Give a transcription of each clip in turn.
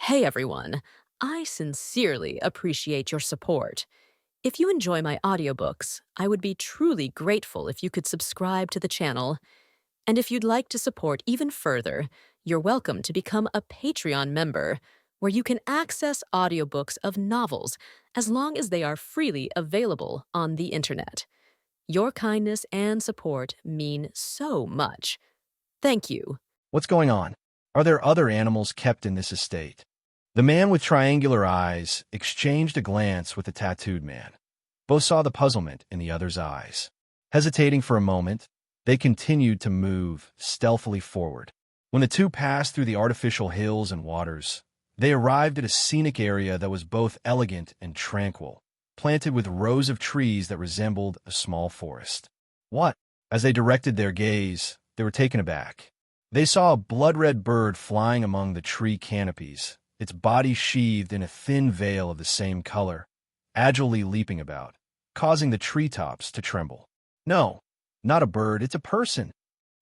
Hey everyone, I sincerely appreciate your support. If you enjoy my audiobooks, I would be truly grateful if you could subscribe to the channel. And if you'd like to support even further, you're welcome to become a Patreon member, where you can access audiobooks of novels as long as they are freely available on the internet. Your kindness and support mean so much. Thank you. What's going on? Are there other animals kept in this estate? The man with triangular eyes exchanged a glance with the tattooed man. Both saw the puzzlement in the other's eyes. Hesitating for a moment, they continued to move stealthily forward. When the two passed through the artificial hills and waters, they arrived at a scenic area that was both elegant and tranquil, planted with rows of trees that resembled a small forest. What? As they directed their gaze, they were taken aback. They saw a blood-red bird flying among the tree canopies, its body sheathed in a thin veil of the same color, agilely leaping about, causing the treetops to tremble. No, not a bird, it's a person.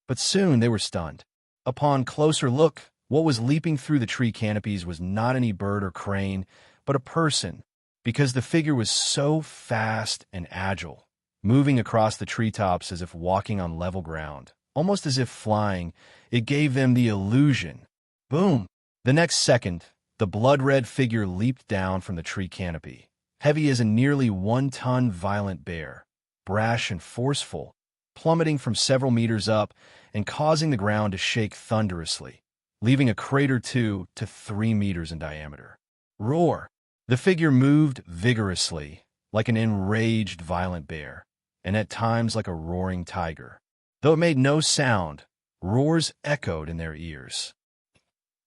But soon they were stunned. Upon closer look, what was leaping through the tree canopies was not any bird or crane, but a person, because the figure was so fast and agile, moving across the treetops as if walking on level ground. Almost as if flying, it gave them the illusion. Boom! The next second, the blood-red figure leaped down from the tree canopy, heavy as a nearly 1-ton violent bear, brash and forceful, plummeting from several meters up and causing the ground to shake thunderously, leaving a crater 2 to 3 meters in diameter. Roar! The figure moved vigorously, like an enraged violent bear, and at times like a roaring tiger. Though it made no sound, roars echoed in their ears.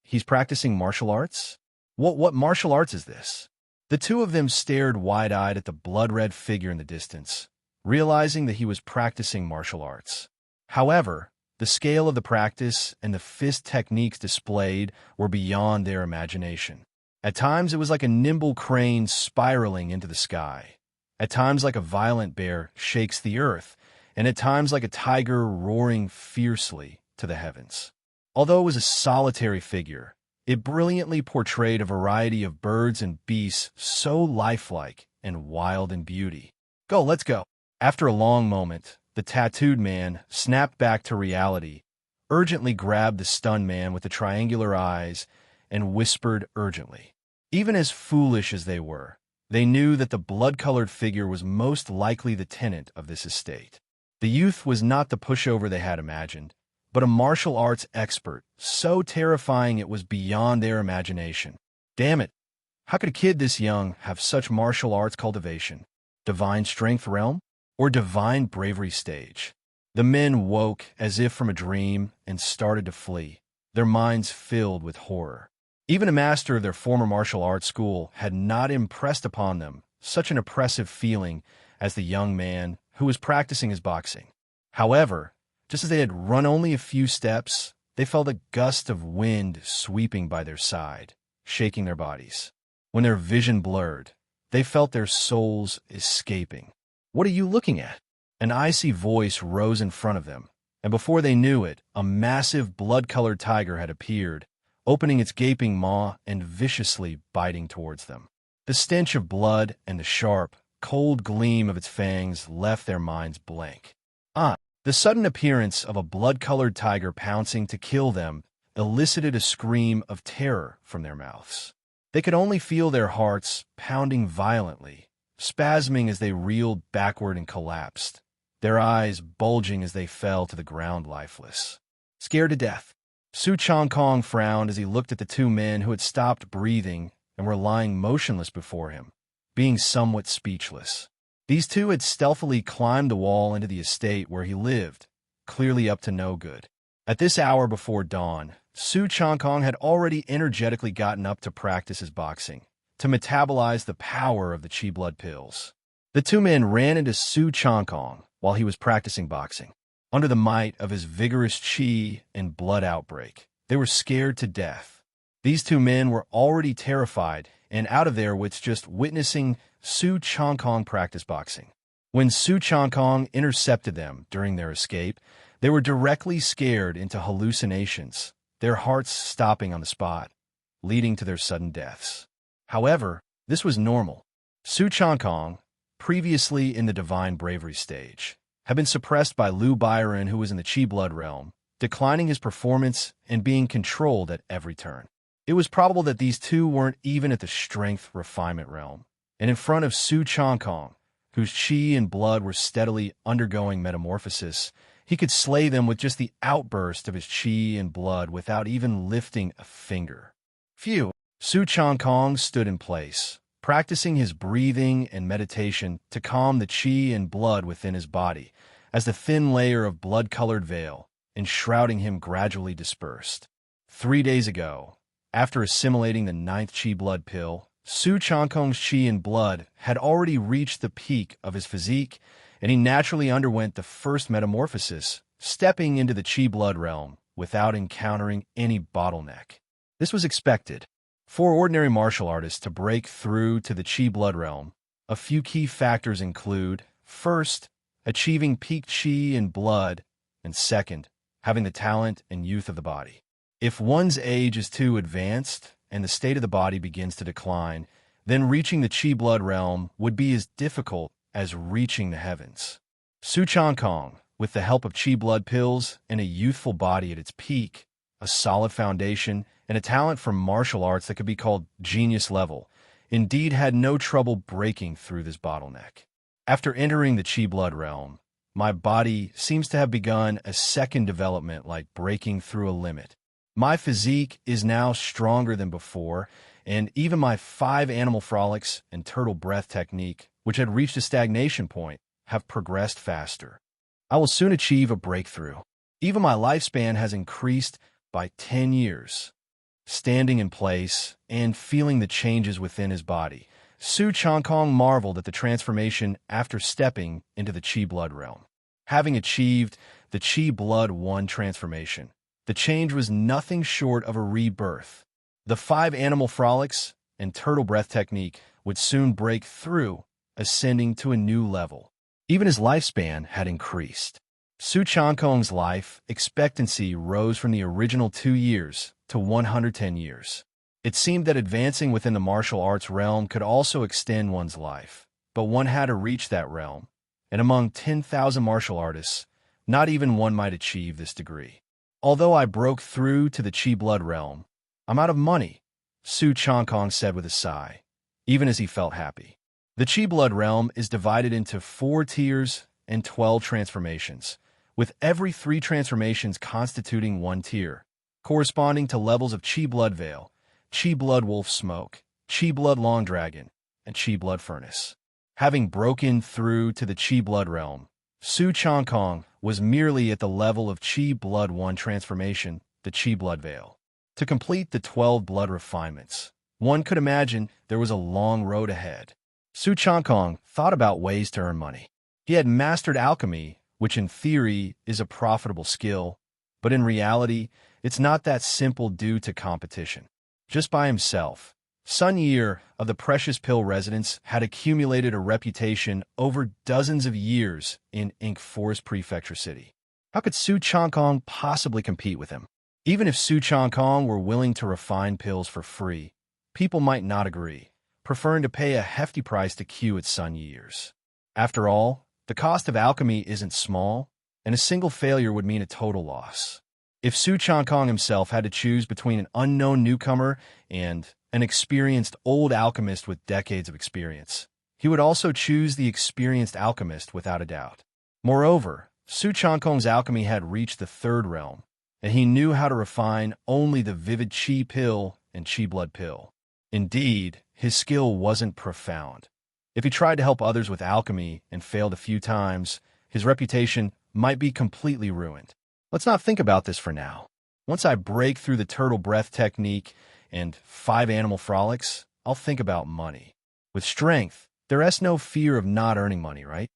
He's practicing martial arts? What martial arts is this? The two of them stared wide-eyed at the blood-red figure in the distance, realizing that he was practicing martial arts. However, the scale of the practice and the fist techniques displayed were beyond their imagination. At times it was like a nimble crane spiraling into the sky. At times like a violent bear shakes the earth, and at times like a tiger roaring fiercely to the heavens. Although it was a solitary figure, it brilliantly portrayed a variety of birds and beasts so lifelike and wild in beauty. Go, let's go. After a long moment, the tattooed man snapped back to reality, urgently grabbed the stunned man with the triangular eyes, and whispered urgently. Even as foolish as they were, they knew that the blood-colored figure was most likely the tenant of this estate. The youth was not the pushover they had imagined, but a martial arts expert, so terrifying it was beyond their imagination. Damn it! How could a kid this young have such martial arts cultivation? Divine strength realm? Or divine bravery stage? The men woke as if from a dream and started to flee, their minds filled with horror. Even a master of their former martial arts school had not impressed upon them such an oppressive feeling as the young man who was practicing his boxing. However, just as they had run only a few steps, they felt a gust of wind sweeping by their side, shaking their bodies. When their vision blurred, they felt their souls escaping. What are you looking at? An icy voice rose in front of them, and before they knew it, a massive blood-colored tiger had appeared, opening its gaping maw and viciously biting towards them. The stench of blood and the sharp, cold gleam of its fangs left their minds blank. The sudden appearance of a blood-colored tiger pouncing to kill them elicited a scream of terror from their mouths. They could only feel their hearts pounding violently, spasming as they reeled backward and collapsed, their eyes bulging as they fell to the ground lifeless. Scared to death, Su Changkong frowned as he looked at the two men who had stopped breathing and were lying motionless before him, being somewhat speechless. These two had stealthily climbed the wall into the estate where he lived, clearly up to no good. At this hour before dawn, Su Changkong had already energetically gotten up to practice his boxing, to metabolize the power of the chi blood pills. The two men ran into Su Changkong while he was practicing boxing. Under the might of his vigorous chi and blood outbreak, they were scared to death. These two men were already terrified and out of their wits just witnessing Su Changkong practice boxing. When Su Changkong intercepted them during their escape, they were directly scared into hallucinations, their hearts stopping on the spot. leading to their sudden deaths. However, this was normal. Su Changkong, previously in the divine bravery stage, had been suppressed by Liu Byron, who was in the Qi blood realm, declining his performance and being controlled at every turn. It was probable that these two weren't even at the strength refinement realm, and in front of Su Changkong, whose qi and blood were steadily undergoing metamorphosis, he could slay them with just the outburst of his qi and blood without even lifting a finger. Phew! Su Changkong stood in place, practicing his breathing and meditation to calm the qi and blood within his body, as the thin layer of blood-colored veil enshrouding him gradually dispersed. 3 days ago, after assimilating the 9th qi blood pill, Su Changkong's qi and blood had already reached the peak of his physique, and he naturally underwent the first metamorphosis, stepping into the qi blood realm without encountering any bottleneck. This was expected. For ordinary martial artists to break through to the qi blood realm, a few key factors include, first, achieving peak qi and blood, and second, having the talent and youth of the body. If one's age is too advanced and the state of the body begins to decline, then reaching the qi blood realm would be as difficult as reaching the heavens. Su Changkong, with the help of qi blood pills and a youthful body at its peak, a solid foundation, and a talent for martial arts that could be called genius level, indeed had no trouble breaking through this bottleneck. After entering the qi blood realm, my body seems to have begun a second development, like breaking through a limit. My physique is now stronger than before, and even my 5 animal frolics and turtle breath technique, which had reached a stagnation point, have progressed faster. I will soon achieve a breakthrough. Even my lifespan has increased by 10 years. Standing in place and feeling the changes within his body, Su Changkong marveled at the transformation after stepping into the qi blood realm. Having achieved the qi blood 1 transformation, the change was nothing short of a rebirth. The 5 animal frolics and turtle breath technique would soon break through, ascending to a new level. Even his lifespan had increased. Su Changkong's life expectancy rose from the original 2 years to 110 years. It seemed that advancing within the martial arts realm could also extend one's life, but one had to reach that realm, and among 10,000 martial artists, not even one might achieve this degree. Although I broke through to the qi blood realm, I'm out of money, Su Changkong said with a sigh, even as he felt happy. The qi blood realm is divided into 4 tiers and 12 transformations, with every 3 transformations constituting 1 tier, corresponding to levels of qi blood veil, qi blood wolf smoke, qi blood long dragon, and qi blood furnace. Having broken through to the qi blood realm, Su Changkong was merely at the level of qi blood 1 transformation, the qi blood veil. To complete the 12 blood refinements, one could imagine there was a long road ahead. Su Changkong thought about ways to earn money. He had mastered alchemy, which in theory is a profitable skill, but in reality, it's not that simple due to competition. Just by himself, Sun Year of the Precious Pill Residence had accumulated a reputation over dozens of years in Ink Forest Prefecture City. How could Su Changkong possibly compete with him? Even if Su Changkong were willing to refine pills for free, people might not agree, preferring to pay a hefty price to queue at Sun Years. After all, the cost of alchemy isn't small, and a single failure would mean a total loss. If Su Changkong himself had to choose between an unknown newcomer and an experienced old alchemist with decades of experience, he would also choose the experienced alchemist without a doubt. Moreover, Su Changkong's alchemy had reached the 3rd realm, and he knew how to refine only the vivid qi pill and qi blood pill. Indeed, his skill wasn't profound. If he tried to help others with alchemy and failed a few times, his reputation might be completely ruined. Let's not think about this for now. Once I break through the turtle breath technique and 5 animal frolics, I'll think about money. With strength, there is no fear of not earning money, right?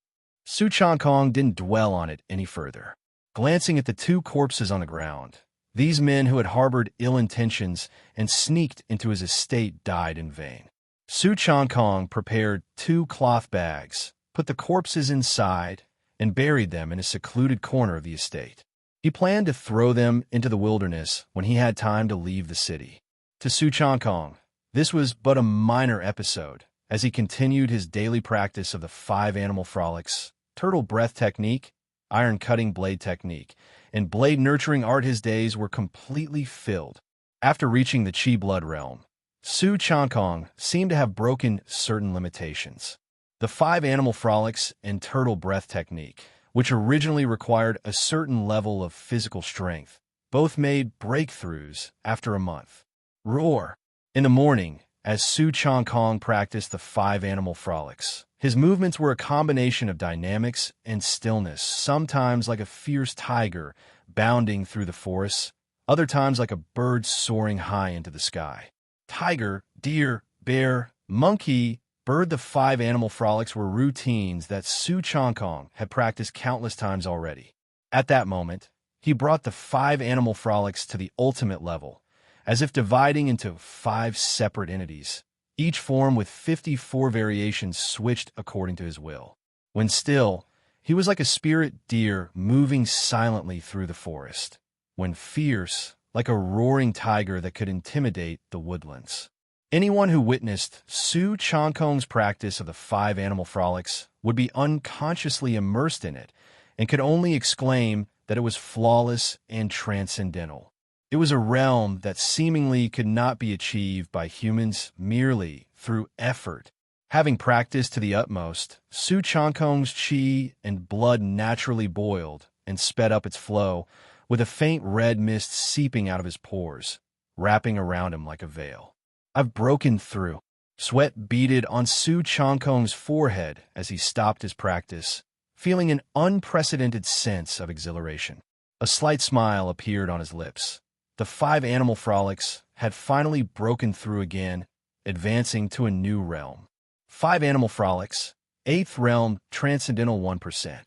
Su Changkong didn't dwell on it any further. Glancing at the 2 corpses on the ground, these men who had harbored ill intentions and sneaked into his estate died in vain. Su Changkong prepared 2 cloth bags, put the corpses inside, and buried them in a secluded corner of the estate. He planned to throw them into the wilderness when he had time to leave the city. To Su Changkong, this was but a minor episode, as he continued his daily practice of the 5 animal frolics, turtle breath technique, iron cutting blade technique, and blade nurturing art. His days were completely filled. After reaching the Chi blood realm, Su Changkong seemed to have broken certain limitations. The 5 animal frolics and turtle breath technique, which originally required a certain level of physical strength, both made breakthroughs after a month. Roar! In the morning, as Su Changkong practiced the 5 animal frolics, his movements were a combination of dynamics and stillness, sometimes like a fierce tiger bounding through the forests, other times like a bird soaring high into the sky. Tiger, deer, bear, monkey, bird. The 5 animal frolics were routines that Su Changkong had practiced countless times already. At that moment, he brought the 5 animal frolics to the ultimate level, as if dividing into 5 separate entities, each form with 54 variations switched according to his will. When still, he was like a spirit deer moving silently through the forest. When fierce, like a roaring tiger that could intimidate the woodlands. Anyone who witnessed Su Changkong's practice of the 5 animal frolics would be unconsciously immersed in it and could only exclaim that it was flawless and transcendental. It was a realm that seemingly could not be achieved by humans merely through effort. Having practiced to the utmost, Su Changkong's chi and blood naturally boiled and sped up its flow, with a faint red mist seeping out of his pores, wrapping around him like a veil. I've broken through. Sweat beaded on Su Changkong's forehead as he stopped his practice, feeling an unprecedented sense of exhilaration. A slight smile appeared on his lips. The 5 animal frolics had finally broken through again, advancing to a new realm. 5 animal frolics, 8th realm, transcendental 1%.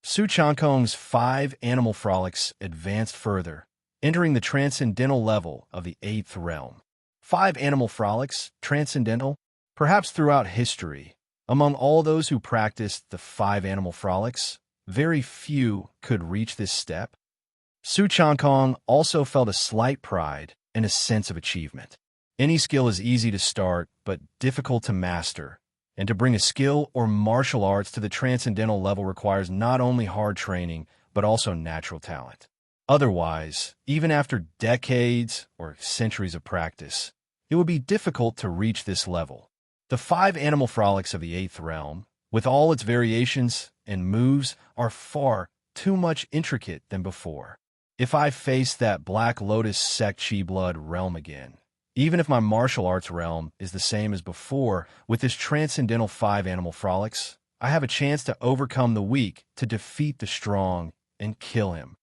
Su Changkong's 5 animal frolics advanced further, entering the transcendental level of the 8th realm. 5 animal frolics, transcendental, perhaps throughout history, among all those who practiced the 5 animal frolics, very few could reach this step. Su Changkong also felt a slight pride and a sense of achievement. Any skill is easy to start, but difficult to master, and to bring a skill or martial arts to the transcendental level requires not only hard training, but also natural talent. Otherwise, even after decades or centuries of practice, it would be difficult to reach this level. The 5 animal frolics of the 8th realm, with all its variations and moves, are far too much intricate than before. If I face that Black Lotus sect Chi blood realm again, even if my martial arts realm is the same as before, with this transcendental 5 animal frolics, I have a chance to overcome the weak, to defeat the strong, and kill him.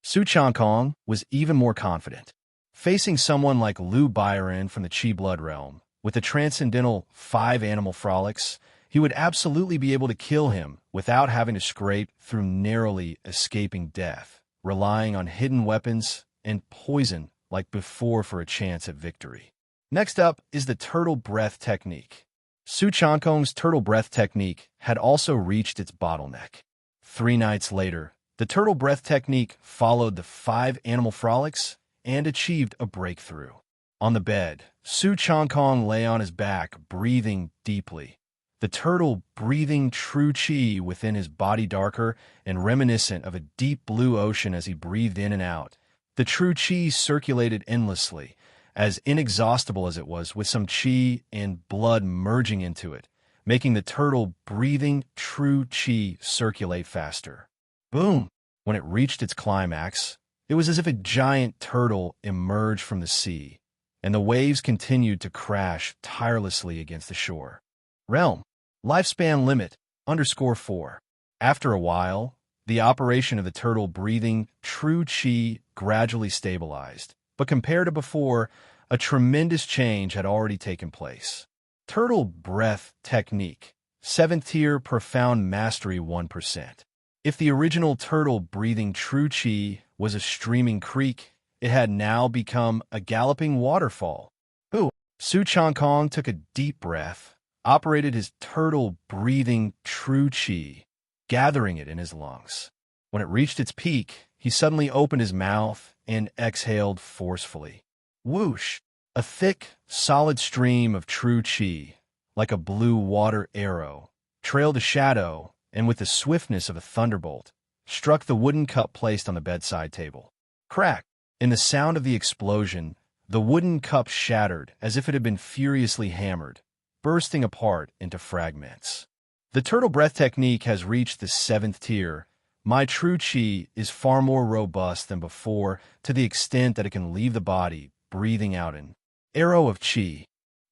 Su Changkong was even more confident. Facing someone like Liu Byron from the Chi blood realm, with the transcendental 5 animal frolics, he would absolutely be able to kill him without having to scrape through narrowly escaping death, relying on hidden weapons and poison like before for a chance at victory. Next up is the turtle breath technique. Su Changkong's turtle breath technique had also reached its bottleneck. 3 nights later, the turtle breath technique followed the 5 animal frolics and achieved a breakthrough. On the bed, Su Changkong lay on his back, breathing deeply. The turtle breathing true chi within his body, darker and reminiscent of a deep blue ocean as he breathed in and out. The true chi circulated endlessly, as inexhaustible as it was, with some chi and blood merging into it, making the turtle breathing true chi circulate faster. Boom! When it reached its climax, it was as if a giant turtle emerged from the sea, and the waves continued to crash tirelessly against the shore. Realm. Lifespan limit, _4. After a while, the operation of the turtle breathing true chi gradually stabilized, but compared to before, a tremendous change had already taken place. Turtle breath technique, 7th tier, profound mastery 1%. If the original turtle breathing true chi was a streaming creek, it had now become a galloping waterfall. Su Changkong took a deep breath, operated his turtle breathing true chi, gathering it in his lungs. When it reached its peak, he suddenly opened his mouth and exhaled forcefully. Whoosh! A thick, solid stream of true qi, like a blue water arrow, trailed a shadow and with the swiftness of a thunderbolt, struck the wooden cup placed on the bedside table. Crack! In the sound of the explosion, the wooden cup shattered as if it had been furiously hammered, bursting apart into fragments. The turtle breath technique has reached the 7th tier. My true qi is far more robust than before, to the extent that it can leave the body, breathing out an arrow of qi.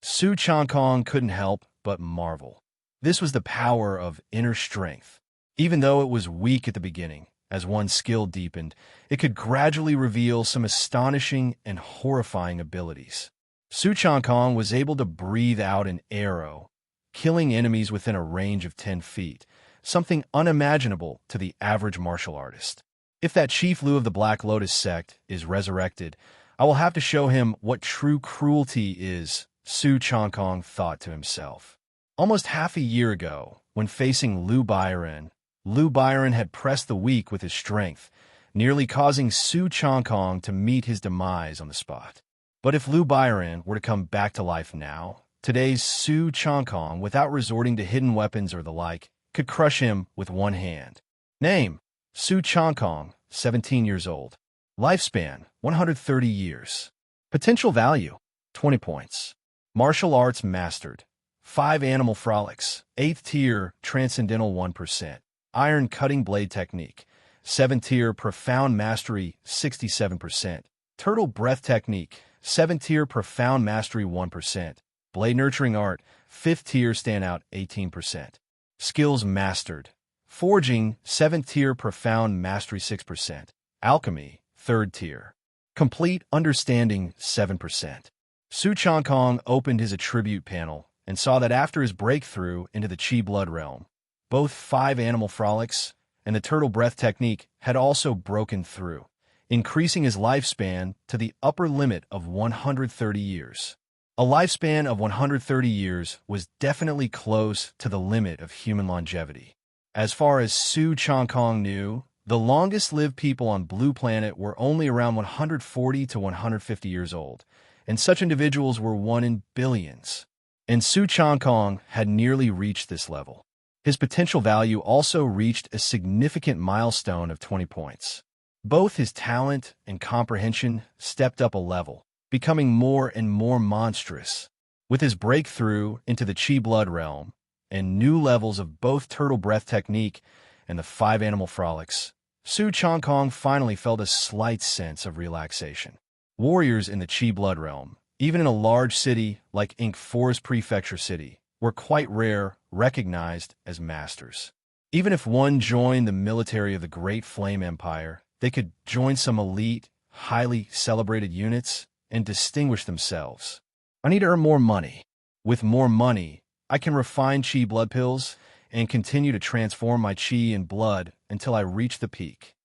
Su Changkong couldn't help but marvel. This was the power of inner strength. Even though it was weak at the beginning, as one's skill deepened, it could gradually reveal some astonishing and horrifying abilities. Su Changkong was able to breathe out an arrow, killing enemies within a range of 10 feet, something unimaginable to the average martial artist. If that chief Lu of the Black Lotus sect is resurrected, I will have to show him what true cruelty is, Su Changkong thought to himself. Almost half a year ago, when facing Lu Byron had pressed the weak with his strength, nearly causing Su Changkong to meet his demise on the spot. But if Lu Byron were to come back to life now, today's Su Changkong, without resorting to hidden weapons or the like, could crush him with one hand. Name: Su Changkong, 17 years old. Lifespan: 130 years. Potential value: 20 points. Martial arts mastered: 5 animal frolics, 8th tier, transcendental 1%. Iron cutting blade technique, 7th tier, profound mastery, 67%. Turtle breath technique, 7th tier, profound mastery, 1%. Blade nurturing art, 5th tier, standout, 18%. Skills mastered: forging, 7th tier, profound mastery, 6%. Alchemy, 3rd tier. Complete understanding, 7%. Su Changkong opened his attribute panel and saw that after his breakthrough into the Qi blood realm, both 5 animal frolics and the turtle breath technique had also broken through, increasing his lifespan to the upper limit of 130 years. A lifespan of 130 years was definitely close to the limit of human longevity. As far as Su Changkong knew, the longest-lived people on Blue Planet were only around 140 to 150 years old, and such individuals were 1 in billions. And Su Changkong had nearly reached this level. His potential value also reached a significant milestone of 20 points. Both his talent and comprehension stepped up a level, becoming more and more monstrous. With his breakthrough into the Qi blood realm and new levels of both turtle breath technique and the 5 animal frolics, Su Changkong finally felt a slight sense of relaxation. Warriors in the Qi blood realm, even in a large city like Ink Forest Prefecture City, were quite rare, recognized as masters. Even if one joined the military of the Great Flame Empire, they could join some elite, highly celebrated units and distinguish themselves. I need to earn more money. With more money, I can refine Qi blood pills and continue to transform my Qi and blood until I reach the peak.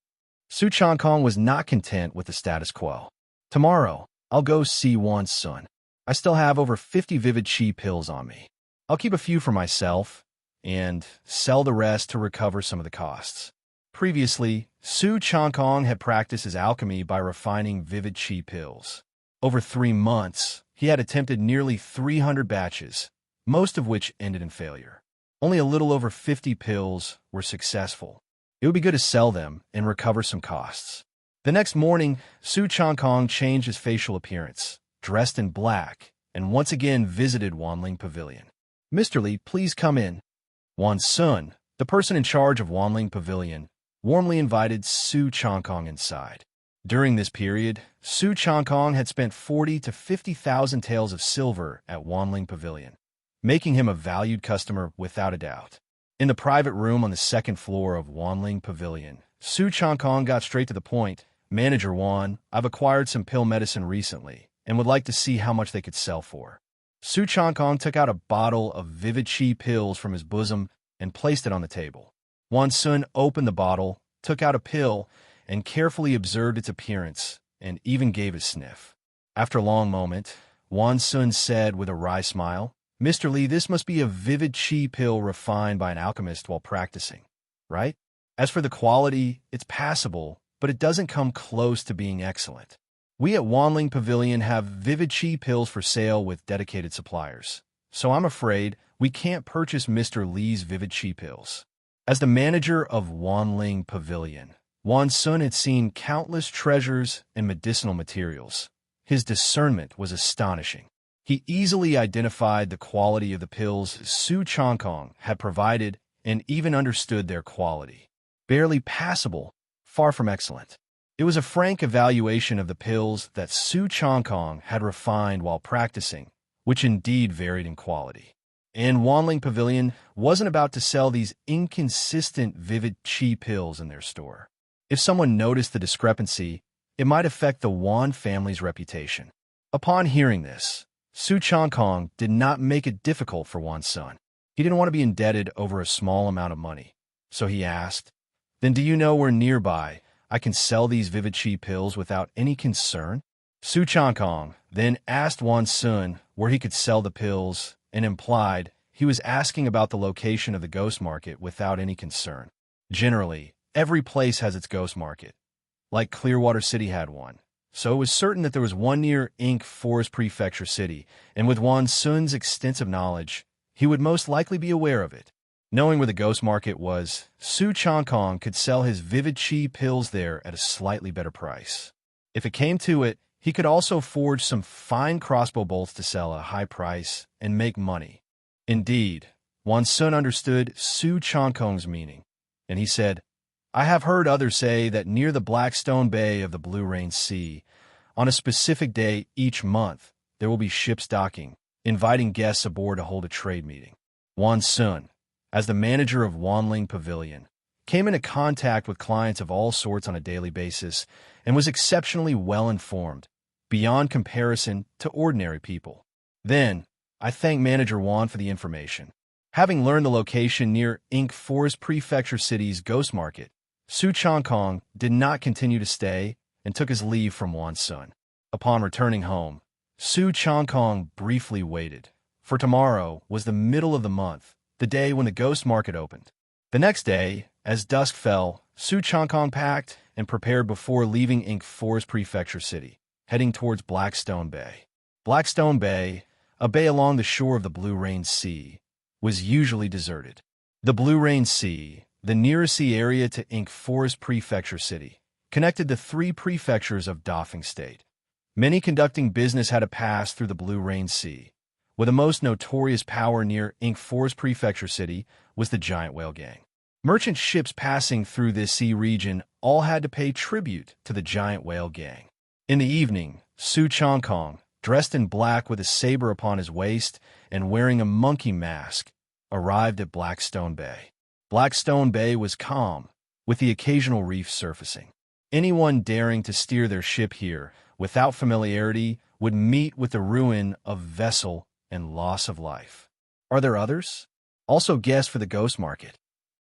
Su Changkong was not content with the status quo. Tomorrow, I'll go see Wan Sun. I still have over 50 vivid Qi pills on me. I'll keep a few for myself and sell the rest to recover some of the costs. Previously, Su Changkong had practiced his alchemy by refining vivid Qi pills. Over 3 months, he had attempted nearly 300 batches, most of which ended in failure. Only a little over 50 pills were successful. It would be good to sell them and recover some costs. The next morning, Su Changkong changed his facial appearance, dressed in black, and once again visited Wanling Pavilion. "Mr. Li, please come in." Wan Sun, the person in charge of Wanling Pavilion, warmly invited Su Changkong inside. During this period, Su Changkong had spent 40 to 50,000 taels of silver at Wanling Pavilion, making him a valued customer without a doubt. In the private room on the 2nd floor of Wanling Pavilion, Su Changkong got straight to the point. "Manager Wan, I've acquired some pill medicine recently and would like to see how much they could sell for." Su Changkong took out a bottle of vivid Qi pills from his bosom and placed it on the table. Wan Sun opened the bottle, took out a pill, and carefully observed its appearance, and even gave a sniff. After a long moment, Wan Sun said with a wry smile, "Mr. Li, this must be a vivid Qi pill refined by an alchemist while practicing, right? As for the quality, it's passable, but it doesn't come close to being excellent." We at Wanling Pavilion have Vivid Chi pills for sale with dedicated suppliers. So I'm afraid we can't purchase Mr. Lee's Vivid Chi pills. As the manager of Wanling Pavilion, Wan Sun had seen countless treasures and medicinal materials. His discernment was astonishing. He easily identified the quality of the pills Su Changkong had provided and even understood their quality. Barely passable, far from excellent. It was a frank evaluation of the pills that Su Changkong had refined while practicing, which indeed varied in quality. And Wanling Pavilion wasn't about to sell these inconsistent Vivid Chi pills in their store. If someone noticed the discrepancy, it might affect the Wan family's reputation. Upon hearing this, Su Changkong did not make it difficult for Wan Sun. He didn't want to be indebted over a small amount of money. So he asked, "Then do you know where nearby I can sell these Vivid Chi pills without any concern?" Su Changkong then asked Wan Sun where he could sell the pills and implied he was asking about the location of the ghost market without any concern. Generally, every place has its ghost market, like Clearwater City had one. So it was certain that there was one near Ink Forest Prefecture City, and with Wan Sun's extensive knowledge, he would most likely be aware of it. Knowing where the ghost market was, Su Changkong could sell his Vivid Chi pills there at a slightly better price. If it came to it, he could also forge some fine crossbow bolts to sell at a high price and make money. Indeed, Wan Sun understood Su Changkong's meaning, and he said, "I have heard others say that near the Blackstone Bay of the Blue Rain Sea, on a specific day each month, there will be ships docking, inviting guests aboard to hold a trade meeting." Wan Sun, as the manager of Wanling Pavilion, came into contact with clients of all sorts on a daily basis and was exceptionally well informed, beyond comparison to ordinary people. Then, I thanked Manager Wan for the information. Having learned the location near Ink Forest Prefecture City's ghost market, Su Changkong did not continue to stay and took his leave from Wan Sun. Upon returning home, Su Changkong briefly waited, for tomorrow was the middle of the month, the day when the ghost market opened. The next day, as dusk fell, Su Changkong packed and prepared before leaving Ink Forest Prefecture City, heading towards Blackstone Bay. Blackstone Bay, a bay along the shore of the Blue Rain Sea, was usually deserted. The Blue Rain Sea, the nearest sea area to Ink Forest Prefecture City, connected the three prefectures of Dafeng State. Many conducting business had to pass through the Blue Rain Sea, where the most notorious power near Ink Forest Prefecture City was the Giant Whale Gang. Merchant ships passing through this sea region all had to pay tribute to the Giant Whale Gang. In the evening, Su Changkong, dressed in black with a saber upon his waist and wearing a monkey mask, arrived at Blackstone Bay. Blackstone Bay was calm, with the occasional reef surfacing. Anyone daring to steer their ship here without familiarity would meet with the ruin of vessel and loss of life. Are there others? Also guests for the ghost market.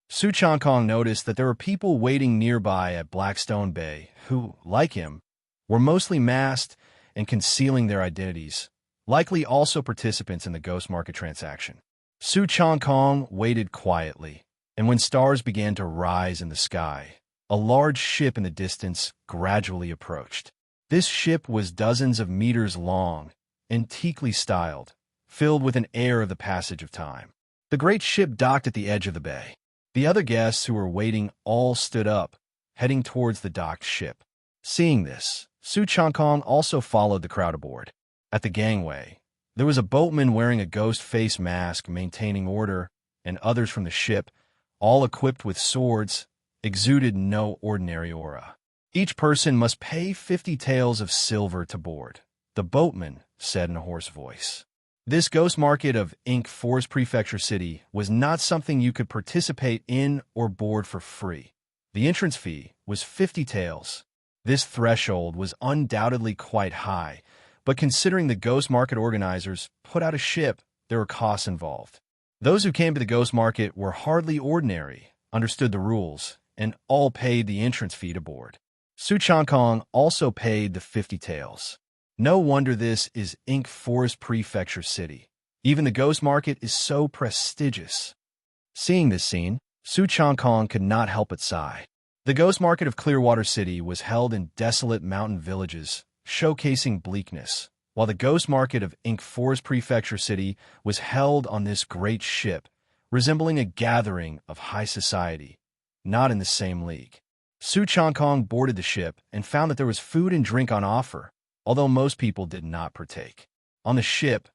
Su Changkong noticed that there were people waiting nearby at Blackstone Bay who, like him, were mostly masked and concealing their identities, likely also participants in the ghost market transaction. Su Changkong waited quietly, and when stars began to rise in the sky, a large ship in the distance gradually approached. This ship was dozens of meters long, antiquely styled, filled with an air of the passage of time. The great ship docked at the edge of the bay. The other guests who were waiting all stood up, heading towards the docked ship. Seeing this, Su Changkong also followed the crowd aboard. At the gangway, there was a boatman wearing a ghost face mask maintaining order, and others from the ship, all equipped with swords, exuded no ordinary aura. Each person must pay 50 taels of silver to board, the boatman said in a hoarse voice. This ghost market of Ink Forest Prefecture City was not something you could participate in or board for free. The entrance fee was 50 taels. This threshold was undoubtedly quite high, but considering the ghost market organizers put out a ship, there were costs involved. Those who came to the ghost market were hardly ordinary, understood the rules, and all paid the entrance fee to board. Su Changkong also paid the 50 taels. No wonder this is Ink Forest Prefecture City. Even the ghost market is so prestigious. Seeing this scene, Su Changkong could not help but sigh. The ghost market of Clearwater City was held in desolate mountain villages, showcasing bleakness, while the ghost market of Ink Forest Prefecture City was held on this great ship, resembling a gathering of high society, not in the same league. Su Changkong boarded the ship and found that there was food and drink on offer, although most people did not partake. On the ship,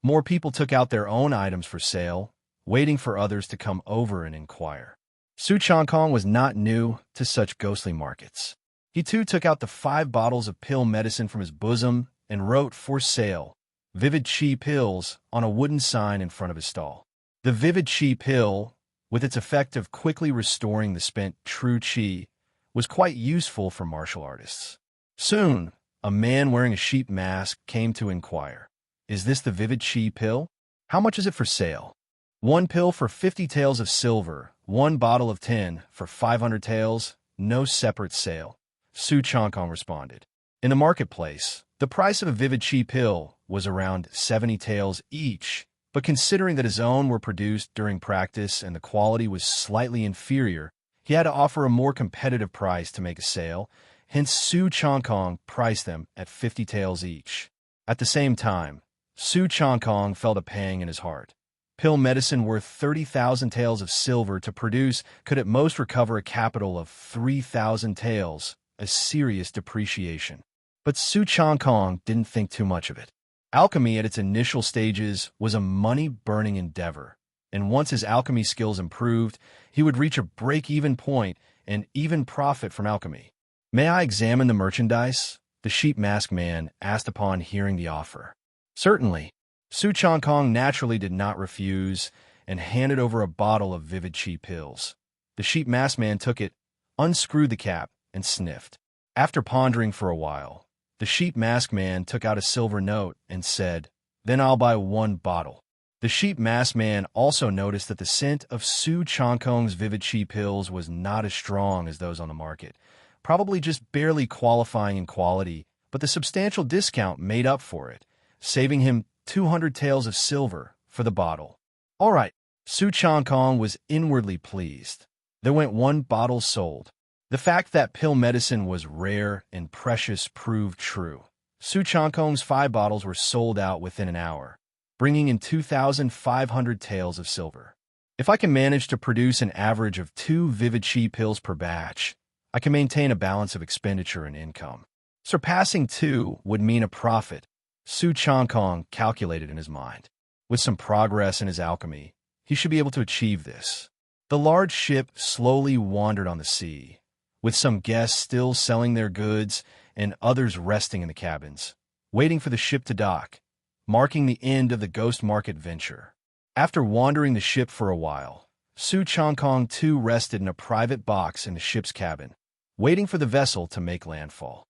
more people took out their own items for sale, waiting for others to come over and inquire. Su Changkong was not new to such ghostly markets. He too took out the 5 bottles of pill medicine from his bosom and wrote "For sale, Vivid Chi Pills" on a wooden sign in front of his stall. The Vivid Chi pill, with its effect of quickly restoring the spent true chi, was quite useful for martial artists. Soon, a man wearing a sheep mask came to inquire, "Is this the Vivid Chi pill? How much is it for sale?" "1 pill for 50 taels of silver, 1 bottle of tin for 500 taels, no separate sale," Su Changkong responded. In the marketplace, the price of a Vivid Chi pill was around 70 taels each, but considering that his own were produced during practice and the quality was slightly inferior, he had to offer a more competitive price to make a sale, hence Su Changkong priced them at 50 taels each. At the same time, Su Changkong felt a pang in his heart. Pill medicine worth 30,000 taels of silver to produce could at most recover a capital of 3,000 taels, a serious depreciation. But Su Changkong didn't think too much of it. Alchemy at its initial stages was a money-burning endeavor, and once his alchemy skills improved, he would reach a break-even point and even profit from alchemy. "May I examine the merchandise?" the sheep mask man asked upon hearing the offer. "Certainly." Su Changkong naturally did not refuse and handed over a bottle of Vivid Chi pills. The sheep mask man took it, unscrewed the cap, and sniffed. After pondering for a while, the sheep mask man took out a silver note and said, "Then I'll buy 1 bottle." The sheep mask man also noticed that the scent of Su Changkong's Vivid Chi pills was not as strong as those on the market, probably just barely qualifying in quality, but the substantial discount made up for it, saving him 200 taels of silver for the bottle. All right, Su Changkong was inwardly pleased. There went 1 bottle sold. The fact that pill medicine was rare and precious proved true. Su Changkong's 5 bottles were sold out within an hour, bringing in 2,500 taels of silver. If I can manage to produce an average of 2 Vivid Chi pills per batch, I can maintain a balance of expenditure and income. Surpassing 2 would mean a profit, Su Changkong calculated in his mind. With some progress in his alchemy, he should be able to achieve this. The large ship slowly wandered on the sea, with some guests still selling their goods and others resting in the cabins, waiting for the ship to dock, marking the end of the ghost market venture. After wandering the ship for a while, Su Changkong too rested in a private box in the ship's cabin, waiting for the vessel to make landfall.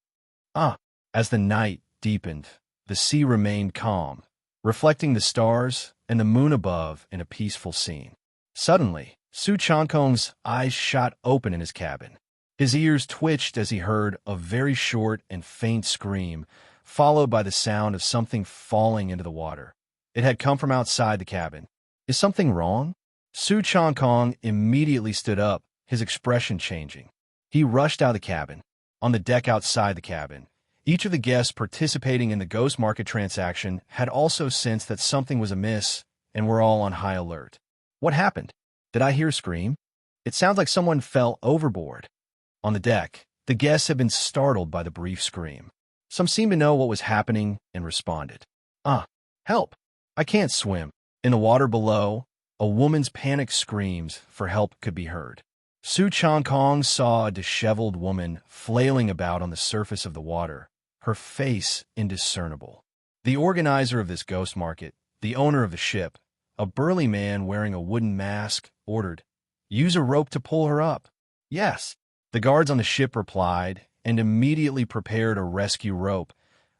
As the night deepened, the sea remained calm, reflecting the stars and the moon above in a peaceful scene. Suddenly, Su Changkong's eyes shot open in his cabin. His ears twitched as he heard a very short and faint scream, followed by the sound of something falling into the water. It had come from outside the cabin. "Is something wrong?" Su Changkong immediately stood up, his expression changing. He rushed out of the cabin. On the deck outside the cabin, each of the guests participating in the ghost market transaction had also sensed that something was amiss and were all on high alert. "What happened? Did I hear a scream? It sounds like someone fell overboard." On the deck, the guests had been startled by the brief scream. Some seemed to know what was happening and responded. Help! I can't swim." In the water below, a woman's panicked screams for help could be heard. Su Changkong saw a disheveled woman flailing about on the surface of the water, her face indiscernible. The organizer of this ghost market, the owner of the ship, a burly man wearing a wooden mask, ordered, "Use a rope to pull her up." "Yes." The guards on the ship replied and immediately prepared a rescue rope,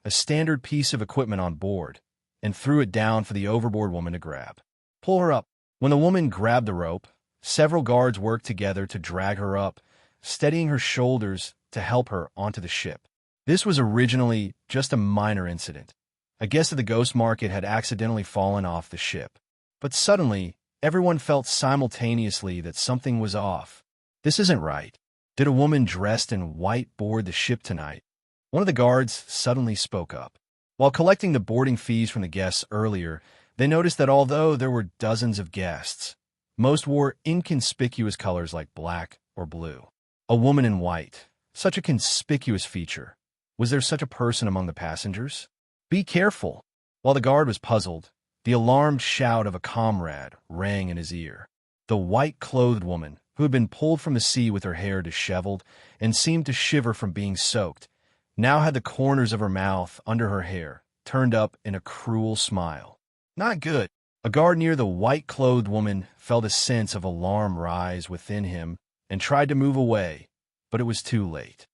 a standard piece of equipment on board, and threw it down for the overboard woman to grab. "Pull her up." When the woman grabbed the rope, several guards worked together to drag her up, steadying her shoulders to help her onto the ship. This was originally just a minor incident. A guest of the ghost market had accidentally fallen off the ship. But suddenly, everyone felt simultaneously that something was off. This isn't right. Did a woman dressed in white board the ship tonight? One of the guards suddenly spoke up. While collecting the boarding fees from the guests earlier, they noticed that although there were dozens of guests, most wore inconspicuous colors like black or blue. A woman in white, such a conspicuous feature. Was there such a person among the passengers? Be careful! While the guard was puzzled, the alarmed shout of a comrade rang in his ear. The white-clothed woman, who had been pulled from the sea with her hair disheveled and seemed to shiver from being soaked, now had the corners of her mouth under her hair turned up in a cruel smile. Not good. A guard near the white-clothed woman felt a sense of alarm rise within him and tried to move away, but it was too late.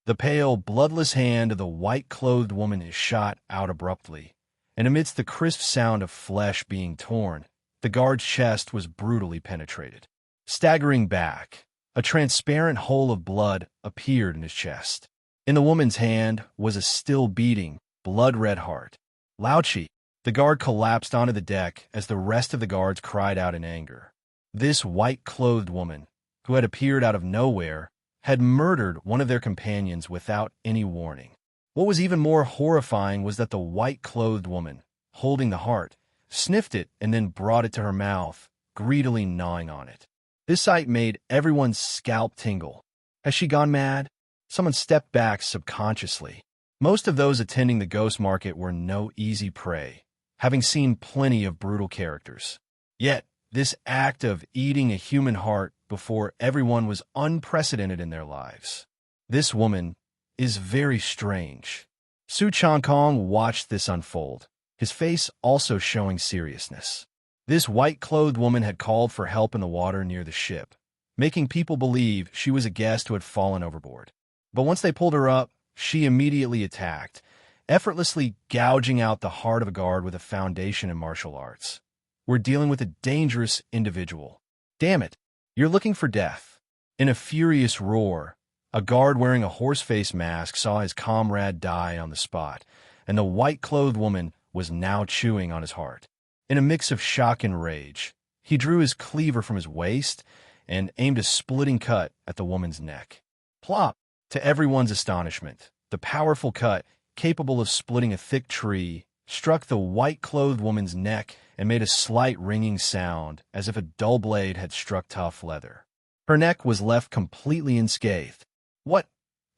The pale, bloodless hand of the white-clothed woman is shot out abruptly, and amidst the crisp sound of flesh being torn, the guard's chest was brutally penetrated. Staggering back, a transparent hole of blood appeared in his chest. In the woman's hand was a still-beating, blood-red heart. Lauchi! The guard collapsed onto the deck as the rest of the guards cried out in anger. This white-clothed woman, who had appeared out of nowhere, had murdered one of their companions without any warning. What was even more horrifying was that the white-clothed woman, holding the heart, sniffed it and then brought it to her mouth, greedily gnawing on it. This sight made everyone's scalp tingle. Has she gone mad? Someone stepped back subconsciously. Most of those attending the ghost market were no easy prey, having seen plenty of brutal characters. Yet, this act of eating a human heart before everyone was unprecedented in their lives. This woman is very strange. Su Changkong watched this unfold, his face also showing seriousness. This white-clothed woman had called for help in the water near the ship, making people believe she was a guest who had fallen overboard. But once they pulled her up, she immediately attacked, effortlessly gouging out the heart of a guard with a foundation in martial arts. We're dealing with a dangerous individual. Damn it, you're looking for death. In a furious roar, a guard wearing a horse-face mask saw his comrade die on the spot, and the white-clothed woman was now chewing on his heart. In a mix of shock and rage, he drew his cleaver from his waist and aimed a splitting cut at the woman's neck. Plop! To everyone's astonishment, the powerful cut, capable of splitting a thick tree, struck the white-clothed woman's neck and made a slight ringing sound as if a dull blade had struck tough leather. Her neck was left completely unscathed. What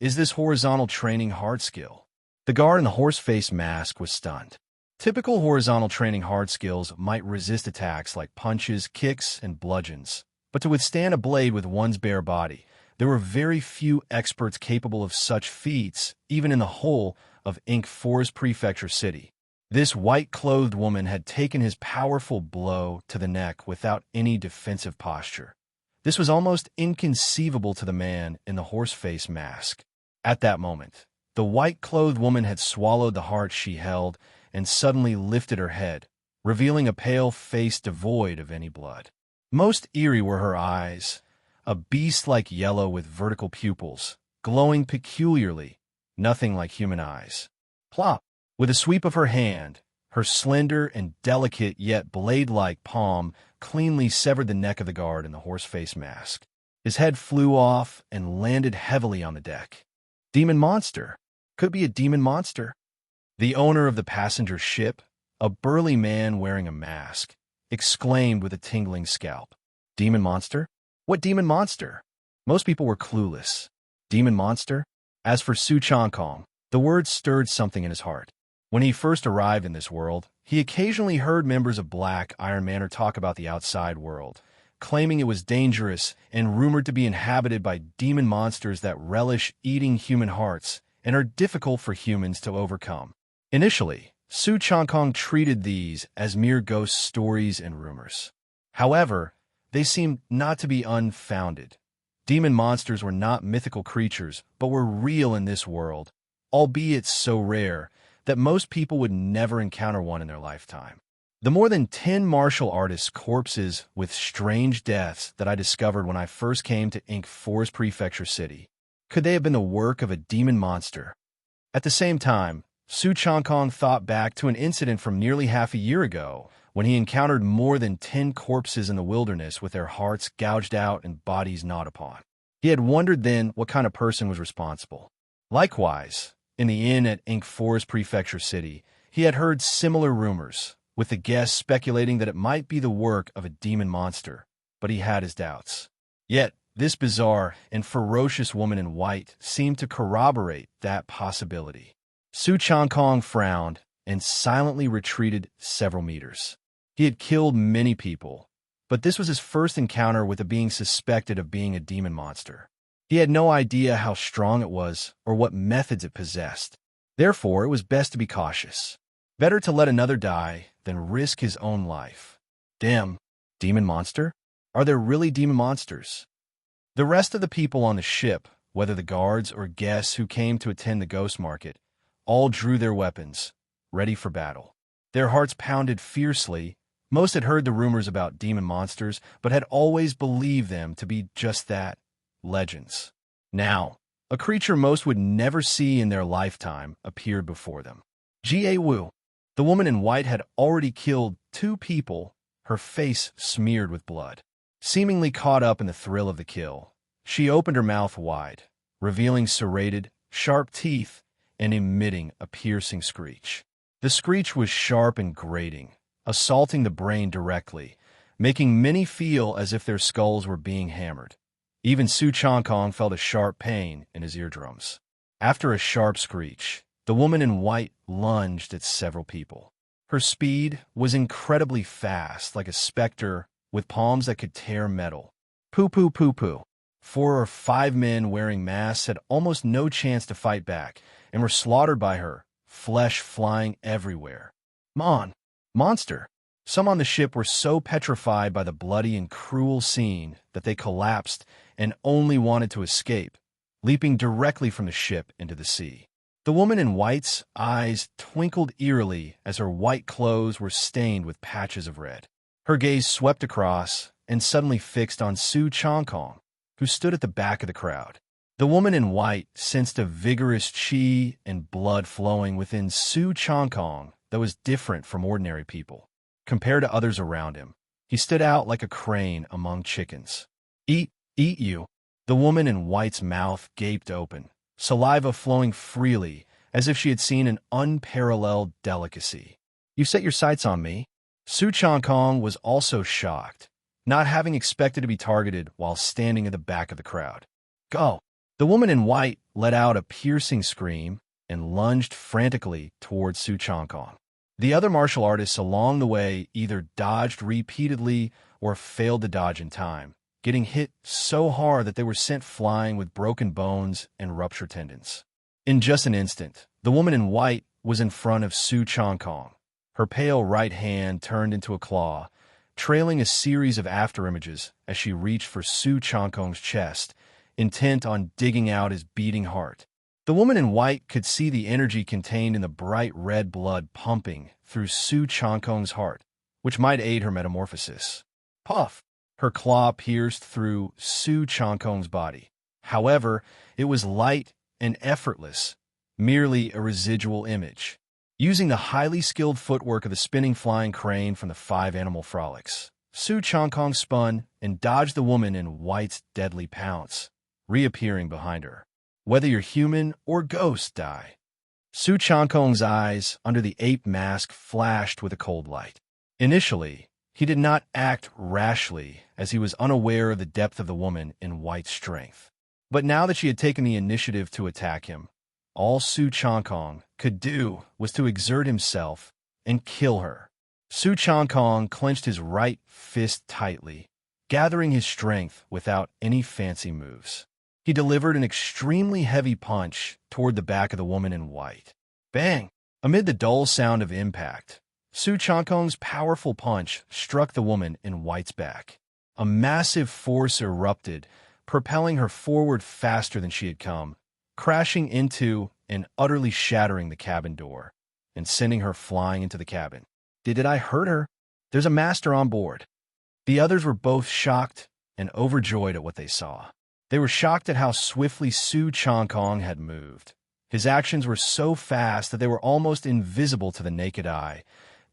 is this horizontal training hard skill? The guard in the horse-face mask was stunned. Typical horizontal training hard skills might resist attacks like punches, kicks, and bludgeons, but to withstand a blade with one's bare body, there were very few experts capable of such feats, even in the whole of Forest Prefecture City. This white-clothed woman had taken his powerful blow to the neck without any defensive posture. This was almost inconceivable to the man in the horse-face mask. At that moment, the white-clothed woman had swallowed the heart she held and suddenly lifted her head, revealing a pale face devoid of any blood. Most eerie were her eyes, a beast-like yellow with vertical pupils, glowing peculiarly, nothing like human eyes. Plop! With a sweep of her hand, her slender and delicate yet blade-like palm cleanly severed the neck of the guard in the horse-face mask. His head flew off and landed heavily on the deck. Demon monster! Could be a demon monster. The owner of the passenger ship, a burly man wearing a mask, exclaimed with a tingling scalp. Demon monster? What demon monster? Most people were clueless. Demon monster? As for Su Changkong, the word stirred something in his heart. When he first arrived in this world, he occasionally heard members of Black Iron Manor talk about the outside world, claiming it was dangerous and rumored to be inhabited by demon monsters that relish eating human hearts and are difficult for humans to overcome. Initially, Su Changkong treated these as mere ghost stories and rumors. However, they seemed not to be unfounded. Demon monsters were not mythical creatures, but were real in this world, albeit so rare that most people would never encounter one in their lifetime. The more than 10 martial artists' corpses with strange deaths that I discovered when I first came to Forest Prefecture City, could they have been the work of a demon monster? At the same time, Su Changkong thought back to an incident from nearly half a year ago when he encountered more than 10 corpses in the wilderness with their hearts gouged out and bodies gnawed upon. He had wondered then what kind of person was responsible. Likewise, in the inn at Ink Forest Prefecture City, he had heard similar rumors, with the guests speculating that it might be the work of a demon monster, but he had his doubts. Yet, this bizarre and ferocious woman in white seemed to corroborate that possibility. Su Changkong frowned and silently retreated several meters. He had killed many people, but this was his first encounter with a being suspected of being a demon monster. He had no idea how strong it was or what methods it possessed. Therefore, it was best to be cautious. Better to let another die than risk his own life. Damn, demon monster? Are there really demon monsters? The rest of the people on the ship, whether the guards or guests who came to attend the ghost market, all drew their weapons, ready for battle. Their hearts pounded fiercely. Most had heard the rumors about demon monsters, but had always believed them to be just that, legends. Now, a creature most would never see in their lifetime appeared before them. Jie Wu, the woman in white, had already killed 2 people, her face smeared with blood. Seemingly caught up in the thrill of the kill, she opened her mouth wide, revealing serrated, sharp teeth and emitting a piercing screech. The screech was sharp and grating, assaulting the brain directly, making many feel as if their skulls were being hammered. Even Su Changkong felt a sharp pain in his eardrums. After a sharp screech, the woman in white lunged at several people. Her speed was incredibly fast, like a specter with palms that could tear metal. Poo-poo, poo-poo. 4 or 5 men wearing masks had almost no chance to fight back and were slaughtered by her, flesh flying everywhere. Monster! Some on the ship were so petrified by the bloody and cruel scene that they collapsed and only wanted to escape, leaping directly from the ship into the sea. The woman in white's eyes twinkled eerily as her white clothes were stained with patches of red. Her gaze swept across and suddenly fixed on Su Changkong, who stood at the back of the crowd. The woman in white sensed a vigorous qi and blood flowing within Su Changkong that was different from ordinary people. Compared to others around him, he stood out like a crane among chickens. Eat you. The woman in white's mouth gaped open, saliva flowing freely as if she had seen an unparalleled delicacy. You set your sights on me? Su Changkong was also shocked, not having expected to be targeted while standing at the back of the crowd. Go! The woman in white let out a piercing scream and lunged frantically towards Su Changkong. The other martial artists along the way either dodged repeatedly or failed to dodge in time, getting hit so hard that they were sent flying with broken bones and ruptured tendons. In just an instant, the woman in white was in front of Su Changkong. Her pale right hand turned into a claw, trailing a series of afterimages as she reached for Su Changkong's chest, intent on digging out his beating heart. The woman in white could see the energy contained in the bright red blood pumping through Su Changkong's heart, which might aid her metamorphosis. Puff! Her claw pierced through Su Changkong's body. However, it was light and effortless, merely a residual image. Using the highly skilled footwork of the spinning flying crane from the 5 animal frolics, Su Changkong spun and dodged the woman in white's deadly pounce, reappearing behind her. Whether you're human or ghost, die. Su Changkong's eyes under the ape mask flashed with a cold light. Initially, he did not act rashly as he was unaware of the depth of the woman in white's strength. But now that she had taken the initiative to attack him, all Su Changkong could do was to exert himself and kill her. Su Changkong clenched his right fist tightly, gathering his strength without any fancy moves. He delivered an extremely heavy punch toward the back of the woman in white. Bang! Amid the dull sound of impact, Su Changkong's powerful punch struck the woman in white's back. A massive force erupted, propelling her forward faster than she had come, crashing into and utterly shattering the cabin door, and sending her flying into the cabin. Did I hurt her? There's a master on board. The others were both shocked and overjoyed at what they saw. They were shocked at how swiftly Su Changkong had moved. His actions were so fast that they were almost invisible to the naked eye,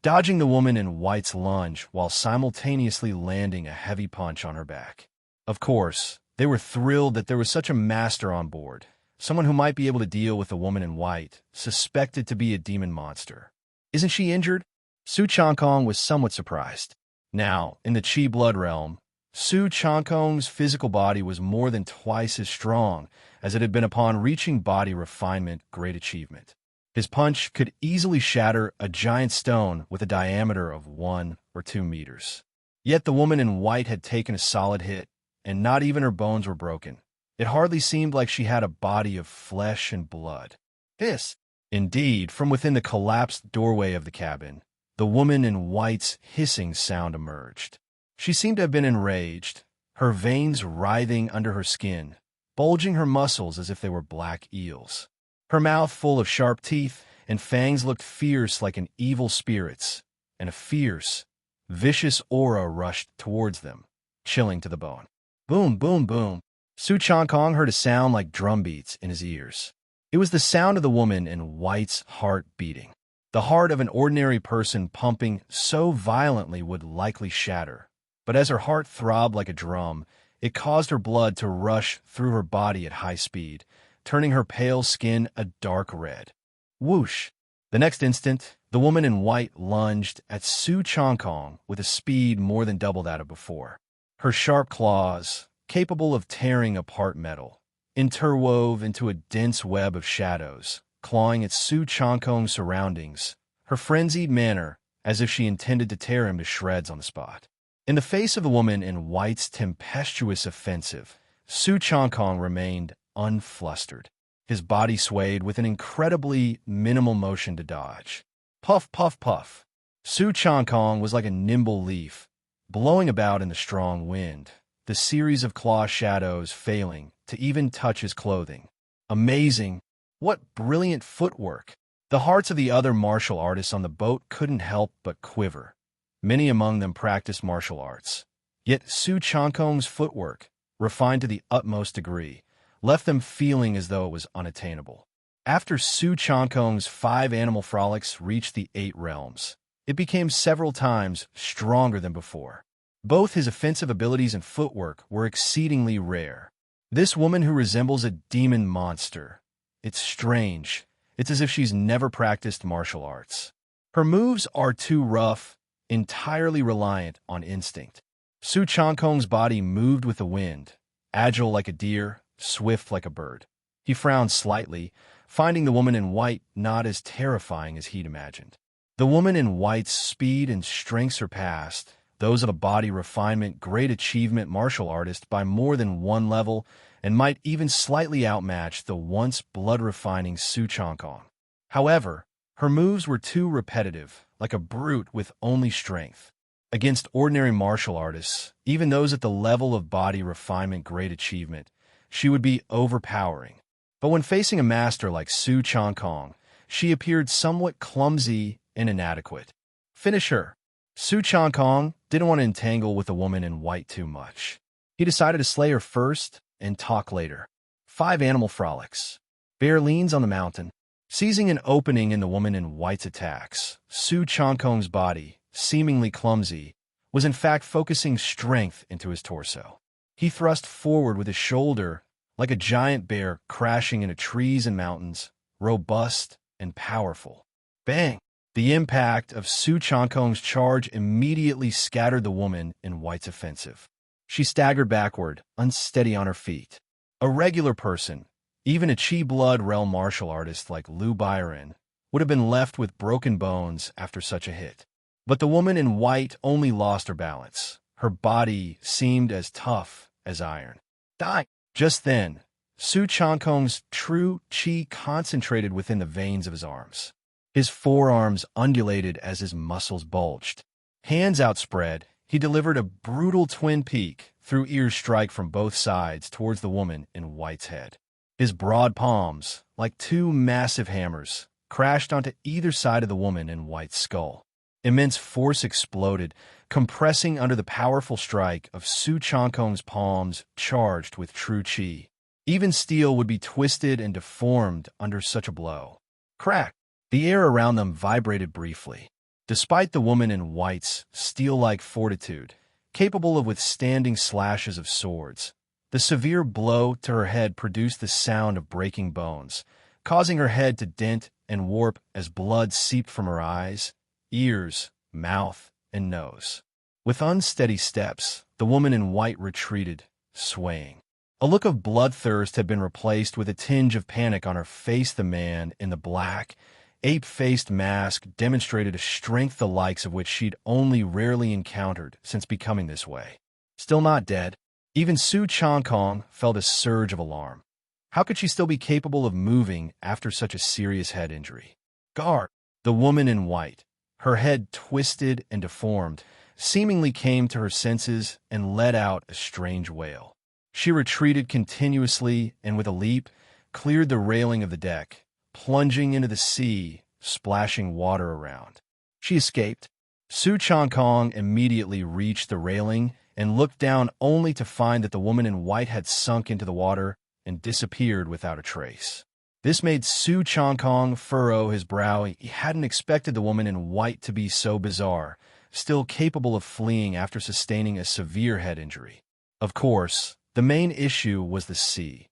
dodging the woman in white's lunge while simultaneously landing a heavy punch on her back. Of course, they were thrilled that there was such a master on board, someone who might be able to deal with the woman in white, suspected to be a demon monster. Isn't she injured? Su Changkong was somewhat surprised. Now, in the Qi blood realm, Su Changkong's physical body was more than twice as strong as it had been upon reaching body refinement great achievement. His punch could easily shatter a giant stone with a diameter of 1 or 2 meters. Yet the woman in white had taken a solid hit, and not even her bones were broken. It hardly seemed like she had a body of flesh and blood. Hiss! Indeed, from within the collapsed doorway of the cabin, the woman in white's hissing sound emerged. She seemed to have been enraged, her veins writhing under her skin, bulging her muscles as if they were black eels. Her mouth full of sharp teeth and fangs looked fierce like an evil spirit's, and a fierce, vicious aura rushed towards them, chilling to the bone. Boom, boom, boom. Su Changkong heard a sound like drum beats in his ears. It was the sound of the woman in white's heart beating. The heart of an ordinary person pumping so violently would likely shatter, but as her heart throbbed like a drum, it caused her blood to rush through her body at high speed, turning her pale skin a dark red. Whoosh! The next instant, the woman in white lunged at Su Changkong with a speed more than double that of before. Her sharp claws, capable of tearing apart metal, interwove into a dense web of shadows, clawing at Su Changkong's surroundings, her frenzied manner as if she intended to tear him to shreds on the spot. In the face of the woman in white's tempestuous offensive, Su Changkong remained unflustered. His body swayed with an incredibly minimal motion to dodge. Puff, puff, puff. Su Changkong was like a nimble leaf, blowing about in the strong wind, the series of claw shadows failing to even touch his clothing. Amazing! What brilliant footwork! The hearts of the other martial artists on the boat couldn't help but quiver. Many among them practiced martial arts. Yet Su Changkong's footwork, refined to the utmost degree, left them feeling as though it was unattainable. After Su Changkong's 5 animal frolics reached the 8 realms, it became several times stronger than before. Both his offensive abilities and footwork were exceedingly rare. This woman who resembles a demon monster. It's strange. It's as if she's never practiced martial arts. Her moves are too rough, entirely reliant on instinct. Su Changkong's body moved with the wind, agile like a deer, swift like a bird. He frowned slightly, finding the woman in white not as terrifying as he'd imagined. The woman in white's speed and strength surpassed those of a body refinement great achievement martial artist by more than one level, and might even slightly outmatch the once blood-refining Su Changkong. However, her moves were too repetitive, like a brute with only strength. Against ordinary martial artists, even those at the level of body refinement great achievement, she would be overpowering. But when facing a master like Su Changkong, she appeared somewhat clumsy and inadequate. Finish her. Su Changkong didn't want to entangle with the woman in white too much. He decided to slay her first and talk later. 5 animal frolics. Bear leans on the mountain. Seizing an opening in the woman in white's attacks, Su Changkong's body, seemingly clumsy, was in fact focusing strength into his torso. He thrust forward with his shoulder like a giant bear crashing into trees and mountains, robust and powerful. Bang! The impact of Su Changkong's charge immediately scattered the woman in white's offensive. She staggered backward, unsteady on her feet. A regular person, even a Qi blood realm martial artist like Liu Byron, would have been left with broken bones after such a hit. But the woman in white only lost her balance. Her body seemed as tough as iron. Die! Just then, Su Changkong's true Qi concentrated within the veins of his arms. His forearms undulated as his muscles bulged. Hands outspread, he delivered a brutal twin peak through ear strike from both sides towards the woman in white's head. His broad palms, like 2 massive hammers, crashed onto either side of the woman in white's skull. Immense force exploded, compressing under the powerful strike of Su Changkong's palms charged with true Qi. Even steel would be twisted and deformed under such a blow. Crack! The air around them vibrated briefly. Despite the woman in white's steel-like fortitude, capable of withstanding slashes of swords, The severe blow to her head produced the sound of breaking bones, causing her head to dent and warp as blood seeped from her eyes, ears, mouth, and nose. With unsteady steps, the woman in white retreated, swaying. A look of bloodthirst had been replaced with a tinge of panic on her face. The man in the black, ape-faced mask demonstrated a strength the likes of which she'd only rarely encountered since becoming this way. Still not dead, even Su Changkong felt a surge of alarm. How could she still be capable of moving after such a serious head injury? Guard! The woman in white, her head twisted and deformed, seemingly came to her senses and let out a strange wail. She retreated continuously and with a leap, cleared the railing of the deck, plunging into the sea, splashing water around. She escaped. Su Changkong immediately reached the railing and looked down only to find that the woman in white had sunk into the water and disappeared without a trace. This made Su Changkong furrow his brow. He hadn't expected the woman in white to be so bizarre, still capable of fleeing after sustaining a severe head injury. Of course, the main issue was the sea.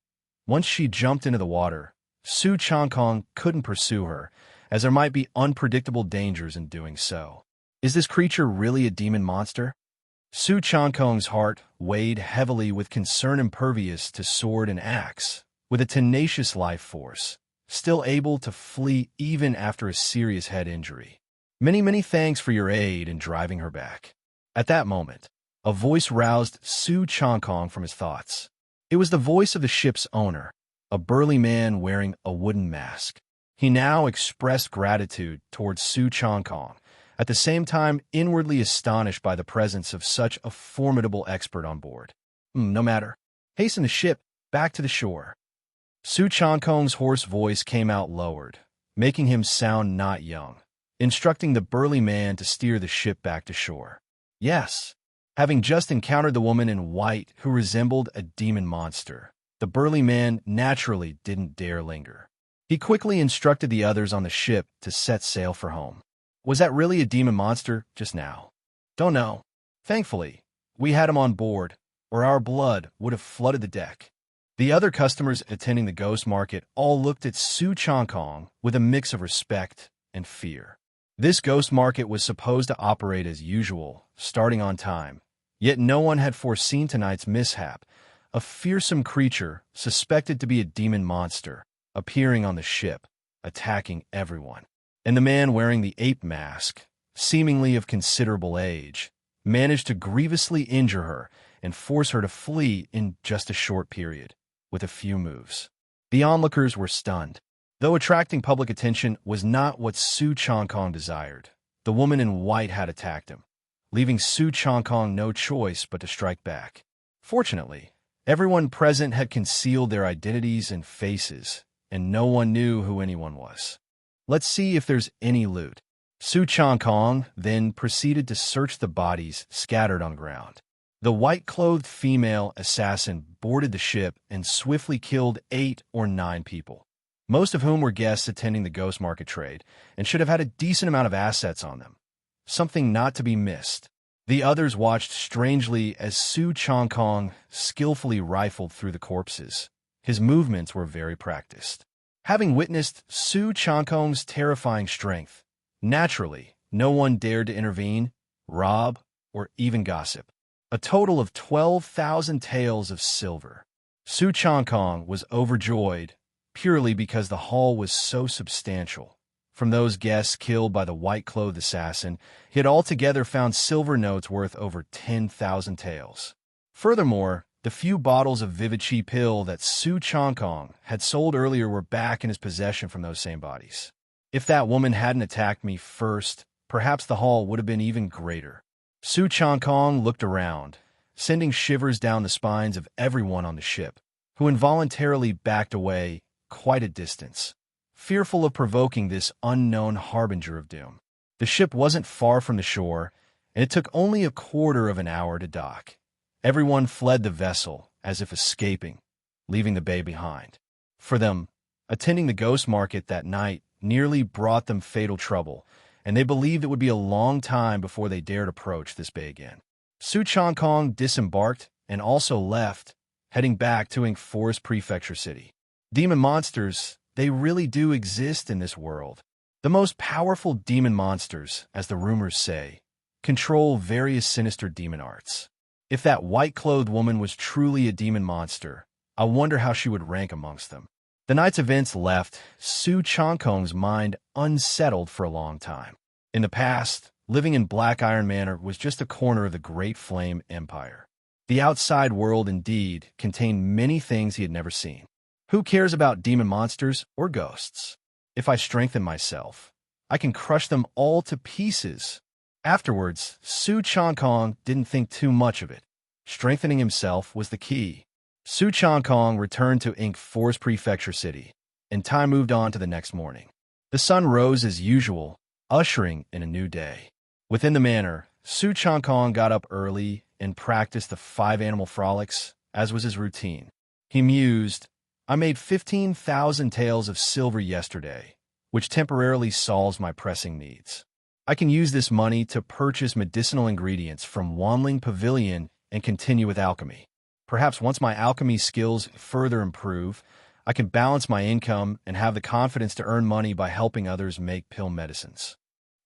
Once she jumped into the water, Su Changkong couldn't pursue her, as there might be unpredictable dangers in doing so. Is this creature really a demon monster? Su Changkong's heart weighed heavily with concern. Impervious to sword and axe, with a tenacious life force, still able to flee even after a serious head injury. Many thanks for your aid in driving her back. At that moment, a voice roused Su Changkong from his thoughts. It was the voice of the ship's owner, a burly man wearing a wooden mask. He now expressed gratitude towards Su Changkong, at the same time inwardly astonished by the presence of such a formidable expert on board. No matter. Hasten the ship back to the shore. Su Changkong's hoarse voice came out lowered, making him sound not young, instructing the burly man to steer the ship back to shore. Yes. Having just encountered the woman in white who resembled a demon monster, the burly man naturally didn't dare linger. He quickly instructed the others on the ship to set sail for home. Was that really a demon monster just now? Don't know. Thankfully, we had him on board, or our blood would have flooded the deck. The other customers attending the ghost market all looked at Su Changkong with a mix of respect and fear. This ghost market was supposed to operate as usual, starting on time, yet no one had foreseen tonight's mishap, a fearsome creature suspected to be a demon monster, appearing on the ship, attacking everyone. And the man wearing the ape mask, seemingly of considerable age, managed to grievously injure her and force her to flee in just a short period, with a few moves. The onlookers were stunned. Though attracting public attention was not what Su Changkong desired, the woman in white had attacked him, leaving Su Changkong no choice but to strike back. Fortunately, everyone present had concealed their identities and faces, and no one knew who anyone was. Let's see if there's any loot. Su Changkong then proceeded to search the bodies scattered on the ground. The white-clothed female assassin boarded the ship and swiftly killed 8 or 9 people, most of whom were guests attending the ghost market trade and should have had a decent amount of assets on them. Something not to be missed. The others watched strangely as Su Changkong skillfully rifled through the corpses. His movements were very practiced. Having witnessed Su Changkong's terrifying strength, naturally, no one dared to intervene, rob, or even gossip. A total of 12,000 taels of silver. Su Changkong was overjoyed purely because the haul was so substantial. From those guests killed by the white-clothed assassin, he had altogether found silver notes worth over 10,000 taels. Furthermore, the few bottles of Vivichi pill that Su Changkong had sold earlier were back in his possession from those same bodies. If that woman hadn't attacked me first, perhaps the haul would have been even greater. Su Changkong looked around, sending shivers down the spines of everyone on the ship, who involuntarily backed away quite a distance, fearful of provoking this unknown harbinger of doom. The ship wasn't far from the shore, and it took only a quarter of an hour to dock. Everyone fled the vessel, as if escaping, leaving the bay behind. For them, attending the ghost market that night nearly brought them fatal trouble, and they believed it would be a long time before they dared approach this bay again. Su Changkong disembarked and also left, heading back to Forest Prefecture City. Demon monsters, they really do exist in this world. The most powerful demon monsters, as the rumors say, control various sinister demon arts. If that white-clothed woman was truly a demon monster, I wonder how she would rank amongst them. The night's events left Su Changkong's mind unsettled for a long time. In the past, living in Black Iron Manor was just a corner of the Great Flame Empire. The outside world, indeed, contained many things he had never seen. Who cares about demon monsters or ghosts? If I strengthen myself, I can crush them all to pieces. Afterwards, Su Changkong didn't think too much of it. Strengthening himself was the key. Su Changkong returned to Forest Prefecture City, and time moved on to the next morning. The sun rose as usual, ushering in a new day. Within the manor, Su Changkong got up early and practiced the 5 animal frolics, as was his routine. He mused, I made 15,000 taels of silver yesterday, which temporarily solves my pressing needs. I can use this money to purchase medicinal ingredients from Wanling Pavilion and continue with alchemy. Perhaps once my alchemy skills further improve, I can balance my income and have the confidence to earn money by helping others make pill medicines.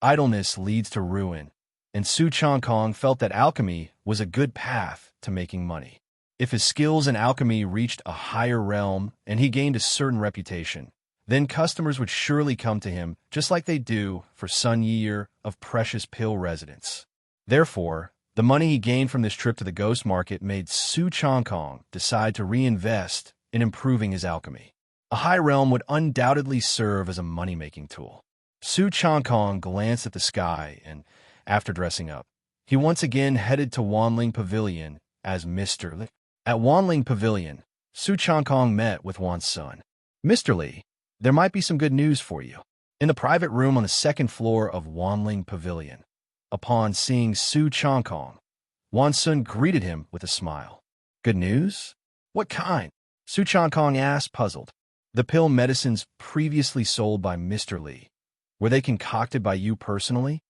Idleness leads to ruin, and Su Changkong felt that alchemy was a good path to making money. If his skills in alchemy reached a higher realm and he gained a certain reputation, then customers would surely come to him just like they do for Sun Year of precious pill residents. Therefore, the money he gained from this trip to the ghost market made Su Changkong decide to reinvest in improving his alchemy. A high realm would undoubtedly serve as a money-making tool. Su Changkong glanced at the sky and, after dressing up, he once again headed to Wanling Pavilion as Mr. Li. At Wanling Pavilion, Su Changkong met with Wan's son. Mr. Li, there might be some good news for you. In the private room on the second floor of Wanling Pavilion, upon seeing Su Changkong, Wan's son greeted him with a smile. Good news? What kind? Su Changkong asked, puzzled. The pill medicines previously sold by Mr. Li, were they concocted by you personally?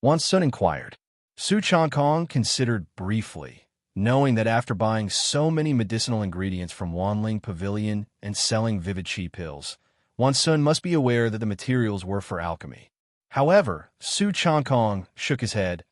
Wan's son inquired. Su Changkong considered briefly, knowing that after buying so many medicinal ingredients from Wanling Pavilion and selling vivid chi pills, Wan's son must be aware that the materials were for alchemy. However, Su Changkong shook his head.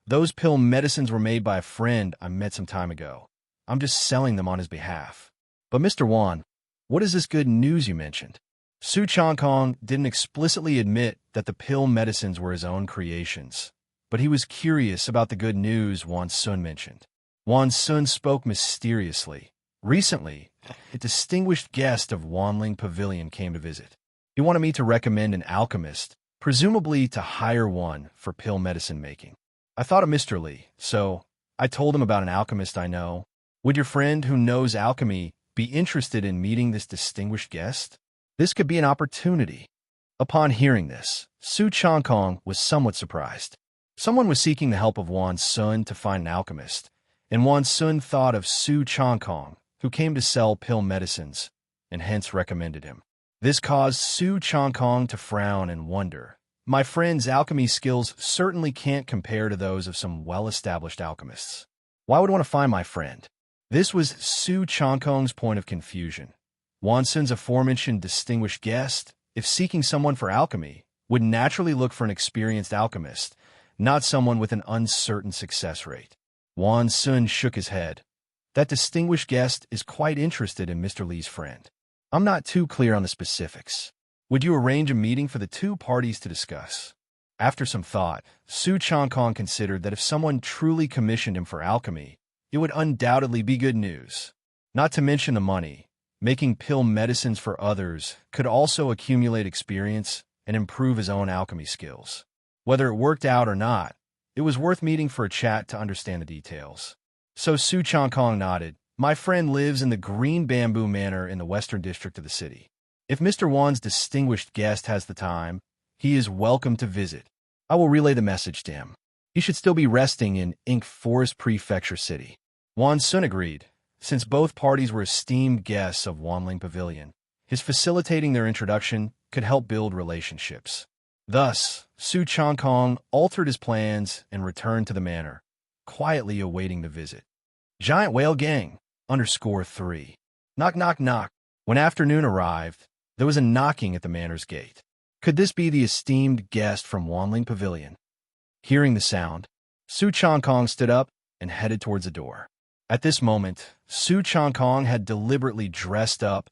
Those pill medicines were made by a friend I met some time ago. I'm just selling them on his behalf. But Mr. Wan, what is this good news you mentioned? Su Changkong didn't explicitly admit that the pill medicines were his own creations, but he was curious about the good news Wan's son mentioned. Wan's son spoke mysteriously. Recently, a distinguished guest of Wanling Pavilion came to visit. He wanted me to recommend an alchemist, presumably to hire one for pill medicine making. I thought of Mr. Li, so I told him about an alchemist I know. Would your friend who knows alchemy be interested in meeting this distinguished guest? This could be an opportunity. Upon hearing this, Su Changkong was somewhat surprised. Someone was seeking the help of Wan's son to find an alchemist, and Wan's son thought of Su Changkong, who came to sell pill medicines, and hence recommended him. This caused Su Changkong to frown and wonder. My friend's alchemy skills certainly can't compare to those of some well-established alchemists. Why would I want to find my friend? This was Su Changkong's point of confusion. Wan's son's aforementioned distinguished guest, if seeking someone for alchemy, would naturally look for an experienced alchemist, not someone with an uncertain success rate. Wan's son shook his head. That distinguished guest is quite interested in Mr. Li's friend. I'm not too clear on the specifics. Would you arrange a meeting for the two parties to discuss? After some thought, Su Changkong considered that if someone truly commissioned him for alchemy, it would undoubtedly be good news. Not to mention the money. Making pill medicines for others could also accumulate experience and improve his own alchemy skills. Whether it worked out or not, it was worth meeting for a chat to understand the details. So Su Changkong nodded. My friend lives in the Green Bamboo Manor in the western district of the city. If Mr. Wan's distinguished guest has the time, he is welcome to visit. I will relay the message to him. He should still be resting in Forest Prefecture City. Wan's son agreed, since both parties were esteemed guests of Wanling Pavilion. His facilitating their introduction could help build relationships. Thus, Su Changkong altered his plans and returned to the manor, quietly awaiting the visit. Giant Whale Gang. _3. Knock, knock, knock. When afternoon arrived, there was a knocking at the manor's gate. Could this be the esteemed guest from Wanling Pavilion? Hearing the sound, Su Changkong stood up and headed towards the door. At this moment, Su Changkong had deliberately dressed up,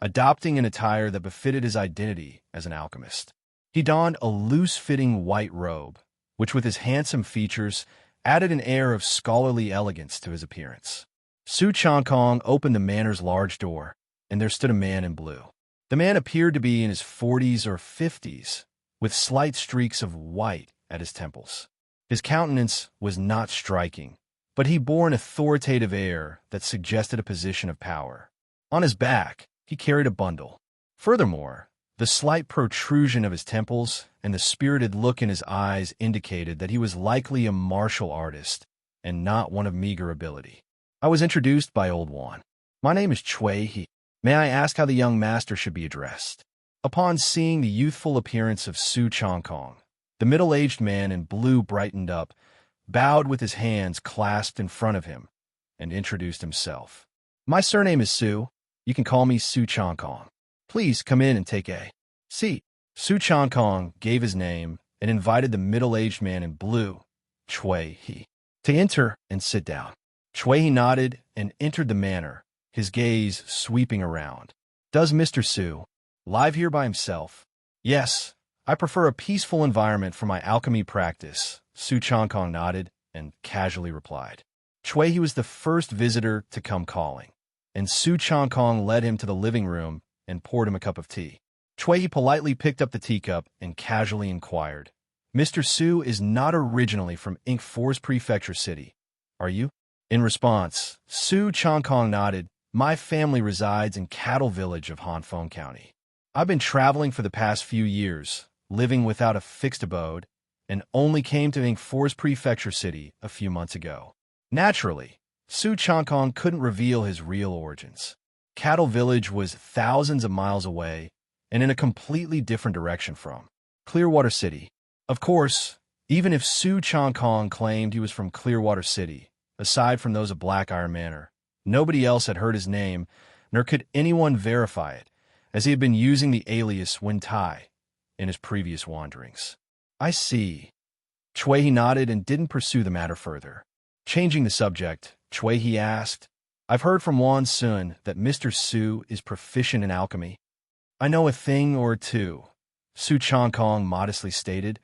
adopting an attire that befitted his identity as an alchemist. He donned a loose-fitting white robe, which with his handsome features added an air of scholarly elegance to his appearance. Su Changkong opened the manor's large door, and there stood a man in blue. The man appeared to be in his 40s or 50s, with slight streaks of white at his temples. His countenance was not striking, but he bore an authoritative air that suggested a position of power. On his back, he carried a bundle. Furthermore, the slight protrusion of his temples and the spirited look in his eyes indicated that he was likely a martial artist and not one of meager ability. I was introduced by Old Wan. My name is Chui He. May I ask how the young master should be addressed? Upon seeing the youthful appearance of Su Changkong, the middle-aged man in blue brightened up, bowed with his hands clasped in front of him, and introduced himself. My surname is Su. You can call me Su Changkong. Please come in and take a seat. Su Changkong gave his name and invited the middle-aged man in blue, Chui He, to enter and sit down. Chui He nodded and entered the manor, his gaze sweeping around. Does Mr. Su live here by himself? Yes, I prefer a peaceful environment for my alchemy practice, Su Changkong nodded and casually replied. Chui He was the first visitor to come calling, and Su Changkong led him to the living room and poured him a cup of tea. Chui He politely picked up the teacup and casually inquired, Mr. Su is not originally from Ink Forest Prefecture City, are you? In response, Su Changkong nodded. My family resides in Cattle Village of Hanfeng County. I've been traveling for the past few years, living without a fixed abode, and only came to Ink Forest Prefecture City a few months ago. Naturally, Su Changkong couldn't reveal his real origins. Cattle Village was thousands of miles away and in a completely different direction from Clearwater City. Of course, even if Su Changkong claimed he was from Clearwater City, aside from those of Black Iron Manor, nobody else had heard his name, nor could anyone verify it, as he had been using the alias Wen Tai in his previous wanderings. I see. Chui He nodded and didn't pursue the matter further. Changing the subject, Chui He asked, I've heard from Wan Sun that Mr. Su is proficient in alchemy. I know a thing or two, Su Changkong modestly stated,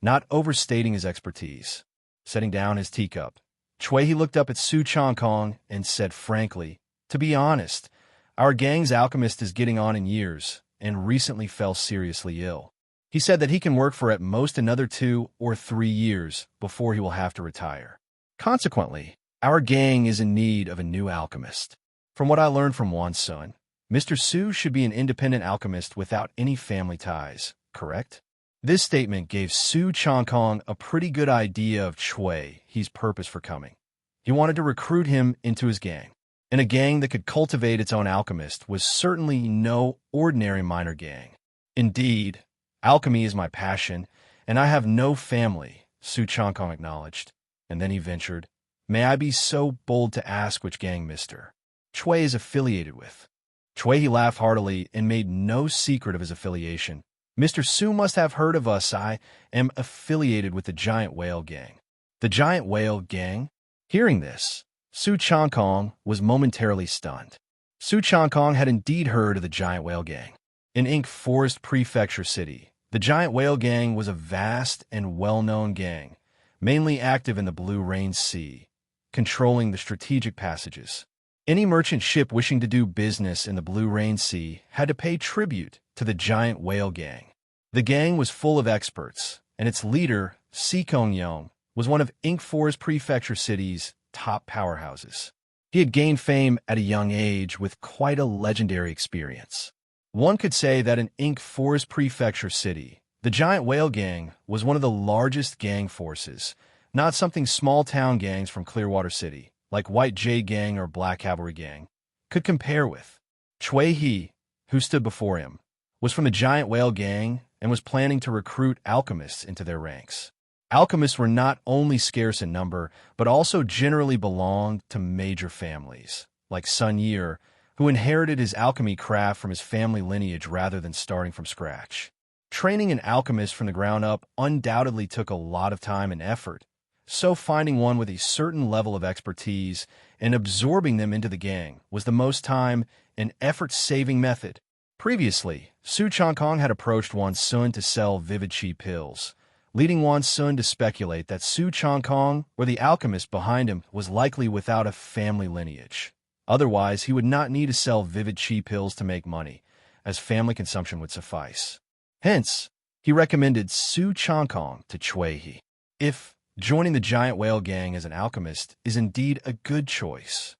not overstating his expertise. Setting down his teacup, Chui He looked up at Su Changkong and said frankly, to be honest, our gang's alchemist is getting on in years and recently fell seriously ill. He said that he can work for at most another 2 or 3 years before he will have to retire. Consequently, our gang is in need of a new alchemist. From what I learned from Wan Sun, Mr. Su should be an independent alchemist without any family ties, correct? This statement gave Su Changkong a pretty good idea of Chui He's purpose for coming. He wanted to recruit him into his gang, and a gang that could cultivate its own alchemist was certainly no ordinary minor gang. Indeed, alchemy is my passion, and I have no family, Su Changkong acknowledged, and then he ventured, May I be so bold to ask which gang Mr. Chui is affiliated with? Chui He laughed heartily and made no secret of his affiliation. Mr. Su must have heard of us. I am affiliated with the Giant Whale Gang. The Giant Whale Gang? Hearing this, Su Changkong was momentarily stunned. Su Changkong had indeed heard of the Giant Whale Gang. In Ink Forest Prefecture City, the Giant Whale Gang was a vast and well-known gang, mainly active in the Blue Rain Sea, controlling the strategic passages. Any merchant ship wishing to do business in the Blue Rain Sea had to pay tribute to the Giant Whale Gang. The gang was full of experts, and its leader, Sikong Yong, was one of Ink Forest Prefecture City's top powerhouses. He had gained fame at a young age with quite a legendary experience. One could say that in Ink Forest Prefecture City, the Giant Whale Gang was one of the largest gang forces, not something small-town gangs from Clearwater City, like White Jade Gang or Black Cavalry Gang, could compare with. Chui He, who stood before him, was from the Giant Whale Gang and was planning to recruit alchemists into their ranks. Alchemists were not only scarce in number, but also generally belonged to major families, like Sun Yi, who inherited his alchemy craft from his family lineage rather than starting from scratch. Training an alchemist from the ground up undoubtedly took a lot of time and effort, so finding one with a certain level of expertise and absorbing them into the gang was the most time and effort-saving method. Previously, Su Changkong had approached Wan Sun to sell vivid chi pills, leading Wan Sun to speculate that Su Changkong, or the alchemist behind him, was likely without a family lineage. Otherwise, he would not need to sell vivid chi pills to make money, as family consumption would suffice. Hence, he recommended Su Changkong to Cui He. If joining the giant whale gang as an alchemist is indeed a good choice.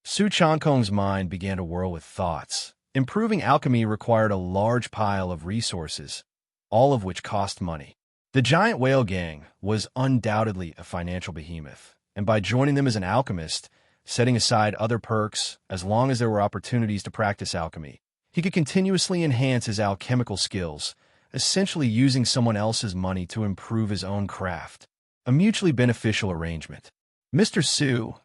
Su Changkong's mind began to whirl with thoughts. Improving alchemy required a large pile of resources, all of which cost money. The giant whale gang was undoubtedly a financial behemoth, and by joining them as an alchemist, setting aside other perks as long as there were opportunities to practice alchemy, he could continuously enhance his alchemical skills, essentially using someone else's money to improve his own craft. A mutually beneficial arrangement. "Mr. Su,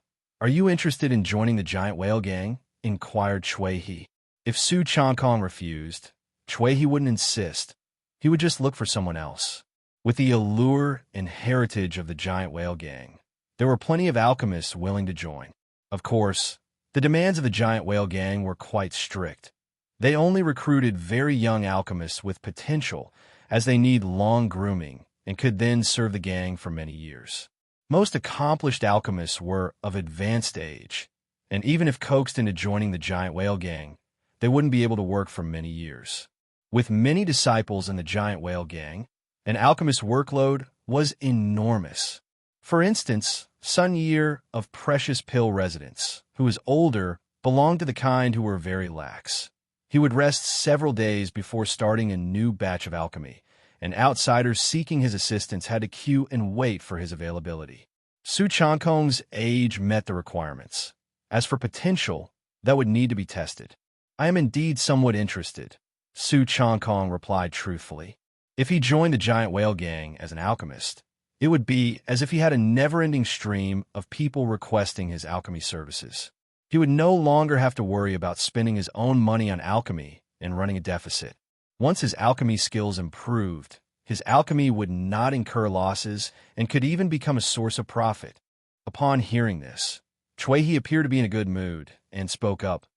are you interested in joining the giant whale gang?" inquired Cui He. If Su Changkong refused, Cui He wouldn't insist. He would just look for someone else. With the allure and heritage of the giant whale gang, there were plenty of alchemists willing to join. Of course, the demands of the giant whale gang were quite strict. They only recruited very young alchemists with potential, as they need long grooming and could then serve the gang for many years. Most accomplished alchemists were of advanced age, and even if coaxed into joining the giant whale gang, they wouldn't be able to work for many years. With many disciples in the giant whale gang, an alchemist's workload was enormous. For instance, Sun Yi of Precious Pill Residence, who was older, belonged to the kind who were very lax. He would rest several days before starting a new batch of alchemy, and outsiders seeking his assistance had to queue and wait for his availability. Su Changkong's age met the requirements. As for potential, that would need to be tested. "I am indeed somewhat interested," Su Changkong replied truthfully. If he joined the giant whale gang as an alchemist, it would be as if he had a never-ending stream of people requesting his alchemy services. He would no longer have to worry about spending his own money on alchemy and running a deficit. Once his alchemy skills improved, his alchemy would not incur losses and could even become a source of profit. Upon hearing this, Cui He appeared to be in a good mood and spoke up.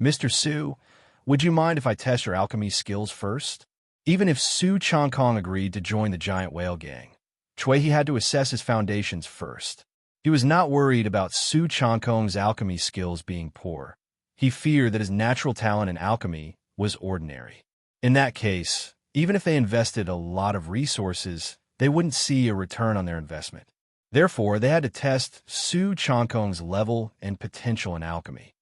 "Mr. Su, would you mind if I test your alchemy skills first?" Even if Su Changkong agreed to join the giant whale gang, Cui He had to assess his foundations first. He was not worried about Su Changkong's alchemy skills being poor. He feared that his natural talent in alchemy was ordinary. In that case, even if they invested a lot of resources, they wouldn't see a return on their investment. Therefore, they had to test Su Changkong's level and potential in alchemy.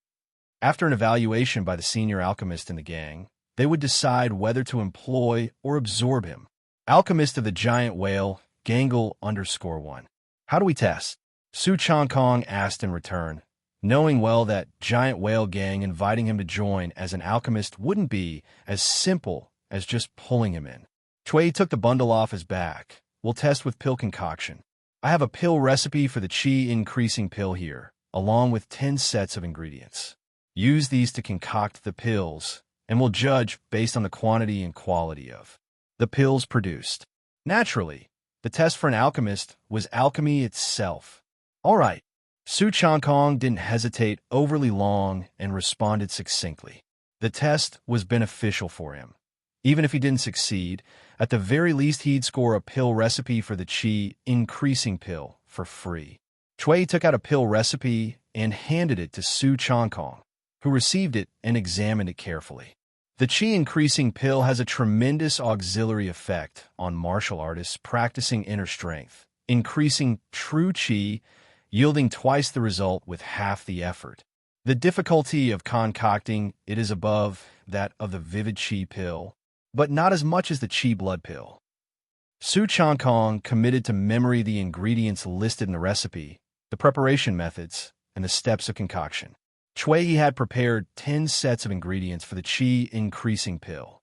After an evaluation by the senior alchemist in the gang, they would decide whether to employ or absorb him. Alchemist of the giant whale, Gangle_1. "How do we test?" Su Changkong asked in return, knowing well that giant whale gang inviting him to join as an alchemist wouldn't be as simple as just pulling him in. Cui took the bundle off his back. "We'll test with pill concoction. I have a pill recipe for the chi-increasing pill here, along with 10 sets of ingredients. Use these to concoct the pills, and we'll judge based on the quantity and quality of the pills produced." Naturally, the test for an alchemist was alchemy itself. "All right." Su Changkong didn't hesitate overly long and responded succinctly. The test was beneficial for him. Even if he didn't succeed, at the very least he'd score a pill recipe for the chi-increasing pill for free. Cui took out a pill recipe and handed it to Su Changkong, who received it and examined it carefully. The chi-increasing pill has a tremendous auxiliary effect on martial artists practicing inner strength, increasing true chi, yielding twice the result with half the effort. The difficulty of concocting it is above that of the vivid chi pill, but not as much as the chi blood pill. Su Changkong committed to memory the ingredients listed in the recipe, the preparation methods, and the steps of concoction. Cui had prepared 10 sets of ingredients for the chi-increasing pill.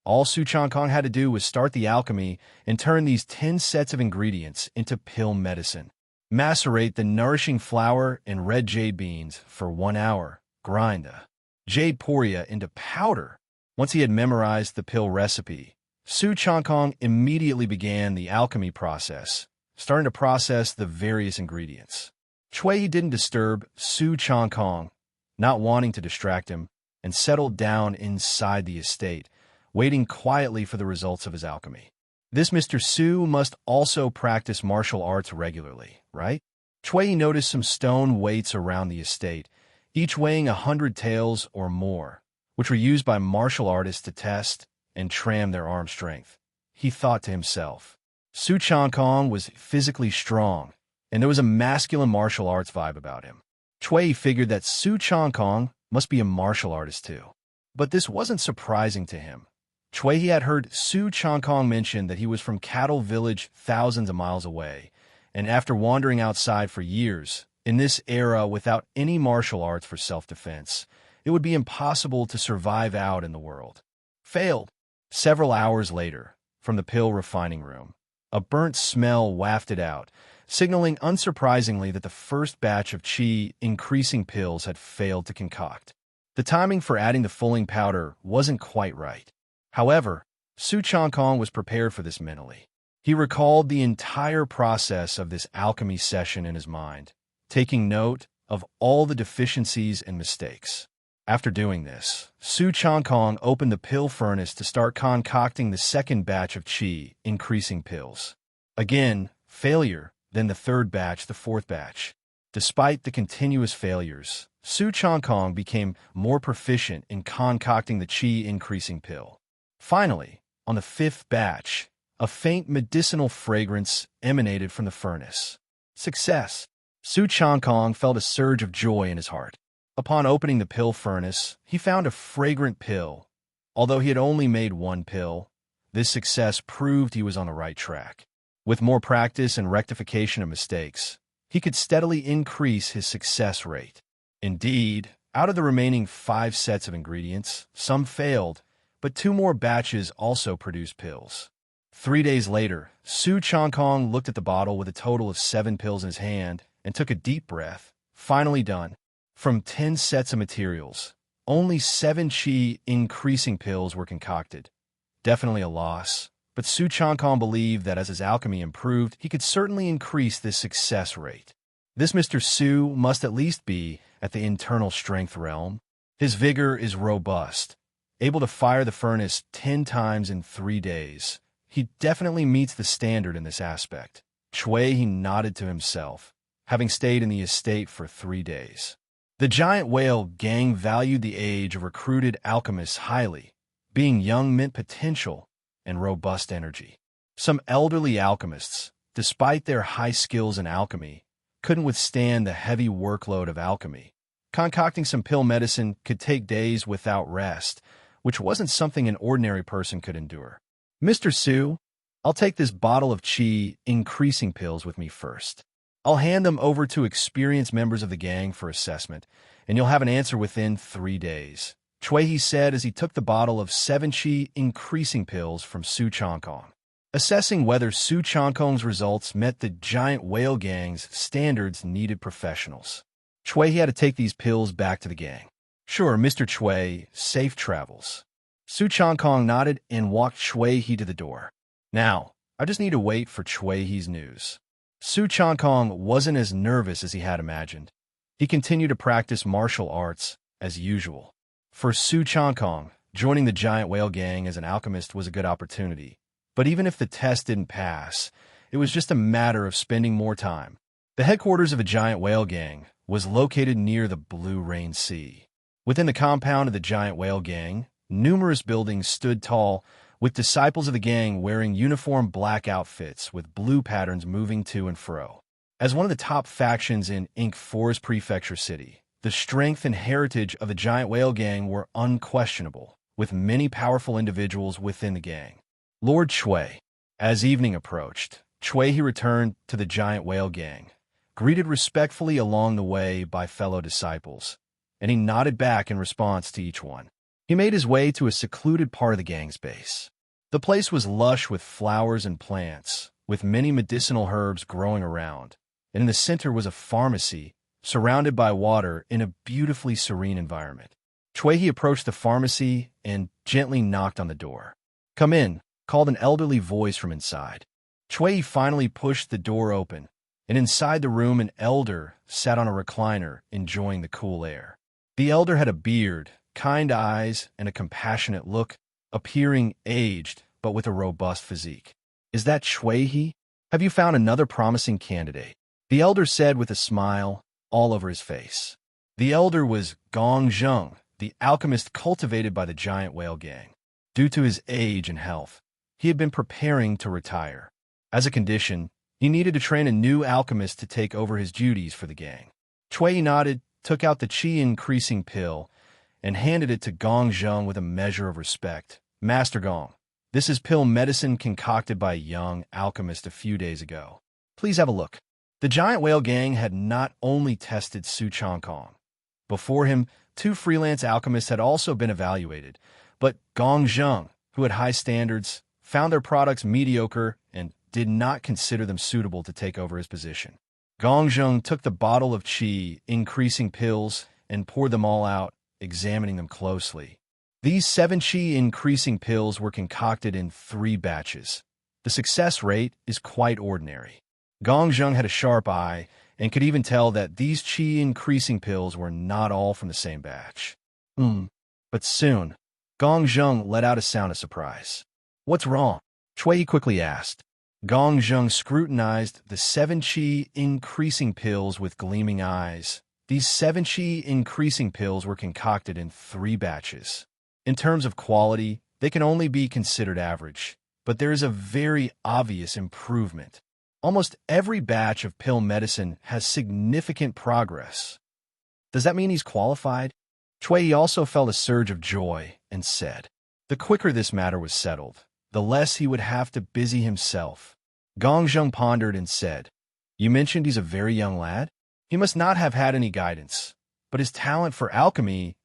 All Su Changkong had to do was start the alchemy and turn these 10 sets of ingredients into pill medicine. Macerate the nourishing flour and red jade beans for 1 hour, grind the jade poria into powder. Once he had memorized the pill recipe, Su Changkong immediately began the alchemy process, starting to process the various ingredients. Chui didn't disturb Su Changkong, not wanting to distract him, and settled down inside the estate, waiting quietly for the results of his alchemy. This Mr. Su must also practice martial arts regularly, right? Chui noticed some stone weights around the estate, each weighing 100 taels or more, which were used by martial artists to test and tram their arm strength. He thought to himself, Su Changkong was physically strong, and there was a masculine martial arts vibe about him. Chui figured that Su Changkong must be a martial artist too. But this wasn't surprising to him. Chui had heard Su Changkong mention that he was from Cattle Village thousands of miles away, and after wandering outside for years, in this era without any martial arts for self-defense, it would be impossible to survive out in the world. Failed. Several hours later, from the pill refining room, a burnt smell wafted out, signaling unsurprisingly that the first batch of qi increasing pills had failed to concoct. The timing for adding the fulling powder wasn't quite right. However, Su Changkong was prepared for this mentally. He recalled the entire process of this alchemy session in his mind, taking note of all the deficiencies and mistakes. After doing this, Su Changkong opened the pill furnace to start concocting the second batch of qi increasing pills. Again, failure, then the third batch, the fourth batch. Despite the continuous failures, Su Changkong became more proficient in concocting the qi increasing pill. Finally, on the fifth batch, a faint medicinal fragrance emanated from the furnace. Success! Su Changkong felt a surge of joy in his heart. Upon opening the pill furnace, he found a fragrant pill. Although he had only made one pill, this success proved he was on the right track. With more practice and rectification of mistakes, he could steadily increase his success rate. Indeed, out of the remaining 5 sets of ingredients, some failed, but 2 more batches also produced pills. 3 days later, Su Changkong looked at the bottle with a total of 7 pills in his hand and took a deep breath. Finally done. From 10 sets of materials, only 7 qi increasing pills were concocted. Definitely a loss, but Su Changkong believed that as his alchemy improved, he could certainly increase this success rate. This Mr. Su must at least be at the internal strength realm. His vigor is robust, able to fire the furnace 10 times in 3 days. He definitely meets the standard in this aspect. Chui nodded to himself, having stayed in the estate for 3 days. The giant whale gang valued the age of recruited alchemists highly, being young meant potential and robust energy. Some elderly alchemists, despite their high skills in alchemy, couldn't withstand the heavy workload of alchemy. Concocting some pill medicine could take days without rest, which wasn't something an ordinary person could endure. Mr. Su, I'll take this bottle of qi increasing pills with me first. I'll hand them over to experienced members of the gang for assessment, and you'll have an answer within 3 days, Chui said as he took the bottle of 7 qi increasing pills from Su Changkong. Assessing whether Su Changkong's results met the giant whale gang's standards needed professionals. Chui had to take these pills back to the gang. Sure, Mr. Chui, safe travels. Su Changkong nodded and walked Chui to the door. Now, I just need to wait for Chui's news. Su Changkong wasn't as nervous as he had imagined. He continued to practice martial arts, as usual. For Su Changkong, joining the giant whale gang as an alchemist was a good opportunity. But even if the test didn't pass, it was just a matter of spending more time. The headquarters of a giant whale gang was located near the Blue Rain Sea. Within the compound of the giant whale gang, numerous buildings stood tall, with disciples of the gang wearing uniform black outfits with blue patterns moving to and fro. As one of the top factions in Ink Forest Prefecture City, the strength and heritage of the giant whale gang were unquestionable, with many powerful individuals within the gang. Lord Chui. As evening approached, Chui returned to the giant whale gang, greeted respectfully along the way by fellow disciples, and he nodded back in response to each one. He made his way to a secluded part of the gang's base. The place was lush with flowers and plants, with many medicinal herbs growing around, and in the center was a pharmacy surrounded by water in a beautifully serene environment. Chui approached the pharmacy and gently knocked on the door. "Come in," called an elderly voice from inside. Chui finally pushed the door open, and inside the room an elder sat on a recliner, enjoying the cool air. The elder had a beard, kind eyes, and a compassionate look, appearing aged but with a robust physique. "Is that Chui? Have you found another promising candidate?" the elder said with a smile all over his face. The elder was Gong Zheng, the alchemist cultivated by the giant whale gang. Due to his age and health, he had been preparing to retire. As a condition, he needed to train a new alchemist to take over his duties for the gang. Chui nodded, took out the qi-increasing pill, and handed it to Gong Zheng with a measure of respect. "Master Gong, this is pill medicine concocted by a young alchemist a few days ago. Please have a look." The giant whale gang had not only tested Su Changkong. Before him, 2 freelance alchemists had also been evaluated, but Gong Zheng, who had high standards, found their products mediocre and did not consider them suitable to take over his position. Gong Zheng took the bottle of qi, increasing pills, and poured them all out, examining them closely. These 7 qi increasing pills were concocted in 3 batches. The success rate is quite ordinary. Gong Zheng had a sharp eye and could even tell that these qi increasing pills were not all from the same batch. But soon, Gong Zheng let out a sound of surprise. "What's wrong?" Chui quickly asked. Gong Zheng scrutinized the 7 qi increasing pills with gleaming eyes. These 7 qi increasing pills were concocted in 3 batches. In terms of quality, they can only be considered average, but there is a very obvious improvement. Almost every batch of pill medicine has significant progress. Does that mean he's qualified? Chui also felt a surge of joy and said, the quicker this matter was settled, the less he would have to busy himself. Gong Zheng pondered and said, "You mentioned he's a very young lad? He must not have had any guidance, but his talent for alchemy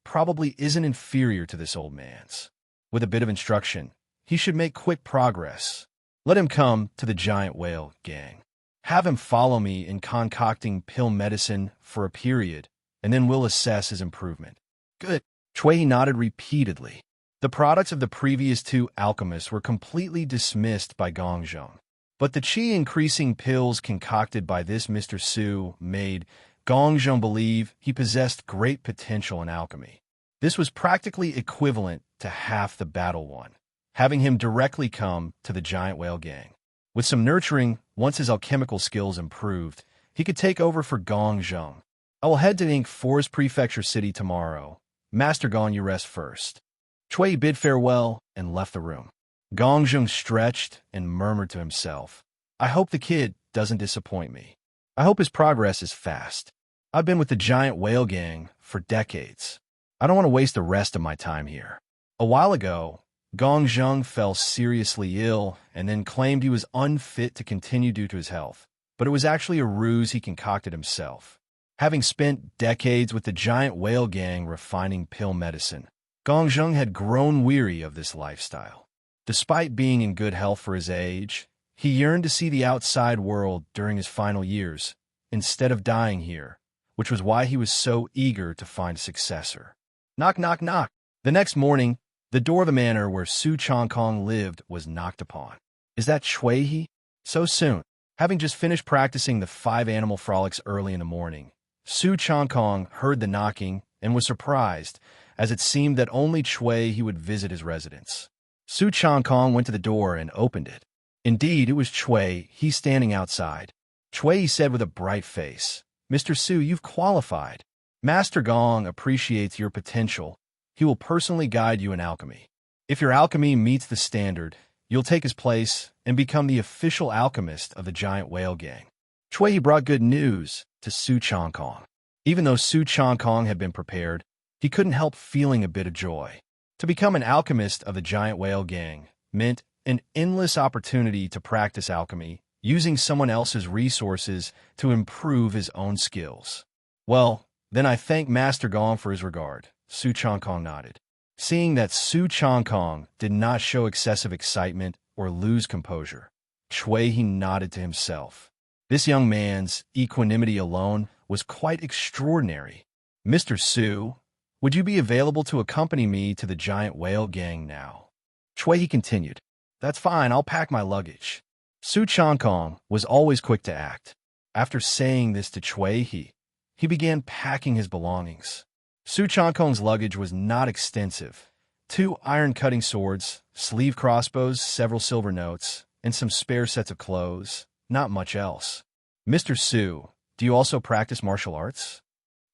probably isn't inferior to this old man's. With a bit of instruction, he should make quick progress. Let him come to the giant whale gang. Have him follow me in concocting pill medicine for a period, and then we'll assess his improvement." "Good." Chui nodded repeatedly. The products of the previous 2 alchemists were completely dismissed by Gong Zheng. But the qi-increasing pills concocted by this Mr. Su made Gong Zheng believe he possessed great potential in alchemy. This was practically equivalent to half the battle won, having him directly come to the giant whale gang. With some nurturing, once his alchemical skills improved, he could take over for Gong Zheng. "I will head to Ink Forest Prefecture City tomorrow. Master Gong, you rest first." Chui bid farewell and left the room. Gong Zheng stretched and murmured to himself, "I hope the kid doesn't disappoint me. I hope his progress is fast. I've been with the giant whale gang for decades. I don't want to waste the rest of my time here." A while ago, Gong Zheng fell seriously ill and then claimed he was unfit to continue due to his health, but it was actually a ruse he concocted himself. Having spent decades with the giant whale gang refining pill medicine, Gong Zheng had grown weary of this lifestyle. Despite being in good health for his age, he yearned to see the outside world during his final years, instead of dying here, which was why he was so eager to find a successor. Knock, knock, knock. The next morning, the door of the manor where Su Changkong lived was knocked upon. "Is that Chui? So soon?" Having just finished practicing the 5 animal frolics early in the morning, Su Changkong heard the knocking and was surprised, as it seemed that only Chui would visit his residence. Su Changkong went to the door and opened it. Indeed, it was Chui, he standing outside. Chui said with a bright face, "Mr. Su, you've qualified. Master Gong appreciates your potential. He will personally guide you in alchemy. If your alchemy meets the standard, you'll take his place and become the official alchemist of the giant whale gang." Chui brought good news to Su Changkong. Even though Su Changkong had been prepared, he couldn't help feeling a bit of joy. To become an alchemist of the giant whale gang meant an endless opportunity to practice alchemy, using someone else's resources to improve his own skills. "Well, then I thank Master Gong for his regard." Su Changkong nodded. Seeing that Su Changkong did not show excessive excitement or lose composure, Chui nodded to himself. This young man's equanimity alone was quite extraordinary. "Mr. Su, would you be available to accompany me to the giant whale gang now?" Chui continued. "That's fine, I'll pack my luggage." Su Changkong was always quick to act. After saying this to Chui, he began packing his belongings. Su Changkong's luggage was not extensive. 2 iron-cutting swords, sleeve crossbows, several silver notes, and some spare sets of clothes. Not much else. "Mr. Su, do you also practice martial arts?"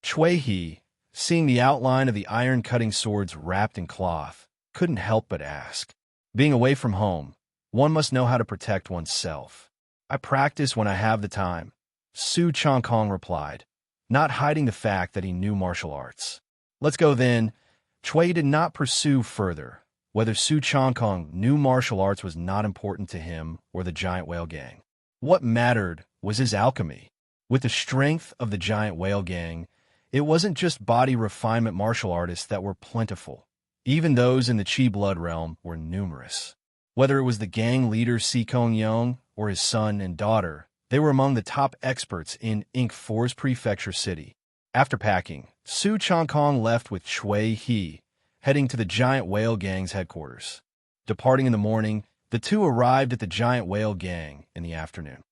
Chui, seeing the outline of the iron-cutting swords wrapped in cloth, couldn't help but ask. Being away from home, one must know how to protect oneself. "I practice when I have the time," Su Changkong replied, not hiding the fact that he knew martial arts. "Let's go then." Chui did not pursue further. Whether Su Changkong knew martial arts was not important to him or the giant whale gang. What mattered was his alchemy. With the strength of the giant whale gang, it wasn't just body refinement martial artists that were plentiful. Even those in the Qi blood realm were numerous. Whether it was the gang leader Si Kong Yong or his son and daughter, they were among the top experts in Forest Prefecture City. After packing, Su Changkong left with Chui, heading to the giant whale gang's headquarters. Departing in the morning, the two arrived at the giant whale gang in the afternoon.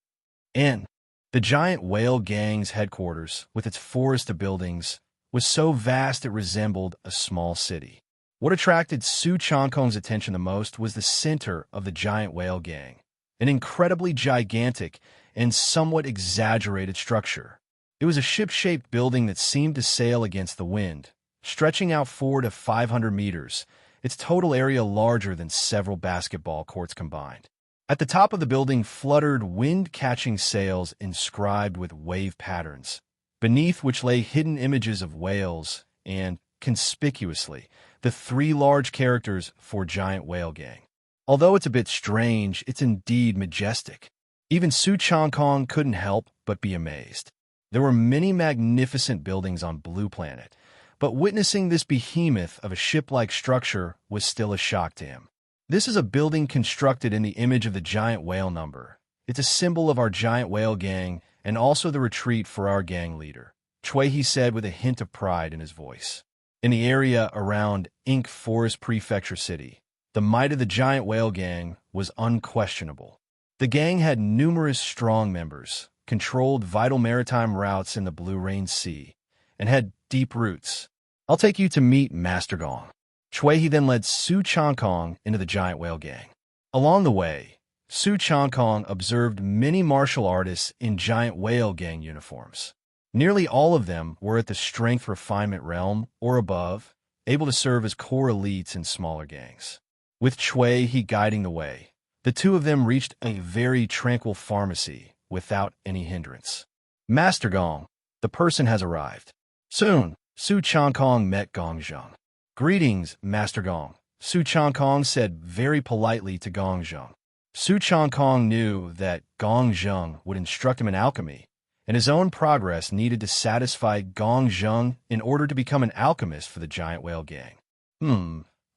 The giant whale gang's headquarters, with its forest of buildings, was so vast it resembled a small city. What attracted Su Changkong's attention the most was the center of the giant whale gang, an incredibly gigantic and somewhat exaggerated structure. It was a ship-shaped building that seemed to sail against the wind, stretching out 400 to 500 meters, its total area larger than several basketball courts combined. At the top of the building fluttered wind-catching sails inscribed with wave patterns, beneath which lay hidden images of whales and, conspicuously, the 3 large characters for Giant Whale Gang. Although it's a bit strange, it's indeed majestic. Even Su Changkong couldn't help but be amazed. There were many magnificent buildings on Blue Planet, but witnessing this behemoth of a ship-like structure was still a shock to him. "This is a building constructed in the image of the giant whale number. It's a symbol of our giant whale gang and also the retreat for our gang leader," Chui said with a hint of pride in his voice. In the area around Forest Prefecture City, the might of the giant whale gang was unquestionable. The gang had numerous strong members, controlled vital maritime routes in the Blue Rain Sea, and had deep roots. "I'll take you to meet Master Gong." Chui then led Su Changkong into the giant whale gang. Along the way, Su Changkong observed many martial artists in giant whale gang uniforms. Nearly all of them were at the strength refinement realm or above, able to serve as core elites in smaller gangs. With Chui guiding the way, the two of them reached a very tranquil pharmacy without any hindrance. "Master Gong, the person has arrived." Soon, Su Changkong met Gong Zheng. "Greetings, Master Gong," Su Changkong said very politely to Gong Zheng. Su Changkong knew that Gong Zheng would instruct him in alchemy, and his own progress needed to satisfy Gong Zheng in order to become an alchemist for the giant whale gang.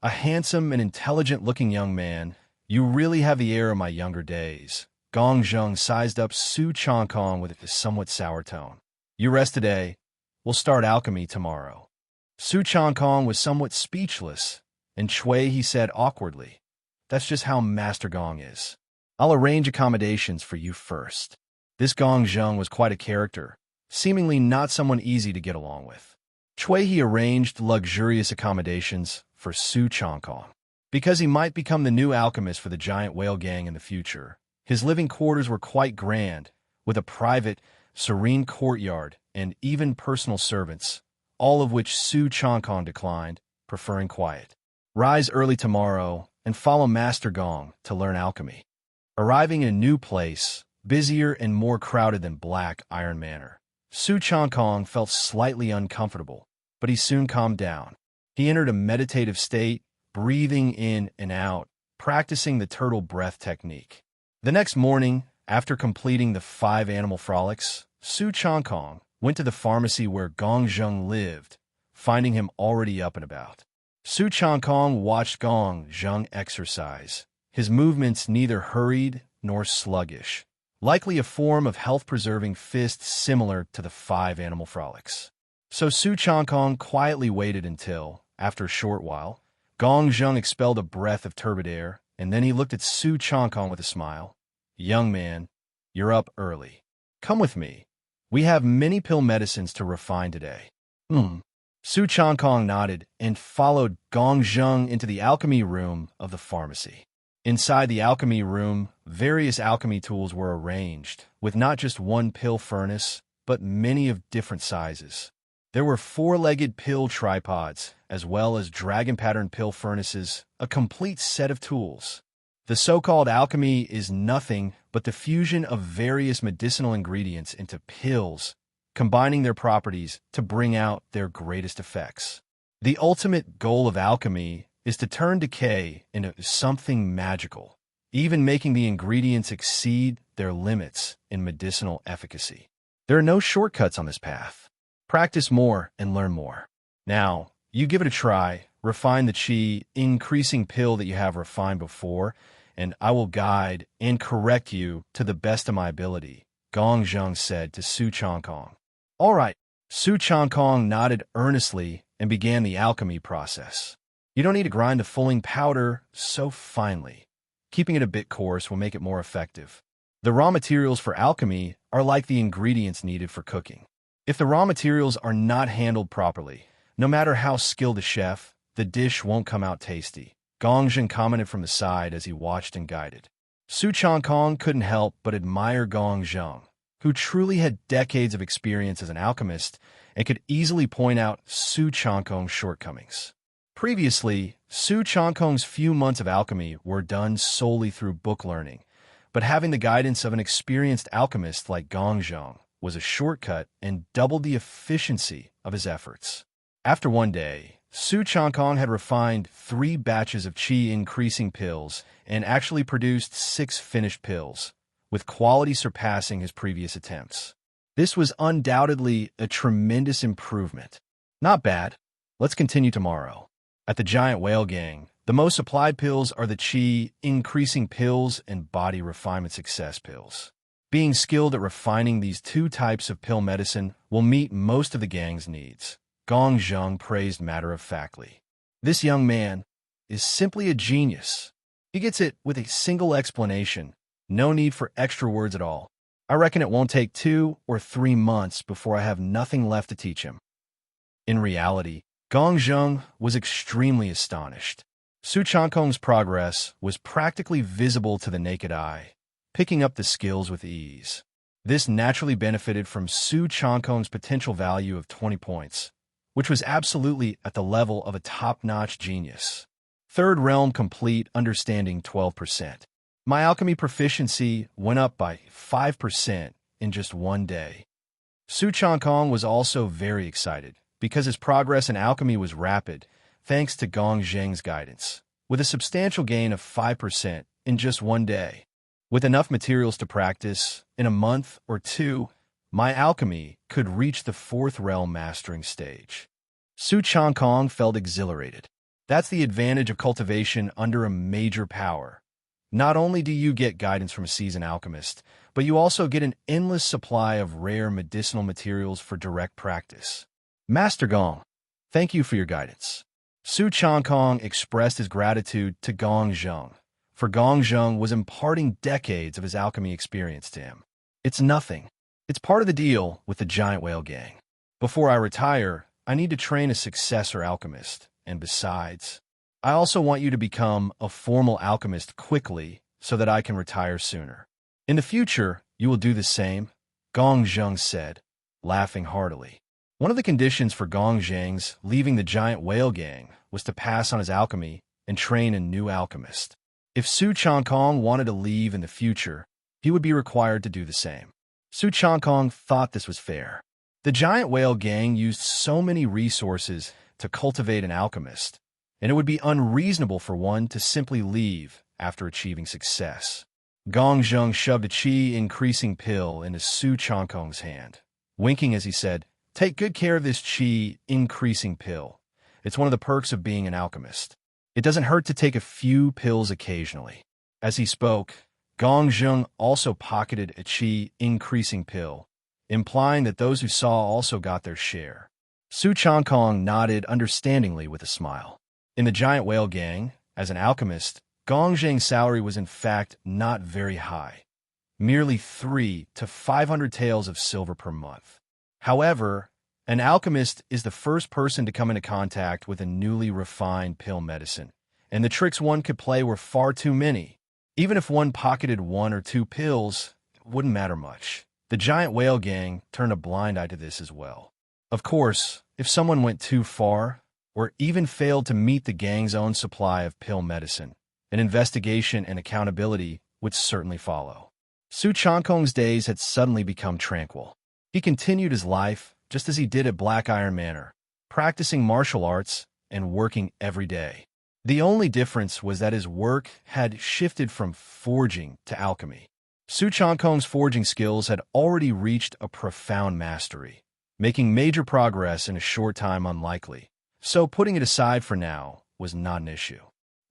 A handsome and intelligent-looking young man. You really have the air of my younger days." Gong Zheng sized up Su Changkong with a somewhat sour tone. "You rest today. We'll start alchemy tomorrow." Su Changkong was somewhat speechless, and Chui said awkwardly, "That's just how Master Gong is. I'll arrange accommodations for you first." This Gong Zheng was quite a character, seemingly not someone easy to get along with. Chui arranged luxurious accommodations for Su Changkong. Because he might become the new alchemist for the giant whale gang in the future, his living quarters were quite grand, with a private, serene courtyard and even personal servants, all of which Su Changkong declined, preferring quiet. "Rise early tomorrow and follow Master Gong to learn alchemy." Arriving in a new place, busier and more crowded than Black Iron Manor, Su Changkong felt slightly uncomfortable, but he soon calmed down. He entered a meditative state, breathing in and out, practicing the turtle breath technique. The next morning, after completing the 5 animal frolics, Su Changkong went to the pharmacy where Gong Zheng lived, finding him already up and about. Su Changkong watched Gong Zheng exercise, his movements neither hurried nor sluggish, likely a form of health-preserving fist similar to the 5 animal frolics. So Su Changkong quietly waited until, after a short while, Gong Zheng expelled a breath of turbid air, and then he looked at Su Changkong with a smile. "Young man, you're up early. Come with me. We have many pill medicines to refine today." Su Changkong nodded and followed Gong Zheng into the alchemy room of the pharmacy. Inside the alchemy room, various alchemy tools were arranged, with not just one pill furnace, but many of different sizes. There were 4-legged pill tripods, as well as dragon-patterned pill furnaces, a complete set of tools. The so-called alchemy is nothing but the fusion of various medicinal ingredients into pills, combining their properties to bring out their greatest effects. The ultimate goal of alchemy is to turn decay into something magical, even making the ingredients exceed their limits in medicinal efficacy. There are no shortcuts on this path. Practice more and learn more. Now, you give it a try, refine the chi increasing pill that you have refined before, and I will guide and correct you to the best of my ability, Gong Zheng said to Su Changkong. All right, Su Changkong nodded earnestly and began the alchemy process. You don't need to grind the fulling powder so finely. Keeping it a bit coarse will make it more effective. The raw materials for alchemy are like the ingredients needed for cooking. If the raw materials are not handled properly, no matter how skilled the chef, the dish won't come out tasty, Gong Zheng commented from the side as he watched and guided. Su Changkong couldn't help but admire Gong Zheng, who truly had decades of experience as an alchemist and could easily point out Su Changkong's shortcomings. Previously, Su Changkong's few months of alchemy were done solely through book learning, but having the guidance of an experienced alchemist like Gong Zheng was a shortcut and doubled the efficiency of his efforts. After one day, Su Changkong had refined 3 batches of chi-increasing pills and actually produced 6 finished pills, with quality surpassing his previous attempts. This was undoubtedly a tremendous improvement. Not bad. Let's continue tomorrow. At the Giant Whale Gang, the most supplied pills are the chi-increasing pills and body refinement success pills. Being skilled at refining these 2 types of pill medicine will meet most of the gang's needs, Gong Zheng praised matter-of-factly. This young man is simply a genius. He gets it with a single explanation, no need for extra words at all. I reckon it won't take 2 or 3 months before I have nothing left to teach him. In reality, Gong Zheng was extremely astonished. Su Changkong's progress was practically visible to the naked eye, picking up the skills with ease. This naturally benefited from Su Changkong's potential value of 20 points, which was absolutely at the level of a top-notch genius. Third realm complete understanding 12%. My alchemy proficiency went up by 5% in just one day. Su Changkong was also very excited because his progress in alchemy was rapid, thanks to Gong Zheng's guidance, with a substantial gain of 5% in just one day. With enough materials to practice, in a month or 2, my alchemy could reach the 4th realm mastering stage. Su Changkong felt exhilarated. That's the advantage of cultivation under a major power. Not only do you get guidance from a seasoned alchemist, but you also get an endless supply of rare medicinal materials for direct practice. Master Gong, thank you for your guidance. Su Changkong expressed his gratitude to Gong Zheng, for Gong Zheng was imparting decades of his alchemy experience to him. It's nothing. It's part of the deal with the Giant Whale Gang. Before I retire, I need to train a successor alchemist, and besides, I also want you to become a formal alchemist quickly so that I can retire sooner. In the future, you will do the same, Gong Zheng said, laughing heartily. One of the conditions for Gong Zheng's leaving the Giant Whale Gang was to pass on his alchemy and train a new alchemist. If Su Changkong wanted to leave in the future, he would be required to do the same. Su Changkong thought this was fair. The Giant Whale Gang used so many resources to cultivate an alchemist, and it would be unreasonable for one to simply leave after achieving success. Gong Zheng shoved a chi-increasing pill into Su Changkong's hand, winking as he said, "Take good care of this chi-increasing pill. It's one of the perks of being an alchemist. It doesn't hurt to take a few pills occasionally." As he spoke, Gong Zheng also pocketed a qi increasing pill, implying that those who saw also got their share. Su Changkong nodded understandingly with a smile. In the giant whale gang, as an alchemist, Gong Zheng's salary was in fact not very high, merely 3 to 500 taels of silver per month. However, an alchemist is the first person to come into contact with a newly refined pill medicine, and the tricks one could play were far too many. Even if one pocketed 1 or 2 pills, it wouldn't matter much. The giant whale gang turned a blind eye to this as well. Of course, if someone went too far, or even failed to meet the gang's own supply of pill medicine, an investigation and accountability would certainly follow. Su Changkong's days had suddenly become tranquil. He continued his life just as he did at Black Iron Manor, practicing martial arts and working every day. The only difference was that his work had shifted from forging to alchemy. Su Changkong's forging skills had already reached a profound mastery, making major progress in a short time unlikely, so putting it aside for now was not an issue.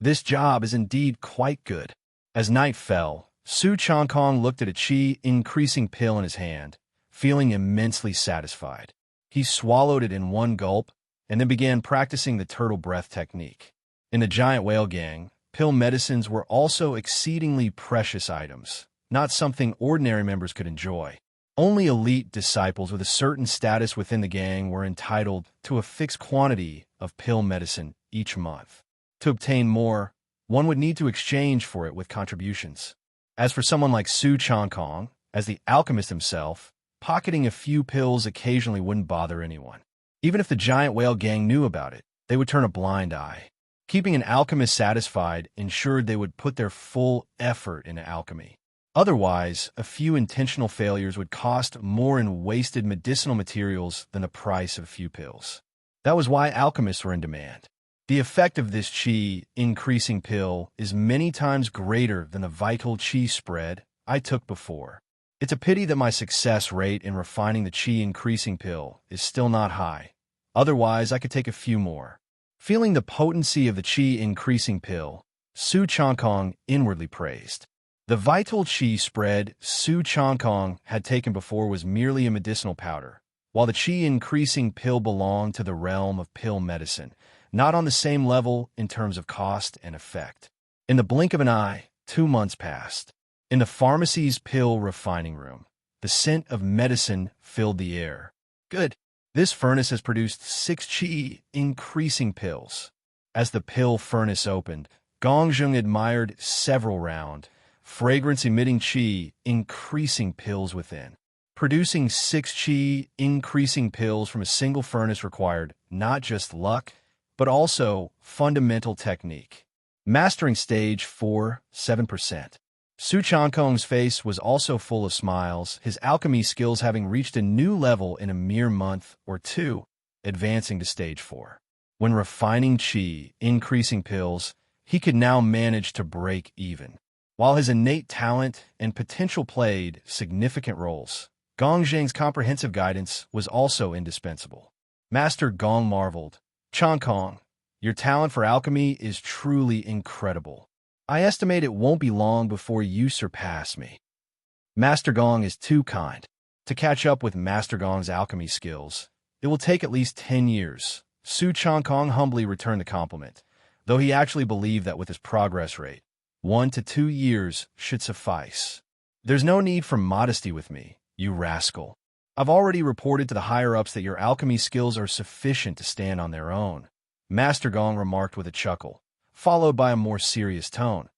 This job is indeed quite good. As night fell, Su Changkong looked at a qi increasing pill in his hand, feeling immensely satisfied. He swallowed it in one gulp and then began practicing the turtle breath technique. In the giant whale gang, pill medicines were also exceedingly precious items, not something ordinary members could enjoy. Only elite disciples with a certain status within the gang were entitled to a fixed quantity of pill medicine each month. To obtain more, one would need to exchange for it with contributions. As for someone like Su Changkong, as the alchemist himself, pocketing a few pills occasionally wouldn't bother anyone. Even if the giant whale gang knew about it, they would turn a blind eye. Keeping an alchemist satisfied ensured they would put their full effort into alchemy. Otherwise, a few intentional failures would cost more in wasted medicinal materials than the price of a few pills. That was why alchemists were in demand. The effect of this qi increasing pill is many times greater than the vital qi spread I took before. It's a pity that my success rate in refining the qi increasing pill is still not high. Otherwise, I could take a few more. Feeling the potency of the qi increasing pill, Su Changkong inwardly praised. The vital qi spread Su Changkong had taken before was merely a medicinal powder, while the qi increasing pill belonged to the realm of pill medicine, not on the same level in terms of cost and effect. In the blink of an eye, 2 months passed. In the pharmacy's pill refining room, the scent of medicine filled the air. Good. This furnace has produced 6 qi increasing pills. As the pill furnace opened, Gong Zheng admired several round, fragrance-emitting qi increasing pills within. Producing 6 qi increasing pills from a single furnace required not just luck, but also fundamental technique. Mastering stage 4, 7%. Su Changkong's face was also full of smiles, his alchemy skills having reached a new level in a mere month or two, advancing to stage 4. When refining qi increasing pills, he could now manage to break even. While his innate talent and potential played significant roles, Gong Zheng's comprehensive guidance was also indispensable. Master Gong marveled, "Changkong, your talent for alchemy is truly incredible. I estimate it won't be long before you surpass me." Master Gong is too kind. To catch up with Master Gong's alchemy skills, it will take at least 10 years. Su Changkong humbly returned the compliment, though he actually believed that with his progress rate, 1 to 2 years should suffice. "There's no need for modesty with me, you rascal. I've already reported to the higher-ups that your alchemy skills are sufficient to stand on their own," Master Gong remarked with a chuckle, followed by a more serious tone.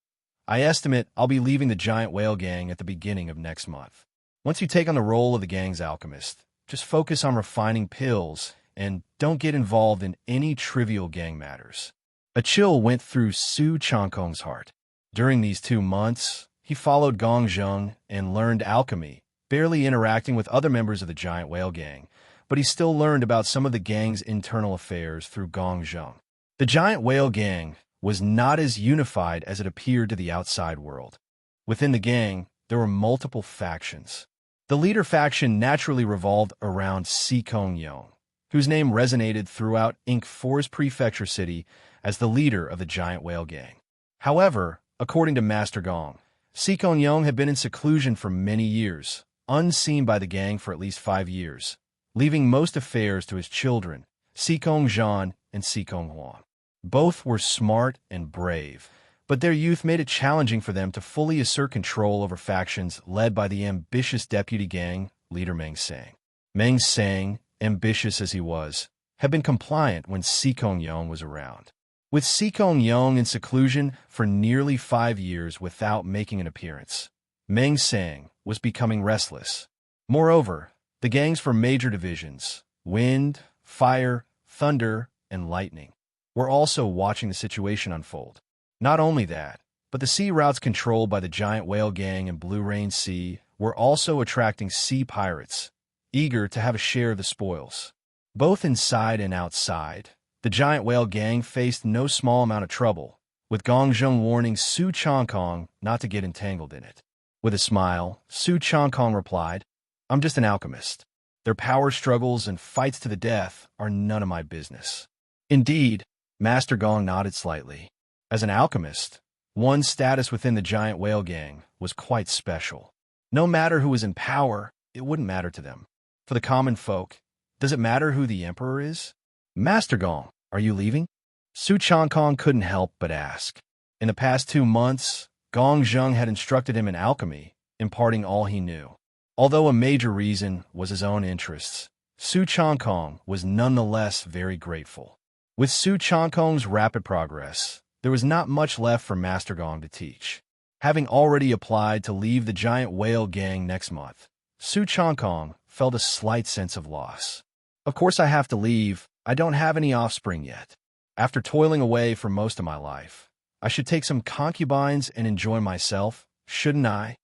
"I estimate I'll be leaving the giant whale gang at the beginning of next month. Once you take on the role of the gang's alchemist, just focus on refining pills and don't get involved in any trivial gang matters." A chill went through Su Changkong's heart. During these 2 months, he followed Gong Zheng and learned alchemy, barely interacting with other members of the giant whale gang, but he still learned about some of the gang's internal affairs through Gong Zheng. The giant whale gang was not as unified as it appeared to the outside world. Within the gang, there were multiple factions. The leader faction naturally revolved around Sikong Yong, whose name resonated throughout Ink Forest Prefecture City as the leader of the giant whale gang. However, according to Master Gong, Su Changkong had been in seclusion for many years, unseen by the gang for at least 5 years, leaving most affairs to his children, Su Changkong and Su Changkong. Both were smart and brave, but their youth made it challenging for them to fully assert control over factions led by the ambitious deputy gang leader Meng Sang. Meng Sang, ambitious as he was, had been compliant when Su Changkong was around. With Su Changkong in seclusion for nearly 5 years without making an appearance, Meng Sang was becoming restless. Moreover, the gangs for major divisions, wind, fire, thunder, and lightning, were also watching the situation unfold. Not only that, but the sea routes controlled by the giant whale gang in Blue Rain Sea were also attracting sea pirates, eager to have a share of the spoils. Both inside and outside, the giant whale gang faced no small amount of trouble, with Gongzheng warning Su Changkong not to get entangled in it. With a smile, Su Changkong replied, "I'm just an alchemist. Their power struggles and fights to the death are none of my business." Indeed, Master Gong nodded slightly. As an alchemist, one's status within the giant whale gang was quite special. No matter who was in power, it wouldn't matter to them. For the common folk, does it matter who the emperor is? "Master Gong, are you leaving?" Su Changkong couldn't help but ask. In the past 2 months, Gongzheng had instructed him in alchemy, imparting all he knew. Although a major reason was his own interests, Su Changkong was nonetheless very grateful. With Su Changkong's rapid progress, there was not much left for Master Gong to teach. Having already applied to leave the giant whale gang next month, Su Changkong felt a slight sense of loss. "Of course I have to leave. I don't have any offspring yet. After toiling away for most of my life, I should take some concubines and enjoy myself, shouldn't I?"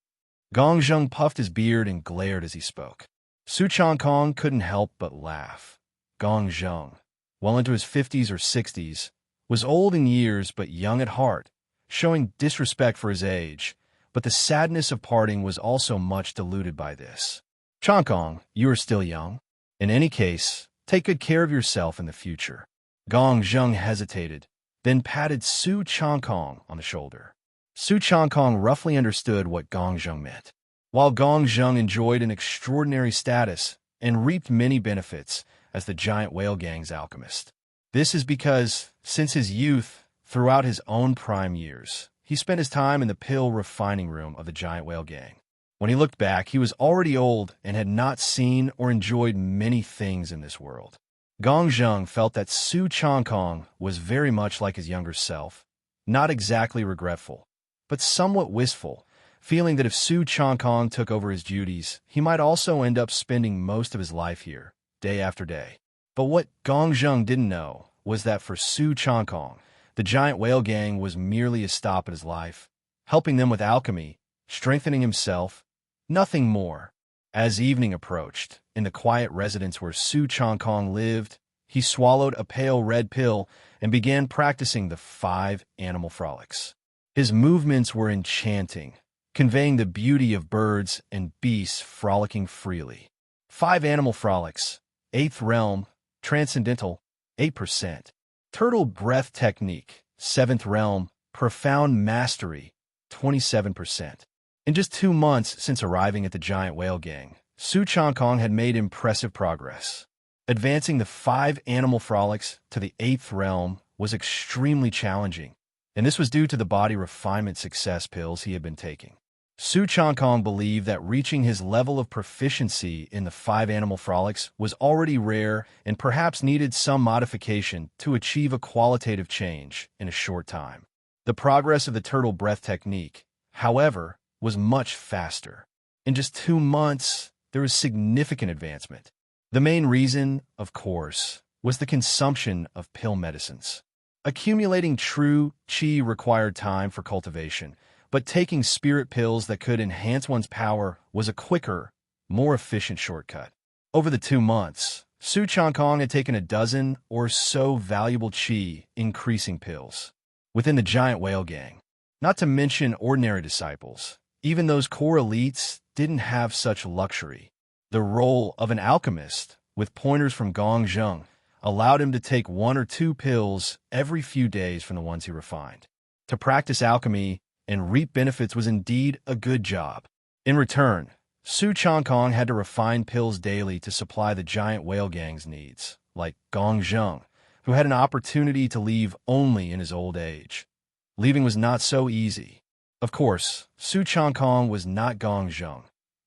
Gongzheng puffed his beard and glared as he spoke. Su Changkong couldn't help but laugh. Gongzheng, well into his 50s or 60s, was old in years but young at heart, showing disrespect for his age, but the sadness of parting was also much diluted by this. "Changkong, you are still young. In any case, take good care of yourself in the future." Gongzheng hesitated, then patted Su Changkong on the shoulder. Su Changkong roughly understood what Gongzheng meant. While Gongzheng enjoyed an extraordinary status and reaped many benefits as the giant whale gang's alchemist, this is because, since his youth, throughout his own prime years, he spent his time in the pill refining room of the giant whale gang. When he looked back, he was already old and had not seen or enjoyed many things in this world. Gongzheng felt that Su Changkong was very much like his younger self, not exactly regretful, but somewhat wistful, feeling that if Su Changkong took over his duties, he might also end up spending most of his life here, day after day. But what Gongzheng didn't know was that for Su Changkong, the giant whale gang was merely a stop in his life, helping them with alchemy, strengthening himself, nothing more. As evening approached, in the quiet residence where Su Changkong lived, he swallowed a pale red pill and began practicing the 5 animal frolics. His movements were enchanting, conveying the beauty of birds and beasts frolicking freely. 5 animal frolics, 8th realm, transcendental, 8%. Turtle breath technique, 7th realm, profound mastery, 27%. In just 2 months since arriving at the giant whale gang, Su Changkong had made impressive progress. Advancing the 5 animal frolics to the 8th realm was extremely challenging, and this was due to the body refinement success pills he had been taking. Su Changkong believed that reaching his level of proficiency in the 5 animal frolics was already rare and perhaps needed some modification to achieve a qualitative change in a short time. The progress of the turtle breath technique, however, was much faster. In just 2 months, there was significant advancement. The main reason, of course, was the consumption of pill medicines. Accumulating true qi required time for cultivation, but taking spirit pills that could enhance one's power was a quicker, more efficient shortcut. Over the 2 months, Su Changkong had taken a dozen or so valuable qi increasing pills within the giant whale gang. Not to mention ordinary disciples, even those core elites didn't have such luxury. The role of an alchemist, with pointers from Gongzheng, allowed him to take 1 or 2 pills every few days from the ones he refined. To practice alchemy and reap benefits was indeed a good job. In return, Su Changkong had to refine pills daily to supply the giant whale gang's needs, like Gong Zheng, who had an opportunity to leave only in his old age. Leaving was not so easy. Of course, Su Changkong was not Gong Zheng.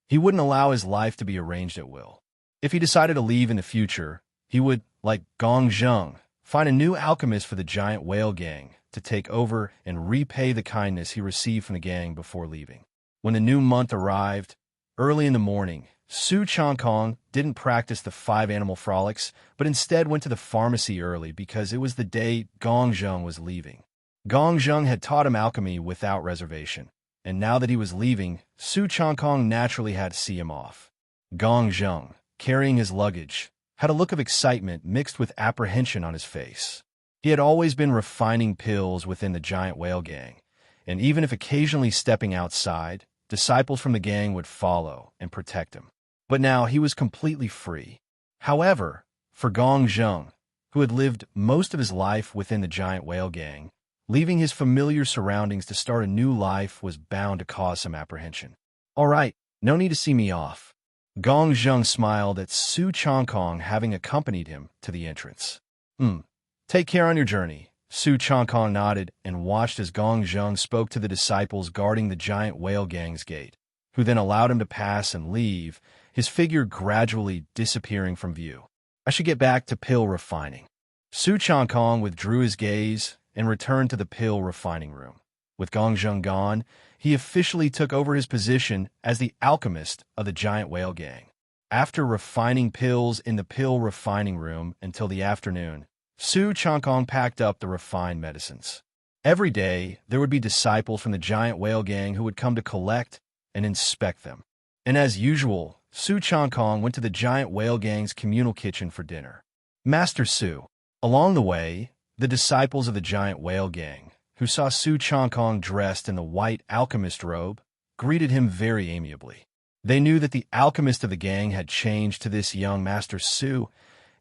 He wouldn't allow his life to be arranged at will. If he decided to leave in the future, he would, like Gong Zheng, find a new alchemist for the giant whale gang to take over and repay the kindness he received from the gang before leaving. When the new month arrived, early in the morning, Su Changkong didn't practice the 5 animal frolics, but instead went to the pharmacy early because it was the day Gong Zheng was leaving. Gong Zheng had taught him alchemy without reservation, and now that he was leaving, Su Changkong naturally had to see him off. Gong Zheng, carrying his luggage, had a look of excitement mixed with apprehension on his face. He had always been refining pills within the giant whale gang, and even if occasionally stepping outside, disciples from the gang would follow and protect him. But now he was completely free. However, for Gong Zheng, who had lived most of his life within the giant whale gang, leaving his familiar surroundings to start a new life was bound to cause some apprehension. "All right, no need to see me off." Gong Zheng smiled at Su Changkong, having accompanied him to the entrance. Take care on your journey." Su Changkong nodded and watched as Gong Zheng spoke to the disciples guarding the giant whale gang's gate, who then allowed him to pass and leave, his figure gradually disappearing from view. "I should get back to pill refining." Su Changkong withdrew his gaze and returned to the pill refining room. With Gong Zheng gone, he officially took over his position as the alchemist of the giant whale gang. After refining pills in the pill refining room until the afternoon, Su Changkong packed up the refined medicines. Every day, there would be disciples from the giant whale gang who would come to collect and inspect them. And as usual, Su Changkong went to the giant whale gang's communal kitchen for dinner. "Master Su." Along the way, the disciples of the giant whale gang, who saw Su Changkong dressed in the white alchemist robe, greeted him very amiably. They knew that the alchemist of the gang had changed to this young Master Su,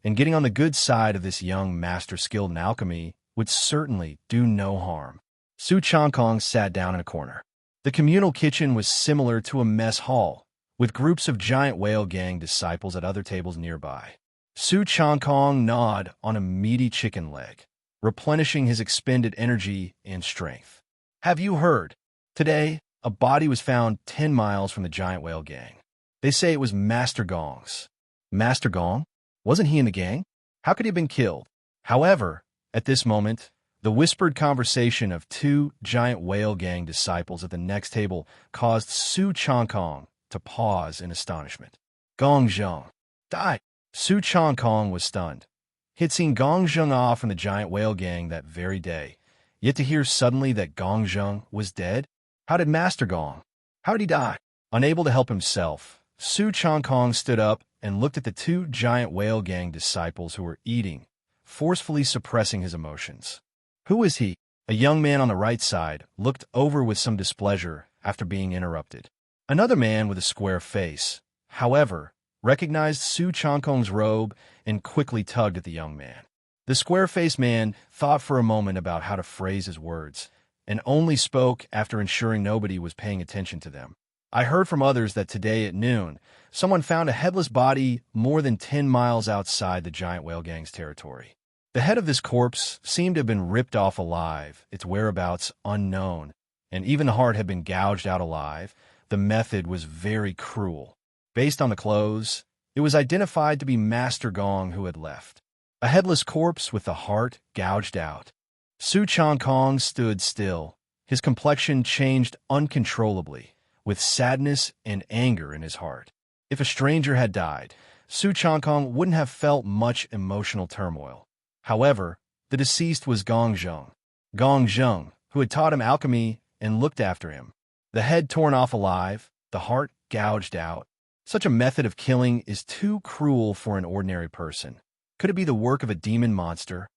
and getting on the good side of this young master skilled in alchemy would certainly do no harm. Su Changkong sat down in a corner. The communal kitchen was similar to a mess hall, with groups of giant whale gang disciples at other tables nearby. Su Changkong gnawed on a meaty chicken leg, replenishing his expended energy and strength. "Have you heard? Today, a body was found 10 miles from the giant whale gang. They say it was Master Gong's." "Master Gong? Wasn't he in the gang? How could he have been killed?" However, at this moment, the whispered conversation of 2 giant whale gang disciples at the next table caused Su Changkong to pause in astonishment. "Gong Zheng died." Su Changkong was stunned. He had seen Gong Zheng off from the giant whale gang that very day, yet to hear suddenly that Gong Zheng was dead? How did Master Gong? How did he die? Unable to help himself, Su Changkong stood up and looked at the 2 giant whale gang disciples who were eating, forcefully suppressing his emotions. "Who is he?" A young man on the right side looked over with some displeasure after being interrupted. Another man with a square face, however, recognized Su Changkong's robe and quickly tugged at the young man. The square-faced man thought for a moment about how to phrase his words, and only spoke after ensuring nobody was paying attention to them. "I heard from others that today at noon, someone found a headless body more than 10 miles outside the giant whale gang's territory. The head of this corpse seemed to have been ripped off alive, its whereabouts unknown, and even the heart had been gouged out alive. The method was very cruel. Based on the clothes, it was identified to be Master Gong who had left. A headless corpse with the heart gouged out." Su Changkong stood still. His complexion changed uncontrollably, with sadness and anger in his heart. If a stranger had died, Su Changkong wouldn't have felt much emotional turmoil. However, the deceased was Gong Zheng. Gong Zheng, who had taught him alchemy and looked after him. The head torn off alive, the heart gouged out. Such a method of killing is too cruel for an ordinary person. Could it be the work of a demon monster?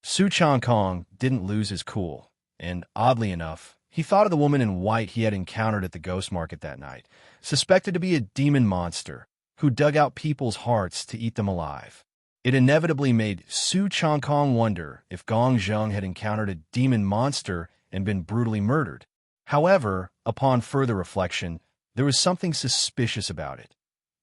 Su Changkong didn't lose his cool, and oddly enough, he thought of the woman in white he had encountered at the ghost market that night, suspected to be a demon monster who dug out people's hearts to eat them alive. It inevitably made Su Changkong wonder if Gong Zheng had encountered a demon monster and been brutally murdered. However, upon further reflection, there was something suspicious about it.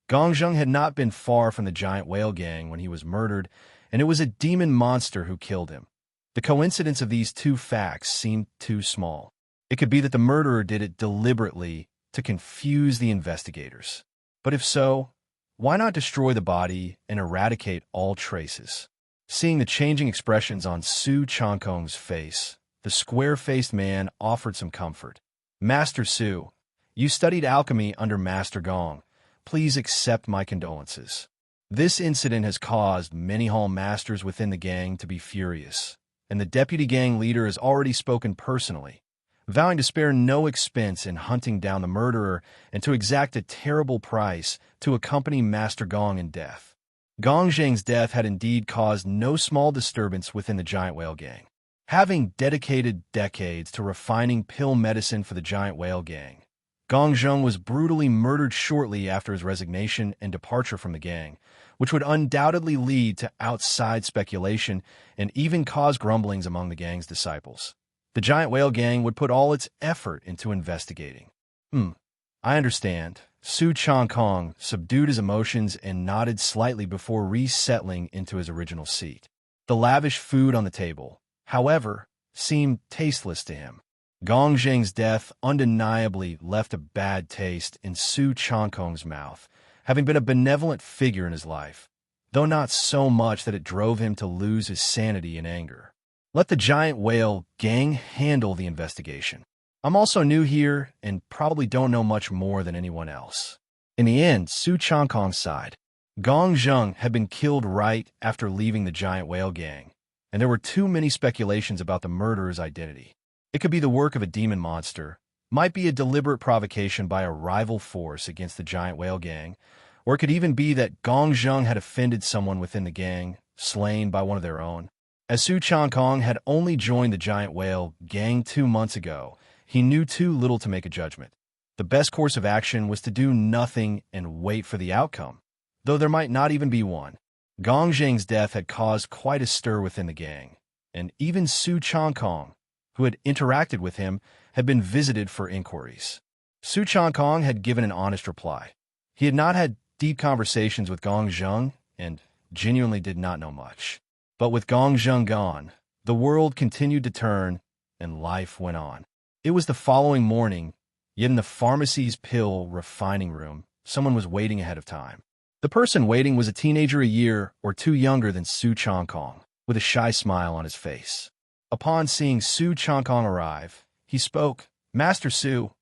Gong Zheng had not been far from the giant whale gang when he was murdered, and it was a demon monster who killed him. The coincidence of these two facts seemed too small. It could be that the murderer did it deliberately to confuse the investigators. But if so, why not destroy the body and eradicate all traces? Seeing the changing expressions on Su Changkong's face, the square-faced man offered some comfort. Master Su, you studied alchemy under Master Gong. Please accept my condolences. This incident has caused many hall masters within the gang to be furious, and the deputy gang leader has already spoken personally, vowing to spare no expense in hunting down the murderer and to exact a terrible price to accompany Master Gong in death. Gong Zheng's death had indeed caused no small disturbance within the giant whale gang. Having dedicated decades to refining pill medicine for the giant whale gang, Gong Zheng was brutally murdered shortly after his resignation and departure from the gang, which would undoubtedly lead to outside speculation and even cause grumblings among the gang's disciples. The giant whale gang would put all its effort into investigating. I understand. Su Changkong subdued his emotions and nodded slightly before resettling into his original seat. The lavish food on the table, however, seemed tasteless to him. Gong Zheng's death undeniably left a bad taste in Su Changkong's mouth, having been a benevolent figure in his life, though not so much that it drove him to lose his sanity in anger. Let the giant whale gang handle the investigation. I'm also new here and probably don't know much more than anyone else. In the end, Su Changkong sighed. Gong Zheng had been killed right after leaving the giant whale gang, and there were too many speculations about the murderer's identity. It could be the work of a demon monster, might be a deliberate provocation by a rival force against the giant whale gang, or it could even be that Gong Zheng had offended someone within the gang, slain by one of their own. As Su Changkong had only joined the giant whale gang 2 months ago, he knew too little to make a judgment. The best course of action was to do nothing and wait for the outcome, though there might not even be one. Gong Zheng's death had caused quite a stir within the gang, and even Su Changkong, who had interacted with him, had been visited for inquiries. Su Changkong had given an honest reply. He had not had deep conversations with Gong Zheng and genuinely did not know much. But with Gong Zheng gone, the world continued to turn and life went on. It was the following morning, yet in the pharmacy's pill refining room, someone was waiting ahead of time. The person waiting was a teenager a year or two younger than Su Changkong, with a shy smile on his face. Upon seeing Su Changkong arrive, he spoke, "Master Su,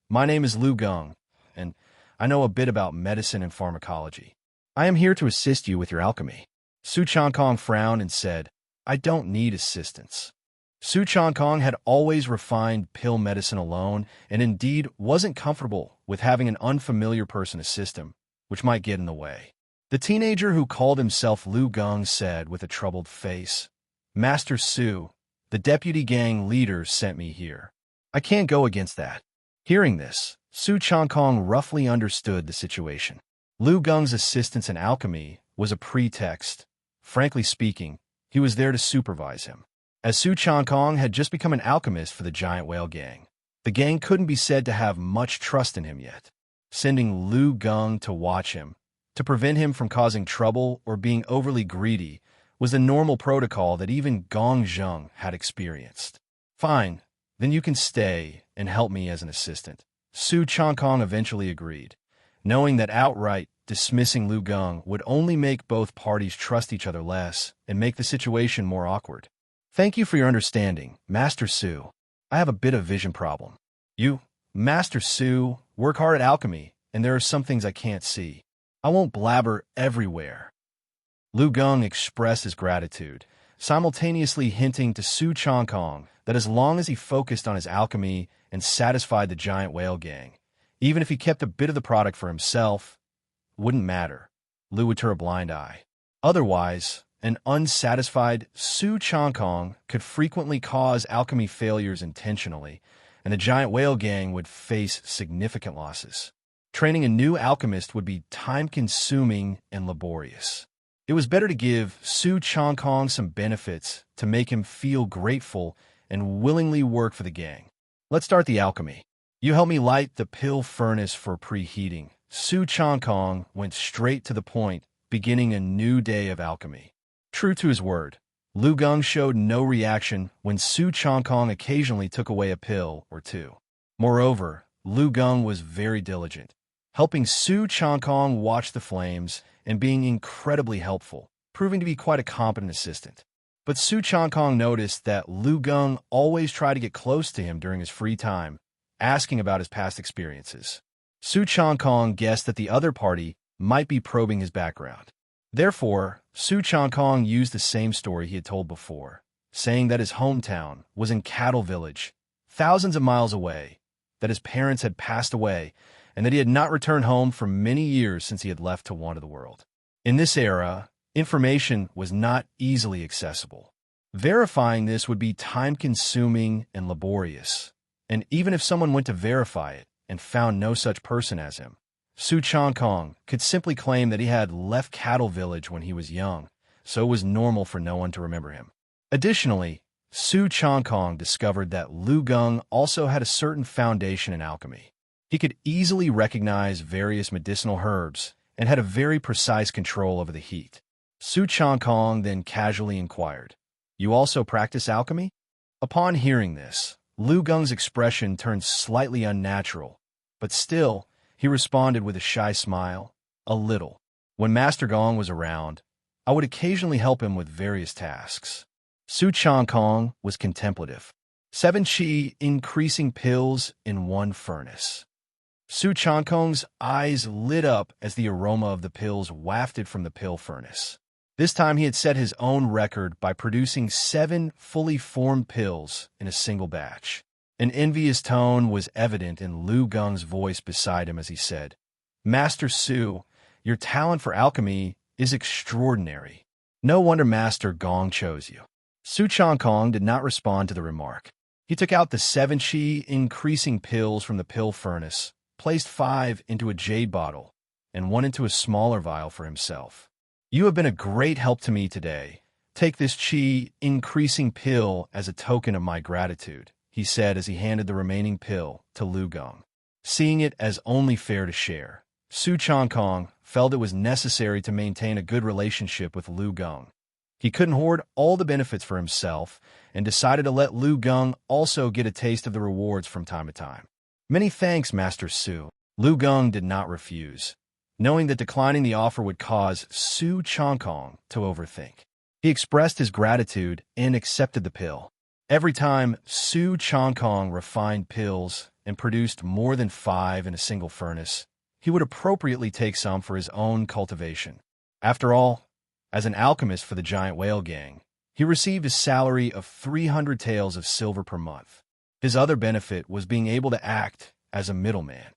my name is Lu Gong, and I know a bit about medicine and pharmacology. I am here to assist you with your alchemy." Su Changkong frowned and said, "I don't need assistance." Su Changkong had always refined pill medicine alone and indeed wasn't comfortable with having an unfamiliar person assist him, which might get in the way. The teenager who called himself Lu Gong said with a troubled face, "Master Su, the deputy gang leader sent me here. I can't go against that." Hearing this, Su Changkong roughly understood the situation. Lu Gong's assistance in alchemy was a pretext. Frankly speaking, he was there to supervise him. As Su Changkong had just become an alchemist for the giant whale gang, the gang couldn't be said to have much trust in him yet. Sending Lu Gong to watch him, to prevent him from causing trouble or being overly greedy, was the normal protocol that even Gong Zheng had experienced. "Fine, then you can stay and help me as an assistant." Su Changkong eventually agreed, knowing that outright dismissing Lu Gong would only make both parties trust each other less and make the situation more awkward. "Thank you for your understanding, Master Su. I have a bit of vision problem. You, Master Su, work hard at alchemy, and there are some things I can't see. I won't blabber everywhere." Lu Gong expressed his gratitude, simultaneously hinting to Su Changkong that as long as he focused on his alchemy and satisfied the giant whale gang, even if he kept a bit of the product for himself, wouldn't matter. Lu would turn a blind eye. Otherwise, an unsatisfied Su Changkong could frequently cause alchemy failures intentionally, and the giant whale gang would face significant losses. Training a new alchemist would be time-consuming and laborious. It was better to give Su Changkong some benefits to make him feel grateful and willingly work for the gang. Let's start the alchemy. You help me light the pill furnace for preheating. Su Changkong went straight to the point, beginning a new day of alchemy. True to his word, Lu Geng showed no reaction when Su Changkong occasionally took away a pill or two. Moreover, Lu Geng was very diligent, helping Su Changkong watch the flames and being incredibly helpful, proving to be quite a competent assistant. But Su Changkong noticed that Lu Geng always tried to get close to him during his free time, asking about his past experiences. Su Changkong guessed that the other party might be probing his background. Therefore, Su Changkong used the same story he had told before, saying that his hometown was in Cattle Village, thousands of miles away, that his parents had passed away, and that he had not returned home for many years since he had left to wander the world. In this era, information was not easily accessible. Verifying this would be time-consuming and laborious, and even if someone went to verify it and found no such person as him, Su Changkong could simply claim that he had left Cattle Village when he was young, so it was normal for no one to remember him. Additionally, Su Changkong discovered that Lu Geng also had a certain foundation in alchemy. He could easily recognize various medicinal herbs and had a very precise control over the heat. Su Changkong then casually inquired, "You also practice alchemy?" Upon hearing this, Lu Geng's expression turned slightly unnatural, but still, he responded with a shy smile, "A little. When Master Gong was around, I would occasionally help him with various tasks." Su Changkong was contemplative. 7 qi increasing pills in one furnace. Su Changkong's eyes lit up as the aroma of the pills wafted from the pill furnace. This time he had set his own record by producing 7 fully formed pills in a single batch. An envious tone was evident in Lu Geng's voice beside him as he said, "Master Su, your talent for alchemy is extraordinary. No wonder Master Gong chose you." Su Changkong did not respond to the remark. He took out the 7 qi increasing pills from the pill furnace, placed 5 into a jade bottle, and 1 into a smaller vial for himself. "You have been a great help to me today. Take this qi increasing pill as a token of my gratitude," he said as he handed the remaining pill to Lu Geng. Seeing it as only fair to share, Su Changkong felt it was necessary to maintain a good relationship with Lu Geng. He couldn't hoard all the benefits for himself and decided to let Lu Geng also get a taste of the rewards from time to time. "Many thanks, Master Su." Lu Geng did not refuse, knowing that declining the offer would cause Su Changkong to overthink. He expressed his gratitude and accepted the pill. Every time Su Changkong refined pills and produced more than 5 in a single furnace, he would appropriately take some for his own cultivation. After all, as an alchemist for the Giant Whale Gang, he received a salary of 300 taels of silver per month. His other benefit was being able to act as a middleman.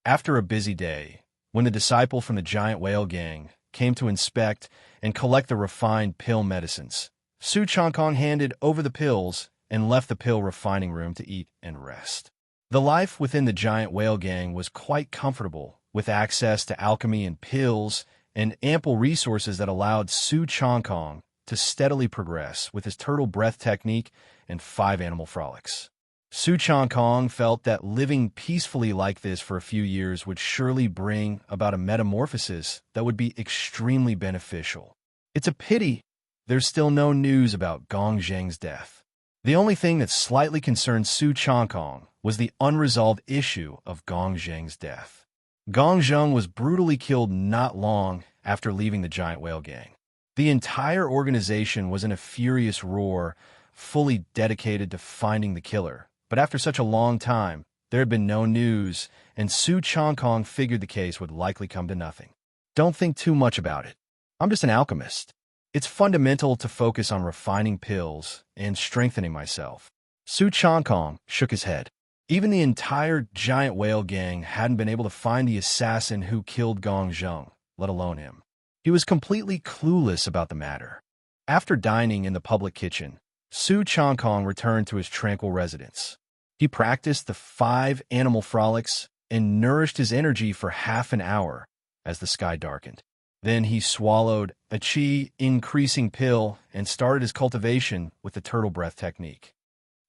After a busy day, when the disciple from the Giant Whale Gang came to inspect and collect the refined pill medicines, Su Changkong handed over the pills and left the pill refining room to eat and rest. The life within the Giant Whale Gang was quite comfortable, with access to alchemy and pills and ample resources that allowed Su Changkong to steadily progress with his turtle breath technique and 5 animal frolics. Su Changkong felt that living peacefully like this for a few years would surely bring about a metamorphosis that would be extremely beneficial. It's a pity there's still no news about Gong Zheng's death. The only thing that slightly concerned Su Changkong was the unresolved issue of Gong Zheng's death. Gong Zheng was brutally killed not long after leaving the Giant Whale Gang. The entire organization was in a furious roar, fully dedicated to finding the killer. But after such a long time, there had been no news, and Su Changkong figured the case would likely come to nothing. "Don't think too much about it. I'm just an alchemist. It's fundamental to focus on refining pills and strengthening myself." Su Changkong shook his head. Even the entire Giant Whale Gang hadn't been able to find the assassin who killed Gong Zheng, let alone him. He was completely clueless about the matter. After dining in the public kitchen, Su Changkong returned to his tranquil residence. He practiced the 5 animal frolics and nourished his energy for half an hour as the sky darkened. Then he swallowed a qi increasing pill and started his cultivation with the turtle breath technique.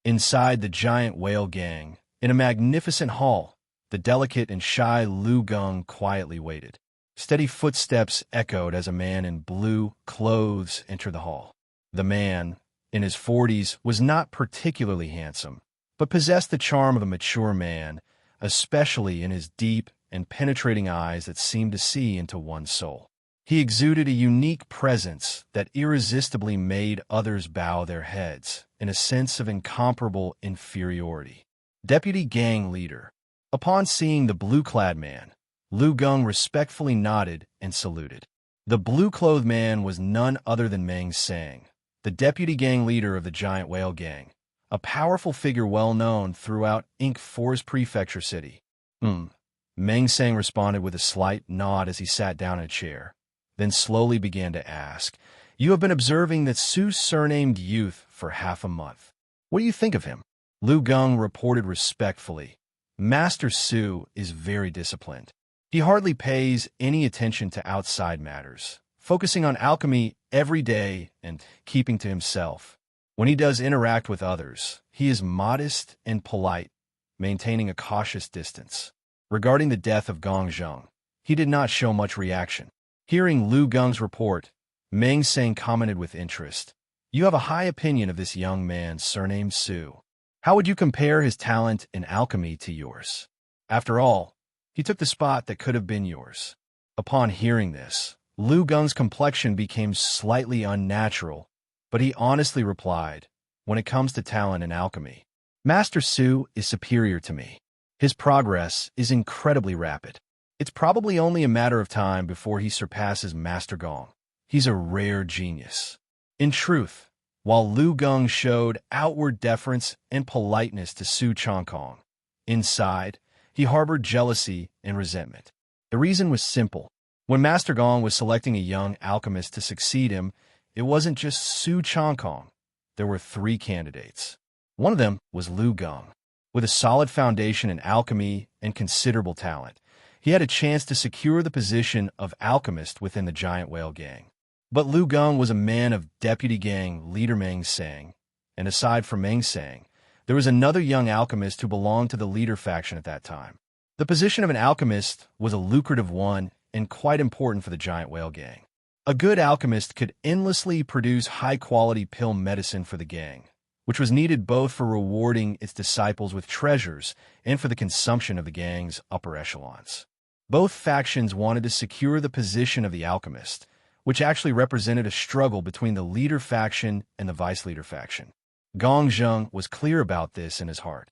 Inside the giant whale gang, in a magnificent hall, the delicate and shy Lu Geng quietly waited. Steady footsteps echoed as a man in blue clothes entered the hall. The man, in his 40s, was not particularly handsome, but possessed the charm of a mature man, especially in his deep and penetrating eyes that seemed to see into one's soul. He exuded a unique presence that irresistibly made others bow their heads in a sense of incomparable inferiority. Deputy Gang Leader. Upon seeing the blue-clad man, Lu Geng respectfully nodded and saluted. The blue-clothed man was none other than Meng Sang, the deputy gang leader of the giant whale gang, a powerful figure well known throughout Ink 4's prefecture city. Meng Sang responded with a slight nod as he sat down in a chair, then slowly began to ask, "You have been observing that Su's surnamed youth for half a month. What do you think of him?" Lu Geng reported respectfully, "Master Su is very disciplined. He hardly pays any attention to outside matters, focusing on alchemy every day and keeping to himself. When he does interact with others, he is modest and polite, maintaining a cautious distance. Regarding the death of Gong Zheng, he did not show much reaction." Hearing Lu Geng's report, Meng Sang commented with interest, "You have a high opinion of this young man surnamed Su. How would you compare his talent in alchemy to yours? After all, he took the spot that could have been yours." Upon hearing this, Lu Geng's complexion became slightly unnatural, but he honestly replied, "When it comes to talent in alchemy, Master Su is superior to me. His progress is incredibly rapid. It's probably only a matter of time before he surpasses Master Gong. He's a rare genius." In truth, while Lu Geng showed outward deference and politeness to Su Changkong, inside, he harbored jealousy and resentment. The reason was simple. When Master Gong was selecting a young alchemist to succeed him, it wasn't just Su Changkong. There were 3 candidates. One of them was Lu Geng. With a solid foundation in alchemy and considerable talent, he had a chance to secure the position of alchemist within the giant whale gang. But Lu Geng was a man of deputy gang leader Meng Sang, and aside from Meng Sang, there was another young alchemist who belonged to the leader faction at that time. The position of an alchemist was a lucrative one and quite important for the giant whale gang. A good alchemist could endlessly produce high-quality pill medicine for the gang, which was needed both for rewarding its disciples with treasures and for the consumption of the gang's upper echelons. Both factions wanted to secure the position of the alchemist, which actually represented a struggle between the leader faction and the vice-leader faction. Gong Zheng was clear about this in his heart.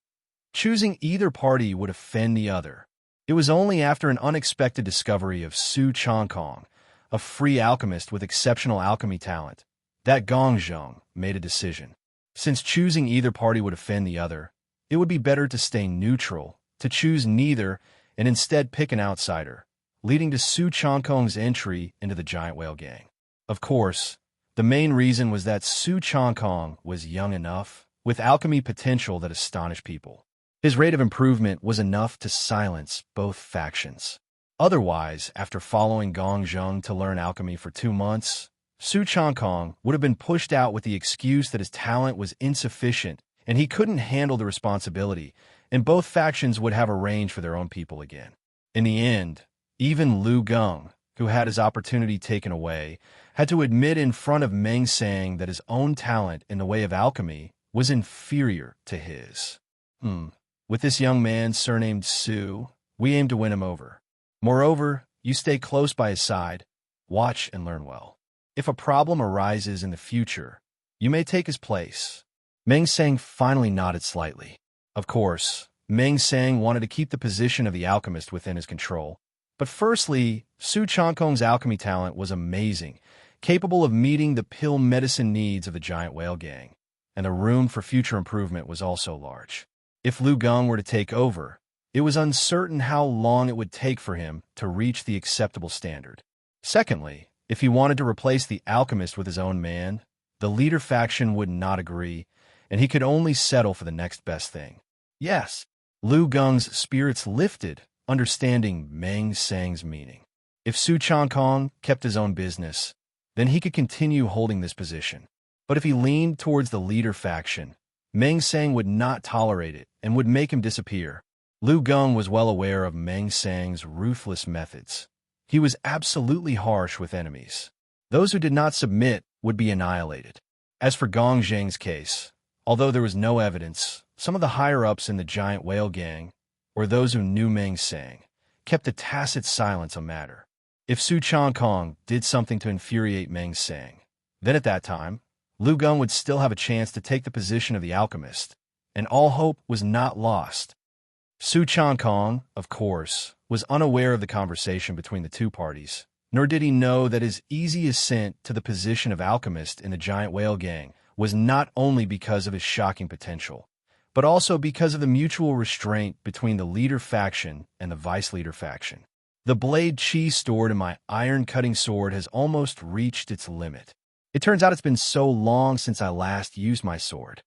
Choosing either party would offend the other. It was only after an unexpected discovery of Su Changkong, a free alchemist with exceptional alchemy talent, that Gong Zheng made a decision. Since choosing either party would offend the other, it would be better to stay neutral, to choose neither, and instead pick an outsider, leading to Su Changkong's entry into the giant whale gang. Of course, the main reason was that Su Changkong was young enough, with alchemy potential that astonished people. His rate of improvement was enough to silence both factions. Otherwise, after following Gong Zheng to learn alchemy for 2 months, Su Changkong would have been pushed out with the excuse that his talent was insufficient and he couldn't handle the responsibility, and both factions would have arranged for their own people again. In the end, even Lu Geng, who had his opportunity taken away, had to admit in front of Meng Sang that his own talent in the way of alchemy was inferior to his. With this young man surnamed Su, we aim to win him over. Moreover, you stay close by his side, watch and learn well. If a problem arises in the future, you may take his place." Meng Sang finally nodded slightly. Of course, Meng Sang wanted to keep the position of the alchemist within his control. But firstly, Su Changkong's alchemy talent was amazing, capable of meeting the pill medicine needs of the giant whale gang, and the room for future improvement was also large. If Lu Geng were to take over, it was uncertain how long it would take for him to reach the acceptable standard. Secondly, if he wanted to replace the alchemist with his own man, the leader faction would not agree, and he could only settle for the next best thing. Yes, Lu Geng's spirits lifted, understanding Meng Sang's meaning. If Su Changkong kept his own business, then he could continue holding this position. But if he leaned towards the leader faction, Meng Sang would not tolerate it and would make him disappear. Lu Gong was well aware of Meng Sang's ruthless methods. He was absolutely harsh with enemies. Those who did not submit would be annihilated. As for Gong Zheng's case, although there was no evidence, some of the higher-ups in the giant whale gang, or those who knew Meng Sang, kept a tacit silence on matter. If Su Changkong did something to infuriate Meng Sang, then at that time, Lu Gong would still have a chance to take the position of the alchemist, and all hope was not lost. Su Changkong, of course, was unaware of the conversation between the two parties, nor did he know that his easy ascent to the position of alchemist in the giant whale gang was not only because of his shocking potential, but also because of the mutual restraint between the leader faction and the vice-leader faction. The blade chi stored in my iron-cutting sword has almost reached its limit. It turns out it's been so long since I last used my sword.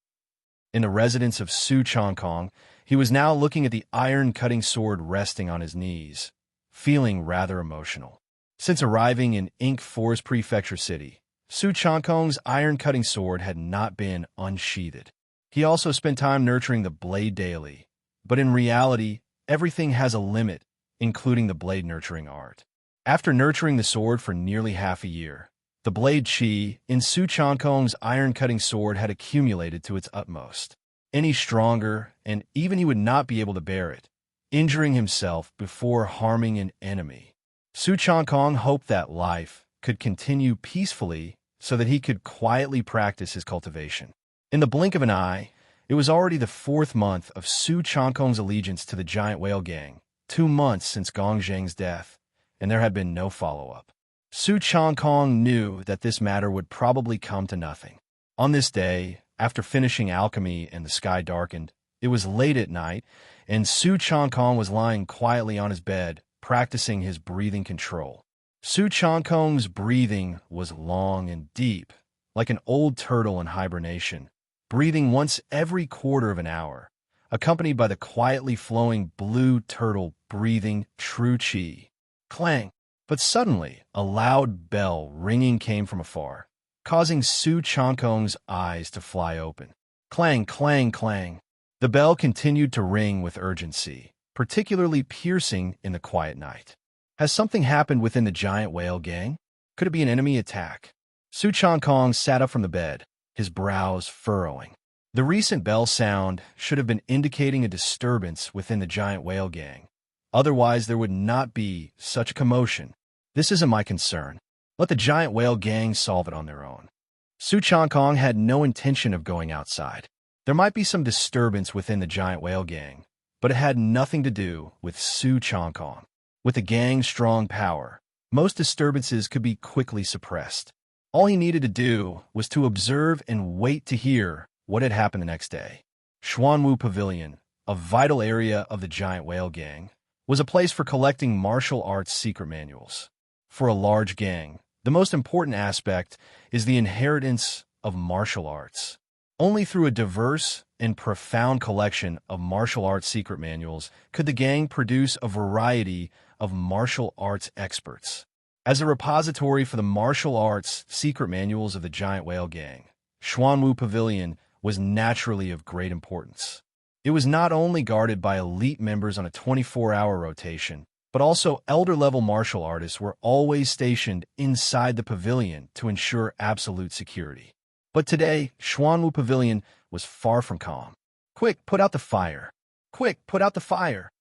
In the residence of Su Changkong, he was now looking at the iron-cutting sword resting on his knees, feeling rather emotional. Since arriving in Ink Forest Prefecture City, Su Changkong's iron-cutting sword had not been unsheathed. He also spent time nurturing the blade daily, but in reality, everything has a limit, including the blade nurturing art. After nurturing the sword for nearly half a year, the blade chi in Su Changkong's iron-cutting sword had accumulated to its utmost. Any stronger, and even he would not be able to bear it, injuring himself before harming an enemy. Su Changkong hoped that life could continue peacefully so that he could quietly practice his cultivation. In the blink of an eye, it was already the 4th month of Su Changkong's allegiance to the giant whale gang, 2 months since Gong Zheng's death, and there had been no follow-up. Su Changkong knew that this matter would probably come to nothing. On this day, after finishing alchemy and the sky darkened, it was late at night, and Su Changkong was lying quietly on his bed, practicing his breathing control. Su Changkong's breathing was long and deep, like an old turtle in hibernation, breathing once every quarter of an hour, accompanied by the quietly flowing blue turtle breathing true chi. Clang! But suddenly, a loud bell ringing came from afar, causing Su Changkong's eyes to fly open. Clang, clang, clang. The bell continued to ring with urgency, particularly piercing in the quiet night. Has something happened within the giant whale gang? Could it be an enemy attack? Su Changkong sat up from the bed, his brows furrowing. The recent bell sound should have been indicating a disturbance within the giant whale gang. Otherwise, there would not be such a commotion. This isn't my concern. Let the giant whale gang solve it on their own. Su Changkong had no intention of going outside. There might be some disturbance within the giant whale gang, but it had nothing to do with Su Changkong. With the gang's strong power, most disturbances could be quickly suppressed. All he needed to do was to observe and wait to hear what had happened the next day. Xuanwu Pavilion, a vital area of the giant whale gang, was a place for collecting martial arts secret manuals. For a large gang, the most important aspect is the inheritance of martial arts. Only through a diverse and profound collection of martial arts secret manuals could the gang produce a variety of martial arts experts. As a repository for the martial arts secret manuals of the giant whale gang, Xuanwu Pavilion was naturally of great importance. It was not only guarded by elite members on a 24-hour rotation, but also elder-level martial artists were always stationed inside the pavilion to ensure absolute security. But today, Xuanwu Pavilion was far from calm. "Quick, put out the fire! Quick, put out the fire!"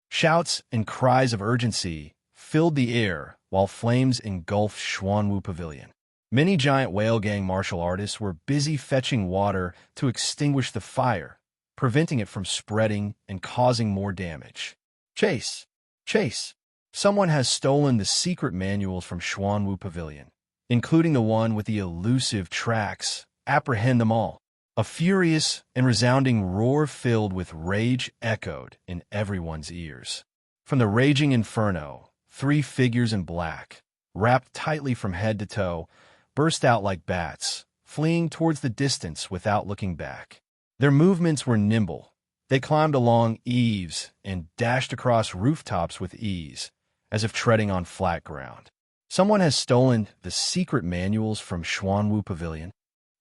Shouts and cries of urgency filled the air while flames engulfed Xuanwu Pavilion. Many giant whale gang martial artists were busy fetching water to extinguish the fire, preventing it from spreading and causing more damage. Chase! Chase! Someone has stolen the secret manuals from Xuanwu Pavilion, including the one with the elusive tracks. Apprehend them all. A furious and resounding roar filled with rage echoed in everyone's ears. From the raging inferno, 3 figures in black, wrapped tightly from head to toe, burst out like bats, fleeing towards the distance without looking back. Their movements were nimble. They climbed along eaves and dashed across rooftops with ease, as if treading on flat ground. Someone has stolen the secret manuals from Xuanwu Pavilion.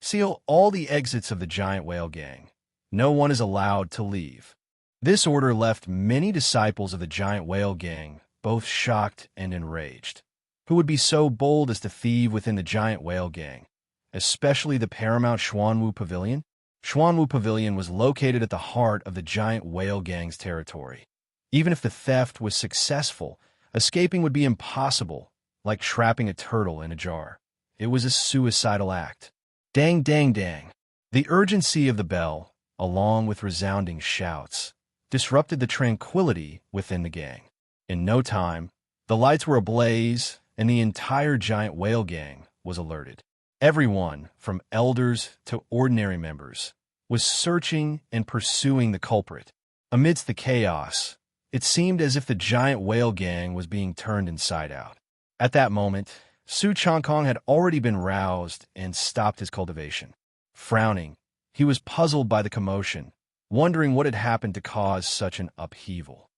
Seal all the exits of the giant whale gang. No one is allowed to leave. This order left many disciples of the giant whale gang both shocked and enraged. Who would be so bold as to thieve within the giant whale gang, especially the paramount Xuanwu Pavilion? Xuanwu Pavilion was located at the heart of the giant whale gang's territory. Even if the theft was successful, escaping would be impossible, like trapping a turtle in a jar. It was a suicidal act. Dang, dang, dang. The urgency of the bell, along with resounding shouts, disrupted the tranquility within the gang. In no time, the lights were ablaze, and the entire giant whale gang was alerted. Everyone, from elders to ordinary members, was searching and pursuing the culprit. Amidst the chaos, it seemed as if the giant whale gang was being turned inside out. At that moment, Su Changkong had already been roused and stopped his cultivation. Frowning, he was puzzled by the commotion, wondering what had happened to cause such an upheaval.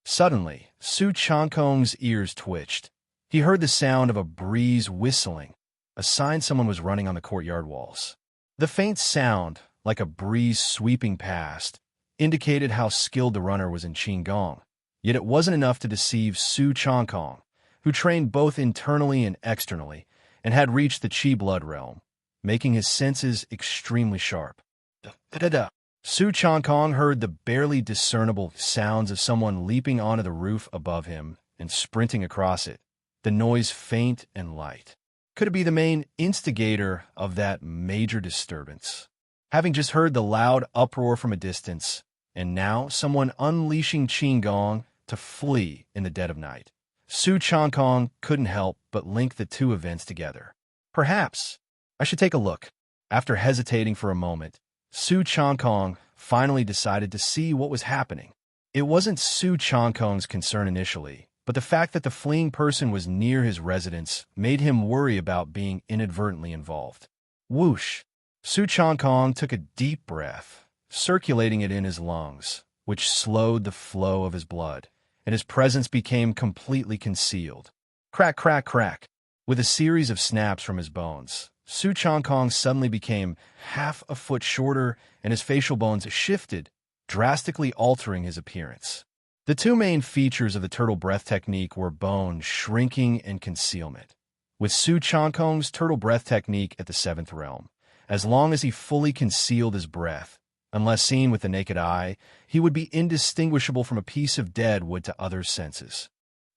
Suddenly, Su Changkong's ears twitched. He heard the sound of a breeze whistling, a sign someone was running on the courtyard walls. The faint sound, like a breeze sweeping past, indicated how skilled the runner was in Qigong. Yet it wasn't enough to deceive Su Changkong, who trained both internally and externally, and had reached the Qi blood realm, making his senses extremely sharp. Da-da-da. Su Changkong heard the barely discernible sounds of someone leaping onto the roof above him and sprinting across it, the noise faint and light. Could it be the main instigator of that major disturbance? Having just heard the loud uproar from a distance, and now someone unleashing Qigong to flee in the dead of night, Su Changkong couldn't help but link the two events together. Perhaps I should take a look. After hesitating for a moment, Su Changkong finally decided to see what was happening. It wasn't Su Changkong's concern initially, but the fact that the fleeing person was near his residence made him worry about being inadvertently involved. Whoosh! Su Changkong took a deep breath, circulating it in his lungs, which slowed the flow of his blood, and his presence became completely concealed. Crack, crack, crack! With a series of snaps from his bones, Su Changkong suddenly became half a foot shorter, and his facial bones shifted, drastically altering his appearance. The two main features of the turtle breath technique were bone shrinking and concealment. With Su Changkong's turtle breath technique at the 7th realm, as long as he fully concealed his breath, unless seen with the naked eye, he would be indistinguishable from a piece of dead wood to other senses.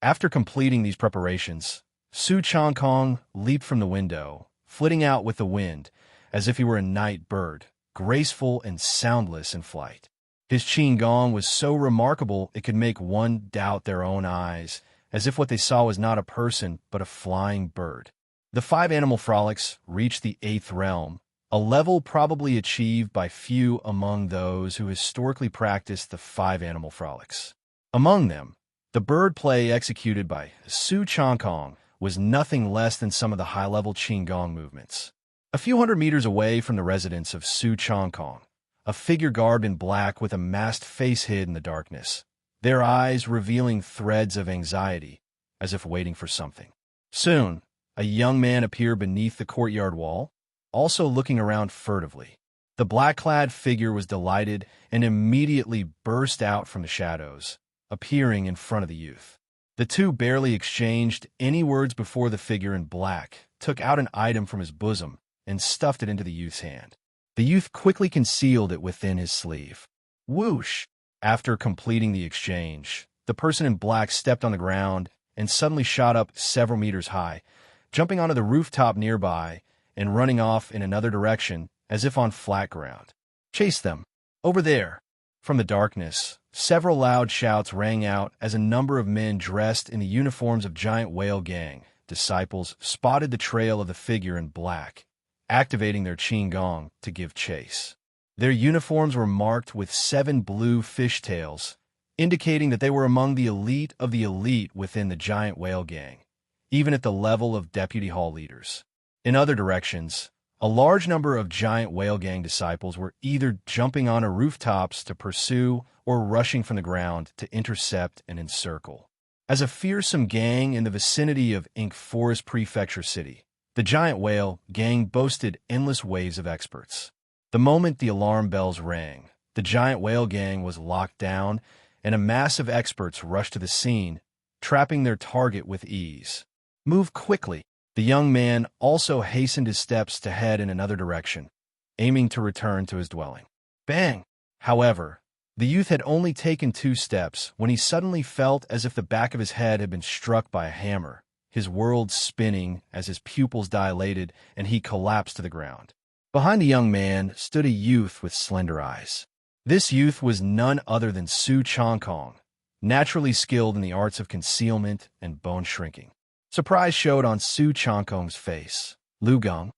After completing these preparations, Su Changkong leaped from the window, flitting out with the wind, as if he were a night bird, graceful and soundless in flight. His Qigong was so remarkable it could make one doubt their own eyes, as if what they saw was not a person but a flying bird. The 5 animal frolics reached the 8th realm, a level probably achieved by few among those who historically practiced the 5 animal frolics. Among them, the bird play executed by Su Changkong was nothing less than some of the high-level Qigong movements. A few hundred meters away from the residence of Su Changkong, a figure garbed in black with a masked face hid in the darkness, their eyes revealing threads of anxiety, as if waiting for something. Soon, a young man appeared beneath the courtyard wall, also looking around furtively. The black-clad figure was delighted and immediately burst out from the shadows, appearing in front of the youth. The two barely exchanged any words before the figure in black took out an item from his bosom and stuffed it into the youth's hand. The youth quickly concealed it within his sleeve. Whoosh! After completing the exchange, the person in black stepped on the ground and suddenly shot up several meters high, jumping onto the rooftop nearby and running off in another direction as if on flat ground. Chase them! Over there! From the darkness, several loud shouts rang out as a number of men dressed in the uniforms of giant whale gang disciples spotted the trail of the figure in black, activating their Qigong to give chase. Their uniforms were marked with 7 blue fishtails, indicating that they were among the elite of the elite within the giant whale gang, even at the level of deputy hall leaders. In other directions, a large number of giant whale gang disciples were either jumping onto rooftops to pursue or rushing from the ground to intercept and encircle. As a fearsome gang in the vicinity of Ink Forest Prefecture City, the giant whale gang boasted endless waves of experts. The moment the alarm bells rang, the giant whale gang was locked down, and a mass of experts rushed to the scene, trapping their target with ease. Move quickly. The young man also hastened his steps to head in another direction, aiming to return to his dwelling. Bang! However, the youth had only taken 2 steps when he suddenly felt as if the back of his head had been struck by a hammer, his world spinning as his pupils dilated and he collapsed to the ground. Behind the young man stood a youth with slender eyes. This youth was none other than Su Changkong, naturally skilled in the arts of concealment and bone shrinking. Surprise showed on Su Changkong's face. Lu Gong.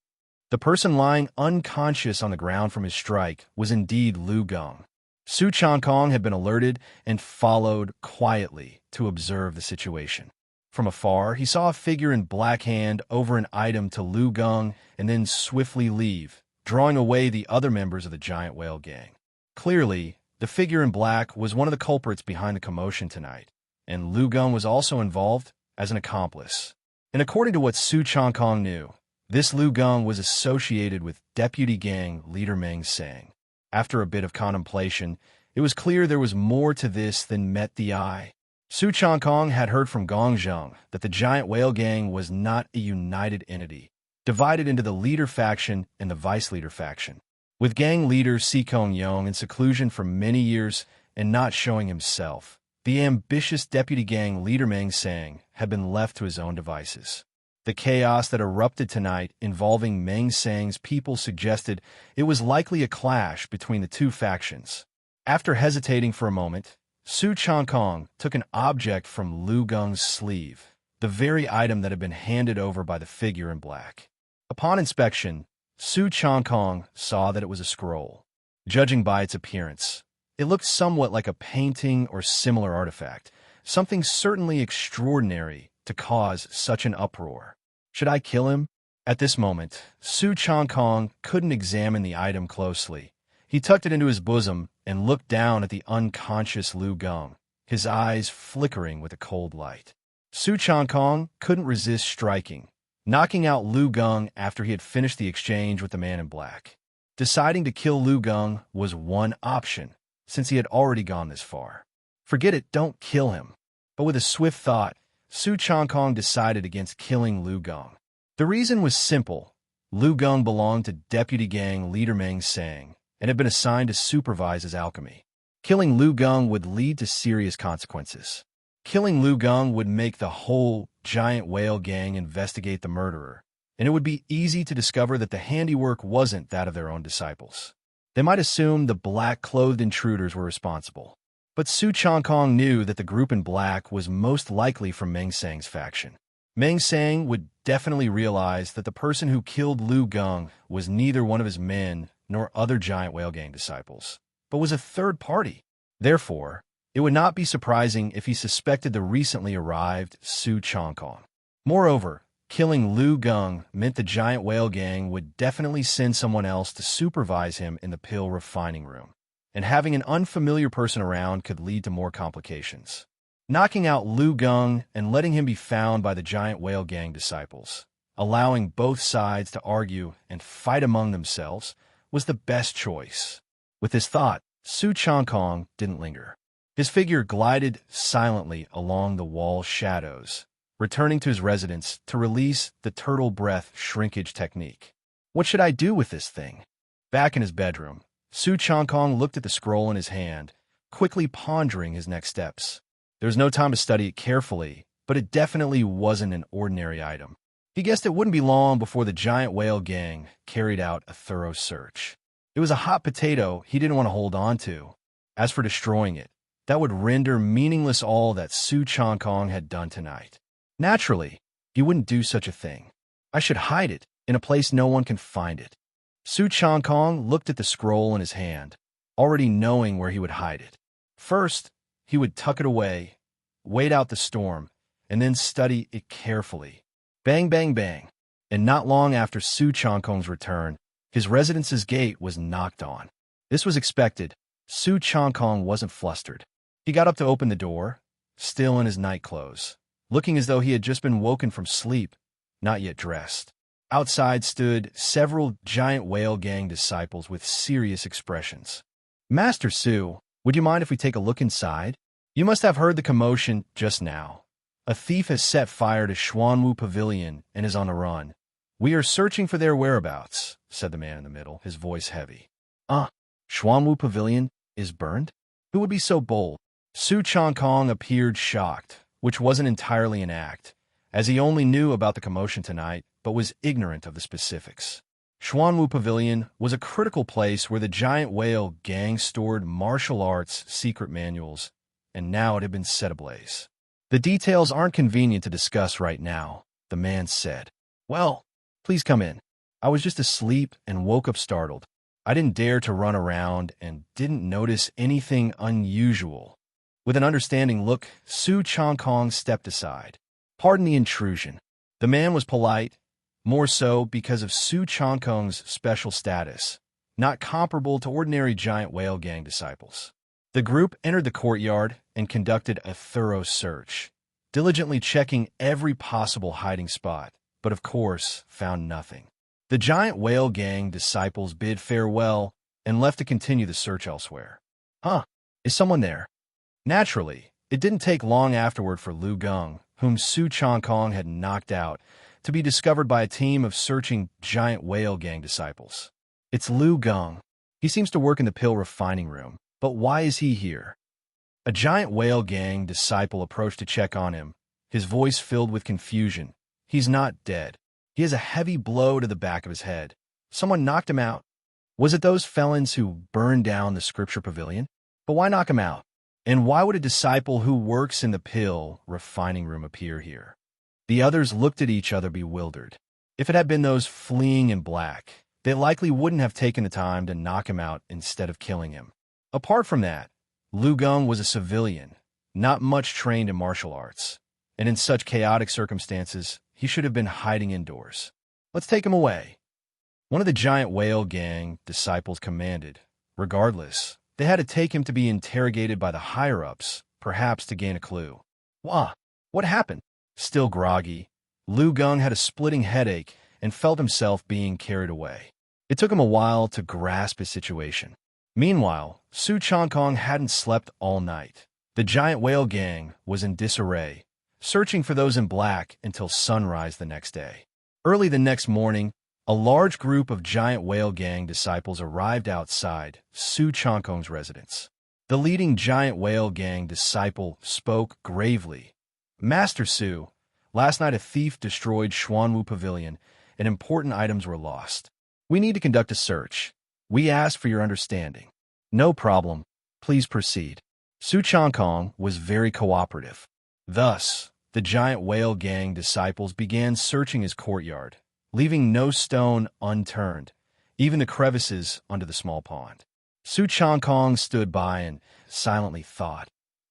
The person lying unconscious on the ground from his strike was indeed Lu Gong. Su Changkong had been alerted and followed quietly to observe the situation. From afar, he saw a figure in black hand over an item to Lu Gong and then swiftly leave, drawing away the other members of the giant whale gang. Clearly, the figure in black was one of the culprits behind the commotion tonight, and Lu Gong was also involved as an accomplice. And according to what Su Changkong knew, this Lu Gong was associated with deputy gang leader Meng Sang. After a bit of contemplation, it was clear there was more to this than met the eye. Su Changkong had heard from Gong Zheng that the giant whale gang was not a united entity, divided into the leader faction and the vice leader faction. With gang leader Si Kong Yong in seclusion for many years and not showing himself, the ambitious deputy gang leader Meng Sang had been left to his own devices. The chaos that erupted tonight involving Meng Sang's people suggested it was likely a clash between the 2 factions. After hesitating for a moment, Su Changkong took an object from Lu Gong's sleeve, the very item that had been handed over by the figure in black. Upon inspection, Su Changkong saw that it was a scroll. Judging by its appearance, it looked somewhat like a painting or similar artifact, something certainly extraordinary to cause such an uproar. Should I kill him? At this moment, Su Changkong couldn't examine the item closely. He tucked it into his bosom and looked down at the unconscious Lu Gong, his eyes flickering with a cold light. Su Changkong couldn't resist striking, knocking out Lu Gong after he had finished the exchange with the man in black. Deciding to kill Lu Gong was one option, since he had already gone this far. Forget it, don't kill him. But with a swift thought, Su Changkong decided against killing Lu Gong. The reason was simple. Lu Gong belonged to deputy gang leader Meng Sang and had been assigned to supervise his alchemy. Killing Lu Gong would lead to serious consequences. Killing Lu Gong would make the whole giant whale gang investigate the murderer, and it would be easy to discover that the handiwork wasn't that of their own disciples. They might assume the black-clothed intruders were responsible. But Su Changkong knew that the group in black was most likely from Meng Sang's faction. Meng Sang would definitely realize that the person who killed Lu Gong was neither one of his men nor other giant whale gang disciples, but was a third party. Therefore, it would not be surprising if he suspected the recently arrived Su Changkong. Moreover, killing Lu Gong meant the giant whale gang would definitely send someone else to supervise him in the pill refining room, and having an unfamiliar person around could lead to more complications. Knocking out Lu Gong and letting him be found by the giant whale gang disciples, allowing both sides to argue and fight among themselves, was the best choice. With this thought, Su Changkong didn't linger. His figure glided silently along the wall shadows, returning to his residence to release the turtle breath shrinkage technique. What should I do with this thing? Back in his bedroom, Su Changkong looked at the scroll in his hand, quickly pondering his next steps. There was no time to study it carefully, but it definitely wasn't an ordinary item. He guessed it wouldn't be long before the giant whale gang carried out a thorough search. It was a hot potato he didn't want to hold on to. As for destroying it, that would render meaningless all that Su Changkong had done tonight. Naturally, he wouldn't do such a thing. I should hide it in a place no one can find it. Su Changkong looked at the scroll in his hand, already knowing where he would hide it. First, he would tuck it away, wait out the storm, and then study it carefully. Bang, bang, bang. And not long after Su Changkong's return, his residence's gate was knocked on. This was expected. Su Changkong wasn't flustered. He got up to open the door, still in his night clothes, looking as though he had just been woken from sleep, not yet dressed. Outside stood several giant whale gang disciples with serious expressions. Master Su, would you mind if we take a look inside? You must have heard the commotion just now. A thief has set fire to Xuanwu Pavilion and is on the run. We are searching for their whereabouts, said the man in the middle, his voice heavy. Xuanwu Pavilion is burned? Who would be so bold? Su Changkong appeared shocked, which wasn't entirely an act, as he only knew about the commotion tonight, but was ignorant of the specifics. Xuanwu Pavilion was a critical place where the giant whale gang stored martial arts secret manuals, and now it had been set ablaze. The details aren't convenient to discuss right now, the man said. Well, please come in. I was just asleep and woke up startled. I didn't dare to run around and didn't notice anything unusual. With an understanding look, Su Changkong stepped aside. Pardon the intrusion. The man was polite, more so because of Su Changkong's special status, not comparable to ordinary giant whale gang disciples. The group entered the courtyard and conducted a thorough search, diligently checking every possible hiding spot, but of course found nothing. The giant whale gang disciples bid farewell and left to continue the search elsewhere. Is someone there? Naturally, it didn't take long afterward for Lu Geng, whom Su Changkong had knocked out, to be discovered by a team of searching giant whale gang disciples. It's Lu Geng. He seems to work in the pill refining room, but why is he here? A giant whale gang disciple approached to check on him, his voice filled with confusion. He's not dead. He has a heavy blow to the back of his head. Someone knocked him out. Was it those felons who burned down the scripture pavilion? But why knock him out? And why would a disciple who works in the pill refining room appear here? The others looked at each other bewildered. If it had been those fleeing in black, they likely wouldn't have taken the time to knock him out instead of killing him. Apart from that, Lu Geng was a civilian, not much trained in martial arts, and in such chaotic circumstances, he should have been hiding indoors. Let's take him away. One of the giant whale gang disciples commanded. Regardless, they had to take him to be interrogated by the higher-ups, perhaps to gain a clue. What happened? Still groggy, Lu Geng had a splitting headache and felt himself being carried away. It took him a while to grasp his situation. Meanwhile, Su Changkong hadn't slept all night. The giant whale gang was in disarray, searching for those in black until sunrise the next day. Early the next morning, a large group of giant whale gang disciples arrived outside Su Changkong's residence. The leading giant whale gang disciple spoke gravely. Master Su, last night a thief destroyed Xuanwu Pavilion and important items were lost. We need to conduct a search. We ask for your understanding. No problem. Please proceed. Su Changkong was very cooperative. Thus, the giant whale gang disciples began searching his courtyard, leaving no stone unturned, even the crevices under the small pond. Su Changkong stood by and silently thought,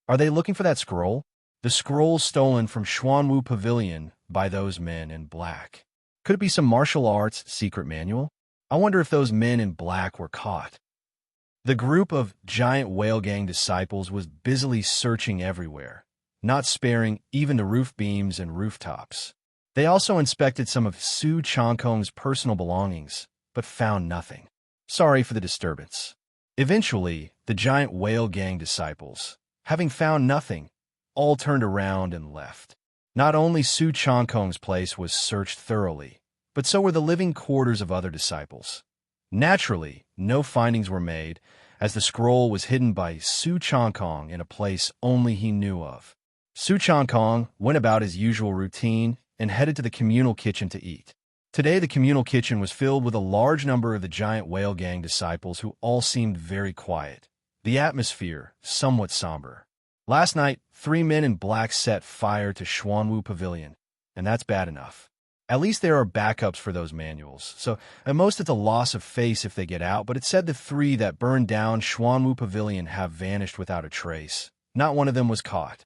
are they looking for that scroll? The scroll stolen from Xuanwu Pavilion by those men in black. Could it be some martial arts secret manual? I wonder if those men in black were caught. The group of giant whale gang disciples was busily searching everywhere, not sparing even the roof beams and rooftops. They also inspected some of Su Changkong's personal belongings, but found nothing. Sorry for the disturbance. Eventually, the giant whale gang disciples, having found nothing, all turned around and left. Not only Su Changkong's place was searched thoroughly, but so were the living quarters of other disciples. Naturally, no findings were made, as the scroll was hidden by Su Changkong in a place only he knew of. Su Changkong went about his usual routine and headed to the communal kitchen to eat. Today, the communal kitchen was filled with a large number of the giant whale gang disciples who all seemed very quiet, the atmosphere somewhat somber. Last night, 3 men in black set fire to Xuanwu Pavilion, and that's bad enough. At least there are backups for those manuals, so at most it's a loss of face if they get out, but it said the 3 that burned down Xuanwu Pavilion have vanished without a trace. Not one of them was caught.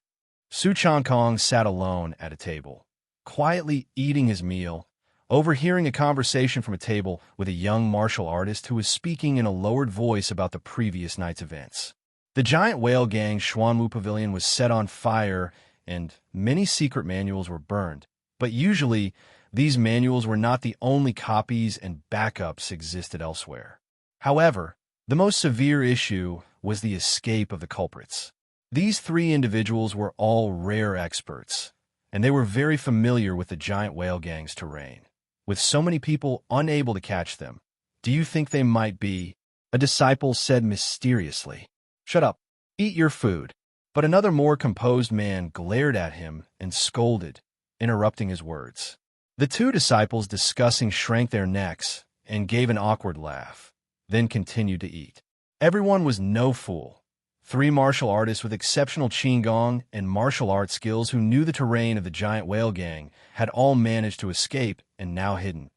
Su Changkong sat alone at a table, quietly eating his meal, overhearing a conversation from a table with a young martial artist who was speaking in a lowered voice about the previous night's events. The giant whale gang Xuanwu Pavilion was set on fire and many secret manuals were burned, but usually These manuals were not the only copies, and backups existed elsewhere. However, the most severe issue was the escape of the culprits. These three individuals were all rare experts, and they were very familiar with the giant whale gang's terrain. With so many people unable to catch them, do you think they might be? A disciple said mysteriously. Shut up. Eat your food. But another more composed man glared at him and scolded, interrupting his words. The two disciples discussing shrank their necks and gave an awkward laugh, then continued to eat. Everyone was no fool. Three martial artists with exceptional Qigong and martial arts skills who knew the terrain of the giant whale gang had all managed to escape and now hidden.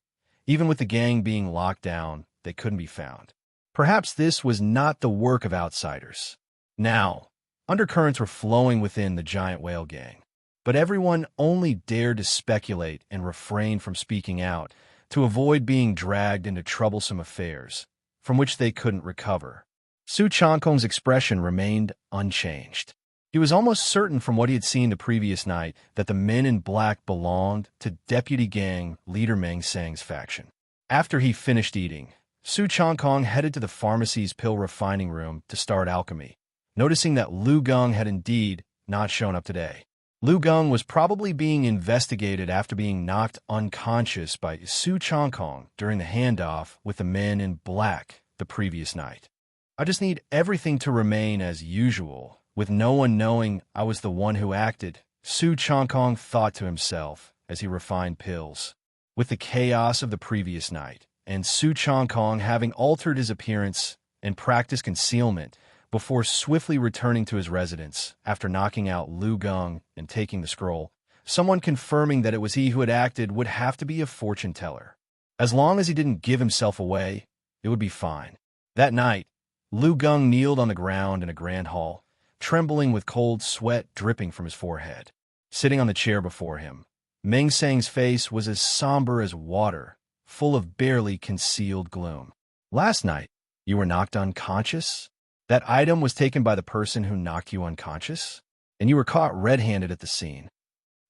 Even with the gang being locked down, they couldn't be found. Perhaps this was not the work of outsiders. Now, undercurrents were flowing within the giant whale gang, but everyone only dared to speculate and refrain from speaking out to avoid being dragged into troublesome affairs from which they couldn't recover. Su Changkong's expression remained unchanged. He was almost certain from what he had seen the previous night that the men in black belonged to deputy gang leader Meng Sang's faction. After he finished eating, Su Changkong headed to the pharmacy's pill refining room to start alchemy, noticing that Lu Geng had indeed not shown up today. Lu Geng was probably being investigated after being knocked unconscious by Su Changkong during the handoff with the men in black the previous night. I just need everything to remain as usual, with no one knowing I was the one who acted, Su Changkong thought to himself as he refined pills. With the chaos of the previous night, and Su Changkong having altered his appearance and practiced concealment before swiftly returning to his residence after knocking out Lu Geng and taking the scroll, someone confirming that it was he who had acted would have to be a fortune teller. As long as he didn't give himself away, it would be fine. That night, Lu Geng kneeled on the ground in a grand hall, trembling with cold sweat dripping from his forehead. Sitting on the chair before him, Meng Sang's face was as somber as water, full of barely concealed gloom. Last night, you were knocked unconscious? That item was taken by the person who knocked you unconscious? And you were caught red-handed at the scene.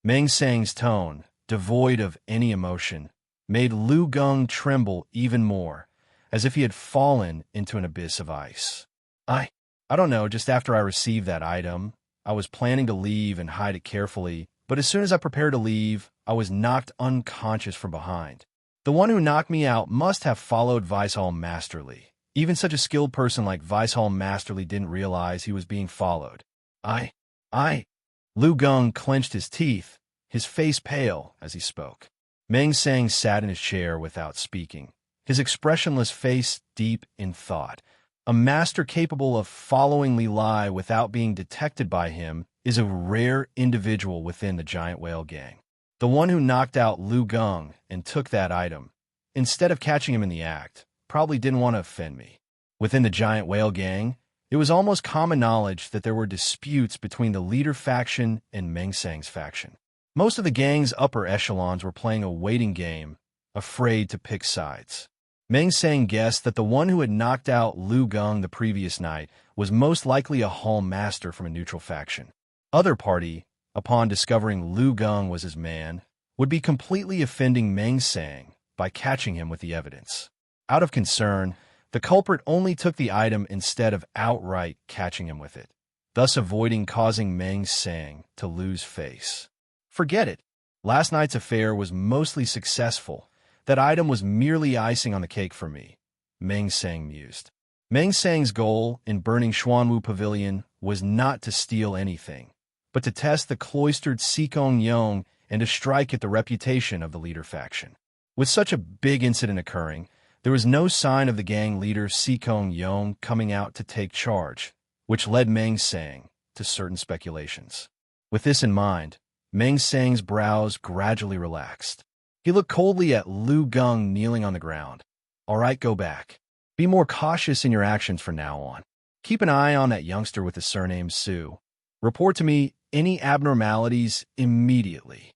Meng Sang's tone, devoid of any emotion, made Lu Geng tremble even more, as if he had fallen into an abyss of ice. I don't know, just after I received that item, I was planning to leave and hide it carefully, but as soon as I prepared to leave, I was knocked unconscious from behind. The one who knocked me out must have followed Vicehall Masterly. Even such a skilled person like Vicehall Masterly didn't realize he was being followed. Lu Geng clenched his teeth, his face pale as he spoke. Meng Sang sat in his chair without speaking, his expressionless face deep in thought. A master capable of following Li Lai without being detected by him is a rare individual within the giant whale gang. The one who knocked out Lu Geng and took that item, instead of catching him in the act, probably didn't want to offend me. Within the giant whale gang, it was almost common knowledge that there were disputes between the leader faction and Meng Sang's faction. Most of the gang's upper echelons were playing a waiting game, afraid to pick sides. Meng Sang guessed that the one who had knocked out Lu Geng the previous night was most likely a hall master from a neutral faction. Other party, upon discovering Lu Geng was his man, would be completely offending Meng Sang by catching him with the evidence. Out of concern, the culprit only took the item instead of outright catching him with it, thus avoiding causing Meng Sang to lose face. Forget it. Last night's affair was mostly successful. That item was merely icing on the cake for me, Meng Sang mused. Meng Sang's goal in burning Xuanwu Pavilion was not to steal anything, but to test the cloistered Sikong Yong and to strike at the reputation of the leader faction. With such a big incident occurring, there was no sign of the gang leader Sikong Yong coming out to take charge, which led Meng Sang to certain speculations. With this in mind, Meng Sang's brows gradually relaxed. He looked coldly at Lu Geng kneeling on the ground. All right, go back. Be more cautious in your actions from now on. Keep an eye on that youngster with the surname Su. Report to me any abnormalities immediately.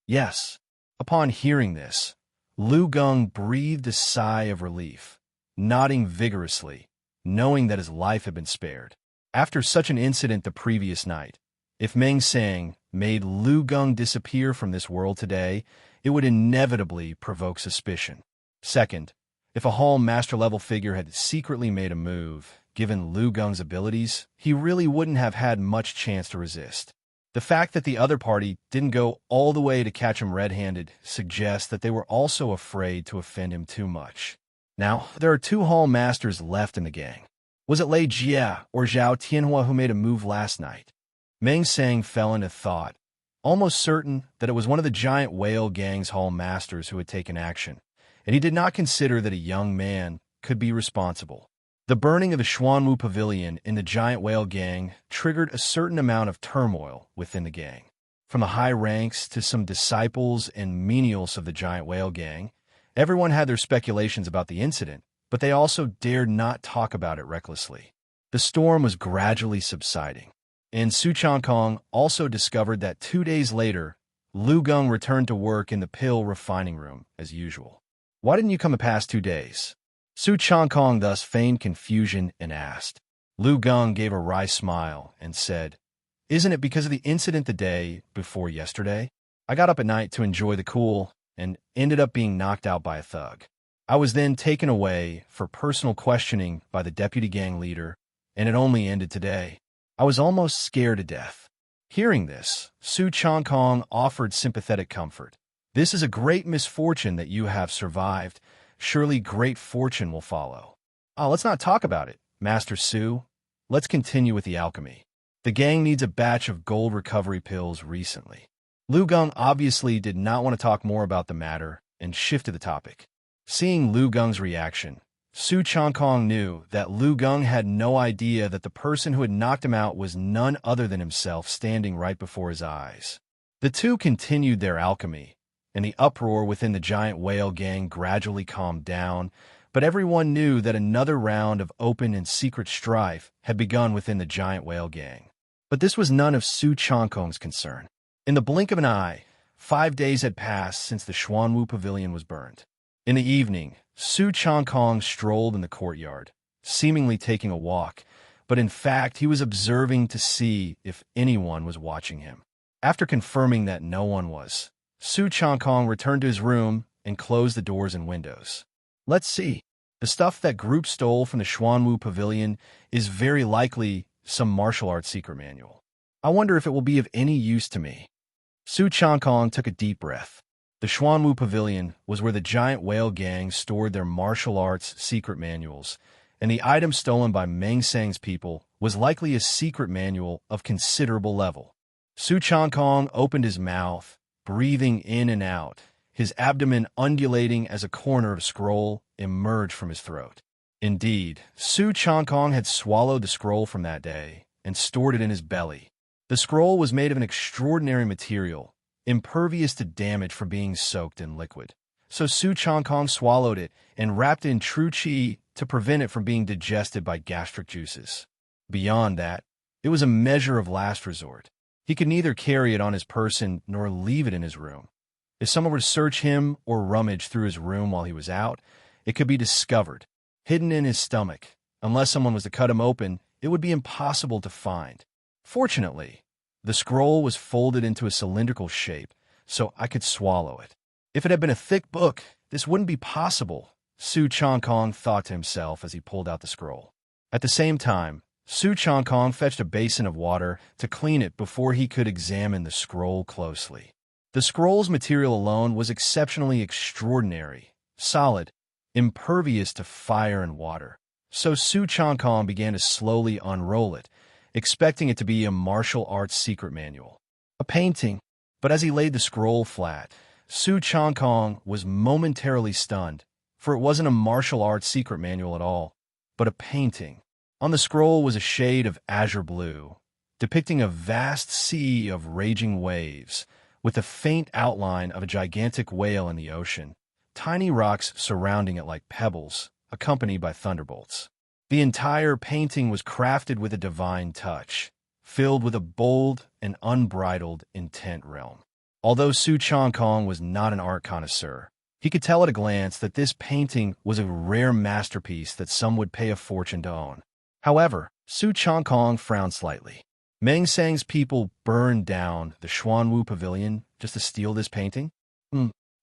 Yes. Upon hearing this, Lu Geng breathed a sigh of relief, nodding vigorously, knowing that his life had been spared. After such an incident the previous night, if Meng Sang made Lu Geng disappear from this world today, it would inevitably provoke suspicion. Second, if a Hall Master-level figure had secretly made a move, given Lu Gung's abilities, he really wouldn't have had much chance to resist. The fact that the other party didn't go all the way to catch him red-handed suggests that they were also afraid to offend him too much. Now, there are two Hall Masters left in the gang. Was it Lei Jie or Zhao Tianhua who made a move last night? Meng Sang fell into thought, almost certain that it was one of the giant whale gang's Hall Masters who had taken action, and he did not consider that a young man could be responsible. The burning of the Xuanwu Pavilion in the giant whale gang triggered a certain amount of turmoil within the gang. From the high ranks to some disciples and menials of the giant whale gang, everyone had their speculations about the incident, but they also dared not talk about it recklessly. The storm was gradually subsiding, and Su Changkong also discovered that 2 days later, Lu Gung returned to work in the pill refining room as usual. "Why didn't you come the past 2 days?" Su Changkong thus feigned confusion and asked. Lu Gung gave a wry smile and said, "Isn't it because of the incident the day before yesterday? I got up at night to enjoy the cool and ended up being knocked out by a thug. I was then taken away for personal questioning by the deputy gang leader, and it only ended today. I was almost scared to death." Hearing this, Su Changkong offered sympathetic comfort. "This is a great misfortune that you have survived. Surely great fortune will follow." "Oh, let's not talk about it, Master Su. Let's continue with the alchemy. The gang needs a batch of gold recovery pills recently." Lu Gung obviously did not want to talk more about the matter and shifted the topic. Seeing Lu Gung's reaction, Su Changkong knew that Lu Gung had no idea that the person who had knocked him out was none other than himself standing right before his eyes. The two continued their alchemy, and the uproar within the giant whale gang gradually calmed down, but everyone knew that another round of open and secret strife had begun within the giant whale gang. But this was none of Su Changkong's concern. In the blink of an eye, 5 days had passed since the Xuanwu Pavilion was burned. In the evening, Su Changkong strolled in the courtyard, seemingly taking a walk, but in fact he was observing to see if anyone was watching him. After confirming that no one was, Su Changkong returned to his room and closed the doors and windows. "Let's see. The stuff that group stole from the Xuanwu Pavilion is very likely some martial arts secret manual. I wonder if it will be of any use to me." Su Changkong took a deep breath. The Xuanwu Pavilion was where the giant whale gang stored their martial arts secret manuals, and the item stolen by Meng Sang's people was likely a secret manual of considerable level. Su Changkong opened his mouth, breathing in and out, his abdomen undulating as a corner of scroll emerged from his throat. Indeed, Su Changkong had swallowed the scroll from that day and stored it in his belly. The scroll was made of an extraordinary material, impervious to damage from being soaked in liquid. So Su Changkong swallowed it and wrapped it in true qi to prevent it from being digested by gastric juices. Beyond that, it was a measure of last resort. He could neither carry it on his person nor leave it in his room. If someone were to search him or rummage through his room while he was out, it could be discovered, hidden in his stomach. Unless someone was to cut him open, it would be impossible to find. Fortunately, the scroll was folded into a cylindrical shape, so I could swallow it. If it had been a thick book, this wouldn't be possible, Su Changkong thought to himself as he pulled out the scroll. At the same time, Su Changkong fetched a basin of water to clean it before he could examine the scroll closely. The scroll's material alone was exceptionally extraordinary, solid, impervious to fire and water. So Su Changkong began to slowly unroll it, expecting it to be a martial arts secret manual, a painting. But as he laid the scroll flat, Su Changkong was momentarily stunned, for it wasn't a martial arts secret manual at all, but a painting. On the scroll was a shade of azure blue, depicting a vast sea of raging waves, with a faint outline of a gigantic whale in the ocean, tiny rocks surrounding it like pebbles, accompanied by thunderbolts. The entire painting was crafted with a divine touch, filled with a bold and unbridled intent realm. Although Su Changkong was not an art connoisseur, he could tell at a glance that this painting was a rare masterpiece that some would pay a fortune to own. However, Su Changkong frowned slightly. Meng Sang's people burned down the Xuanwu Pavilion just to steal this painting?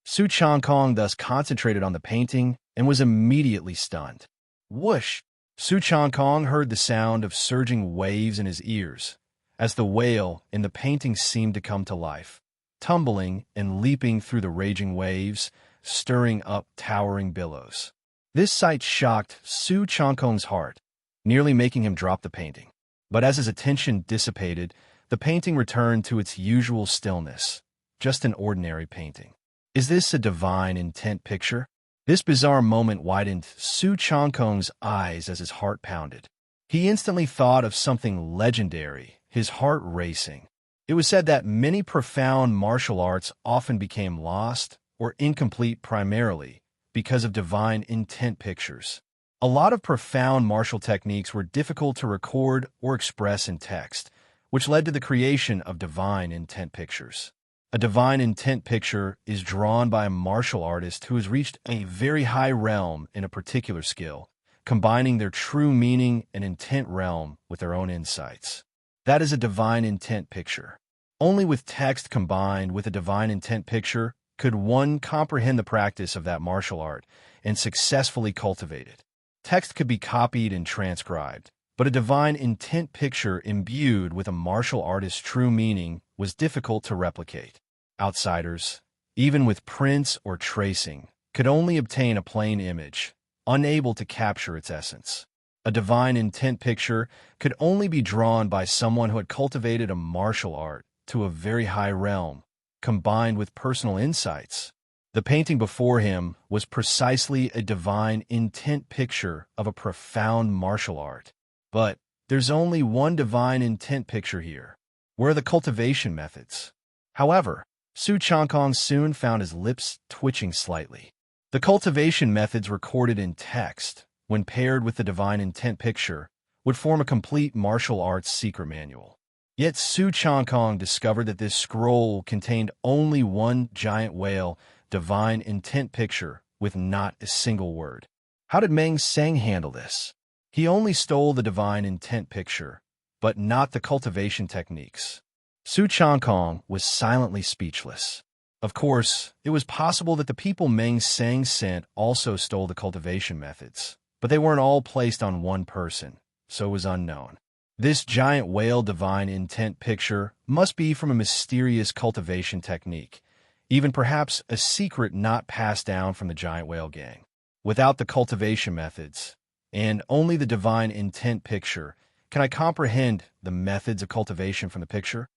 Su Changkong thus concentrated on the painting and was immediately stunned. Whoosh! Su Changkong heard the sound of surging waves in his ears, as the whale in the painting seemed to come to life, tumbling and leaping through the raging waves, stirring up towering billows. This sight shocked Su Changkong's heart, nearly making him drop the painting. But as his attention dissipated, the painting returned to its usual stillness, just an ordinary painting. Is this a divine intent picture? This bizarre moment widened Su Changkong's eyes as his heart pounded. He instantly thought of something legendary, his heart racing. It was said that many profound martial arts often became lost or incomplete primarily because of divine intent pictures. A lot of profound martial techniques were difficult to record or express in text, which led to the creation of divine intent pictures. A divine intent picture is drawn by a martial artist who has reached a very high realm in a particular skill, combining their true meaning and intent realm with their own insights. That is a divine intent picture. Only with text combined with a divine intent picture could one comprehend the practice of that martial art and successfully cultivate it. Text could be copied and transcribed, but a divine intent picture imbued with a martial artist's true meaning was difficult to replicate. Outsiders, even with prints or tracing, could only obtain a plain image, unable to capture its essence. A divine intent picture could only be drawn by someone who had cultivated a martial art to a very high realm, combined with personal insights. The painting before him was precisely a divine intent picture of a profound martial art. But there's only one divine intent picture here. Where are the cultivation methods? However, Su Changkong soon found his lips twitching slightly. The cultivation methods recorded in text, when paired with the divine intent picture, would form a complete martial arts secret manual. Yet Su Changkong discovered that this scroll contained only one giant whale divine intent picture with not a single word. How did Meng Seng handle this? He only stole the divine intent picture, but not the cultivation techniques. Su Changkong was silently speechless. Of course, it was possible that the people Meng Seng sent also stole the cultivation methods, but they weren't all placed on one person, so it was unknown. This giant whale divine intent picture must be from a mysterious cultivation technique, even perhaps a secret not passed down from the giant whale gang. Without the cultivation methods, and only the divine intent picture, can I comprehend the methods of cultivation from the picture?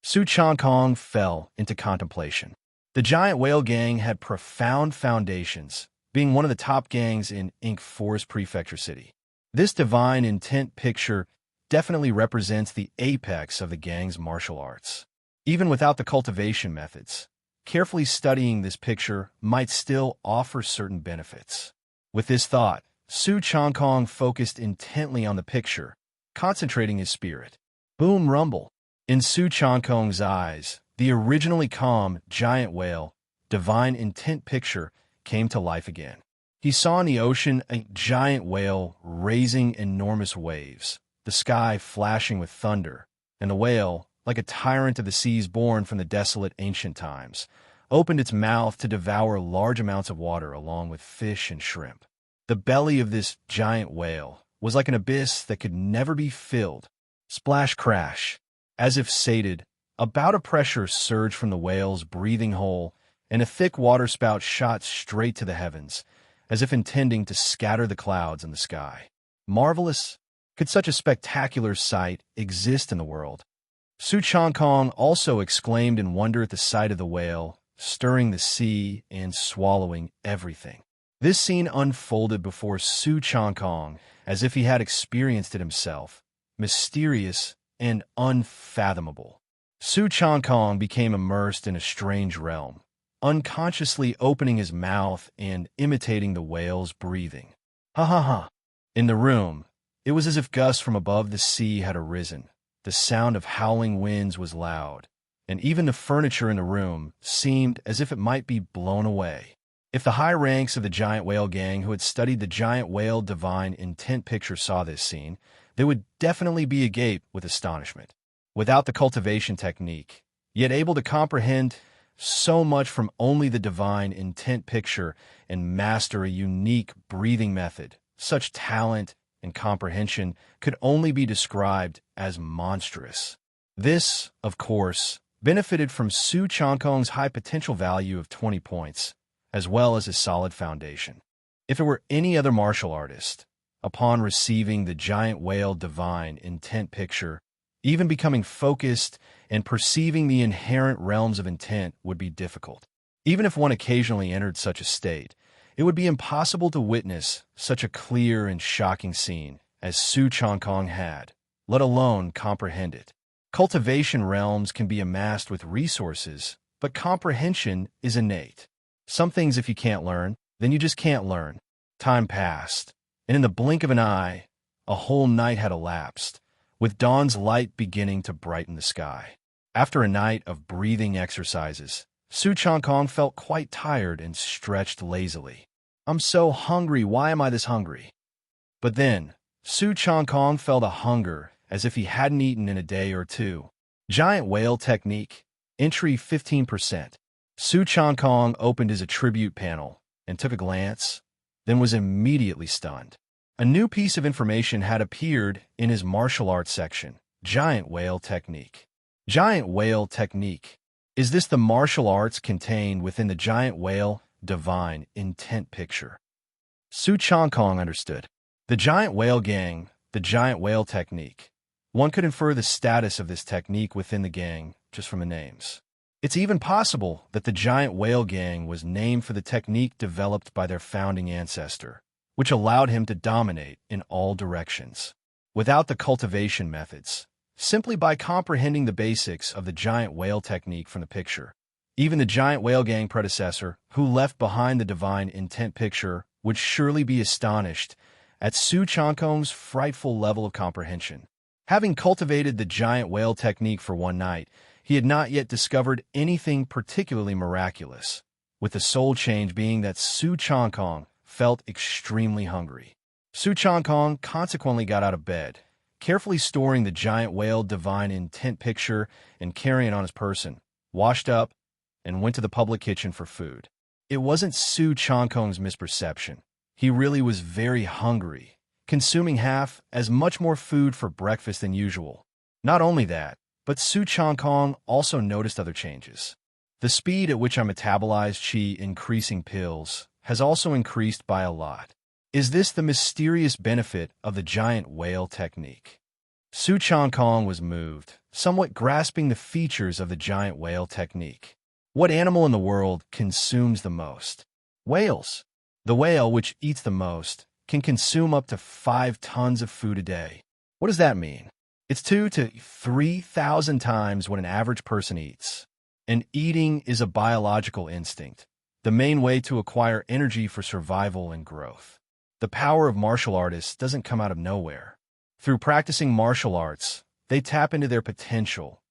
Su Changkong fell into contemplation. The giant whale gang had profound foundations, being one of the top gangs in Ink Forest Prefecture City. This divine intent picture definitely represents the apex of the gang's martial arts. Even without the cultivation methods, carefully studying this picture might still offer certain benefits. With this thought, Su Changkong focused intently on the picture, concentrating his spirit. Boom rumble. In Su Changkong's eyes, the originally calm giant whale, divine intent picture came to life again. He saw in the ocean a giant whale raising enormous waves, the sky flashing with thunder, and the whale, like a tyrant of the seas born from the desolate ancient times, opened its mouth to devour large amounts of water along with fish and shrimp. The belly of this giant whale was like an abyss that could never be filled. Splash crash. As if sated, a bout of pressure surged from the whale's breathing hole, and a thick waterspout shot straight to the heavens, as if intending to scatter the clouds in the sky. Marvelous! Could such a spectacular sight exist in the world? Su Changkong also exclaimed in wonder at the sight of the whale, stirring the sea and swallowing everything. This scene unfolded before Su Changkong as if he had experienced it himself, mysterious and unfathomable. Su Changkong became immersed in a strange realm, unconsciously opening his mouth and imitating the whale's breathing. Ha ha ha! In the room, it was as if gusts from above the sea had arisen. The sound of howling winds was loud, and even the furniture in the room seemed as if it might be blown away. If the high ranks of the giant whale gang who had studied the giant whale divine intent picture saw this scene, they would definitely be agape with astonishment. Without the cultivation technique, yet able to comprehend, so much from only the divine intent picture and master a unique breathing method. Such talent and comprehension could only be described as monstrous. This, of course, benefited from Su Changkong's high potential value of 20 points, as well as his solid foundation. If it were any other martial artist, upon receiving the giant whale divine intent picture, even becoming focused and perceiving the inherent realms of intent would be difficult. Even if one occasionally entered such a state, it would be impossible to witness such a clear and shocking scene as Su Changkong had, let alone comprehend it. Cultivation realms can be amassed with resources, but comprehension is innate. Some things if you can't learn, then you just can't learn. Time passed, and in the blink of an eye, a whole night had elapsed, with dawn's light beginning to brighten the sky. After a night of breathing exercises, Su Changkong felt quite tired and stretched lazily. "I'm so hungry, why am I this hungry?" But then, Su Changkong felt a hunger as if he hadn't eaten in a day or two. Giant Whale Technique, entry 15%. Su Changkong opened his attribute panel and took a glance, then was immediately stunned. A new piece of information had appeared in his martial arts section, Giant Whale Technique. Giant Whale Technique. Is this the martial arts contained within the Giant Whale divine intent picture? Su Changkong understood. The Giant Whale Gang, the Giant Whale Technique. One could infer the status of this technique within the gang just from the names. It's even possible that the Giant Whale Gang was named for the technique developed by their founding ancestor, which allowed him to dominate in all directions. Without the cultivation methods, simply by comprehending the basics of the Giant Whale Technique from the picture, even the Giant Whale Gang predecessor, who left behind the divine intent picture, would surely be astonished at Su Changkong's frightful level of comprehension. Having cultivated the Giant Whale Technique for one night, he had not yet discovered anything particularly miraculous, with the sole change being that Su Changkong felt extremely hungry. Su Changkong consequently got out of bed, carefully storing the Giant Whale divine intent picture and carrying it on his person, washed up, and went to the public kitchen for food. It wasn't Su Changkong's misperception. He really was very hungry, consuming half as much more food for breakfast than usual. Not only that, but Su Changkong also noticed other changes. The speed at which I metabolize qi increasing pills has also increased by a lot. Is this the mysterious benefit of the Giant Whale Technique? Su Changkong was moved, somewhat grasping the features of the Giant Whale Technique. What animal in the world consumes the most? Whales. The whale, which eats the most, can consume up to 5 tons of food a day. What does that mean? It's 2,000 to 3,000 times what an average person eats. And eating is a biological instinct, the main way to acquire energy for survival and growth. The power of martial artists doesn't come out of nowhere. Through practicing martial arts, they tap into their potential,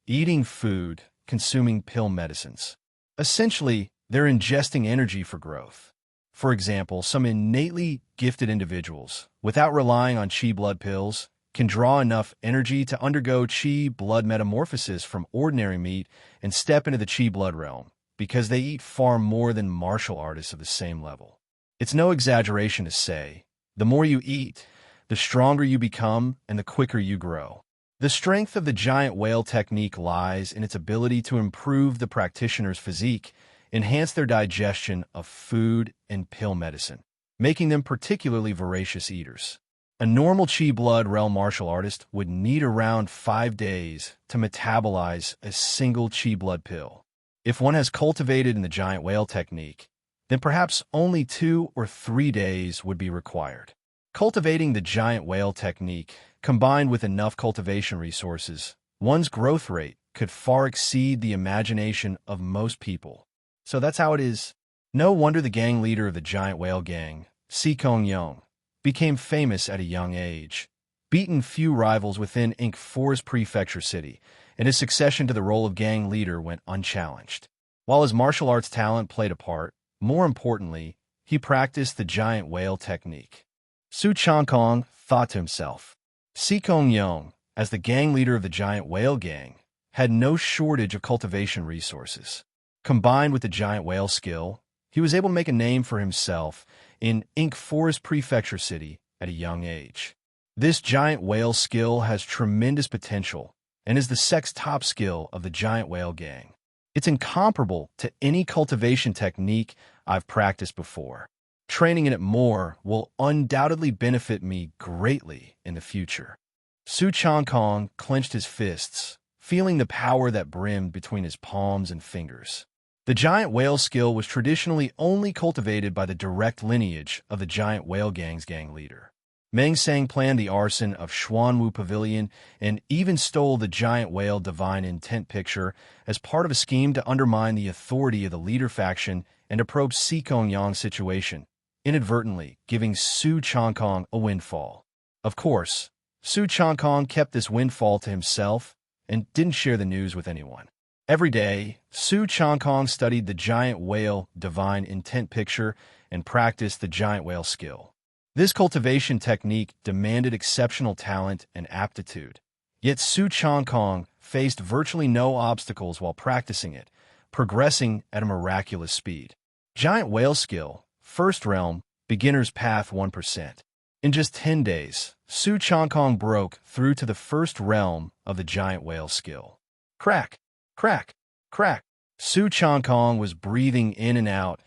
eating food, consuming pill medicines. Essentially, they're ingesting energy for growth. For example, some innately gifted individuals, without relying on qi blood pills, can draw enough energy to undergo qi blood metamorphosis from ordinary meat and step into the qi blood realm, because they eat far more than martial artists of the same level. It's no exaggeration to say, the more you eat, the stronger you become and the quicker you grow. The strength of the Giant Whale Technique lies in its ability to improve the practitioner's physique, enhance their digestion of food and pill medicine, making them particularly voracious eaters. A normal qi blood realm martial artist would need around 5 days to metabolize a single qi blood pill. If one has cultivated in the Giant Whale Technique, then perhaps only 2 or 3 days would be required. Cultivating the Giant Whale Technique, combined with enough cultivation resources, one's growth rate could far exceed the imagination of most people. So that's how it is. No wonder the gang leader of the Giant Whale Gang, Su Changkong, became famous at a young age, beaten few rivals within Forest Prefecture City, and his succession to the role of gang leader went unchallenged. While his martial arts talent played a part, more importantly, he practiced the Giant Whale Technique. Su Changkong thought to himself, Su Changkong, as the gang leader of the Giant Whale Gang, had no shortage of cultivation resources. Combined with the giant whale skill, he was able to make a name for himself in Ink Forest Prefecture City at a young age. This giant whale skill has tremendous potential and is the sex top skill of the giant whale gang. It's incomparable to any cultivation technique I've practiced before. Training in it more will undoubtedly benefit me greatly in the future. Su Changkong clenched his fists, feeling the power that brimmed between his palms and fingers. The giant whale skill was traditionally only cultivated by the direct lineage of the giant whale gang's gang leader. Meng Sang planned the arson of Xuanwu Pavilion and even stole the giant whale divine intent picture as part of a scheme to undermine the authority of the leader faction and to probe Sikong Yang's situation, inadvertently giving Su Changkong a windfall. Of course, Su Changkong kept this windfall to himself and didn't share the news with anyone. Every day, Su Changkong studied the giant whale divine intent picture and practiced the giant whale skill. This cultivation technique demanded exceptional talent and aptitude. Yet Su Changkong faced virtually no obstacles while practicing it, progressing at a miraculous speed. Giant whale skill, first realm, beginner's path 1%. In just 10 days, Su Changkong broke through to the first realm of the giant whale skill. Crack, crack, crack. Su Changkong was breathing in and out,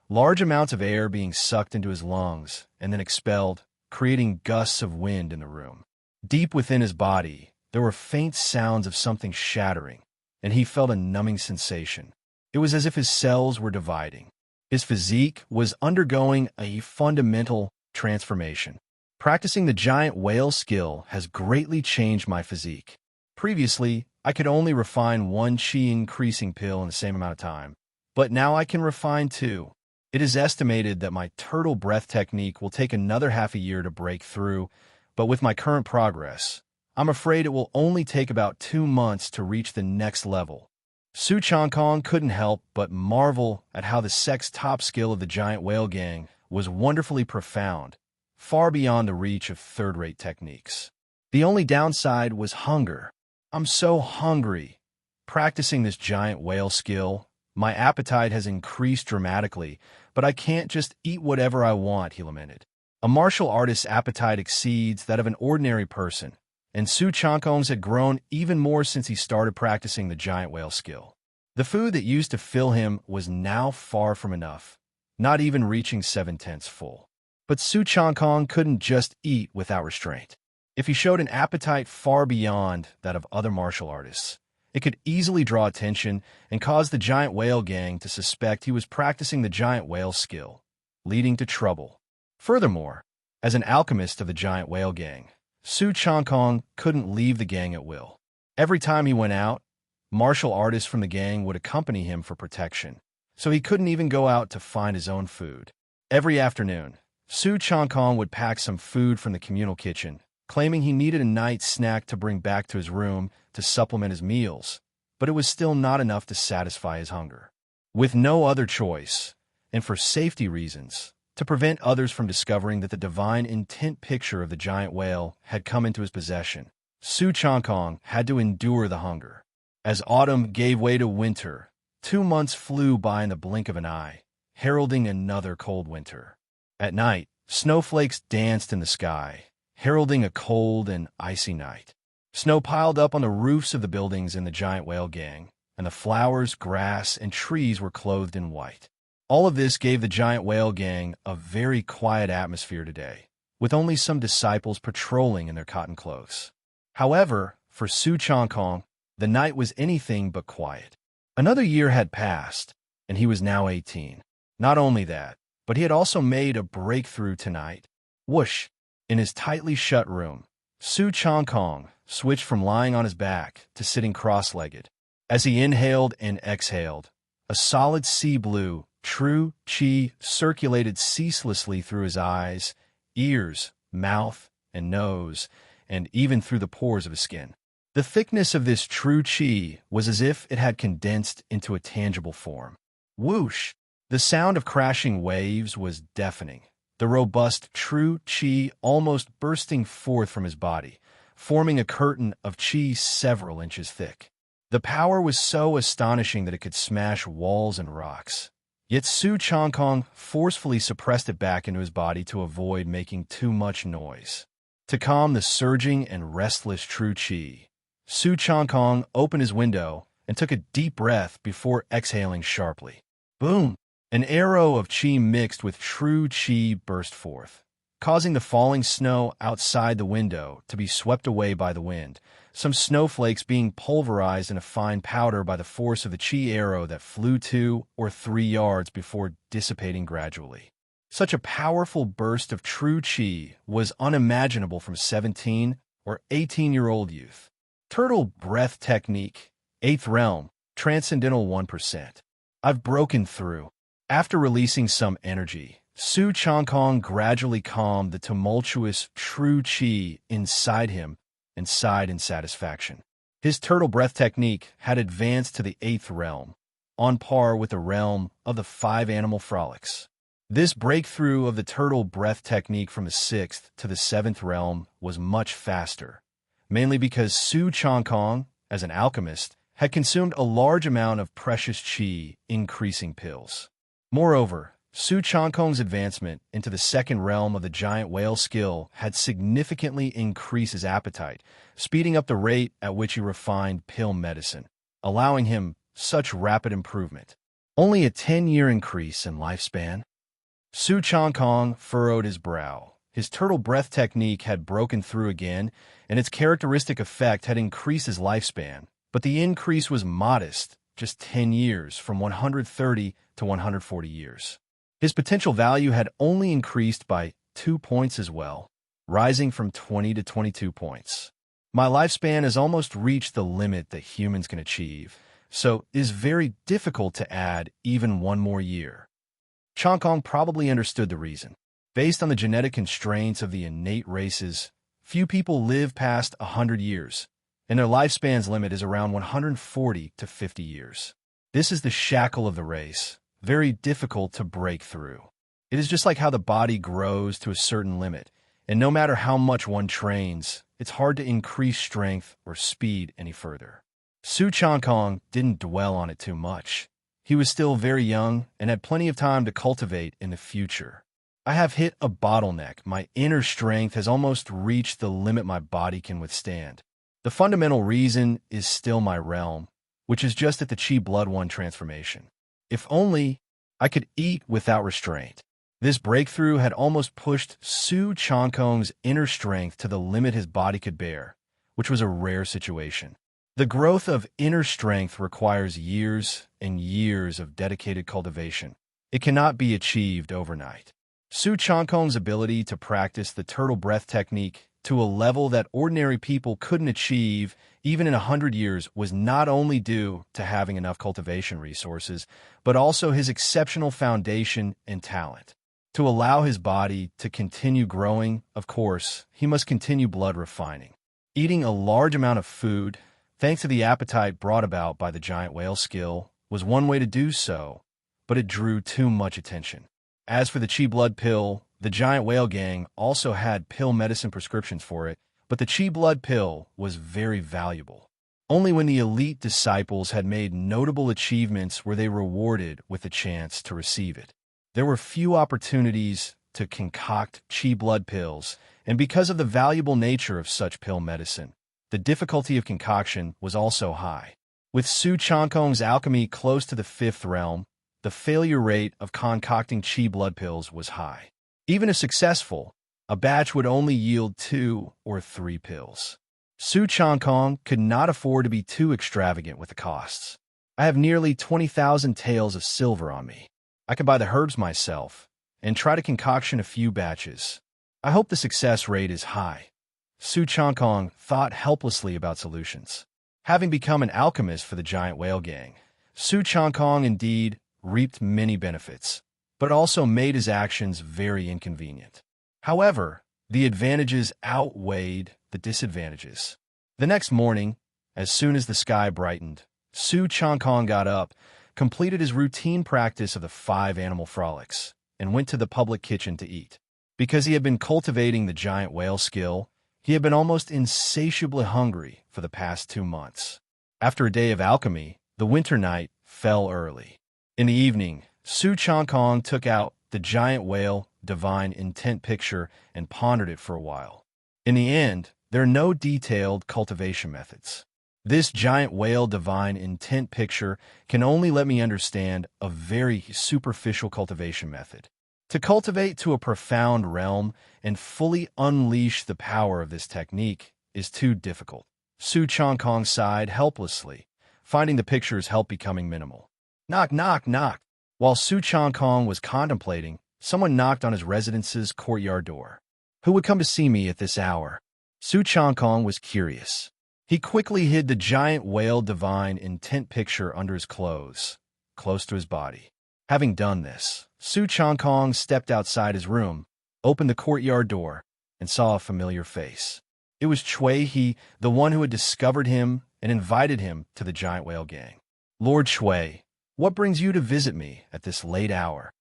large amounts of air being sucked into his lungs and then expelled, creating gusts of wind in the room. Deep within his body, there were faint sounds of something shattering, and he felt a numbing sensation. It was as if his cells were dividing. His physique was undergoing a fundamental transformation. Practicing the giant whale skill has greatly changed my physique. Previously, I could only refine one qi increasing pill in the same amount of time, but now I can refine two. It is estimated that my turtle breath technique will take another half a year to break through, but with my current progress, I'm afraid it will only take about 2 months to reach the next level. Su Changkong couldn't help but marvel at how the sex top skill of the giant whale gang was wonderfully profound, far beyond the reach of third-rate techniques. The only downside was hunger. I'm so hungry. Practicing this giant whale skill, my appetite has increased dramatically, but I can't just eat whatever I want, he lamented. A martial artist's appetite exceeds that of an ordinary person, and Su Changkong's had grown even more since he started practicing the giant whale skill. The food that used to fill him was now far from enough, not even reaching 7/10 full. But Su Changkong couldn't just eat without restraint. If he showed an appetite far beyond that of other martial artists, it could easily draw attention and cause the giant whale gang to suspect he was practicing the giant whale skill, leading to trouble. Furthermore, as an alchemist of the giant whale gang, Su Changkong couldn't leave the gang at will. Every time he went out, martial artists from the gang would accompany him for protection, so he couldn't even go out to find his own food. Every afternoon, Su Changkong would pack some food from the communal kitchen, claiming he needed a night snack to bring back to his room to supplement his meals, but it was still not enough to satisfy his hunger. With no other choice, and for safety reasons, to prevent others from discovering that the divine intent picture of the giant whale had come into his possession, Su Changkong had to endure the hunger. As autumn gave way to winter, 2 months flew by in the blink of an eye, heralding another cold winter. At night, snowflakes danced in the sky, heralding a cold and icy night. Snow piled up on the roofs of the buildings in the giant whale gang, and the flowers, grass, and trees were clothed in white. All of this gave the giant whale gang a very quiet atmosphere today, with only some disciples patrolling in their cotton clothes. However, for Su Changkong, the night was anything but quiet. Another year had passed, and he was now 18. Not only that, but he had also made a breakthrough tonight. Whoosh! In his tightly shut room, Su Changkong switched from lying on his back to sitting cross-legged. As he inhaled and exhaled, a solid sea blue, true qi circulated ceaselessly through his eyes, ears, mouth, and nose, and even through the pores of his skin. The thickness of this true qi was as if it had condensed into a tangible form. Whoosh! The sound of crashing waves was deafening, the robust true qi almost bursting forth from his body, forming a curtain of qi several inches thick. The power was so astonishing that it could smash walls and rocks. Yet Su Changkong forcefully suppressed it back into his body to avoid making too much noise. To calm the surging and restless true qi, Su Changkong opened his window and took a deep breath before exhaling sharply. Boom! An arrow of qi mixed with true qi burst forth, causing the falling snow outside the window to be swept away by the wind, some snowflakes being pulverized in a fine powder by the force of the qi arrow that flew 2 or 3 yards before dissipating gradually. Such a powerful burst of true qi was unimaginable from 17 or 18-year-old youth. Turtle breath technique, 8th realm, transcendental 1%. I've broken through. After releasing some energy, Su Changkong gradually calmed the tumultuous true qi inside him and sighed in satisfaction. His turtle breath technique had advanced to the 8th realm, on par with the realm of the 5 animal frolics. This breakthrough of the turtle breath technique from the 6th to the 7th realm was much faster, mainly because Su Changkong, as an alchemist, had consumed a large amount of precious qi increasing pills. Moreover, Su Changkong's advancement into the 2nd realm of the giant whale skill had significantly increased his appetite, speeding up the rate at which he refined pill medicine, allowing him such rapid improvement. Only a 10-year increase in lifespan? Su Changkong furrowed his brow. His turtle breath technique had broken through again, and its characteristic effect had increased his lifespan, but the increase was modest, just 10 years, from 130 to 140 years. His potential value had only increased by 2 points as well, rising from 20 to 22 points. My lifespan has almost reached the limit that humans can achieve, so it is very difficult to add even 1 more year. Changkong probably understood the reason. Based on the genetic constraints of the innate races, few people live past 100 years, and their lifespan's limit is around 140 to 50 years. This is the shackle of the race, very difficult to break through. It is just like how the body grows to a certain limit, and no matter how much one trains, it's hard to increase strength or speed any further. Su Changkong didn't dwell on it too much. He was still very young and had plenty of time to cultivate in the future. I have hit a bottleneck. My inner strength has almost reached the limit my body can withstand. The fundamental reason is still my realm, which is just at the Qi Blood 1 transformation. If only I could eat without restraint. This breakthrough had almost pushed Su Changkong's inner strength to the limit his body could bear, which was a rare situation. The growth of inner strength requires years and years of dedicated cultivation. It cannot be achieved overnight. Su Changkong's ability to practice the turtle breath technique to a level that ordinary people couldn't achieve even in 100 years was not only due to having enough cultivation resources, but also his exceptional foundation and talent. To allow his body to continue growing, of course, he must continue blood refining. Eating a large amount of food, thanks to the appetite brought about by the giant whale skill, was one way to do so, but it drew too much attention. As for the Qi Blood pill, the giant whale gang also had pill medicine prescriptions for it, but the Qi Blood pill was very valuable. Only when the elite disciples had made notable achievements were they rewarded with a chance to receive it. There were few opportunities to concoct Qi Blood pills, and because of the valuable nature of such pill medicine, the difficulty of concoction was also high. With Su Changkong's alchemy close to the 5th realm, the failure rate of concocting Qi Blood pills was high. Even if successful, a batch would only yield 2 or 3 pills. Su Changkong could not afford to be too extravagant with the costs. I have nearly 20,000 taels of silver on me. I can buy the herbs myself and try to concoction a few batches. I hope the success rate is high. Su Changkong thought helplessly about solutions. Having become an alchemist for the giant whale gang, Su Changkong indeed reaped many benefits, but also made his actions very inconvenient. However, the advantages outweighed the disadvantages. The next morning, as soon as the sky brightened, Su Changkong got up, completed his routine practice of the 5 animal frolics, and went to the public kitchen to eat. Because he had been cultivating the giant whale skill, he had been almost insatiably hungry for the past 2 months. After a day of alchemy, the winter night fell early. In the evening, Su Changkong took out the giant whale divine intent picture and pondered it for a while. In the end, there are no detailed cultivation methods. This giant whale divine intent picture can only let me understand a very superficial cultivation method. To cultivate to a profound realm and fully unleash the power of this technique is too difficult. Su Changkong sighed helplessly, finding the picture's help becoming minimal. Knock, knock, knock. While Su Changkong was contemplating, someone knocked on his residence's courtyard door. Who would come to see me at this hour? Su Changkong was curious. He quickly hid the giant whale divine intent picture under his clothes, close to his body. Having done this, Su Changkong stepped outside his room, opened the courtyard door, and saw a familiar face. It was Chui He, the one who had discovered him and invited him to the giant whale gang. Lord Chui, what brings you to visit me at this late hour?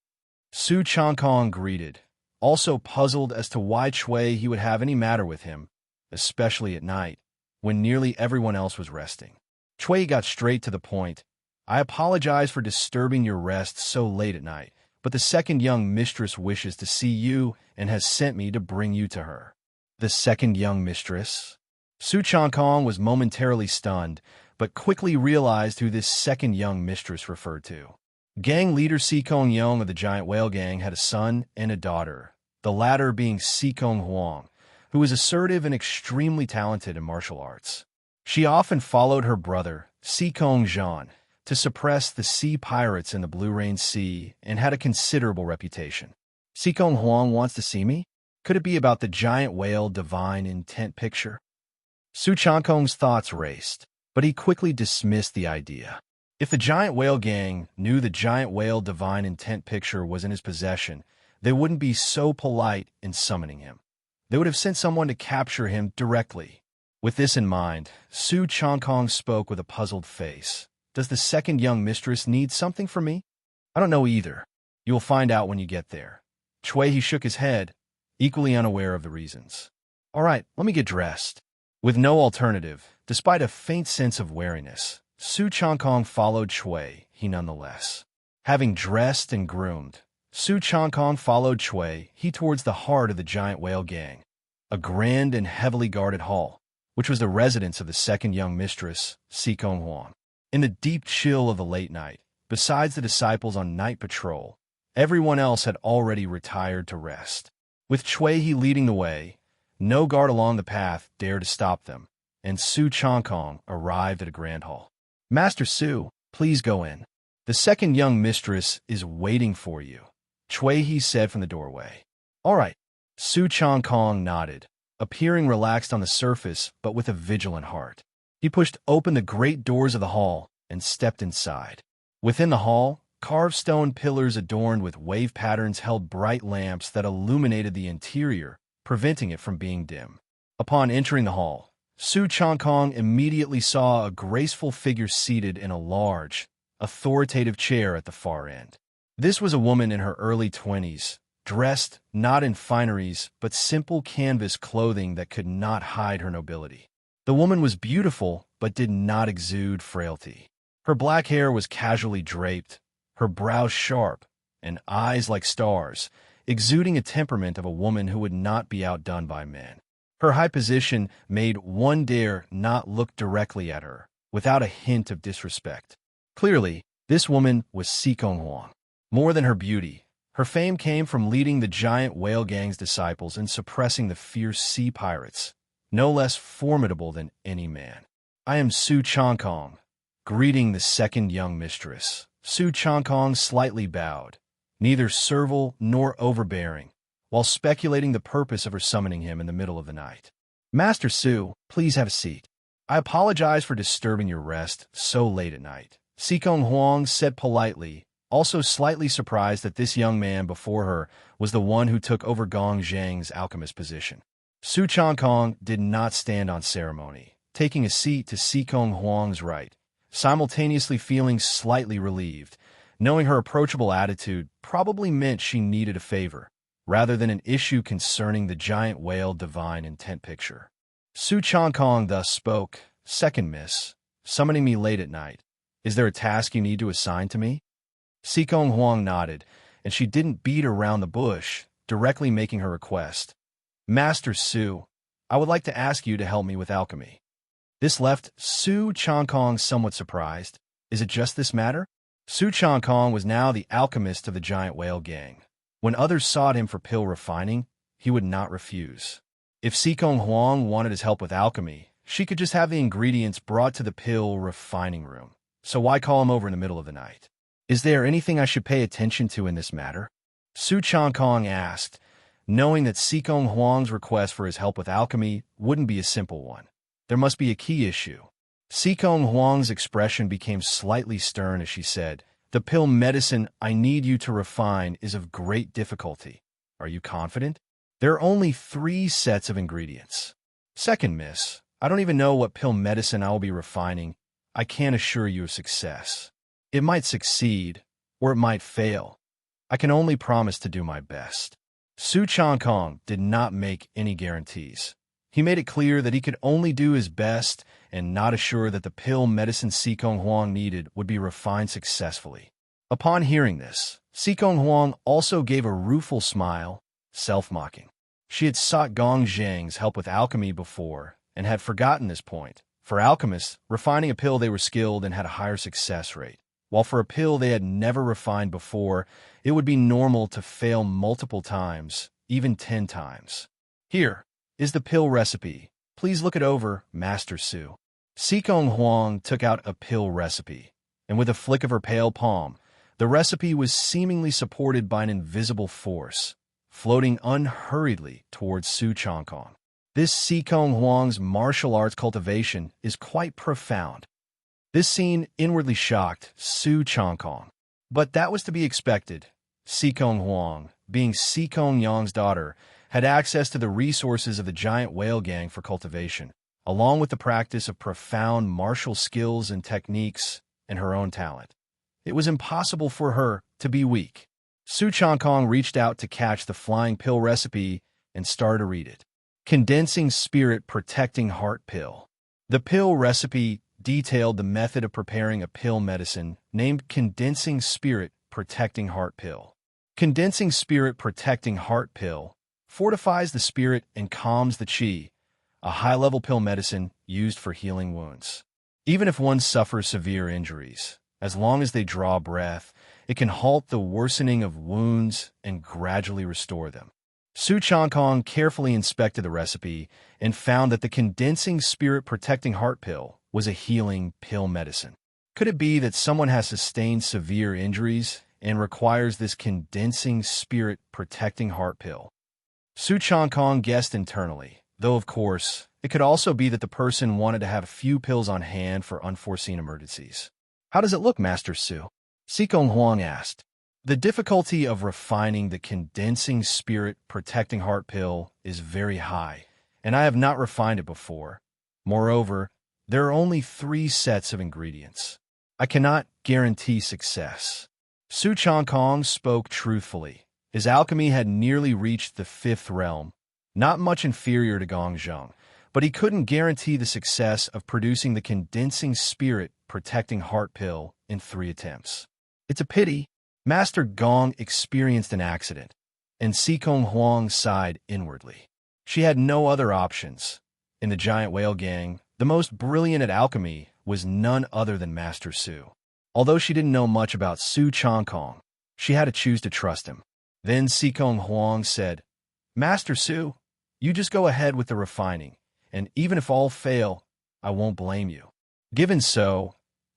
Su Changkong greeted, also puzzled as to why Chui He would have any matter with him, especially at night, when nearly everyone else was resting. Chui got straight to the point. I apologize for disturbing your rest so late at night, but the second young mistress wishes to see you and has sent me to bring you to her. The second young mistress? Su Changkong was momentarily stunned, but quickly realized who this second young mistress referred to. Gang leader Sikong Yong of the Giant Whale Gang had a son and a daughter, the latter being Sikong Huang, who was assertive and extremely talented in martial arts. She often followed her brother, Sikong Zhan, to suppress the sea pirates in the Blue Rain Sea and had a considerable reputation. Sikong Huang wants to see me? Could it be about the giant whale divine intent picture? Su Changkong's thoughts raced, but he quickly dismissed the idea. If the giant whale gang knew the giant whale divine intent picture was in his possession, they wouldn't be so polite in summoning him. They would have sent someone to capture him directly. With this in mind, Su Changkong spoke with a puzzled face. Does the second young mistress need something from me? I don't know either. You will find out when you get there. Chui He shook his head, equally unaware of the reasons. All right, let me get dressed. With no alternative, despite a faint sense of wariness, Su Changkong followed Chui He nonetheless. Having dressed and groomed, Su Changkong followed Chui He towards the heart of the giant whale gang, a grand and heavily guarded hall, which was the residence of the second young mistress, Sikong Huang. In the deep chill of the late night, besides the disciples on night patrol, everyone else had already retired to rest. With Chui He leading the way, no guard along the path dared to stop them, and Su Changkong arrived at a grand hall. Master Su, please go in. The second young mistress is waiting for you, Chui He said from the doorway. All right. Su Changkong nodded, appearing relaxed on the surface but with a vigilant heart. He pushed open the great doors of the hall and stepped inside. Within the hall, carved stone pillars adorned with wave patterns held bright lamps that illuminated the interior, preventing it from being dim. Upon entering the hall, Su Changkong immediately saw a graceful figure seated in a large, authoritative chair at the far end. This was a woman in her early 20s, dressed not in fineries but simple canvas clothing that could not hide her nobility. The woman was beautiful but did not exude frailty. Her black hair was casually draped, her brows sharp, and eyes like stars, exuding a temperament of a woman who would not be outdone by men. Her high position made one dare not look directly at her, without a hint of disrespect. Clearly, this woman was Sikong Huang. More than her beauty, her fame came from leading the giant whale gang's disciples and suppressing the fierce sea pirates, no less formidable than any man. I am Su Changkong, greeting the second young mistress. Su Changkong slightly bowed, neither servile nor overbearing, while speculating the purpose of her summoning him in the middle of the night. Master Su, please have a seat. I apologize for disturbing your rest so late at night, Sikong Huang said politely, also slightly surprised that this young man before her was the one who took over Gong Zhang's alchemist position. Su Changkong did not stand on ceremony, taking a seat to Sikong Huang's right, simultaneously feeling slightly relieved, knowing her approachable attitude probably meant she needed a favor, rather than an issue concerning the giant whale divine intent picture. Su Changkong thus spoke, Second miss, summoning me late at night. Is there a task you need to assign to me? Sikong Huang nodded, and she didn't beat around the bush, directly making her request. Master Su, I would like to ask you to help me with alchemy. This left Su Changkong somewhat surprised. Is it just this matter? Su Changkong was now the alchemist of the giant whale gang. When others sought him for pill refining, he would not refuse. If Sikong Huang wanted his help with alchemy, she could just have the ingredients brought to the pill refining room. So why call him over in the middle of the night? Is there anything I should pay attention to in this matter? Su Changkong asked, knowing that Sikong Huang's request for his help with alchemy wouldn't be a simple one. There must be a key issue. Sikong Huang's expression became slightly stern as she said, "The pill medicine I need you to refine is of great difficulty. Are you confident? There are only 3 sets of ingredients. Second, miss, I don't even know what pill medicine I will be refining. I can't assure you of success. It might succeed, or it might fail. I can only promise to do my best." Su Changkong did not make any guarantees. He made it clear that he could only do his best and not assure that the pill medicine Sikong Huang needed would be refined successfully. Upon hearing this, Sikong Huang also gave a rueful smile, self-mocking. She had sought Gong Zheng's help with alchemy before and had forgotten this point. For alchemists, refining a pill they were skilled and had a higher success rate, while for a pill they had never refined before, it would be normal to fail multiple times, even 10 times. Here is the pill recipe. Please look it over, Master Su. Sikong Huang took out a pill recipe, and with a flick of her pale palm, the recipe was seemingly supported by an invisible force, floating unhurriedly towards Su Changkong. This Sikong Huang's martial arts cultivation is quite profound. This scene inwardly shocked Su Changkong. But that was to be expected. Sikong Huang, being Sikong Yang's daughter, had access to the resources of the giant whale gang for cultivation, along with the practice of profound martial skills and techniques and her own talent. It was impossible for her to be weak. Su Changkong reached out to catch the flying pill recipe and started to read it. Condensing Spirit Protecting Heart Pill. The pill recipe detailed the method of preparing a pill medicine named Condensing Spirit Protecting Heart Pill. Condensing Spirit Protecting Heart Pill fortifies the spirit and calms the qi, a high-level pill medicine used for healing wounds. Even if one suffers severe injuries, as long as they draw breath, it can halt the worsening of wounds and gradually restore them. Su Changkong carefully inspected the recipe and found that the Condensing Spirit Protecting Heart Pill was a healing pill medicine. Could it be that someone has sustained severe injuries and requires this Condensing Spirit Protecting Heart Pill? Su Changkong guessed internally, though of course, it could also be that the person wanted to have a few pills on hand for unforeseen emergencies. How does it look, Master Su? Sikong Huang asked. The difficulty of refining the Condensing Spirit Protecting Heart Pill is very high, and I have not refined it before. Moreover, there are only 3 sets of ingredients. I cannot guarantee success. Su Changkong spoke truthfully. His alchemy had nearly reached the 5th realm, not much inferior to Gong Zheng, but he couldn't guarantee the success of producing the Condensing Spirit Protecting Heart Pill in 3 attempts. It's a pity. Master Gong experienced an accident, and Sikong Huang sighed inwardly. She had no other options. In the giant whale gang, the most brilliant at alchemy was none other than Master Su. Although she didn't know much about Su Changkong, she had to choose to trust him. Then Sikong Huang said, "Master Su, you just go ahead with the refining, and even if all fail, I won't blame you." Given so,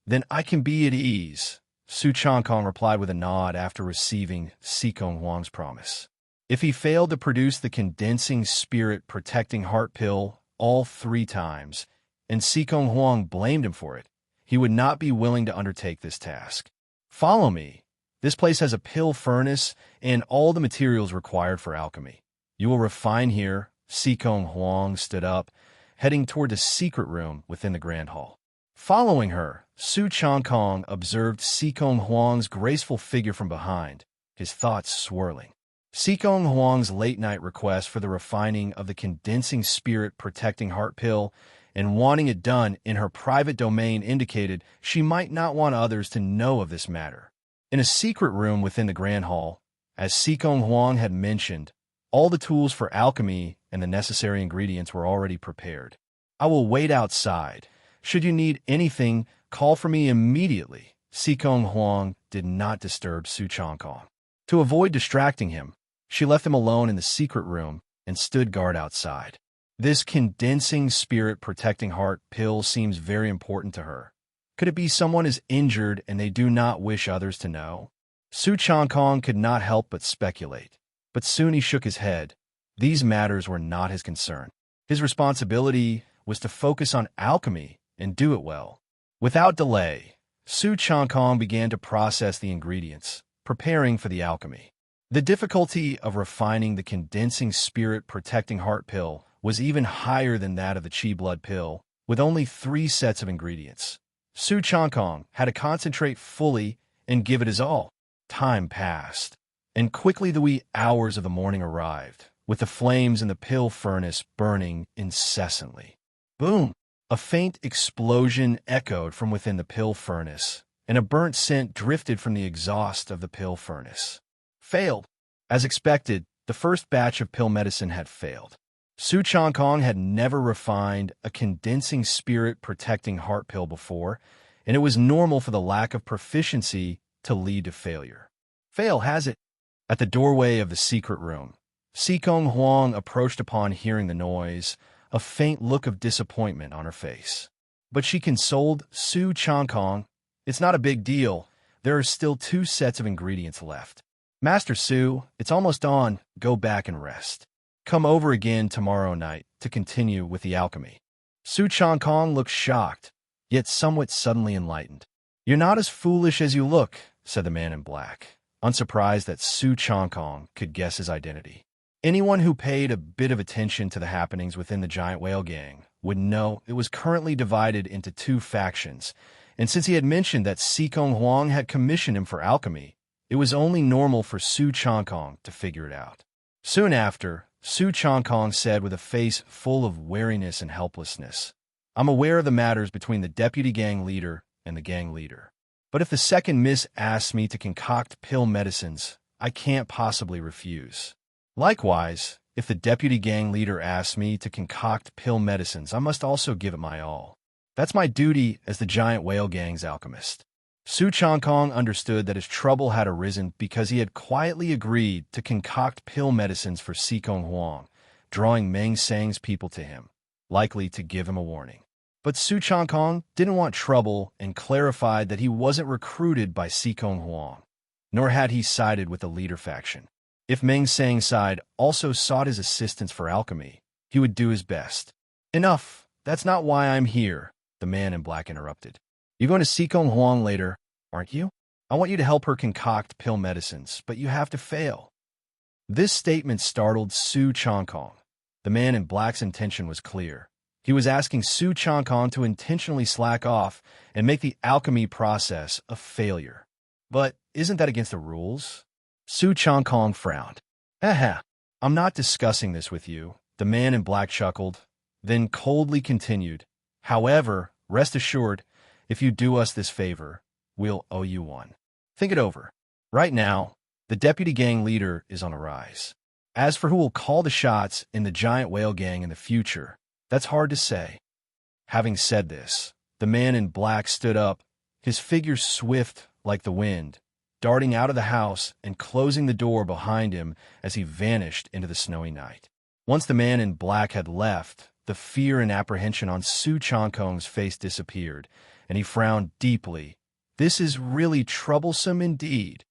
then I can be at ease. Su Changkong replied with a nod after receiving Sikong Huang's promise. If he failed to produce the Condensing Spirit Protecting Heart Pill all 3 times, and Sikong Huang blamed him for it, he would not be willing to undertake this task. "Follow me. This place has a pill furnace and all the materials required for alchemy. You will refine here." Sikong Huang stood up, heading toward a secret room within the Grand Hall. Following her, Su Changkong observed Sikong Huang's graceful figure from behind, his thoughts swirling. Sikong Huang's late-night request for the refining of the Condensing Spirit Protecting Heart Pill and wanting it done in her private domain indicated she might not want others to know of this matter. In a secret room within the Grand Hall, as Sikong Huang had mentioned, all the tools for alchemy and the necessary ingredients were already prepared. I will wait outside. Should you need anything, call for me immediately. Sikong Huang did not disturb Su Changkong. To avoid distracting him, she left him alone in the secret room and stood guard outside. This condensing spirit protecting heart pill seems very important to her. Could it be someone is injured and they do not wish others to know? Su Changkong could not help but speculate, but soon he shook his head. These matters were not his concern. His responsibility was to focus on alchemy and do it well. Without delay, Su Changkong began to process the ingredients, preparing for the alchemy. The difficulty of refining the condensing spirit protecting heart pill was even higher than that of the Qi blood pill, with only 3 sets of ingredients. Su Changkong had to concentrate fully and give it his all. Time passed, and quickly the wee hours of the morning arrived, with the flames in the pill furnace burning incessantly. Boom! A faint explosion echoed from within the pill furnace, and a burnt scent drifted from the exhaust of the pill furnace. Failed. As expected, the first batch of pill medicine had failed. Su Changkong had never refined a condensing spirit protecting heart pill before, and it was normal for the lack of proficiency to lead to failure. Fail, has it? At the doorway of the secret room, Sikong Huang approached upon hearing the noise, a faint look of disappointment on her face. But she consoled Su Changkong. It's not a big deal. There are still 2 sets of ingredients left. Master Su, it's almost dawn. Go back and rest. Come over again tomorrow night to continue with the alchemy. Su Changkong looked shocked, yet somewhat suddenly enlightened. You're not as foolish as you look, said the man in black, unsurprised that Su Changkong could guess his identity. Anyone who paid a bit of attention to the happenings within the giant whale gang would know it was currently divided into 2 factions, and since he had mentioned that Sikong Huang had commissioned him for alchemy, it was only normal for Su Changkong to figure it out. Soon after, Su Changkong said with a face full of weariness and helplessness, I'm aware of the matters between the deputy gang leader and the gang leader. But if the second miss asks me to concoct pill medicines, I can't possibly refuse. Likewise, if the deputy gang leader asks me to concoct pill medicines, I must also give it my all. That's my duty as the giant whale gang's alchemist. Su Changkong understood that his trouble had arisen because he had quietly agreed to concoct pill medicines for Sikong Huang, drawing Meng Sang's people to him, likely to give him a warning. But Su Changkong didn't want trouble and clarified that he wasn't recruited by Sikong Huang, nor had he sided with the leader faction. If Meng Sang's side also sought his assistance for alchemy, he would do his best. Enough, that's not why I'm here, the man in black interrupted. You're going to Sikong Huang later, aren't you? I want you to help her concoct pill medicines, but you have to fail. This statement startled Su Changkong. The man in black's intention was clear. He was asking Su Changkong to intentionally slack off and make the alchemy process a failure. But isn't that against the rules? Su Changkong frowned. I'm not discussing this with you, the man in black chuckled, then coldly continued. However, rest assured, if you do us this favor, we'll owe you one. Think it over. Right now, the deputy gang leader is on a rise. As for who will call the shots in the giant whale gang in the future, that's hard to say. Having said this, the man in black stood up, his figure swift like the wind, darting out of the house and closing the door behind him as he vanished into the snowy night. Once the man in black had left, the fear and apprehension on Su Changkong's face disappeared, and he frowned deeply. This is really troublesome indeed.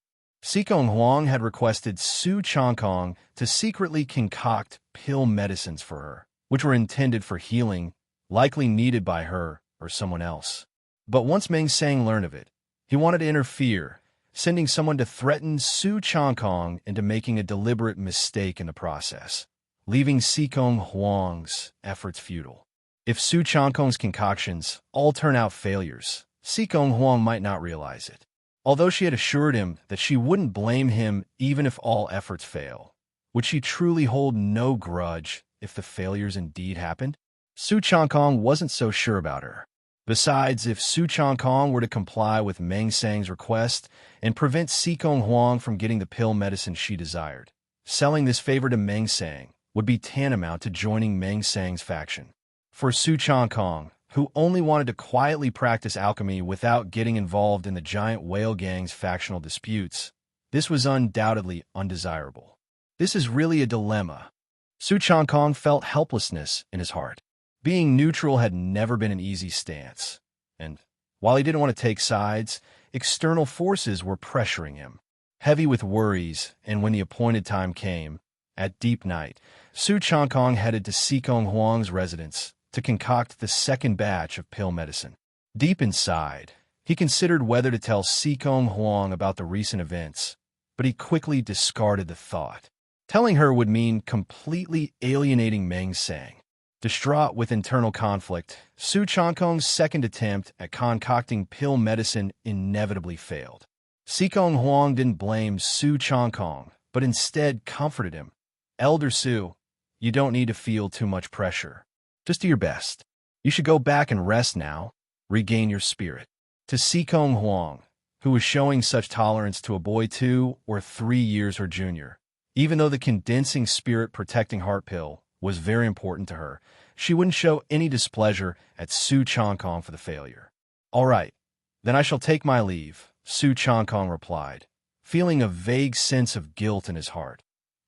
Sikong Huang had requested Su Changkong to secretly concoct pill medicines for her, which were intended for healing, likely needed by her or someone else. But once Meng Sang learned of it, he wanted to interfere, sending someone to threaten Su Changkong into making a deliberate mistake in the process, leaving Sikong Huang's efforts futile. If Su Changkong's concoctions all turn out failures, Sikong Huang might not realize it. Although she had assured him that she wouldn't blame him even if all efforts fail, would she truly hold no grudge if the failures indeed happened? Su Changkong wasn't so sure about her. Besides, if Su Changkong were to comply with Meng Sang's request and prevent Sikong Huang from getting the pill medicine she desired, selling this favor to Meng Sang would be tantamount to joining Meng Sang's faction. For Su Changkong, who only wanted to quietly practice alchemy without getting involved in the giant whale gang's factional disputes, this was undoubtedly undesirable. This is really a dilemma. Su Changkong felt helplessness in his heart. Being neutral had never been an easy stance, and while he didn't want to take sides, external forces were pressuring him. Heavy with worries, and when the appointed time came, at deep night, Su Changkong headed to Sikong Huang's residence to concoct the second batch of pill medicine. Deep inside, he considered whether to tell Sikong Huang about the recent events, but he quickly discarded the thought. Telling her would mean completely alienating Meng Sang. Distraught with internal conflict, Su Changkong's second attempt at concocting pill medicine inevitably failed. Sikong Huang didn't blame Su Changkong, but instead comforted him. Elder Su, you don't need to feel too much pressure. Just do your best. You should go back and rest now, regain your spirit. To Sikong Huang, who was showing such tolerance to a boy 2 or 3 years her junior, even though the condensing spirit protecting heart pill was very important to her, she wouldn't show any displeasure at Su Changkong for the failure. All right, then I shall take my leave, Su Changkong replied, feeling a vague sense of guilt in his heart.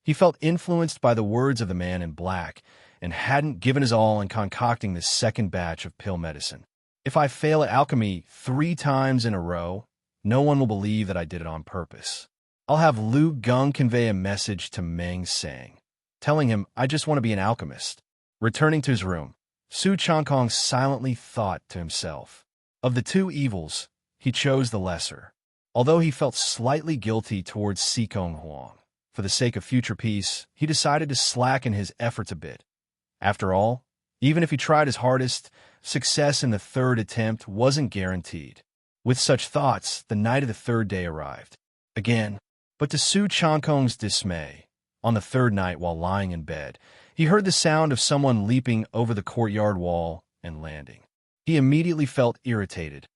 He felt influenced by the words of the man in black and hadn't given his all in concocting this second batch of pill medicine. If I fail at alchemy 3 times in a row, no one will believe that I did it on purpose. I'll have Lu Gung convey a message to Meng Sang, telling him I just want to be an alchemist. Returning to his room, Su Changkong silently thought to himself. Of the 2 evils, he chose the lesser. Although he felt slightly guilty towards Sikong Huang, for the sake of future peace, he decided to slacken his efforts a bit. After all, even if he tried his hardest, success in the 3rd attempt wasn't guaranteed. With such thoughts, the night of the 3rd day arrived. Again, but to Su Changkong's dismay, on the 3rd night while lying in bed, he heard the sound of someone leaping over the courtyard wall and landing. He immediately felt irritated.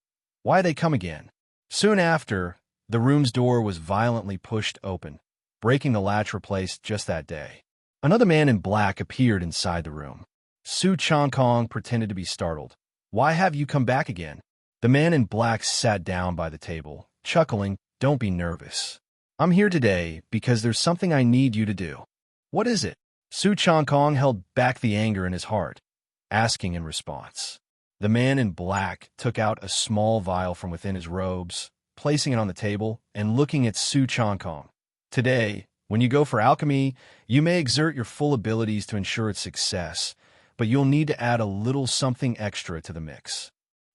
Why had they come again? Soon after, the room's door was violently pushed open, breaking the latch replaced just that day. Another man in black appeared inside the room. Su Changkong pretended to be startled. Why have you come back again? The man in black sat down by the table, chuckling. Don't be nervous. I'm here today because there's something I need you to do. What is it? Su Changkong held back the anger in his heart, asking in response. The man in black took out a small vial from within his robes, placing it on the table and looking at Su Changkong. Today, when you go for alchemy, you may exert your full abilities to ensure its success, but you'll need to add a little something extra to the mix.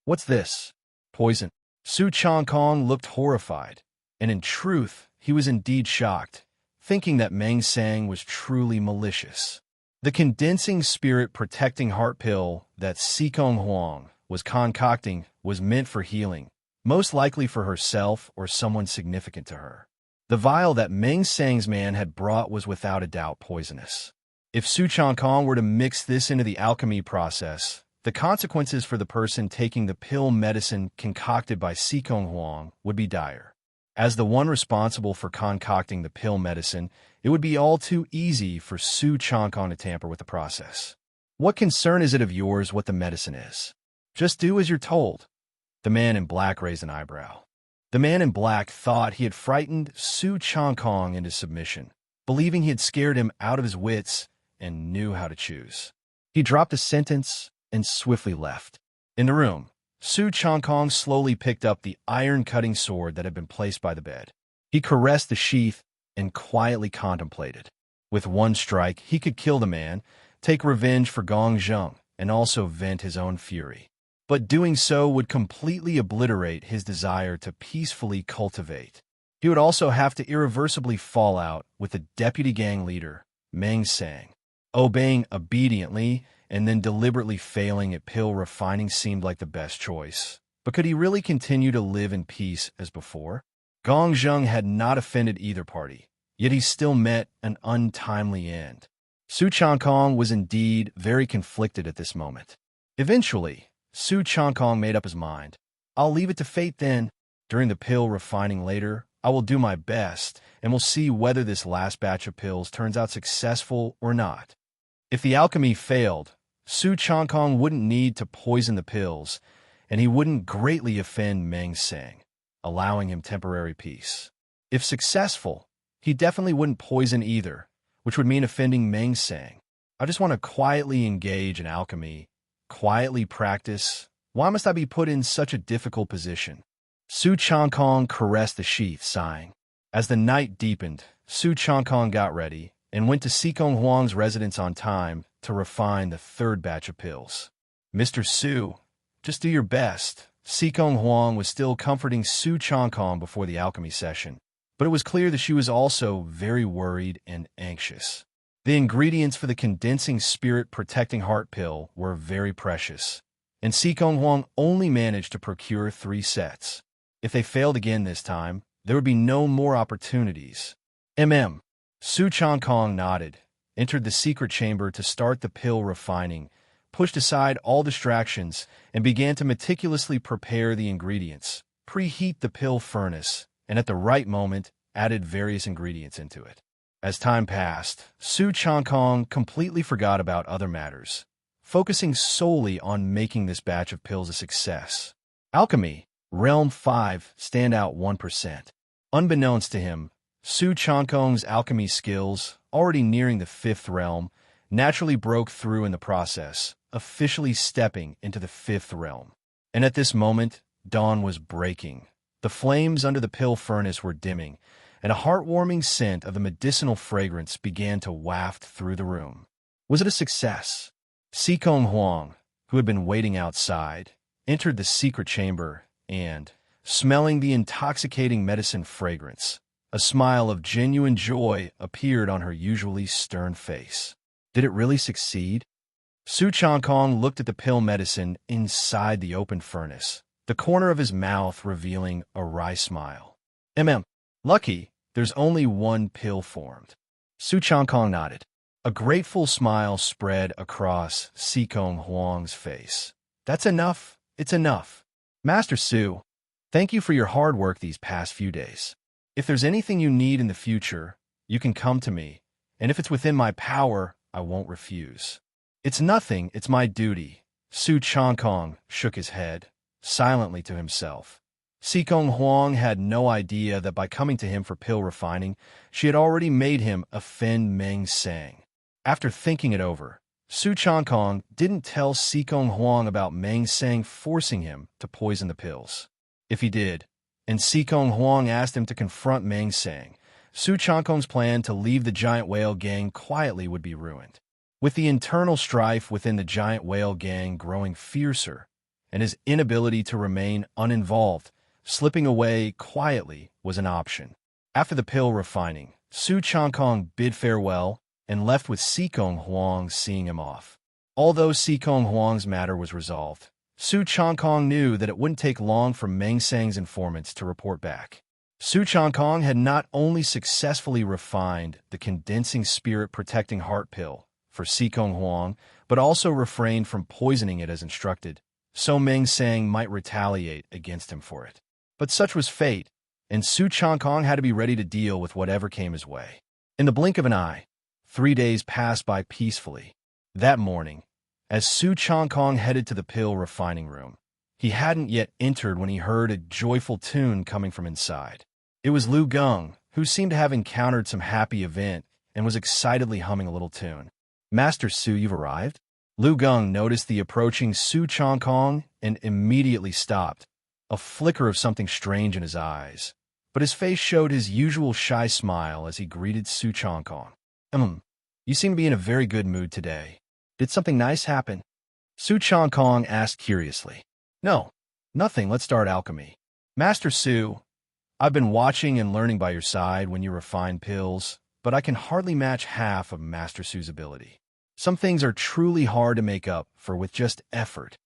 What's this? Poison. Su Changkong looked horrified, and in truth, he was indeed shocked, thinking that Meng Sang was truly malicious. The condensing spirit protecting heart pill that Sikong Huang was concocting was meant for healing, most likely for herself or someone significant to her. The vial that Meng Sang's man had brought was without a doubt poisonous. If Su Changkong were to mix this into the alchemy process, the consequences for the person taking the pill medicine concocted by Sikong Huang would be dire. As the one responsible for concocting the pill medicine, it would be all too easy for Su Changkong to tamper with the process. What concern is it of yours what the medicine is? Just do as you're told. The man in black raised an eyebrow. The man in black thought he had frightened Su Changkong into submission, believing he had scared him out of his wits and knew how to choose. He dropped a sentence and swiftly left. In the room, Su Changkong slowly picked up the iron-cutting sword that had been placed by the bed. He caressed the sheath and quietly contemplated. With one strike, he could kill the man, take revenge for Gong Zheng, and also vent his own fury. But doing so would completely obliterate his desire to peacefully cultivate. He would also have to irreversibly fall out with the deputy gang leader, Meng Sang. Obeying obediently and then deliberately failing at pill refining seemed like the best choice. But could he really continue to live in peace as before? Gong Zheng had not offended either party, yet he still met an untimely end. Su Changkong was indeed very conflicted at this moment. Eventually, Su Changkong made up his mind. I'll leave it to fate then. During the pill refining later, I will do my best, and we'll see whether this last batch of pills turns out successful or not. If the alchemy failed, Su Changkong wouldn't need to poison the pills, and he wouldn't greatly offend Meng Seng, allowing him temporary peace. If successful, he definitely wouldn't poison either, which would mean offending Meng Seng. I just want to quietly engage in alchemy, quietly practice. Why must I be put in such a difficult position? Su Changkong caressed the sheath, sighing. As the night deepened, Su Changkong got ready and went to Sikong Huang's residence on time to refine the third batch of pills. Mr. Su, just do your best. Sikong Huang was still comforting Su Changkong before the alchemy session, but it was clear that she was also very worried and anxious. The ingredients for the condensing spirit protecting heart pill were very precious, and Sikong Huang only managed to procure 3 sets. If they failed again this time, there would be no more opportunities. Su Changkong nodded, entered the secret chamber to start the pill refining, pushed aside all distractions, and began to meticulously prepare the ingredients, preheat the pill furnace, and at the right moment, added various ingredients into it. As time passed, Su Changkong completely forgot about other matters, focusing solely on making this batch of pills a success. Alchemy, Realm 5, Standout 1%. Unbeknownst to him, Su Changkong's alchemy skills, already nearing the 5th realm, naturally broke through in the process, officially stepping into the 5th realm. And at this moment, dawn was breaking. The flames under the pill furnace were dimming, and a heartwarming scent of the medicinal fragrance began to waft through the room. Was it a success? Sikong Huang, who had been waiting outside, entered the secret chamber and, smelling the intoxicating medicine fragrance, a smile of genuine joy appeared on her usually stern face. Did it really succeed? Su Changkong looked at the pill medicine inside the open furnace, the corner of his mouth revealing a wry smile. Lucky, there's only 1 pill formed. Su Changkong nodded. A grateful smile spread across Sikong Huang's face. That's enough. It's enough. Master Su, thank you for your hard work these past few days. If there's anything you need in the future, you can come to me, and if it's within my power, I won't refuse. It's nothing, it's my duty. Su Changkong shook his head, silently to himself. Sikong Huang had no idea that by coming to him for pill refining, she had already made him offend Meng Seng. After thinking it over, Su Changkong didn't tell Sikong Huang about Meng Seng forcing him to poison the pills. If he did, and Sikong Huang asked him to confront Meng Seng, Su Changkong's plan to leave the giant whale gang quietly would be ruined. With the internal strife within the giant whale gang growing fiercer, and his inability to remain uninvolved, slipping away quietly was an option. After the pill refining, Su Changkong bid farewell and left with Sikong Huang seeing him off. Although Sikong Huang's matter was resolved, Su Changkong knew that it wouldn't take long for Meng Seng's informants to report back. Su Changkong had not only successfully refined the condensing spirit protecting heart pill for Sikong Huang, but also refrained from poisoning it as instructed, so Meng Seng might retaliate against him for it. But such was fate, and Su Changkong had to be ready to deal with whatever came his way. In the blink of an eye, 3 days passed by peacefully. That morning, as Su Changkong headed to the pill refining room, he hadn't yet entered when he heard a joyful tune coming from inside. It was Lu Geng, who seemed to have encountered some happy event and was excitedly humming a little tune. Master Su, you've arrived? Lu Geng noticed the approaching Su Changkong and immediately stopped, a flicker of something strange in his eyes. But his face showed his usual shy smile as he greeted Su Changkong. You seem to be in a very good mood today. Did something nice happen? Su Changkong asked curiously. No, nothing. Let's start alchemy. Master Su, I've been watching and learning by your side when you refine pills, but I can hardly match half of Master Su's ability. Some things are truly hard to make up for with just effort.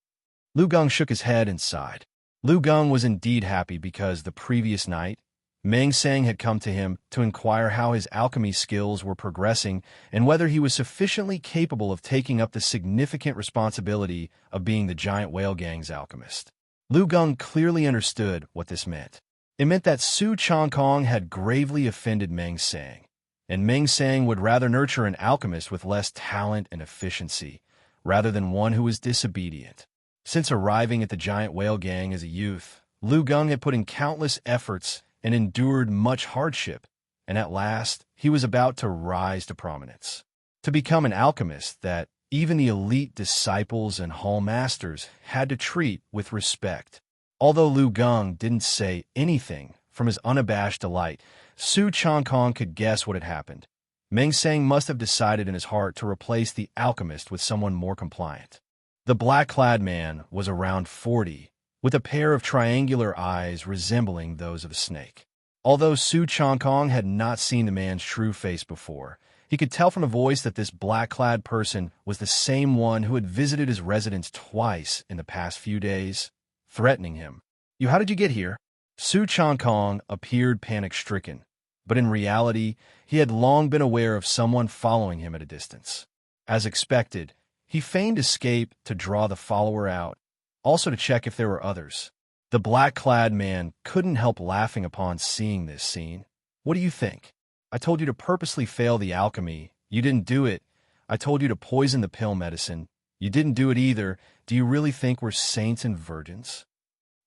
Lu Geng shook his head and sighed. Lu Geng was indeed happy because the previous night, Meng Sang had come to him to inquire how his alchemy skills were progressing and whether he was sufficiently capable of taking up the significant responsibility of being the giant whale gang's alchemist. Lu Gung clearly understood what this meant. It meant that Su Changkong had gravely offended Meng Sang, and Meng Sang would rather nurture an alchemist with less talent and efficiency, rather than one who was disobedient. Since arriving at the giant whale gang as a youth, Lu Gung had put in countless efforts and endured much hardship, and at last he was about to rise to prominence. To become an alchemist that even the elite disciples and hall masters had to treat with respect. Although Lu Gung didn't say anything, from his unabashed delight, Su Changkong could guess what had happened. Meng Sang must have decided in his heart to replace the alchemist with someone more compliant. The black-clad man was around 40, with a pair of triangular eyes resembling those of a snake. Although Su Changkong had not seen the man's true face before, he could tell from a voice that this black-clad person was the same one who had visited his residence twice in the past few days, threatening him. How did you get here?" Su Changkong appeared panic-stricken, but in reality, he had long been aware of someone following him at a distance. As expected, he feigned escape to draw the follower out, also to check if there were others. The black-clad man couldn't help laughing upon seeing this scene. "What do you think? I told you to purposely fail the alchemy. You didn't do it. I told you to poison the pill medicine. You didn't do it either. Do you really think we're saints and virgins?"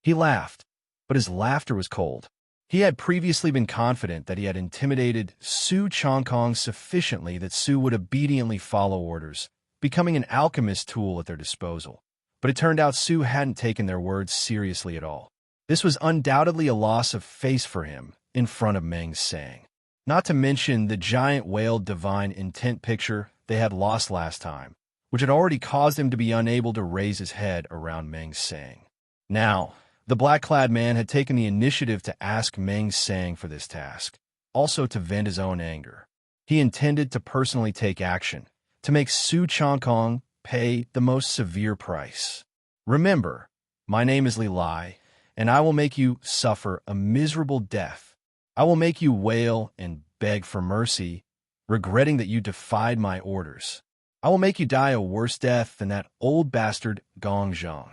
He laughed, but his laughter was cold. He had previously been confident that he had intimidated Su Changkong sufficiently that Su would obediently follow orders, becoming an alchemist tool at their disposal. But it turned out Su hadn't taken their words seriously at all. This was undoubtedly a loss of face for him in front of Meng Sang. Not to mention the giant whale divine intent picture they had lost last time, which had already caused him to be unable to raise his head around Meng Sang. Now, the black-clad man had taken the initiative to ask Meng Sang for this task, also to vent his own anger. He intended to personally take action, to make Su Changkong pay the most severe price. "Remember, my name is Li Lai, and I will make you suffer a miserable death. I will make you wail and beg for mercy, regretting that you defied my orders. I will make you die a worse death than that old bastard Gong Zhang."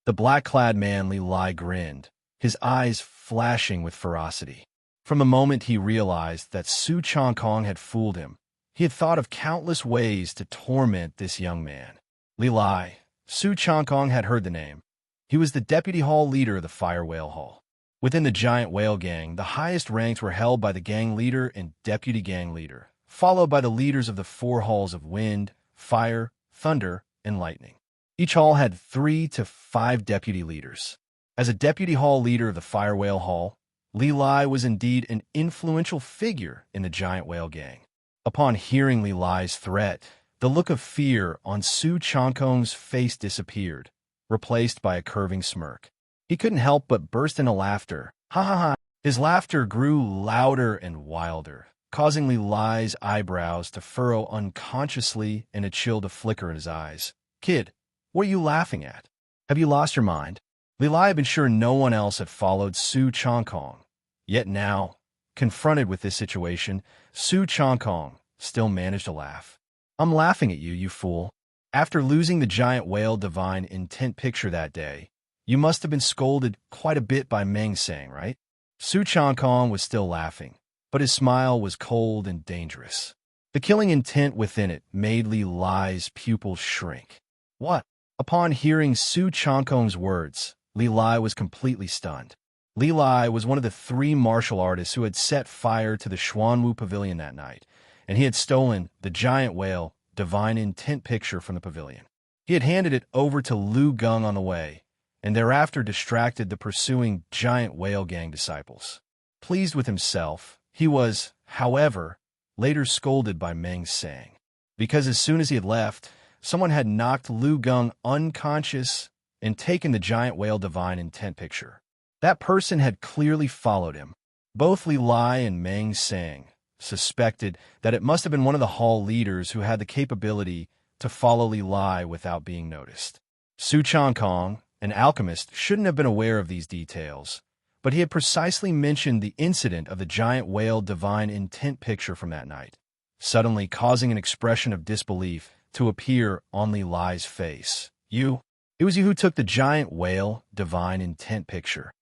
The black-clad man Li Lai grinned, his eyes flashing with ferocity. From the moment he realized that Su Changkong had fooled him, he had thought of countless ways to torment this young man. Li Lai. Su Changkong had heard the name. He was the deputy hall leader of the Fire Whale Hall. Within the giant whale gang, the highest ranks were held by the gang leader and deputy gang leader, followed by the leaders of the 4 halls of wind, fire, thunder, and lightning. Each hall had 3 to 5 deputy leaders. As a deputy hall leader of the Fire Whale Hall, Li Lai was indeed an influential figure in the giant whale gang. Upon hearing Li Lai's threat, the look of fear on Su Changkong's face disappeared, replaced by a curving smirk. He couldn't help but burst into laughter. Ha ha ha! His laughter grew louder and wilder, causing Li Lai's eyebrows to furrow unconsciously and a chill to flicker in his eyes. "Kid, what are you laughing at? Have you lost your mind?" Li Lai had been sure no one else had followed Su Changkong. Yet now, confronted with this situation, Su Changkong still managed to laugh. "I'm laughing at you, you fool. After losing the giant whale divine intent picture that day, you must have been scolded quite a bit by Meng Sang, right?" Su Changkong was still laughing, but his smile was cold and dangerous. The killing intent within it made Li Lai's pupils shrink. "What?" Upon hearing Su Changkong's words, Li Lai was completely stunned. Li Lai was one of the 3 martial artists who had set fire to the Xuanwu Pavilion that night, and he had stolen the giant whale divine intent picture from the pavilion. He had handed it over to Lu Gung on the way, and thereafter distracted the pursuing giant whale gang disciples. Pleased with himself, he was, however, later scolded by Meng Sang, because as soon as he had left, someone had knocked Lu Gung unconscious and taken the giant whale divine intent picture. That person had clearly followed him. Both Li Lai and Meng Sang suspected that it must have been one of the hall leaders who had the capability to follow Li Lai without being noticed. Su Changkong, an alchemist, shouldn't have been aware of these details, but he had precisely mentioned the incident of the giant whale divine intent picture from that night, suddenly causing an expression of disbelief to appear on Li Lai's face. You? It was you who took the giant whale divine intent picture.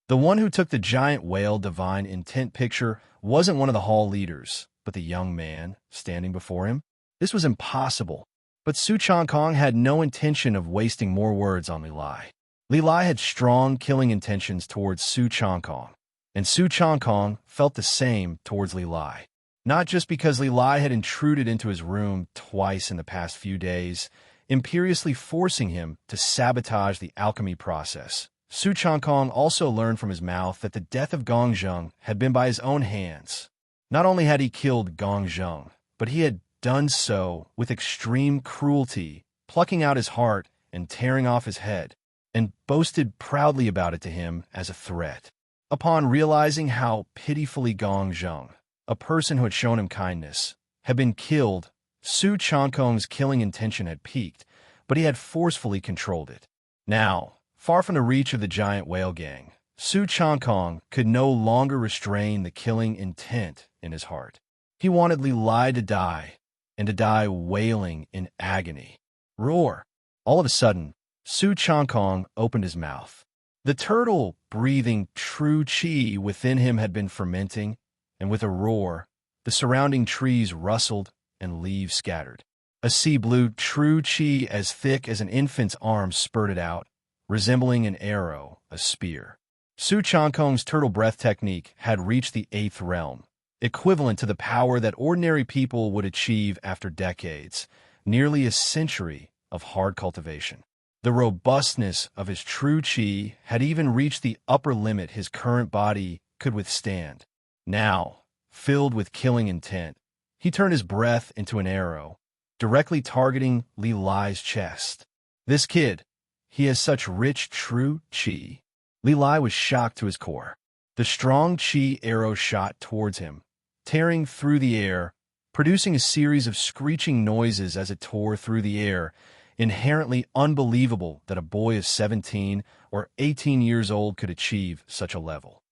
The one who took the giant whale divine intent picture wasn't one of the hall leaders, but the young man standing before him. This was impossible, but Su Changkong had no intention of wasting more words on Li Lai. Li Lai had strong killing intentions towards Su Changkong, and Su Changkong felt the same towards Li Lai. Not just because Li Lai had intruded into his room twice in the past few days, imperiously forcing him to sabotage the alchemy process. Su Changkong also learned from his mouth that the death of Gong Zheng had been by his own hands. Not only had he killed Gong Zheng, but he had done so with extreme cruelty, plucking out his heart and tearing off his head, and boasted proudly about it to him as a threat. Upon realizing how pitifully Gong Zheng, a person who had shown him kindness, had been killed, Su Changkong's killing intention had peaked, but he had forcefully controlled it. Now, far from the reach of the giant whale gang, Su Changkong could no longer restrain the killing intent in his heart. He wanted Li Lai to die, and to die wailing in agony. Roar! All of a sudden, Su Changkong opened his mouth. The turtle breathing true qi within him had been fermenting, and with a roar, the surrounding trees rustled and leaves scattered. A sea blue true qi as thick as an infant's arm spurted out, resembling an arrow, a spear. Su Changkong's turtle breath technique had reached the 8th realm, equivalent to the power that ordinary people would achieve after decades, nearly a century of hard cultivation. The robustness of his true qi had even reached the upper limit his current body could withstand. Now, filled with killing intent, he turned his breath into an arrow, directly targeting Li Lai's chest. This kid, he has such rich true qi. Li Lai was shocked to his core. The strong qi arrow shot towards him, tearing through the air, producing a series of screeching noises as it tore through the air, inherently unbelievable that a boy of 17 or 18 years old could achieve such a level.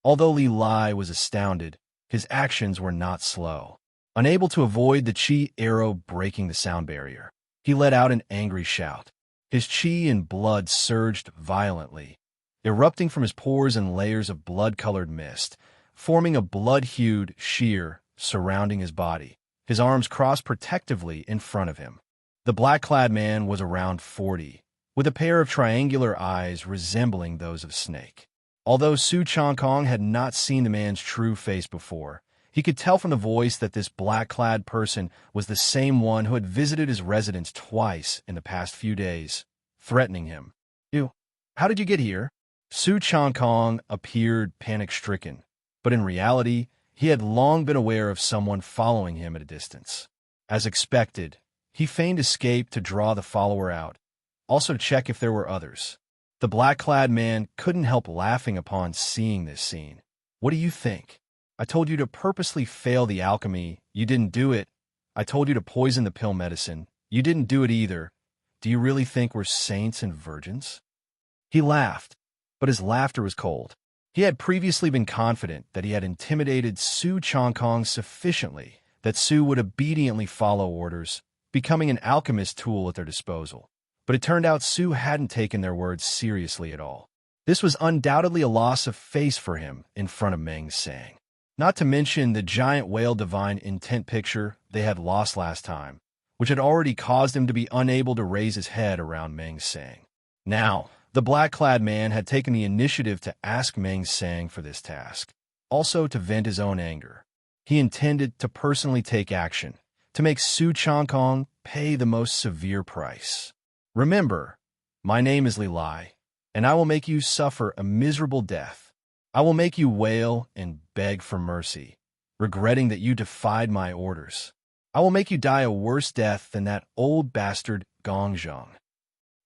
Although Li Lai was astounded, his actions were not slow. Unable to avoid the qi arrow breaking the sound barrier, he let out an angry shout. His qi and blood surged violently, erupting from his pores in layers of blood-colored mist, forming a blood-hued sheer surrounding his body. His arms crossed protectively in front of him. The black-clad man was around 40, with a pair of triangular eyes resembling those of Snake. Although Su Changkong had not seen the man's true face before, he could tell from the voice that this black-clad person was the same one who had visited his residence twice in the past few days, threatening him. "You, how did you get here?" Su Changkong appeared panic-stricken, but in reality, he had long been aware of someone following him at a distance. As expected, he feigned escape to draw the follower out, also to check if there were others. The black-clad man couldn't help laughing upon seeing this scene. "What do you think? I told you to purposely fail the alchemy. You didn't do it. I told you to poison the pill medicine. You didn't do it either. Do you really think we're saints and virgins?" He laughed, but his laughter was cold. He had previously been confident that he had intimidated Su Changkong sufficiently that Su would obediently follow orders, becoming an alchemist tool at their disposal. But it turned out Su hadn't taken their words seriously at all. This was undoubtedly a loss of face for him in front of Meng Sang. Not to mention the giant whale divine intent picture they had lost last time, which had already caused him to be unable to raise his head around Meng Sang. Now, the black-clad man had taken the initiative to ask Meng Sang for this task, also to vent his own anger. He intended to personally take action, to make Su Changkong pay the most severe price. "Remember, my name is Li Lai, and I will make you suffer a miserable death. I will make you wail and beg for mercy, regretting that you defied my orders. I will make you die a worse death than that old bastard Gong Zheng."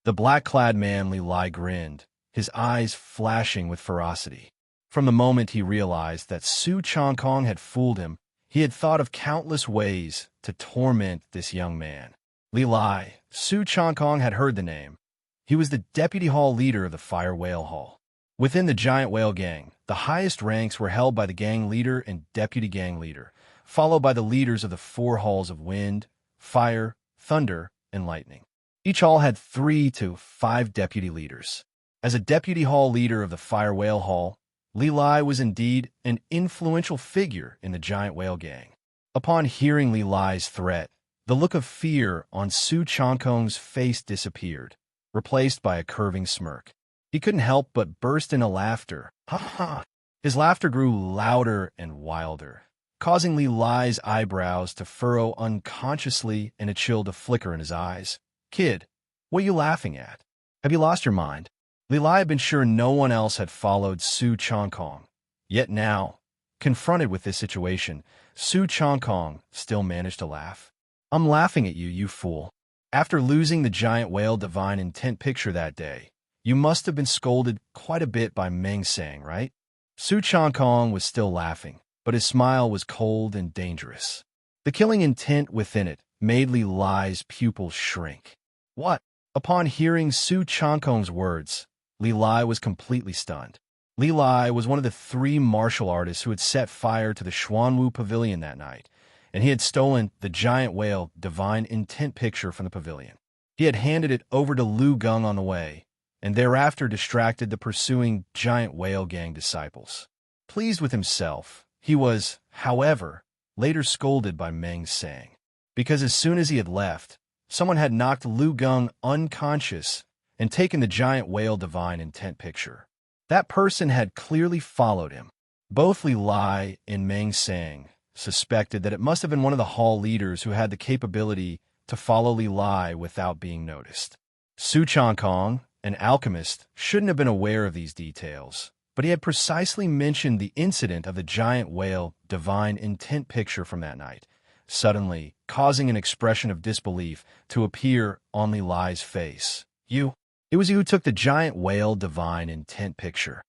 The black-clad man Li Lai grinned, his eyes flashing with ferocity. From the moment he realized that Su Changkong had fooled him, he had thought of countless ways to torment this young man. Li Lai, Su Changkong had heard the name. He was the deputy hall leader of the Fire Whale Hall. Within the giant whale gang, the highest ranks were held by the gang leader and deputy gang leader, followed by the leaders of the four halls of wind, fire, thunder, and lightning. Each hall had 3 to 5 deputy leaders. As a deputy hall leader of the Fire Whale Hall, Li Lai was indeed an influential figure in the giant whale gang. Upon hearing Li Lai's threat, the look of fear on Su Changkong's face disappeared, replaced by a curving smirk. He couldn't help but burst into laughter. Ha ha! His laughter grew louder and wilder, causing Li Lai's eyebrows to furrow unconsciously and a chill to flicker in his eyes. Kid, what are you laughing at? Have you lost your mind? Li Lai had been sure no one else had followed Su Changkong. Yet now, confronted with this situation, Su Changkong still managed to laugh. I'm laughing at you, you fool. After losing the giant whale divine intent picture that day, you must have been scolded quite a bit by Meng Sang, right? Su Changkong was still laughing, but his smile was cold and dangerous. The killing intent within it made Li Lai's pupils shrink. What? Upon hearing Su Changkong's words, Li Lai was completely stunned. Li Lai was one of the 3 martial artists who had set fire to the Xuanwu Pavilion that night, and he had stolen the giant whale divine intent picture from the pavilion. He had handed it over to Lu Gung on the way, and thereafter distracted the pursuing giant whale gang disciples. Pleased with himself, he was, however, later scolded by Meng Sang, because as soon as he had left, someone had knocked Lu Gung unconscious and taken the giant whale divine intent picture. That person had clearly followed him. Both Li Lai and Meng Sang suspected that it must have been one of the hall leaders who had the capability to follow Li Lai without being noticed. Su Changkong, an alchemist, shouldn't have been aware of these details, but he had precisely mentioned the incident of the giant whale divine intent picture from that night, suddenly causing an expression of disbelief to appear on Li Lai's face. You? It was you who took the giant whale divine intent picture.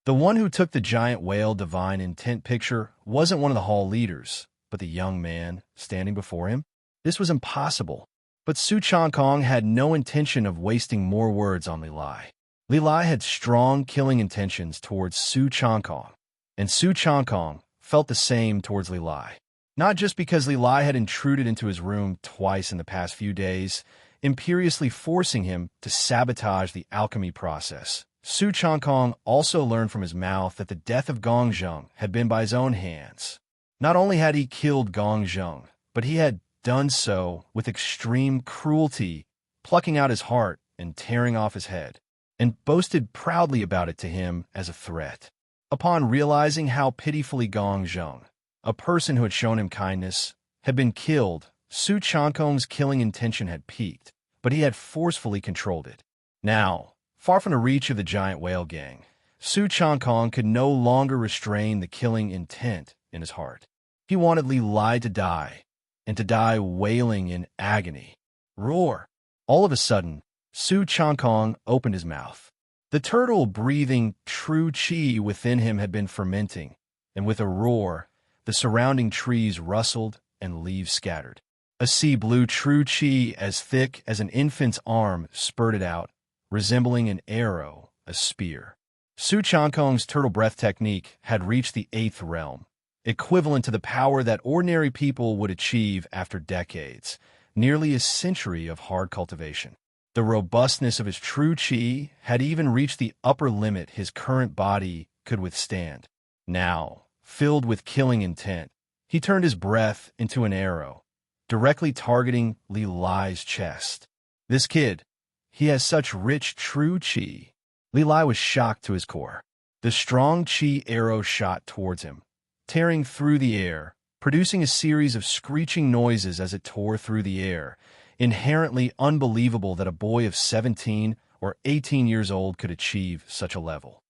The one who took the giant whale divine intent picture wasn't one of the hall leaders, but the young man standing before him. This was impossible, but Su Changkong had no intention of wasting more words on Li Lai. Li Lai had strong killing intentions towards Su Changkong, and Su Changkong felt the same towards Li Lai. Not just because Li Lai had intruded into his room twice in the past few days, imperiously forcing him to sabotage the alchemy process. Su Changkong also learned from his mouth that the death of Gong Zheng had been by his own hands. Not only had he killed Gong Zheng, but he had done so with extreme cruelty, plucking out his heart and tearing off his head, and boasted proudly about it to him as a threat. Upon realizing how pitifully Gong Zheng, a person who had shown him kindness, had been killed, Su Changkong's killing intention had peaked, but he had forcefully controlled it. Now, far from the reach of the giant whale gang, Su Changkong could no longer restrain the killing intent in his heart. He wanted Li Lai to die, and to die wailing in agony. Roar! All of a sudden, Su Changkong opened his mouth. The turtle breathing true qi within him had been fermenting, and with a roar, the surrounding trees rustled and leaves scattered. A sea blue true qi as thick as an infant's arm spurted out, resembling an arrow, a spear. Su Changkong's turtle breath technique had reached the 8th realm, equivalent to the power that ordinary people would achieve after decades, nearly a century of hard cultivation. The robustness of his true qi had even reached the upper limit his current body could withstand. Now, filled with killing intent, he turned his breath into an arrow, directly targeting Li Lai's chest. This kid, he has such rich true qi. Li Lai was shocked to his core. The strong qi arrow shot towards him, tearing through the air, producing a series of screeching noises as it tore through the air, inherently unbelievable that a boy of 17 or 18 years old could achieve such a level.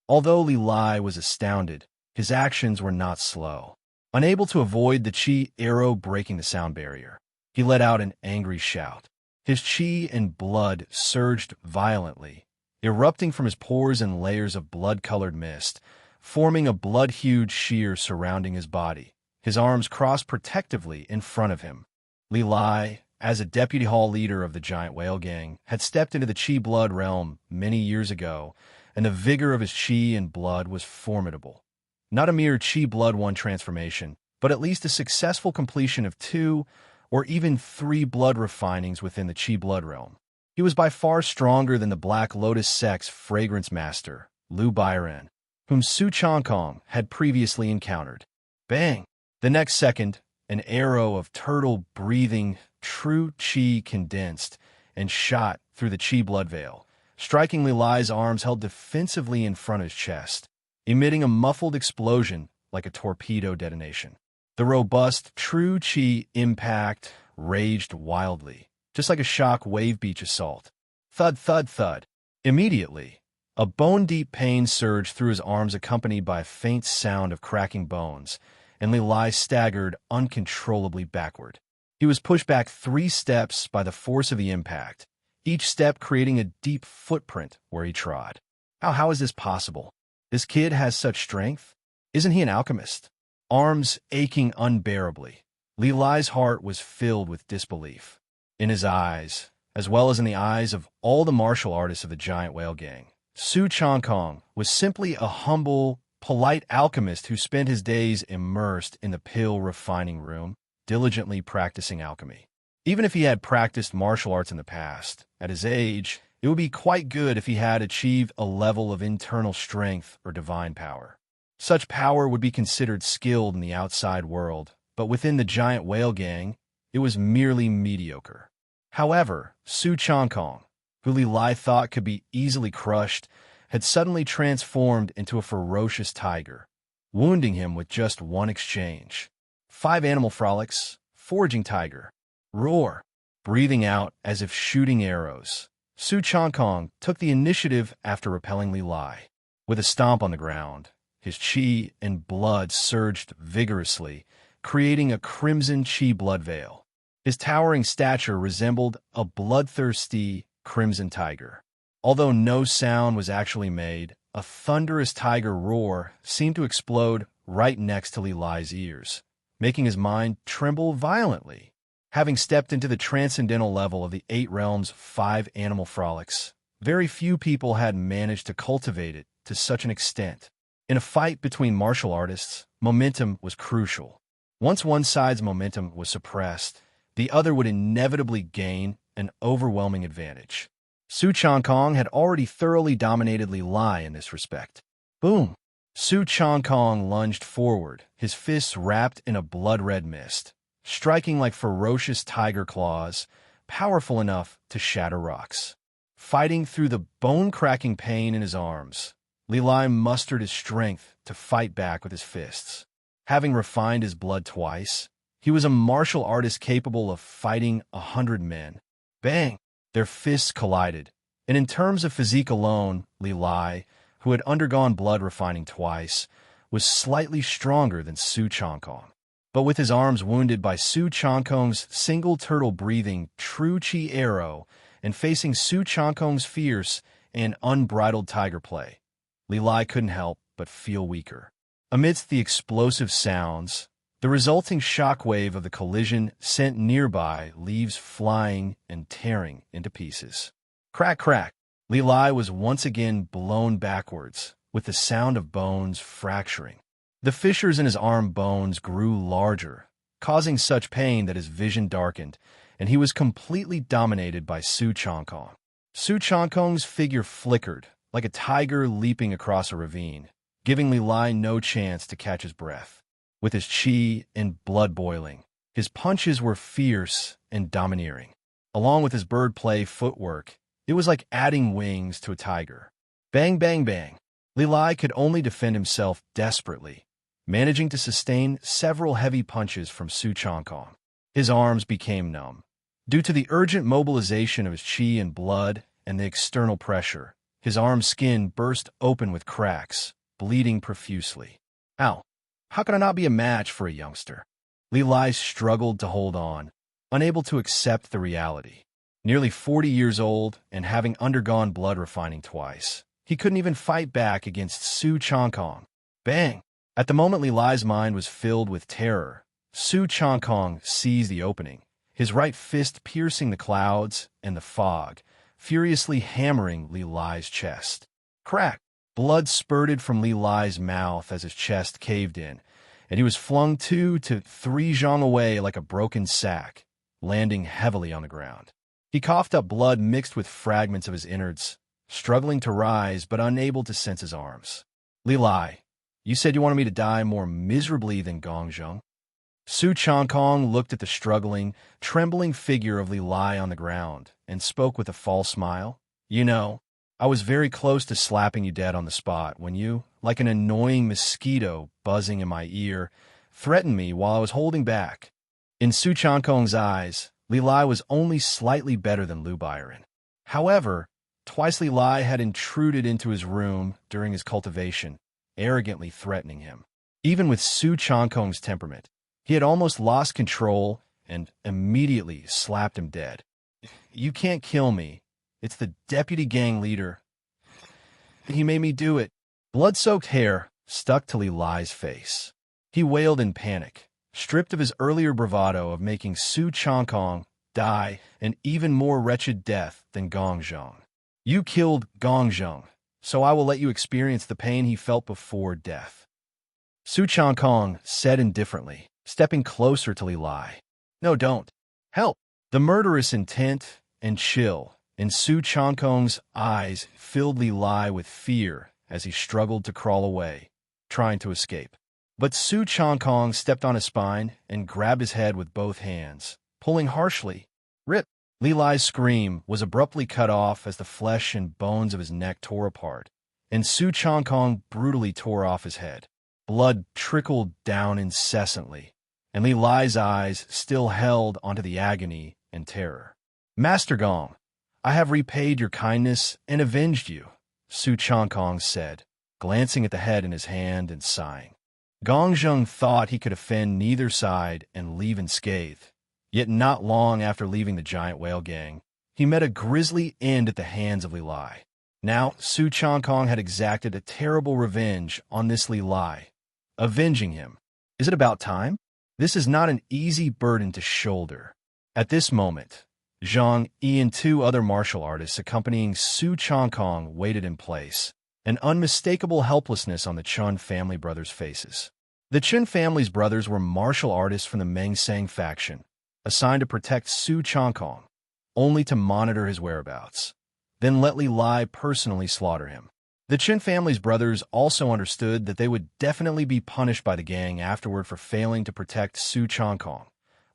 Although Li Lai was astounded, his actions were not slow. Unable to avoid the qi arrow breaking the sound barrier, he let out an angry shout. His qi and blood surged violently, erupting from his pores in layers of blood-colored mist, forming a blood-hued sheer surrounding his body. His arms crossed protectively in front of him. Li Lai, as a deputy hall leader of the giant whale gang, had stepped into the qi blood realm many years ago, and the vigor of his chi and blood was formidable. Not a mere chi blood one transformation, but at least a successful completion of 2 or even 3 blood refinings within the chi blood realm. He was by far stronger than the Black Lotus Sect's fragrance master, Liu Bairen, whom Su Changkong had previously encountered. Bang! The next second, an arrow of turtle-breathing true chi condensed and shot through the chi blood veil, striking Li Lai's arms held defensively in front of his chest, emitting a muffled explosion like a torpedo detonation. The robust true chi impact raged wildly, just like a shock wave beach assault. Thud, thud, thud. Immediately, a bone-deep pain surged through his arms accompanied by a faint sound of cracking bones, and Li Lai staggered uncontrollably backward. He was pushed back 3 steps by the force of the impact, each step creating a deep footprint where he trod. How is this possible? This kid has such strength? Isn't he an alchemist? Arms aching unbearably, Li Lai's heart was filled with disbelief. In his eyes, as well as in the eyes of all the martial artists of the Giant Whale Gang, Su Changkong was simply a humble, polite alchemist who spent his days immersed in the pill refining room, diligently practicing alchemy. Even if he had practiced martial arts in the past, at his age, it would be quite good if he had achieved a level of internal strength or divine power. Such power would be considered skilled in the outside world, but within the Giant Whale Gang, it was merely mediocre. However, Su Changkong, who Li Lai thought could be easily crushed, had suddenly transformed into a ferocious tiger, wounding him with just one exchange. 5 animal frolics, foraging tiger. Roar! Breathing out as if shooting arrows, Su Changkong took the initiative after repelling Li Lai. With a stomp on the ground, his chi and blood surged vigorously, creating a crimson chi blood veil. His towering stature resembled a bloodthirsty crimson tiger. Although no sound was actually made, a thunderous tiger roar seemed to explode right next to Li Lai's ears, making his mind tremble violently. Having stepped into the transcendental level of the 8 realms' 5 animal frolics, very few people had managed to cultivate it to such an extent. In a fight between martial artists, momentum was crucial. Once one side's momentum was suppressed, the other would inevitably gain an overwhelming advantage. Su Changkong had already thoroughly dominated Li Lai in this respect. Boom! Su Changkong lunged forward, his fists wrapped in a blood-red mist, striking like ferocious tiger claws, powerful enough to shatter rocks. Fighting through the bone-cracking pain in his arms, Li Lai mustered his strength to fight back with his fists. Having refined his blood twice, he was a martial artist capable of fighting 100 men. Bang! Their fists collided, and in terms of physique alone, Li Lai, who had undergone blood refining twice, was slightly stronger than Su Changkong. But with his arms wounded by Su Changkong's single turtle-breathing true chi arrow and facing Su Changkong's fierce and unbridled tiger play, Li Lai couldn't help but feel weaker. Amidst the explosive sounds, the resulting shockwave of the collision sent nearby leaves flying and tearing into pieces. Crack, crack! Li Lai was once again blown backwards, with the sound of bones fracturing. The fissures in his arm bones grew larger, causing such pain that his vision darkened, and he was completely dominated by Su Changkong. Su Changkong's figure flickered, like a tiger leaping across a ravine, giving Li Lai no chance to catch his breath. With his chi and blood boiling, his punches were fierce and domineering. Along with his bird play footwork, it was like adding wings to a tiger. Bang, bang, bang. Li Lai could only defend himself desperately, managing to sustain several heavy punches from Su Changkong. His arms became numb. Due to the urgent mobilization of his chi and blood and the external pressure, his arm's skin burst open with cracks, bleeding profusely. Ow! How could I not be a match for a youngster? Li Lai struggled to hold on, unable to accept the reality. Nearly 40 years old and having undergone blood refining twice, he couldn't even fight back against Su Changkong. Bang! At the moment Li Lai's mind was filled with terror, Su Changkong seized the opening, his right fist piercing the clouds and the fog, furiously hammering Li Lai's chest. Crack! Blood spurted from Li Lai's mouth as his chest caved in, and he was flung 2 to 3 zhang away like a broken sack, landing heavily on the ground. He coughed up blood mixed with fragments of his innards, struggling to rise but unable to sense his arms. Li Lai, you said you wanted me to die more miserably than Gongzheng? Su Changkong looked at the struggling, trembling figure of Li Lai on the ground and spoke with a false smile. You know, I was very close to slapping you dead on the spot when you, like an annoying mosquito buzzing in my ear, threatened me while I was holding back. In Su Changkong's eyes, Li Lai was only slightly better than Lu Byron. However, twice Li Lai had intruded into his room during his cultivation, arrogantly threatening him. Even with Su Changkong's temperament, he had almost lost control and immediately slapped him dead. You can't kill me. It's the deputy gang leader. He made me do it. Blood-soaked hair stuck to Li Lai's face. He wailed in panic, stripped of his earlier bravado of making Su Changkong die an even more wretched death than Gongzheng. You killed Gongzheng, so I will let you experience the pain he felt before death. Su Changkong said indifferently, stepping closer to Li Lai. No, don't. Help! The murderous intent and chill in Su Changkong's eyes filled Li Lai with fear as he struggled to crawl away, trying to escape. But Su Changkong stepped on his spine and grabbed his head with both hands, pulling harshly. Rip! Li Lai's scream was abruptly cut off as the flesh and bones of his neck tore apart, and Su Changkong brutally tore off his head. Blood trickled down incessantly, and Li Lai's eyes still held onto the agony and terror. Master Gong, I have repaid your kindness and avenged you, Su Changkong said, glancing at the head in his hand and sighing. Gongzheng thought he could offend neither side and leave unscathed, yet not long after leaving the giant whale gang, he met a grisly end at the hands of Li Lai. Now, Su Changkong had exacted a terrible revenge on this Li Lai. Avenging him. Is it about time? This is not an easy burden to shoulder. At this moment, Zhang Yi and 2 other martial artists accompanying Su Changkong waited in place, an unmistakable helplessness on the Chun family brothers' faces. The Chun family's brothers were martial artists from the Mengsang faction, assigned to protect Su Changkong, only to monitor his whereabouts, then let Li Lai personally slaughter him. The Chun family's brothers also understood that they would definitely be punished by the gang afterward for failing to protect Su Changkong,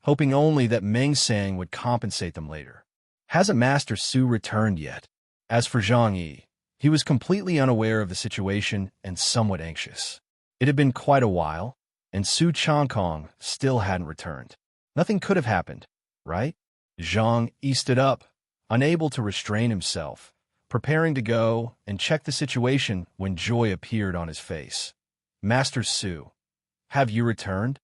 hoping only that Mengsang would compensate them later. Hasn't Master Su returned yet? As for Zhang Yi, he was completely unaware of the situation and somewhat anxious. It had been quite a while, and Su Changkong still hadn't returned. Nothing could have happened, right? Zhang Yi stood up, unable to restrain himself, preparing to go and check the situation when joy appeared on his face. Master Su, have you returned?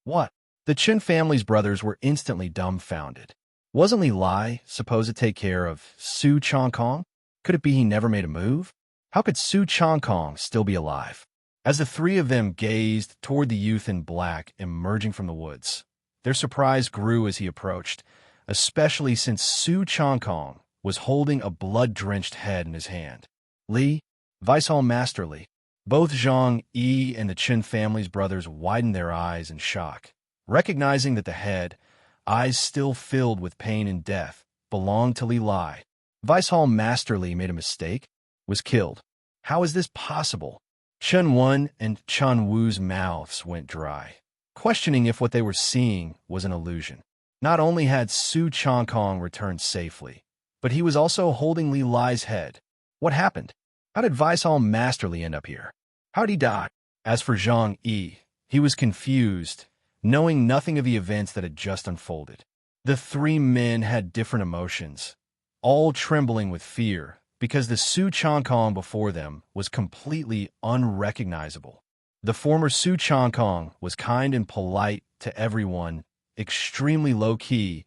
What? The Chen family's brothers were instantly dumbfounded. Wasn't Li Lai supposed to take care of Su Changkong? Could it be he never made a move? How could Su Changkong still be alive? As the 3 of them gazed toward the youth in black emerging from the woods, their surprise grew as he approached, especially since Su Changkong was holding a blood-drenched head in his hand. Li, Vice-Hall Master Li. Both Zhang Yi and the Chen family's brothers widened their eyes in shock, recognizing that the head, eyes still filled with pain and death, belonged to Li Lai. Vice-Hall Master Li made a mistake, was killed. How is this possible? Chen Wen and Chen Wu's mouths went dry, questioning if what they were seeing was an illusion. Not only had Su Changkong returned safely, but he was also holding Li Lai's head. What happened? How did Vice-Hall Master Li end up here? How did he die? As for Zhang Yi, he was confused, knowing nothing of the events that had just unfolded. The 3 men had different emotions, all trembling with fear, because the Su Changkong before them was completely unrecognizable. The former Su Changkong was kind and polite to everyone, extremely low-key,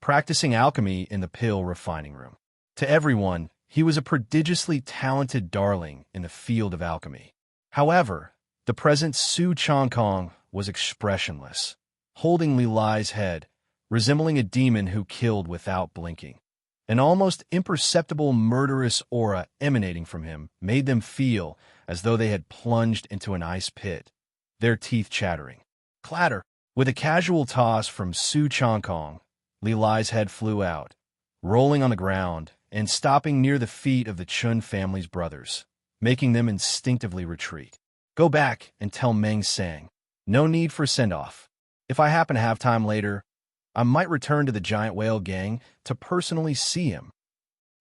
practicing alchemy in the pill refining room. To everyone, he was a prodigiously talented darling in the field of alchemy. However, the present Su Changkong was expressionless, holding Li Lai's head, resembling a demon who killed without blinking. An almost imperceptible murderous aura emanating from him made them feel as though they had plunged into an ice pit, their teeth chattering. Clatter! With a casual toss from Su Changkong, Li Lai's head flew out, rolling on the ground and stopping near the feet of the Chun family's brothers, making them instinctively retreat. Go back and tell Meng Sang. No need for send-off. If I happen to have time later, I might return to the giant whale gang to personally see him.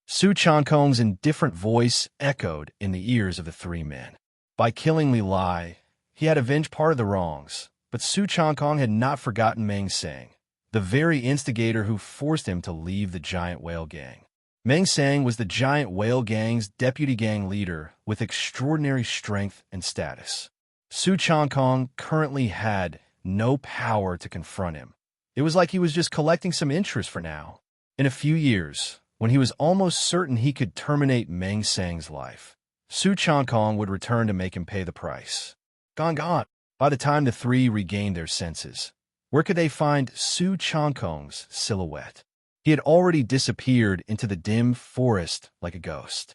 Su Changkong's indifferent voice echoed in the ears of the three men. By killing Li Lai, he had avenged part of the wrongs, but Su Changkong had not forgotten Meng Sang, the very instigator who forced him to leave the giant whale gang. Meng Sang was the giant whale gang's deputy gang leader with extraordinary strength and status. Su Changkong currently had no power to confront him. It was like he was just collecting some interest for now. In a few years, when he was almost certain he could terminate Meng Sang's life, Su Changkong would return to make him pay the price. Gone. By the time the three regained their senses, where could they find Su Changkong's silhouette? He had already disappeared into the dim forest like a ghost.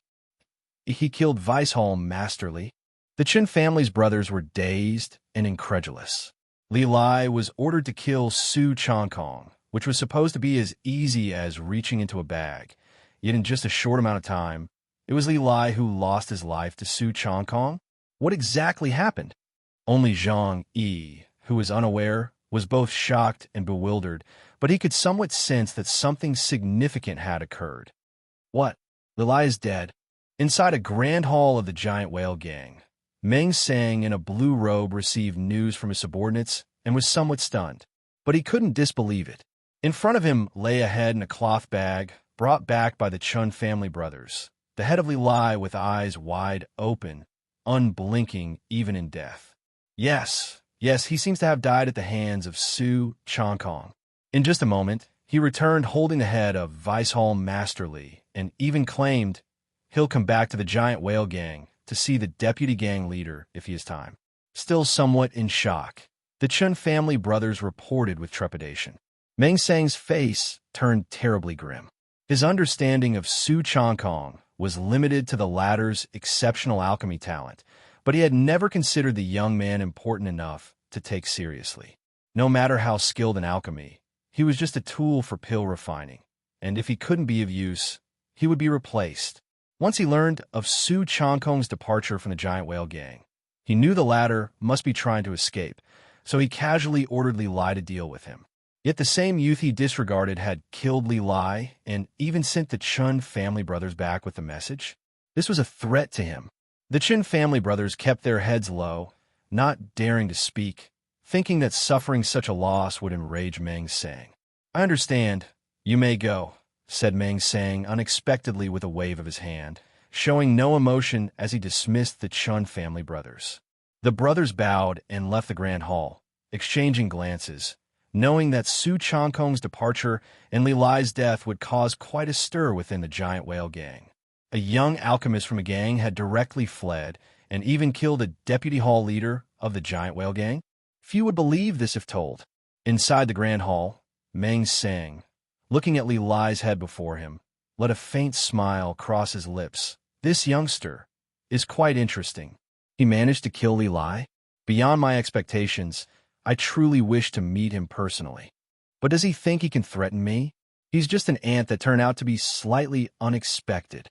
He killed Weisholm masterly. The Chun family's brothers were dazed and incredulous. Li Lai was ordered to kill Su Changkong, which was supposed to be as easy as reaching into a bag. Yet in just a short amount of time, it was Li Lai who lost his life to Su Changkong. What exactly happened? Only Zhang Yi, who was unaware, was both shocked and bewildered, but he could somewhat sense that something significant had occurred. What? Li Lai is dead. Inside a grand hall of the giant whale gang, Meng Sang in a blue robe received news from his subordinates and was somewhat stunned, but he couldn't disbelieve it. In front of him lay a head in a cloth bag brought back by the Chun family brothers, the head of Li Lai with eyes wide open, unblinking even in death. Yes, he seems to have died at the hands of Su Changkong. In just a moment, he returned holding the head of Weisholm masterly and even claimed he'll come back to the giant whale gang to see the deputy gang leader if he has time. Still somewhat in shock, the Chun family brothers reported with trepidation. Meng Sang's face turned terribly grim. His understanding of Su Changkong was limited to the latter's exceptional alchemy talent, but he had never considered the young man important enough to take seriously. No matter how skilled in alchemy, he was just a tool for pill refining, and if he couldn't be of use, he would be replaced. Once he learned of Su Changkong's departure from the giant whale gang, he knew the latter must be trying to escape, so he casually ordered Li Lai to deal with him. Yet the same youth he disregarded had killed Li Lai and even sent the Chun family brothers back with the message. This was a threat to him. The Chun family brothers kept their heads low, not daring to speak, thinking that suffering such a loss would enrage Meng Sang. I understand. You may go, said Meng Sang unexpectedly with a wave of his hand, showing no emotion as he dismissed the Chun family brothers. The brothers bowed and left the grand hall, exchanging glances, knowing that Su Changkong's departure and Li Lai's death would cause quite a stir within the giant whale gang. A young alchemist from a gang had directly fled and even killed a deputy hall leader of the giant whale gang. Few would believe this if told. Inside the grand hall, Meng Sang, looking at Li Lai's head before him, let a faint smile cross his lips. This youngster is quite interesting. He managed to kill Li Lai? Beyond my expectations, I truly wish to meet him personally. But does he think he can threaten me? He's just an ant that turned out to be slightly unexpected.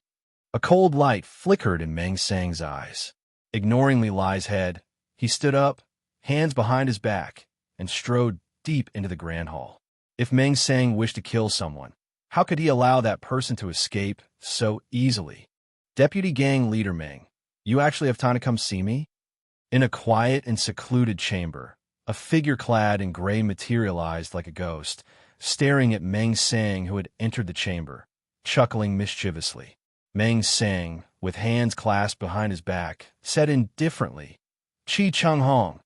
A cold light flickered in Meng Sang's eyes. Ignoring Li Lai's head, he stood up, hands behind his back, and strode deep into the grand hall. If Meng Sang wished to kill someone, how could he allow that person to escape so easily? Deputy Gang Leader Meng, you actually have time to come see me? In a quiet and secluded chamber, a figure clad in gray materialized like a ghost, staring at Meng Sang who had entered the chamber, chuckling mischievously. Meng Sang, with hands clasped behind his back, said indifferently, Chi Chung Hong,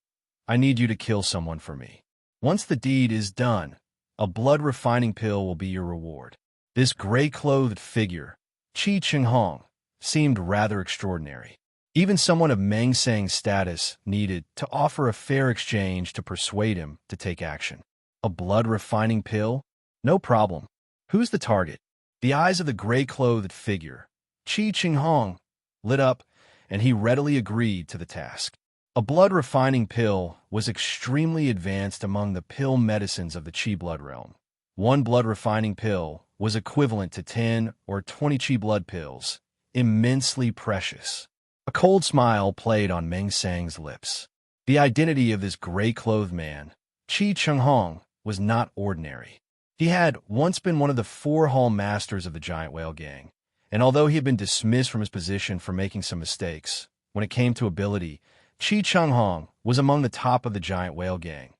I need you to kill someone for me. Once the deed is done, a blood-refining pill will be your reward. This gray-clothed figure, Chi Chung Hong, seemed rather extraordinary. Even someone of Meng Sang's status needed to offer a fair exchange to persuade him to take action. A blood-refining pill? No problem. Who's the target? The eyes of the gray-clothed figure, Su Changkong, lit up, and he readily agreed to the task. A blood-refining pill was extremely advanced among the pill medicines of the Qi blood realm. One blood-refining pill was equivalent to 10 or 20 Qi blood pills, immensely precious. A cold smile played on Meng Sang's lips. The identity of this gray-clothed man, Su Changkong, was not ordinary. He had once been one of the 4 hall masters of the giant whale gang, and although he had been dismissed from his position for making some mistakes, when it came to ability, Su Changkong was among the top of the giant whale gang,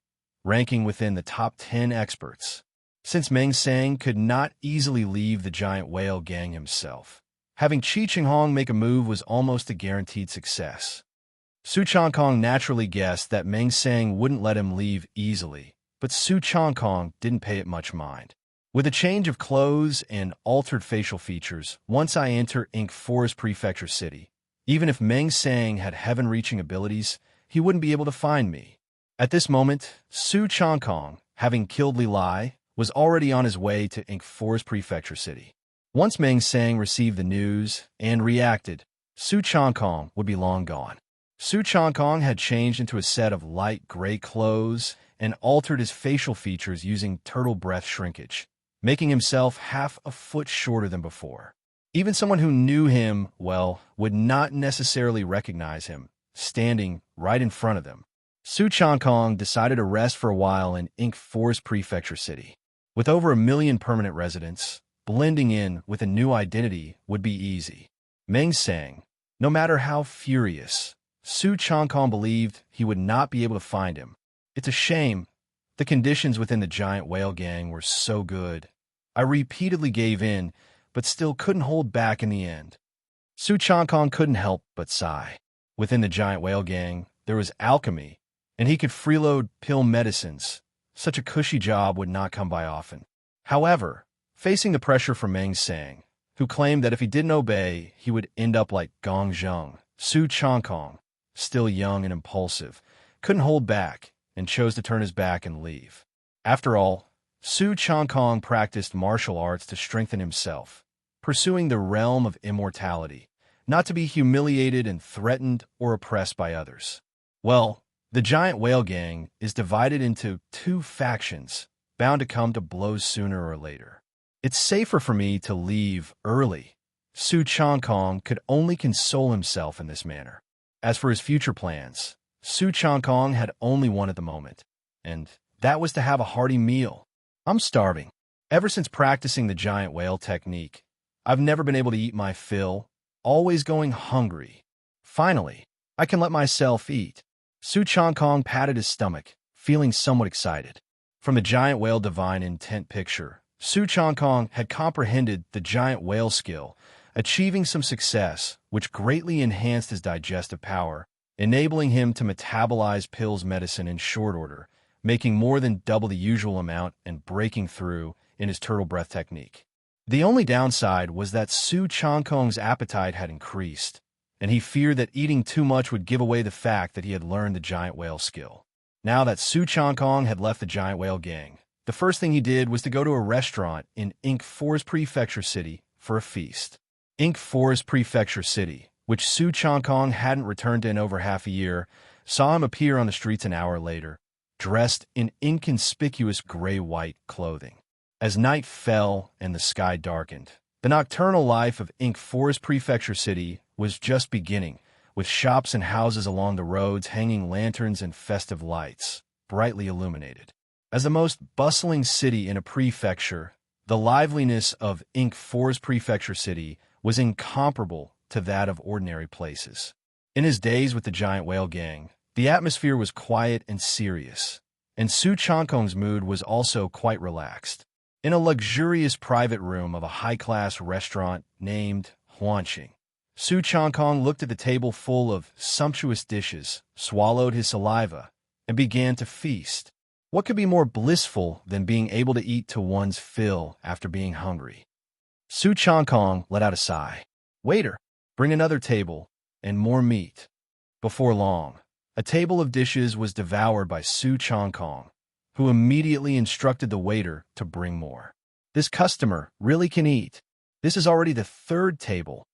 ranking within the top 10 experts. Since Meng Sang could not easily leave the giant whale gang himself, having Su Changkong make a move was almost a guaranteed success. Su Changkong naturally guessed that Meng Sang wouldn't let him leave easily, but Su Changkong didn't pay it much mind. With a change of clothes and altered facial features, once I enter Forest Prefecture City, even if Meng Sang had heaven-reaching abilities, he wouldn't be able to find me. At this moment, Su Changkong, having killed Li Lai, was already on his way to Forest Prefecture City. Once Meng Sang received the news and reacted, Su Changkong would be long gone. Su Changkong had changed into a set of light gray clothes and altered his facial features using turtle breath shrinkage, making himself half a foot shorter than before. Even someone who knew him well would not necessarily recognize him, standing right in front of them. Su Changkong decided to rest for a while in Forest Prefecture City. With over 1 million permanent residents, blending in with a new identity would be easy. Meng Sang, no matter how furious, Su Changkong believed he would not be able to find him. It's a shame. The conditions within the giant whale gang were so good. I repeatedly gave in, but still couldn't hold back in the end. Su Changkong couldn't help but sigh. Within the giant whale gang, there was alchemy, and he could freeload pill medicines. Such a cushy job would not come by often. However, facing the pressure from Meng Sang, who claimed that if he didn't obey, he would end up like Gong Zheng, Su Changkong, still young and impulsive, couldn't hold back and chose to turn his back and leave. After all, Su Changkong practiced martial arts to strengthen himself, pursuing the realm of immortality, not to be humiliated and threatened or oppressed by others. Well, the giant whale gang is divided into 2 factions, bound to come to blows sooner or later. It's safer for me to leave early. Su Changkong could only console himself in this manner. As for his future plans, Su Changkong had only one at the moment, and that was to have a hearty meal. I'm starving. Ever since practicing the giant whale technique, I've never been able to eat my fill, always going hungry. Finally, I can let myself eat. Su Changkong patted his stomach, feeling somewhat excited. From the giant whale divine intent picture, Su Changkong had comprehended the giant whale skill, achieving some success, which greatly enhanced his digestive power, enabling him to metabolize pills medicine in short order, making more than double the usual amount and breaking through in his turtle breath technique. The only downside was that Su Changkong's appetite had increased, and he feared that eating too much would give away the fact that he had learned the giant whale skill. Now that Su Changkong had left the giant whale gang, the first thing he did was to go to a restaurant in Forest Prefecture City for a feast. Forest Prefecture City, which Su Changkong hadn't returned to in over half a year, saw him appear on the streets an hour later, dressed in inconspicuous gray-white clothing. As night fell and the sky darkened, the nocturnal life of Forest Prefecture City was just beginning, with shops and houses along the roads hanging lanterns and festive lights, brightly illuminated. As the most bustling city in a prefecture, the liveliness of Forest Prefecture City was incomparable to that of ordinary places. In his days with the giant whale gang, the atmosphere was quiet and serious, and Su Changkong's mood was also quite relaxed. In a luxurious private room of a high-class restaurant named Huanqing, Su Changkong looked at the table full of sumptuous dishes, swallowed his saliva, and began to feast. What could be more blissful than being able to eat to one's fill after being hungry? Su Changkong let out a sigh. "Waiter, bring another table, and more meat." Before long, a table of dishes was devoured by Su Changkong, who immediately instructed the waiter to bring more. "This customer really can eat." This is already the third table.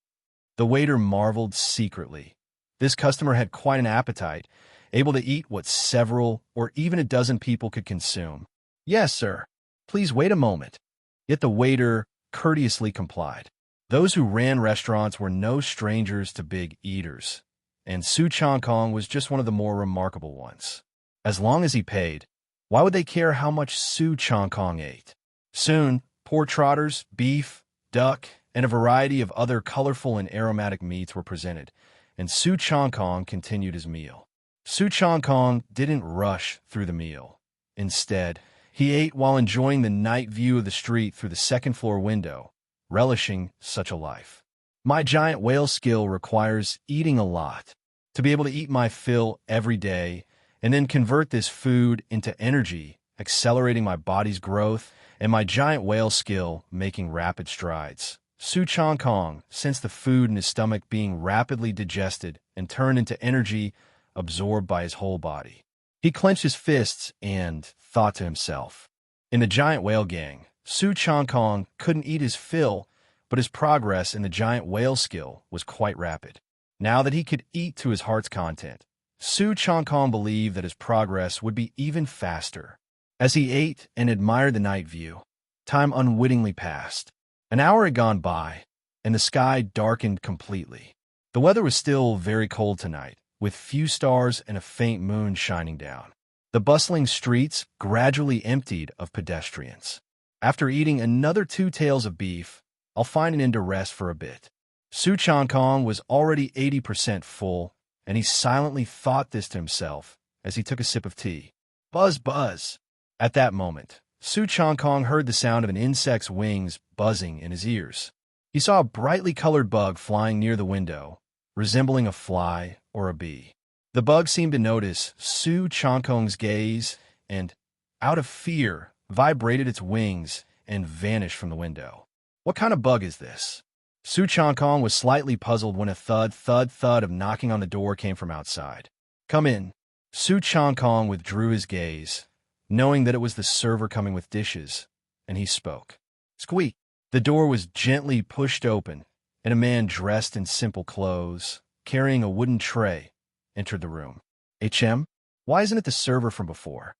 The waiter marveled secretly. This customer had quite an appetite, able to eat what several or even a dozen people could consume. Yes, sir. Please wait a moment. Yet the waiter courteously complied. Those who ran restaurants were no strangers to big eaters, and Su Changkong was just one of the more remarkable ones. As long as he paid, why would they care how much Su Changkong ate? Soon, pork trotters, beef, duck, and a variety of other colorful and aromatic meats were presented, and Su Changkong continued his meal. Su Changkong didn't rush through the meal. Instead, he ate while enjoying the night view of the street through the second-floor window, relishing such a life. My giant whale skill requires eating a lot. To be able to eat my fill every day and then convert this food into energy, accelerating my body's growth, and my giant whale skill making rapid strides. Su Changkong sensed the food in his stomach being rapidly digested and turned into energy absorbed by his whole body. He clenched his fists and thought to himself. In the giant whale gang, Su Changkong couldn't eat his fill, but his progress in the giant whale skill was quite rapid. Now that he could eat to his heart's content, Su Changkong believed that his progress would be even faster. As he ate and admired the night view, time unwittingly passed. An hour had gone by, and the sky darkened completely. The weather was still very cold tonight, with few stars and a faint moon shining down. The bustling streets gradually emptied of pedestrians. After eating another 2 tails of beef, I'll find an end to rest for a bit. Su Changkong was already 80% full, and he silently thought this to himself as he took a sip of tea. Buzz, buzz. At that moment, Su Changkong heard the sound of an insect's wings buzzing in his ears. He saw a brightly colored bug flying near the window, resembling a fly or a bee. The bug seemed to notice Su Changkong's gaze and, out of fear, vibrated its wings and vanished from the window. What kind of bug is this? Su Changkong was slightly puzzled when a thud, thud, thud of knocking on the door came from outside. Come in. Su Changkong withdrew his gaze, knowing that it was the server coming with dishes, and he spoke. Squeak! The door was gently pushed open, and a man dressed in simple clothes, carrying a wooden tray, entered the room. HM? Why isn't it the server from before?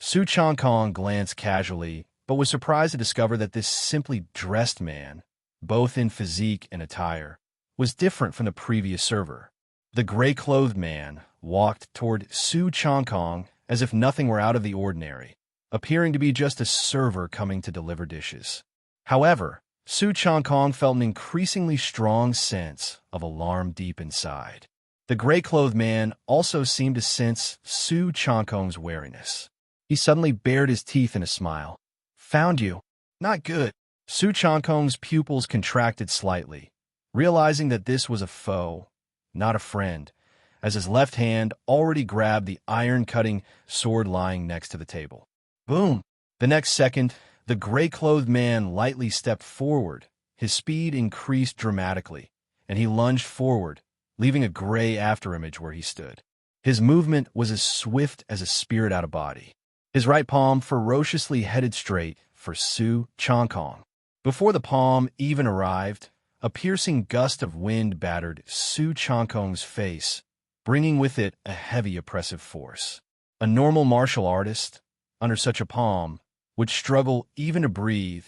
Su Changkong glanced casually, but was surprised to discover that this simply dressed man, both in physique and attire, was different from the previous server. The gray-clothed man walked toward Su Changkong as if nothing were out of the ordinary, appearing to be just a server coming to deliver dishes. However, Su Changkong felt an increasingly strong sense of alarm deep inside. The gray-clothed man also seemed to sense Su Changkong's wariness. He suddenly bared his teeth in a smile. Found you. Not good. Su Changkong's pupils contracted slightly, realizing that this was a foe, not a friend, as his left hand already grabbed the iron-cutting sword lying next to the table. Boom! The next second, the gray-clothed man lightly stepped forward. His speed increased dramatically, and he lunged forward, leaving a gray afterimage where he stood. His movement was as swift as a spirit out of body. His right palm ferociously headed straight for Su Changkong. Before the palm even arrived, a piercing gust of wind battered Su Changkong's face, bringing with it a heavy oppressive force. A normal martial artist, under such a palm, would struggle even to breathe,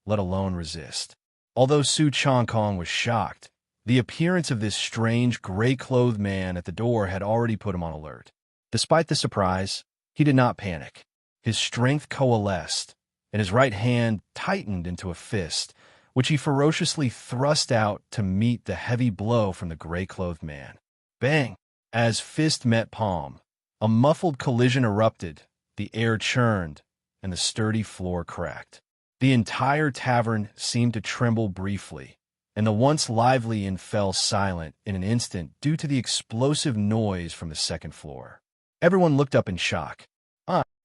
let alone resist. Although Su Changkong was shocked, the appearance of this strange gray-clothed man at the door had already put him on alert. Despite the surprise, he did not panic. His strength coalesced, and his right hand tightened into a fist, which he ferociously thrust out to meet the heavy blow from the gray-clothed man. Bang! As fist met palm, a muffled collision erupted, the air churned, and the sturdy floor cracked. The entire tavern seemed to tremble briefly, and the once lively inn fell silent in an instant due to the explosive noise from the second floor. Everyone looked up in shock.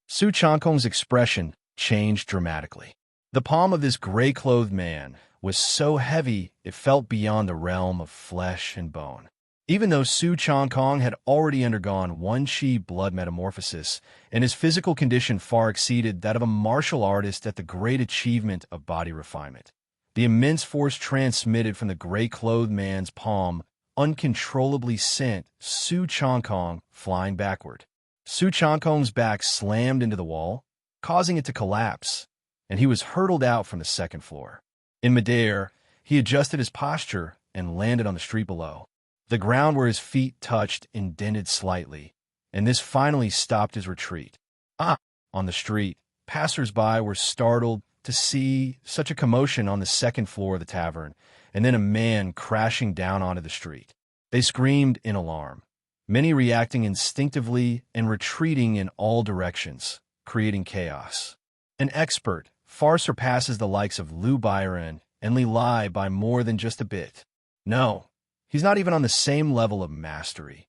Su Changkong's expression changed dramatically. The palm of this gray-clothed man was so heavy it felt beyond the realm of flesh and bone. Even though Su Changkong had already undergone one chi blood metamorphosis, and his physical condition far exceeded that of a martial artist at the great achievement of body refinement, The immense force transmitted from the gray-clothed man's palm uncontrollably sent Su Changkong flying backward. Su Changkong's back slammed into the wall, causing it to collapse, and he was hurtled out from the second floor. In midair, he adjusted his posture and landed on the street below. The ground where his feet touched indented slightly, and this finally stopped his retreat. On the street, passers-by were startled to see such a commotion on the second floor of the tavern, and then a man crashing down onto the street. They screamed in alarm, many reacting instinctively and retreating in all directions, creating chaos. An expert far surpasses the likes of Liu Byron and Li Lai by more than just a bit. No, he's not even on the same level of mastery.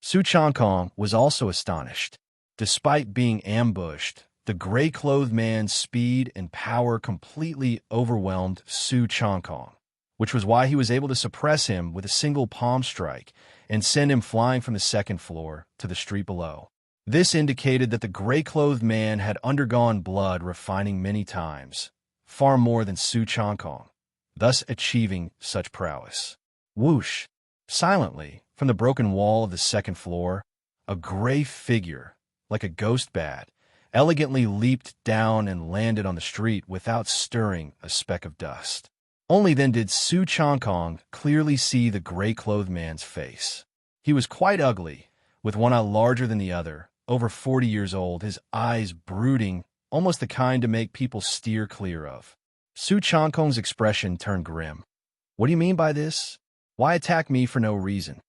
Su Changkong was also astonished. Despite being ambushed, the gray-clothed man's speed and power completely overwhelmed Su Changkong, which was why he was able to suppress him with a single palm strike and send him flying from the second floor to the street below. This indicated that the gray-clothed man had undergone blood refining many times, far more than Su Changkong, thus achieving such prowess. Whoosh! Silently, from the broken wall of the second floor, a gray figure, like a ghost bat, elegantly leaped down and landed on the street without stirring a speck of dust. Only then did Su Changkong clearly see the gray-clothed man's face. He was quite ugly, with one eye larger than the other, over 40 years old, his eyes brooding, almost the kind to make people steer clear of. Su Changkong's expression turned grim. "What do you mean by this? Why attack me for no reason?"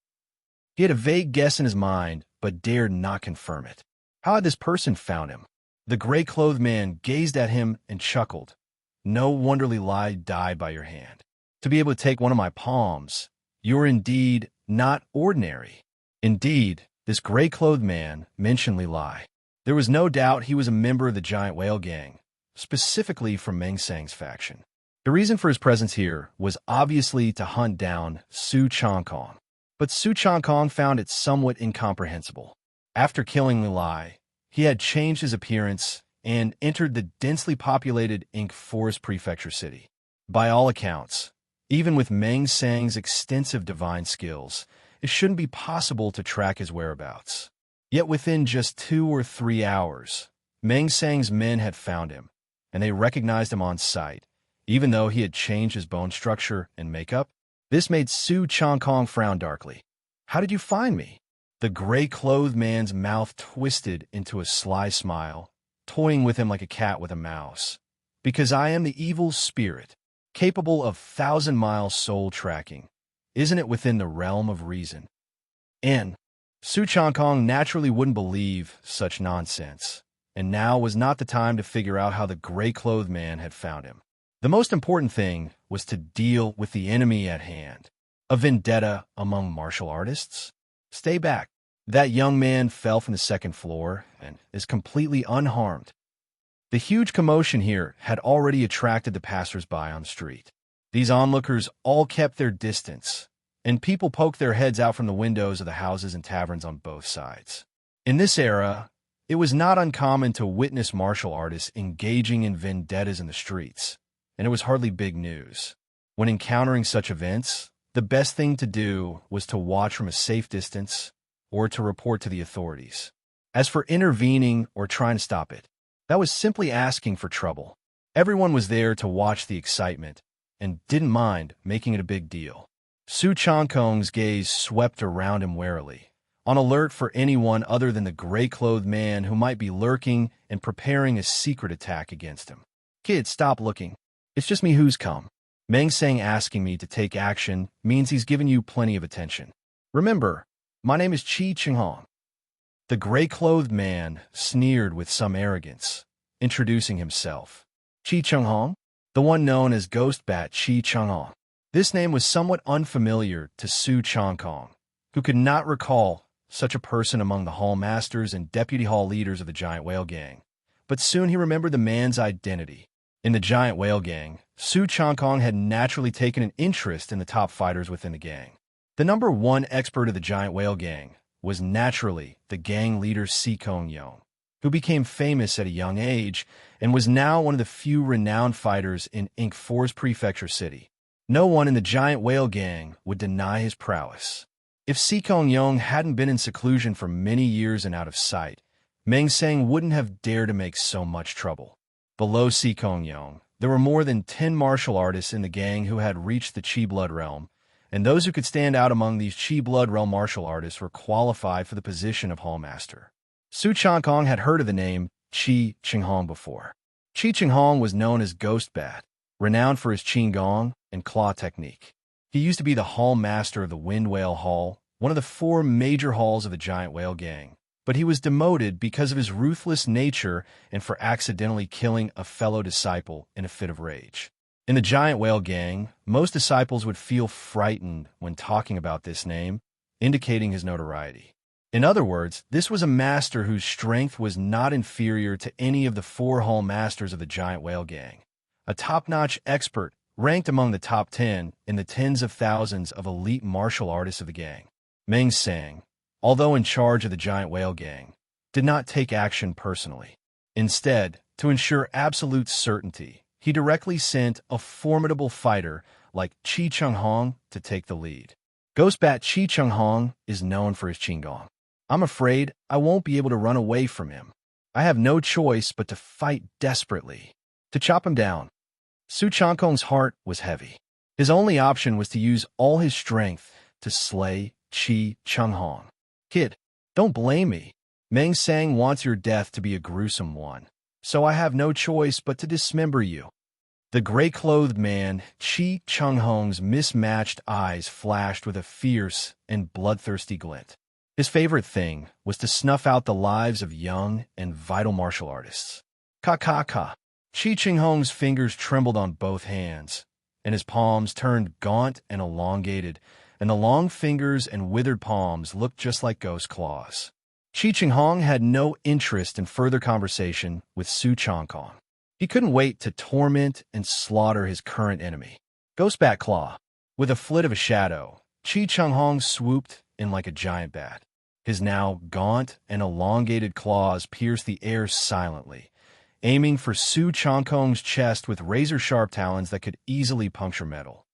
He had a vague guess in his mind, but dared not confirm it. How had this person found him? The gray-clothed man gazed at him and chuckled. "No wonder Li Lai died by your hand. To be able to take one of my palms, you are indeed not ordinary." Indeed, this gray-clothed man mentioned Li Lai. There was no doubt he was a member of the Giant Whale Gang, specifically from Meng Sang's faction. The reason for his presence here was obviously to hunt down Su Changkong, but Su Changkong found it somewhat incomprehensible. After killing Li Lai, he had changed his appearance and entered the densely populated Ink Forest Prefecture city. By all accounts, even with Meng Sang's extensive divine skills, it shouldn't be possible to track his whereabouts. Yet within just 2 or 3 hours, Meng Sang's men had found him, and they recognized him on sight, even though he had changed his bone structure and makeup. This made Su Changkong frown darkly. "How did you find me?" The gray-clothed man's mouth twisted into a sly smile, toying with him like a cat with a mouse. "Because I am the evil spirit, capable of 1,000-mile soul tracking. Isn't it within the realm of reason?" And Su Changkong naturally wouldn't believe such nonsense, and now was not the time to figure out how the gray-clothed man had found him. The most important thing was to deal with the enemy at hand. A vendetta among martial artists? Stay back. That young man fell from the second floor and is completely unharmed. The huge commotion here had already attracted the passers-by on the street. These onlookers all kept their distance, and people poked their heads out from the windows of the houses and taverns on both sides. In this era, it was not uncommon to witness martial artists engaging in vendettas in the streets, and it was hardly big news. When encountering such events, the best thing to do was to watch from a safe distance or to report to the authorities. As for intervening or trying to stop it, that was simply asking for trouble. Everyone was there to watch the excitement and didn't mind making it a big deal. Su Changkong's gaze swept around him warily, on alert for anyone other than the gray-clothed man who might be lurking and preparing a secret attack against him. "Kid, stop looking. It's just me who's come. Meng Sang asking me to take action means he's given you plenty of attention. Remember, my name is Su Changkong." The gray-clothed man sneered with some arrogance, introducing himself. "Su Changkong?" The one known as Ghost Bat Su Changkong. This name was somewhat unfamiliar to Su Changkong, who could not recall such a person among the hall masters and deputy hall leaders of the Giant Whale Gang. But soon he remembered the man's identity. In the Giant Whale Gang, Su Changkong had naturally taken an interest in the top fighters within the gang. The number one expert of the Giant Whale Gang was naturally the gang leader Si Kong Yong. who became famous at a young age and was now one of the few renowned fighters in Ink 4's prefecture city. No one in the giant whale gang would deny his prowess. If Su Changkong hadn't been in seclusion for many years and out of sight, Meng Sang wouldn't have dared to make so much trouble. Below Su Changkong, there were more than 10 martial artists in the gang who had reached the Qi Blood Realm, and those who could stand out among these Qi Blood Realm martial artists were qualified for the position of Hallmaster. Su Changkong had heard of the name Su Changkong before. Su Changkong was known as Ghost Bat, renowned for his Qigong and claw technique. He used to be the Hall Master of the Wind Whale Hall, one of the 4 major halls of the giant whale gang, but he was demoted because of his ruthless nature and for accidentally killing a fellow disciple in a fit of rage. In the giant whale gang, most disciples would feel frightened when talking about this name, indicating his notoriety. In other words, this was a master whose strength was not inferior to any of the 4 hall masters of the giant whale gang, a top-notch expert ranked among the top 10 in the tens of thousands of elite martial artists of the gang. Meng Sang, although in charge of the giant whale gang, did not take action personally. Instead, to ensure absolute certainty, he directly sent a formidable fighter like Su Changkong to take the lead. Ghost Bat Su Changkong is known for his Qigong. I'm afraid I won't be able to run away from him. I have no choice but to fight desperately, to chop him down. Su Changkong's heart was heavy. His only option was to use all his strength to slay Su Changkong. Kid, don't blame me. Meng Sang wants your death to be a gruesome one, so I have no choice but to dismember you. The gray-clothed man, Su Changkong's mismatched eyes flashed with a fierce and bloodthirsty glint. His favorite thing was to snuff out the lives of young and vital martial artists. Ka. Su Changkong's fingers trembled on both hands, and his palms turned gaunt and elongated, and the long fingers and withered palms looked just like ghost claws. Su Changkong had no interest in further conversation with Su Changkong. He couldn't wait to torment and slaughter his current enemy. Ghost Bat Claw. With a flit of a shadow, Su Changkong swooped in like a giant bat. His now gaunt and elongated claws pierced the air silently, aiming for Su Changkong's chest with razor-sharp talons that could easily puncture metal.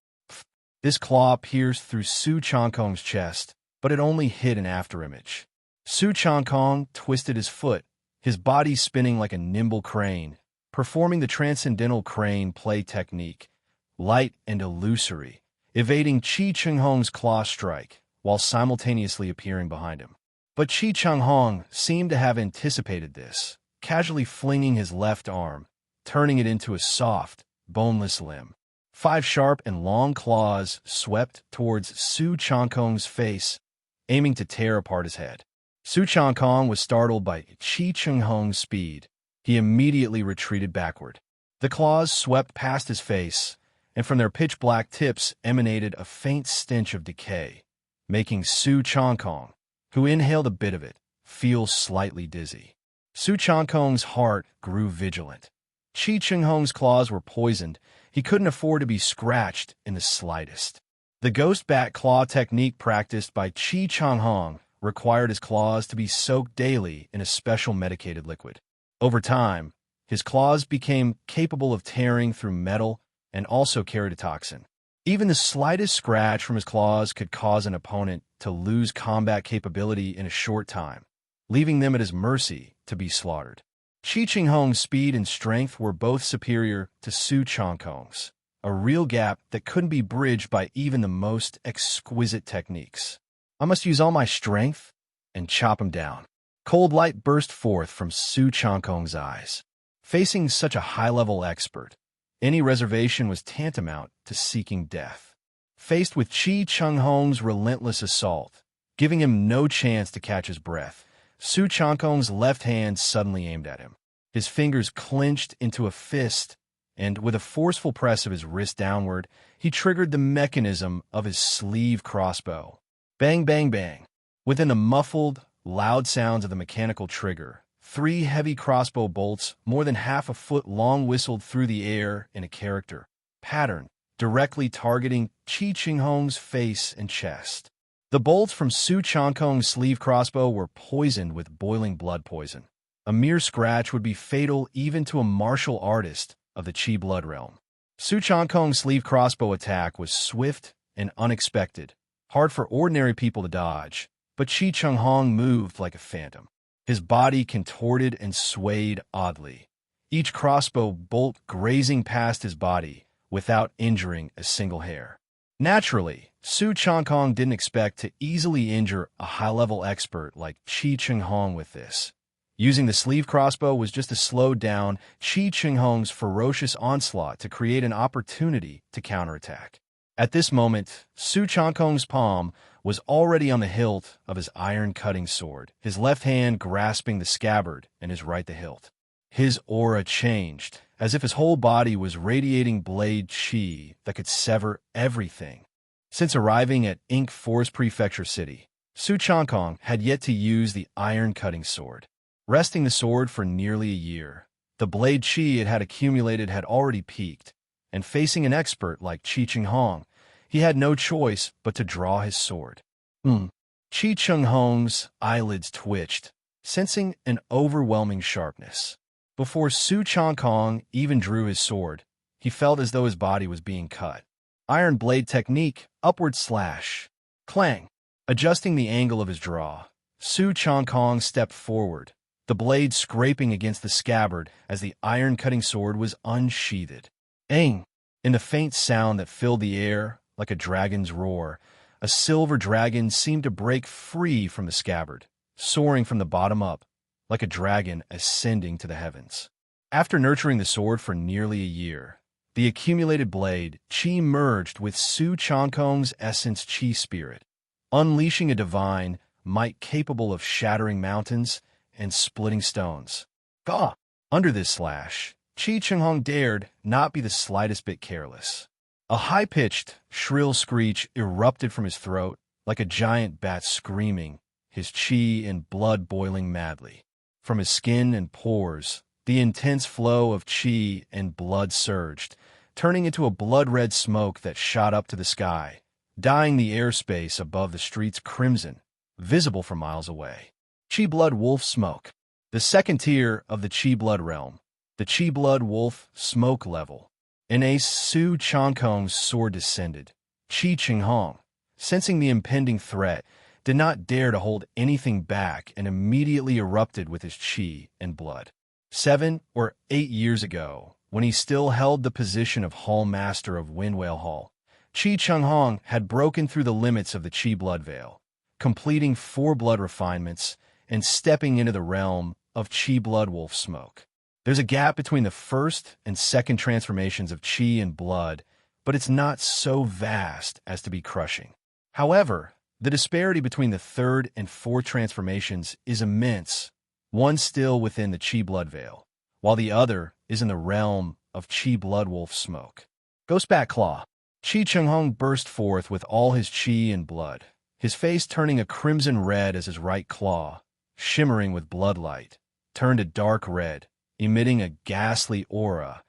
This claw pierced through Su Changkong's chest, but it only hit an afterimage. Su Changkong twisted his foot, his body spinning like a nimble crane, performing the transcendental crane play technique, light and illusory, evading Su Changkong's claw strike while simultaneously appearing behind him. But Su Changkong seemed to have anticipated this, casually flinging his left arm, turning it into a soft, boneless limb. 5 sharp and long claws swept towards Su Changkong's face, aiming to tear apart his head. Su Changkong was startled by Su Changkong's speed. He immediately retreated backward. The claws swept past his face, and from their pitch-black tips emanated a faint stench of decay, making Su Changkong, who inhaled a bit of it, feel slightly dizzy. Su Changkong's heart grew vigilant. Su Changkong's claws were poisoned. He couldn't afford to be scratched in the slightest. The ghost bat claw technique practiced by Su Changkong required his claws to be soaked daily in a special medicated liquid. Over time, his claws became capable of tearing through metal and also carried a toxin. Even the slightest scratch from his claws could cause an opponent to lose combat capability in a short time, leaving them at his mercy to be slaughtered. Su Changkong's speed and strength were both superior to Su Changkong's, a real gap that couldn't be bridged by even the most exquisite techniques. I must use all my strength and chop him down. Cold light burst forth from Su Changkong's eyes. Facing such a high-level expert, any reservation was tantamount to seeking death. Faced with Su Changkong's relentless assault, giving him no chance to catch his breath, Su Changkong's left hand suddenly aimed at him. His fingers clenched into a fist, and with a forceful press of his wrist downward, he triggered the mechanism of his sleeve crossbow. Bang, bang, bang. Within the muffled, loud sounds of the mechanical trigger, 3 heavy crossbow bolts, more than half a foot long, whistled through the air in a character pattern, directly targeting Su Changkong's face and chest. The bolts from Su Changkong's sleeve crossbow were poisoned with boiling blood poison. A mere scratch would be fatal even to a martial artist of the Qi blood realm. Su Changkong's sleeve crossbow attack was swift and unexpected, hard for ordinary people to dodge, but Su Changkong moved like a phantom. His body contorted and swayed oddly, each crossbow bolt grazing past his body without injuring a single hair. Naturally, Su Changkong didn't expect to easily injure a high-level expert like Su Changkong with this. Using the sleeve crossbow was just to slow down Su Changkong's ferocious onslaught to create an opportunity to counterattack. At this moment, Su Changkong's palm was already on the hilt of his iron-cutting sword, his left hand grasping the scabbard and his right the hilt. His aura changed, as if his whole body was radiating blade chi that could sever everything. Since arriving at Ink Forest Prefecture City, Su Changkong had yet to use the iron-cutting sword. Resting the sword for nearly a year, the blade chi it had accumulated had already peaked, and facing an expert like Su Changkong, he had no choice but to draw his sword. Su Changkong's eyelids twitched, sensing an overwhelming sharpness. Before Su Changkong even drew his sword, he felt as though his body was being cut. Iron blade technique, upward slash. Clang. Adjusting the angle of his draw, Su Changkong stepped forward, the blade scraping against the scabbard as the iron-cutting sword was unsheathed. Aang! In the faint sound that filled the air like a dragon's roar, a silver dragon seemed to break free from the scabbard, soaring from the bottom up, like a dragon ascending to the heavens. After nurturing the sword for nearly a year, the accumulated blade Qi merged with Su Changkong's essence Qi spirit, unleashing a divine might capable of shattering mountains and splitting stones. Gah! Under this slash, Su Changkong dared not be the slightest bit careless. A high-pitched, shrill screech erupted from his throat like a giant bat screaming, his chi and blood boiling madly. From his skin and pores, the intense flow of chi and blood surged, turning into a blood-red smoke that shot up to the sky, dyeing the airspace above the streets crimson, visible from miles away. Chi Blood Wolf Smoke. The second tier of the Chi Blood realm, the Chi Blood Wolf Smoke level. As Su Changkong's sword descended, Su Changkong, sensing the impending threat, did not dare to hold anything back and immediately erupted with his chi and blood. 7 or 8 years ago, when he still held the position of Hall Master of Windwhale Hall, Su Changkong had broken through the limits of the Chi Blood Veil, completing 4 blood refinements and stepping into the realm of Chi Blood Wolf Smoke. There's a gap between the first and second transformations of Chi and blood, but it's not so vast as to be crushing. However, the disparity between the third and fourth transformations is immense, one still within the Chi Blood Veil, while the other is in the realm of Chi Blood Wolf Smoke. Ghostbat Claw. Su Changkong burst forth with all his chi and blood, his face turning a crimson red as his right claw, shimmering with bloodlight, turned a dark red, emitting a ghastly aura,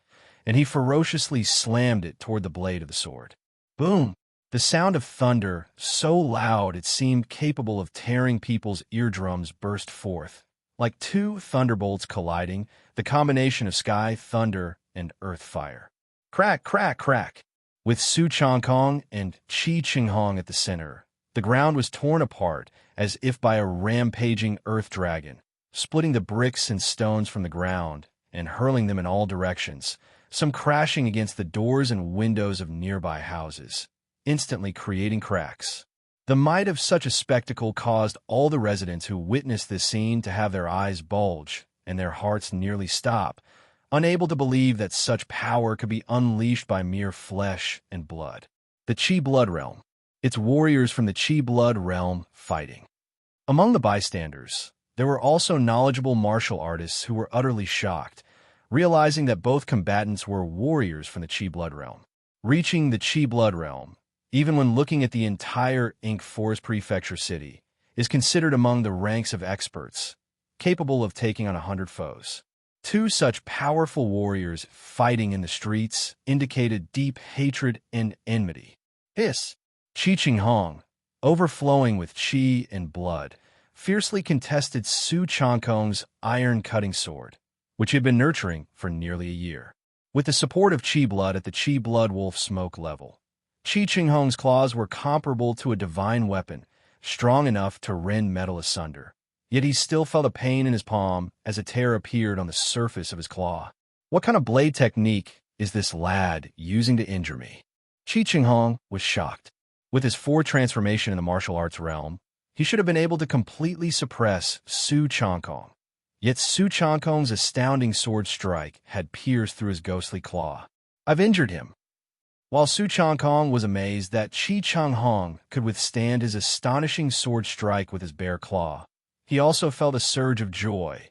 and he ferociously slammed it toward the blade of the sword. Boom! The sound of thunder, so loud it seemed capable of tearing people's eardrums, burst forth. Like 2 thunderbolts colliding, the combination of sky, thunder, and earth fire. Crack, crack, crack! With Su Changkong and Su Changkong at the center, the ground was torn apart as if by a rampaging earth dragon, splitting the bricks and stones from the ground and hurling them in all directions, some crashing against the doors and windows of nearby houses, instantly creating cracks. The might of such a spectacle caused all the residents who witnessed this scene to have their eyes bulge and their hearts nearly stop, unable to believe that such power could be unleashed by mere flesh and blood. The Chi Blood Realm. Its warriors from the Chi Blood Realm fighting. Among the bystanders, there were also knowledgeable martial artists who were utterly shocked, realizing that both combatants were warriors from the Chi Blood Realm. Reaching the Chi Blood Realm, even when looking at the entire Ink Forest Prefecture City, is considered among the ranks of experts, capable of taking on 100 foes. 2 such powerful warriors fighting in the streets indicated deep hatred and enmity. Hiss! Su Changkong, overflowing with chi and blood, fiercely contested Su Changkong's iron-cutting sword, which he had been nurturing for nearly a year. With the support of Qi blood at the Qi blood wolf smoke level, Su Changkong's claws were comparable to a divine weapon, strong enough to rend metal asunder. Yet he still felt a pain in his palm as a tear appeared on the surface of his claw. What kind of blade technique is this lad using to injure me? Su Changkong was shocked. With his forward transformation in the martial arts realm, he should have been able to completely suppress Su Changkong. Yet Su Changkong's astounding sword strike had pierced through his ghostly claw. I've injured him. While Su Changkong was amazed that Su Changkong could withstand his astonishing sword strike with his bare claw, he also felt a surge of joy,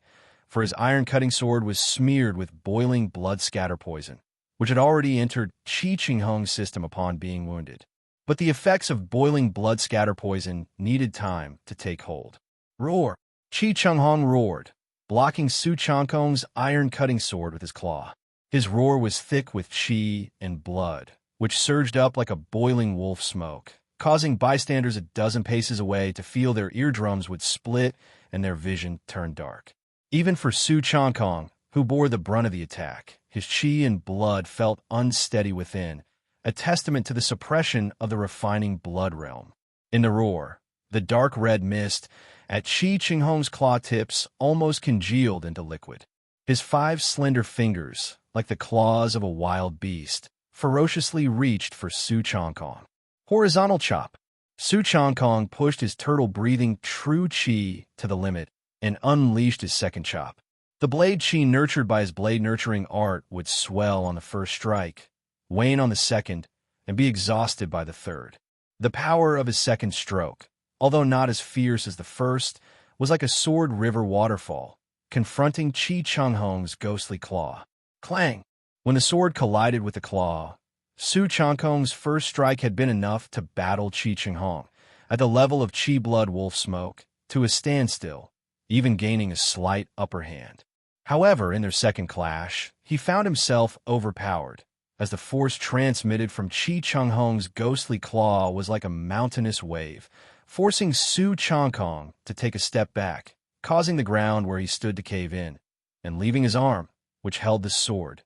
for his iron-cutting sword was smeared with boiling blood scatter poison, which had already entered Su Changkong's system upon being wounded. But the effects of boiling blood scatter poison needed time to take hold. Roar! Su Changkong roared, blocking Su Changkong's iron-cutting sword with his claw. His roar was thick with qi and blood, which surged up like a boiling wolf smoke, causing bystanders a dozen paces away to feel their eardrums would split and their vision turn dark. Even for Su Changkong, who bore the brunt of the attack, his qi and blood felt unsteady within, a testament to the suppression of the refining blood realm. In the roar, the dark red mist at Su Changkong's claw tips almost congealed into liquid. His 5 slender fingers, like the claws of a wild beast, ferociously reached for Su Changkong. Horizontal chop. Su Changkong pushed his turtle-breathing true qi to the limit and unleashed his second chop. The blade qi nurtured by his blade-nurturing art would swell on the first strike, wane on the second, and be exhausted by the third. The power of his second stroke, although not as fierce as the first, was like a sword river waterfall, confronting Su Changkong's ghostly claw. Clang! When the sword collided with the claw, Su Changkong's first strike had been enough to battle Su Changkong, at the level of Qi blood wolf smoke, to a standstill, even gaining a slight upper hand. However, in their second clash, he found himself overpowered, as the force transmitted from Su Changkong's ghostly claw was like a mountainous wave, forcing Su Changkong to take a step back, causing the ground where he stood to cave in, and leaving his arm, which held the sword,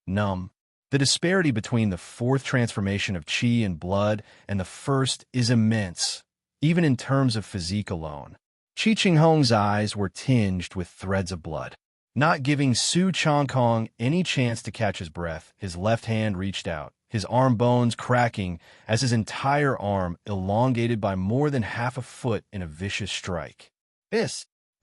numb. The disparity between the fourth transformation of qi and blood and the first is immense, even in terms of physique alone. Su Changkong's eyes were tinged with threads of blood. Not giving Su Changkong any chance to catch his breath, his left hand reached out, his arm bones cracking as his entire arm elongated by more than half a foot in a vicious strike.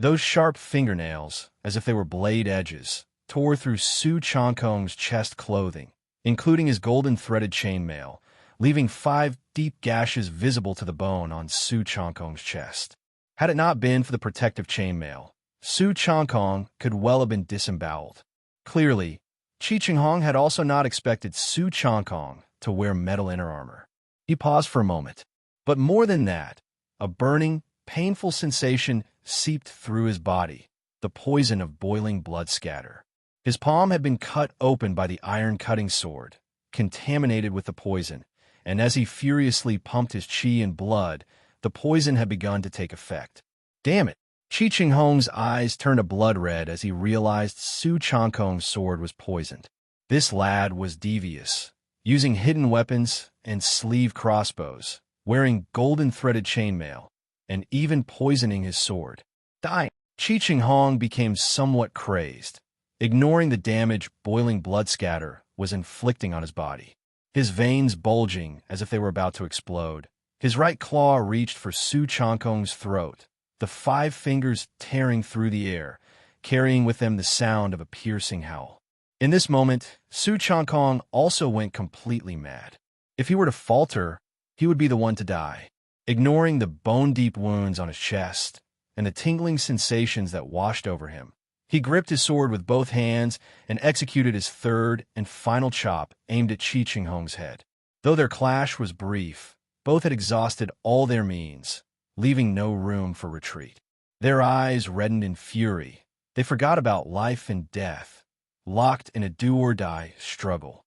Those sharp fingernails, as if they were blade edges, tore through Su Changkong's chest clothing, including his golden-threaded chainmail, leaving 5 deep gashes visible to the bone on Su Changkong's chest. Had it not been for the protective chainmail, Su Changkong could well have been disemboweled. Clearly, Su Changkong had also not expected Su Changkong to wear metal inner armor. He paused for a moment. But more than that, a burning, painful sensation seeped through his body, the poison of boiling blood scatter. His palm had been cut open by the iron-cutting sword, contaminated with the poison, and as he furiously pumped his qi and blood, the poison had begun to take effect. Damn it! Su Changkong's eyes turned a blood red as he realized Su Changkong's sword was poisoned. This lad was devious, using hidden weapons and sleeve crossbows, wearing golden-threaded chainmail, and even poisoning his sword. Dying, Su Changkong became somewhat crazed, ignoring the damage boiling blood scatter was inflicting on his body. His veins bulging as if they were about to explode, his right claw reached for Su Changkong's throat, the 5 fingers tearing through the air, carrying with them the sound of a piercing howl. In this moment, Su Changkong also went completely mad. If he were to falter, he would be the one to die. Ignoring the bone-deep wounds on his chest and the tingling sensations that washed over him, he gripped his sword with both hands and executed his third and final chop aimed at Su Changkong's head. Though their clash was brief, both had exhausted all their means, leaving no room for retreat. Their eyes reddened in fury. They forgot about life and death, locked in a do-or-die struggle.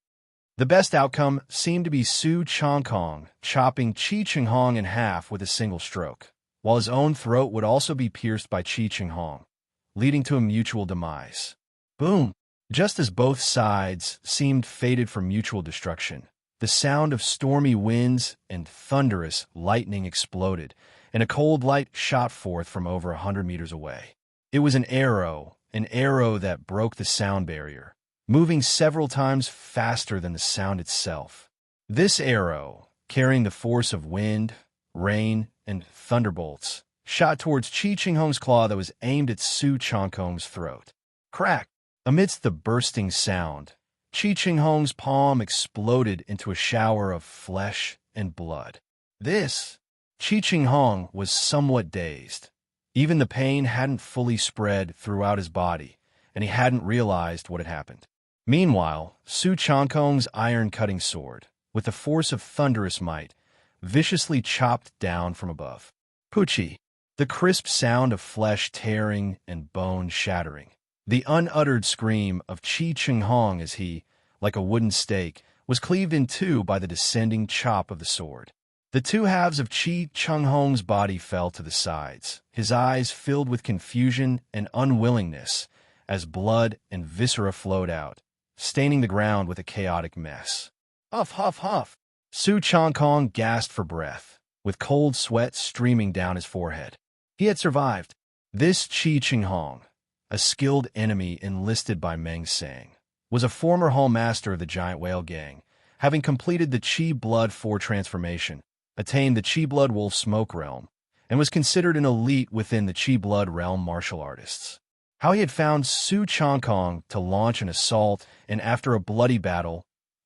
The best outcome seemed to be Su Changkong chopping Su Changkong in half with a single stroke, while his own throat would also be pierced by Su Changkong, leading to a mutual demise. Boom! Just as both sides seemed fated for mutual destruction, the sound of stormy winds and thunderous lightning exploded, and a cold light shot forth from over 100 meters away. It was an arrow that broke the sound barrier, moving several times faster than the sound itself. This arrow, carrying the force of wind, rain, and thunderbolts, shot towards Su Changkong's claw that was aimed at Su Changkong's throat. Crack! Amidst the bursting sound, Su Changkong's palm exploded into a shower of flesh and blood. Su Changkong was somewhat dazed. Even the pain hadn't fully spread throughout his body, and he hadn't realized what had happened. Meanwhile, Su Changkong's iron-cutting sword, with the force of thunderous might, viciously chopped down from above. Poochie! The crisp sound of flesh tearing and bone shattering. The unuttered scream of Su Changkong as he, like a wooden stake, was cleaved in two by the descending chop of the sword. The two halves of Su Changkong's body fell to the sides, his eyes filled with confusion and unwillingness as blood and viscera flowed out, staining the ground with a chaotic mess. Huff, huff, huff! Su Changkong gasped for breath, with cold sweat streaming down his forehead. He had survived. This Su Changkong, a skilled enemy enlisted by Meng Sang, was a former hallmaster of the giant whale gang, having completed the Chi Blood 4 transformation, attained the Chi Blood Wolf Smoke realm, and was considered an elite within the Chi Blood realm martial artists. How he had found Su Changkong to launch an assault and, after a bloody battle,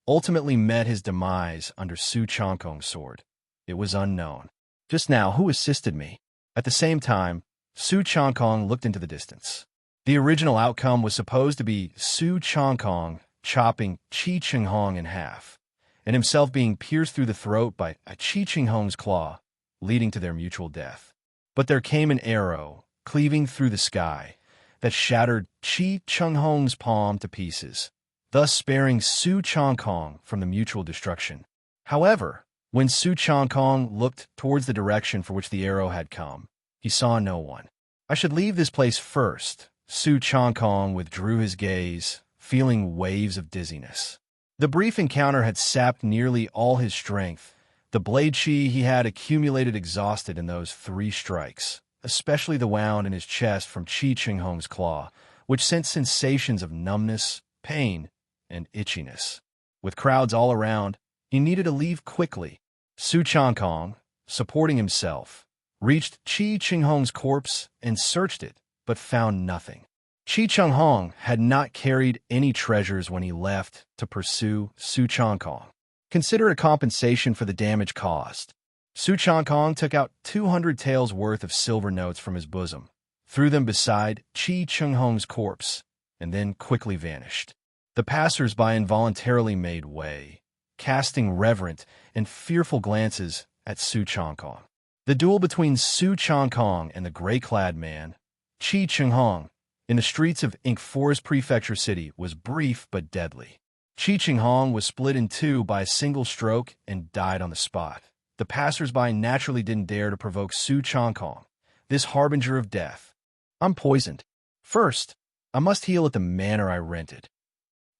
ultimately met his demise under Su Changkong's sword, it was unknown. Just now, who assisted me? At the same time, Su Changkong looked into the distance. The original outcome was supposed to be Su Changkong chopping Su Changkong in half, and himself being pierced through the throat by Su Changkong's claw, leading to their mutual death. But there came an arrow, cleaving through the sky, that shattered Su Changkong's palm to pieces, thus sparing Su Changkong from the mutual destruction. However, when Su Changkong looked towards the direction for which the arrow had come, he saw no one. I should leave this place first. Su Changkong withdrew his gaze, feeling waves of dizziness. The brief encounter had sapped nearly all his strength. The blade chi he had accumulated exhausted in those 3 strikes, especially the wound in his chest from Su Changkong's claw, which sent sensations of numbness, pain, and itchiness. With crowds all around, he needed to leave quickly. Su Changkong, supporting himself, reached Su Changkong's corpse and searched it, but found nothing. Su Changkong had not carried any treasures when he left to pursue Su Changkong. Consider a compensation for the damage caused. Su Changkong took out 200 taels worth of silver notes from his bosom, threw them beside Su Changkong's corpse, and then quickly vanished. The passers-by involuntarily made way, casting reverent and fearful glances at Su Changkong. The duel between Su Changkong and the gray-clad man, Su Changkong, in the streets of Ink Forest Prefecture City was brief but deadly. Su Changkong was split in two by a single stroke and died on the spot. The passers-by naturally didn't dare to provoke Su Changkong, this harbinger of death. I'm poisoned. First, I must heal at the manor I rented.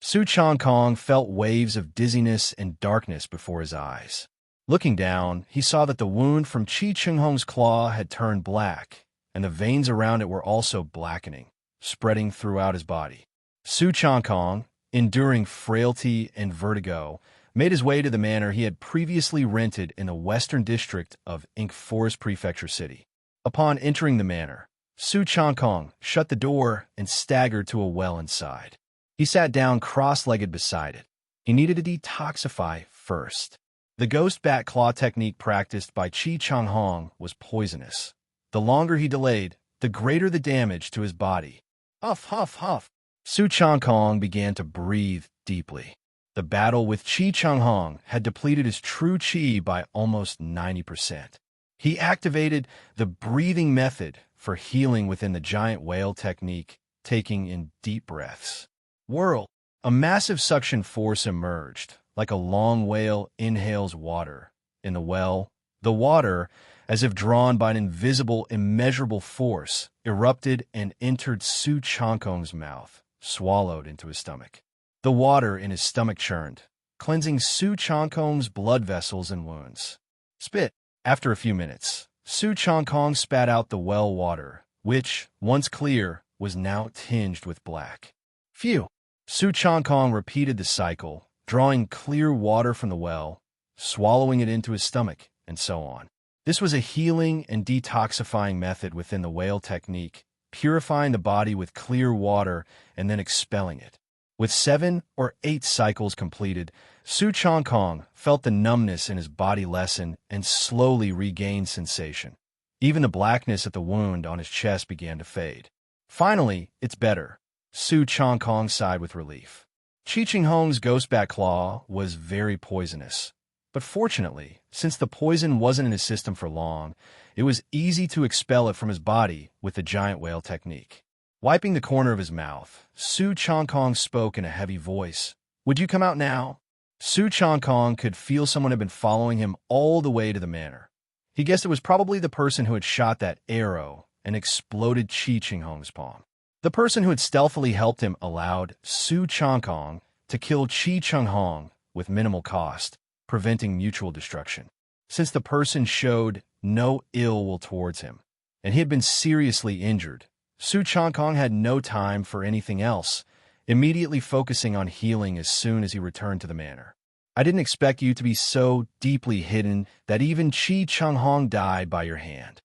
Su Changkong felt waves of dizziness and darkness before his eyes. Looking down, he saw that the wound from Su Changkong's claw had turned black, and the veins around it were also blackening, spreading throughout his body. Su Changkong, enduring frailty and vertigo, made his way to the manor he had previously rented in the western district of Ink Forest Prefecture City. Upon entering the manor, Su Changkong shut the door and staggered to a well inside. He sat down cross-legged beside it. He needed to detoxify first. The ghost bat claw technique practiced by Su Changkong was poisonous. The longer he delayed, the greater the damage to his body. Huff, huff, huff. Su Changkong began to breathe deeply. The battle with Su Changkong had depleted his true chi by almost 90%. He activated the breathing method for healing within the giant whale technique, taking in deep breaths. Whirl! A massive suction force emerged, like a long whale inhales water. In the well, the water, as if drawn by an invisible, immeasurable force, erupted and entered Su Changkong's mouth, swallowed into his stomach. The water in his stomach churned, cleansing Su Changkong's blood vessels and wounds. Spit. After a few minutes, Su Changkong spat out the well water, which, once clear, was now tinged with black. Phew! Su Changkong repeated the cycle, drawing clear water from the well, swallowing it into his stomach, and so on. This was a healing and detoxifying method within the whale technique, purifying the body with clear water and then expelling it. With 7 or 8 cycles completed, Su Changkong felt the numbness in his body lessen and slowly regained sensation. Even the blackness at the wound on his chest began to fade. Finally, it's better. Su Changkong sighed with relief. Hong's ghostbat claw was very poisonous. But fortunately, since the poison wasn't in his system for long, it was easy to expel it from his body with the giant whale technique. Wiping the corner of his mouth, Su Changkong spoke in a heavy voice. "Would you come out now?" Su Changkong could feel someone had been following him all the way to the manor. He guessed it was probably the person who had shot that arrow and exploded Hong's palm. The person who had stealthily helped him allowed Su Changkong to kill Hong with minimal cost, preventing mutual destruction. Since the person showed no ill will towards him, and he had been seriously injured, Su Changkong had no time for anything else, immediately focusing on healing as soon as he returned to the manor. "I didn't expect you to be so deeply hidden that even Hong died by your hand."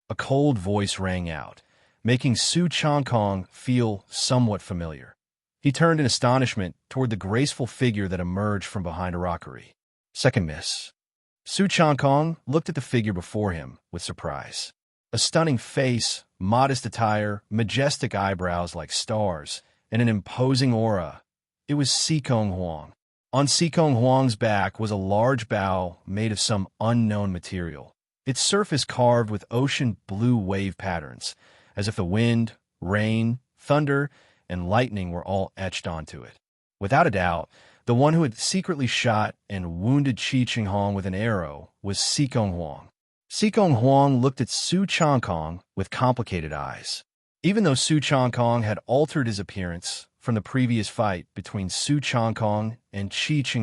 A cold voice rang out, making Su Changkong feel somewhat familiar. He turned in astonishment toward the graceful figure that emerged from behind a rockery. Second miss. Su Changkong looked at the figure before him with surprise. A stunning face, modest attire, majestic eyebrows like stars, and an imposing aura. It was Sikong Huang. On Sikong Huang's back was a large bow made of some unknown material, its surface carved with ocean blue wave patterns, as if the wind, rain, thunder, and lightning were all etched onto it. Without a doubt, the one who had secretly shot and wounded Hong with an arrow was Sikong Huang. Sikong Huang looked at Su Changkong with complicated eyes. Even though Su Changkong had altered his appearance from the previous fight between Su Changkong and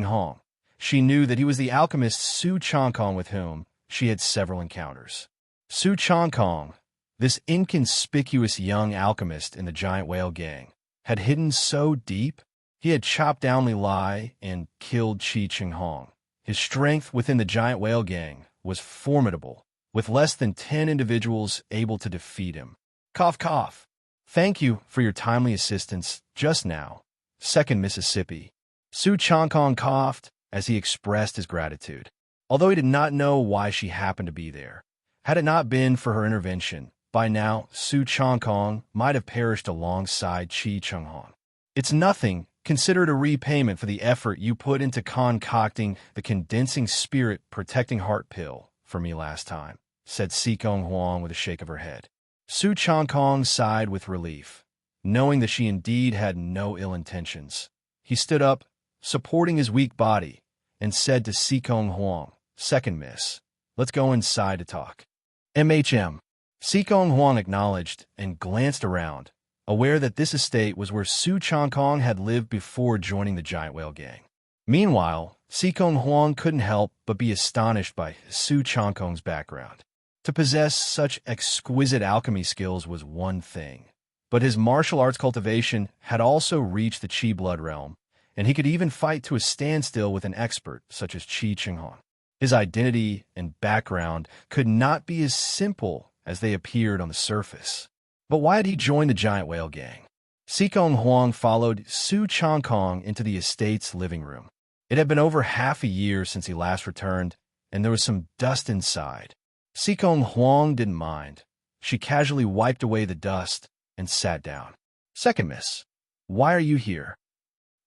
Hong, she knew that he was the alchemist Su Changkong with whom she had several encounters. Su Changkong, this inconspicuous young alchemist in the giant whale gang, had hidden so deep, he had chopped down Li Lai and killed Hong. His strength within the giant whale gang was formidable, with less than 10 individuals able to defeat him. Cough, cough. Thank you for your timely assistance just now. Second Mississippi. Su Changkong coughed as he expressed his gratitude, although he did not know why she happened to be there. Had it not been for her intervention, by now Su Changkong might have perished alongside Hong. "It's nothing. Consider it a repayment for the effort you put into concocting the condensing spirit protecting heart pill for me last time," said Sikong Huang with a shake of her head. Su Changkong sighed with relief, knowing that she indeed had no ill intentions. He stood up, supporting his weak body, and said to Sikong Huang, "Second miss, let's go inside to talk." "MHM." Sikong Huang acknowledged and glanced around, aware that this estate was where Su Changkong had lived before joining the giant whale gang. Meanwhile, Sikong Huang couldn't help but be astonished by Su Changkong's background. To possess such exquisite alchemy skills was one thing, but his martial arts cultivation had also reached the Qi blood realm, and he could even fight to a standstill with an expert such as Hong. His identity and background could not be as simple as they appeared on the surface. But why had he joined the giant whale gang? Sikong Huang followed Su Changkong into the estate's living room. It had been over half a year since he last returned, and there was some dust inside. Sikong Huang didn't mind. She casually wiped away the dust and sat down. "Second miss, why are you here?"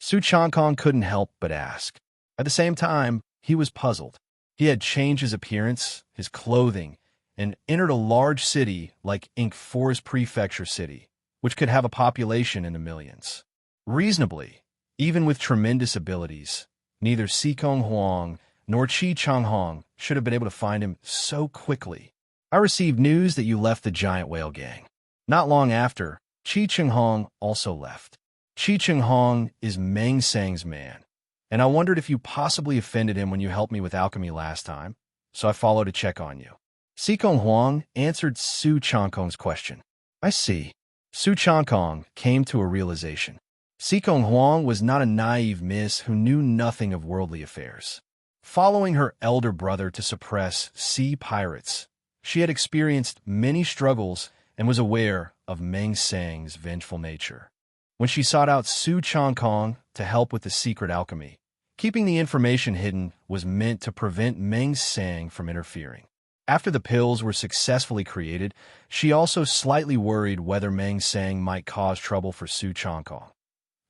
Su Changkong couldn't help but ask. At the same time, he was puzzled. He had changed his appearance, his clothing, and entered a large city like Ink Forest Prefecture City, which could have a population in the millions. Reasonably, even with tremendous abilities, neither Sikong Huang nor Hong should have been able to find him so quickly. I received news that you left the giant whale gang. Not long after, Su Changkong also left. Su Changkong is Meng Sang's man, and I wondered if you possibly offended him when you helped me with alchemy last time, so I followed to check on you. Sikong Huang answered Su Changkong's question. I see. Su Changkong came to a realization. Sikong Huang was not a naive miss who knew nothing of worldly affairs. Following her elder brother to suppress sea pirates, she had experienced many struggles and was aware of Meng Sang's vengeful nature. When she sought out Su Changkong to help with the secret alchemy, keeping the information hidden was meant to prevent Meng Sang from interfering. After the pills were successfully created, she also slightly worried whether Meng Sang might cause trouble for Su Changkong,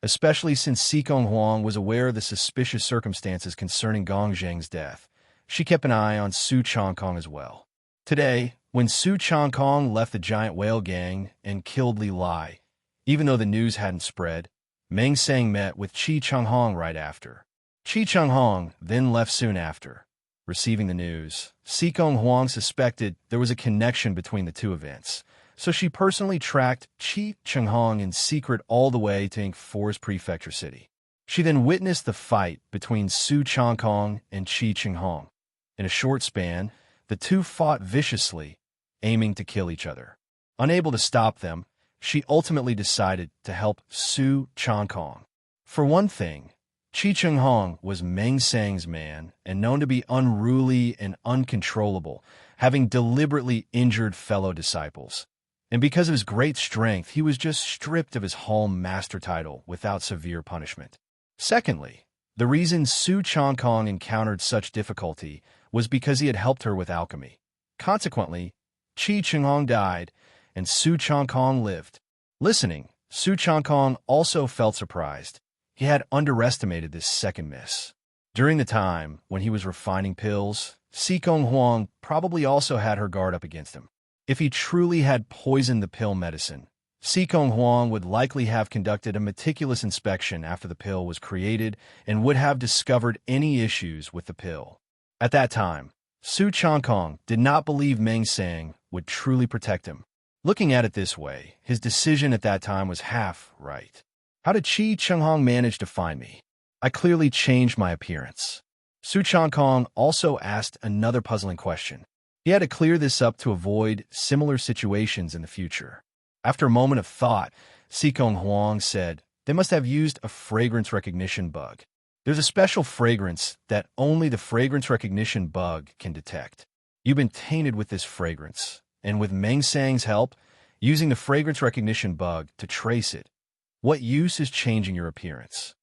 especially since Sikong Huang was aware of the suspicious circumstances concerning Gong Zheng's death. She kept an eye on Su Changkong as well. Today, when Su Changkong left the giant whale gang and killed Li Lai, even though the news hadn't spread, Meng Sang met with Su Changkong right after. Su Changkong then left soon after. Receiving the news, Sikong Huang suspected there was a connection between the two events, so she personally tracked Su Changkong in secret all the way to Forest Prefecture City. She then witnessed the fight between Su Changkong and Su Changkong. In a short span, the two fought viciously, aiming to kill each other. Unable to stop them, she ultimately decided to help Su Changkong. For one thing, Su Changkong was Meng Sang's man and known to be unruly and uncontrollable, having deliberately injured fellow disciples. And because of his great strength, he was just stripped of his Hall Master title without severe punishment. Secondly, the reason Su Changkong encountered such difficulty was because he had helped her with alchemy. Consequently, Su Changkong died, and Su Changkong lived. Listening, Su Changkong also felt surprised. He had underestimated this second miss. During the time when he was refining pills, Sikong Huang probably also had her guard up against him. If he truly had poisoned the pill medicine, Sikong Huang would likely have conducted a meticulous inspection after the pill was created and would have discovered any issues with the pill. At that time, Su Changkong did not believe Meng Sang would truly protect him. Looking at it this way, his decision at that time was half right. How did Su Changkong manage to find me? I clearly changed my appearance. Su Changkong also asked another puzzling question. He had to clear this up to avoid similar situations in the future. After a moment of thought, Sikong Huang said, they must have used a fragrance recognition bug. There's a special fragrance that only the fragrance recognition bug can detect. You've been tainted with this fragrance, and with Meng Sang's help, using the fragrance recognition bug to trace it, what use is changing your appearance?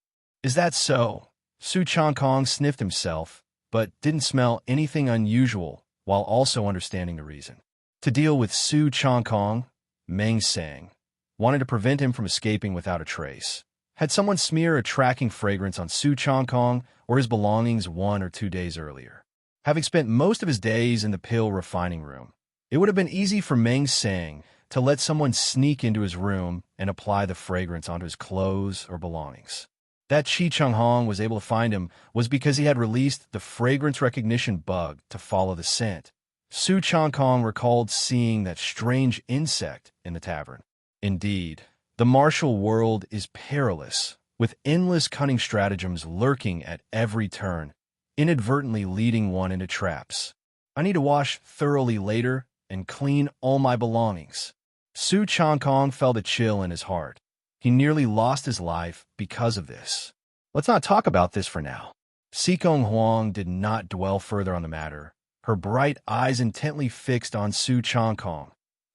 Is that so? Su Changkong sniffed himself, but didn't smell anything unusual while also understanding the reason. To deal with Su Changkong, Meng Sang wanted to prevent him from escaping without a trace. Had someone smear a tracking fragrance on Su Changkong or his belongings 1 or 2 days earlier. Having spent most of his days in the pill refining room, it would have been easy for Meng Sang to let someone sneak into his room and apply the fragrance onto his clothes or belongings. That Su Changkong was able to find him was because he had released the fragrance recognition bug to follow the scent. Su Changkong recalled seeing that strange insect in the tavern. Indeed, the martial world is perilous, with endless cunning stratagems lurking at every turn, inadvertently leading one into traps. I need to wash thoroughly later and clean all my belongings. Su Changkong felt a chill in his heart. He nearly lost his life because of this. Let's not talk about this for now. Sikong Huang did not dwell further on the matter, her bright eyes intently fixed on Su Changkong.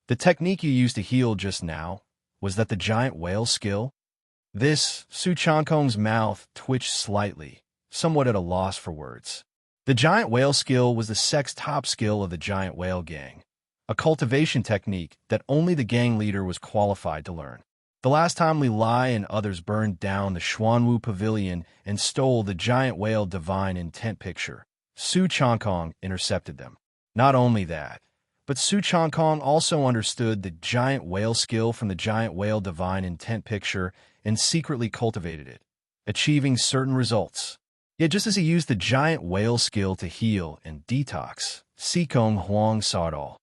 The technique you used to heal just now, was that the giant whale skill? This, Su Changkong's mouth twitched slightly, somewhat at a loss for words. The giant whale skill was the sec's top skill of the giant whale gang, a cultivation technique that only the gang leader was qualified to learn. The last time Li Lai and others burned down the Xuanwu Pavilion and stole the giant whale divine intent picture, Su Changkong intercepted them. Not only that, but Su Changkong also understood the giant whale skill from the giant whale divine intent picture and secretly cultivated it, achieving certain results. Yet just as he used the giant whale skill to heal and detox, Sikong Huang saw it all.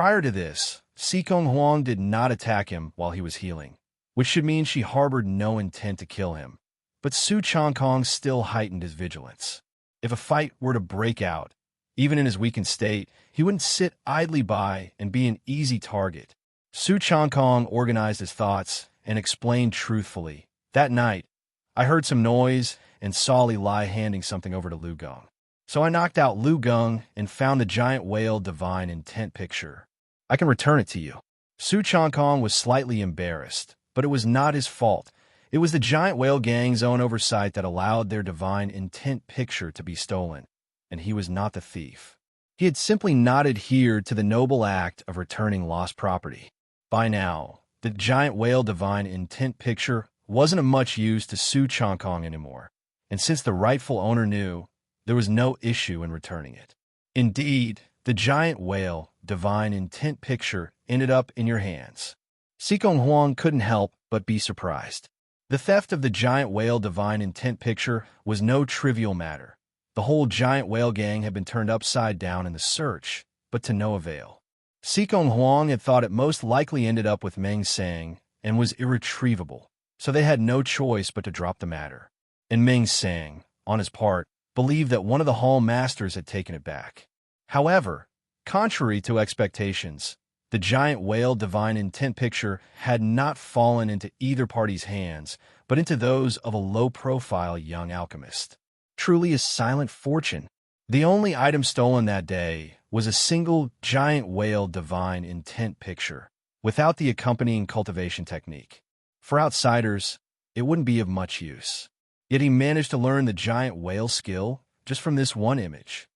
Prior to this, Sikong Huang did not attack him while he was healing, which should mean she harbored no intent to kill him. But Su Changkong still heightened his vigilance. If a fight were to break out, even in his weakened state, he wouldn't sit idly by and be an easy target. Su Changkong organized his thoughts and explained truthfully. That night, I heard some noise and saw Li Lai handing something over to Lu Gong. So I knocked out Lu Gong and found the giant whale divine intent picture. I can return it to you. Su Changkong was slightly embarrassed, but it was not his fault. It was the giant whale gang's own oversight that allowed their divine intent picture to be stolen, and he was not the thief. He had simply not adhered to the noble act of returning lost property. By now, the giant whale divine intent picture wasn't of much use to Su Changkong anymore, and since the rightful owner knew, there was no issue in returning it. Indeed, the giant whale divine intent picture ended up in your hands. Sikong Huang couldn't help but be surprised. The theft of the giant whale divine intent picture was no trivial matter. The whole giant whale gang had been turned upside down in the search, but to no avail. Sikong Huang had thought it most likely ended up with Meng Sang and was irretrievable, so they had no choice but to drop the matter. And Meng Sang, on his part, believed that one of the hall masters had taken it back. However, contrary to expectations, the giant whale divine intent picture had not fallen into either party's hands, but into those of a low-profile young alchemist. Truly a silent fortune. The only item stolen that day was a single giant whale divine intent picture, without the accompanying cultivation technique. For outsiders, it wouldn't be of much use. Yet he managed to learn the giant whale skill just from this one image.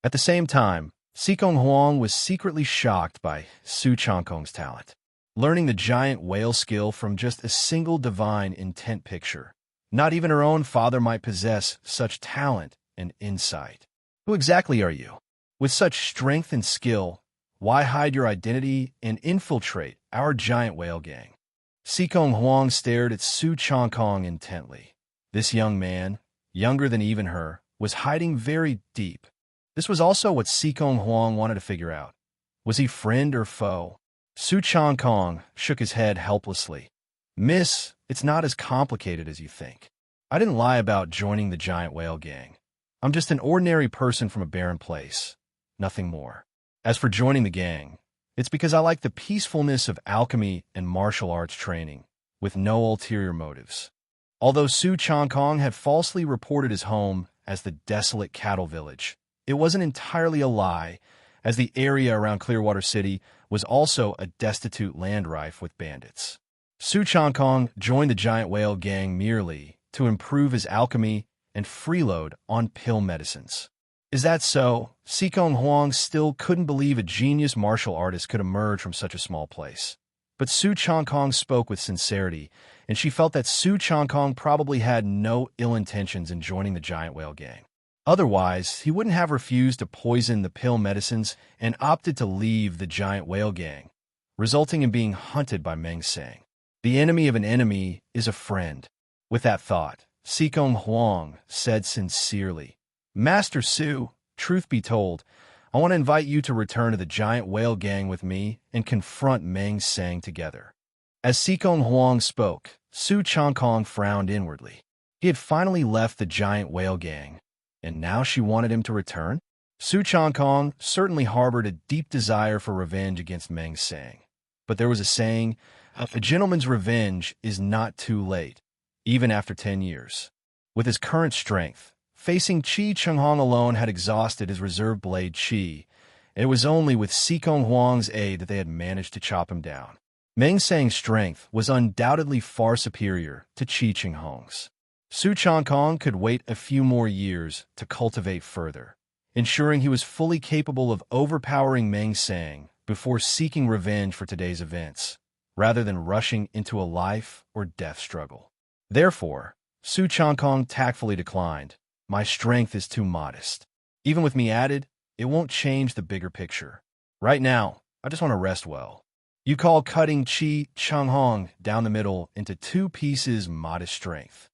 At the same time, Sikong Huang was secretly shocked by Su Changkong's talent, learning the giant whale skill from just a single divine intent picture. Not even her own father might possess such talent and insight. Who exactly are you? With such strength and skill, why hide your identity and infiltrate our giant whale gang? Sikong Huang stared at Su Changkong intently. This young man, younger than even her, was hiding very deep. This was also what Sikong Huang wanted to figure out. Was he friend or foe? Su Changkong shook his head helplessly. Miss, it's not as complicated as you think. I didn't lie about joining the giant whale gang. I'm just an ordinary person from a barren place. Nothing more. As for joining the gang, it's because I like the peacefulness of alchemy and martial arts training, with no ulterior motives. Although Su Changkong had falsely reported his home as the desolate cattle village, it wasn't entirely a lie, as the area around Clearwater City was also a destitute land rife with bandits. Su Changkong joined the giant whale gang merely to improve his alchemy and freeload on pill medicines. Is that so? Sikong Huang still couldn't believe a genius martial artist could emerge from such a small place. But Su Changkong spoke with sincerity, and she felt that Su Changkong probably had no ill intentions in joining the giant whale gang. Otherwise, he wouldn't have refused to poison the pill medicines and opted to leave the giant whale gang, resulting in being hunted by Meng Sang. The enemy of an enemy is a friend. With that thought, Sikong Huang said sincerely, Master Su, truth be told, I want to invite you to return to the giant whale gang with me and confront Meng Sang together. As Sikong Huang spoke, Su Changkong frowned inwardly. He had finally left the giant whale gang, and now she wanted him to return? Su Changkong certainly harbored a deep desire for revenge against Meng Sang. But there was a saying, a gentleman's revenge is not too late, even after 10 years. With his current strength, facing Qi Chenghong alone had exhausted his reserve blade Qi, and it was only with Sikong Huang's aid that they had managed to chop him down. Meng Sang's strength was undoubtedly far superior to Qi Chenghong's. Su Changkong could wait a few more years to cultivate further, ensuring he was fully capable of overpowering Meng Sang before seeking revenge for today's events, rather than rushing into a life or death struggle. Therefore, Su Changkong tactfully declined. My strength is too modest. Even with me added, it won't change the bigger picture. Right now, I just want to rest well. You call cutting Qi Chenghong down the middle into 2 pieces modest strength.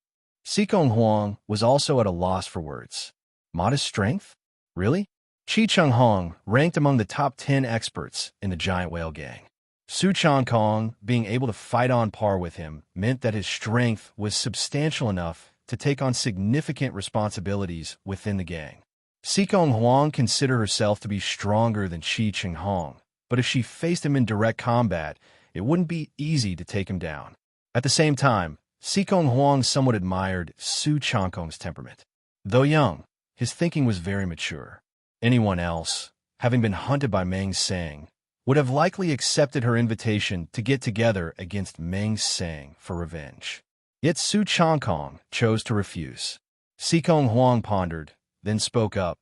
Sikong Huang was also at a loss for words. Modest strength? Really? Su Changkong ranked among the top 10 experts in the giant whale gang. Su Changkong being able to fight on par with him meant that his strength was substantial enough to take on significant responsibilities within the gang. Sikong Huang considered herself to be stronger than Shi Chenghong, but if she faced him in direct combat, it wouldn't be easy to take him down. At the same time, Sikong Huang somewhat admired Su Changkong's temperament. Though young, his thinking was very mature. Anyone else, having been hunted by Meng Sang, would have likely accepted her invitation to get together against Meng Sang for revenge. Yet Su Changkong chose to refuse. Sikong Huang pondered, then spoke up.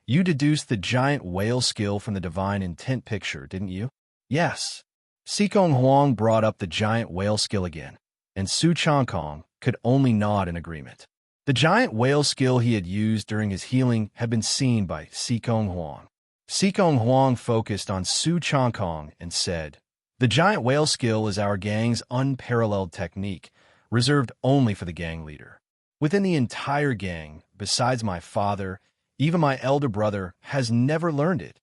You deduced the giant whale skill from the divine intent picture, didn't you? Yes. Sikong Huang brought up the giant whale skill again, and Su Changkong could only nod in agreement. The giant whale skill he had used during his healing had been seen by Sikong Huang. Sikong Huang focused on Su Changkong and said, "The giant whale skill is our gang's unparalleled technique, reserved only for the gang leader. Within the entire gang, besides my father, even my elder brother has never learned it."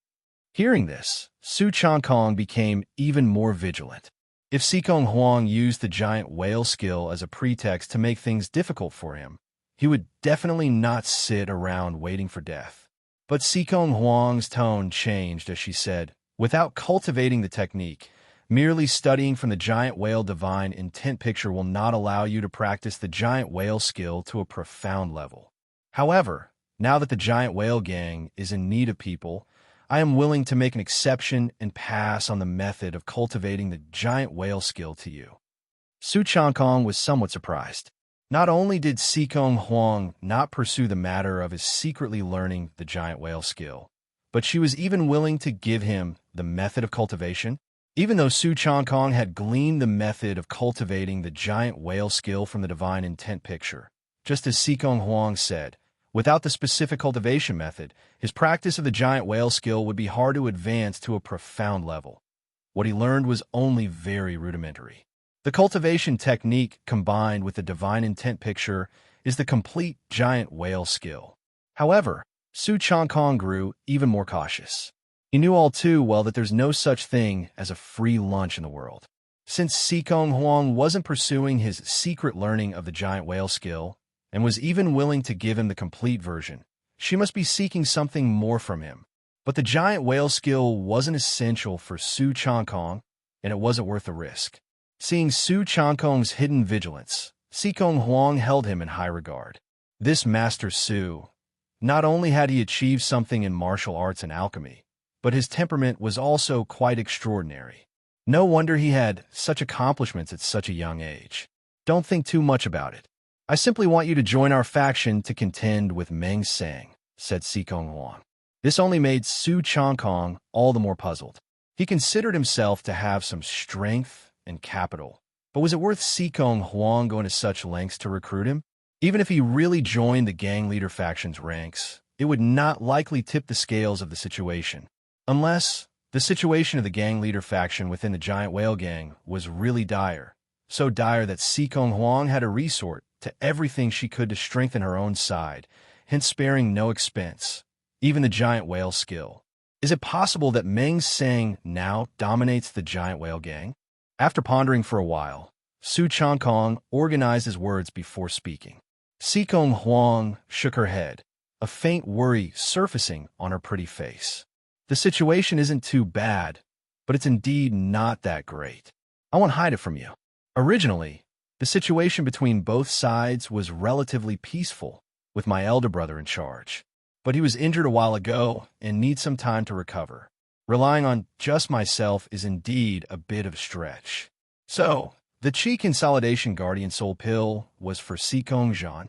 Hearing this, Su Changkong became even more vigilant. If Sikong Huang used the giant whale skill as a pretext to make things difficult for him, he would definitely not sit around waiting for death. But Sikong Huang's tone changed as she said, "Without cultivating the technique, merely studying from the giant whale divine intent picture will not allow you to practice the giant whale skill to a profound level. However, now that the giant whale gang is in need of people, I am willing to make an exception and pass on the method of cultivating the giant whale skill to you." Su Changkong was somewhat surprised. Not only did Sikong Huang not pursue the matter of his secretly learning the giant whale skill, but she was even willing to give him the method of cultivation. Even though Su Changkong had gleaned the method of cultivating the giant whale skill from the divine intent picture, just as Sikong Huang said, without the specific cultivation method, his practice of the giant whale skill would be hard to advance to a profound level. What he learned was only very rudimentary. The cultivation technique combined with the divine intent picture is the complete giant whale skill. However, Su Changkong grew even more cautious. He knew all too well that there's no such thing as a free lunch in the world. Since Sikong Huang wasn't pursuing his secret learning of the giant whale skill, and was even willing to give him the complete version, she must be seeking something more from him. But the giant whale skill wasn't essential for Su Changkong, and it wasn't worth the risk. Seeing Su Changkong's hidden vigilance, Sikong Huang held him in high regard. This Master Su, not only had he achieved something in martial arts and alchemy, but his temperament was also quite extraordinary. No wonder he had such accomplishments at such a young age. Don't think too much about it. I simply want you to join our faction to contend with Meng Sang, said Sikong Huang. This only made Su Changkong all the more puzzled. He considered himself to have some strength and capital, but was it worth Sikong Huang going to such lengths to recruit him? Even if he really joined the gang leader faction's ranks, it would not likely tip the scales of the situation. Unless the situation of the gang leader faction within the giant whale gang was really dire, so dire that Sikong Huang had to resort to everything she could to strengthen her own side, hence sparing no expense, even the giant whale skill. Is it possible that Meng Sang now dominates the giant whale gang? After pondering for a while, Su Changkong organized his words before speaking. Sikong Huang shook her head, a faint worry surfacing on her pretty face. The situation isn't too bad, but it's indeed not that great. I won't hide it from you. Originally, the situation between both sides was relatively peaceful, with my elder brother in charge. But he was injured a while ago and needs some time to recover. Relying on just myself is indeed a bit of a stretch. So, the Qi Consolidation Guardian Soul Pill was for Sikong Zhan.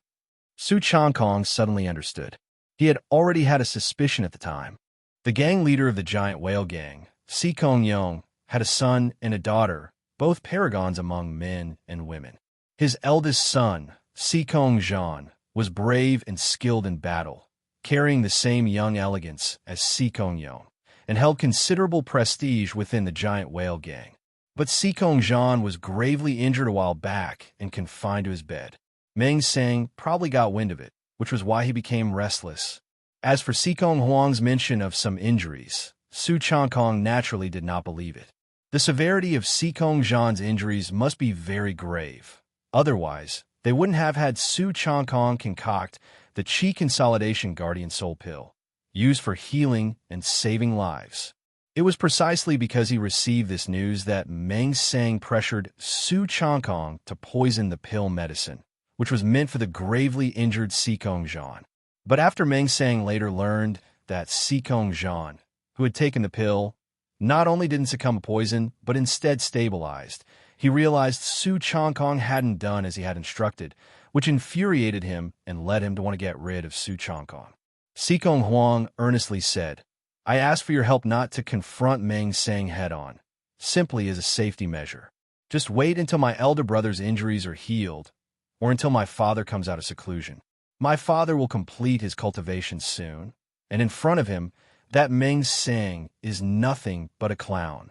Su Changkong suddenly understood. He had already had a suspicion at the time. The gang leader of the giant whale gang, Sikong Yong, had a son and a daughter, both paragons among men and women. His eldest son, Sikong Zhan, was brave and skilled in battle, carrying the same young elegance as Sikong Yong, and held considerable prestige within the giant whale gang. But Sikong Zhan was gravely injured a while back and confined to his bed. Meng Sang probably got wind of it, which was why he became restless. As for Sikong Huang's mention of some injuries, Su Changkong naturally did not believe it. The severity of Sikong Zhan's injuries must be very grave. Otherwise, they wouldn't have had Su Changkong concoct the Qi Consolidation Guardian Soul Pill, used for healing and saving lives. It was precisely because he received this news that Meng Sang pressured Su Changkong to poison the pill medicine, which was meant for the gravely injured Sikong Zhan. But after Meng Sang later learned that Sikong Zhan, who had taken the pill, not only didn't succumb to poison, but instead stabilized, he realized Su Changkong hadn't done as he had instructed, which infuriated him and led him to want to get rid of Su Changkong. Sikong Huang earnestly said, "I ask for your help not to confront Meng Sang head-on, simply as a safety measure. Just wait until my elder brother's injuries are healed, or until my father comes out of seclusion. My father will complete his cultivation soon, and in front of him, that Meng Sang is nothing but a clown."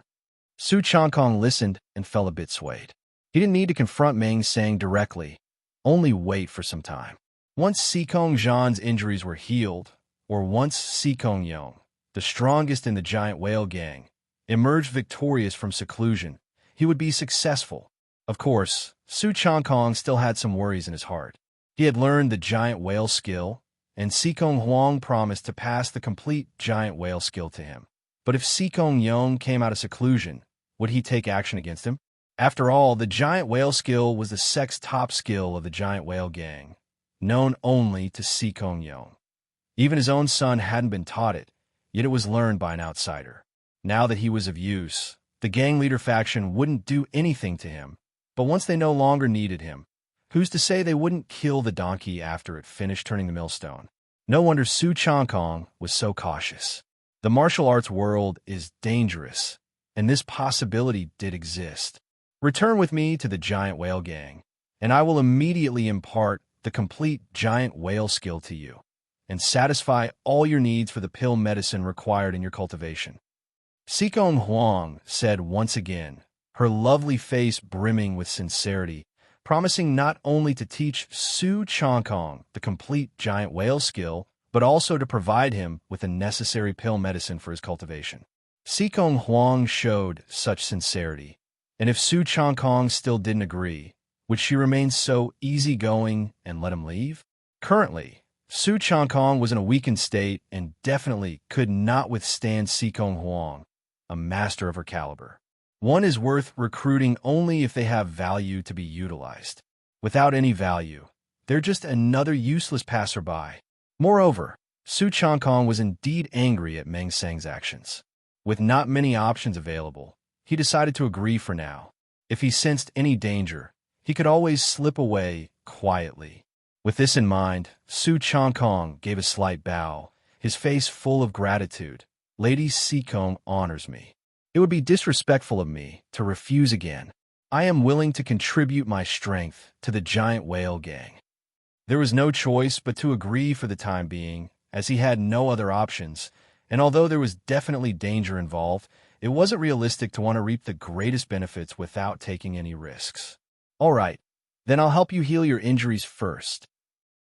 Su Changkong listened and felt a bit swayed. He didn't need to confront Meng Sang directly, only wait for some time. Once Sikong Zhan's injuries were healed, or once Sikong Yong, the strongest in the giant whale gang, emerged victorious from seclusion, he would be successful. Of course, Su Changkong still had some worries in his heart. He had learned the giant whale skill, and Sikong Huang promised to pass the complete giant whale skill to him. But if Sikong Yong came out of seclusion, would he take action against him? After all, the giant whale skill was the sex top skill of the giant whale gang, known only to Sikong Yong. Even his own son hadn't been taught it, yet it was learned by an outsider. Now that he was of use, the gang leader faction wouldn't do anything to him, but once they no longer needed him, who's to say they wouldn't kill the donkey after it finished turning the millstone? No wonder Su Changkong was so cautious. The martial arts world is dangerous, and this possibility did exist. Return with me to the giant whale gang, and I will immediately impart the complete giant whale skill to you, and satisfy all your needs for the pill medicine required in your cultivation. Sikong Huang said once again, her lovely face brimming with sincerity, promising not only to teach Su Changkong the complete giant whale skill, but also to provide him with the necessary pill medicine for his cultivation. Sikong Huang showed such sincerity, and if Su Changkong still didn't agree, would she remain so easygoing and let him leave? Currently, Su Changkong was in a weakened state and definitely could not withstand Sikong Huang, a master of her caliber. One is worth recruiting only if they have value to be utilized. Without any value, they're just another useless passerby. Moreover, Su Changkong was indeed angry at Meng Sang's actions. With not many options available, he decided to agree for now. If he sensed any danger, he could always slip away quietly. With this in mind, Su Changkong gave a slight bow, his face full of gratitude. "Lady Sikong honors me. It would be disrespectful of me to refuse again. I am willing to contribute my strength to the giant whale gang." There was no choice but to agree for the time being, as he had no other options, and although there was definitely danger involved, it wasn't realistic to want to reap the greatest benefits without taking any risks. "All right, then I'll help you heal your injuries first."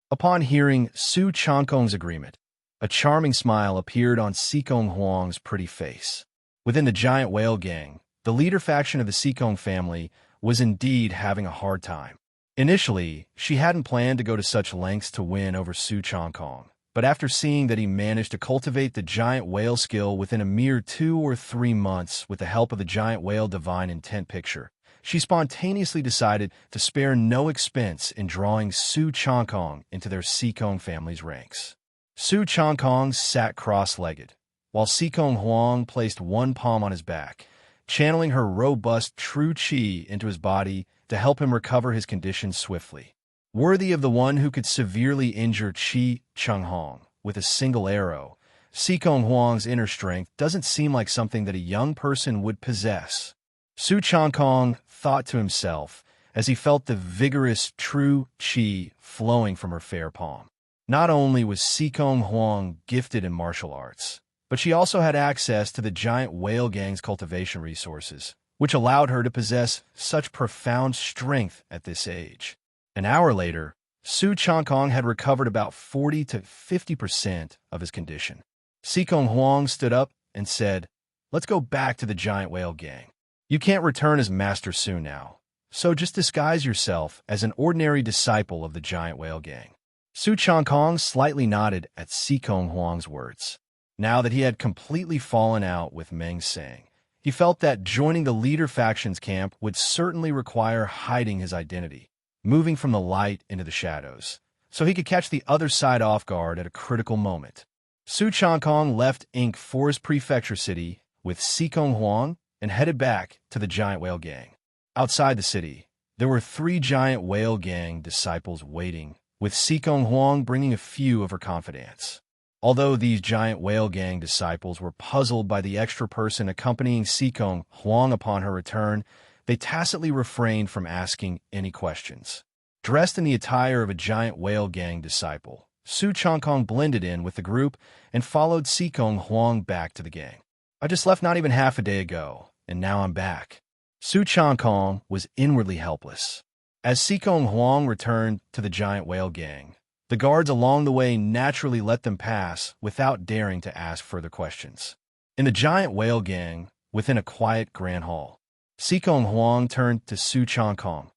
Upon hearing Su Changkong's agreement, a charming smile appeared on Sikong Huang's pretty face. Within the giant whale gang, the leader faction of the Sikong family was indeed having a hard time. Initially, she hadn't planned to go to such lengths to win over Su Changkong, but after seeing that he managed to cultivate the giant whale skill within a mere 2 or 3 months with the help of the giant whale divine intent picture, she spontaneously decided to spare no expense in drawing Su Changkong into their Sikong family's ranks. Su Changkong sat cross-legged, while Sikong Huang placed one palm on his back, channeling her robust true qi into his body to help him recover his condition swiftly. Worthy of the one who could severely injure Su Changkong with a single arrow, Sikong Huang's inner strength doesn't seem like something that a young person would possess. Su Changkong thought to himself as he felt the vigorous true qi flowing from her fair palm. Not only was Sikong Huang gifted in martial arts, but she also had access to the giant whale gang's cultivation resources, which allowed her to possess such profound strength at this age. An hour later, Su Changkong had recovered about 40 to 50% of his condition. Sikong Huang stood up and said, "Let's go back to the giant whale gang. You can't return as Master Su now, so just disguise yourself as an ordinary disciple of the giant whale gang." Su Changkong slightly nodded at Sikong Huang's words. Now that he had completely fallen out with Meng Sang, he felt that joining the leader faction's camp would certainly require hiding his identity, moving from the light into the shadows, so he could catch the other side off guard at a critical moment. Su Changkong left Ink Forest Prefecture City with Sikong Huang and headed back to the giant whale gang. Outside the city, there were 3 giant whale gang disciples waiting, with Sikong Huang bringing a few of her confidants. Although these giant whale gang disciples were puzzled by the extra person accompanying Sikong Huang upon her return, they tacitly refrained from asking any questions. Dressed in the attire of a giant whale gang disciple, Su Changkong blended in with the group and followed Sikong Huang back to the gang. "I just left not even half a day ago, and now I'm back." Su Changkong was inwardly helpless. As Sikong Huang returned to the giant whale gang, the guards along the way naturally let them pass without daring to ask further questions. In the giant whale gang, within a quiet grand hall, Sikong Huang turned to Su Changkong.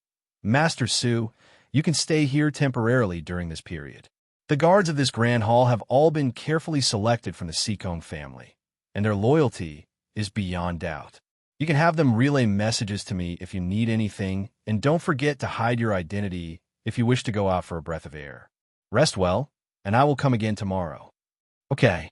"Master Su, you can stay here temporarily during this period. The guards of this grand hall have all been carefully selected from the Sikong family, and their loyalty is beyond doubt. You can have them relay messages to me if you need anything, and don't forget to hide your identity if you wish to go out for a breath of air. Rest well, and I will come again tomorrow." "Okay."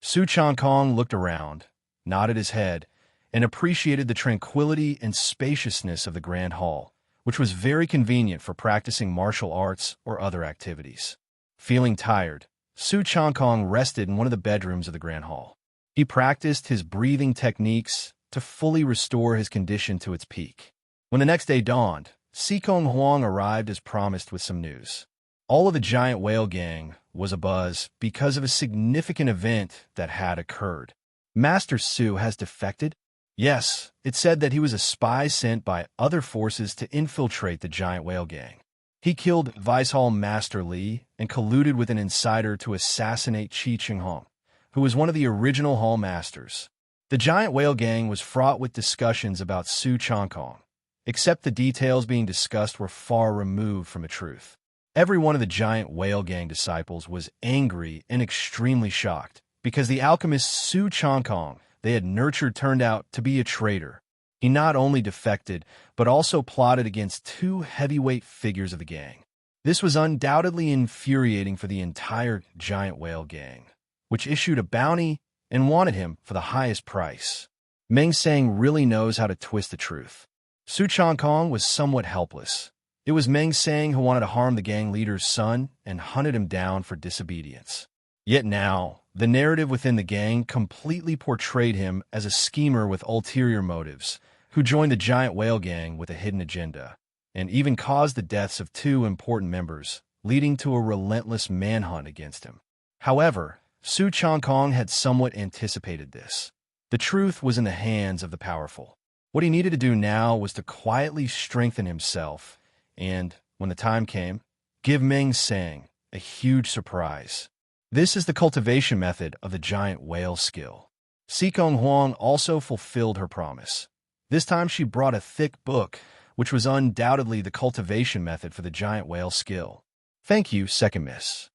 Su Changkong looked around, nodded his head, and appreciated the tranquility and spaciousness of the grand hall, which was very convenient for practicing martial arts or other activities. Feeling tired, Su Changkong rested in one of the bedrooms of the grand hall. He practiced his breathing techniques to fully restore his condition to its peak. When the next day dawned, Sikong Huang arrived as promised with some news. All of the giant whale gang was abuzz because of a significant event that had occurred. "Master Su has defected?" Yes, it said that he was a spy sent by other forces to infiltrate the giant whale gang. He killed Vice Hall Master Li and colluded with an insider to assassinate Su Changkong, who was one of the original Hall Masters. The giant whale gang was fraught with discussions about Su Changkong, except the details being discussed were far removed from the truth. Every one of the giant whale gang disciples was angry and extremely shocked because the alchemist Su Changkong they had nurtured turned out to be a traitor. He not only defected, but also plotted against 2 heavyweight figures of the gang. This was undoubtedly infuriating for the entire giant whale gang, which issued a bounty and wanted him for the highest price. Meng Sang really knows how to twist the truth. Su Changkong was somewhat helpless. It was Meng Sang who wanted to harm the gang leader's son and hunted him down for disobedience. Yet now, the narrative within the gang completely portrayed him as a schemer with ulterior motives, who joined the giant whale gang with a hidden agenda, and even caused the deaths of 2 important members, leading to a relentless manhunt against him. However, Su Changkong had somewhat anticipated this. The truth was in the hands of the powerful. What he needed to do now was to quietly strengthen himself and, when the time came, give Meng Sang a huge surprise. This is the cultivation method of the giant whale skill. Sikong Huang also fulfilled her promise. This time she brought a thick book, which was undoubtedly the cultivation method for the giant whale skill. "Thank you, second miss."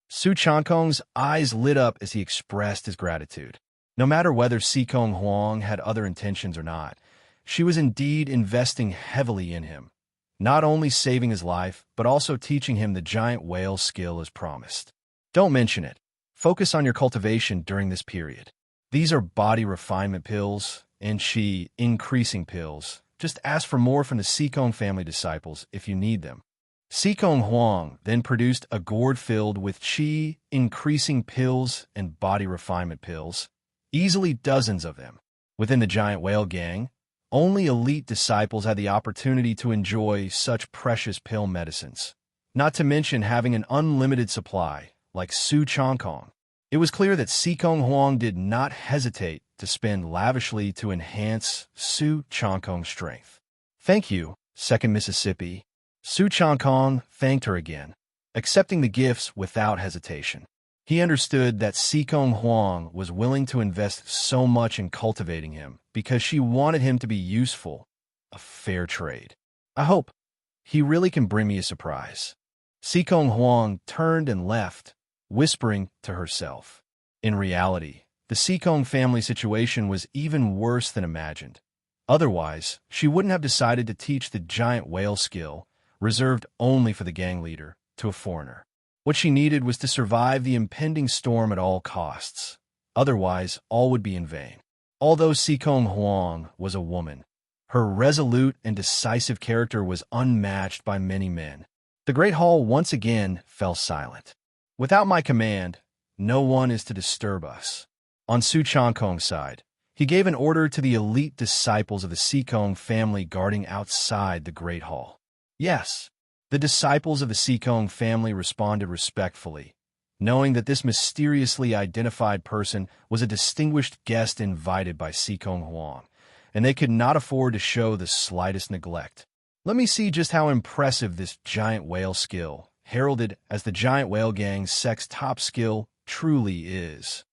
Su Changkong's eyes lit up as he expressed his gratitude. No matter whether Sikong Huang had other intentions or not, she was indeed investing heavily in him, not only saving his life, but also teaching him the giant whale skill as promised. "Don't mention it. Focus on your cultivation during this period. These are body refinement pills and chi increasing pills. Just ask for more from the Sikong family disciples if you need them." Sikong Huang then produced a gourd filled with chi increasing pills and body refinement pills, easily dozens of them. Within the giant whale gang, only elite disciples had the opportunity to enjoy such precious pill medicines, not to mention having an unlimited supply, like Su Changkong. It was clear that Sikong Huang did not hesitate to spend lavishly to enhance Su Changkong's strength. "Thank you, Second Mississippi." Su Changkong thanked her again. accepting the gifts without hesitation. He understood that Sikong Huang was willing to invest so much in cultivating him because she wanted him to be useful, a fair trade. I hope he really can bring me a surprise. Sikong Huang turned and left, whispering to herself. In reality, the Sikong family situation was even worse than imagined. Otherwise, she wouldn't have decided to teach the giant whale skill, reserved only for the gang leader, to a foreigner. What she needed was to survive the impending storm at all costs. Otherwise, all would be in vain. Although Sikong Huang was a woman, her resolute and decisive character was unmatched by many men. The Great Hall once again fell silent. Without my command, no one is to disturb us. On Su Changkong's side, he gave an order to the elite disciples of the Sikong family guarding outside the Great Hall. Yes, the disciples of the Sikong family responded respectfully, knowing that this mysteriously identified person was a distinguished guest invited by Sikong Huang, and they could not afford to show the slightest neglect. Let me see just how impressive this giant whale skill, heralded as the giant whale gang's top skill, truly is.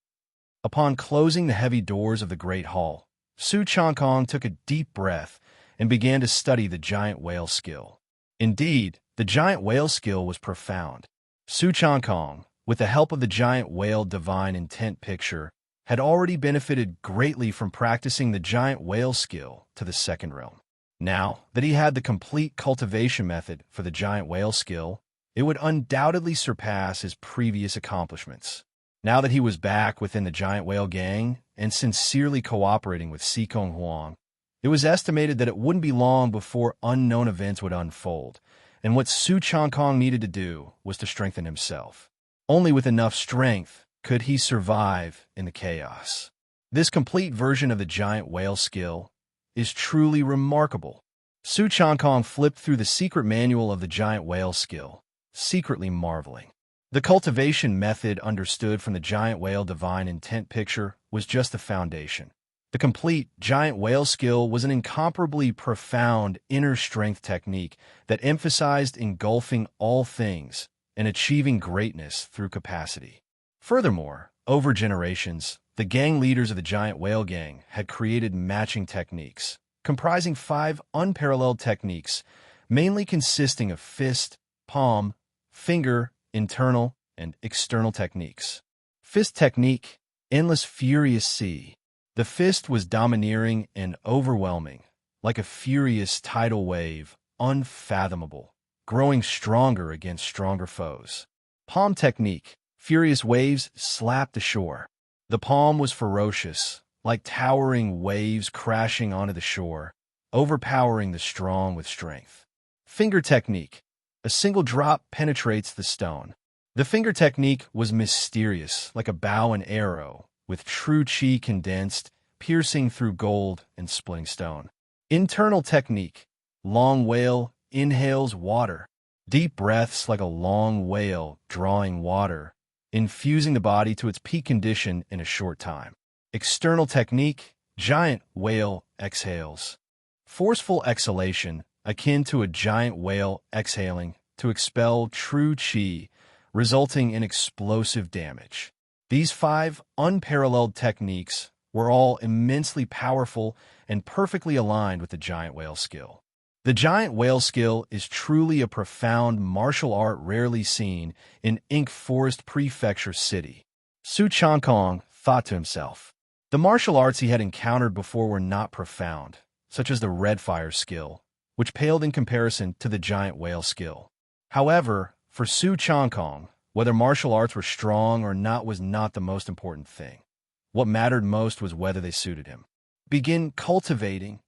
Upon closing the heavy doors of the Great Hall, Su Changkong took a deep breath and began to study the giant whale skill. Indeed, the giant whale skill was profound. Su Changkong, with the help of the giant whale divine intent picture, had already benefited greatly from practicing the giant whale skill to the second realm. Now that he had the complete cultivation method for the giant whale skill, it would undoubtedly surpass his previous accomplishments. Now that he was back within the giant whale gang and sincerely cooperating with Sikong Huang, it was estimated that it wouldn't be long before unknown events would unfold, and what Su Changkong needed to do was to strengthen himself. Only with enough strength could he survive in the chaos. This complete version of the giant whale skill is truly remarkable. Su Changkong flipped through the secret manual of the giant whale skill, secretly marveling. The cultivation method understood from the giant whale divine intent picture was just the foundation. The complete giant whale skill was an incomparably profound inner strength technique that emphasized engulfing all things and achieving greatness through capacity. Furthermore, over generations, the gang leaders of the giant whale gang had created matching techniques, comprising 5 unparalleled techniques, mainly consisting of fist, palm, finger, internal, and external techniques. Fist technique, endless furious sea. The fist was domineering and overwhelming, like a furious tidal wave, unfathomable, growing stronger against stronger foes. Palm technique, furious waves slapped the shore. The palm was ferocious, like towering waves crashing onto the shore, overpowering the strong with strength. Finger technique, a single drop penetrates the stone. The finger technique was mysterious, like a bow and arrow, with true chi condensed, piercing through gold and splitting stone. Internal technique, long whale inhales water. Deep breaths like a long whale drawing water, infusing the body to its peak condition in a short time. External technique, giant whale exhales. Forceful exhalation, akin to a giant whale exhaling to expel true chi, resulting in explosive damage. These 5 unparalleled techniques were all immensely powerful and perfectly aligned with the giant whale skill. The giant whale skill is truly a profound martial art rarely seen in Ink Forest Prefecture City. Su Changkong thought to himself. The martial arts he had encountered before were not profound, such as the red fire skill, which paled in comparison to the giant whale skill. However, for Su Changkong, whether martial arts were strong or not was not the most important thing. What mattered most was whether they suited him. Begin cultivating.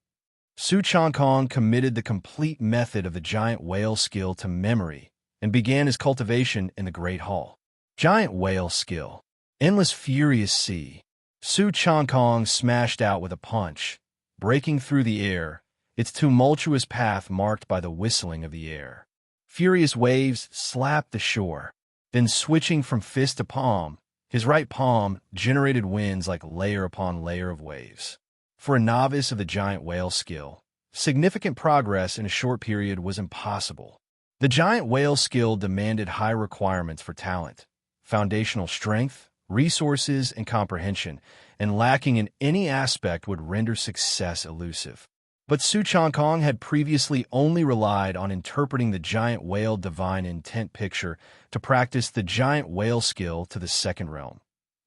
Su Changkong committed the complete method of the giant whale skill to memory and began his cultivation in the Great Hall. Giant whale skill. Endless furious sea. Su Changkong smashed out with a punch, breaking through the air, its tumultuous path marked by the whistling of the air. Furious waves slapped the shore. Then switching from fist to palm, his right palm generated winds like layer upon layer of waves. For a novice of the giant whale skill, significant progress in a short period was impossible. The giant whale skill demanded high requirements for talent, foundational strength, resources, and comprehension, and lacking in any aspect would render success elusive. But Su Changkong had previously only relied on interpreting the giant whale divine intent picture to practice the giant whale skill to the second realm,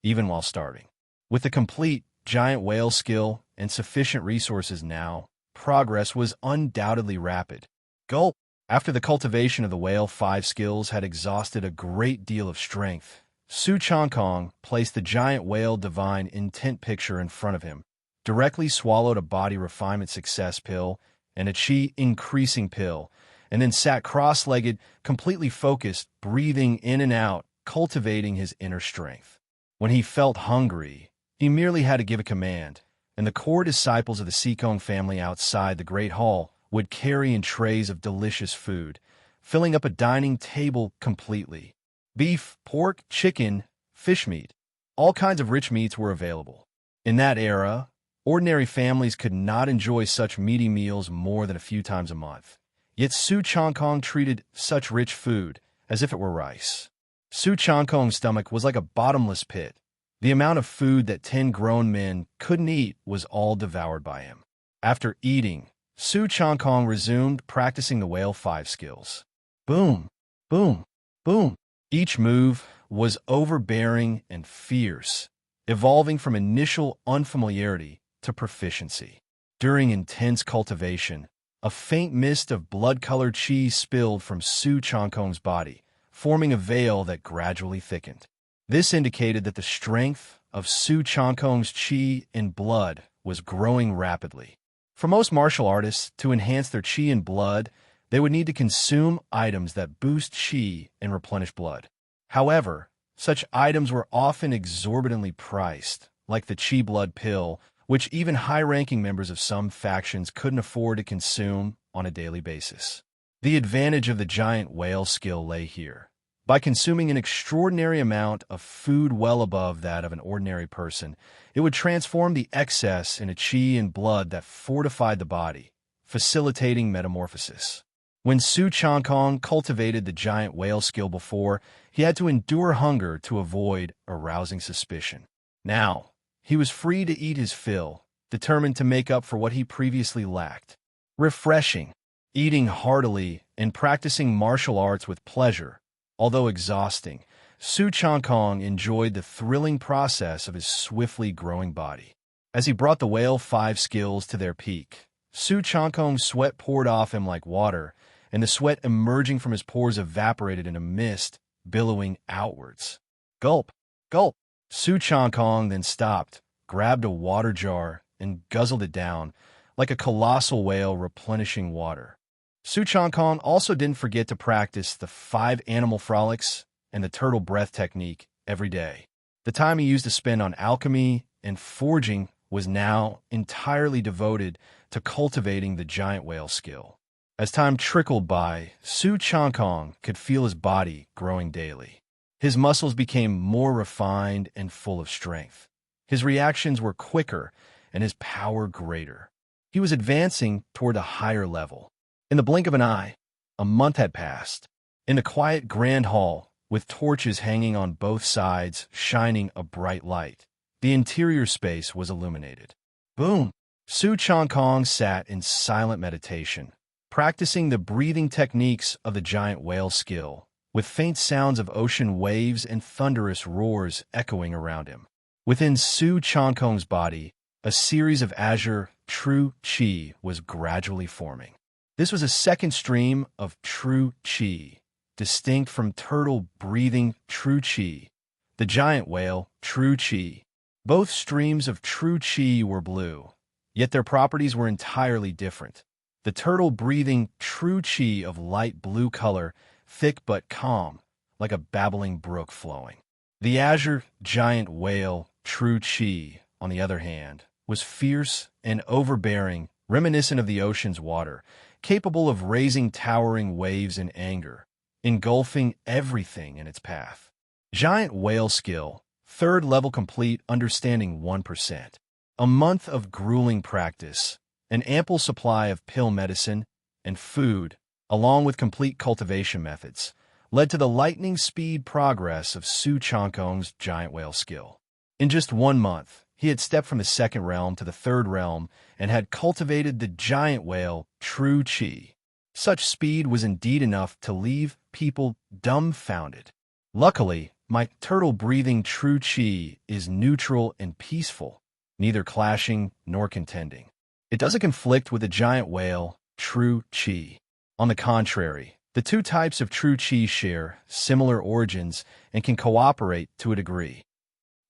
even while starting. With the complete giant whale skill and sufficient resources now, progress was undoubtedly rapid. Gulp! After the cultivation of the whale 5 skills had exhausted a great deal of strength, Su Changkong placed the giant whale divine intent picture in front of him, directly swallowed a body refinement success pill and a chi increasing pill, and then sat cross-legged, completely focused, breathing in and out, cultivating his inner strength. When he felt hungry, he merely had to give a command, and the core disciples of the Sikong family outside the Great Hall would carry in trays of delicious food, filling up a dining table completely. Beef, pork, chicken, fish meat, all kinds of rich meats were available. In that era, ordinary families could not enjoy such meaty meals more than a few times a month. Yet Su Changkong treated such rich food as if it were rice. Su Changkong's stomach was like a bottomless pit. The amount of food that 10 grown men couldn't eat was all devoured by him. After eating, Su Changkong resumed practicing the whale 5 skills. Boom, boom, boom. Each move was overbearing and fierce, evolving from initial unfamiliarity to proficiency. During intense cultivation, a faint mist of blood-colored chi spilled from Su Changkong's body, forming a veil that gradually thickened. This indicated that the strength of Su Changkong's chi and blood was growing rapidly. For most martial artists, to enhance their chi and blood, they would need to consume items that boost chi and replenish blood. However, such items were often exorbitantly priced, like the chi blood pill, which even high-ranking members of some factions couldn't afford to consume on a daily basis. The advantage of the giant whale skill lay here. By consuming an extraordinary amount of food well above that of an ordinary person, it would transform the excess into chi and blood that fortified the body, facilitating metamorphosis. When Su Changkong cultivated the giant whale skill before, he had to endure hunger to avoid arousing suspicion. Now, he was free to eat his fill, determined to make up for what he previously lacked. Refreshing, eating heartily, and practicing martial arts with pleasure. Although exhausting, Su Changkong enjoyed the thrilling process of his swiftly growing body. As he brought the whale 5 skills to their peak, Su Changkong's sweat poured off him like water, and the sweat emerging from his pores evaporated in a mist, billowing outwards. Gulp! Gulp! Su Changkong then stopped, grabbed a water jar, and guzzled it down, like a colossal whale replenishing water. Su Changkong also didn't forget to practice the 5 animal frolics and the turtle breath technique every day. The time he used to spend on alchemy and forging was now entirely devoted to cultivating the giant whale skill. As time trickled by, Su Changkong could feel his body growing daily. His muscles became more refined and full of strength. His reactions were quicker and his power greater. He was advancing toward a higher level. In the blink of an eye, a month had passed. In the quiet grand hall, with torches hanging on both sides, shining a bright light, the interior space was illuminated. Boom! Su Changkong sat in silent meditation, practicing the breathing techniques of the giant whale skill, with faint sounds of ocean waves and thunderous roars echoing around him. Within Su Changkong's body, a series of azure, true chi was gradually forming. This was a second stream of true chi, distinct from turtle-breathing true chi, the giant whale true chi. Both streams of true chi were blue, yet their properties were entirely different. The turtle-breathing true chi of light blue color, thick but calm, like a babbling brook flowing. The azure giant whale true chi, on the other hand, was fierce and overbearing, reminiscent of the ocean's water, capable of raising towering waves in anger, engulfing everything in its path. Giant whale skill, 3rd level complete, understanding 1%. A month of grueling practice, an ample supply of pill medicine, and food, along with complete cultivation methods, led to the lightning speed progress of Su Changkong's giant whale skill. In just 1 month, he had stepped from the second realm to the third realm and had cultivated the giant whale true chi. Such speed was indeed enough to leave people dumbfounded. Luckily, my turtle-breathing true chi is neutral and peaceful, neither clashing nor contending. It doesn't conflict with the giant whale true chi. On the contrary, the two types of true chi share similar origins and can cooperate to a degree.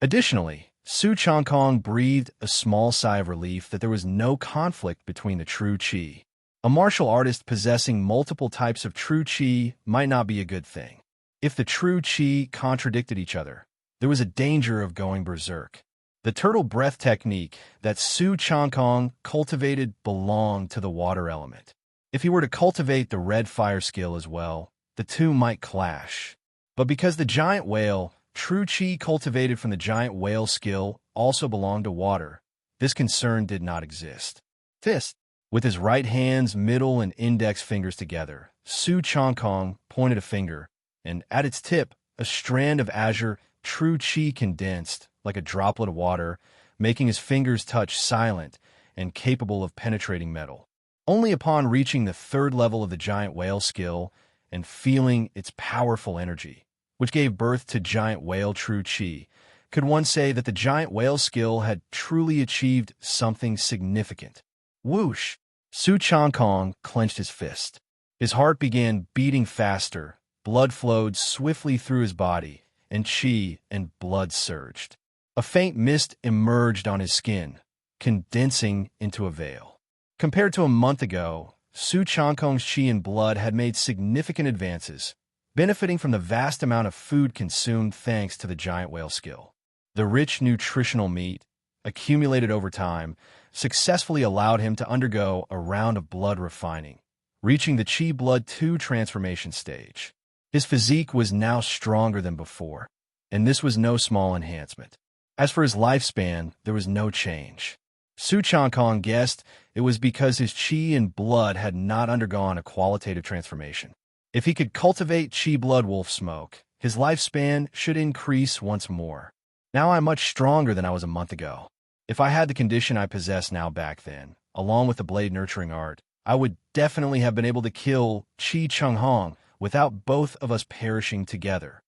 Additionally, Su Changkong breathed a small sigh of relief that there was no conflict between the true chi. A martial artist possessing multiple types of true chi might not be a good thing. If the true chi contradicted each other, there was a danger of going berserk. The turtle breath technique that Su Changkong cultivated belonged to the water element. If he were to cultivate the red fire skill as well, the two might clash. But because the giant whale, true chi cultivated from the giant whale skill, also belonged to water, this concern did not exist. Fist. With his right hand's middle and index fingers together, Su Changkong pointed a finger, and at its tip, a strand of azure true chi condensed like a droplet of water, making his fingers touch silent and capable of penetrating metal. Only upon reaching the third level of the giant whale skill and feeling its powerful energy, which gave birth to giant whale true chi, could one say that the giant whale skill had truly achieved something significant. Whoosh! Su Changkong clenched his fist. His heart began beating faster, blood flowed swiftly through his body, and chi and blood surged. A faint mist emerged on his skin, condensing into a veil. Compared to a month ago, Su Changkong's chi and blood had made significant advances, benefiting from the vast amount of food consumed thanks to the giant whale skill. The rich nutritional meat, accumulated over time, successfully allowed him to undergo a round of blood refining, reaching the Chi Blood 2 transformation stage. His physique was now stronger than before, and this was no small enhancement. As for his lifespan, there was no change. Su Changkong guessed it was because his Chi and blood had not undergone a qualitative transformation. If he could cultivate Chi Blood Wolf Smoke, his lifespan should increase once more. Now I'm much stronger than I was a month ago. If I had the condition I possess now back then, along with the blade nurturing art, I would definitely have been able to kill Su Changkong without both of us perishing together.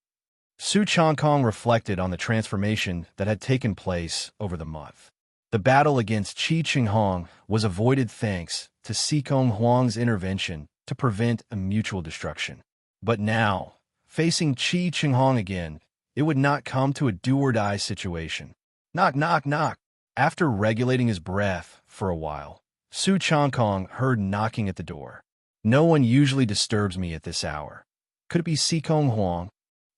Su Changkong reflected on the transformation that had taken place over the month. The battle against Su Changkong was avoided thanks to Sikong Huang's intervention to prevent a mutual destruction. But now, facing Su Changkong again, it would not come to a do-or-die situation. Knock, knock, knock. After regulating his breath for a while, Su Changkong heard knocking at the door. No one usually disturbs me at this hour. Could it be Sikong Huang?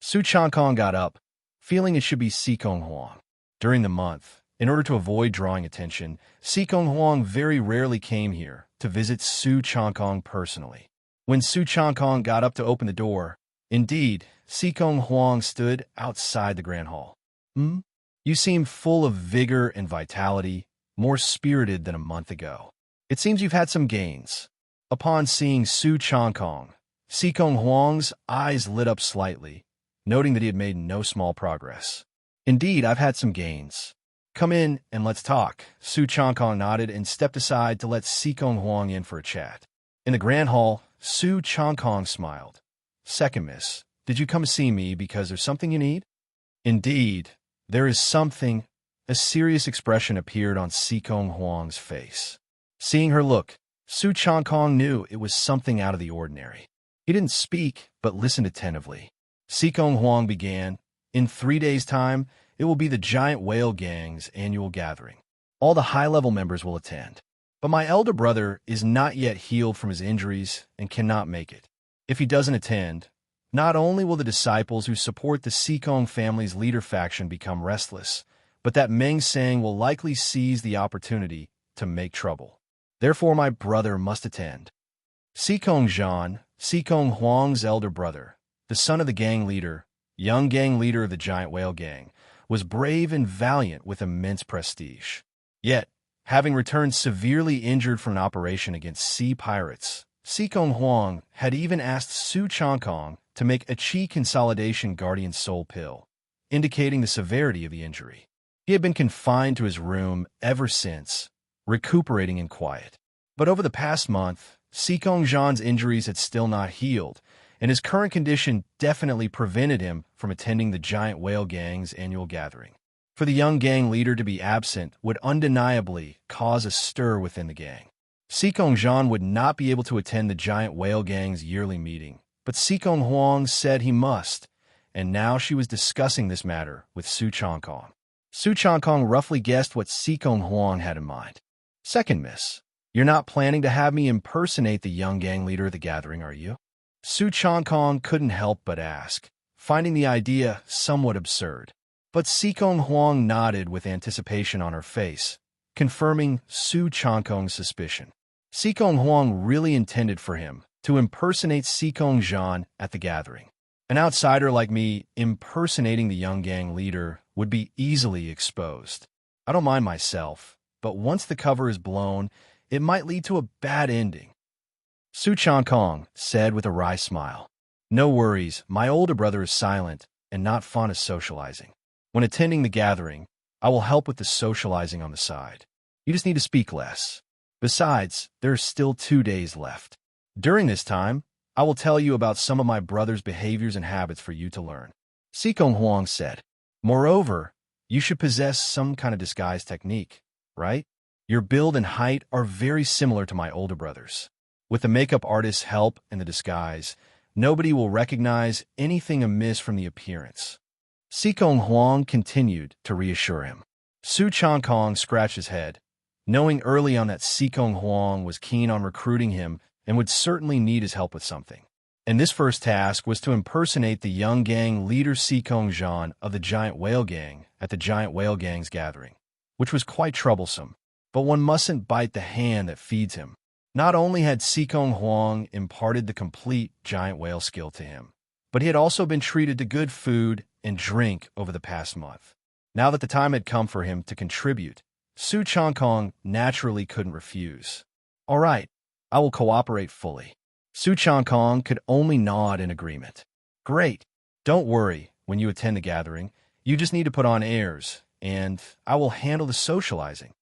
Su Changkong got up, feeling it should be Sikong Huang. During the month, in order to avoid drawing attention, Sikong Huang very rarely came here to visit Su Changkong personally. When Su Changkong got up to open the door, indeed, Sikong Huang stood outside the Grand Hall. You seem full of vigor and vitality, more spirited than a month ago. It seems you've had some gains. Upon seeing Su Changkong, Sikong Huang's eyes lit up slightly, noting that he had made no small progress. Indeed, I've had some gains. Come in and let's talk. Su Changkong nodded and stepped aside to let Sikong Huang in for a chat. In the Grand Hall, Su Changkong smiled. Second miss, did you come see me because there's something you need? Indeed. There is something. A serious expression appeared on Sikong Huang's face. Seeing her look, Su Changkong knew it was something out of the ordinary. He didn't speak, but listened attentively. Sikong Huang began, in 3 days' time, it will be the Giant Whale Gang's annual gathering. All the high-level members will attend. But my elder brother is not yet healed from his injuries and cannot make it. If he doesn't attend, not only will the disciples who support the Sikong family's leader faction become restless, but that Meng Sang will likely seize the opportunity to make trouble. Therefore, my brother must attend. Sikong Zhan, Sikong Huang's elder brother, the son of the gang leader, young gang leader of the Giant Whale Gang, was brave and valiant with immense prestige. Yet, having returned severely injured from an operation against sea pirates, Sikong Huang had even asked Su Changkong to make a Qi Consolidation Guardian Soul pill, indicating the severity of the injury. He had been confined to his room ever since, recuperating in quiet. But over the past month, Sikong Zhan's injuries had still not healed, and his current condition definitely prevented him from attending the Giant Whale Gang's annual gathering. For the young gang leader to be absent would undeniably cause a stir within the gang. Sikong Zhan would not be able to attend the Giant Whale Gang's yearly meeting, but Sikong Huang said he must, and now she was discussing this matter with Su Changkong. Su Changkong roughly guessed what Sikong Huang had in mind. Second miss, you're not planning to have me impersonate the young gang leader at the gathering, are you? Su Changkong couldn't help but ask, finding the idea somewhat absurd. But Sikong Huang nodded with anticipation on her face, confirming Su Changkong's suspicion. Sikong Huang really intended for him to impersonate Sikong Zhan at the gathering. An outsider like me impersonating the young gang leader would be easily exposed. I don't mind myself, but once the cover is blown, it might lead to a bad ending. Su Changkong said with a wry smile. No worries, my older brother is silent and not fond of socializing. When attending the gathering, I will help with the socializing on the side. You just need to speak less. Besides, there are still 2 days left. During this time, I will tell you about some of my brother's behaviors and habits for you to learn. Sikong Huang said. Moreover, you should possess some kind of disguise technique, right? Your build and height are very similar to my older brother's. With the makeup artist's help and the disguise, nobody will recognize anything amiss from the appearance. Sikong Huang continued to reassure him. Su Changkong scratched his head, knowing early on that Sikong Huang was keen on recruiting him and would certainly need his help with something. And this first task was to impersonate the young gang leader Sikong Zhan of the Giant Whale Gang at the Giant Whale Gang's gathering, which was quite troublesome. But one mustn't bite the hand that feeds him. Not only had Sikong Huang imparted the complete giant whale skill to him, but he had also been treated to good food and drink over the past month. Now that the time had come for him to contribute, Su Changkong naturally couldn't refuse. All right, I will cooperate fully. Su Changkong could only nod in agreement. Great. Don't worry, when you attend the gathering, you just need to put on airs, and I will handle the socializing.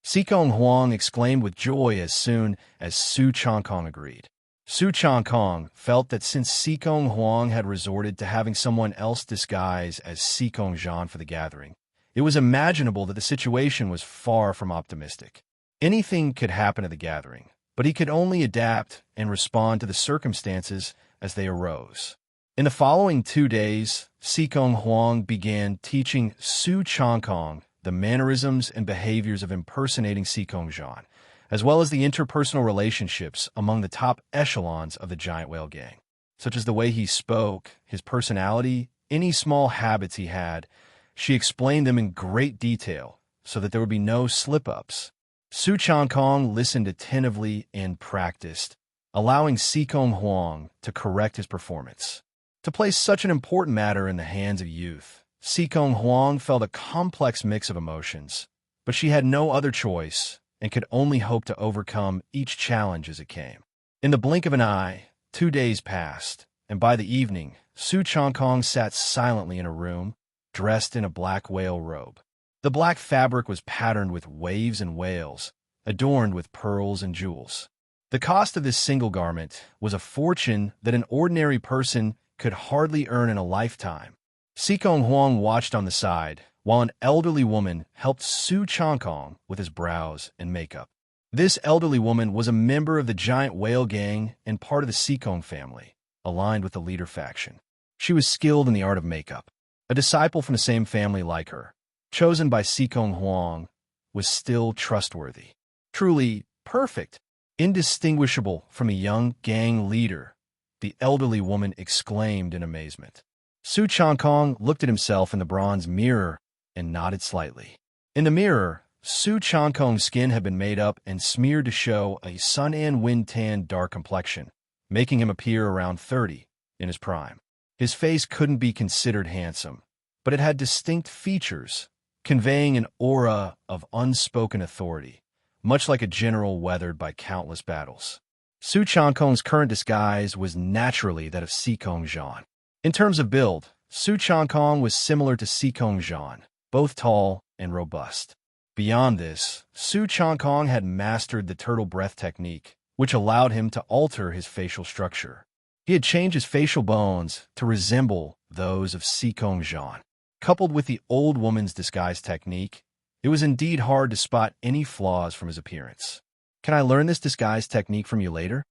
Sikong Huang exclaimed with joy as soon as Su Changkong agreed. Su Changkong felt that since Sikong Huang had resorted to having someone else disguise as Sikong Zhan for the gathering, it was imaginable that the situation was far from optimistic. Anything could happen at the gathering, but he could only adapt and respond to the circumstances as they arose. In the following 2 days, Sikong Huang began teaching Su Changkong the mannerisms and behaviors of impersonating Sikong Zhan, as well as the interpersonal relationships among the top echelons of the Giant Whale Gang, such as the way he spoke, his personality, any small habits he had. She explained them in great detail so that there would be no slip-ups. Su Changkong listened attentively and practiced, allowing Sikong Huang to correct his performance. To place such an important matter in the hands of youth, Sikong Huang felt a complex mix of emotions, but she had no other choice and could only hope to overcome each challenge as it came. In the blink of an eye, 2 days passed, and by the evening, Su Changkong sat silently in a room, dressed in a black whale robe. The black fabric was patterned with waves and whales, adorned with pearls and jewels. The cost of this single garment was a fortune that an ordinary person could hardly earn in a lifetime. Sikong Huang watched on the side, while an elderly woman helped Su Changkong with his brows and makeup. This elderly woman was a member of the Giant Whale Gang and part of the Sikong family, aligned with the leader faction. She was skilled in the art of makeup. A disciple from the same family like her, chosen by Sikong Huang, was still trustworthy. Truly perfect, indistinguishable from a young gang leader, the elderly woman exclaimed in amazement. Su Changkong looked at himself in the bronze mirror and nodded slightly. In the mirror, Su Changkong's skin had been made up and smeared to show a sun and wind tanned dark complexion, making him appear around 30 in his prime. His face couldn't be considered handsome, but it had distinct features, conveying an aura of unspoken authority, much like a general weathered by countless battles. Su Changkong's current disguise was naturally that of Sikong Zhan. In terms of build, Su Changkong was similar to Sikong Zhan, both tall and robust. Beyond this, Su Changkong had mastered the turtle breath technique, which allowed him to alter his facial structure. He had changed his facial bones to resemble those of Sikong Zhan. Coupled with the old woman's disguise technique, it was indeed hard to spot any flaws from his appearance. "Can I learn this disguise technique from you later?"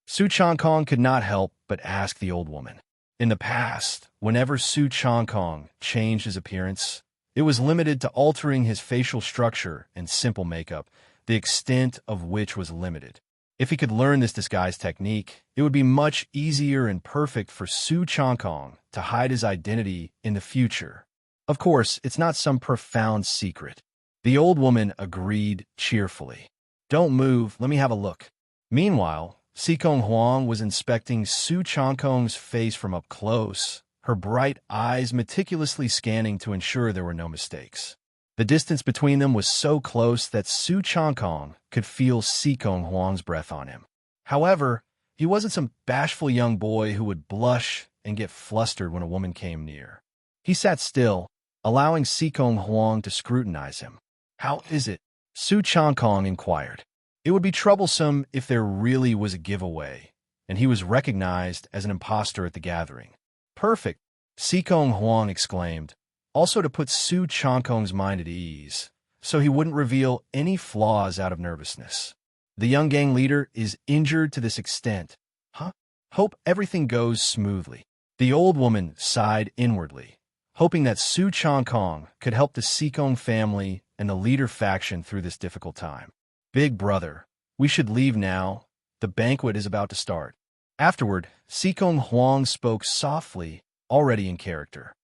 Su Changkong could not help but ask the old woman. In the past, whenever Su Changkong changed his appearance, it was limited to altering his facial structure and simple makeup, the extent of which was limited. If he could learn this disguise technique, it would be much easier and perfect for Su Changkong to hide his identity in the future. Of course, it's not some profound secret. The old woman agreed cheerfully. "Don't move, let me have a look." Meanwhile, Sikong Huang was inspecting Su Changkong's face from up close, her bright eyes meticulously scanning to ensure there were no mistakes. The distance between them was so close that Su Changkong could feel Sikong Huang's breath on him. However, he wasn't some bashful young boy who would blush and get flustered when a woman came near. He sat still, allowing Sikong Huang to scrutinize him. "How is it?" Su Changkong inquired. It would be troublesome if there really was a giveaway, and he was recognized as an imposter at the gathering. "Perfect," Sikong Huang exclaimed, also to put Su Changkong's mind at ease, so he wouldn't reveal any flaws out of nervousness. "The young gang leader is injured to this extent. Huh? Hope everything goes smoothly." The old woman sighed inwardly, hoping that Su Changkong could help the Sikong family and the leader faction through this difficult time. "Big brother, we should leave now. The banquet is about to start." Afterward, Sikong Huang spoke softly, already in character.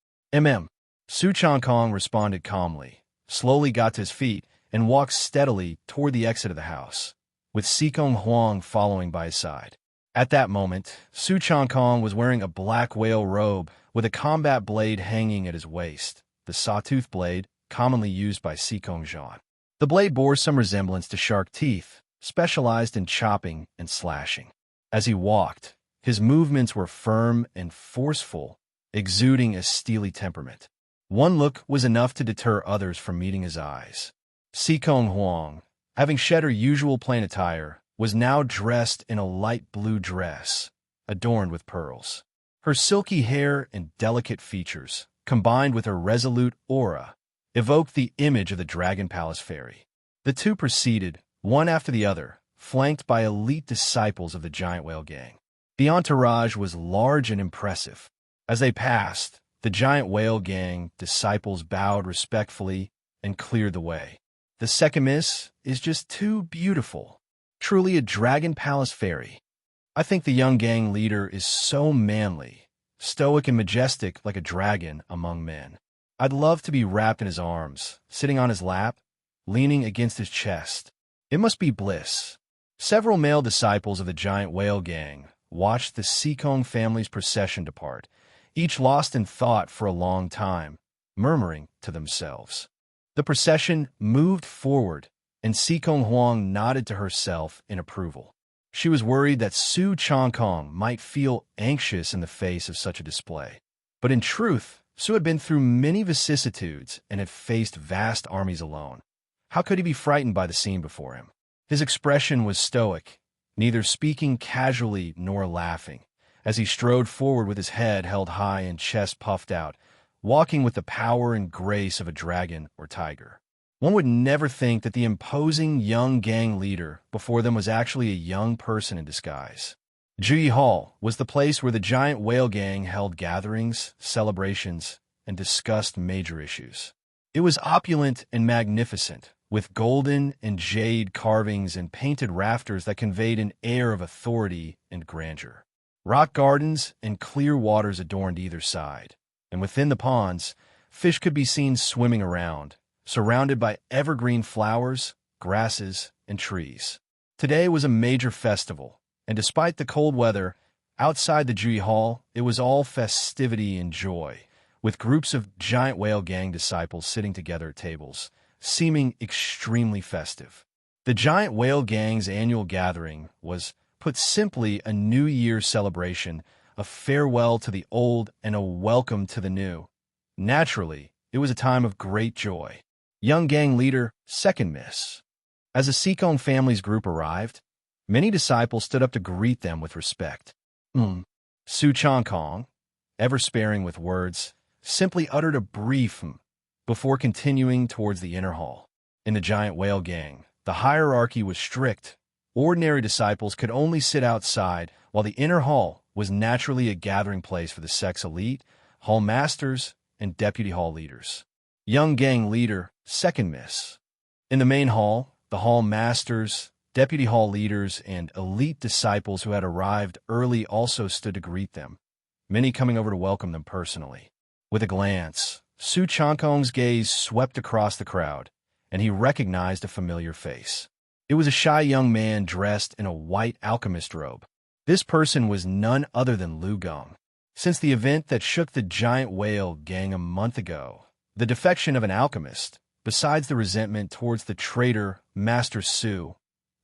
Su Changkong responded calmly, slowly got to his feet, and walked steadily toward the exit of the house, with Sikong Huang following by his side. At that moment, Su Changkong was wearing a black whale robe with a combat blade hanging at his waist, the sawtooth blade commonly used by Sikong Zhan. The blade bore some resemblance to shark teeth, specialized in chopping and slashing. As he walked, his movements were firm and forceful, exuding a steely temperament. One look was enough to deter others from meeting his eyes. Sikong Huang, having shed her usual plain attire, was now dressed in a light blue dress, adorned with pearls. Her silky hair and delicate features, combined with her resolute aura, evoked the image of the Dragon Palace fairy. The two proceeded, one after the other, flanked by elite disciples of the giant whale gang. The entourage was large and impressive. As they passed, the giant whale gang disciples bowed respectfully and cleared the way. "The second miss is just too beautiful. Truly a Dragon Palace fairy. I think the young gang leader is so manly, stoic and majestic like a dragon among men. I'd love to be wrapped in his arms, sitting on his lap, leaning against his chest. It must be bliss." Several male disciples of the giant whale gang watched the Sikong family's procession depart, each lost in thought for a long time, murmuring to themselves. The procession moved forward, and Sikong Huang nodded to herself in approval. She was worried that Su Changkong might feel anxious in the face of such a display. But in truth, Su had been through many vicissitudes and had faced vast armies alone. How could he be frightened by the scene before him? His expression was stoic, neither speaking casually nor laughing, as he strode forward with his head held high and chest puffed out, walking with the power and grace of a dragon or tiger. One would never think that the imposing young gang leader before them was actually a young person in disguise. Juyi Hall was the place where the giant whale gang held gatherings, celebrations, and discussed major issues. It was opulent and magnificent, with golden and jade carvings and painted rafters that conveyed an air of authority and grandeur. Rock gardens and clear waters adorned either side, and within the ponds, fish could be seen swimming around, surrounded by evergreen flowers, grasses, and trees. Today was a major festival, and despite the cold weather, outside the Juyi Hall, it was all festivity and joy, with groups of giant whale gang disciples sitting together at tables, seeming extremely festive. The giant whale gang's annual gathering was Put simply, a New Year's celebration, a farewell to the old and a welcome to the new. Naturally, it was a time of great joy. Young gang leader, second miss. As the Su Changkong family's group arrived, many disciples stood up to greet them with respect. Su Changkong, ever sparing with words, simply uttered a brief before continuing towards the inner hall. In the giant whale gang, the hierarchy was strict. Ordinary disciples could only sit outside, while the inner hall was naturally a gathering place for the sex elite, hall masters, and deputy hall leaders. Young gang leader, second miss. In the main hall, the hall masters, deputy hall leaders, and elite disciples who had arrived early also stood to greet them, many coming over to welcome them personally. With a glance, Su Changkong's gaze swept across the crowd, and he recognized a familiar face. It was a shy young man dressed in a white alchemist robe. This person was none other than Lu Gong. Since the event that shook the giant whale gang a month ago, the defection of an alchemist, besides the resentment towards the traitor Master Su,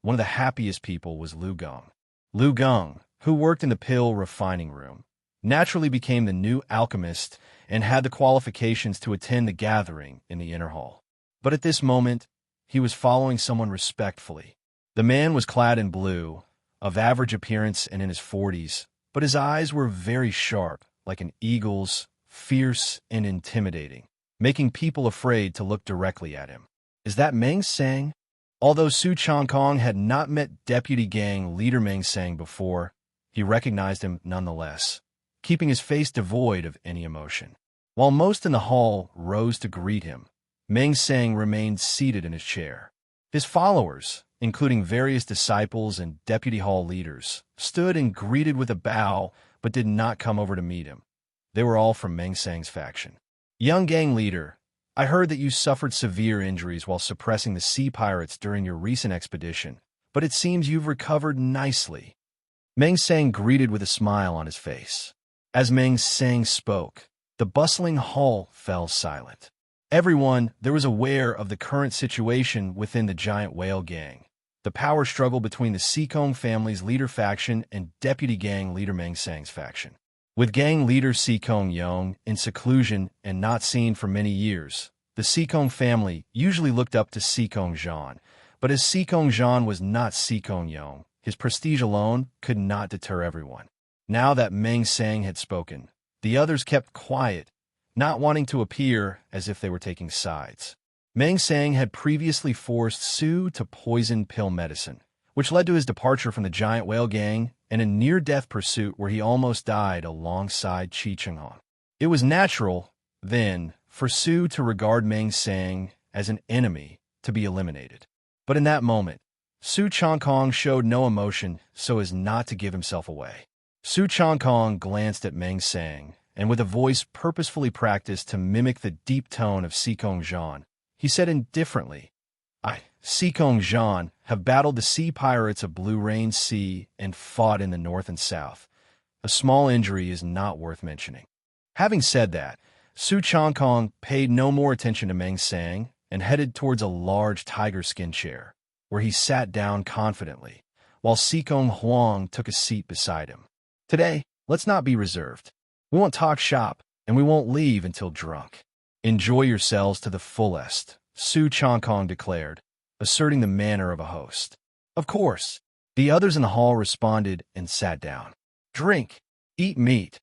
one of the happiest people was Lu Gong. Lu Gong, who worked in the pill refining room, naturally became the new alchemist and had the qualifications to attend the gathering in the inner hall. But at this moment, he was following someone respectfully. The man was clad in blue, of average appearance and in his 40s, but his eyes were very sharp, like an eagle's, fierce and intimidating, making people afraid to look directly at him. Is that Meng Sang? Although Su Changkong had not met Deputy Gang leader Meng Sang before, he recognized him nonetheless, keeping his face devoid of any emotion. While most in the hall rose to greet him, Meng Sang remained seated in his chair. His followers, including various disciples and deputy hall leaders, stood and greeted with a bow but did not come over to meet him. They were all from Meng Sang's faction. Young gang leader, I heard that you suffered severe injuries while suppressing the sea pirates during your recent expedition, but it seems you've recovered nicely. Meng Sang greeted with a smile on his face. As Meng Sang spoke, the bustling hall fell silent. Everyone there was aware of the current situation within the giant whale gang, the power struggle between the Su Changkong family's leader faction and deputy gang leader Meng Sang's faction. With gang leader Su Changkong in seclusion and not seen for many years, the Su Changkong family usually looked up to Su Changkong, but as Su Changkong was not Su Changkong, his prestige alone could not deter everyone. Now that Meng Sang had spoken, the others kept quiet, not wanting to appear as if they were taking sides. Meng Sang had previously forced Su to poison pill medicine, which led to his departure from the giant whale gang and a near-death pursuit where he almost died alongside Su Changkong. It was natural, then, for Su to regard Meng Sang as an enemy to be eliminated. But in that moment, Su Changkong showed no emotion so as not to give himself away. Su Changkong glanced at Meng Sang, and with a voice purposefully practiced to mimic the deep tone of Su Changkong, he said indifferently, I, Su Changkong, have battled the sea pirates of Blue Rain Sea and fought in the north and south. A small injury is not worth mentioning. Having said that, Su Changkong paid no more attention to Meng Sang and headed towards a large tiger skin chair, where he sat down confidently, while Su Huang took a seat beside him. Today, let's not be reserved. We won't talk shop, and we won't leave until drunk. Enjoy yourselves to the fullest, Su Changkong declared, asserting the manner of a host. Of course, the others in the hall responded and sat down. Drink, eat meat.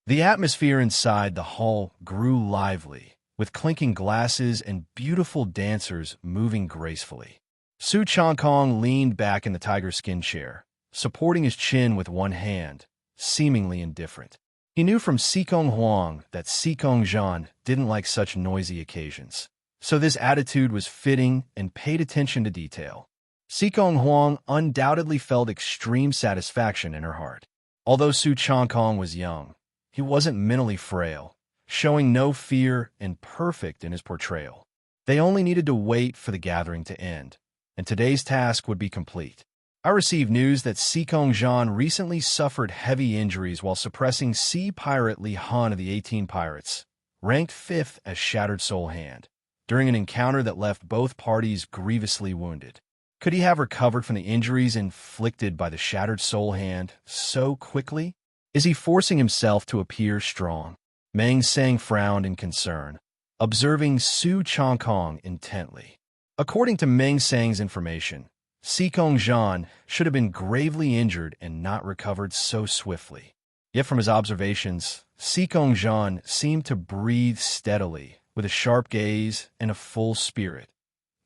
The atmosphere inside the hall grew lively, with clinking glasses and beautiful dancers moving gracefully. Su Changkong leaned back in the tiger skin chair, supporting his chin with one hand, seemingly indifferent. He knew from Su Huang that Su Changkong didn't like such noisy occasions, so this attitude was fitting and paid attention to detail. Su Huang undoubtedly felt extreme satisfaction in her heart. Although Su Changkong was young, he wasn't mentally frail, showing no fear and perfect in his portrayal. They only needed to wait for the gathering to end, and today's task would be complete. I received news that Su Changkong recently suffered heavy injuries while suppressing sea pirate Li Han of the 18 pirates, ranked 5th as Shattered Soul Hand, during an encounter that left both parties grievously wounded. Could he have recovered from the injuries inflicted by the shattered soul hand so quickly? Is he forcing himself to appear strong? Meng Sang frowned in concern, observing Su Changkong intently. According to Meng Sang's information, Sikong Zhan should have been gravely injured and not recovered so swiftly. Yet from his observations, Sikong Zhan seemed to breathe steadily, with a sharp gaze and a full spirit,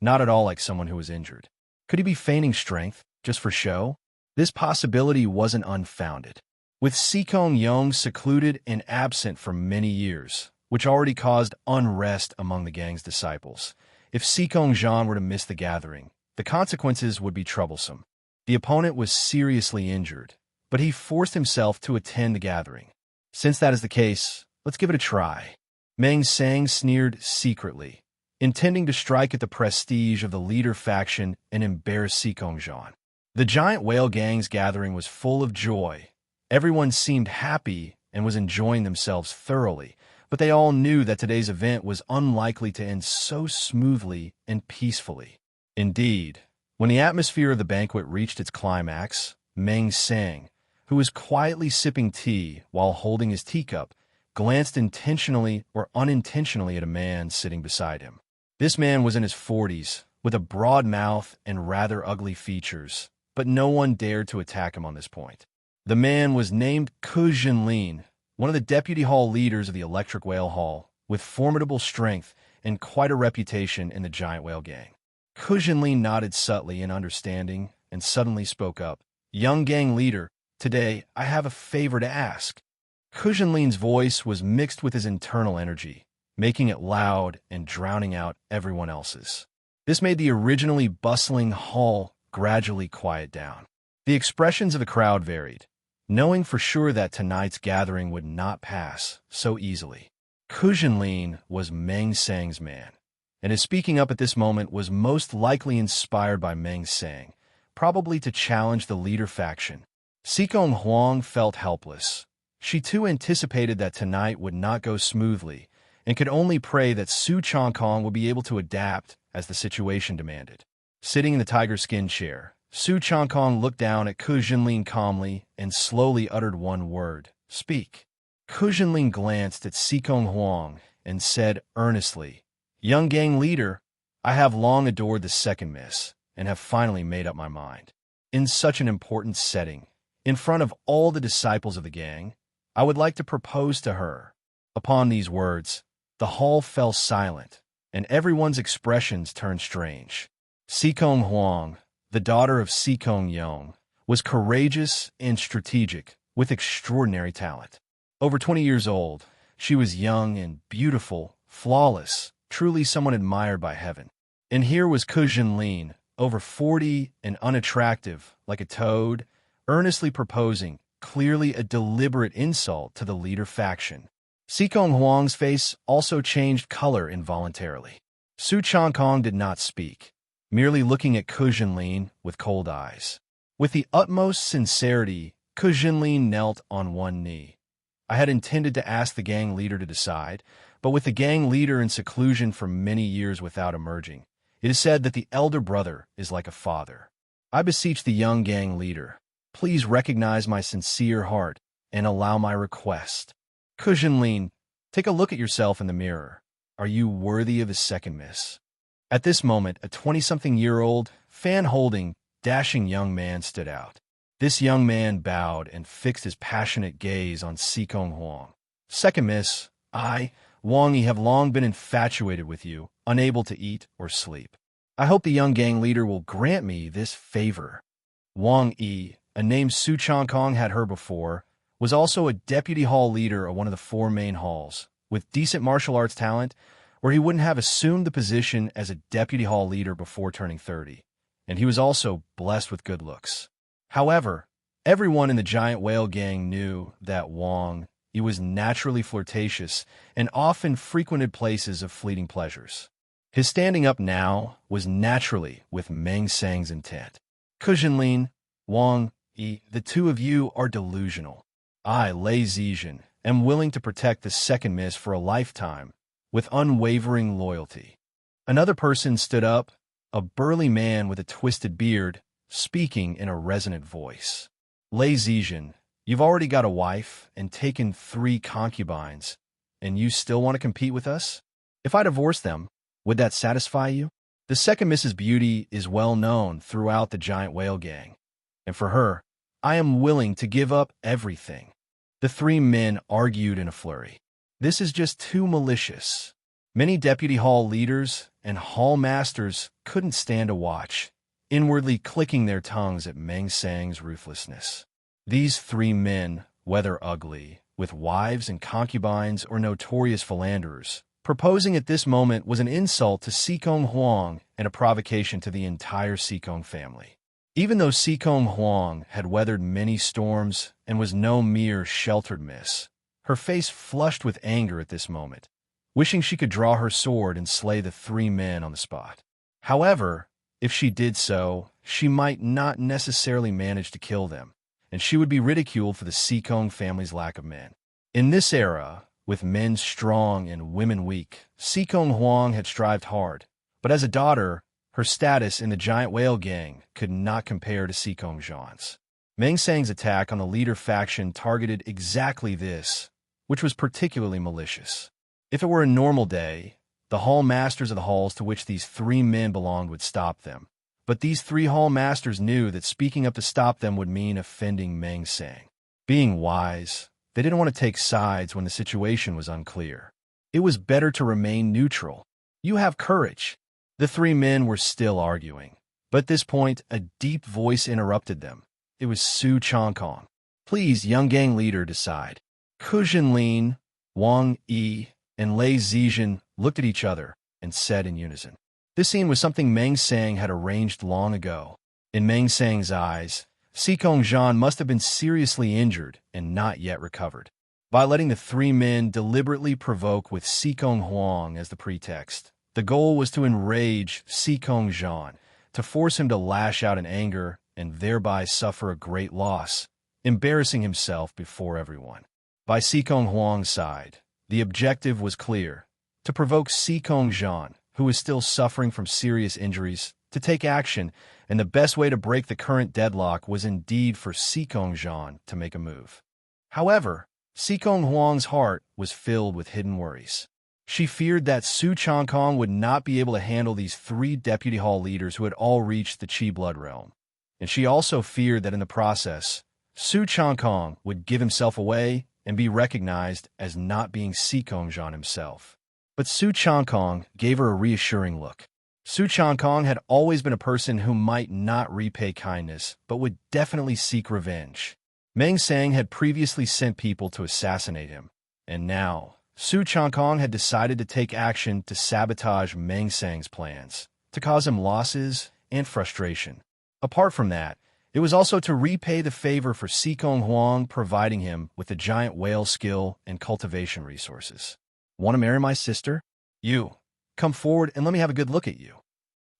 not at all like someone who was injured. Could he be feigning strength, just for show? This possibility wasn't unfounded. With Sikong Yong secluded and absent for many years, which already caused unrest among the gang's disciples, if Sikong Zhan were to miss the gathering, the consequences would be troublesome. The opponent was seriously injured, but he forced himself to attend the gathering. Since that is the case, let's give it a try. Meng Sang sneered secretly, intending to strike at the prestige of the leader faction and embarrass Sikong Zhan. The giant whale gang's gathering was full of joy. Everyone seemed happy and was enjoying themselves thoroughly, but they all knew that today's event was unlikely to end so smoothly and peacefully. Indeed, when the atmosphere of the banquet reached its climax, Meng Sang, who was quietly sipping tea while holding his teacup, glanced intentionally or unintentionally at a man sitting beside him. This man was in his 40s, with a broad mouth and rather ugly features, but no one dared to attack him on this point. The man was named Ku Jinlin, one of the deputy hall leaders of the Electric Whale Hall, with formidable strength and quite a reputation in the giant whale gang. Ku Jinlin nodded subtly in understanding and suddenly spoke up. "Young gang leader, today I have a favor to ask." Ku Jinlin's voice was mixed with his internal energy, making it loud and drowning out everyone else's. This made the originally bustling hall gradually quiet down. The expressions of the crowd varied, knowing for sure that tonight's gathering would not pass so easily. Ku Jinlin was Meng Sang's man, and his speaking up at this moment was most likely inspired by Meng Sang, probably to challenge the leader faction. Sikong Huang felt helpless. She too anticipated that tonight would not go smoothly, and could only pray that Su Changkong would be able to adapt as the situation demanded. Sitting in the tiger skin chair, Su Changkong looked down at Ku Jinlin calmly and slowly uttered one word, "Speak." Ku Jinlin glanced at Sikong Huang and said earnestly, "Young gang leader, I have long adored the second miss and have finally made up my mind. In such an important setting, in front of all the disciples of the gang, I would like to propose to her." Upon these words, the hall fell silent, and everyone's expressions turned strange. Sikong Huang, the daughter of Sikong Yong, was courageous and strategic, with extraordinary talent. Over 20 years old, she was young and beautiful, flawless, truly someone admired by heaven. And here was Ku Jinlin, over 40 and unattractive, like a toad, earnestly proposing, clearly a deliberate insult to the leader faction. Sikong Huang's face also changed color involuntarily. Su Changkong did not speak, merely looking at Ku Jinlin with cold eyes. With the utmost sincerity, Ku Jinlin knelt on one knee. I had intended to ask the gang leader to decide, but with the gang leader in seclusion for many years without emerging, it is said that the elder brother is like a father. I beseech the young gang leader, please recognize my sincere heart and allow my request. Ku Jinlin, take a look at yourself in the mirror. Are you worthy of a second miss? At this moment, a 20-something-year-old, fan-holding, dashing young man stood out. This young man bowed and fixed his passionate gaze on Sikong Huang. "Second miss, I, Wang Yi, have long been infatuated with you, unable to eat or sleep. I hope the young gang leader will grant me this favor." Wang Yi, a name Su Changkong had heard before, was also a deputy hall leader of one of the four main halls, with decent martial arts talent, or he wouldn't have assumed the position as a deputy hall leader before turning 30, and he was also blessed with good looks. However, everyone in the giant whale gang knew that Wang Yi was naturally flirtatious and often frequented places of fleeting pleasures. His standing up now was naturally with Meng Sang's intent. "Ku Jinlin, Wang Yi, the two of you are delusional. I, Lei Zizhen, am willing to protect the second miss for a lifetime with unwavering loyalty." Another person stood up, a burly man with a twisted beard, speaking in a resonant voice. Lei Zizhen, you've already got a wife and taken 3 concubines, and you still want to compete with us? If I divorce them, would that satisfy you? The second Mrs. Beauty is well known throughout the giant whale gang, and for her, I am willing to give up everything. The 3 men argued in a flurry. This is just too malicious. Many deputy hall leaders and hall masters couldn't stand to watch, inwardly clicking their tongues at Meng Sang's ruthlessness. These 3 men, whether ugly, with wives and concubines or notorious philanderers, proposing at this moment was an insult to Sikong Huang and a provocation to the entire Sikong family. Even though Sikong Huang had weathered many storms and was no mere sheltered miss, her face flushed with anger at this moment, wishing she could draw her sword and slay the 3 men on the spot. However, if she did so, she might not necessarily manage to kill them, and she would be ridiculed for the Sikong family's lack of men. In this era, with men strong and women weak, Sikong Huang had strived hard, but as a daughter, her status in the giant whale gang could not compare to Sikong Zhan's. Meng Sang's attack on the leader faction targeted exactly this, which was particularly malicious. If it were a normal day, the hall masters of the halls to which these 3 men belonged would stop them. But these 3 hall masters knew that speaking up to stop them would mean offending Meng Sang. Being wise, they didn't want to take sides when the situation was unclear. It was better to remain neutral. You have courage. The 3 men were still arguing, but at this point, a deep voice interrupted them. It was Su Changkong. Please, young gang leader, decide. Ku Jinlin, Wang Yi, and Lei Zizhen looked at each other and said in unison. This scene was something Meng Sang had arranged long ago. In Meng Sang's eyes, Sikong Zhan must have been seriously injured and not yet recovered. By letting the 3 men deliberately provoke with Sikong Huang as the pretext, the goal was to enrage Sikong Zhan, to force him to lash out in anger and thereby suffer a great loss, embarrassing himself before everyone. By Sikong Huang's side, the objective was clear: to provoke Sikong Zhan, who was still suffering from serious injuries, to take action, and the best way to break the current deadlock was indeed for Sikong Zhan to make a move. However, Sikong Huang's heart was filled with hidden worries. She feared that Su Changkong would not be able to handle these 3 deputy hall leaders who had all reached the Qi blood realm. And she also feared that in the process, Su Changkong would give himself away and be recognized as not being Sikong Zhan himself. But Su Changkong gave her a reassuring look. Su Changkong had always been a person who might not repay kindness, but would definitely seek revenge. Meng Sang had previously sent people to assassinate him, and now Su Changkong had decided to take action to sabotage Meng Sang's plans, to cause him losses and frustration. Apart from that, it was also to repay the favor for Sikong Huang providing him with the giant whale skill and cultivation resources. Want to marry my sister? You. Come forward and let me have a good look at you.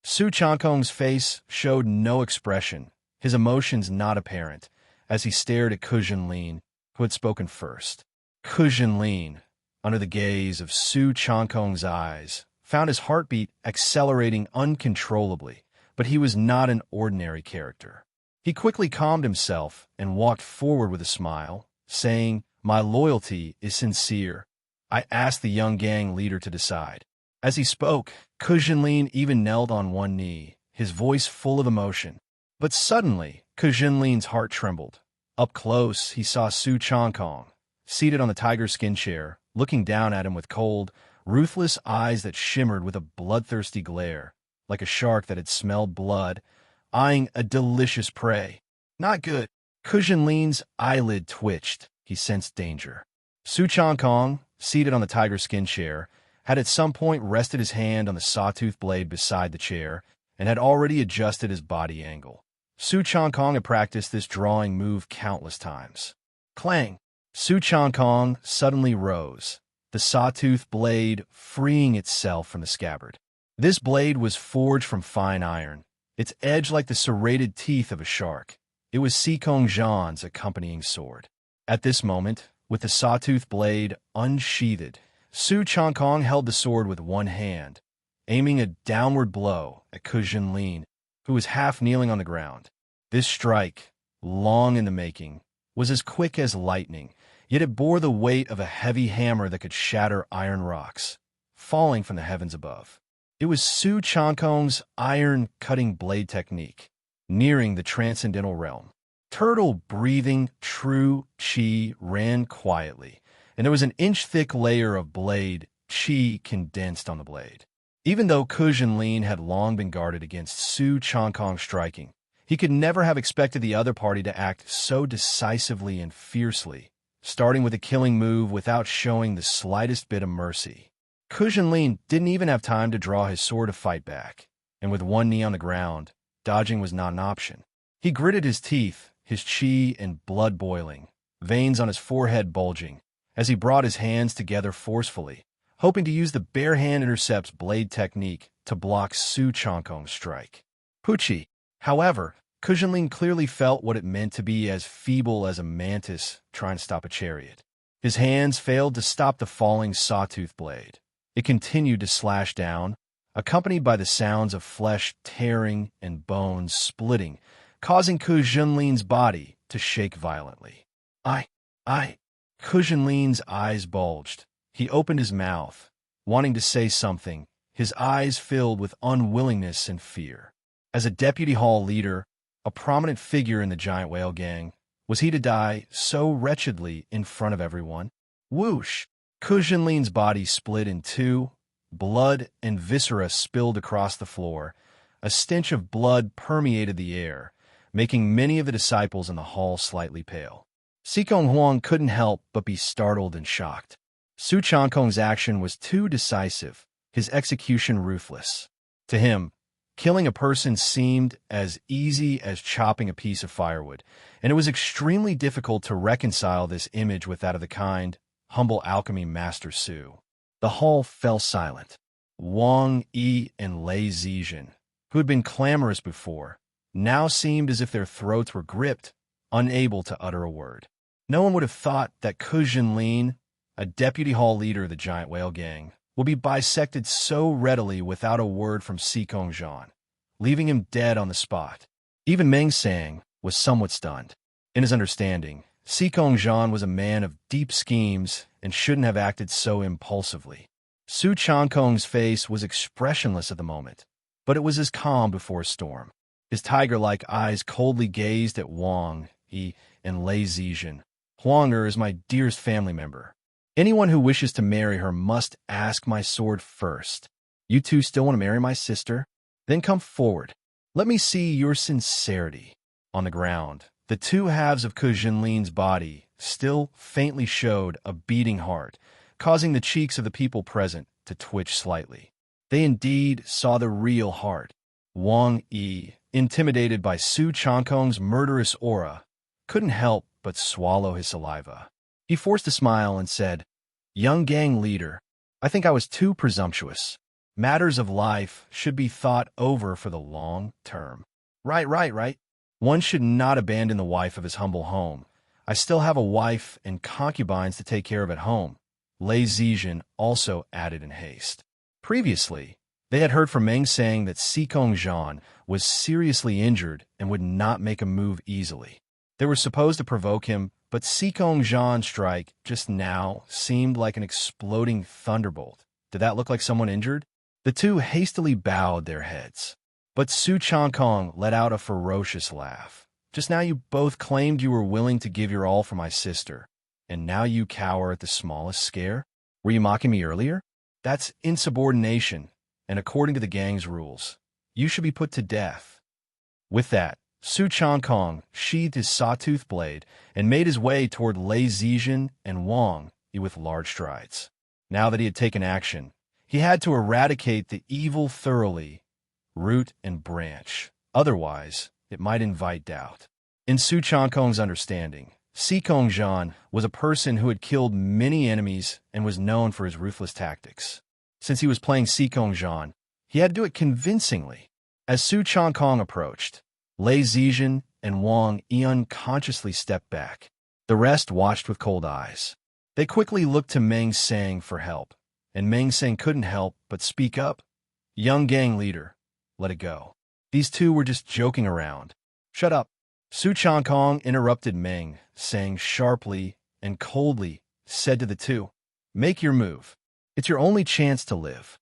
Su Changkong's face showed no expression, his emotions not apparent, as he stared at Ku Jinlin, who had spoken first. Ku Jinlin, under the gaze of Su Changkong's eyes, found his heartbeat accelerating uncontrollably, but he was not an ordinary character. He quickly calmed himself and walked forward with a smile, saying, "My loyalty is sincere. I asked the young gang leader to decide." As he spoke, Ku Jinlin even knelt on one knee, his voice full of emotion. But suddenly, Ku Jinlin's heart trembled. Up close, he saw Su Changkong, seated on the tiger skin chair, looking down at him with cold, ruthless eyes that shimmered with a bloodthirsty glare, like a shark that had smelled blood, eyeing a delicious prey. Not good. Ku Jinlin's eyelid twitched. He sensed danger. Su Changkong, seated on the tiger skin chair, had at some point rested his hand on the sawtooth blade beside the chair and had already adjusted his body angle. Su Changkong had practiced this drawing move countless times. Clang! Su Changkong suddenly rose, the sawtooth blade freeing itself from the scabbard. This blade was forged from fine iron, its edge like the serrated teeth of a shark. It was Sikong Zhan's accompanying sword. At this moment, with the sawtooth blade unsheathed, Su Changkong held the sword with one hand, aiming a downward blow at Ku Jinlin, who was half kneeling on the ground. This strike, long in the making, was as quick as lightning, yet it bore the weight of a heavy hammer that could shatter iron rocks, falling from the heavens above. It was Su Changkong's iron-cutting blade technique, nearing the transcendental realm. Turtle-breathing true qi ran quietly, and there was an inch-thick layer of blade qi condensed on the blade. Even though Ku Jinlin had long been guarded against Su Changkong striking, he could never have expected the other party to act so decisively and fiercely, starting with a killing move without showing the slightest bit of mercy. Ku Jinlin didn't even have time to draw his sword to fight back, and with one knee on the ground, dodging was not an option. He gritted his teeth, his qi and blood boiling, veins on his forehead bulging, as he brought his hands together forcefully, hoping to use the bare hand intercepts blade technique to block Su Changkong's strike. Pucci, however, Ku Jinlin clearly felt what it meant to be as feeble as a mantis trying to stop a chariot. His hands failed to stop the falling sawtooth blade. It continued to slash down, accompanied by the sounds of flesh tearing and bones splitting, causing Ku Jinlin's body to shake violently. Ku Jinlin's eyes bulged. He opened his mouth, wanting to say something, his eyes filled with unwillingness and fear. As a deputy hall leader, a prominent figure in the giant whale gang, was he to die so wretchedly in front of everyone? Whoosh! Ku Jinlin's body split in two, blood and viscera spilled across the floor. A stench of blood permeated the air, making many of the disciples in the hall slightly pale. Sikong Huang couldn't help but be startled and shocked. Su Changkong's action was too decisive, his execution ruthless. To him, killing a person seemed as easy as chopping a piece of firewood, and it was extremely difficult to reconcile this image with that of the kind, humble alchemy master Su. The hall fell silent. Wang Yi and Lei Zizhen, who had been clamorous before, now seemed as if their throats were gripped, unable to utter a word. No one would have thought that Ku Jinlin, a deputy hall leader of the giant whale gang, would be bisected so readily without a word from Sikong Zhan, leaving him dead on the spot. Even Meng Sang was somewhat stunned. In his understanding, Sikong Zhan was a man of deep schemes and shouldn't have acted so impulsively. Su Changkong's face was expressionless at the moment, but it was as calm before a storm. His tiger-like eyes coldly gazed at Wang Yi and Lei Zizhen. Huanger is my dearest family member. Anyone who wishes to marry her must ask my sword first. You two still want to marry my sister? Then come forward. Let me see your sincerity. On the ground, the two halves of Ku Jinlin's body still faintly showed a beating heart, causing the cheeks of the people present to twitch slightly. They indeed saw the real heart. Wang Yi, intimidated by Su Changkong's murderous aura, couldn't help but swallow his saliva. He forced a smile and said, "Young gang leader, I think I was too presumptuous. Matters of life should be thought over for the long term." Right. One should not abandon the wife of his humble home. I still have a wife and concubines to take care of at home, Lei Zizhen also added in haste. Previously, they had heard from Meng saying that Sikong Zhan was seriously injured and would not make a move easily. They were supposed to provoke him, but Sikong Zhan's strike just now seemed like an exploding thunderbolt. Did that look like someone injured? The two hastily bowed their heads. But Su Changkong let out a ferocious laugh. Just now you both claimed you were willing to give your all for my sister, and now you cower at the smallest scare? Were you mocking me earlier? That's insubordination, and according to the gang's rules, you should be put to death. With that, Su Changkong sheathed his sawtooth blade and made his way toward Lei Zizhen and Wang Yi with large strides. Now that he had taken action, he had to eradicate the evil thoroughly, root and branch. Otherwise, it might invite doubt. In Su Changkong's understanding, Sikong Zhan was a person who had killed many enemies and was known for his ruthless tactics. Since he was playing Sikong Zhan, he had to do it convincingly. As Su Changkong approached, Lei Zizhen and Wang Yi unconsciously stepped back. The rest watched with cold eyes. They quickly looked to Meng Sang for help, and Meng Sang couldn't help but speak up. Young gang leader, let it go. These two were just joking around. Shut up. Su Changkong interrupted Meng, saying sharply and coldly, said to the two, make your move. It's your only chance to live.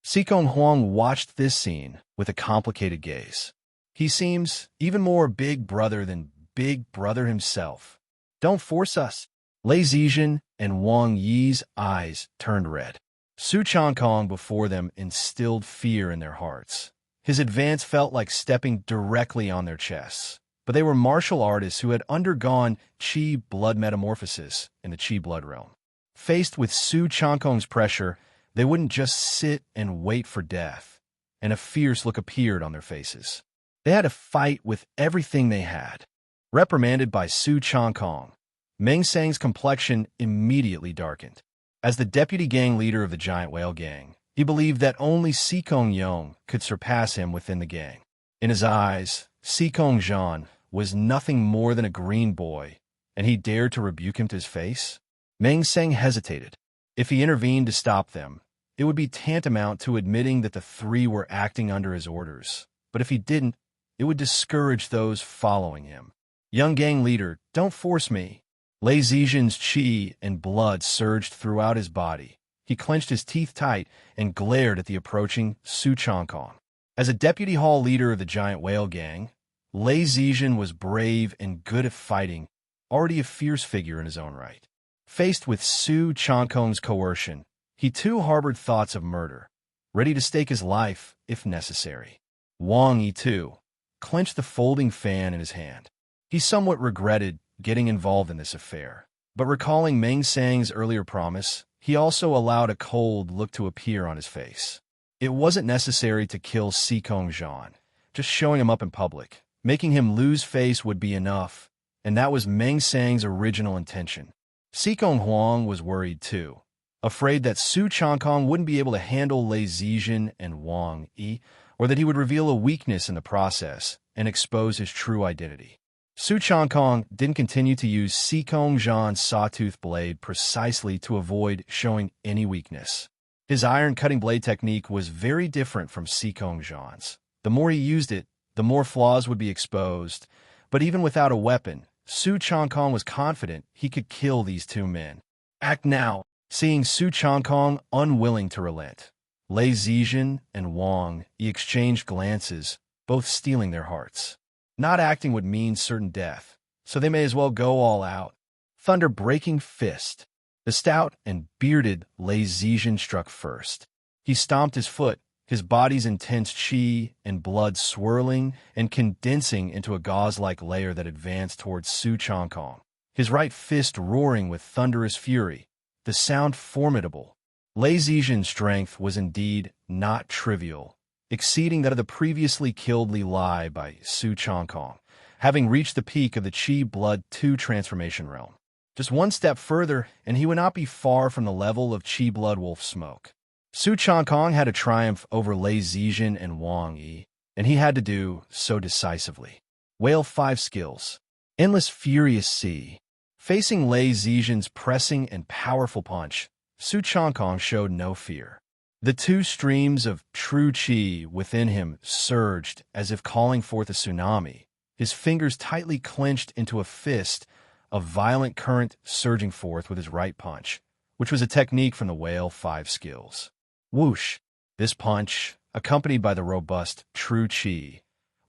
Sikong Huang watched this scene with a complicated gaze. He seems even more big brother than big brother himself. Don't force us. Lei Zizhen and Wang Yi's eyes turned red. Su Changkong before them instilled fear in their hearts. His advance felt like stepping directly on their chests. But they were martial artists who had undergone Qi blood metamorphosis in the Qi blood realm. Faced with Su Changkong's pressure, they wouldn't just sit and wait for death, and a fierce look appeared on their faces. They had to fight with everything they had. Reprimanded by Su Changkong, Meng Sang's complexion immediately darkened. As the deputy gang leader of the giant whale gang, he believed that only Sikong Yong could surpass him within the gang. In his eyes, Sikong Zhan was nothing more than a green boy, and he dared to rebuke him to his face? Meng Sang hesitated. If he intervened to stop them, it would be tantamount to admitting that the three were acting under his orders. But if he didn't, it would discourage those following him. Young gang leader, don't force me. Lei Zizhen's qi and blood surged throughout his body. He clenched his teeth tight and glared at the approaching Su Changkong. As a deputy hall leader of the giant whale gang, Lei Zizhen was brave and good at fighting, already a fierce figure in his own right. Faced with Su Changkong's coercion, he too harbored thoughts of murder, ready to stake his life if necessary. Wang Yi, too, clenched the folding fan in his hand. He somewhat regretted getting involved in this affair, but recalling Meng Sang's earlier promise, he also allowed a cold look to appear on his face. It wasn't necessary to kill Sikong Zhan. Just showing him up in public, making him lose face would be enough, and that was Meng Sang's original intention. Sikong Huang was worried too, afraid that Su Changkong wouldn't be able to handle Lei Zizhen and Wang Yi, or that he would reveal a weakness in the process and expose his true identity. Su Changkong didn't continue to use Sikong Zhan's sawtooth blade precisely to avoid showing any weakness. His iron cutting blade technique was very different from Sikong Zhan's. The more he used it, the more flaws would be exposed, but even without a weapon, Su Changkong was confident he could kill these two men. Act now, seeing Su Changkong unwilling to relent. Lei Zizhen and Wang Yi exchanged glances, both stealing their hearts. Not acting would mean certain death, so they may as well go all out. Thunder-breaking fist. The stout and bearded Lei Zizhen struck first. He stomped his foot, his body's intense qi and blood swirling and condensing into a gauze-like layer that advanced towards Su Changkong, his right fist roaring with thunderous fury, the sound formidable. Lei Zizhen's strength was indeed not trivial, exceeding that of the previously killed Li Lai by Su Changkong, having reached the peak of the Qi Blood 2 transformation realm. Just one step further, and he would not be far from the level of Qi Blood Wolf Smoke. Su Changkong had a triumph over Lei Zizhen and Wang Yi, and he had to do so decisively. Whale 5 skills. Endless Furious Sea. Facing Lei Zizhen's pressing and powerful punch, Su Changkong showed no fear. The two streams of true qi within him surged as if calling forth a tsunami, his fingers tightly clenched into a fist, a violent current surging forth with his right punch, which was a technique from the Whale 5 skills. Whoosh! This punch, accompanied by the robust true qi,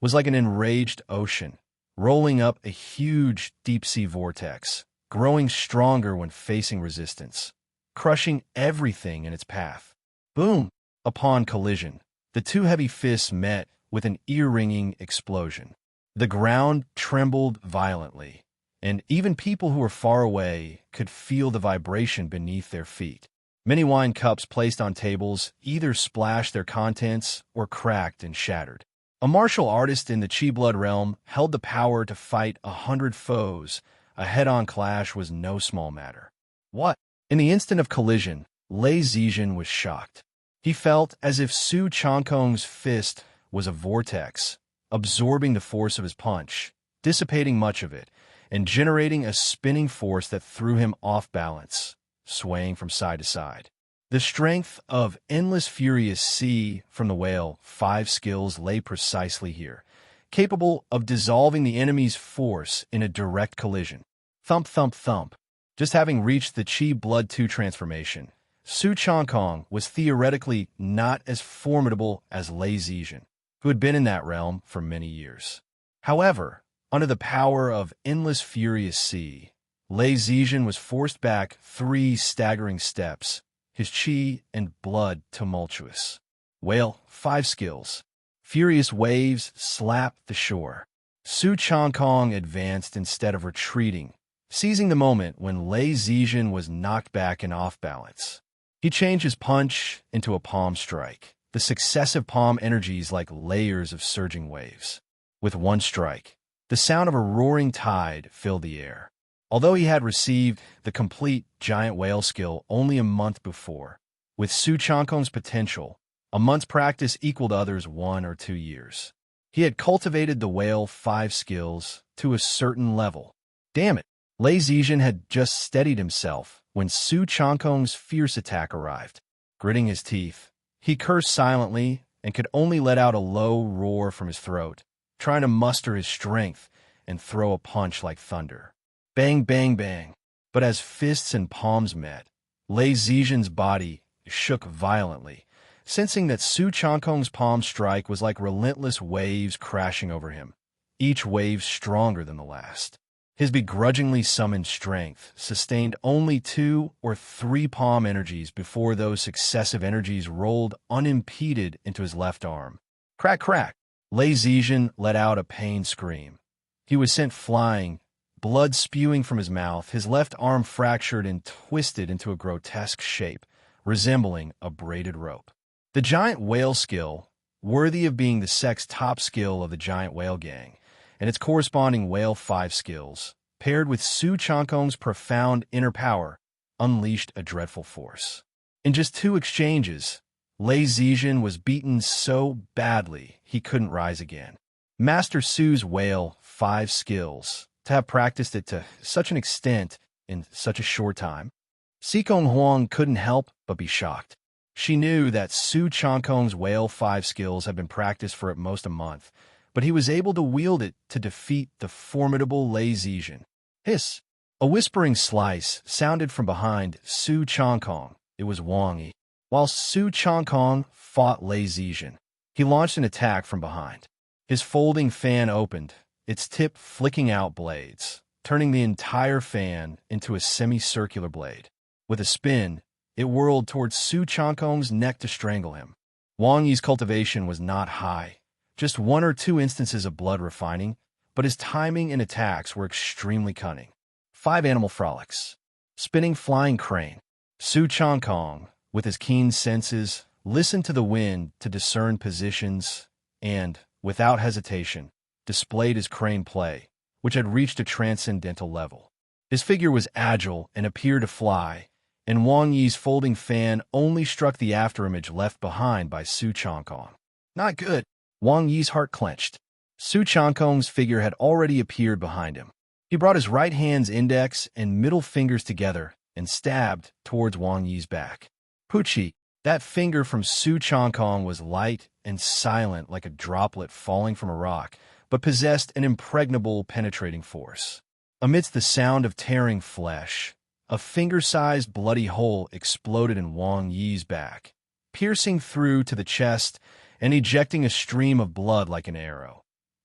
was like an enraged ocean, rolling up a huge deep-sea vortex, growing stronger when facing resistance, crushing everything in its path. Boom! Upon collision, the two heavy fists met with an ear-ringing explosion. The ground trembled violently, and even people who were far away could feel the vibration beneath their feet. Many wine cups placed on tables either splashed their contents or cracked and shattered. A martial artist in the Qi Blood realm held the power to fight 100 foes. A head-on clash was no small matter. What? In the instant of collision, Lei Zizhen was shocked. He felt as if Su Changkong's fist was a vortex, absorbing the force of his punch, dissipating much of it, and generating a spinning force that threw him off balance, swaying from side to side. The strength of endless furious sea from the whale 5 skills lay precisely here, capable of dissolving the enemy's force in a direct collision. Thump, thump, thump. Just having reached the Chi Blood 2 transformation, Su Changkong was theoretically not as formidable as Lei Zizhen, who had been in that realm for many years. However, under the power of endless furious sea, Lei Zizhen was forced back 3 staggering steps, his chi and blood tumultuous. Whale 5 skills. Furious waves slapped the shore. Su Changkong advanced instead of retreating, seizing the moment when Lei Zizhen was knocked back and off balance. He changed his punch into a palm strike, the successive palm energies like layers of surging waves. With one strike, the sound of a roaring tide filled the air. Although he had received the complete giant whale skill only a month before, with Su Changkong's potential, a month's practice equaled others 1 or 2 years. He had cultivated the whale 5 skills to a certain level. Damn it! Lei Zizhen had just steadied himself when Su Changkong's fierce attack arrived. Gritting his teeth, he cursed silently and could only let out a low roar from his throat, trying to muster his strength and throw a punch like thunder. Bang, bang, bang. But as fists and palms met, Lei Zizhen's body shook violently, sensing that Su Changkong's palm strike was like relentless waves crashing over him, each wave stronger than the last. His begrudgingly summoned strength sustained only 2 or 3 palm energies before those successive energies rolled unimpeded into his left arm. Crack, crack! Lei Zizhen let out a pained scream. He was sent flying, blood spewing from his mouth, his left arm fractured and twisted into a grotesque shape, resembling a braided rope. The giant whale skill, worthy of being the sect's top skill of the giant whale gang, and its corresponding whale 5 skills, paired with Su Changkong's profound inner power, unleashed a dreadful force. In just 2 exchanges, Lei Zizhen was beaten so badly he couldn't rise again. Master Su's whale 5 skills, to have practiced it to such an extent in such a short time, Sikong Huang couldn't help but be shocked. She knew that Su Changkong's whale 5 skills had been practiced for at most a month, but he was able to wield it to defeat the formidable Lei Zizhen. Hiss! A whispering slice sounded from behind Su Changkong. It was Wang Yi. While Su Changkong fought Lei Zizhen, he launched an attack from behind. His folding fan opened, its tip flicking out blades, turning the entire fan into a semicircular blade. With a spin, it whirled towards Su Changkong's neck to strangle him. Wang Yi's cultivation was not high, just 1 or 2 instances of blood refining, but his timing and attacks were extremely cunning. 5 animal frolics. Spinning flying crane. Su Changkong, with his keen senses, listened to the wind to discern positions and, without hesitation, displayed his crane play, which had reached a transcendental level. His figure was agile and appeared to fly, and Wang Yi's folding fan only struck the afterimage left behind by Su Changkong. Not good. Wang Yi's heart clenched. Su Changkong's figure had already appeared behind him. He brought his right hand's index and middle fingers together and stabbed towards Wang Yi's back. Puchi, that finger from Su Changkong was light and silent like a droplet falling from a rock, but possessed an impregnable penetrating force. Amidst the sound of tearing flesh, a finger-sized bloody hole exploded in Wang Yi's back, piercing through to the chest and ejecting a stream of blood like an arrow.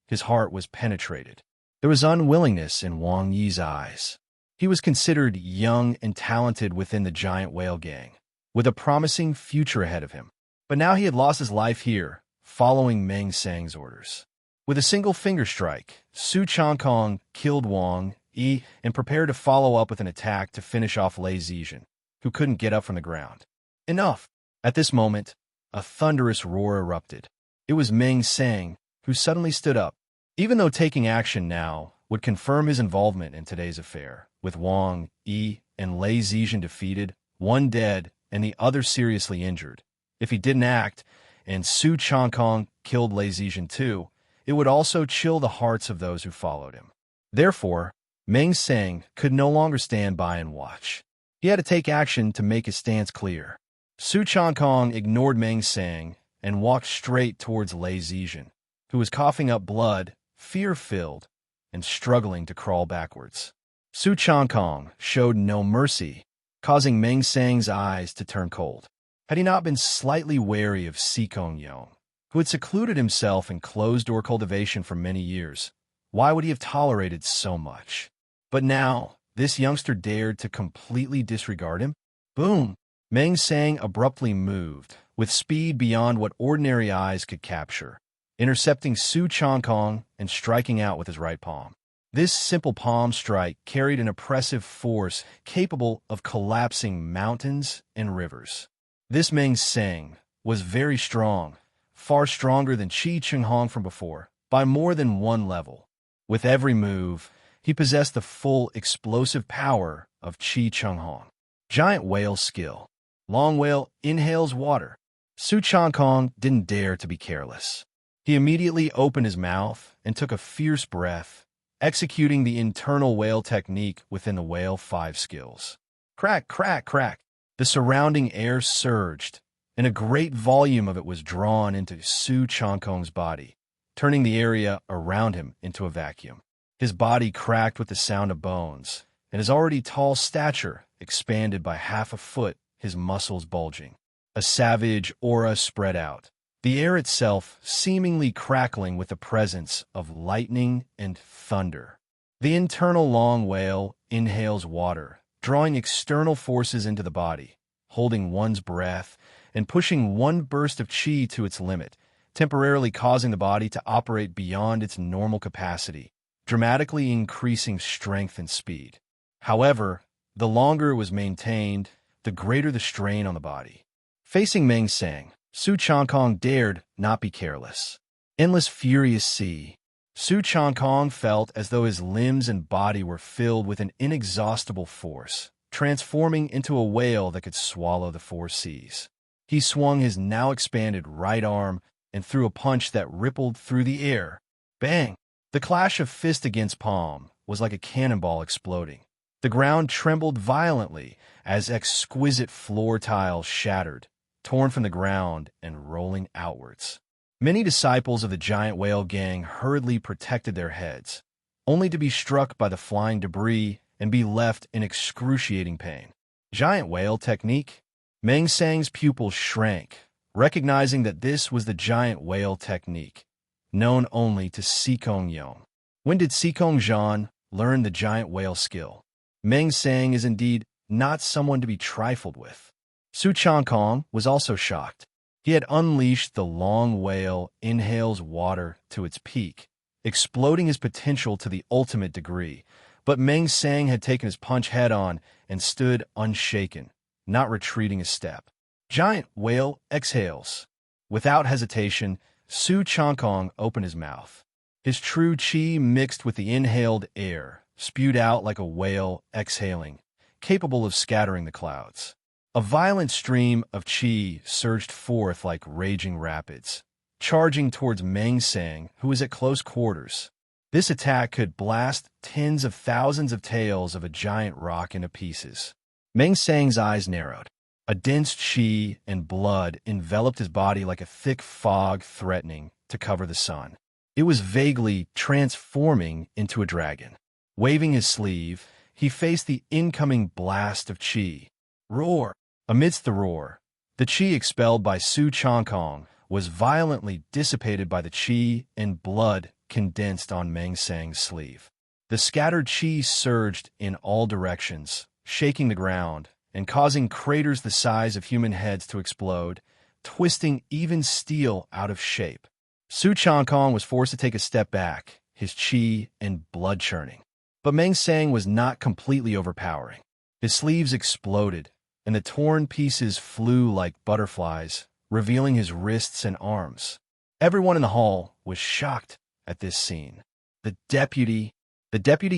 His heart was penetrated. There was unwillingness in Wang Yi's eyes. He was considered young and talented within the giant whale gang, with a promising future ahead of him. But now he had lost his life here, following Meng Sang's orders. With a single finger strike, Su Changkong killed Wang Yi and prepared to follow up with an attack to finish off Lei Zizhen, who couldn't get up from the ground. Enough! At this moment, a thunderous roar erupted. It was Meng Sang, who suddenly stood up. Even though taking action now would confirm his involvement in today's affair, with Wang Yi and Lei Zizhen defeated, one dead and the other seriously injured. If he didn't act, and Su Changkong killed Lei Zizhen too, it would also chill the hearts of those who followed him. Therefore, Meng Sang could no longer stand by and watch. He had to take action to make his stance clear. Su Changkong ignored Meng Sang and walked straight towards Lei Zizhen, who was coughing up blood, fear-filled, and struggling to crawl backwards. Su Changkong showed no mercy, causing Meng Sang's eyes to turn cold. Had he not been slightly wary of Sikong Yong, who had secluded himself in closed-door cultivation for many years, why would he have tolerated so much? But now, this youngster dared to completely disregard him? Boom! Meng Sang abruptly moved, with speed beyond what ordinary eyes could capture, intercepting Su Changkong and striking out with his right palm. This simple palm strike carried an oppressive force capable of collapsing mountains and rivers. This Meng Sang was very strong, far stronger than Su Changkong from before, by more than one level. With every move, he possessed the full explosive power of Su Changkong. Giant whale skill. Long whale inhales water. Su Changkong didn't dare to be careless. He immediately opened his mouth and took a fierce breath, executing the internal whale technique within the whale 5 skills. Crack, crack, crack. The surrounding air surged, and a great volume of it was drawn into Su Changkong's body, turning the area around him into a vacuum. His body cracked with the sound of bones, and his already tall stature expanded by half a foot, his muscles bulging. A savage aura spread out, the air itself seemingly crackling with the presence of lightning and thunder. The internal long whale inhales water, drawing external forces into the body, holding one's breath, and pushing one burst of chi to its limit, temporarily causing the body to operate beyond its normal capacity, dramatically increasing strength and speed. However, the longer it was maintained, the greater the strain on the body. Facing Meng Sang, Su Changkong dared not be careless. Endless furious sea. Su Changkong felt as though his limbs and body were filled with an inexhaustible force, transforming into a whale that could swallow the 4 seas. He swung his now expanded right arm and threw a punch that rippled through the air. Bang! The clash of fist against palm was like a cannonball exploding. The ground trembled violently as exquisite floor tiles shattered, torn from the ground and rolling outwards. Many disciples of the giant whale gang hurriedly protected their heads, only to be struck by the flying debris and be left in excruciating pain. Giant whale technique? Meng Sang's pupils shrank, recognizing that this was the giant whale technique, known only to Sikong Yong. When did Sikong Zhan learn the giant whale skill? Meng Sang is indeed not someone to be trifled with. Su Changkong was also shocked. He had unleashed the long whale inhales water to its peak, exploding his potential to the ultimate degree, but Meng Sang had taken his punch head-on and stood unshaken, not retreating a step. Giant whale exhales. Without hesitation, Su Changkong opened his mouth. His true chi mixed with the inhaled air, spewed out like a whale exhaling, capable of scattering the clouds. A violent stream of chi surged forth like raging rapids, charging towards Meng Sang, who was at close quarters. This attack could blast tens of thousands of tails of a giant rock into pieces. Meng Sang's eyes narrowed. A dense chi and blood enveloped his body like a thick fog threatening to cover the sun. It was vaguely transforming into a dragon. Waving his sleeve, he faced the incoming blast of chi. Roar! Amidst the roar, the chi expelled by Su Changkong was violently dissipated by the chi and blood condensed on Meng Sang's sleeve. The scattered chi surged in all directions, shaking the ground and causing craters the size of human heads to explode, twisting even steel out of shape. Su Changkong was forced to take a step back, his chi and blood churning. But Meng Sang was not completely overpowering. His sleeves exploded, and the torn pieces flew like butterflies, revealing his wrists and arms. Everyone in the hall was shocked at this scene. The deputy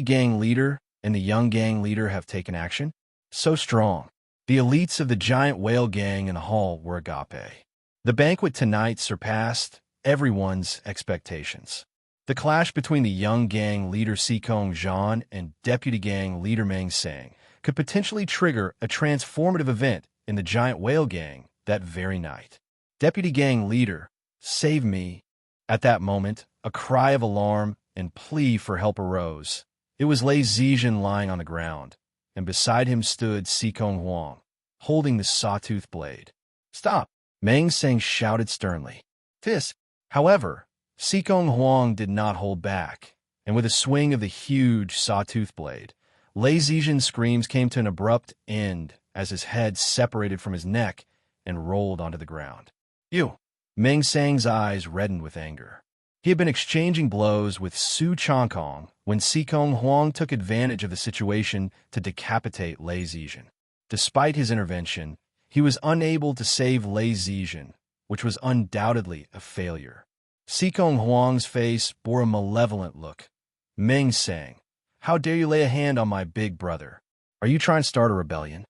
gang leader, and the young gang leader have taken action? So strong. The elites of the giant whale gang in the hall were agape. The banquet tonight surpassed everyone's expectations. The clash between the young gang leader Sikong Zhan and deputy gang leader Meng Sang could potentially trigger a transformative event in the giant whale gang that very night. Deputy gang leader, save me. At that moment, a cry of alarm and plea for help arose. It was Lei Zizhen lying on the ground, and beside him stood Sikong Huang, holding the sawtooth blade. Stop! Meng Seng shouted sternly. This, however, Sikong Huang did not hold back, and with a swing of the huge sawtooth blade, Lei Zizhen's screams came to an abrupt end as his head separated from his neck and rolled onto the ground. You! Meng Seng's eyes reddened with anger. He had been exchanging blows with Su Changkong when Sikong Huang took advantage of the situation to decapitate Lei Zizhen. Despite his intervention, he was unable to save Lei Zizhen, which was undoubtedly a failure. Sikong Huang's face bore a malevolent look. Meng Seng, how dare you lay a hand on my big brother? Are you trying to start a rebellion?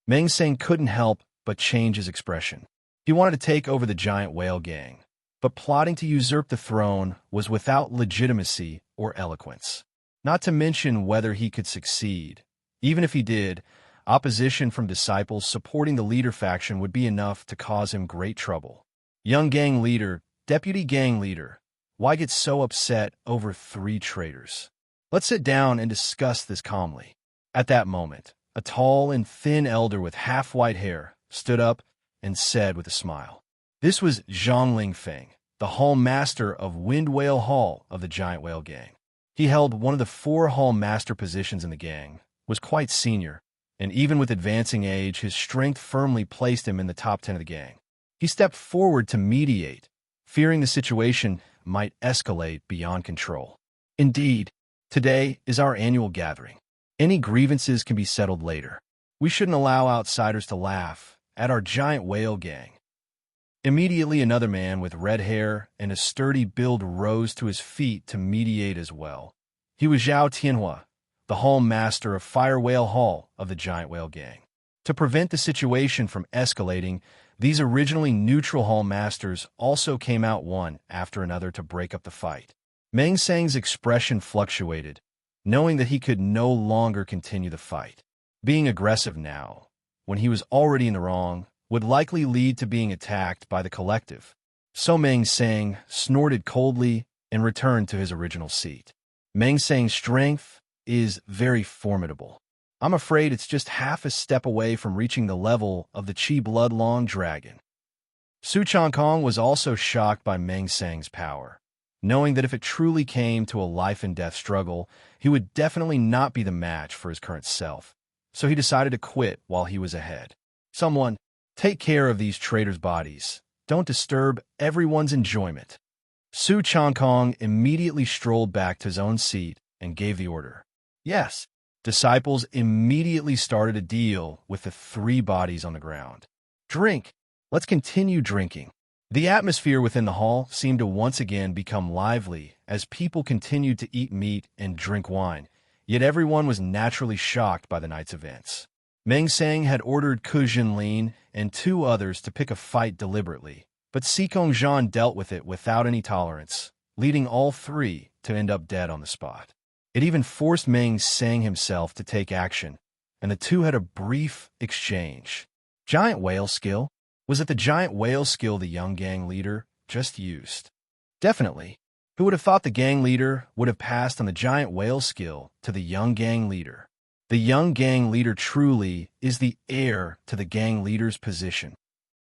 Meng Seng couldn't help but change his expression. He wanted to take over the giant whale gang, but plotting to usurp the throne was without legitimacy or eloquence. Not to mention whether he could succeed. Even if he did, opposition from disciples supporting the leader faction would be enough to cause him great trouble. Young gang leader, deputy gang leader, why get so upset over 3 traitors? Let's sit down and discuss this calmly. At that moment, a tall and thin elder with half-white hair stood up and said with a smile. This was Zhang Lingfeng, the hall master of Wind Whale Hall of the Giant Whale Gang. He held one of the 4 hall master positions in the gang, was quite senior, and even with advancing age, his strength firmly placed him in the top 10 of the gang. He stepped forward to mediate, fearing the situation might escalate beyond control. Indeed, today is our annual gathering. Any grievances can be settled later. We shouldn't allow outsiders to laugh at our giant whale gang. Immediately, another man with red hair and a sturdy build rose to his feet to mediate as well. He was Zhao Tianhua, the hall master of Fire Whale Hall of the Giant Whale Gang. To prevent the situation from escalating, these originally neutral hall masters also came out one after another to break up the fight. Meng Seng's expression fluctuated, knowing that he could no longer continue the fight. Being aggressive now, when he was already in the wrong, would likely lead to being attacked by the collective. So Meng Seng snorted coldly and returned to his original seat. Meng Seng's strength is very formidable. I'm afraid it's just half a step away from reaching the level of the Qi Bloodlong Dragon. Su Changkong was also shocked by Meng Seng's power, knowing that if it truly came to a life-and-death struggle, he would definitely not be the match for his current self, so he decided to quit while he was ahead. Someone, take care of these traitors' bodies. Don't disturb everyone's enjoyment. Su Changkong immediately strolled back to his own seat and gave the order. Yes, disciples immediately started to deal with the 3 bodies on the ground. Drink. Let's continue drinking. The atmosphere within the hall seemed to once again become lively as people continued to eat meat and drink wine, yet everyone was naturally shocked by the night's events. Meng Seng had ordered Ku Jinlin and 2 others to pick a fight deliberately, but Sikong Zhan dealt with it without any tolerance, leading all 3 to end up dead on the spot. It even forced Meng Seng himself to take action, and the 2 had a brief exchange. Giant whale skill? Was it the giant whale skill the young gang leader just used? Definitely. Who would have thought the gang leader would have passed on the giant whale skill to the young gang leader? The young gang leader truly is the heir to the gang leader's position.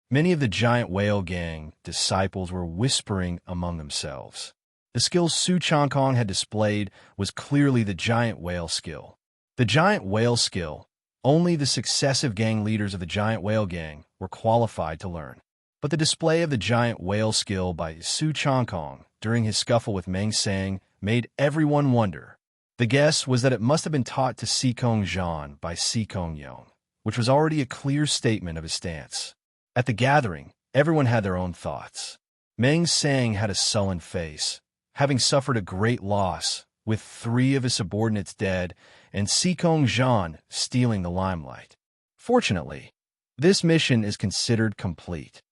Many of the giant whale gang disciples were whispering among themselves. The skill Su Changkong had displayed was clearly the giant whale skill. The giant whale skill, only the successive gang leaders of the giant whale gang were qualified to learn. But the display of the giant whale skill by Su Changkong during his scuffle with Meng Seng made everyone wonder. The guess was that it must have been taught to Sikong Zhan by Sikong Yong, which was already a clear statement of his stance. At the gathering, everyone had their own thoughts. Meng Seng had a sullen face, having suffered a great loss, with 3 of his subordinates dead and Sikong Zhan stealing the limelight. Fortunately, this mission is considered complete.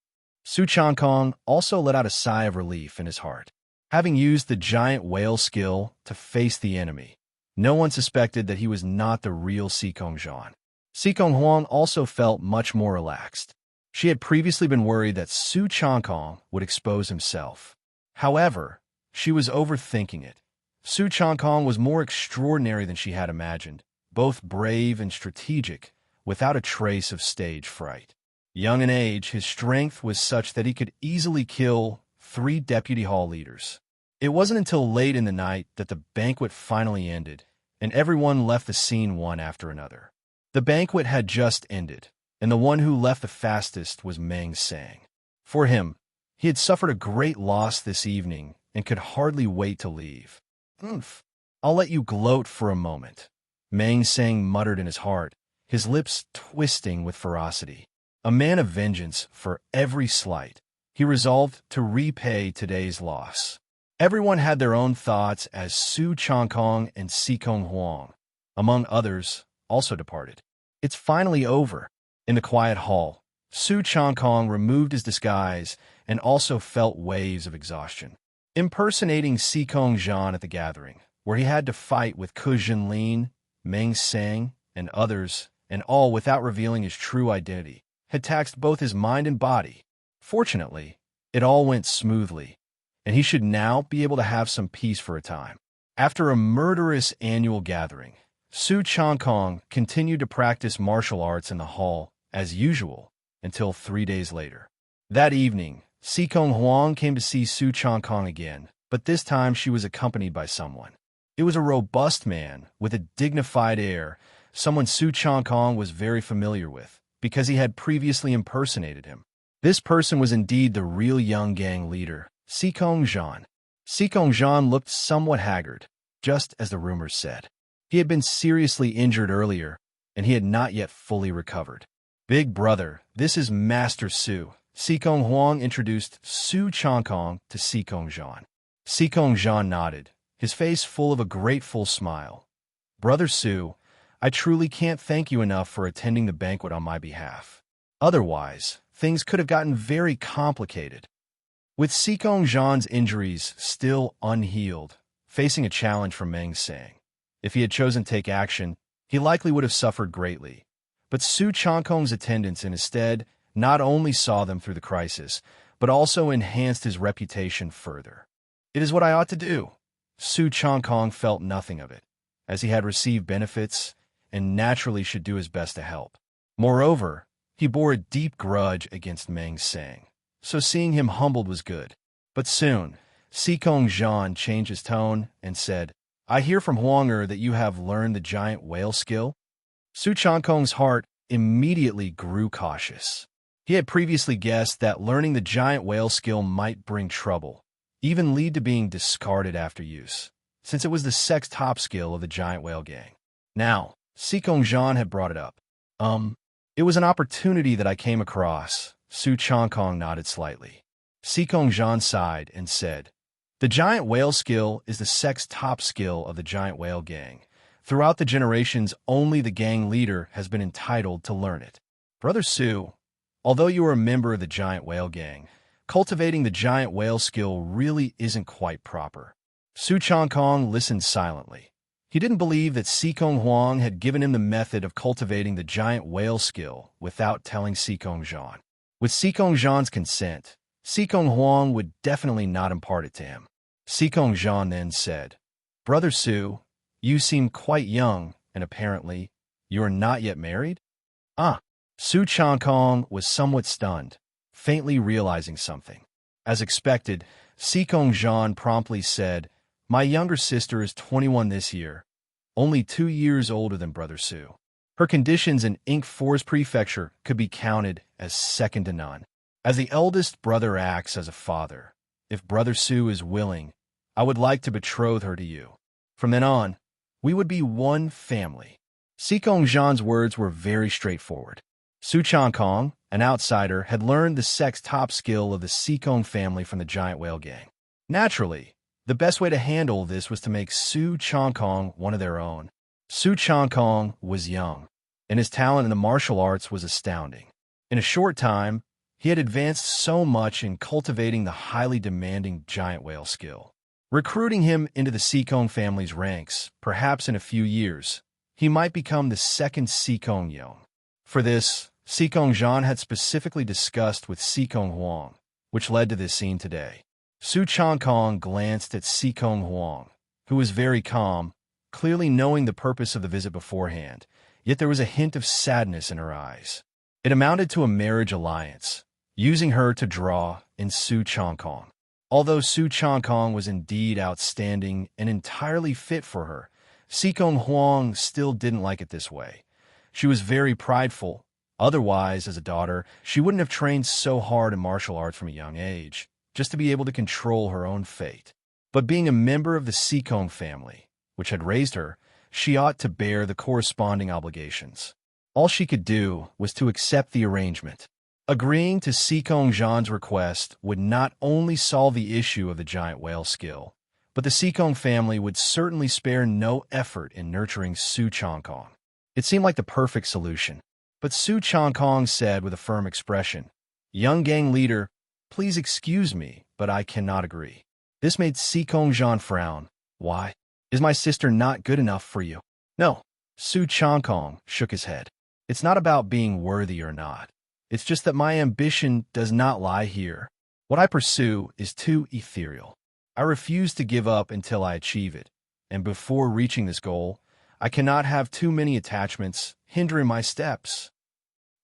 Su Changkong also let out a sigh of relief in his heart. Having used the giant whale skill to face the enemy, no one suspected that he was not the real Sikong Zhan. Sikong Huang also felt much more relaxed. She had previously been worried that Su Changkong would expose himself. However, she was overthinking it. Su Changkong was more extraordinary than she had imagined, both brave and strategic, without a trace of stage fright. Young in age, his strength was such that he could easily kill 3 deputy hall leaders. It wasn't until late in the night that the banquet finally ended, and everyone left the scene one after another. The banquet had just ended, and the one who left the fastest was Meng Sang. For him, he had suffered a great loss this evening and could hardly wait to leave. "Oomph, I'll let you gloat for a moment," Meng Sang muttered in his heart, his lips twisting with ferocity. A man of vengeance for every slight, he resolved to repay today's loss. Everyone had their own thoughts as Su Changkong and Sikong Huang, among others, also departed. It's finally over. In the quiet hall, Su Changkong removed his disguise and also felt waves of exhaustion. Impersonating Sikong Zhan at the gathering, where he had to fight with Ku Jinlin, Meng Sang, and others, and all without revealing his true identity, had taxed both his mind and body. Fortunately, it all went smoothly, and he should now be able to have some peace for a time. After a murderous annual gathering, Su Changkong continued to practice martial arts in the hall, as usual, until 3 days later. That evening, Sikong Huang came to see Su Changkong again, but this time she was accompanied by someone. It was a robust man with a dignified air, someone Su Changkong was very familiar with, because he had previously impersonated him. This person was indeed the real young gang leader, Sikong Zhan. Sikong Zhan looked somewhat haggard, just as the rumors said. He had been seriously injured earlier, and he had not yet fully recovered. "Big brother, this is Master Su." Sikong Huang introduced Su Changkong to Sikong Zhan. Sikong Zhan nodded, his face full of a grateful smile. "Brother Su, I truly can't thank you enough for attending the banquet on my behalf. Otherwise, things could have gotten very complicated." With Sikong Zhan's injuries still unhealed, facing a challenge from Meng Sang, if he had chosen to take action, he likely would have suffered greatly. But Su Changkong's attendance in his stead not only saw them through the crisis, but also enhanced his reputation further. "It is what I ought to do." Su Changkong felt nothing of it, as he had received benefits and naturally should do his best to help. Moreover, he bore a deep grudge against Meng Sang, so seeing him humbled was good. But soon, Sikong Zhan changed his tone and said, "I hear from Huanger that you have learned the giant whale skill." Su Changkong's heart immediately grew cautious. He had previously guessed that learning the giant whale skill might bring trouble, even lead to being discarded after use, since it was the sex top skill of the giant whale gang. Now, Sikong Zhan had brought it up. It was an opportunity that I came across." Su Changkong nodded slightly. Sikong Zhan sighed and said, "The giant whale skill is the sex top skill of the giant whale gang. Throughout the generations, only the gang leader has been entitled to learn it. Brother Su, although you are a member of the giant whale gang, cultivating the giant whale skill really isn't quite proper." Su Changkong listened silently. He didn't believe that Sikong Huang had given him the method of cultivating the giant whale skill without telling Sikong Zhan. With Sikong Zhan's consent, Sikong Huang would definitely not impart it to him. Sikong Zhan then said, "Brother Su, you seem quite young, and apparently, you are not yet married?" "Ah." Su Changkong was somewhat stunned, faintly realizing something. As expected, Sikong Zhan promptly said, "My younger sister is 21 this year, only 2 years older than Brother Su. Her conditions in Ink Forest Prefecture could be counted as second to none. As the eldest brother acts as a father, if Brother Su is willing, I would like to betroth her to you. From then on, we would be one family." Sikong Zhan's words were very straightforward. Su Changkong, an outsider, had learned the sex top skill of the Sikong family from the giant whale gang. Naturally, the best way to handle this was to make Su Changkong one of their own. Su Changkong was young, and his talent in the martial arts was astounding. In a short time, he had advanced so much in cultivating the highly demanding giant whale skill. Recruiting him into the Sikong family's ranks, perhaps in a few years, he might become the second Sikong Yong. For this, Jean had specifically discussed with Huang, which led to this scene today. Su Changkong glanced at Huang, who was very calm, clearly knowing the purpose of the visit beforehand, yet there was a hint of sadness in her eyes. It amounted to a marriage alliance, using her to draw in Su Changkong. Although Su Changkong was indeed outstanding and entirely fit for her, Huang still didn't like it this way. She was very prideful. Otherwise, as a daughter, she wouldn't have trained so hard in martial arts from a young age, just to be able to control her own fate. But being a member of the Changkong family, which had raised her, she ought to bear the corresponding obligations. All she could do was to accept the arrangement. Agreeing to Jean's request would not only solve the issue of the giant whale skill, but the Changkong family would certainly spare no effort in nurturing Su Changkong. It seemed like the perfect solution. But Su Changkong said with a firm expression, "Young gang leader, please excuse me, but I cannot agree." This made Jean frown. "Why? Is my sister not good enough for you?" "No." Su Changkong shook his head. "It's not about being worthy or not. It's just that my ambition does not lie here. What I pursue is too ethereal. I refuse to give up until I achieve it, and before reaching this goal, I cannot have too many attachments hindering my steps."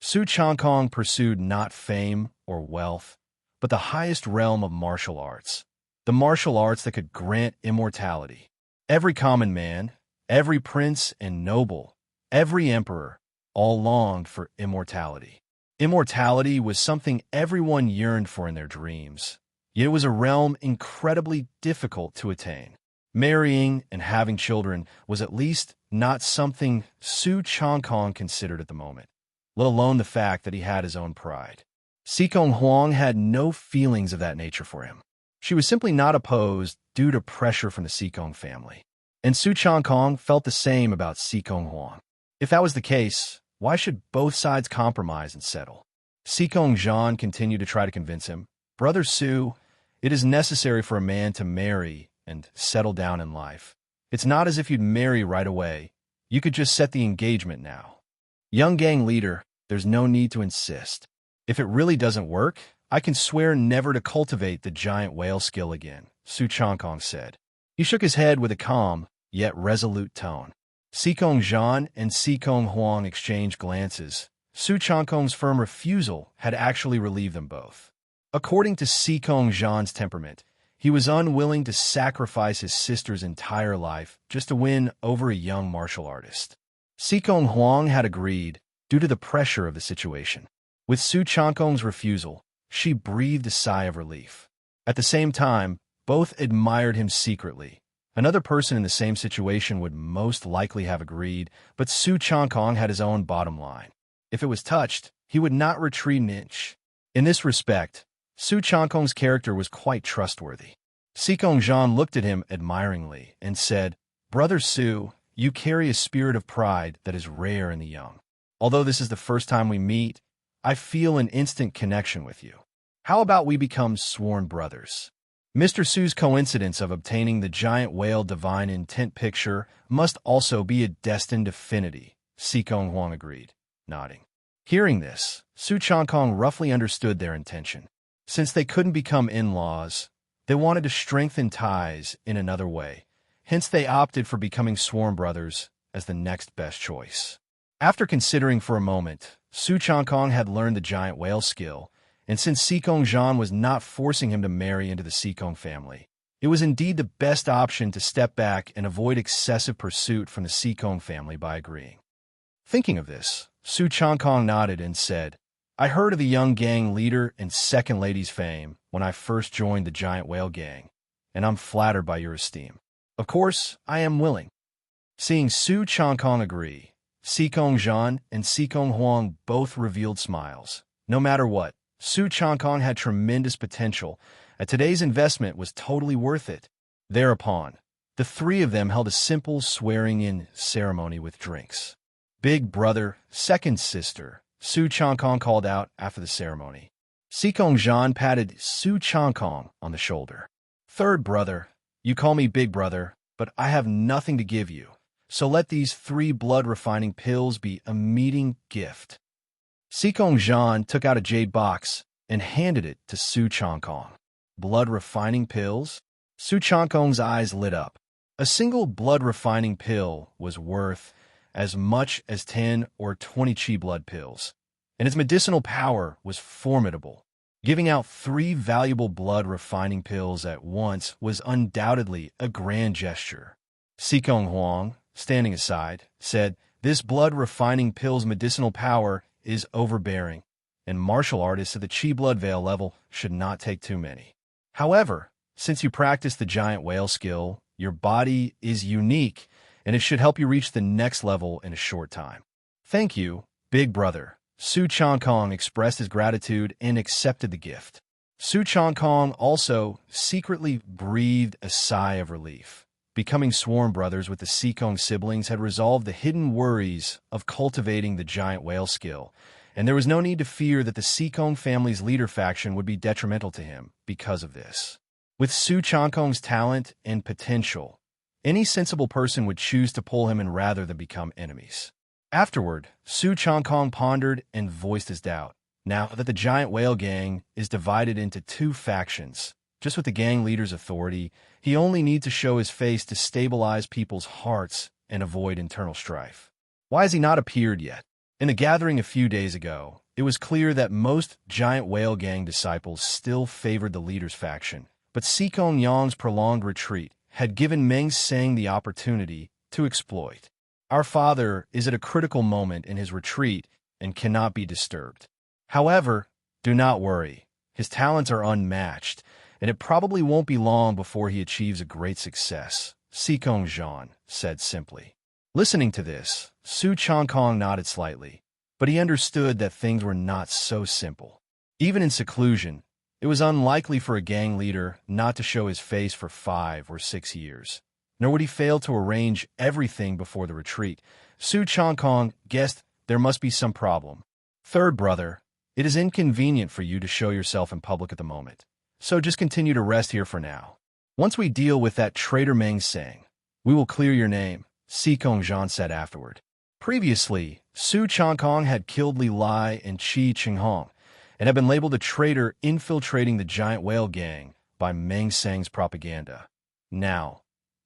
Su Changkong pursued not fame or wealth, but the highest realm of martial arts, the martial arts that could grant immortality. Every common man, every prince and noble, every emperor, all longed for immortality. Immortality was something everyone yearned for in their dreams, yet it was a realm incredibly difficult to attain. Marrying and having children was at least not something Su Changkong considered at the moment, let alone the fact that he had his own pride. Huang had no feelings of that nature for him. She was simply not opposed due to pressure from the Changkong family. And Su Changkong felt the same about Huang. If that was the case, why should both sides compromise and settle? Jean continued to try to convince him, "Brother Su, it is necessary for a man to marry and settle down in life. It's not as if you'd marry right away. You could just set the engagement now. Young gang leader, there's no need to insist. If it really doesn't work, I can swear never to cultivate the giant whale skill again," Su Changkong said. He shook his head with a calm, yet resolute tone. Jean and Huang exchanged glances. Su Changkong's firm refusal had actually relieved them both. According to Jean's temperament, he was unwilling to sacrifice his sister's entire life just to win over a young martial artist. Huang had agreed due to the pressure of the situation. With Su Changkong's refusal, she breathed a sigh of relief. At the same time, both admired him secretly. Another person in the same situation would most likely have agreed, but Su Changkong had his own bottom line. If it was touched, he would not retreat an inch. In this respect, Su Changkong's character was quite trustworthy. Jean looked at him admiringly and said, "Brother Su, you carry a spirit of pride that is rare in the young. Although this is the first time we meet, I feel an instant connection with you. How about we become sworn brothers?" Mr. Su's coincidence of obtaining the giant whale divine intent picture must also be a destined affinity, Huang agreed, nodding. Hearing this, Su Changkong roughly understood their intention. Since they couldn't become in-laws, they wanted to strengthen ties in another way. Hence, they opted for becoming sworn brothers as the next best choice. After considering for a moment, Su Changkong had learned the giant whale skill, and since Jean was not forcing him to marry into the Changkong family, it was indeed the best option to step back and avoid excessive pursuit from the Changkong family by agreeing. Thinking of this, Su Changkong nodded and said, "I heard of the young gang leader and second lady's fame when I first joined the giant whale gang, and I'm flattered by your esteem. Of course, I am willing." Seeing Su Changkong agree, Jean and Huang both revealed smiles. No matter what, Su Changkong had tremendous potential, and today's investment was totally worth it. Thereupon, the three of them held a simple swearing-in ceremony with drinks. "Big brother, second sister," Su Changkong called out after the ceremony. Jean patted Su Changkong on the shoulder. "Third brother, you call me big brother, but I have nothing to give you, so let these 3 blood-refining pills be a meeting gift." Zhang took out a jade box and handed it to Su Changkong. Blood-refining pills? Su Changkong's eyes lit up. A single blood-refining pill was worth as much as 10 or 20 chi blood pills, and its medicinal power was formidable. Giving out 3 valuable blood-refining pills at once was undoubtedly a grand gesture. Xikong Huang, standing aside, said, "This blood-refining pill's medicinal power is overbearing, and martial artists at the chi blood veil level should not take too many. However, since you practice the giant whale skill, your body is unique, and it should help you reach the next level in a short time." "Thank you, big brother." Su Changkong expressed his gratitude and accepted the gift. Su Changkong also secretly breathed a sigh of relief. Becoming sworn brothers with the Xikong siblings had resolved the hidden worries of cultivating the giant whale skill, and there was no need to fear that the Xikong family's leader faction would be detrimental to him because of this. With Su Changkong's talent and potential, any sensible person would choose to pull him in rather than become enemies. Afterward, Su Changkong pondered and voiced his doubt. Now that the giant whale gang is divided into 2 factions, just with the gang leader's authority, he only needs to show his face to stabilize people's hearts and avoid internal strife. Why has he not appeared yet? In the gathering a few days ago, it was clear that most giant whale gang disciples still favored the leader's faction, but Xikong Yang's prolonged retreat had given Meng Seng the opportunity to exploit. Our father is at a critical moment in his retreat and cannot be disturbed. However, do not worry. His talents are unmatched, and it probably won't be long before he achieves a great success, Xikong Zhan said simply. Listening to this, Su Changkong nodded slightly, but he understood that things were not so simple. Even in seclusion, it was unlikely for a gang leader not to show his face for 5 or 6 years. Nor would he fail to arrange everything before the retreat. Su Changkong guessed there must be some problem. "Third brother, it is inconvenient for you to show yourself in public at the moment, so just continue to rest here for now. Once we deal with that traitor Meng Seng, we will clear your name," Xikong Zhan said afterward. Previously, Su Changkong had killed Li Lai and Qi Qinghong, and had been labeled a traitor infiltrating the giant whale gang by Meng Seng's propaganda. Now,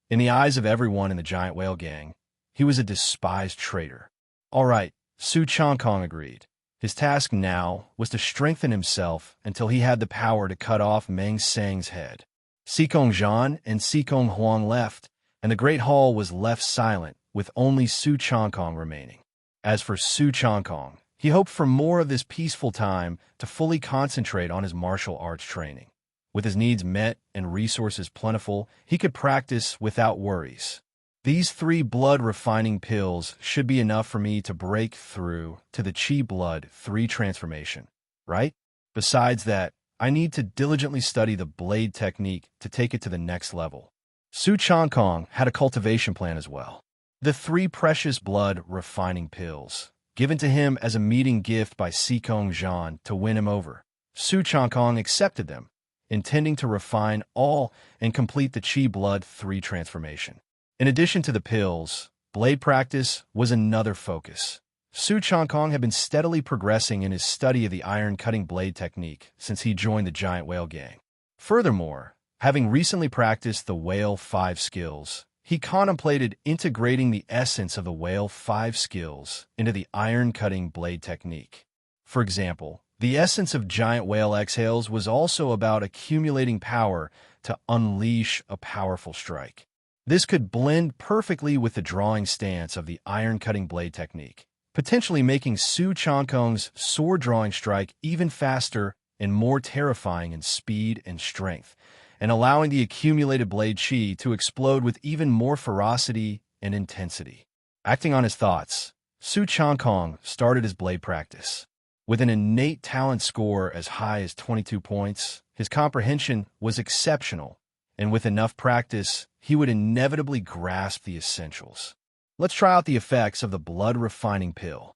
in the eyes of everyone in the giant whale gang, he was a despised traitor. All right, Su Changkong agreed. His task now was to strengthen himself until he had the power to cut off Meng Seng's head. Xikong Zhan and Xikong Huang left, and the Great Hall was left silent, with only Su Changkong remaining. As for Su Changkong, he hoped for more of this peaceful time to fully concentrate on his martial arts training. With his needs met and resources plentiful, he could practice without worries. "These 3 blood-refining pills should be enough for me to break through to the Chi Blood 3 transformation, right? Besides that, I need to diligently study the blade technique to take it to the next level." Su Changkong had a cultivation plan as well. The 3 precious blood-refining pills, given to him as a meeting gift by Xikong Zhan to win him over. Su Changkong accepted them, intending to refine all and complete the Chi Blood 3 transformation. In addition to the pills, blade practice was another focus. Su Changkong had been steadily progressing in his study of the iron-cutting blade technique since he joined the giant whale gang. Furthermore, having recently practiced the Whale 5 skills, he contemplated integrating the essence of the Whale 5 skills into the iron-cutting blade technique. For example, the essence of giant whale exhales was also about accumulating power to unleash a powerful strike. This could blend perfectly with the drawing stance of the iron-cutting blade technique, potentially making Su Changkong's sword-drawing strike even faster and more terrifying in speed and strength, and allowing the accumulated blade chi to explode with even more ferocity and intensity. Acting on his thoughts, Su Changkong started his blade practice. With an innate talent score as high as 22 points, his comprehension was exceptional, and with enough practice, he would inevitably grasp the essentials. Let's try out the effects of the blood-refining pill.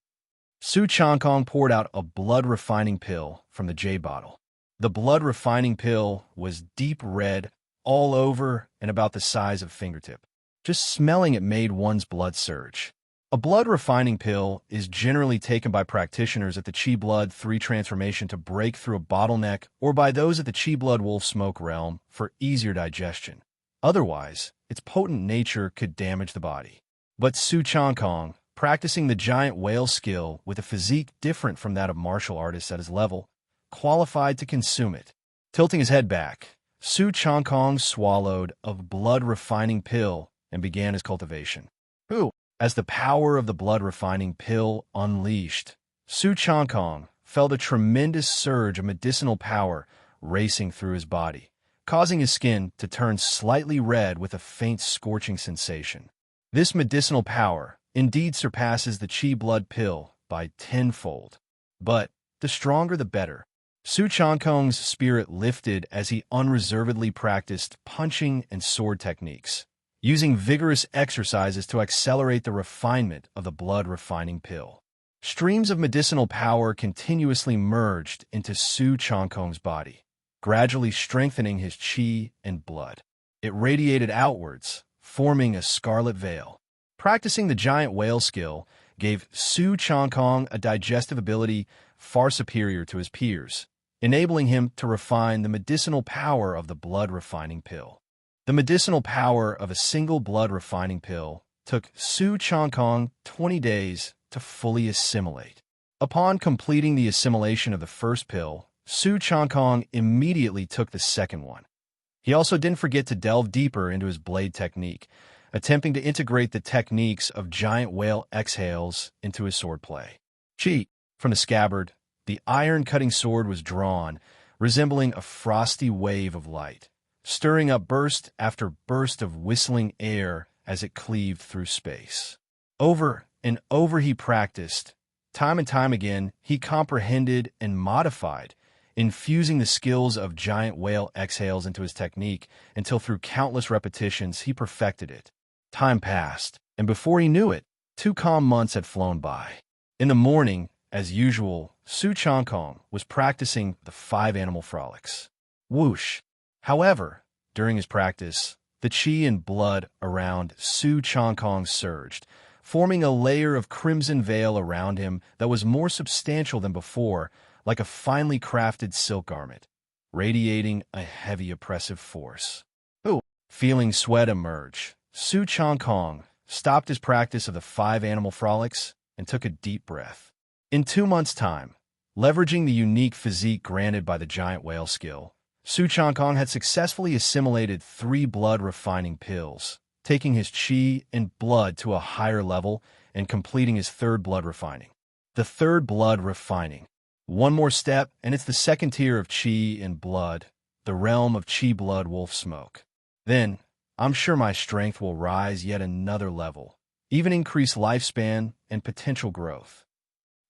Su Changkong poured out a blood-refining pill from the jade bottle. The blood-refining pill was deep red, all over and about the size of a fingertip. Just smelling it made one's blood surge. A blood refining pill is generally taken by practitioners at the Chi Blood 3 transformation to break through a bottleneck or by those at the Chi Blood Wolf Smoke realm for easier digestion. Otherwise, its potent nature could damage the body. But Su Changkong, practicing the giant whale skill with a physique different from that of martial artists at his level, qualified to consume it. Tilting his head back, Su Changkong swallowed a blood refining pill and began his cultivation. As the power of the blood refining pill unleashed, Su Changkong felt a tremendous surge of medicinal power racing through his body, causing his skin to turn slightly red with a faint scorching sensation. This medicinal power indeed surpasses the Chi blood pill by tenfold. But the stronger the better. Su Changkong's spirit lifted as he unreservedly practiced punching and sword techniques, using vigorous exercises to accelerate the refinement of the blood refining pill. Streams of medicinal power continuously merged into Su Changkong's body, gradually strengthening his chi and blood. It radiated outwards, forming a scarlet veil. Practicing the giant whale skill gave Su Changkong a digestive ability far superior to his peers, enabling him to refine the medicinal power of the blood refining pill. The medicinal power of a single blood refining pill took Su Changkong 20 days to fully assimilate. Upon completing the assimilation of the first pill, Su Changkong immediately took the second one. He also didn't forget to delve deeper into his blade technique, attempting to integrate the techniques of giant whale exhales into his swordplay. From the scabbard, the iron-cutting sword was drawn, resembling a frosty wave of light, stirring up burst after burst of whistling air as it cleaved through space. Over and over he practiced. Time and time again, he comprehended and modified, infusing the skills of giant whale exhales into his technique until through countless repetitions he perfected it. Time passed, and before he knew it, 2 calm months had flown by. In the morning, as usual, Su Changkong was practicing the 5 animal frolics. Whoosh! However, during his practice, the chi and blood around Su Changkong surged, forming a layer of crimson veil around him that was more substantial than before, like a finely crafted silk garment, radiating a heavy oppressive force. Feeling sweat emerge, Su Changkong stopped his practice of the 5 animal frolics and took a deep breath. In 2 months' time, leveraging the unique physique granted by the giant whale skill, Su Changkong had successfully assimilated 3 blood refining pills, taking his chi and blood to a higher level and completing his 3rd blood refining. The 3rd blood refining. One more step, and it's the 2nd tier of chi and blood, the realm of Chi blood wolf smoke. Then, I'm sure my strength will rise yet another level, even increase lifespan and potential growth.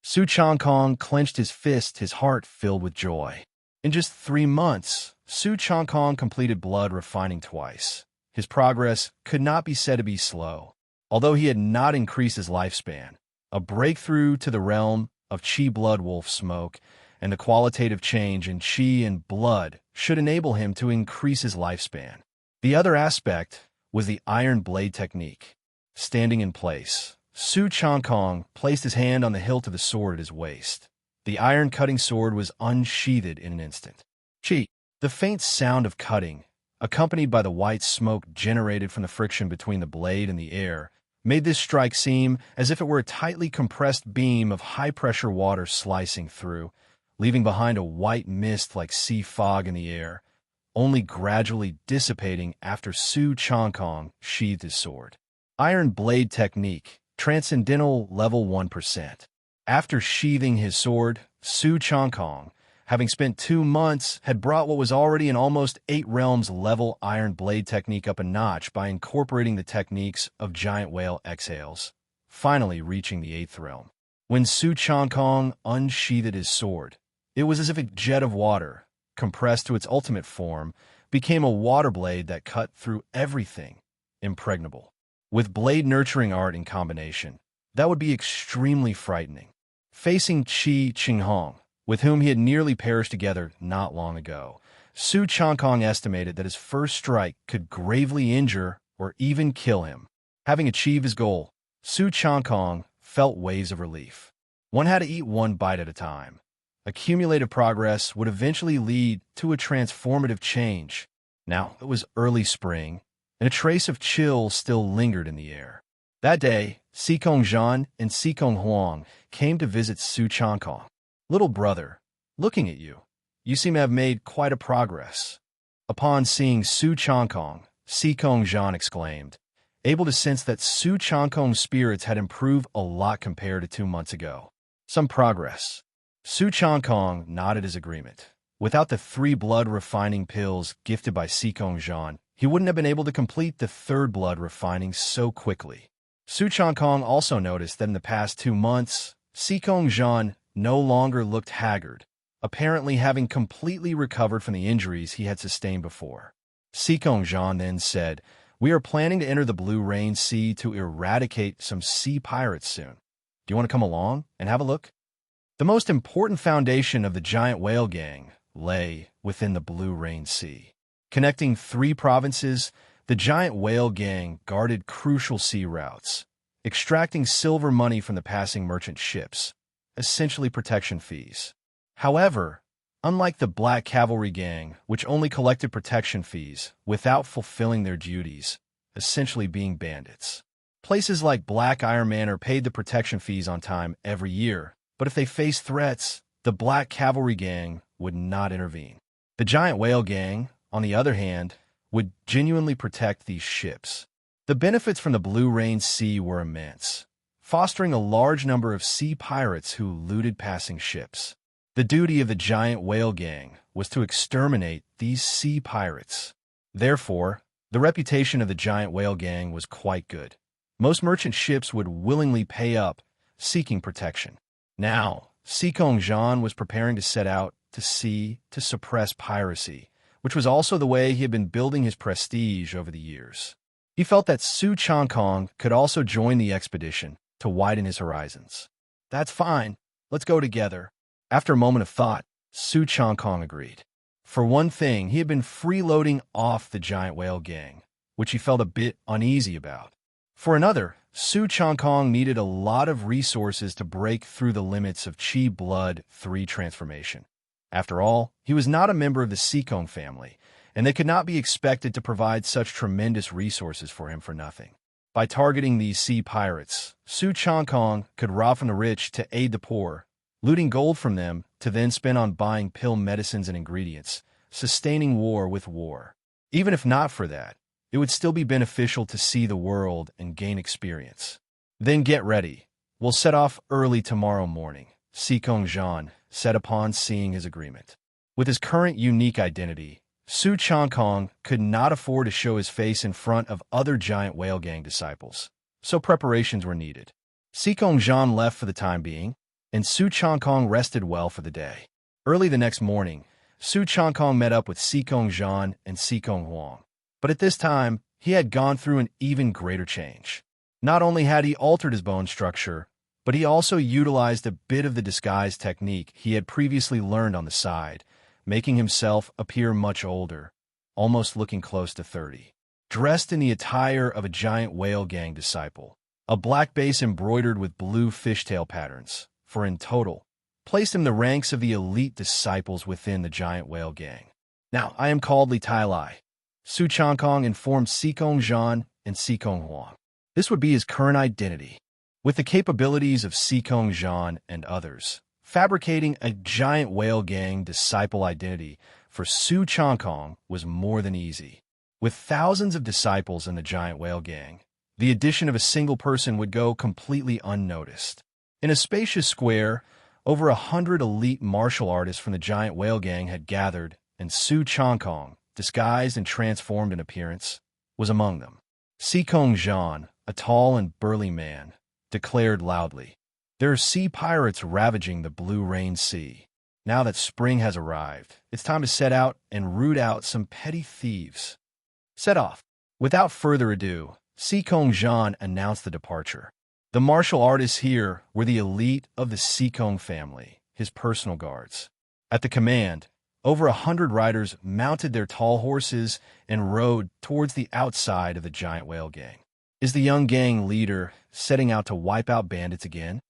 Su Changkong clenched his fist, his heart filled with joy. In just 3 months, Su Changkong completed blood refining twice. His progress could not be said to be slow. Although he had not increased his lifespan, a breakthrough to the realm of Chi blood wolf smoke and the qualitative change in Chi and blood should enable him to increase his lifespan. The other aspect was the iron blade technique. Standing in place, Su Changkong placed his hand on the hilt of the sword at his waist. The iron-cutting sword was unsheathed in an instant. The faint sound of cutting, accompanied by the white smoke generated from the friction between the blade and the air, made this strike seem as if it were a tightly compressed beam of high-pressure water slicing through, leaving behind a white mist like sea fog in the air, only gradually dissipating after Su Changkong sheathed his sword. Iron blade technique, transcendental level 1%. After sheathing his sword, Su Changkong, having spent 2 months, had brought what was already an almost 8 realms level iron blade technique up a notch by incorporating the techniques of giant whale exhales, finally reaching the 8th realm. When Su Changkong unsheathed his sword, it was as if a jet of water, compressed to its ultimate form, became a water blade that cut through everything, impregnable. With blade nurturing art in combination, that would be extremely frightening. Facing Chi Qinghong, with whom he had nearly perished together not long ago, Su Changkong estimated that his first strike could gravely injure or even kill him. Having achieved his goal, Su Changkong felt waves of relief. One had to eat one bite at a time. Accumulated progress would eventually lead to a transformative change. Now, it was early spring, and a trace of chill still lingered in the air. That day, Sikong Zhan and Sikong Huang came to visit Su Changkong. "Little brother, looking at you, you seem to have made quite a progress." Upon seeing Su Changkong, Sikong Zhan exclaimed, able to sense that Su Changkong's spirits had improved a lot compared to 2 months ago. "Some progress." Su Changkong nodded his agreement. Without the 3 blood refining pills gifted by Sikong Zhan, he wouldn't have been able to complete the 3rd blood refining so quickly. Su Changkong also noticed that in the past 2 months, Sikong Zhan no longer looked haggard, apparently having completely recovered from the injuries he had sustained before. Sikong Zhan then said, "We are planning to enter the Blue Rain Sea to eradicate some sea pirates soon. Do you want to come along and have a look?" The most important foundation of the giant whale gang lay within the Blue Rain Sea. Connecting 3 provinces, the giant whale gang guarded crucial sea routes, extracting silver money from the passing merchant ships, essentially protection fees. However, unlike the Black Cavalry gang, which only collected protection fees without fulfilling their duties, essentially being bandits, places like Black Iron Manor paid the protection fees on time every year, but if they faced threats, the Black Cavalry gang would not intervene. The giant whale gang, on the other hand, would genuinely protect these ships. The benefits from the Blue Rain Sea were immense, fostering a large number of sea pirates who looted passing ships. The duty of the giant whale gang was to exterminate these sea pirates. Therefore, the reputation of the giant whale gang was quite good. Most merchant ships would willingly pay up, seeking protection. Now, Sikong Zhan was preparing to set out to sea to suppress piracy, which was also the way he had been building his prestige over the years. He felt that Su Changkong could also join the expedition to widen his horizons. "That's fine. Let's go together." After a moment of thought, Su Changkong agreed. For one thing, he had been freeloading off the giant whale gang, which he felt a bit uneasy about. For another, Su Changkong needed a lot of resources to break through the limits of Chi Blood 3 transformation. After all, he was not a member of the Sikong family, and they could not be expected to provide such tremendous resources for him for nothing. By targeting these sea pirates, Su Changkong could rob from the rich to aid the poor, looting gold from them to then spend on buying pill medicines and ingredients, sustaining war with war. Even if not for that, it would still be beneficial to see the world and gain experience. "Then get ready. We'll set off early tomorrow morning," Sikong Zhan said upon seeing his agreement. With his current unique identity, Su Changkong could not afford to show his face in front of other giant whale gang disciples, so preparations were needed. Sikong Zhan left for the time being, and Su Changkong rested well for the day. Early the next morning, Su Changkong met up with Sikong Zhan and Sikong Huang. But at this time, he had gone through an even greater change. Not only had he altered his bone structure, but he also utilized a bit of the disguise technique he had previously learned on the side, making himself appear much older, almost looking close to 30. Dressed in the attire of a giant whale gang disciple, a black base embroidered with blue fishtail patterns, for in total, placed him in the ranks of the elite disciples within the giant whale gang. "Now, I am called Li Tai Lai," Su Changkong informed Sikong Zhan and Sikong Huang. This would be his current identity. With the capabilities of Sikong Zhan and others, fabricating a giant whale gang disciple identity for Su Changkong was more than easy. With thousands of disciples in the giant whale gang, the addition of a single person would go completely unnoticed. In a spacious square, over 100 elite martial artists from the giant whale gang had gathered, and Su Changkong, disguised and transformed in appearance, was among them. Sikong Zhan, a tall and burly man, declared loudly, "There are sea pirates ravaging the Blue Rain Sea. Now that spring has arrived, it's time to set out and root out some petty thieves." Set off. Without further ado, Sikong Zhan announced the departure. The martial artists here were the elite of the Sikong family, his personal guards. At the command, over 100 riders mounted their tall horses and rode towards the outside of the giant whale gang. Is the young gang leader setting out to wipe out bandits again?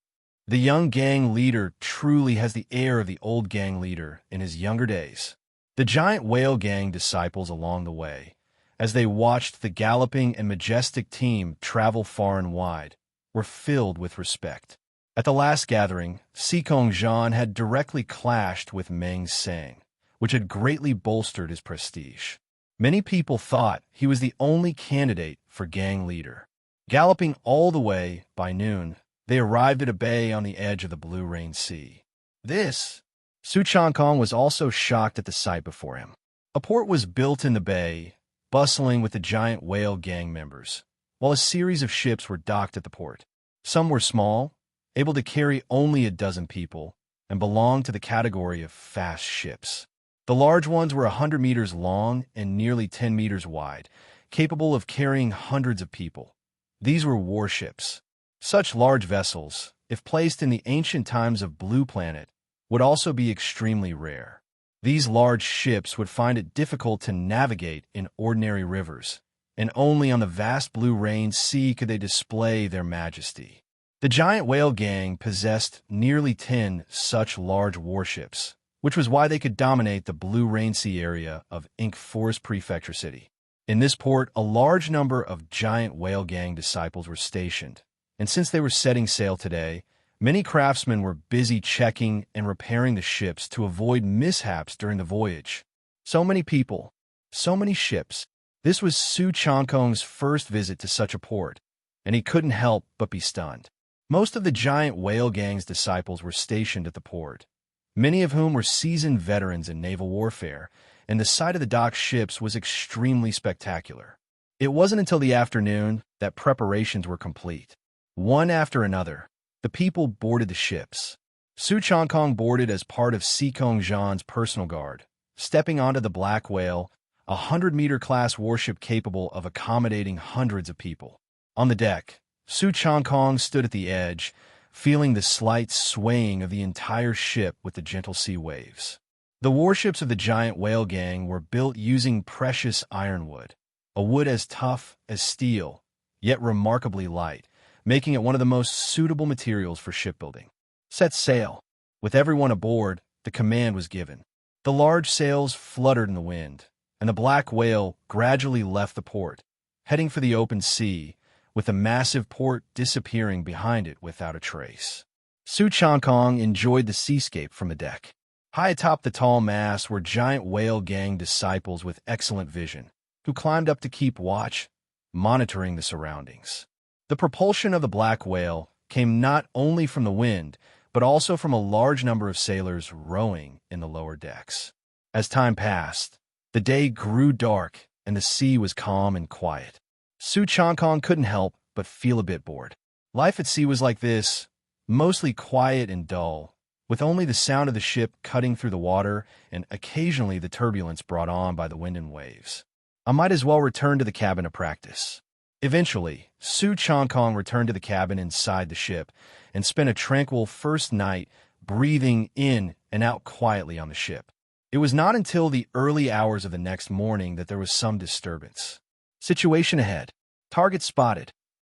The young gang leader truly has the air of the old gang leader in his younger days. The giant whale gang disciples along the way, as they watched the galloping and majestic team travel far and wide, were filled with respect. At the last gathering, Su Changkong had directly clashed with Meng Sang, which had greatly bolstered his prestige. Many people thought he was the only candidate for gang leader. Galloping all the way, by noon, they arrived at a bay on the edge of the Blue Rain Sea. Su Changkong was also shocked at the sight before him. A port was built in the bay, bustling with the giant whale gang members, while a series of ships were docked at the port. Some were small, able to carry only a dozen people, and belonged to the category of fast ships. The large ones were 100 meters long and nearly 10 meters wide, capable of carrying hundreds of people. These were warships. Such large vessels, if placed in the ancient times of Blue Planet, would also be extremely rare. These large ships would find it difficult to navigate in ordinary rivers, and only on the vast Blue Rain Sea could they display their majesty. The giant whale gang possessed nearly 10 such large warships, which was why they could dominate the Blue Rain Sea area of Ink Forest Prefecture City. In this port, a large number of giant whale gang disciples were stationed, and since they were setting sail today, many craftsmen were busy checking and repairing the ships to avoid mishaps during the voyage. So many people, so many ships. This was Su Changkong's first visit to such a port, and he couldn't help but be stunned. Most of the giant whale gang's disciples were stationed at the port, many of whom were seasoned veterans in naval warfare, and the sight of the docked ships was extremely spectacular. It wasn't until the afternoon that preparations were complete. One after another, the people boarded the ships. Su Changkong boarded as part of Su Changkong's personal guard, stepping onto the Black Whale, a 100-meter class warship capable of accommodating hundreds of people. On the deck, Su Changkong stood at the edge, feeling the slight swaying of the entire ship with the gentle sea waves. The warships of the giant whale gang were built using precious ironwood, a wood as tough as steel, yet remarkably light, making it one of the most suitable materials for shipbuilding. Set sail. With everyone aboard, the command was given. The large sails fluttered in the wind, and the Black Whale gradually left the port, heading for the open sea, with the massive port disappearing behind it without a trace. Su Changkong enjoyed the seascape from the deck. High atop the tall mast were giant whale gang disciples with excellent vision, who climbed up to keep watch, monitoring the surroundings. The propulsion of the Black Whale came not only from the wind, but also from a large number of sailors rowing in the lower decks. As time passed, the day grew dark and the sea was calm and quiet. Su Changkong couldn't help but feel a bit bored. Life at sea was like this, mostly quiet and dull, with only the sound of the ship cutting through the water and occasionally the turbulence brought on by the wind and waves. I might as well return to the cabin to practice. Eventually, Su Changkong returned to the cabin inside the ship and spent a tranquil first night breathing in and out quietly on the ship. It was not until the early hours of the next morning that there was some disturbance. Situation ahead. Target spotted.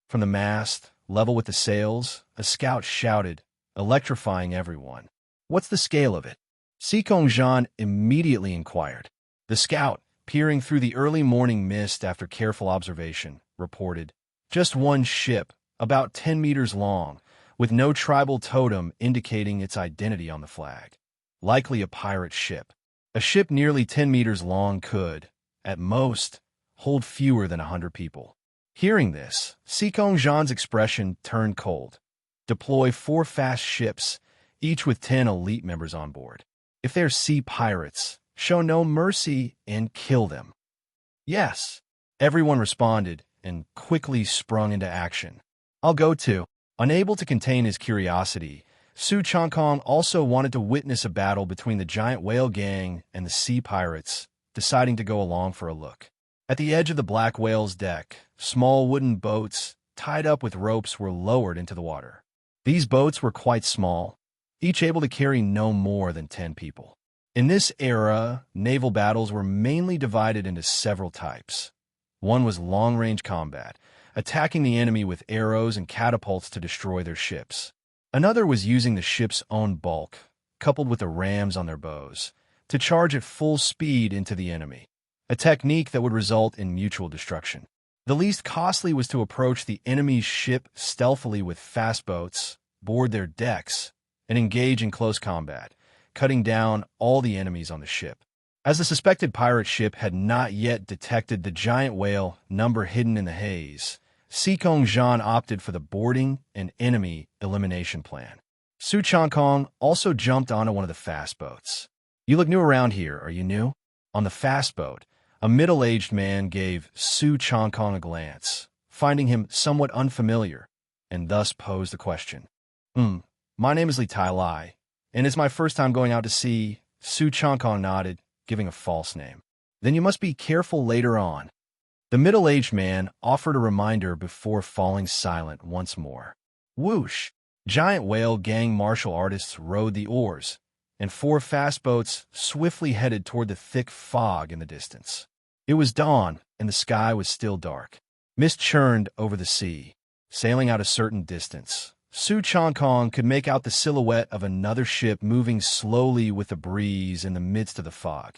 From the mast, level with the sails, a scout shouted, electrifying everyone. What's the scale of it? Su Changkong immediately inquired. The scout, peering through the early morning mist after careful observation, reported, just one ship, about 10 meters long, with no tribal totem indicating its identity on the flag. Likely a pirate ship. A ship nearly 10 meters long could, at most, hold fewer than 100 people. Hearing this, Su Changkong's expression turned cold. Deploy 4 fast ships, each with 10 elite members on board. If they're sea pirates, show no mercy and kill them. Yes, everyone responded and quickly sprung into action. I'll go too. Unable to contain his curiosity, Su Changkong also wanted to witness a battle between the giant whale gang and the sea pirates, deciding to go along for a look. At the edge of the Black Whale's deck, small wooden boats tied up with ropes were lowered into the water. These boats were quite small, each able to carry no more than 10 people. In this era, naval battles were mainly divided into several types. One was long-range combat, attacking the enemy with arrows and catapults to destroy their ships. Another was using the ship's own bulk, coupled with the rams on their bows, to charge at full speed into the enemy, a technique that would result in mutual destruction. The least costly was to approach the enemy's ship stealthily with fast boats, board their decks, and engage in close combat, cutting down all the enemies on the ship. As the suspected pirate ship had not yet detected the giant whale number hidden in the haze, Su Changkong opted for the boarding and enemy elimination plan. Su Changkong also jumped onto one of the fast boats. "You look new around here, are you new?" On the fast boat, a middle-aged man gave Su Changkong a glance, finding him somewhat unfamiliar, and thus posed the question. My name is Li Tai Lai, and it's my first time going out to sea." Su Changkong nodded, giving a false name. "Then you must be careful later on." The middle-aged man offered a reminder before falling silent once more. Whoosh! Giant whale gang martial artists rowed the oars, and 4 fast boats swiftly headed toward the thick fog in the distance. It was dawn, and the sky was still dark. Mist churned over the sea. Sailing out a certain distance, Su Changkong could make out the silhouette of another ship moving slowly with the breeze in the midst of the fog.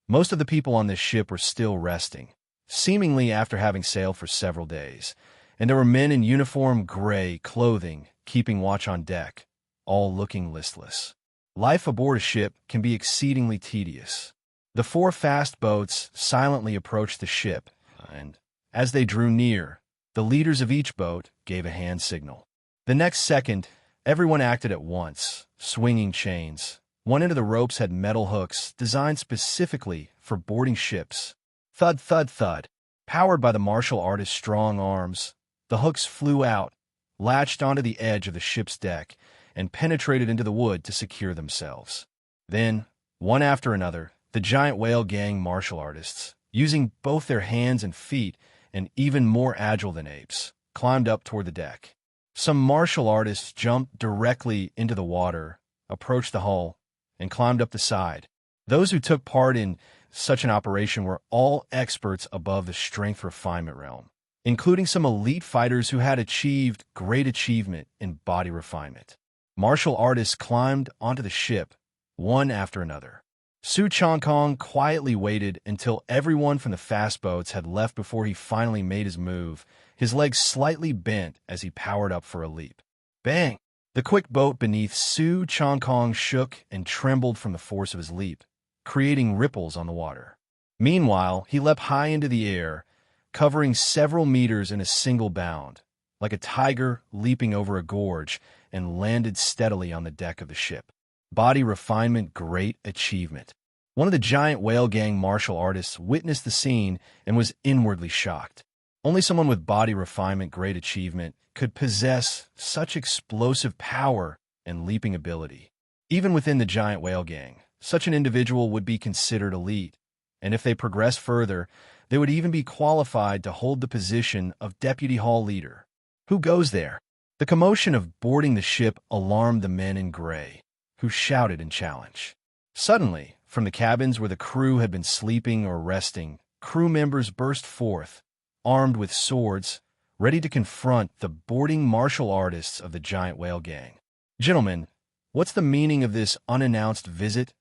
Most of the people on this ship were still resting, seemingly after having sailed for several days, and there were men in uniform gray clothing keeping watch on deck, all looking listless. Life aboard a ship can be exceedingly tedious. The 4 fast boats silently approached the ship, and, as they drew near, the leaders of each boat gave a hand signal. The next second, everyone acted at once, swinging chains. One end of the ropes had metal hooks designed specifically for boarding ships. Thud, thud, thud. Powered by the martial artist's strong arms, the hooks flew out, latched onto the edge of the ship's deck, and penetrated into the wood to secure themselves. Then, one after another, the giant whale gang martial artists, using both their hands and feet and even more agile than apes, climbed up toward the deck. Some martial artists jumped directly into the water, approached the hull, and climbed up the side. Those who took part in such an operation were all experts above the strength refinement realm, including some elite fighters who had achieved great achievement in body refinement. Martial artists climbed onto the ship, one after another. Su Changkong quietly waited until everyone from the fast boats had left before he finally made his move, his legs slightly bent as he powered up for a leap. Bang! The quick boat beneath Su Changkong shook and trembled from the force of his leap, creating ripples on the water. Meanwhile, he leapt high into the air, covering several meters in a single bound, like a tiger leaping over a gorge, and landed steadily on the deck of the ship. Body refinement, great achievement. One of the giant whale gang martial artists witnessed the scene and was inwardly shocked. Only someone with body refinement, great achievement, could possess such explosive power and leaping ability. Even within the giant whale gang, such an individual would be considered elite, and if they progressed further, they would even be qualified to hold the position of deputy hall leader. Who goes there? The commotion of boarding the ship alarmed the men in gray, who shouted in challenge. Suddenly, from the cabins where the crew had been sleeping or resting, crew members burst forth, armed with swords, ready to confront the boarding martial artists of the giant whale gang. "Gentlemen, what's the meaning of this unannounced visit?"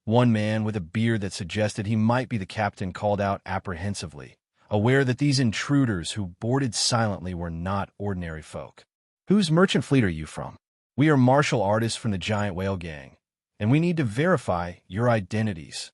One man with a beard that suggested he might be the captain called out apprehensively, aware that these intruders who boarded silently were not ordinary folk. "Whose merchant fleet are you from?" "We are martial artists from the giant whale gang, and we need to verify your identities."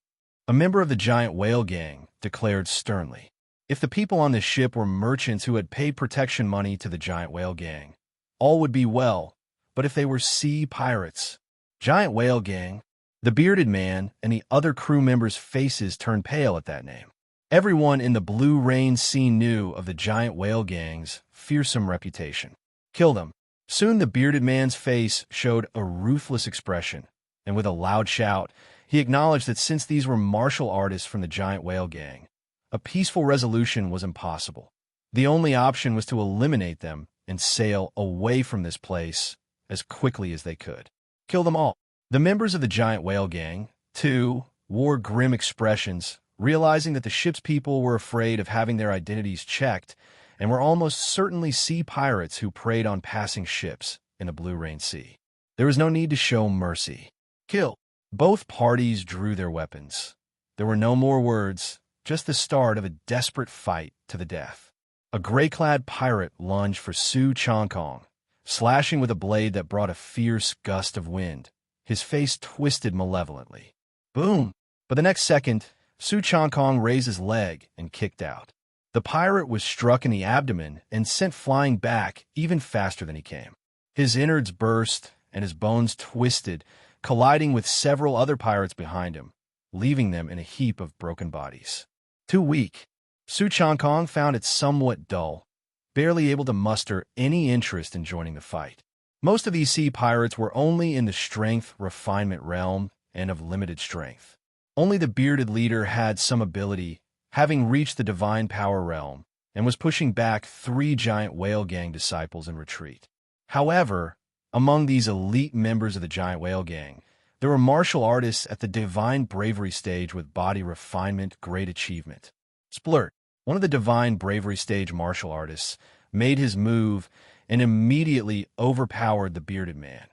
A member of the giant whale gang declared sternly. If the people on this ship were merchants who had paid protection money to the giant whale gang, all would be well, but if they were sea pirates, giant whale gang, the bearded man and the other crew members' faces turned pale at that name. Everyone in the Blue Rain scene knew of the giant whale gang's fearsome reputation. "Kill them." Soon the bearded man's face showed a ruthless expression, and with a loud shout, he acknowledged that since these were martial artists from the giant whale gang, a peaceful resolution was impossible. The only option was to eliminate them and sail away from this place as quickly as they could. Kill them all. The members of the giant whale gang, too, wore grim expressions, realizing that the ship's people were afraid of having their identities checked and were almost certainly sea pirates who preyed on passing ships in the Blue Rain Sea. There was no need to show mercy. Kill. Both parties drew their weapons. There were no more words, just the start of a desperate fight to the death. A gray-clad pirate lunged for Su Changkong, slashing with a blade that brought a fierce gust of wind. His face twisted malevolently. Boom! But the next second, Su Changkong raised his leg and kicked out. The pirate was struck in the abdomen and sent flying back even faster than he came. His innards burst and his bones twisted, colliding with several other pirates behind him, leaving them in a heap of broken bodies. Too weak, Su Changkong found it somewhat dull, barely able to muster any interest in joining the fight. Most of these sea pirates were only in the strength refinement realm and of limited strength. Only the bearded leader had some ability, having reached the divine power realm, and was pushing back 3 giant whale gang disciples in retreat. However, among these elite members of the giant whale gang, there were martial artists at the divine bravery stage with body refinement great achievement. Splurt, one of the divine bravery stage martial artists, made his move and immediately overpowered the bearded man.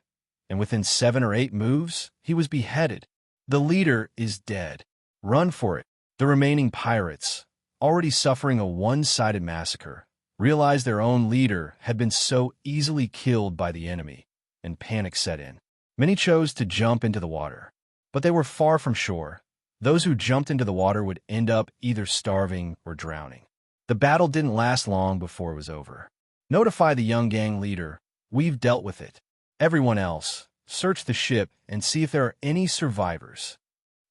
And within 7 or 8 moves, he was beheaded. The leader is dead. Run for it. The remaining pirates, already suffering a one-sided massacre, realized their own leader had been so easily killed by the enemy, and panic set in. Many chose to jump into the water, but they were far from shore. Those who jumped into the water would end up either starving or drowning. The battle didn't last long before it was over. Notify the young gang leader. We've dealt with it. Everyone else, search the ship and see if there are any survivors.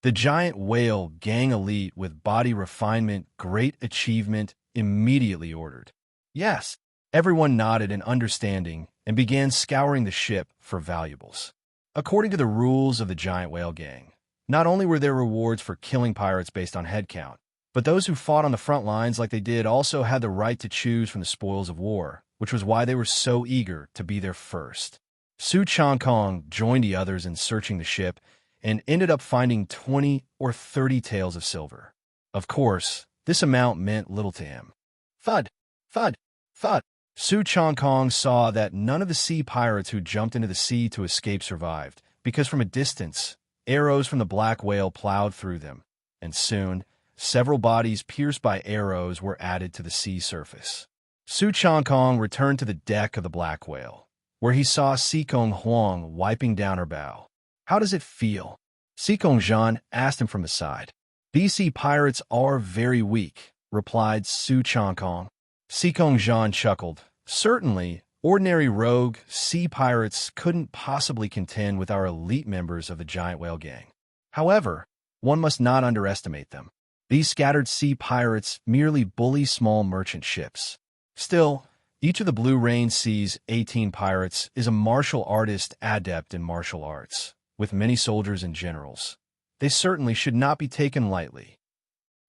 The giant whale gang elite with body refinement great achievement immediately ordered. Yes. Everyone nodded in understanding and began scouring the ship for valuables. According to the rules of the giant whale gang, not only were there rewards for killing pirates based on head count, but those who fought on the front lines like they did also had the right to choose from the spoils of war, which was why they were so eager to be there first. Su Changkong joined the others in searching the ship and ended up finding 20 or 30 taels of silver. Of course, this amount meant little to him. Thud, thud, thud. Su Changkong saw that none of the sea pirates who jumped into the sea to escape survived, because from a distance, arrows from the black whale plowed through them, and soon, several bodies pierced by arrows were added to the sea surface. Su Changkong returned to the deck of the black whale, where he saw Sikong Huang wiping down her bow. How does it feel? Sikong Zhan asked him from the side. These sea pirates are very weak, replied Su Changkong. Sikong Zhan chuckled. Certainly, ordinary rogue sea pirates couldn't possibly contend with our elite members of the giant whale gang. However, one must not underestimate them. These scattered sea pirates merely bully small merchant ships. Still, each of the Blue Rain Sea's 18 pirates is a martial artist adept in martial arts, with many soldiers and generals. They certainly should not be taken lightly.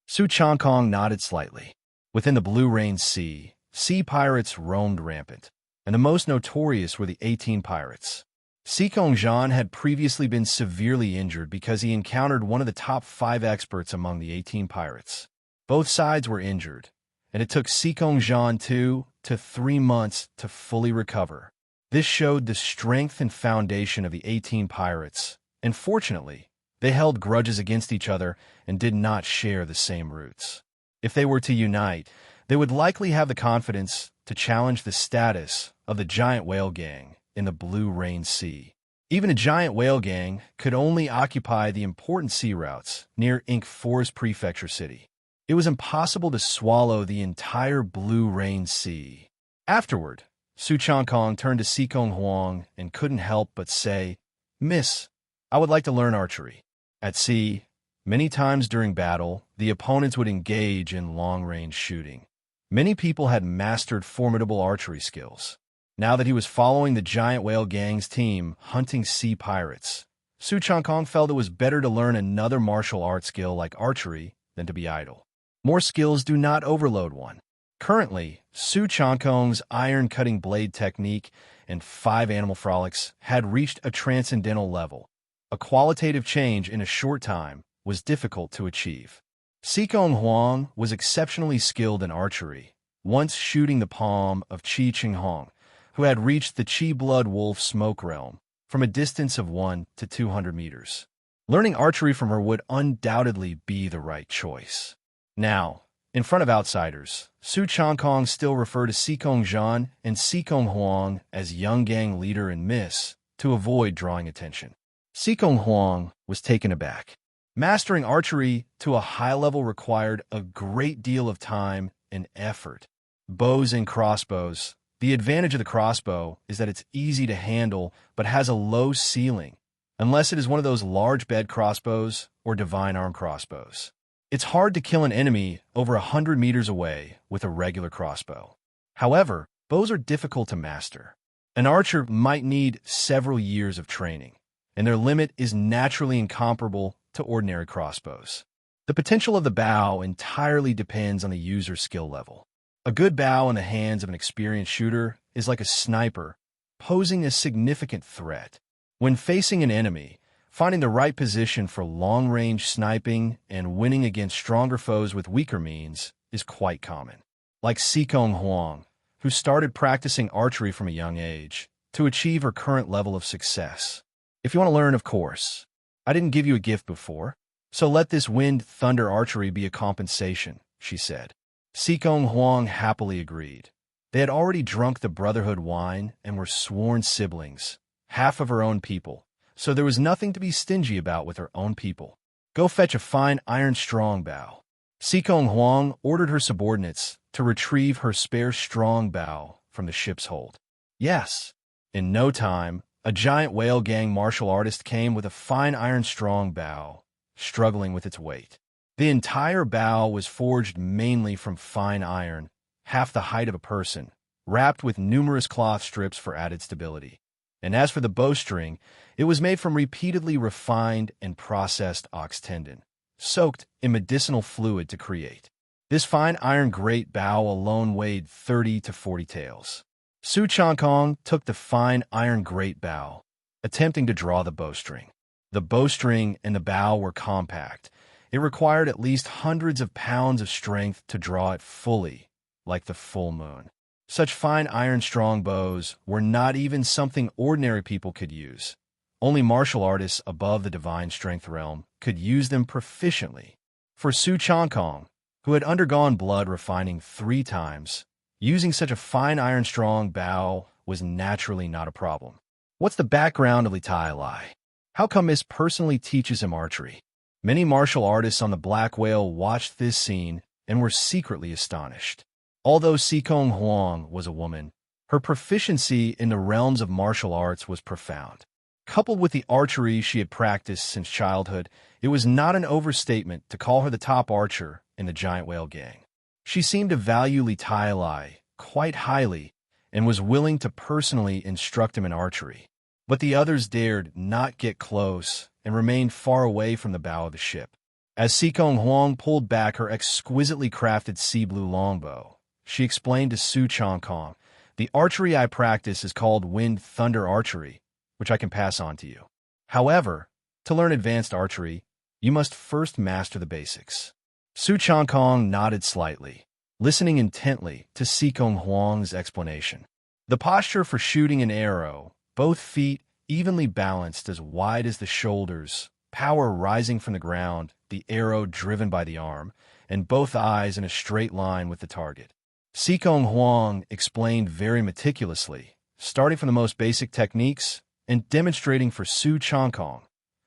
Su Changkong nodded slightly. Within the Blue Rain Sea, sea pirates roamed rampant, and the most notorious were the 18 pirates. Sikong Zhan had previously been severely injured because he encountered one of the top 5 experts among the 18 pirates. Both sides were injured, and it took Sikong Zhan 2 to 3 months to fully recover. This showed the strength and foundation of the 18 pirates, and fortunately, they held grudges against each other and did not share the same roots. If they were to unite, they would likely have the confidence to challenge the status of the giant whale gang in the Blue Rain Sea. Even a giant whale gang could only occupy the important sea routes near Ink Forest Prefecture City. It was impossible to swallow the entire Blue Rain Sea. Afterward, Su Changkong turned to Sikong Huang and couldn't help but say, "Miss, I would like to learn archery." At sea, many times during battle, the opponents would engage in long-range shooting. Many people had mastered formidable archery skills. Now that he was following the giant whale gang's team hunting sea pirates, Su Changkong felt it was better to learn another martial art skill like archery than to be idle. More skills do not overload one. Currently, Su Changkong's iron-cutting blade technique and 5 animal frolics had reached a transcendental level. A qualitative change in a short time was difficult to achieve. Sikong Huang was exceptionally skilled in archery, once shooting the palm of Su Changkong, who had reached the Qi Blood Wolf smoke realm from a distance of 1 to 200 meters. Learning archery from her would undoubtedly be the right choice. Now, in front of outsiders, Su Changkong still referred to Sikong Zhan and Sikong Huang as young gang leader and miss to avoid drawing attention. Sikong Huang was taken aback. Mastering archery to a high level required a great deal of time and effort. Bows and crossbows. The advantage of the crossbow is that it's easy to handle but has a low ceiling, unless it is one of those large bed crossbows or divine arm crossbows. It's hard to kill an enemy over 100 meters away with a regular crossbow. However, bows are difficult to master. An archer might need several years of training, and their limit is naturally incomparable to ordinary crossbows. The potential of the bow entirely depends on the user's skill level. A good bow in the hands of an experienced shooter is like a sniper, posing a significant threat. When facing an enemy, finding the right position for long-range sniping and winning against stronger foes with weaker means is quite common. Like Sikong Huang, who started practicing archery from a young age to achieve her current level of success. If you want to learn, of course. I didn't give you a gift before, so let this wind thunder archery be a compensation, she said. Sikong Huang happily agreed. They had already drunk the Brotherhood wine and were sworn siblings, half of her own people, so there was nothing to be stingy about with her own people. Go fetch a fine iron strong bow. Sikong Huang ordered her subordinates to retrieve her spare strong bow from the ship's hold. Yes, in no time, a giant whale gang martial artist came with a fine iron strong bow, struggling with its weight. The entire bow was forged mainly from fine iron, half the height of a person, wrapped with numerous cloth strips for added stability. And as for the bowstring, it was made from repeatedly refined and processed ox tendon, soaked in medicinal fluid to create. This fine iron great bow alone weighed 30 to 40 taels. Su Changkong took the fine iron great bow, attempting to draw the bowstring. The bowstring and the bow were compact. It required at least hundreds of pounds of strength to draw it fully, like the full moon. Such fine iron strong bows were not even something ordinary people could use. Only martial artists above the divine strength realm could use them proficiently. For Su Changkong, who had undergone blood refining 3 times, using such a fine iron strong bow was naturally not a problem. What's the background of Li Tai Lai? How come Miss personally teaches him archery? Many martial artists on the Black Whale watched this scene and were secretly astonished. Although Sikong Huang was a woman, her proficiency in the realms of martial arts was profound. Coupled with the archery she had practiced since childhood, it was not an overstatement to call her the top archer in the Giant Whale gang. She seemed to value Li Tai Lai quite highly and was willing to personally instruct him in archery. But the others dared not get close and remained far away from the bow of the ship. As Sikong Huang pulled back her exquisitely crafted sea blue longbow, she explained to Su Changkong, "The archery I practice is called wind thunder archery, which I can pass on to you. However, to learn advanced archery, you must first master the basics." Su Changkong nodded slightly, listening intently to Sikong Huang's explanation. The posture for shooting an arrow, both feet evenly balanced as wide as the shoulders, power rising from the ground, the arrow driven by the arm, and both eyes in a straight line with the target. Sikong Huang explained very meticulously, starting from the most basic techniques and demonstrating for Su Changkong,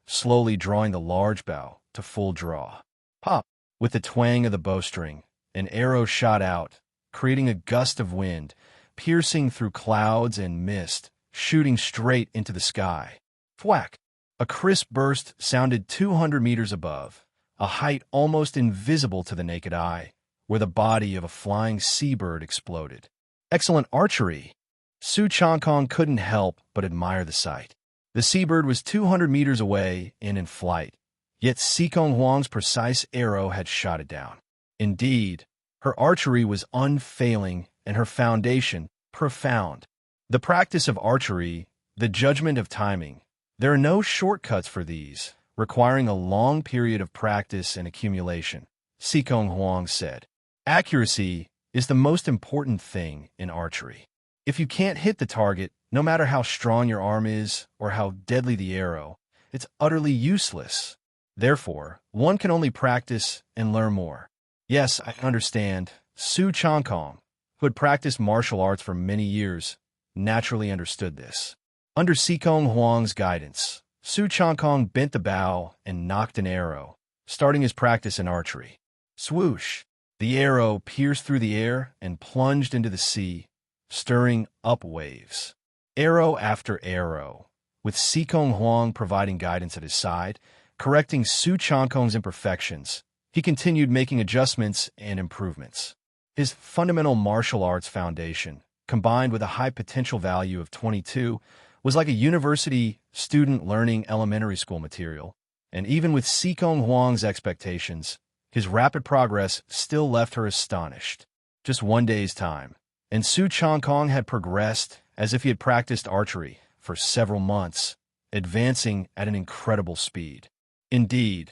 slowly drawing the large bow to full draw. Pop! With the twang of the bowstring, an arrow shot out, creating a gust of wind, piercing through clouds and mist, shooting straight into the sky. Thwack! A crisp burst sounded 200 meters above, a height almost invisible to the naked eye, where the body of a flying seabird exploded. Excellent archery! Su Changkong couldn't help but admire the sight. The seabird was 200 meters away and in flight, yet Sikong Huang's precise arrow had shot it down. Indeed, her archery was unfailing and her foundation profound. The practice of archery, the judgment of timing, there are no shortcuts for these, requiring a long period of practice and accumulation, Sikong Huang said. Accuracy is the most important thing in archery. If you can't hit the target, no matter how strong your arm is or how deadly the arrow, it's utterly useless. Therefore, one can only practice and learn more. Yes, I understand. Su Changkong, who had practiced martial arts for many years, naturally understood this. Under Sikong Huang's guidance, Su Changkong bent the bow and nocked an arrow, starting his practice in archery. Swoosh! The arrow pierced through the air and plunged into the sea, stirring up waves. Arrow after arrow, with Sikong Huang providing guidance at his side, correcting Su Changkong's imperfections, he continued making adjustments and improvements. His fundamental martial arts foundation, combined with a high potential value of 22, was like a university student learning elementary school material, and even with Sikong Huang's expectations, his rapid progress still left her astonished. Just one day's time, and Su Changkong had progressed as if he had practiced archery for several months, advancing at an incredible speed. Indeed,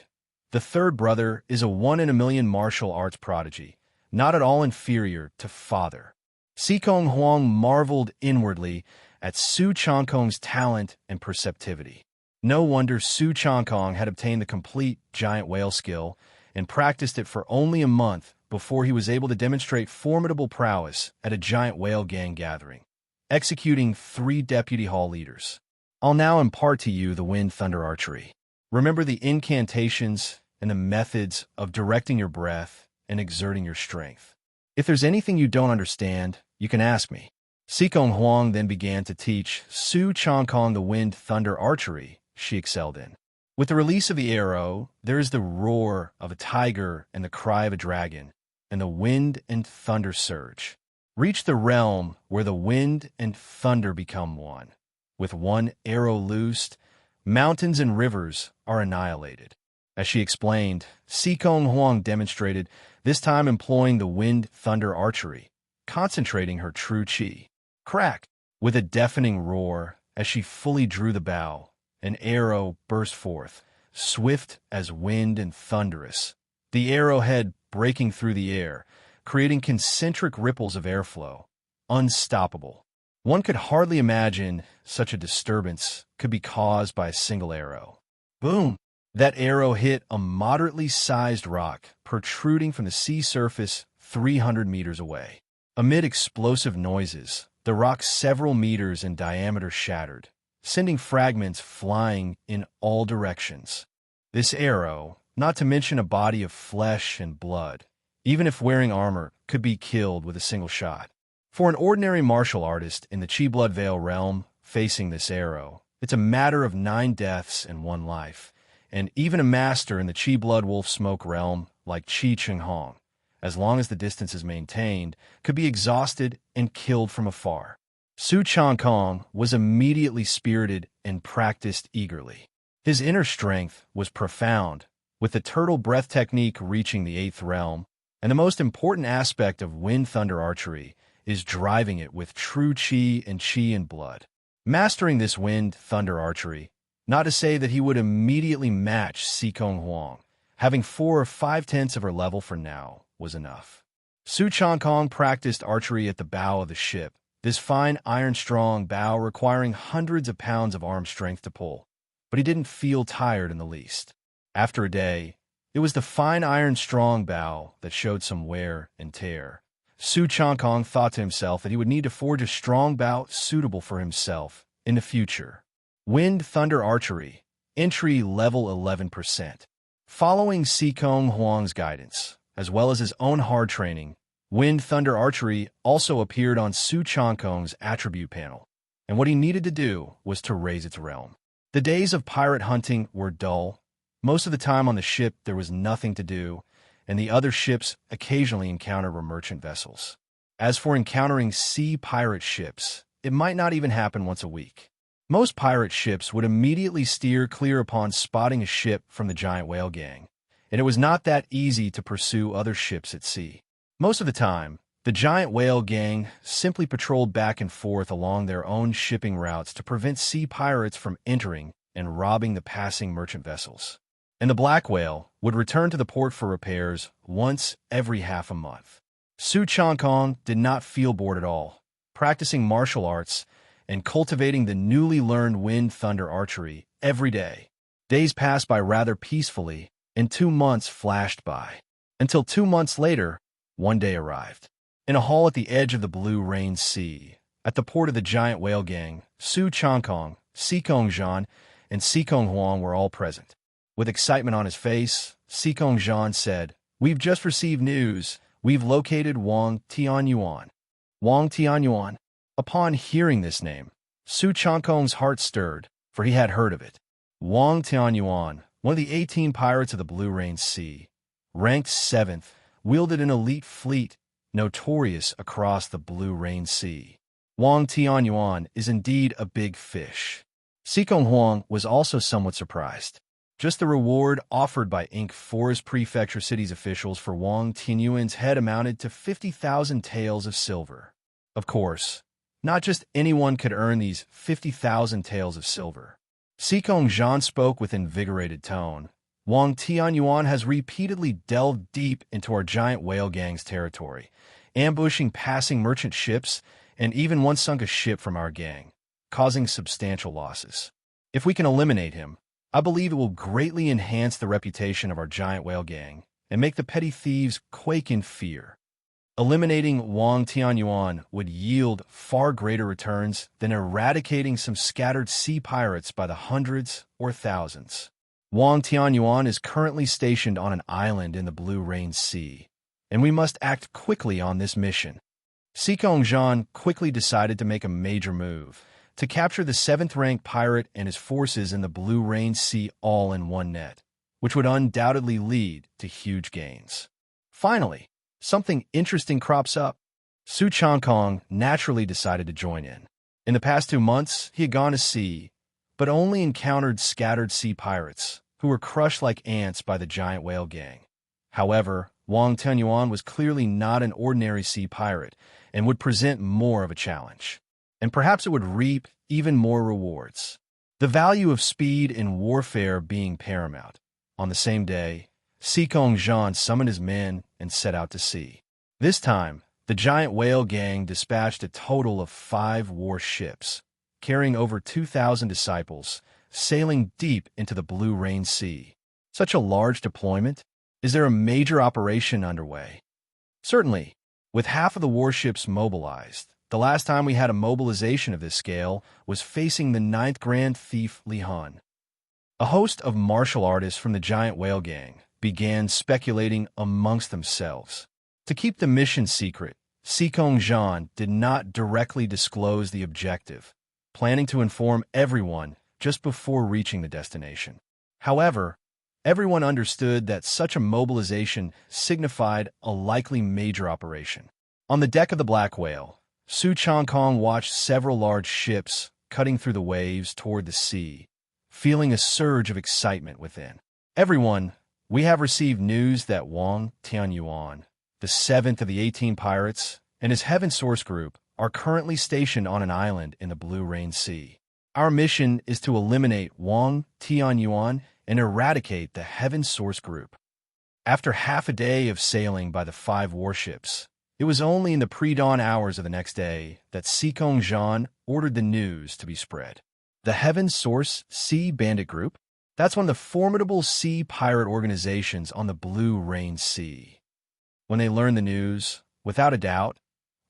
the third brother is a one-in-a-million martial arts prodigy, not at all inferior to father. Sikong Huang marveled inwardly at Su Changkong's talent and perceptivity. No wonder Su Changkong had obtained the complete giant whale skill and practiced it for only a month before he was able to demonstrate formidable prowess at a giant whale gang gathering, executing 3 deputy hall leaders. I'll now impart to you the wind thunder archery. Remember the incantations and the methods of directing your breath and exerting your strength. If there's anything you don't understand, you can ask me. Sikong Huang then began to teach Su Changkong the wind thunder archery she excelled in. With the release of the arrow, there is the roar of a tiger and the cry of a dragon, and the wind and thunder surge. Reach the realm where the wind and thunder become one. With one arrow loosed, mountains and rivers are annihilated. As she explained, Sikong Huang demonstrated, this time employing the wind thunder archery, concentrating her true chi. Crack! With a deafening roar, as she fully drew the bow, an arrow burst forth, swift as wind and thunderous, the arrowhead breaking through the air, creating concentric ripples of airflow. Unstoppable. One could hardly imagine such a disturbance could be caused by a single arrow. Boom! That arrow hit a moderately sized rock protruding from the sea surface 300 meters away. Amid explosive noises, the rock several meters in diameter shattered, sending fragments flying in all directions. This arrow, not to mention a body of flesh and blood, even if wearing armor, could be killed with a single shot. For an ordinary martial artist in the Chi Blood Veil realm facing this arrow, it's a matter of 9 deaths and 1 life, and even a master in the Chi Blood Wolf Smoke realm like Su Changkong, as long as the distance is maintained, could be exhausted and killed from afar. Su Changkong was immediately spirited and practiced eagerly. His inner strength was profound, with the turtle breath technique reaching the 8th realm, and the most important aspect of wind thunder archery is driving it with true chi and blood. Mastering this wind thunder archery, not to say that he would immediately match Sikong Huang, having 4 or 5/10 of her level for now was enough. Su Changkong practiced archery at the bow of the ship, this fine iron-strong bow requiring hundreds of pounds of arm strength to pull, but he didn't feel tired in the least. After a day, it was the fine iron-strong bow that showed some wear and tear. Su Changkong thought to himself that he would need to forge a strong bow suitable for himself in the future. Wind thunder archery, entry level 11%. Following Sikong Huang's guidance, as well as his own hard training, wind thunder archery also appeared on Su Changkong's attribute panel, and what he needed to do was to raise its realm. The days of pirate hunting were dull. Most of the time on the ship there was nothing to do, and the other ships occasionally encountered were merchant vessels. As for encountering sea pirate ships, it might not even happen once a week. Most pirate ships would immediately steer clear upon spotting a ship from the giant whale gang, and it was not that easy to pursue other ships at sea. Most of the time, the giant whale gang simply patrolled back and forth along their own shipping routes to prevent sea pirates from entering and robbing the passing merchant vessels. And the black whale would return to the port for repairs once every half a month. Su Changkong did not feel bored at all, practicing martial arts and cultivating the newly learned wind thunder archery every day. Days passed by rather peacefully, and 2 months flashed by. Until 2 months later, one day arrived. In a hall at the edge of the blue rain sea, at the port of the giant whale gang, Su Changkong, Sikong Zhan, and Sikong Huang were all present. With excitement on his face, Sikong Zhan said, "We've just received news. We've located Wang Tianyuan." Wang Tianyuan. Upon hearing this name, Su Changkong's heart stirred, for he had heard of it. Wang Tianyuan, one of the 18 pirates of the Blue Rain Sea, ranked 7th, wielded an elite fleet, notorious across the Blue Rain Sea. Wang Tianyuan is indeed a big fish. Sikong Huang was also somewhat surprised. Just the reward offered by Ink Forest Prefecture City's officials for Wang Tianyuan's head amounted to 50,000 taels of silver. Of course, not just anyone could earn these 50,000 taels of silver. Sikong Zhan spoke with invigorated tone. Wang Tianyuan has repeatedly delved deep into our giant whale gang's territory, ambushing passing merchant ships, and even once sunk a ship from our gang, causing substantial losses. If we can eliminate him, I believe it will greatly enhance the reputation of our giant whale gang and make the petty thieves quake in fear. Eliminating Wang Tianyuan would yield far greater returns than eradicating some scattered sea pirates by the hundreds or thousands. Wang Tianyuan is currently stationed on an island in the Blue Rain Sea, and we must act quickly on this mission. Sikong Zhan quickly decided to make a major move, to capture the 7th-ranked pirate and his forces in the Blue Rain Sea all in one net, which would undoubtedly lead to huge gains. Finally, something interesting crops up. Su Changkong naturally decided to join in. In the past 2 months, he had gone to sea, but only encountered scattered sea pirates, who were crushed like ants by the giant whale gang. However, Wang Tianyuan was clearly not an ordinary sea pirate, and would present more of a challenge. And perhaps it would reap even more rewards. The value of speed in warfare being paramount. On the same day, Sikong Zhan summoned his men and set out to sea. This time, the giant whale gang dispatched a total of 5 warships, carrying over 2,000 disciples, sailing deep into the Blue Rain Sea. Such a large deployment? Is there a major operation underway? Certainly, with half of the warships mobilized. The last time we had a mobilization of this scale was facing the 9th Grand Thief Li Han. A host of martial artists from the giant whale gang began speculating amongst themselves. To keep the mission secret, Sikong Zhan did not directly disclose the objective, planning to inform everyone just before reaching the destination. However, everyone understood that such a mobilization signified a likely major operation. On the deck of the Black Whale, Su Changkong watched several large ships cutting through the waves toward the sea, feeling a surge of excitement within. "Everyone, we have received news that Wang Tianyuan, the 7th of the 18 pirates, and his Heaven Source group are currently stationed on an island in the Blue Rain Sea. Our mission is to eliminate Wang Tianyuan and eradicate the Heaven Source group." After half a day of sailing by the 5 warships, it was only in the pre-dawn hours of the next day that Sikong Zhan ordered the news to be spread. The Heaven Source Sea Bandit Group? That's one of the formidable sea pirate organizations on the Blue Rain Sea. When they learned the news, without a doubt,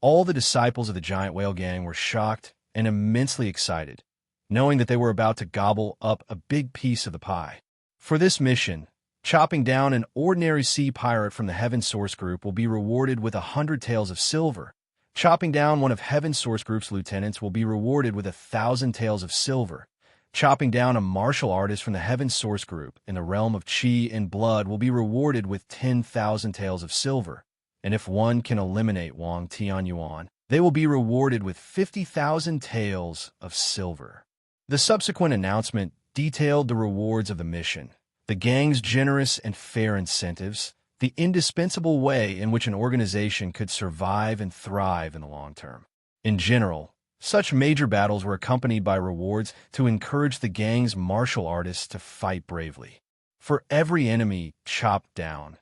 all the disciples of the giant whale gang were shocked and immensely excited, knowing that they were about to gobble up a big piece of the pie. For this mission, chopping down an ordinary sea pirate from the Heaven Source Group will be rewarded with 100 taels of silver. Chopping down one of Heaven Source Group's lieutenants will be rewarded with 1,000 taels of silver. Chopping down a martial artist from the Heaven Source Group in the realm of Qi and Blood will be rewarded with 10,000 taels of silver. And if one can eliminate Wang Tianyuan, they will be rewarded with 50,000 taels of silver. The subsequent announcement detailed the rewards of the mission, the gang's generous and fair incentives, the indispensable way in which an organization could survive and thrive in the long term. In general, such major battles were accompanied by rewards to encourage the gang's martial artists to fight bravely. For every enemy chopped down,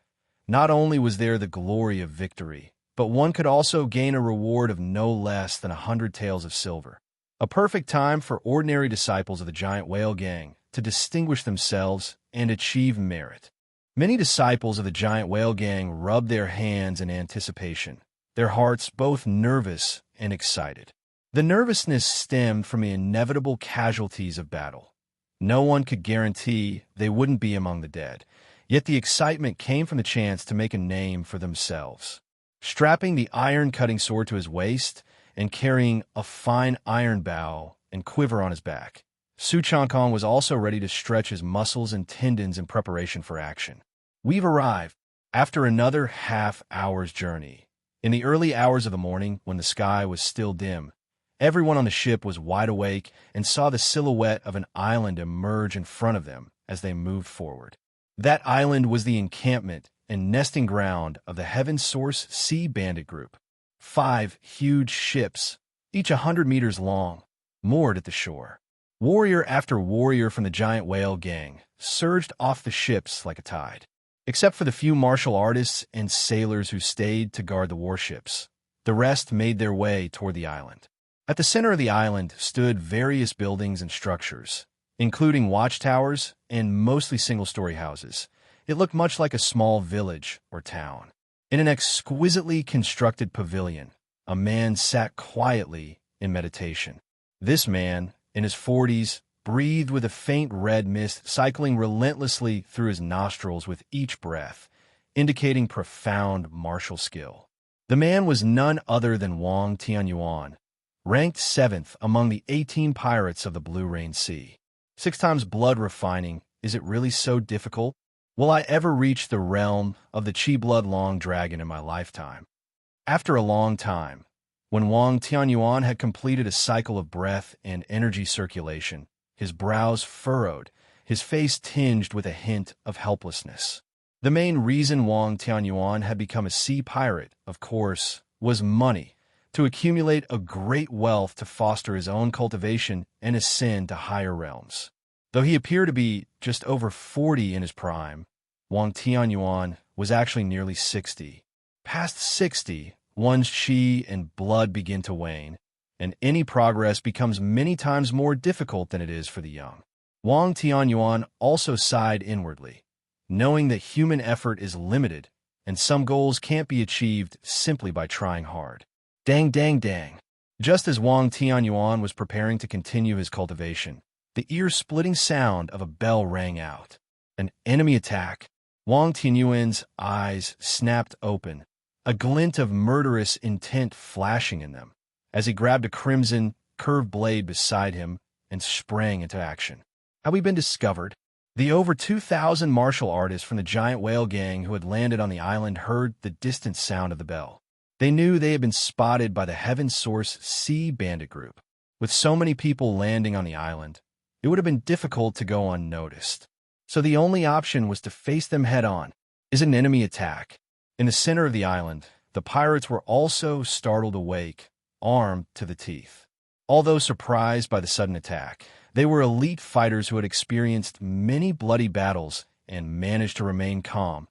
not only was there the glory of victory, but one could also gain a reward of no less than 100 taels of silver. A perfect time for ordinary disciples of the giant whale gang to distinguish themselves and achieve merit. Many disciples of the giant whale gang rubbed their hands in anticipation, their hearts both nervous and excited. The nervousness stemmed from the inevitable casualties of battle. No one could guarantee they wouldn't be among the dead, yet the excitement came from the chance to make a name for themselves. Strapping the iron-cutting sword to his waist and carrying a fine iron bow and quiver on his back, Su Changkong was also ready to stretch his muscles and tendons in preparation for action. We've arrived after another half-hour's journey. In the early hours of the morning, when the sky was still dim, everyone on the ship was wide awake and saw the silhouette of an island emerge in front of them as they moved forward. That island was the encampment and nesting ground of the Heaven Source Sea Bandit Group. 5 huge ships, each 100 meters long, moored at the shore. Warrior after warrior from the giant whale gang surged off the ships like a tide. Except for the few martial artists and sailors who stayed to guard the warships, the rest made their way toward the island. At the center of the island stood various buildings and structures, including watchtowers and mostly single-story houses. It looked much like a small village or town. In an exquisitely constructed pavilion, a man sat quietly in meditation. This man, in his 40s, breathed with a faint red mist cycling relentlessly through his nostrils with each breath, indicating profound martial skill. The man was none other than Wang Tianyuan, ranked 7th among the 18 pirates of the Blue Rain Sea. 6 times blood refining, is it really so difficult? Will I ever reach the realm of the Chi Blood Long Dragon in my lifetime? After a long time, when Wang Tianyuan had completed a cycle of breath and energy circulation, his brows furrowed, his face tinged with a hint of helplessness. The main reason Wang Tianyuan had become a sea pirate, of course, was money, to accumulate a great wealth to foster his own cultivation and ascend to higher realms. Though he appeared to be just over 40 in his prime, Wang Tianyuan was actually nearly 60. Past 60, one's chi and blood begin to wane, and any progress becomes many times more difficult than it is for the young. Wang Tianyuan also sighed inwardly, knowing that human effort is limited and some goals can't be achieved simply by trying hard. Dang, dang, dang. Just as Wang Tianyuan was preparing to continue his cultivation, the ear-splitting sound of a bell rang out. An enemy attack. Wang Tianyuan's eyes snapped open, a glint of murderous intent flashing in them, as he grabbed a crimson, curved blade beside him and sprang into action. Had we been discovered? The over 2,000 martial artists from the giant whale gang who had landed on the island heard the distant sound of the bell. They knew they had been spotted by the Heaven Source Sea Bandit Group. With so many people landing on the island, it would have been difficult to go unnoticed. So the only option was to face them head-on. Is an enemy attack. In the center of the island, the pirates were also startled awake, armed to the teeth. Although surprised by the sudden attack, they were elite fighters who had experienced many bloody battles and managed to remain calm,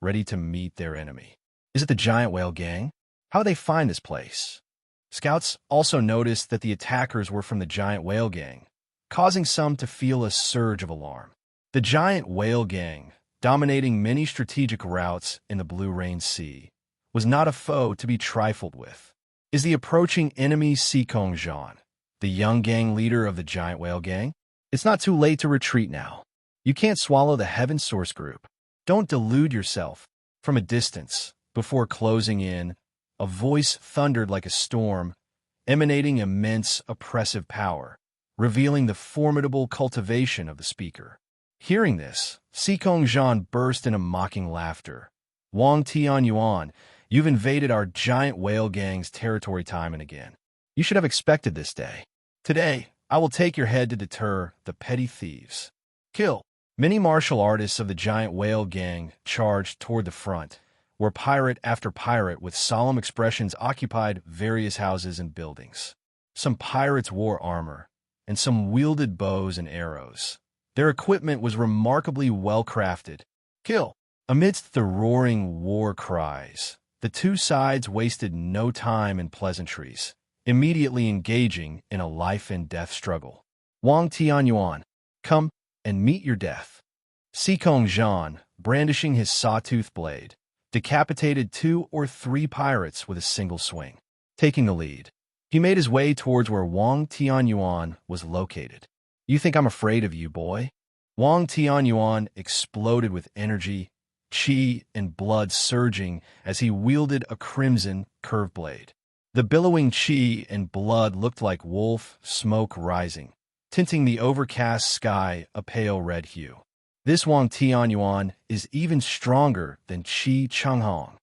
ready to meet their enemy. Is it the giant whale gang? How did they find this place? Scouts also noticed that the attackers were from the giant whale gang, causing some to feel a surge of alarm. The giant whale gang, dominating many strategic routes in the Blue Rain Sea, was not a foe to be trifled with. Is the approaching enemy Su Changkong, the young gang leader of the giant whale gang? It's not too late to retreat now. You can't swallow the Heaven Source group. Don't delude yourself. From a distance, before closing in, a voice thundered like a storm, emanating immense oppressive power, revealing the formidable cultivation of the speaker. Hearing this, Su Changkong burst into mocking laughter. Wang Tianyuan, you've invaded our giant whale gang's territory time and again. You should have expected this day. Today, I will take your head to deter the petty thieves. Kill. Many martial artists of the giant whale gang charged toward the front, where pirate after pirate with solemn expressions occupied various houses and buildings. Some pirates wore armor, and some wielded bows and arrows. Their equipment was remarkably well-crafted. Kill! Amidst the roaring war cries, The two sides wasted no time in pleasantries, immediately engaging in a life-and-death struggle. Wang Tianyuan, come and meet your death. Sikong Zhan, brandishing his sawtooth blade, decapitated 2 or 3 pirates with a single swing. Taking the lead, he made his way towards where Wang Tianyuan was located. You think I'm afraid of you, boy? Wang Tianyuan exploded with energy, qi and blood surging as he wielded a crimson curved blade. The billowing qi and blood looked like wolf smoke rising, tinting the overcast sky a pale red hue. This Wang Tianyuan is even stronger than Su Changkong.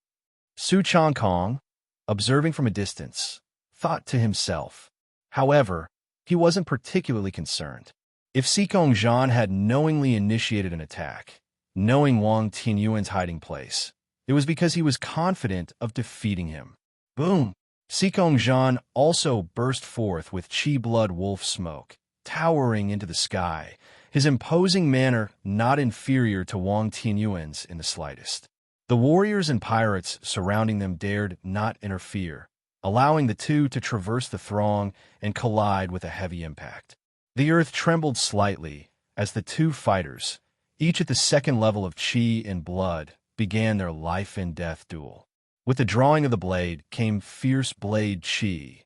Su Changkong, observing from a distance, thought to himself. However, he wasn't particularly concerned. If Sikong Zhan had knowingly initiated an attack, knowing Wang Tianyuan's hiding place, it was because he was confident of defeating him. Boom! Sikong Zhan also burst forth with qi blood wolf smoke, towering into the sky, his imposing manner not inferior to Wang Tianyuan's in the slightest. The warriors and pirates surrounding them dared not interfere, allowing the two to traverse the throng and collide with a heavy impact. The earth trembled slightly as the two fighters, each at the second level of qi and blood, began their life-and-death duel. With the drawing of the blade came fierce blade qi,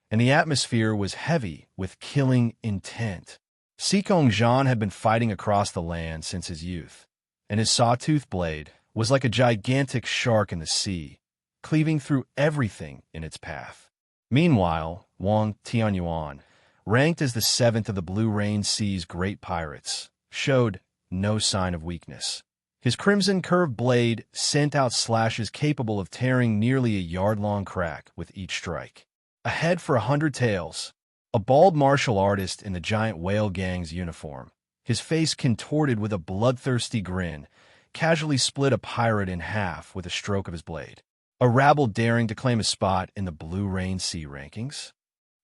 and the atmosphere was heavy with killing intent. Sikong Zhan had been fighting across the land since his youth, and his sawtooth blade was like a gigantic shark in the sea, cleaving through everything in its path. Meanwhile, Wang Tianyuan, ranked as the 7th of the Blue Rain Sea's great pirates, showed no sign of weakness. His crimson curved blade sent out slashes capable of tearing nearly a yard-long crack with each strike. A head for 100 tails. A bald martial artist in the giant whale gang's uniform, his face contorted with a bloodthirsty grin, casually split a pirate in half with a stroke of his blade. A rabble daring to claim a spot in the Blue Rain Sea rankings?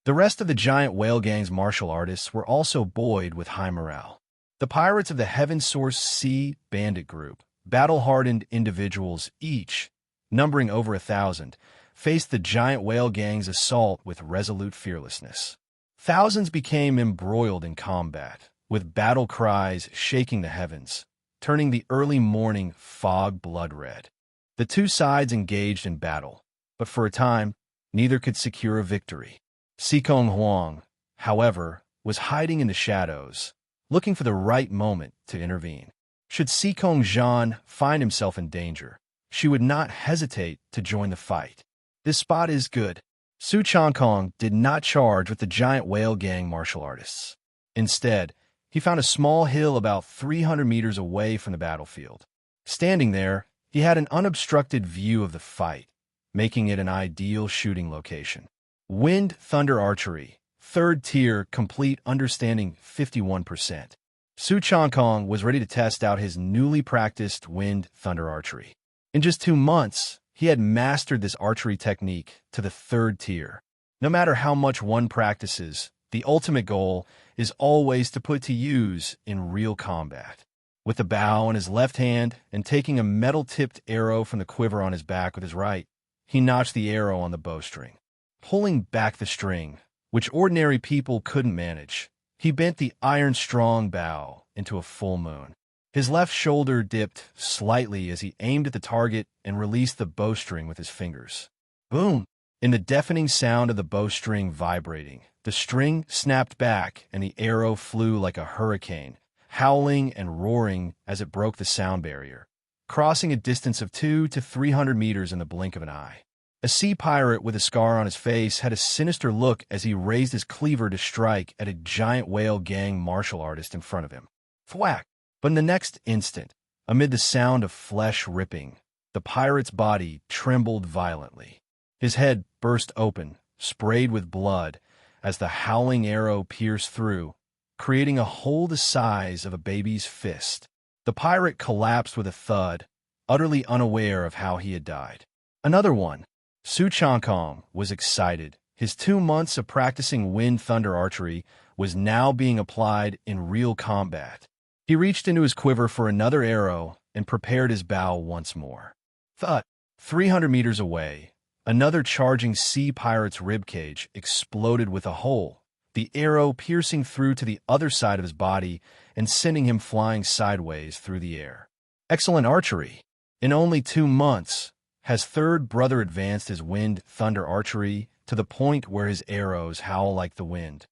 The rest of the giant whale gang's martial artists were also buoyed with high morale. The pirates of the Heaven Source Sea Bandit Group, battle-hardened individuals each, numbering over 1,000, faced the giant whale gang's assault with resolute fearlessness. Thousands became embroiled in combat, with battle cries shaking the heavens, turning the early morning fog blood red. The two sides engaged in battle, but for a time, neither could secure a victory. Sikong Huang, however, was hiding in the shadows, looking for the right moment to intervene. Should Sikong Zhan find himself in danger, she would not hesitate to join the fight. This spot is good. Su Changkong did not charge with the giant whale gang martial artists. Instead, he found a small hill about 300 meters away from the battlefield. Standing there, he had an unobstructed view of the fight, making it an ideal shooting location. Wind Thunder Archery, 3rd tier, complete understanding 51%. Su Changkong was ready to test out his newly practiced Wind Thunder Archery. In just 2 months, he had mastered this archery technique to the 3rd tier. No matter how much one practices, the ultimate goal is always to put to use in real combat. With the bow in his left hand and taking a metal-tipped arrow from the quiver on his back with his right, he notched the arrow on the bowstring. Pulling back the string, which ordinary people couldn't manage, he bent the iron-strong bow into a full moon. His left shoulder dipped slightly as he aimed at the target and released the bowstring with his fingers. Boom! In the deafening sound of the bowstring vibrating, the string snapped back and the arrow flew like a hurricane, howling and roaring as it broke the sound barrier, crossing a distance of 200 to 300 meters in the blink of an eye. A sea pirate with a scar on his face had a sinister look as he raised his cleaver to strike at a giant whale gang martial artist in front of him. Thwack! But in the next instant, amid the sound of flesh ripping, the pirate's body trembled violently. His head burst open, sprayed with blood, as the howling arrow pierced through, creating a hole the size of a baby's fist. The pirate collapsed with a thud, utterly unaware of how he had died. Another one. Su Changkong was excited. His 2 months of practicing Wind Thunder Archery was now being applied in real combat. He reached into his quiver for another arrow and prepared his bow once more. Thud! 300 meters away, another charging sea pirate's ribcage exploded with a hole, the arrow piercing through to the other side of his body and sending him flying sideways through the air. Excellent archery. In only 2 months, has third brother advanced his wind thunder archery to the point where his arrows howl like the wind.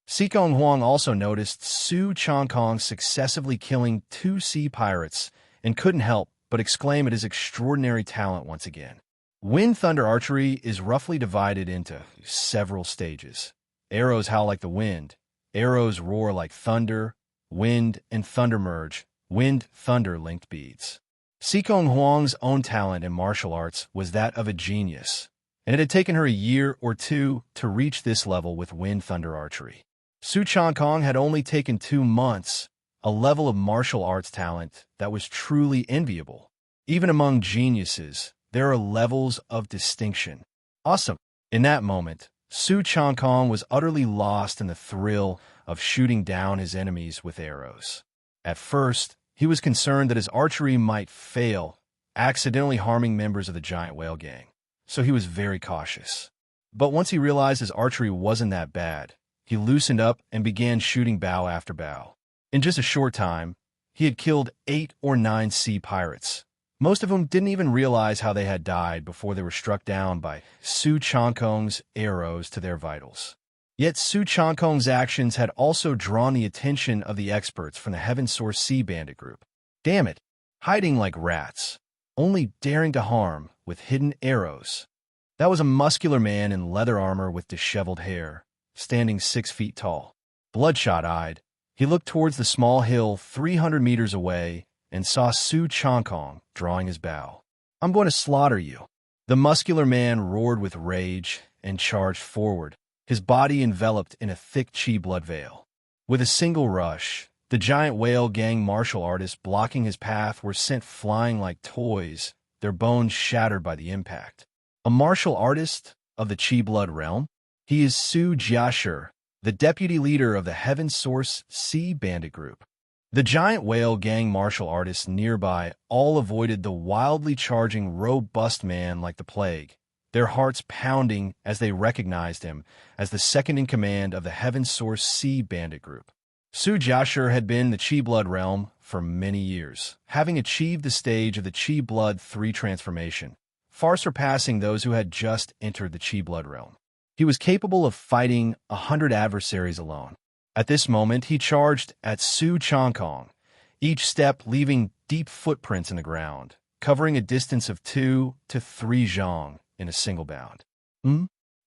Sikong Huang also noticed Su Changkong successively killing 2 sea pirates and couldn't help but exclaim at his extraordinary talent once again. Wind thunder archery is roughly divided into several stages. Arrows howl like the wind, arrows roar like thunder, wind and thunder merge, wind-thunder linked beads. Sikong Huang's own talent in martial arts was that of a genius, and it had taken her a year or 2 to reach this level with wind-thunder archery. Su Changkong had only taken 2 months, a level of martial arts talent that was truly enviable. Even among geniuses, there are levels of distinction. Awesome. In that moment, Su Changkong was utterly lost in the thrill of shooting down his enemies with arrows. At first, he was concerned that his archery might fail, accidentally harming members of the giant whale gang, so he was very cautious. But once he realized his archery wasn't that bad, he loosened up and began shooting bow after bow. In just a short time, he had killed 8 or 9 sea pirates, most of whom didn't even realize how they had died before they were struck down by Su Changkong's arrows to their vitals. Yet Su Changkong's actions had also drawn the attention of the experts from the Heaven Source Sea Bandit group. Damn it, hiding like rats, only daring to harm with hidden arrows. That was a muscular man in leather armor with disheveled hair, standing 6 feet tall. Bloodshot-eyed, he looked towards the small hill 300 meters away and saw Su Changkong drawing his bow. "I'm going to slaughter you." The muscular man roared with rage and charged forward, his body enveloped in a thick chi blood veil. With a single rush, the giant whale gang martial artists blocking his path were sent flying like toys, their bones shattered by the impact. A martial artist of the chi blood realm? He is Su Jiashi, the deputy leader of the Heaven Source Sea Bandit group. The giant whale gang martial artists nearby all avoided the wildly charging, robust man like the plague, their hearts pounding as they recognized him as the second-in-command of the Heaven Source Sea Bandit group. Su Jiashi had been in the Chi Blood realm for many years, having achieved the stage of the Chi Blood 3 transformation, far surpassing those who had just entered the Chi Blood realm. He was capable of fighting 100 adversaries alone. At this moment, he charged at Su Changkong, each step leaving deep footprints in the ground, covering a distance of 2 to 3 zhang in a single bound.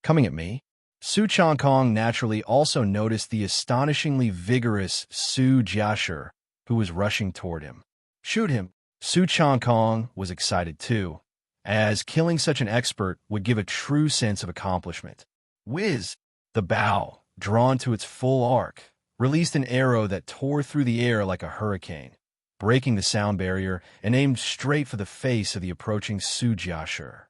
Coming at me? Su Changkong naturally also noticed the astonishingly vigorous Su Jiashi, who was rushing toward him. Shoot him! Su Changkong was excited too, as killing such an expert would give a true sense of accomplishment. Whiz! The bow, drawn to its full arc, released an arrow that tore through the air like a hurricane, breaking the sound barrier and aimed straight for the face of the approaching Su Jiashi.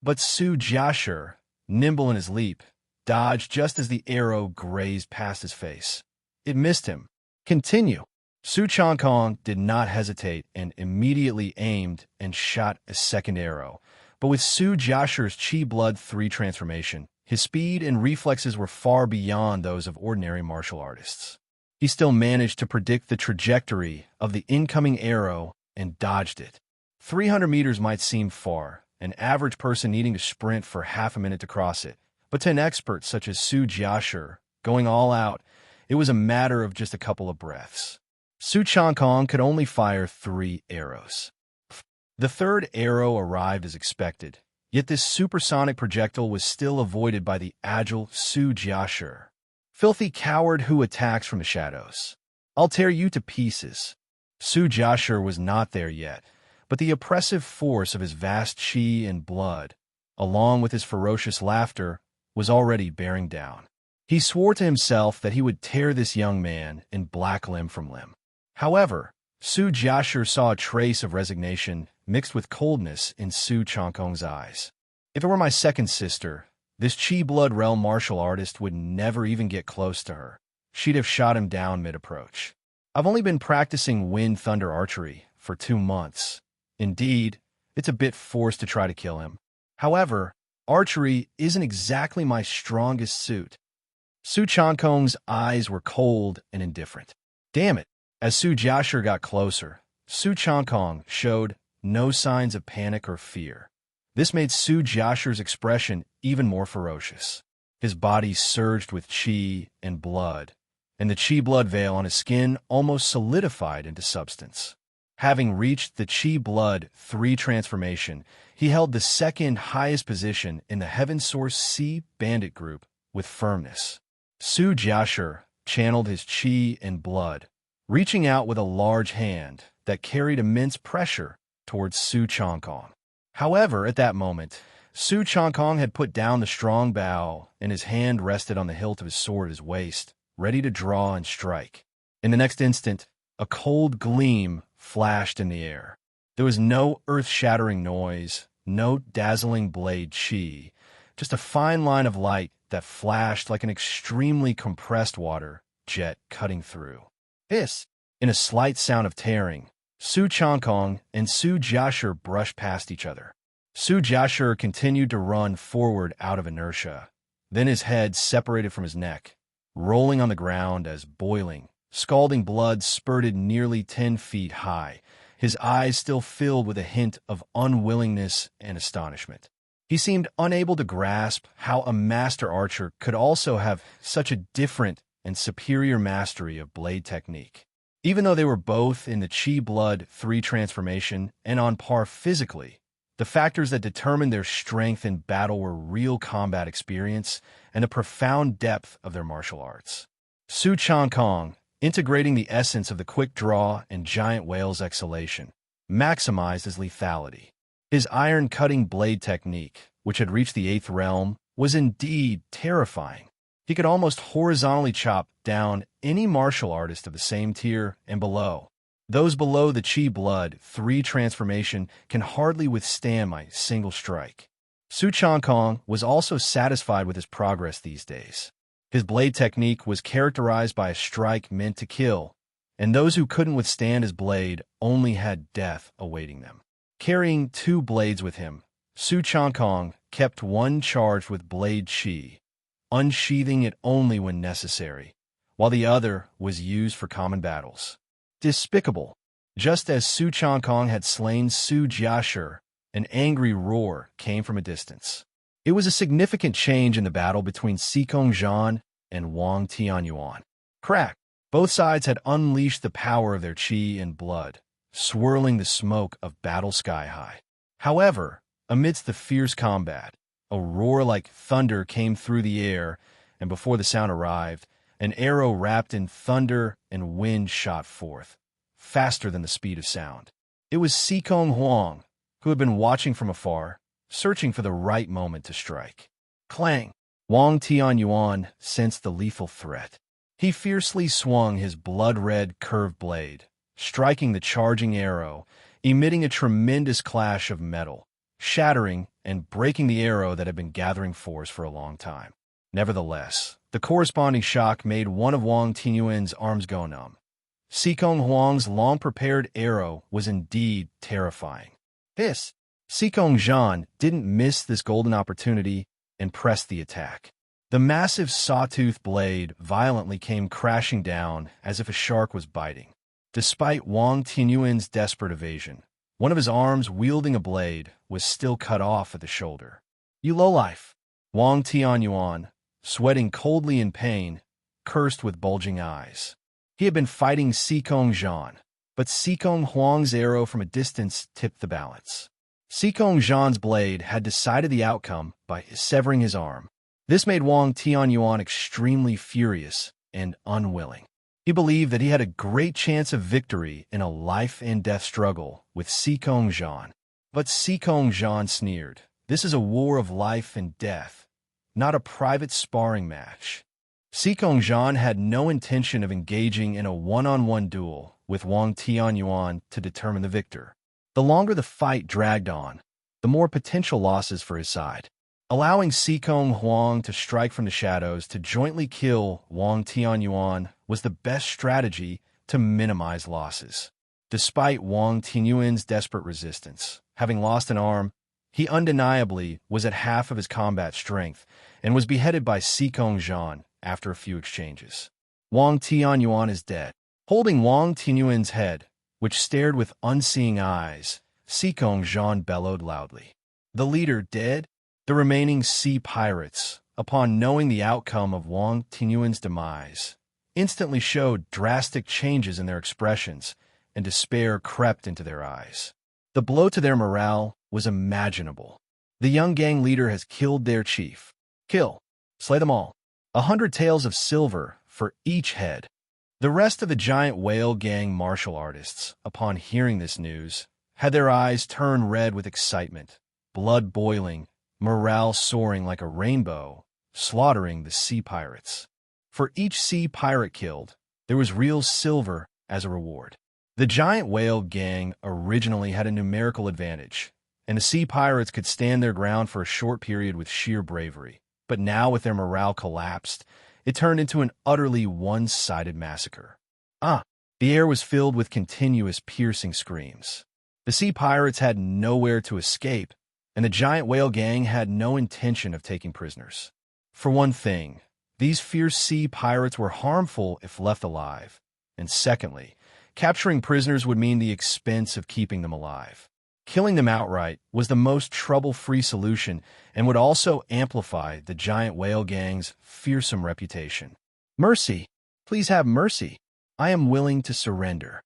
But Su Jiashi, nimble in his leap, dodged just as the arrow grazed past his face. It missed him. Continue. Su Changkong did not hesitate and immediately aimed and shot a second arrow. But with Su Jiashi's Chi Blood 3 transformation, his speed and reflexes were far beyond those of ordinary martial artists. He still managed to predict the trajectory of the incoming arrow and dodged it. 300 meters might seem far, an average person needing to sprint for half a minute to cross it. But to an expert such as Su Jiashi, going all out, it was a matter of just a couple of breaths. Su Changkong could only fire 3 arrows. The third arrow arrived as expected, yet this supersonic projectile was still avoided by the agile Su Jiashi. Filthy coward who attacks from the shadows. I'll tear you to pieces. Su Jiashi was not there yet, but the oppressive force of his vast chi and blood, along with his ferocious laughter, was already bearing down. He swore to himself that he would tear this young man in black limb from limb. However, Su Jiashi saw a trace of resignation mixed with coldness in Su Changkong's eyes. If it were my second sister, this Chi Blood realm martial artist would never even get close to her. She'd have shot him down mid-approach. I've only been practicing wind thunder archery for 2 months. Indeed, It's a bit forced to try to kill him. However, archery isn't exactly my strongest suit. Su Changkong's eyes were cold and indifferent. Damn it. As Su Jiashir got closer, Su Changkong showed no signs of panic or fear. This made Su Jiashir's expression even more ferocious. His body surged with qi and blood, and the qi blood veil on his skin almost solidified into substance. Having reached the Qi Blood 3 transformation, he held the second highest position in the Heaven Source C Bandit group with firmness. Su Jiashir channeled his Qi and blood, reaching out with a large hand that carried immense pressure towards Su Changkong. However, at that moment, Su Changkong had put down the strong bow, and his hand rested on the hilt of his sword at his waist, ready to draw and strike. In the next instant, a cold gleam flashed in the air. There was no earth-shattering noise, no dazzling blade chi, just a fine line of light that flashed like an extremely compressed water jet cutting through. Hiss! In a slight sound of tearing, Su Changkong and Su Jiashir brushed past each other. Su Jiashir continued to run forward out of inertia. Then his head separated from his neck, rolling on the ground as boiling, scalding blood spurted nearly 10 feet high, his eyes still filled with a hint of unwillingness and astonishment. He seemed unable to grasp how a master archer could also have such a different and superior mastery of blade technique. Even though they were both in the Qi Blood 3 transformation and on par physically, the factors that determined their strength in battle were real combat experience and the profound depth of their martial arts. Su Changkong, integrating the essence of the quick draw and giant whale's exhalation, maximized his lethality. His iron-cutting blade technique, which had reached the 8th realm, was indeed terrifying. He could almost horizontally chop down any martial artist of the same tier and below. Those below the Qi Blood 3 transformation can hardly withstand my single strike. Su Changkong was also satisfied with his progress these days. His blade technique was characterized by a strike meant to kill, and those who couldn't withstand his blade only had death awaiting them. Carrying 2 blades with him, Su Changkong kept one charged with blade qi, unsheathing it only when necessary, while the other was used for common battles. Despicable. Just as Su Changkong had slain Su Jiashir, an angry roar came from a distance. It was a significant change in the battle between Xikong Zhan and Wang Tianyuan. Crack! Both sides had unleashed the power of their qi and blood, swirling the smoke of battle sky high. However, amidst the fierce combat, a roar like thunder came through the air, and before the sound arrived, an arrow wrapped in thunder and wind shot forth, faster than the speed of sound. It was Xikong Huang, who had been watching from afar, searching for the right moment to strike. Clang! Wang Tianyuan sensed the lethal threat. He fiercely swung his blood-red curved blade, striking the charging arrow, emitting a tremendous clash of metal, shattering and breaking the arrow that had been gathering force for a long time. Nevertheless, the corresponding shock made one of Wang Tianyuan's arms go numb. Xikong Huang's long-prepared arrow was indeed terrifying. Hiss! Xikong Zhan didn't miss this golden opportunity and pressed the attack. The massive sawtooth blade violently came crashing down as if a shark was biting. Despite Wang Tianyuan's desperate evasion, one of his arms wielding a blade was still cut off at the shoulder. You lowlife! Wang Tianyuan, sweating coldly in pain, cursed with bulging eyes. He had been fighting Xikong Zhan, but Xikong Huang's arrow from a distance tipped the balance. Xikong Zhan's blade had decided the outcome by severing his arm. This made Wang Tianyuan extremely furious and unwilling. He believed that he had a great chance of victory in a life-and-death struggle with Xikong Zhan. But Xikong Zhan sneered, "This is a war of life and death, not a private sparring match." Xikong Zhan had no intention of engaging in a one-on-one duel with Wang Tianyuan to determine the victor. The longer the fight dragged on, the more potential losses for his side. Allowing Xikong Huang to strike from the shadows to jointly kill Wang Tianyuan was the best strategy to minimize losses. Despite Wang Tianyuan's desperate resistance, Having lost an arm, he undeniably was at half of his combat strength and was beheaded by Su Changkong after a few exchanges. Wang Tianyuan is dead. Holding Wang Tianyuan's head, which stared with unseeing eyes, Su Changkong bellowed loudly. The leader dead? The remaining sea pirates, upon knowing the outcome of Wang Tianyuan's demise, instantly showed drastic changes in their expressions, and despair crept into their eyes. The blow to their morale was imaginable. The young gang leader has killed their chief. Kill. Slay them all. 100 taels of silver for each head. The rest of the giant whale gang martial artists, upon hearing this news, had their eyes turn red with excitement, blood boiling, morale soaring like a rainbow, slaughtering the sea pirates. For each sea pirate killed, there was real silver as a reward. The giant whale gang originally had a numerical advantage, and the sea pirates could stand their ground for a short period with sheer bravery. But now, with their morale collapsed, it turned into an utterly one-sided massacre. The air was filled with continuous piercing screams. The sea pirates had nowhere to escape, and the giant whale gang had no intention of taking prisoners. For one thing, these fierce sea pirates were harmful if left alive, and secondly, capturing prisoners would mean the expense of keeping them alive. Killing them outright was the most trouble-free solution and would also amplify the giant whale gang's fearsome reputation. Mercy! Please have mercy! I am willing to surrender.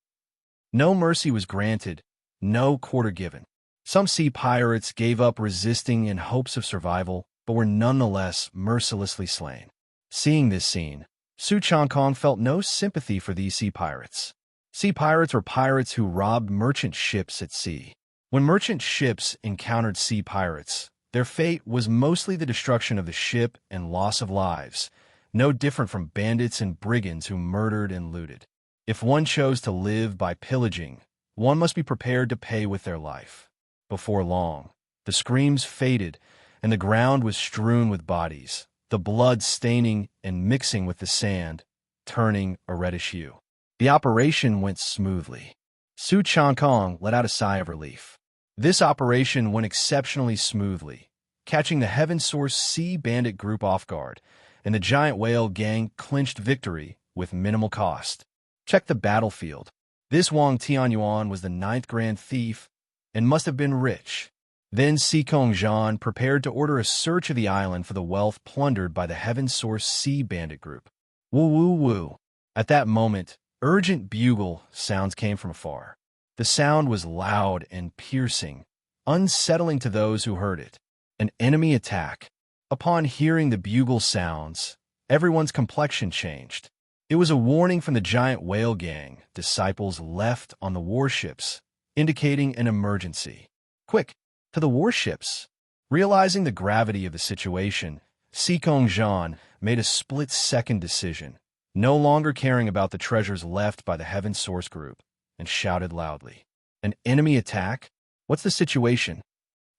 No mercy was granted, no quarter given. Some sea pirates gave up resisting in hopes of survival, but were nonetheless mercilessly slain. Seeing this scene, Su Changkong felt no sympathy for these sea pirates. Sea pirates were pirates who robbed merchant ships at sea. When merchant ships encountered sea pirates, their fate was mostly the destruction of the ship and loss of lives, no different from bandits and brigands who murdered and looted. If one chose to live by pillaging, one must be prepared to pay with their life. Before long, the screams faded, and the ground was strewn with bodies, the blood staining and mixing with the sand, turning a reddish hue. The operation went smoothly. Su Changkong let out a sigh of relief. This operation went exceptionally smoothly, catching the Heaven Source Sea Bandit group off guard, and the giant whale gang clinched victory with minimal cost. Check the battlefield. This Wang Tianyuan was the 9th Grand Thief and must have been rich. Then Su Changkong prepared to order a search of the island for the wealth plundered by the Heaven Source Sea Bandit group. Woo woo woo. At that moment, urgent bugle sounds came from afar. The sound was loud and piercing, unsettling to those who heard it. An enemy attack. Upon hearing the bugle sounds, everyone's complexion changed. It was a warning from the giant whale gang, disciples left on the warships, indicating an emergency. Quick, to the warships! Realizing the gravity of the situation, Su Changkong made a split-second decision, no longer caring about the treasures left by the Heaven Source group, and shouted loudly. An enemy attack? What's the situation?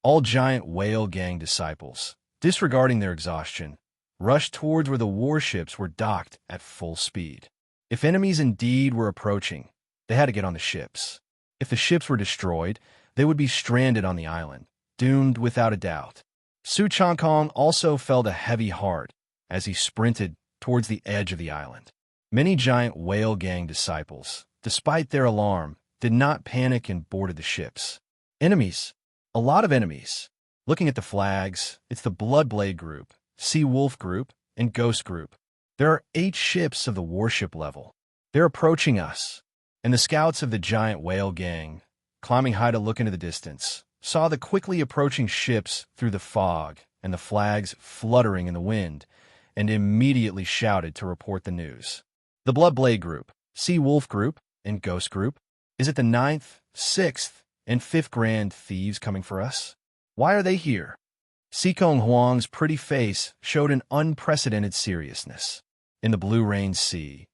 All giant whale gang disciples, disregarding their exhaustion, rushed towards where the warships were docked at full speed. If enemies indeed were approaching, they had to get on the ships. If the ships were destroyed, they would be stranded on the island, doomed without a doubt. Su Changkong also felt a heavy heart as he sprinted towards the edge of the island. Many giant whale gang disciples, despite their alarm, did not panic and boarded the ships. Enemies. A lot of enemies. Looking at the flags, it's the Bloodblade Group, Sea Wolf Group, and Ghost Group. There are 8 ships of the warship level. They're approaching us. And the scouts of the giant whale gang, climbing high to look into the distance, saw the quickly approaching ships through the fog and the flags fluttering in the wind, and immediately shouted to report the news. The Bloodblade Group, Sea Wolf Group, and Ghost Group, is it the 9th, 6th, and 5th Grand Thieves coming for us? Why are they here? Su Changkong's pretty face showed an unprecedented seriousness. In the Blue Rain Sea,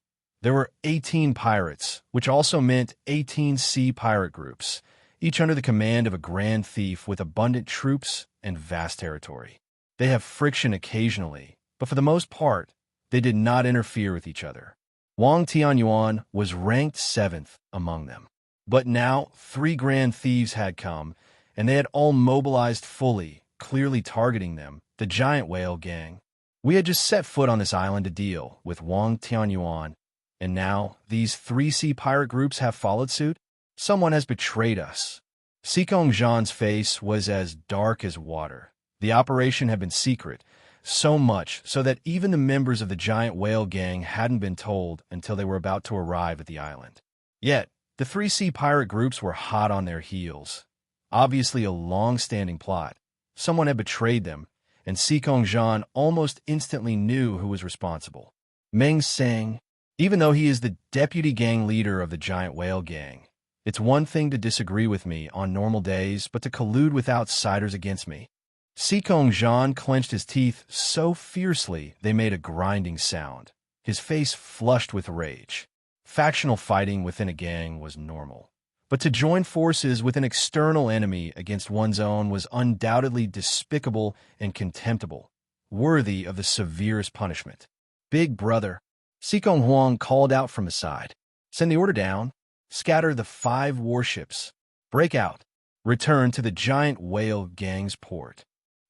there were 18 pirates, which also meant 18 sea pirate groups, each under the command of a Grand Thief with abundant troops and vast territory. They have friction occasionally, but for the most part, they did not interfere with each other. Wang Tianyuan was ranked 7th among them. But now 3 Grand Thieves had come, and they had all mobilized fully, clearly targeting them, the giant whale gang. We had just set foot on this island to deal with Wang Tianyuan, and now these three sea pirate groups have followed suit? Someone has betrayed us. Sikong Zhan's face was as dark as water. The operation had been secret, so much so that even the members of the giant whale gang hadn't been told until they were about to arrive at the island. Yet, the three sea pirate groups were hot on their heels. Obviously a long-standing plot. Someone had betrayed them, and Sikong Zhan almost instantly knew who was responsible. Meng Sang. Even though he is the deputy gang leader of the giant whale gang, it's one thing to disagree with me on normal days, but to collude with outsiders against me. Sikong Zhan clenched his teeth so fiercely they made a grinding sound. His face flushed with rage. Factional fighting within a gang was normal. But to join forces with an external enemy against one's own was undoubtedly despicable and contemptible, worthy of the severest punishment. Big brother, Sikong Huang called out from his side. Send the order down. Scatter the 5 warships. Break out. Return to the giant whale gang's port.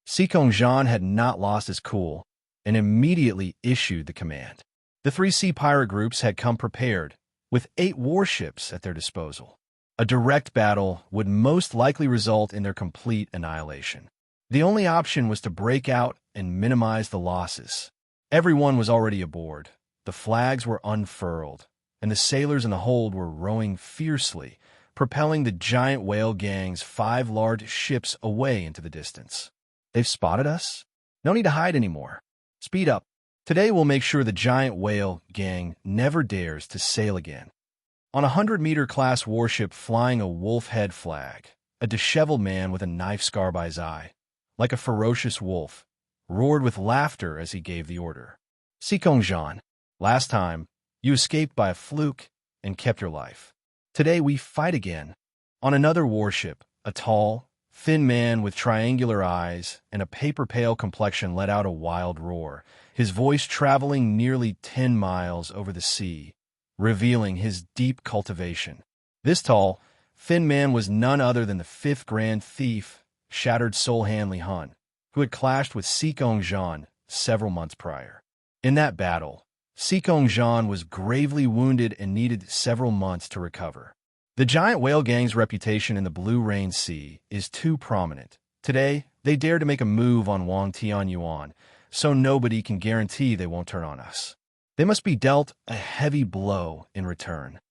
Sikong Zhan had not lost his cool and immediately issued the command. The 3 sea pirate groups had come prepared, with 8 warships at their disposal. A direct battle would most likely result in their complete annihilation. The only option was to break out and minimize the losses. Everyone was already aboard. The flags were unfurled, and the sailors in the hold were rowing fiercely, propelling the giant whale gang's 5 large ships away into the distance. They've spotted us? No need to hide anymore. Speed up. Today we'll make sure the giant whale gang never dares to sail again. On a 100-meter class warship flying a wolf head flag, a disheveled man with a knife scar by his eye, like a ferocious wolf, roared with laughter as he gave the order. Sikong Zhan, last time, you escaped by a fluke and kept your life. Today we fight again. On another warship, a tall, thin man with triangular eyes and a paper-pale complexion let out a wild roar, his voice traveling nearly 10 miles over the sea, revealing his deep cultivation. This tall, thin man was none other than the 5th Grand Thief, Shattered Soul Hanley Hun, who had clashed with Sikong Zhan several months prior. In that battle, Sikong Zhan was gravely wounded and needed several months to recover. The giant whale gang's reputation in the Blue Rain Sea is too prominent. Today, they dare to make a move on Wang Tianyuan, so nobody can guarantee they won't turn on us. They must be dealt a heavy blow in return.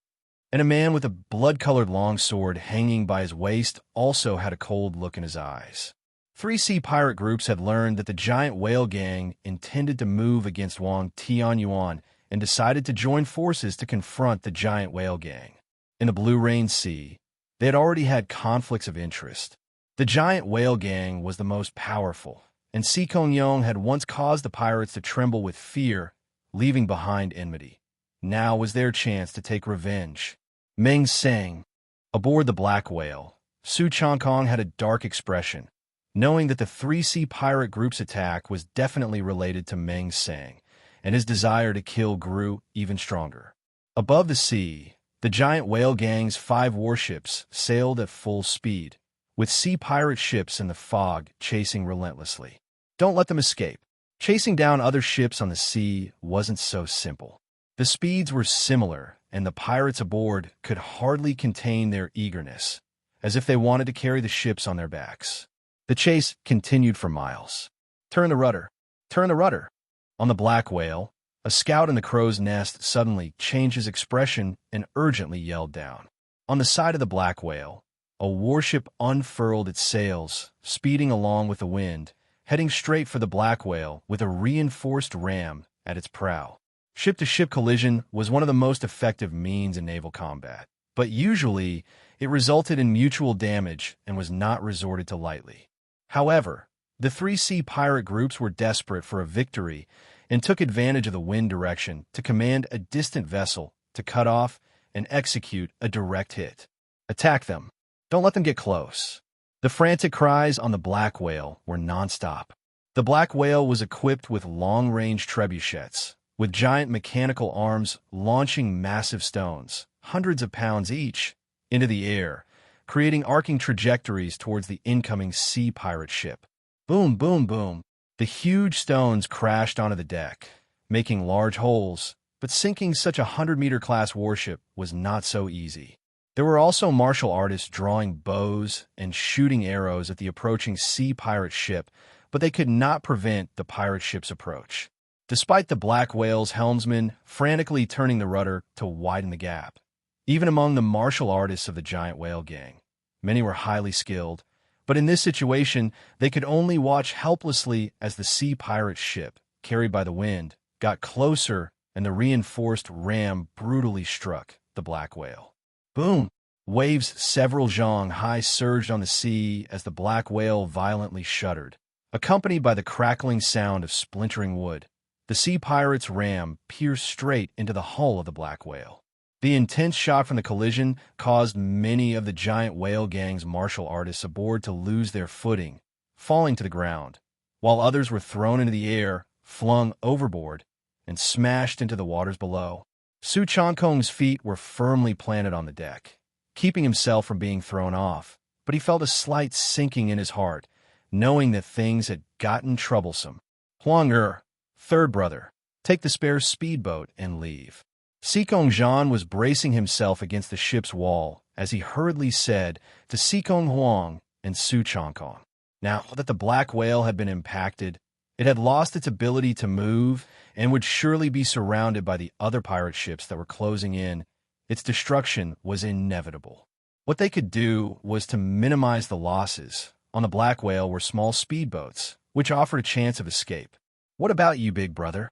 And a man with a blood-colored longsword hanging by his waist also had a cold look in his eyes. 3 sea pirate groups had learned that the giant whale gang intended to move against Wang Tianyuan and decided to join forces to confront the giant whale gang. In the Blue Rain Sea, they had already had conflicts of interest. The giant whale gang was the most powerful, and Sikong Yong had once caused the pirates to tremble with fear, leaving behind enmity. Now was their chance to take revenge. Meng Sang. Aboard the Black Whale, Su Changkong had a dark expression, knowing that the 3 sea pirate group's attack was definitely related to Meng Sang, and his desire to kill grew even stronger. Above the sea, the giant whale gang's 5 warships sailed at full speed, with sea pirate ships in the fog chasing relentlessly. Don't let them escape. Chasing down other ships on the sea wasn't so simple. The speeds were similar, and the pirates aboard could hardly contain their eagerness, as if they wanted to carry the ships on their backs. The chase continued for miles. Turn the rudder. Turn the rudder. On the Black Whale, a scout in the crow's nest suddenly changed his expression and urgently yelled down. On the side of the Black Whale, a warship unfurled its sails, speeding along with the wind, heading straight for the Black Whale with a reinforced ram at its prow. Ship-to-ship collision was one of the most effective means in naval combat, but usually it resulted in mutual damage and was not resorted to lightly. However, the 3 sea pirate groups were desperate for a victory and took advantage of the wind direction to command a distant vessel to cut off and execute a direct hit. Attack them. Don't let them get close. The frantic cries on the Black Whale were nonstop. The Black Whale was equipped with long-range trebuchets, with giant mechanical arms launching massive stones, hundreds of pounds each, into the air, creating arcing trajectories towards the incoming sea pirate ship. Boom, boom, boom. The huge stones crashed onto the deck, making large holes, but sinking such a 100-meter class warship was not so easy. There were also martial artists drawing bows and shooting arrows at the approaching sea pirate ship, but they could not prevent the pirate ship's approach, despite the black whale's helmsman frantically turning the rudder to widen the gap. Even among the martial artists of the giant whale gang, many were highly skilled, but in this situation, they could only watch helplessly as the sea pirate ship, carried by the wind, got closer and the reinforced ram brutally struck the black whale. Boom! Waves several zhong high surged on the sea as the black whale violently shuddered, accompanied by the crackling sound of splintering wood. The sea pirate's ram pierced straight into the hull of the black whale. The intense shock from the collision caused many of the giant whale gang's martial artists aboard to lose their footing, falling to the ground, while others were thrown into the air, flung overboard, and smashed into the waters below. Su Changkong's feet were firmly planted on the deck, keeping himself from being thrown off, but he felt a slight sinking in his heart, knowing that things had gotten troublesome. Huang third brother, take the spare speedboat and leave. Sikong Zhan was bracing himself against the ship's wall as he hurriedly said to Sikong Huang and Su Changkong. Now that the black whale had been impacted, it had lost its ability to move and would surely be surrounded by the other pirate ships that were closing in. Its destruction was inevitable. What they could do was to minimize the losses. On the black whale were small speedboats, which offered a chance of escape. What about you, big brother?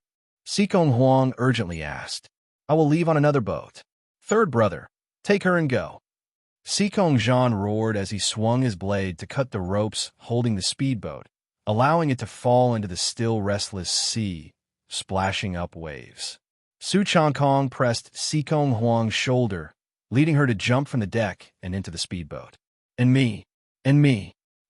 Sikong Huang urgently asked. I will leave on another boat. Third brother, take her and go. Sikong Zhan roared as he swung his blade to cut the ropes holding the speedboat, allowing it to fall into the still restless sea, splashing up waves. Su Changkong pressed Sikong Huang's shoulder, leading her to jump from the deck and into the speedboat. And me.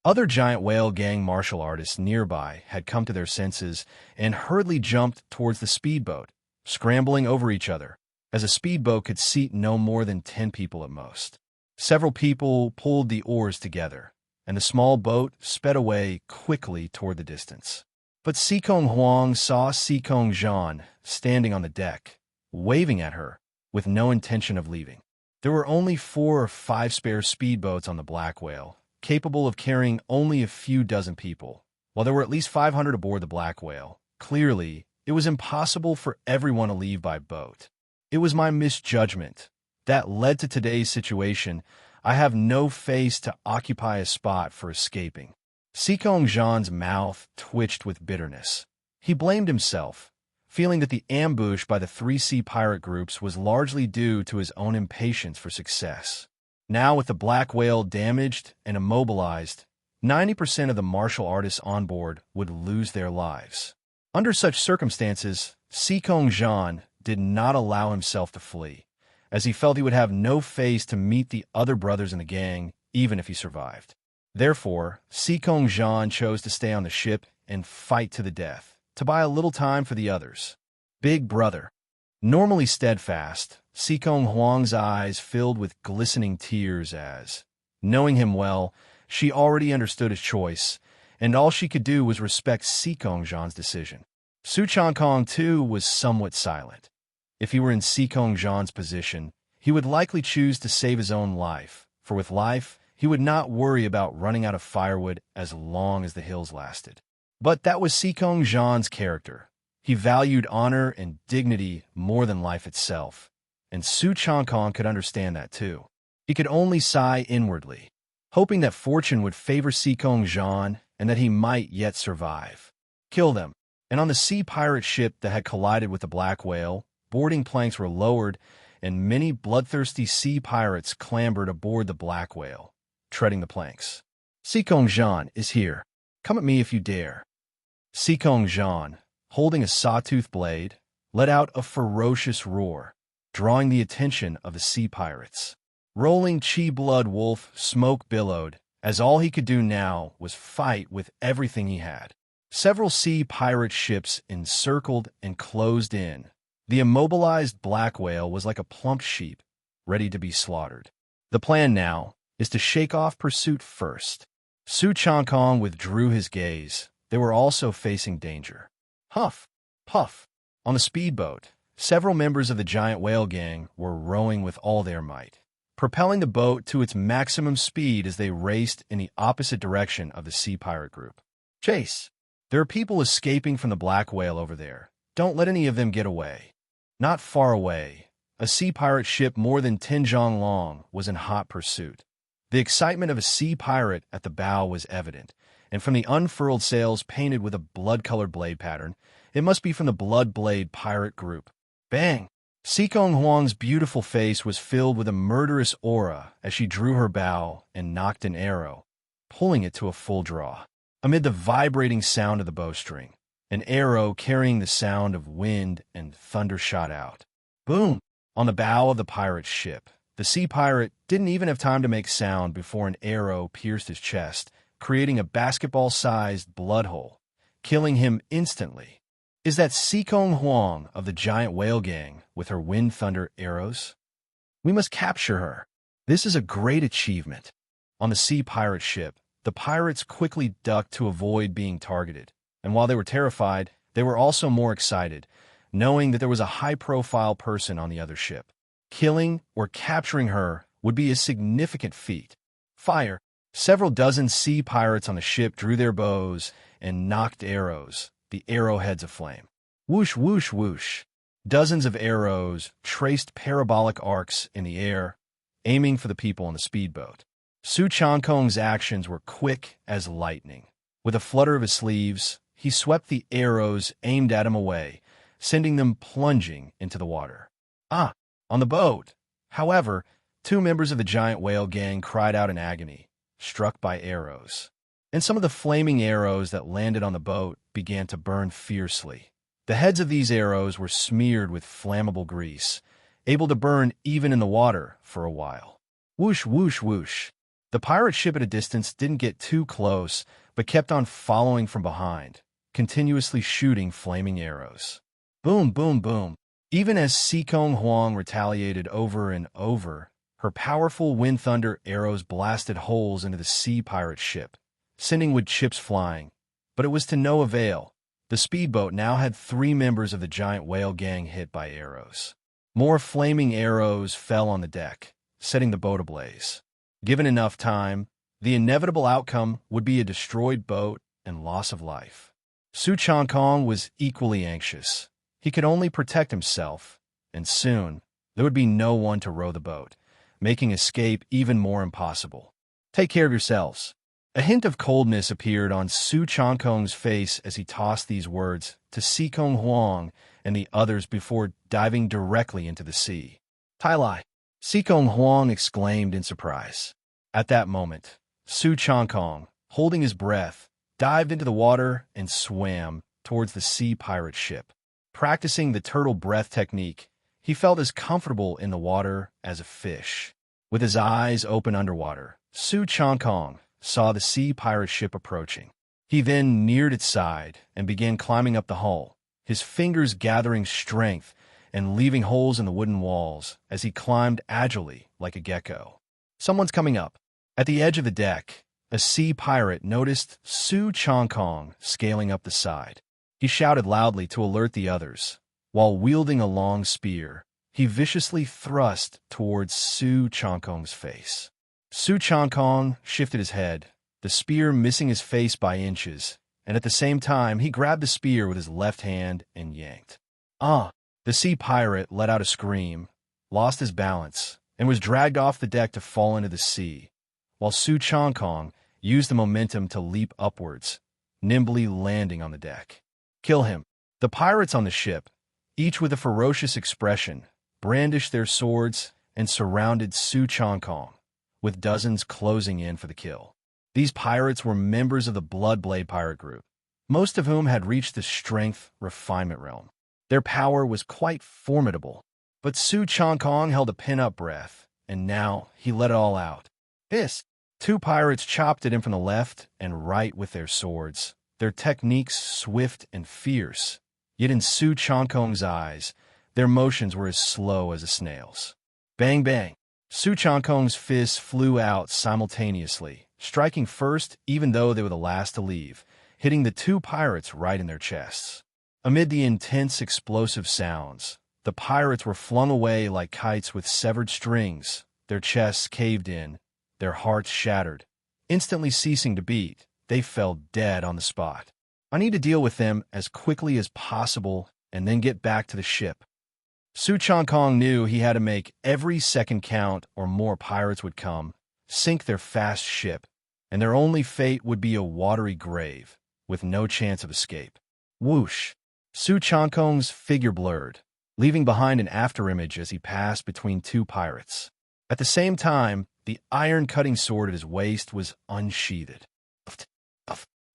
Other giant whale gang martial artists nearby had come to their senses and hurriedly jumped towards the speedboat, scrambling over each other, as a speedboat could seat no more than 10 people at most. Several people pulled the oars together, and the small boat sped away quickly toward the distance. But Sikong Huang saw Sikong Zhan standing on the deck, waving at her, with no intention of leaving. There were only 4 or 5 spare speedboats on the black whale, capable of carrying only a few dozen people, while there were at least 500 aboard the black whale. Clearly, it was impossible for everyone to leave by boat. It was my misjudgment that led to today's situation. I have no face to occupy a spot for escaping. Sikong Zhan's mouth twitched with bitterness. He blamed himself, feeling that the ambush by the 3 sea pirate groups was largely due to his own impatience for success. Now, with the black whale damaged and immobilized, 90% of the martial artists on board would lose their lives. Under such circumstances, Sikong Zhan did not allow himself to flee, as he felt he would have no face to meet the other brothers in the gang, even if he survived. Therefore, Sikong Zhan chose to stay on the ship and fight to the death, to buy a little time for the others. Big brother. Normally steadfast, Sikong Huang's eyes filled with glistening tears as, knowing him well, she already understood his choice, and all she could do was respect Sikong Zhan's decision. Su Changkong, too, was somewhat silent. If he were in Sikong Zhan's position, he would likely choose to save his own life, for with life, he would not worry about running out of firewood as long as the hills lasted. But that was Sikong Zhan's character. He valued honor and dignity more than life itself, and Su Changkong could understand that too. He could only sigh inwardly, hoping that fortune would favor Sikong Zhan and that he might yet survive. Kill them. And on the sea pirate ship that had collided with the black whale, boarding planks were lowered, and many bloodthirsty sea pirates clambered aboard the black whale, treading the planks. Sikong Zhan is here. Come at me if you dare. Sikong Zhan, holding a sawtooth blade, let out a ferocious roar, drawing the attention of the sea pirates. Rolling Chi Blood Wolf smoke billowed, as all he could do now was fight with everything he had. Several sea pirate ships encircled and closed in. The immobilized black whale was like a plump sheep, ready to be slaughtered. The plan now is to shake off pursuit first. Su Changkong withdrew his gaze. They were also facing danger. Huff, puff. On the speedboat, several members of the giant whale gang were rowing with all their might, propelling the boat to its maximum speed as they raced in the opposite direction of the sea pirate group. Chase! There are people escaping from the black whale over there. Don't let any of them get away. Not far away, a sea pirate ship more than 10 zhang long was in hot pursuit. The excitement of a sea pirate at the bow was evident, and from the unfurled sails painted with a blood-colored blade pattern, it must be from the Blood Blade pirate group. Bang! Sikong Huang's beautiful face was filled with a murderous aura as she drew her bow and knocked an arrow, pulling it to a full draw. Amid the vibrating sound of the bowstring, an arrow carrying the sound of wind and thunder shot out. Boom! On the bow of the pirate's ship, the sea pirate didn't even have time to make sound before an arrow pierced his chest, creating a basketball-sized blood hole, killing him instantly. Is that Sikong Huang of the giant whale gang with her wind thunder arrows? We must capture her. This is a great achievement. On the sea pirate ship, the pirates quickly ducked to avoid being targeted, and while they were terrified, they were also more excited, knowing that there was a high-profile person on the other ship. Killing or capturing her would be a significant feat. Fire! Several dozen sea pirates on the ship drew their bows and knocked arrows, the arrowheads aflame. Whoosh, whoosh, whoosh. Dozens of arrows traced parabolic arcs in the air, aiming for the people on the speedboat. Su Changkong's actions were quick as lightning. With a flutter of his sleeves, he swept the arrows aimed at him away, sending them plunging into the water. On the boat. However, 2 members of the giant whale gang cried out in agony, struck by arrows. And some of the flaming arrows that landed on the boat began to burn fiercely. The heads of these arrows were smeared with flammable grease, able to burn even in the water for a while. Whoosh, whoosh, whoosh. The pirate ship at a distance didn't get too close, but kept on following from behind, continuously shooting flaming arrows. Boom, boom, boom. Even as Sikong Huang retaliated over and over, her powerful wind thunder arrows blasted holes into the sea pirate ship, sending wood chips flying. But it was to no avail. The speedboat now had 3 members of the giant whale gang hit by arrows. More flaming arrows fell on the deck, setting the boat ablaze. Given enough time, the inevitable outcome would be a destroyed boat and loss of life. Su Changkong was equally anxious. He could only protect himself, and soon there would be no one to row the boat, making escape even more impossible. Take care of yourselves. A hint of coldness appeared on Su Changkong's face as he tossed these words to Sikong Huang and the others before diving directly into the sea. Tai Lai! Sikong Huang exclaimed in surprise. At that moment, Su Changkong, holding his breath, dived into the water and swam towards the sea pirate ship. Practicing the turtle breath technique, he felt as comfortable in the water as a fish. With his eyes open underwater, Su Changkong saw the sea pirate ship approaching. He then neared its side and began climbing up the hull, his fingers gathering strength and leaving holes in the wooden walls as he climbed agilely like a gecko. Someone's coming up. At the edge of the deck, a sea pirate noticed Su Changkong scaling up the side. He shouted loudly to alert the others. While wielding a long spear, he viciously thrust towards Su Changkong's face. Su Changkong shifted his head, the spear missing his face by inches, and at the same time he grabbed the spear with his left hand and yanked. The sea pirate let out a scream, lost his balance, and was dragged off the deck to fall into the sea, while Su Changkong used the momentum to leap upwards, nimbly landing on the deck. Kill him. The pirates on the ship, each with a ferocious expression, brandished their swords and surrounded Su Changkong, with dozens closing in for the kill. These pirates were members of the Blood Blade pirate group, most of whom had reached the strength refinement realm. Their power was quite formidable, but Su Changkong held a pin-up breath, and now he let it all out. Hiss! 2 pirates chopped at him from the left and right with their swords, their techniques swift and fierce. Yet in Su Changkong's eyes, their motions were as slow as a snail's. Bang, bang! Su Changkong's fists flew out simultaneously, striking first even though they were the last to leave, hitting the two pirates right in their chests. Amid the intense explosive sounds, the pirates were flung away like kites with severed strings, their chests caved in, their hearts shattered. Instantly ceasing to beat, they fell dead on the spot. I need to deal with them as quickly as possible and then get back to the ship. Su Changkong knew he had to make every second count or more pirates would come, sink their fast ship, and their only fate would be a watery grave, with no chance of escape. Whoosh! Su Changkong's figure blurred, leaving behind an afterimage as he passed between two pirates. At the same time, the iron-cutting sword at his waist was unsheathed.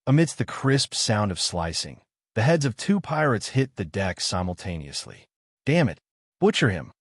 Amidst the crisp sound of slicing, the heads of two pirates hit the deck simultaneously. Damn it! Butcher him!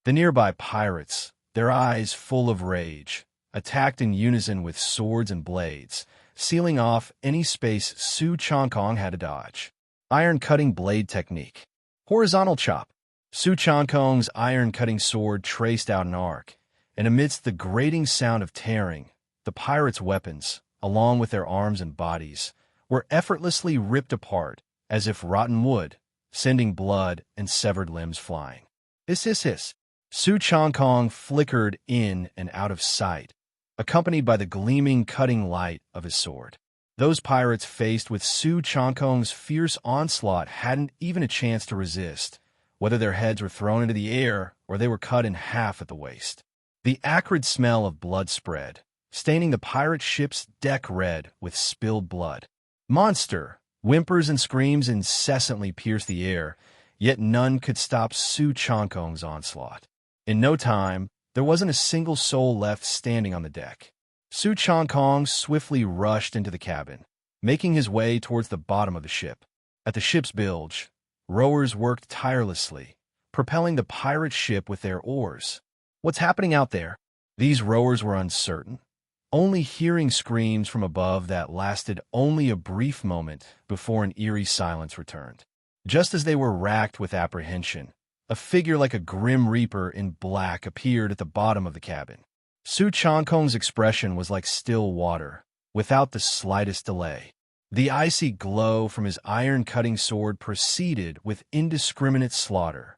The nearby pirates, their eyes full of rage, attacked in unison with swords and blades, sealing off any space Su Changkong had to dodge. Iron-cutting blade technique. Horizontal chop. Su Changkong's iron-cutting sword traced out an arc, and amidst the grating sound of tearing, the pirates' weapons, along with their arms and bodies, were effortlessly ripped apart as if rotten wood, sending blood and severed limbs flying. Hiss. Su Changkong flickered in and out of sight, accompanied by the gleaming cutting light of his sword. Those pirates faced with Su Changkong's fierce onslaught hadn't even a chance to resist, whether their heads were thrown into the air or they were cut in half at the waist. The acrid smell of blood spread, staining the pirate ship's deck red with spilled blood. Monster! Whimpers and screams incessantly pierced the air, yet none could stop Su Changkong's onslaught. In no time, there wasn't a single soul left standing on the deck. Su Changkong swiftly rushed into the cabin, making his way towards the bottom of the ship. At the ship's bilge, rowers worked tirelessly, propelling the pirate ship with their oars. What's happening out there? These rowers were uncertain, only hearing screams from above that lasted only a brief moment before an eerie silence returned. Just as they were racked with apprehension, a figure like a grim reaper in black appeared at the bottom of the cabin. Su Changkong's expression was like still water, without the slightest delay. The icy glow from his iron-cutting sword proceeded with indiscriminate slaughter.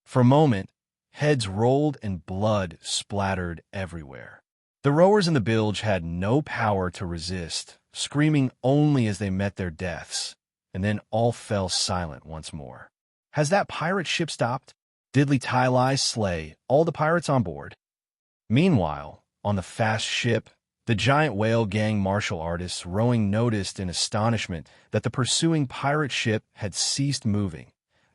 For a moment, heads rolled and blood splattered everywhere. The rowers in the bilge had no power to resist, screaming only as they met their deaths, and then all fell silent once more. Has that pirate ship stopped? Did Li Tai Lai slay all the pirates on board? Meanwhile, on the fast ship, the giant whale gang martial artists rowing noticed in astonishment that the pursuing pirate ship had ceased moving,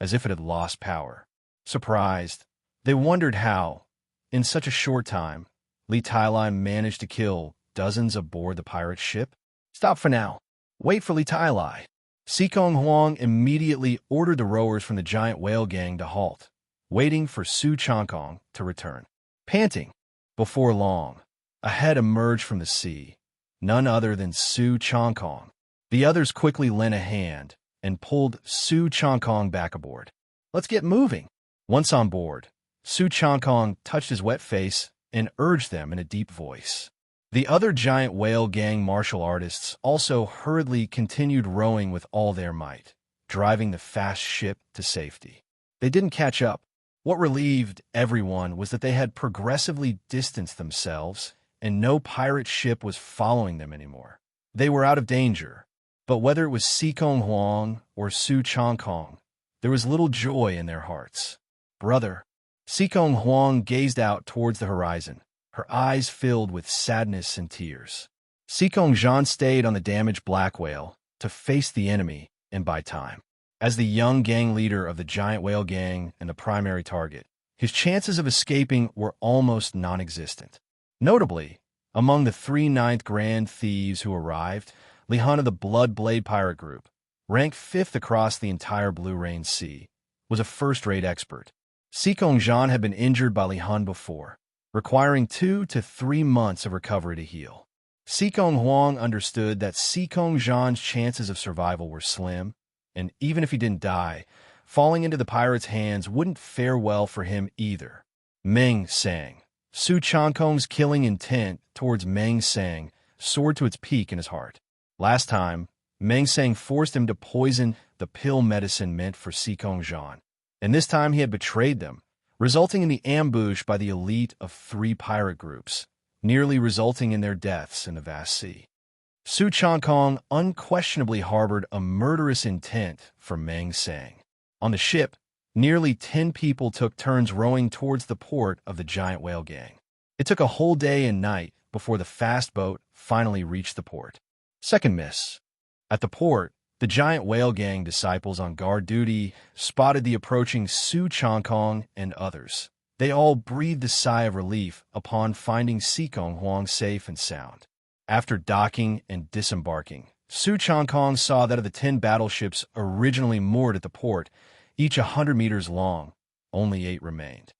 as if it had lost power. Surprised, they wondered how, in such a short time, Li Tai Lai managed to kill dozens aboard the pirate ship. Stop for now. Wait for Li Tai Lai. Sikong Huang immediately ordered the rowers from the giant whale gang to halt, waiting for Su Changkong to return. Panting, before long, a head emerged from the sea, none other than Su Changkong. The others quickly lent a hand and pulled Su Changkong back aboard. Let's get moving. Once on board, Su Changkong touched his wet face and urged them in a deep voice. The other giant whale gang martial artists also hurriedly continued rowing with all their might, driving the fast ship to safety. They didn't catch up. What relieved everyone was that they had progressively distanced themselves, and no pirate ship was following them anymore. They were out of danger, but whether it was Sikong Huang or Su Changkong, there was little joy in their hearts. Brother, Sikong Huang gazed out towards the horizon, her eyes filled with sadness and tears. Sikong Zhan stayed on the damaged black whale to face the enemy and buy time. As the young gang leader of the giant whale gang and the primary target, his chances of escaping were almost non-existent. Notably, among the 3 ninth Grand Thieves who arrived, Li Han of the Blood Blade Pirate Group, ranked 5th across the entire Blue Rain Sea, was a first-rate expert. Sikong Zhan had been injured by Li Han before, requiring 2 to 3 months of recovery to heal. Sikong Huang understood that Sikong Zhan's chances of survival were slim, and even if he didn't die, falling into the pirates' hands wouldn't fare well for him either. Meng sang, Su Changkong's killing intent towards Meng Sang soared to its peak in his heart. Last time, Meng Sang forced him to poison the pill medicine meant for Xikong Zhan, and this time he had betrayed them, resulting in the ambush by the elite of 3 pirate groups, nearly resulting in their deaths in the vast sea. Su Changkong unquestionably harbored a murderous intent for Meng Sang. On the ship, nearly 10 people took turns rowing towards the port of the giant whale gang. It took a whole day and night before the fast boat finally reached the port. Second miss. At the port, the giant whale gang disciples on guard duty spotted the approaching Su Changkong and others. They all breathed a sigh of relief upon finding Xikong Huang safe and sound. After docking and disembarking, Su Changkong saw that of the 10 battleships originally moored at the port, each 100 meters long, only 8 remained.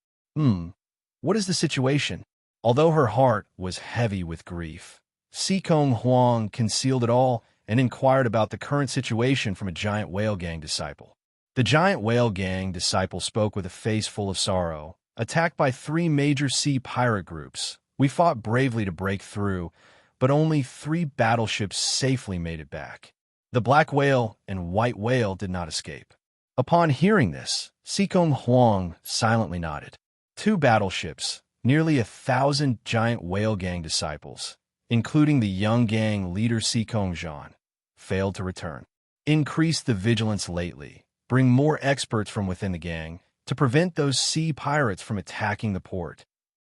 What is the situation? Although her heart was heavy with grief, Xikong Huang concealed it all and inquired about the current situation from a giant whale gang disciple. The giant whale gang disciple spoke with a face full of sorrow. Attacked by 3 major sea pirate groups, we fought bravely to break through, but only 3 battleships safely made it back. The black whale and white whale did not escape. Upon hearing this, Xikong Huang silently nodded. 2 battleships, nearly 1,000 giant whale gang disciples, including the young gang leader Xikong Zhan, failed to return. Increase the vigilance lately. Bring more experts from within the gang to prevent those sea pirates from attacking the port.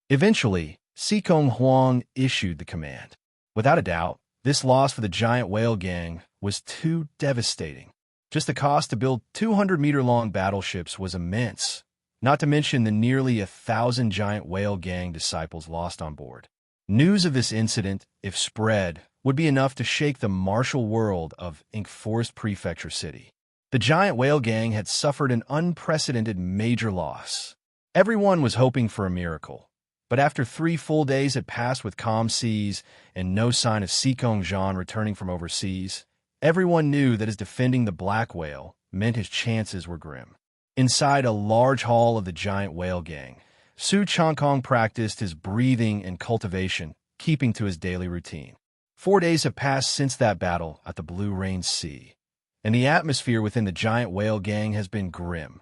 Eventually, Xikong Huang issued the command. Without a doubt, this loss for the giant whale gang was too devastating. Just the cost to build 200-meter-long battleships was immense, not to mention the nearly 1,000 giant whale gang disciples lost on board. News of this incident, if spread, would be enough to shake the martial world of Ink Forest Prefecture City. The giant whale gang had suffered an unprecedented major loss. Everyone was hoping for a miracle. But after 3 full days had passed with calm seas and no sign of Xikong Zhan returning from overseas, everyone knew that his defending the black whale meant his chances were grim. Inside a large hall of the giant whale gang, Su Changkong practiced his breathing and cultivation, keeping to his daily routine. 4 days have passed since that battle at the Blue Rain Sea, and the atmosphere within the giant whale gang has been grim.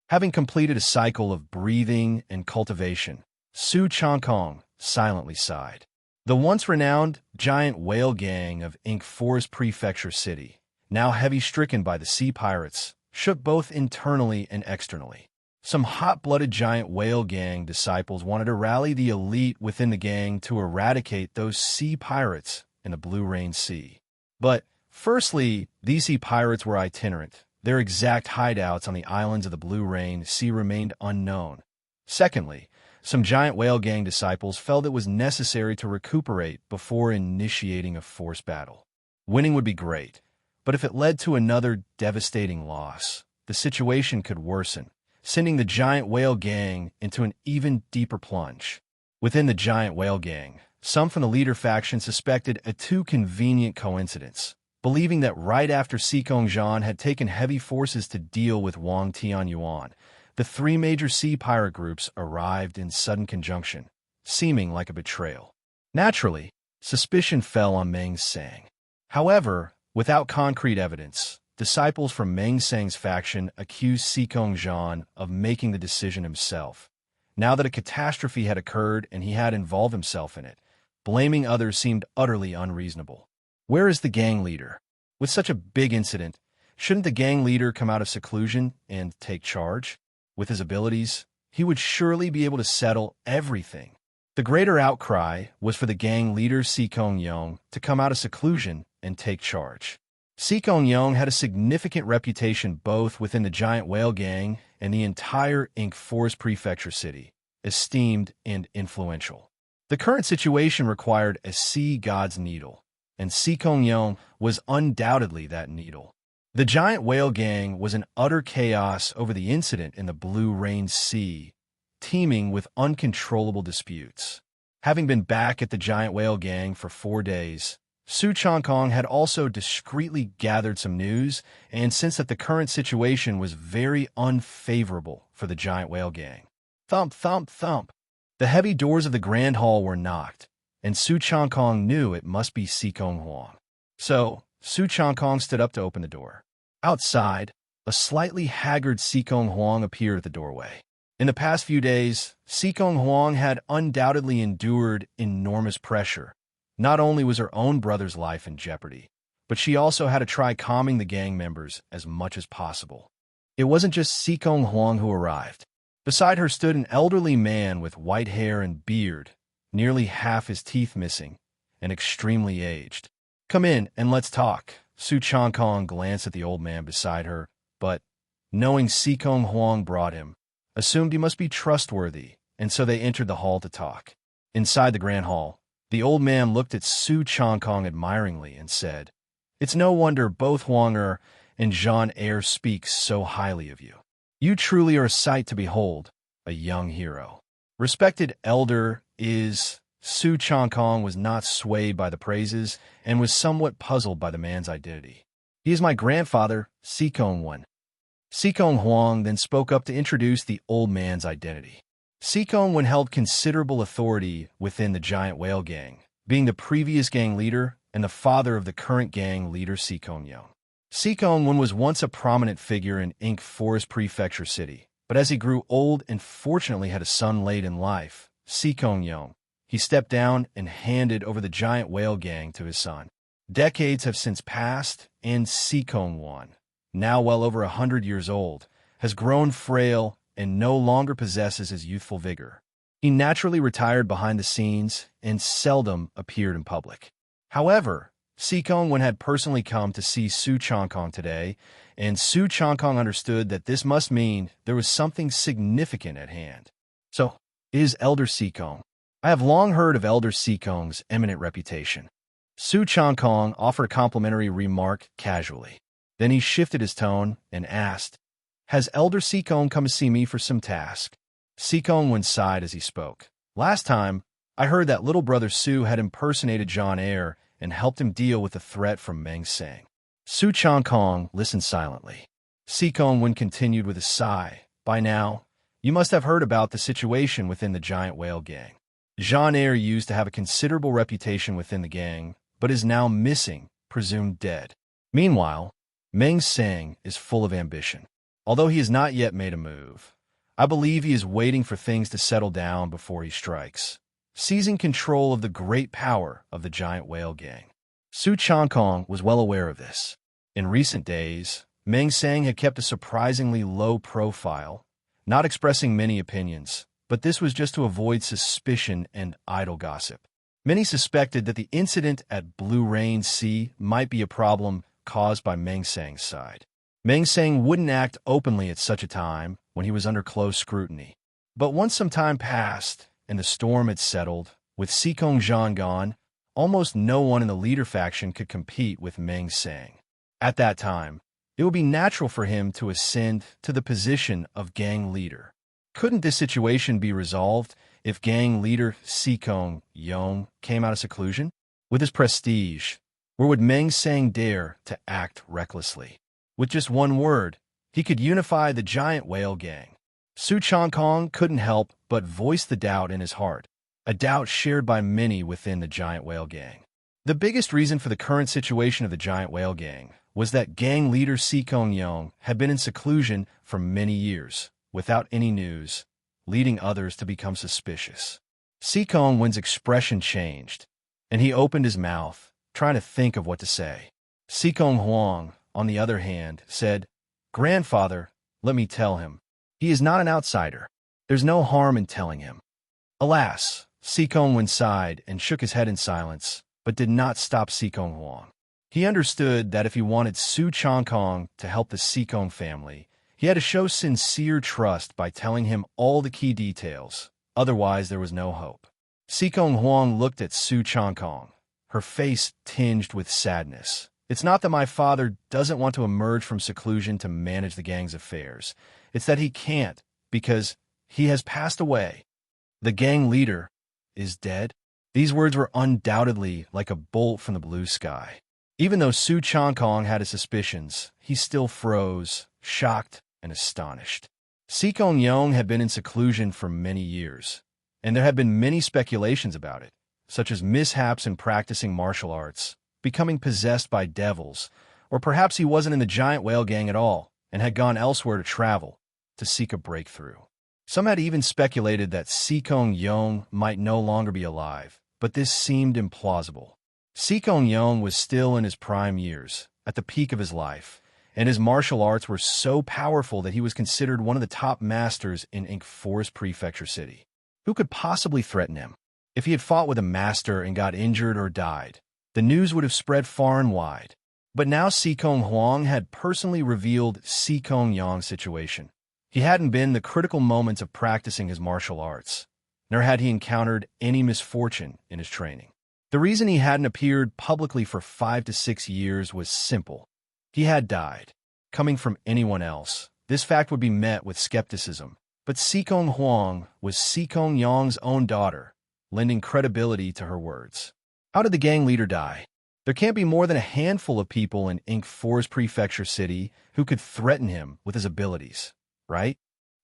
Having completed a cycle of breathing and cultivation, Su Changkong silently sighed. The once renowned giant whale gang of Ink Forest Prefecture City, now heavy-stricken by the sea pirates, shook both internally and externally. Some hot-blooded giant whale gang disciples wanted to rally the elite within the gang to eradicate those sea pirates in the Blue Rain Sea. But, firstly, these sea pirates were itinerant. Their exact hideouts on the islands of the Blue Rain Sea remained unknown. Secondly, some giant whale gang disciples felt it was necessary to recuperate before initiating a forced battle. Winning would be great, but if it led to another devastating loss, the situation could worsen, sending the giant whale gang into an even deeper plunge. Within the giant whale gang, some from the leader faction suspected a too convenient coincidence, believing that right after Xikong Zhan had taken heavy forces to deal with Wang Tianyuan, the 3 major sea pirate groups arrived in sudden conjunction, seeming like a betrayal. Naturally, suspicion fell on Meng Sang. However, without concrete evidence, disciples from Meng Sang's faction accused Xikong Zhan of making the decision himself. Now that a catastrophe had occurred and he had involved himself in it, blaming others seemed utterly unreasonable. Where is the gang leader? With such a big incident, shouldn't the gang leader come out of seclusion and take charge? With his abilities, he would surely be able to settle everything. The greater outcry was for the gang leader Xikong Yong to come out of seclusion and take charge. Xikong Yong had a significant reputation both within the giant whale gang and the entire Ink Forest Prefecture City, esteemed and influential. The current situation required a sea god's needle, and Xikong Yong was undoubtedly that needle. The giant whale gang was in utter chaos over the incident in the Blue Rain Sea, teeming with uncontrollable disputes. Having been back at the giant whale gang for 4 days, Su Changkong had also discreetly gathered some news and sensed that the current situation was very unfavorable for the giant whale gang. Thump, thump, thump. The heavy doors of the grand hall were knocked, and Su Changkong knew it must be Sikong Huang. So, Su Changkong stood up to open the door. Outside, a slightly haggard Sikong Huang appeared at the doorway. In the past few days, Sikong Huang had undoubtedly endured enormous pressure. Not only was her own brother's life in jeopardy, but she also had to try calming the gang members as much as possible. It wasn't just Sikong Huang who arrived. Beside her stood an elderly man with white hair and beard, nearly half his teeth missing, and extremely aged. "Come in and let's talk." Su Changkong glanced at the old man beside her, but, knowing Sikong Huang brought him, assumed he must be trustworthy, and so they entered the hall to talk. Inside the grand hall, the old man looked at Su Changkong admiringly and said, "It's no wonder both Huang and Jean Eyre speak so highly of you. You truly are a sight to behold, a young hero." Respected elder Su Changkong was not swayed by the praises and was somewhat puzzled by the man's identity. "He is my grandfather, Sikong Wen." Sikong Huang then spoke up to introduce the old man's identity. Sikong Wen held considerable authority within the Giant Whale Gang, being the previous gang leader and the father of the current gang leader Sikong Yong. Sikong Wen was once a prominent figure in Ink Forest Prefecture City, but as he grew old and fortunately had a son late in life, Sikong Yong, he stepped down and handed over the Giant Whale Gang to his son. Decades have since passed, and Sikong Wen, now well over 100 years old, has grown frail and no longer possesses his youthful vigor. He naturally retired behind the scenes and seldom appeared in public. However, Sikong Wen had personally come to see Su Changkong today, and Su Changkong understood that this must mean there was something significant at hand. "So, is Elder Sikong? I have long heard of Elder Sikong's eminent reputation." Su Changkong offered a complimentary remark casually. Then he shifted his tone and asked, "Has Elder Sikong come to see me for some task?" Sikong Wen sighed as he spoke. "Last time, I heard that little brother Su had impersonated Jean Eyre and helped him deal with the threat from Meng Sang." Su Changkong listened silently. Sikong Wen continued with a sigh. "By now, you must have heard about the situation within the Giant Whale Gang. Jean Eyre used to have a considerable reputation within the gang, but is now missing, presumed dead. Meanwhile, Meng Sang is full of ambition. Although he has not yet made a move, I believe he is waiting for things to settle down before he strikes, seizing control of the great power of the Giant Whale Gang." Su Changkong was well aware of this. In recent days, Meng Sang had kept a surprisingly low profile, not expressing many opinions, but this was just to avoid suspicion and idle gossip. Many suspected that the incident at Blue Rain Sea might be a problem caused by Meng Sang's side. Meng Sang wouldn't act openly at such a time when he was under close scrutiny. But once some time passed and the storm had settled, with Sikong Zhan gone, almost no one in the leader faction could compete with Meng Sang. At that time, it would be natural for him to ascend to the position of gang leader. Couldn't this situation be resolved if gang leader Sikong Yong came out of seclusion? With his prestige, or would Meng Sang dare to act recklessly? With just one word, he could unify the Giant Whale Gang. Su Changkong couldn't help but voice the doubt in his heart, a doubt shared by many within the Giant Whale Gang. The biggest reason for the current situation of the Giant Whale Gang was that gang leader Sikong Yong had been in seclusion for many years, without any news, leading others to become suspicious. Sikong Wen's expression changed, and he opened his mouth, trying to think of what to say. Sikong Huang, on the other hand, said, "Grandfather, let me tell him. He is not an outsider. There's no harm in telling him." Alas, Sikong Wen sighed and shook his head in silence, but did not stop Sikong Huang. He understood that if he wanted Su Changkong to help the Sikong family, he had to show sincere trust by telling him all the key details. Otherwise, there was no hope. Sikong Huang looked at Su Changkong, her face tinged with sadness. "It's not that my father doesn't want to emerge from seclusion to manage the gang's affairs. It's that he can't, because he has passed away. The gang leader is dead." These words were undoubtedly like a bolt from the blue sky. Even though Su Changkong had his suspicions, he still froze, shocked and astonished. Sikong Yong had been in seclusion for many years, and there had been many speculations about it, such as mishaps in practicing martial arts, becoming possessed by devils, or perhaps he wasn't in the giant whale gang at all and had gone elsewhere to travel, to seek a breakthrough. Some had even speculated that Su Changkong might no longer be alive, but this seemed implausible. Su Changkong was still in his prime years, at the peak of his life, and his martial arts were so powerful that he was considered one of the top masters in Forest Prefecture City. Who could possibly threaten him? If he had fought with a master and got injured or died, the news would have spread far and wide. But now Su Changkong had personally revealed Su Changkong's situation. He hadn't been in the critical moments of practicing his martial arts, nor had he encountered any misfortune in his training. The reason he hadn't appeared publicly for 5 to 6 years was simple. He had died. Coming from anyone else, this fact would be met with skepticism. But Su Changkong was Su Changkong's own daughter, lending credibility to her words. How did the gang leader die? There can't be more than a handful of people in Forest Prefecture City who could threaten him with his abilities, right?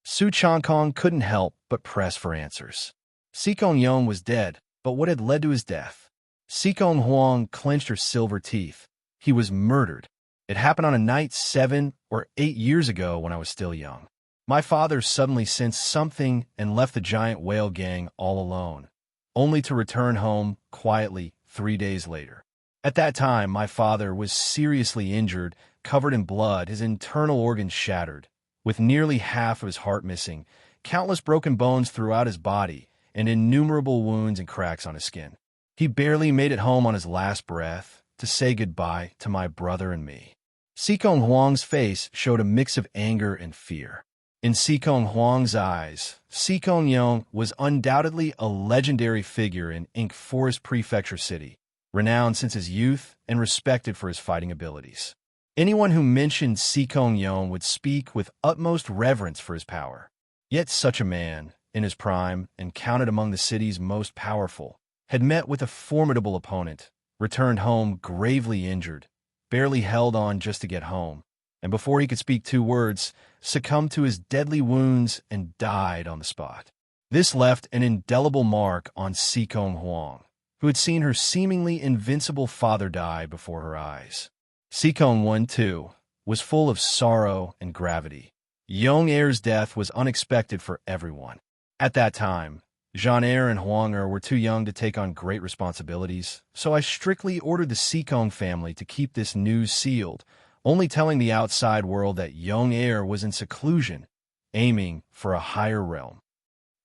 Su Changkong couldn't help but press for answers. Su Changkong was dead, but what had led to his death? Su Changkong clenched her silver teeth. He was murdered. It happened on a night 7 or 8 years ago when I was still young. My father suddenly sensed something and left the giant whale gang all alone, only to return home quietly 3 days later. At that time, my father was seriously injured, covered in blood, his internal organs shattered, with nearly half of his heart missing, countless broken bones throughout his body, and innumerable wounds and cracks on his skin. He barely made it home on his last breath to say goodbye to my brother and me. Su Changkong's face showed a mix of anger and fear. In Su Changkong's eyes, Su Changkong was undoubtedly a legendary figure in Forest Prefecture City, renowned since his youth and respected for his fighting abilities. Anyone who mentioned Su Changkong would speak with utmost reverence for his power. Yet such a man, in his prime and counted among the city's most powerful, had met with a formidable opponent, returned home gravely injured, barely held on just to get home, and before he could speak 2 words, succumbed to his deadly wounds and died on the spot. This left an indelible mark on Su Changkong, who had seen her seemingly invincible father die before her eyes. Su Changkong, too, was full of sorrow and gravity. Young Heir's death was unexpected for everyone. At that time, Jean Heir and Huang Er were too young to take on great responsibilities, so I strictly ordered the Su Changkong family to keep this news sealed, only telling the outside world that young Heir was in seclusion, aiming for a higher realm.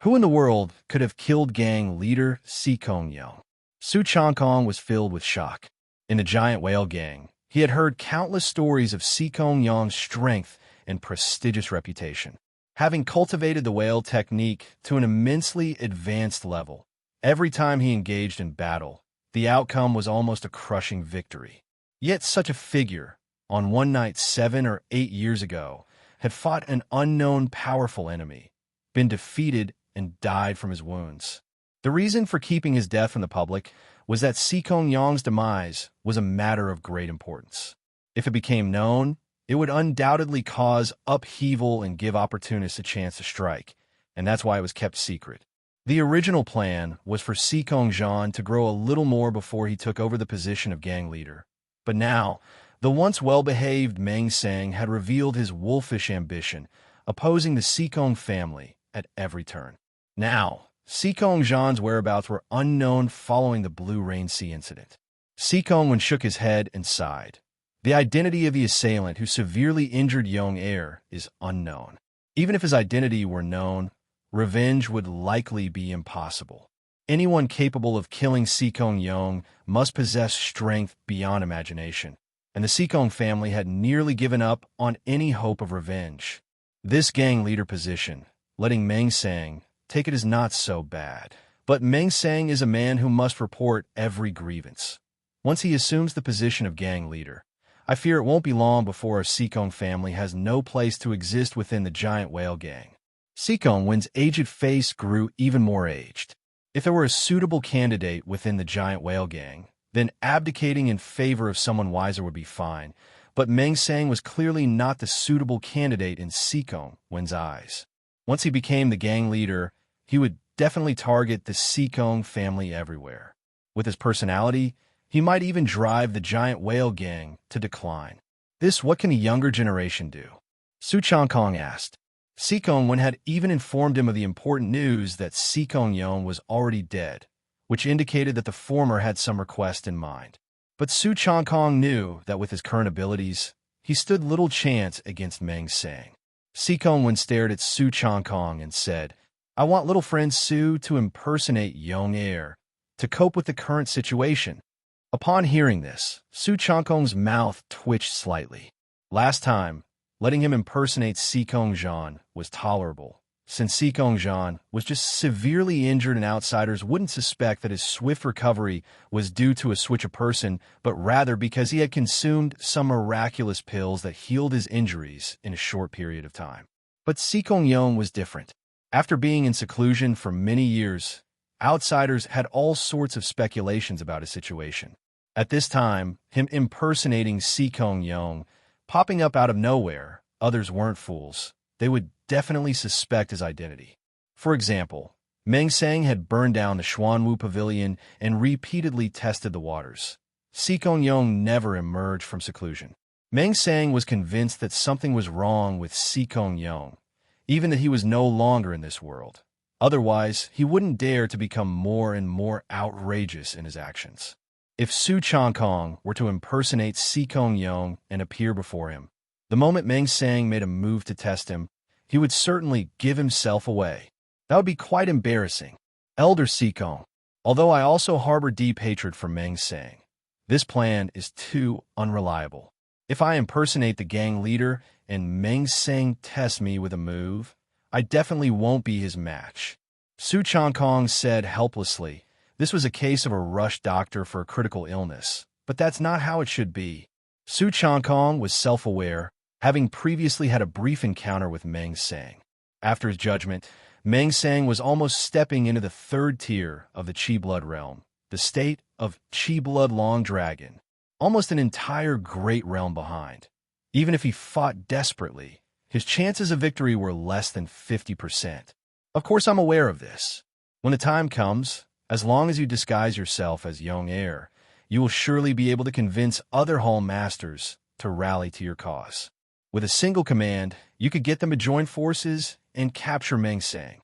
Who in the world could have killed gang leader Su Changkong? Su Changkong was filled with shock. In the giant whale gang, he had heard countless stories of Su Changkong's strength and prestigious reputation. Having cultivated the whale technique to an immensely advanced level, every time he engaged in battle, the outcome was almost a crushing victory. Yet such a figure, on one night 7 or 8 years ago, had fought an unknown powerful enemy, been defeated, and died from his wounds. The reason for keeping his death from the public was that Su Changkong's demise was a matter of great importance. If it became known, it would undoubtedly cause upheaval and give opportunists a chance to strike, and that's why it was kept secret. The original plan was for Su Changkong to grow a little more before he took over the position of gang leader. But now, the once well-behaved Meng Sang had revealed his wolfish ambition, opposing the Su Changkong family at every turn. Now, Su Changkong's whereabouts were unknown following the Blue Rain Sea incident. Su Changkong shook his head and sighed. The identity of the assailant who severely injured young Heir is unknown. Even if his identity were known, revenge would likely be impossible. Anyone capable of killing Su Changkong must possess strength beyond imagination, and the Su Changkong family had nearly given up on any hope of revenge. This gang leader position, letting Meng Sang take it, is not so bad. But Meng Sang is a man who must report every grievance. Once he assumes the position of gang leader, I fear it won't be long before our Su Changkong family has no place to exist within the giant whale gang. Su Changkong's aged face grew even more aged. If there were a suitable candidate within the giant whale gang, then abdicating in favor of someone wiser would be fine, but Meng Sang was clearly not the suitable candidate in Su Changkong's eyes. Once he became the gang leader, he would definitely target the Changkong family everywhere. With his personality, he might even drive the giant whale gang to decline. What can a younger generation do? Su Changkong asked. Changkong had even informed him of the important news that Changkong was already dead, which indicated that the former had some request in mind. But Su Changkong knew that with his current abilities, he stood little chance against Meng Sang. Changkong stared at Su Changkong and said, I want little friend Su to impersonate Young Air to cope with the current situation. Upon hearing this, Su Changkong's mouth twitched slightly. Last time, letting him impersonate Changkong was tolerable, since Changkong was just severely injured and outsiders wouldn't suspect that his swift recovery was due to a switch of person, but rather because he had consumed some miraculous pills that healed his injuries in a short period of time. But Changkong was different. After being in seclusion for many years, outsiders had all sorts of speculations about his situation. At this time, him impersonating Changkong popping up out of nowhere, others weren't fools. They would definitely suspect his identity. For example, Meng Sang had burned down the Xuanwu Pavilion and repeatedly tested the waters. Changkong never emerged from seclusion. Meng Sang was convinced that something was wrong with Changkong, even that he was no longer in this world. Otherwise, he wouldn't dare to become more and more outrageous in his actions. If Su Changkong were to impersonate Changkong and appear before him, the moment Meng Sang made a move to test him, he would certainly give himself away. That would be quite embarrassing. Elder Changkong, although I also harbor deep hatred for Meng Sang, this plan is too unreliable. If I impersonate the gang leader and Meng Sang tests me with a move, I definitely won't be his match. Su Changkong said helplessly. This was a case of a rush doctor for a critical illness, but that's not how it should be. Su Changkong was self-aware, having previously had a brief encounter with Meng Sang. After his judgment, Meng Sang was almost stepping into the third tier of the Qi Blood realm, the state of Qi Blood Long Dragon, almost an entire great realm behind. Even if he fought desperately, his chances of victory were less than 50%. Of course, I'm aware of this. When the time comes, as long as you disguise yourself as Young Heir, you will surely be able to convince other Hall Masters to rally to your cause. With a single command, you could get them to join forces and capture Meng Sang.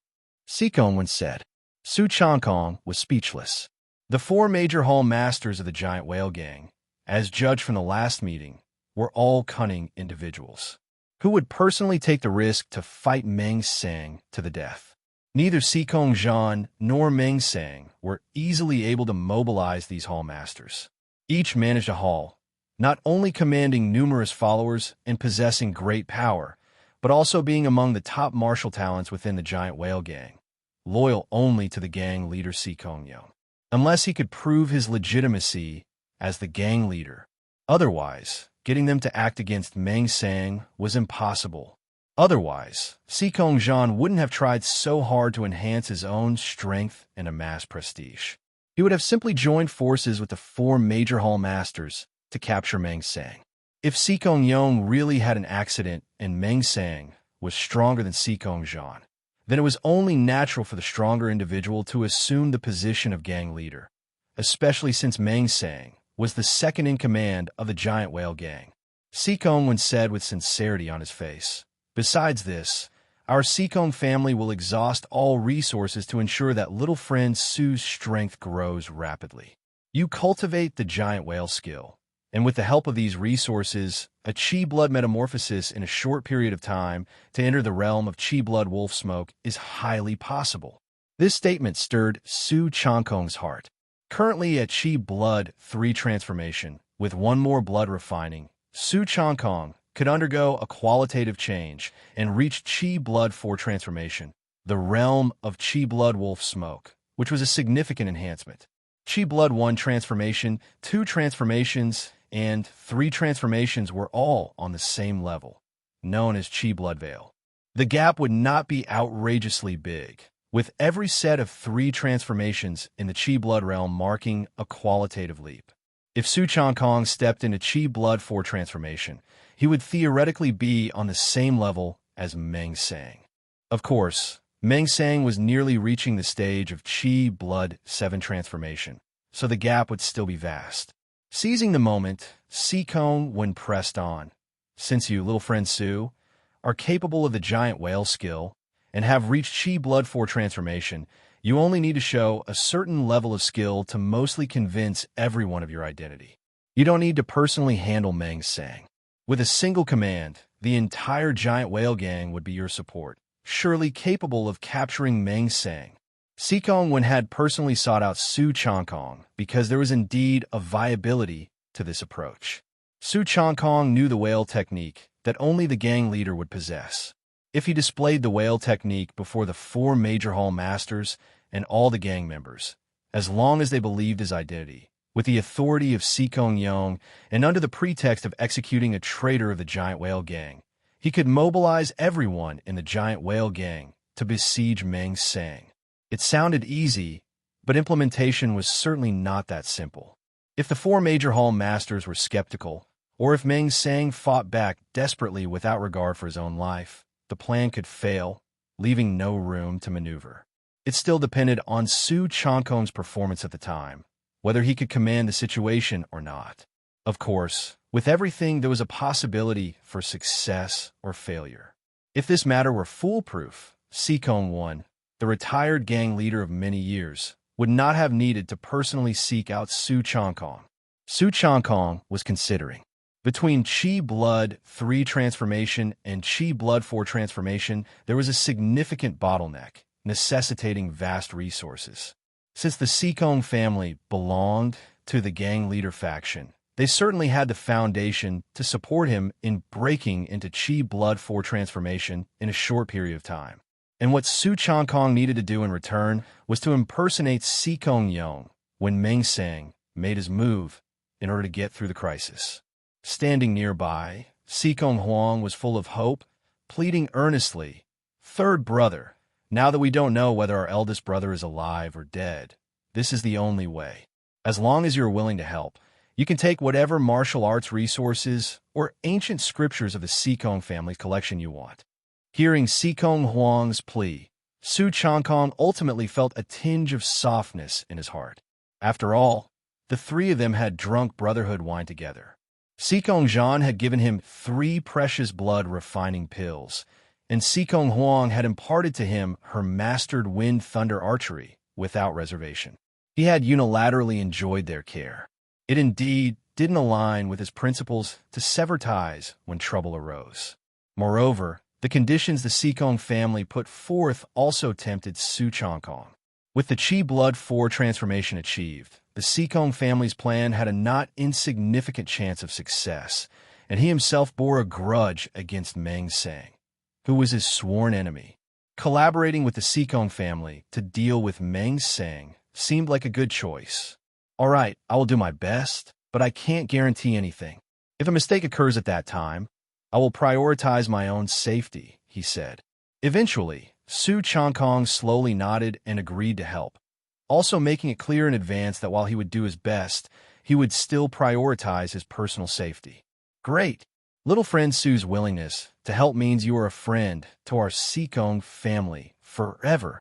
Changkong once said. Su Changkong was speechless. The four major Hall Masters of the Giant Whale Gang, as judged from the last meeting, were all cunning individuals who would personally take the risk to fight Meng Sang to the death. Neither Changkong nor Meng Sang were easily able to mobilize these Hall Masters. Each managed a hall, not only commanding numerous followers and possessing great power, but also being among the top martial talents within the Giant Whale Gang, loyal only to the gang leader Changkong, unless he could prove his legitimacy as the gang leader. Otherwise, getting them to act against Meng Sang was impossible. Otherwise, Changkong wouldn't have tried so hard to enhance his own strength and amass prestige. He would have simply joined forces with the four major Hall Masters to capture Meng Sang. If Changkong really had an accident and Meng Sang was stronger than Changkong, then it was only natural for the stronger individual to assume the position of gang leader, especially since Meng Sang was the second in command of the Giant Whale Gang. Changkong said with sincerity on his face. Besides this, our Changkong family will exhaust all resources to ensure that little friend Su's strength grows rapidly. You cultivate the giant whale skill, and with the help of these resources, a Qi blood metamorphosis in a short period of time to enter the realm of Qi blood wolf smoke is highly possible. This statement stirred Su Changkong's heart. Currently at Qi blood 3 transformation, with one more blood refining, Su Changkong could undergo a qualitative change and reach Qi blood 4 transformation, the realm of Qi blood wolf smoke, which was a significant enhancement. Qi blood 1 transformation, 2 transformations, and 3 transformations were all on the same level, known as Qi blood veil. The gap would not be outrageously big, with every set of 3 transformations in the Qi blood realm marking a qualitative leap. If Su Changkong stepped into Qi blood 4 transformation, he would theoretically be on the same level as Meng Sang. Of course, Meng Sang was nearly reaching the stage of Qi Blood 7 transformation, so the gap would still be vast. Seizing the moment, Su Changkong, when pressed on, since you, little friend Su, are capable of the giant whale skill and have reached Qi Blood 4 transformation, you only need to show a certain level of skill to mostly convince everyone of your identity. You don't need to personally handle Meng Sang. With a single command, the entire giant whale gang would be your support, surely capable of capturing Meng Sang. Su Changkong had personally sought out Su Changkong because there was indeed a viability to this approach. Su Changkong knew the whale technique that only the gang leader would possess. If he displayed the whale technique before the 4 major hall masters and all the gang members, as long as they believed his identity, with the authority of Su Changkong and under the pretext of executing a traitor of the giant whale gang, he could mobilize everyone in the giant whale gang to besiege Meng Sang. It sounded easy, but implementation was certainly not that simple. If the 4 major hall masters were skeptical, or if Meng Sang fought back desperately without regard for his own life, the plan could fail, leaving no room to maneuver. It still depended on Su Changkong's performance at the time, whether he could command the situation or not. Of course, with everything there was a possibility for success or failure. If this matter were foolproof, Su Changkong, the retired gang leader of many years, would not have needed to personally seek out Su Changkong. Su Changkong was considering. Between Qi Blood 3 transformation and Qi Blood 4 transformation, there was a significant bottleneck, necessitating vast resources. Since the Su Changkong family belonged to the gang leader faction, they certainly had the foundation to support him in breaking into Qi Blood 4 transformation in a short period of time. And what Su Changkong needed to do in return was to impersonate Su Changkong when Meng Sang made his move in order to get through the crisis. Standing nearby, Su Changkong was full of hope, pleading earnestly, "Third brother, now that we don't know whether our eldest brother is alive or dead, this is the only way. As long as you're willing to help, you can take whatever martial arts resources or ancient scriptures of the Su Changkong family collection you want." Hearing Su Changkong's plea, Su Changkong ultimately felt a tinge of softness in his heart. After all, the 3 of them had drunk brotherhood wine together. Su Changkong had given him 3 precious blood-refining pills, and Su Changkong had imparted to him her mastered wind thunder archery without reservation. He had unilaterally enjoyed their care. It indeed didn't align with his principles to sever ties when trouble arose. Moreover, the conditions the Su Changkong family put forth also tempted Su Changkong. With the Qi Blood 4 transformation achieved, the Su Changkong family's plan had a not insignificant chance of success, and he himself bore a grudge against Meng Sang, who was his sworn enemy. Collaborating with the Su Changkong family to deal with Meng Sang seemed like a good choice. "All right, I will do my best, but I can't guarantee anything. If a mistake occurs at that time, I will prioritize my own safety," he said. Eventually, Su Changkong slowly nodded and agreed to help, also making it clear in advance that while he would do his best, he would still prioritize his personal safety. "Great! Little friend Su's willingness to help means you are a friend to our Su Changkong family forever,"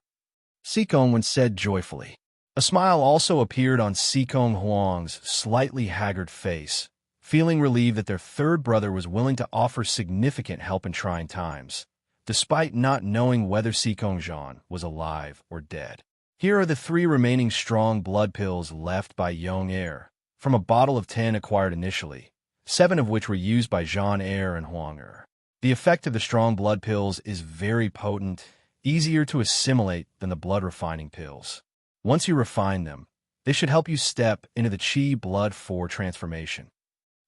Su Changkong said joyfully. A smile also appeared on Su Changkong's slightly haggard face, feeling relieved that their 3rd brother was willing to offer significant help in trying times, despite not knowing whether Su Changkong was alive or dead. Here are the 3 remaining strong blood pills left by Young Air, from a bottle of 10 acquired initially, 7 of which were used by Jean Air and Huang Er. The effect of the strong blood pills is very potent, easier to assimilate than the blood-refining pills. Once you refine them, they should help you step into the Qi Blood 4 transformation.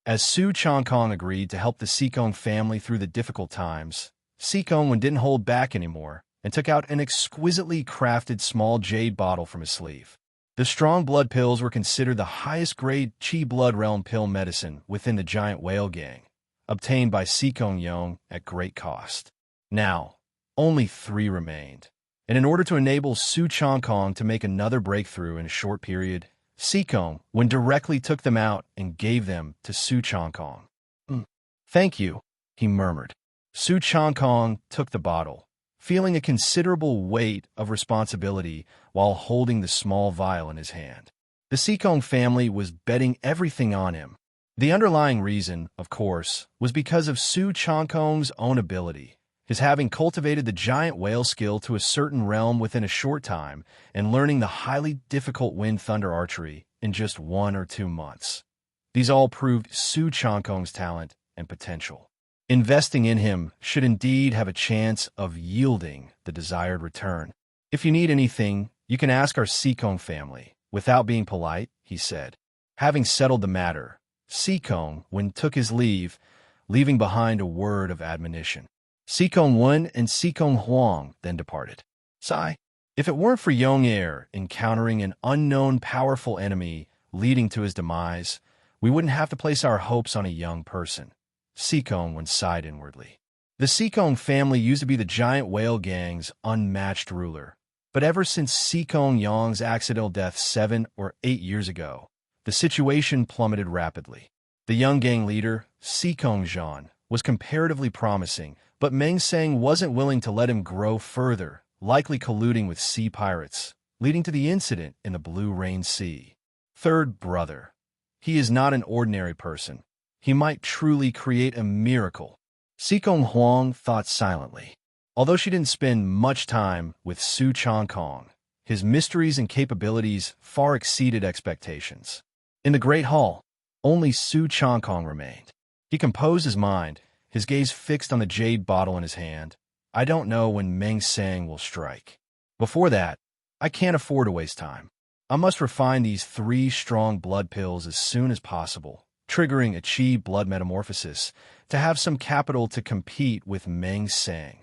As Su Changkong agreed to help the Su Changkong family through the difficult times, Su Changkong didn't hold back anymore and took out an exquisitely crafted small jade bottle from his sleeve. The strong blood pills were considered the highest grade Qi Blood realm pill medicine within the giant whale gang, obtained by Su Changkong at great cost. Now, only 3 remained, and in order to enable Su Changkong to make another breakthrough in a short period, Su Changkong directly took them out and gave them to Su Changkong. Thank you," he murmured. Su Changkong took the bottle, feeling a considerable weight of responsibility while holding the small vial in his hand. The Changkong family was betting everything on him. The underlying reason, of course, was because of Su Changkong's own ability, his having cultivated the giant whale skill to a certain realm within a short time and learning the highly difficult wind thunder archery in just 1 or 2 months. These all proved Su Changkong's talent and potential. Investing in him should indeed have a chance of yielding the desired return. If you need anything, you can ask our Changkong family. Without being polite, he said. Having settled the matter, Changkong Wen took his leave, leaving behind a word of admonition. Changkong Wen and Changkong Huang then departed. Sigh. If it weren't for Young Air encountering an unknown powerful enemy leading to his demise, we wouldn't have to place our hopes on a young person. Changkong Wen sighed inwardly. The Changkong family used to be the giant whale gang's unmatched ruler. But ever since Changkong Yang's accidental death 7 or 8 years ago, the situation plummeted rapidly. The young gang leader, Changkong Zhan, was comparatively promising, but Meng Sang wasn't willing to let him grow further, likely colluding with sea pirates, leading to the incident in the Blue Rain Sea. Third brother. He is not an ordinary person. He might truly create a miracle. Changkong Huang thought silently. Although she didn't spend much time with Su Changkong, his mysteries and capabilities far exceeded expectations. In the Great Hall, only Su Changkong remained. He composed his mind, his gaze fixed on the jade bottle in his hand. I don't know when Meng Sang will strike. Before that, I can't afford to waste time. I must refine these 3 strong blood pills as soon as possible, triggering a Qi blood metamorphosis to have some capital to compete with Meng Sang.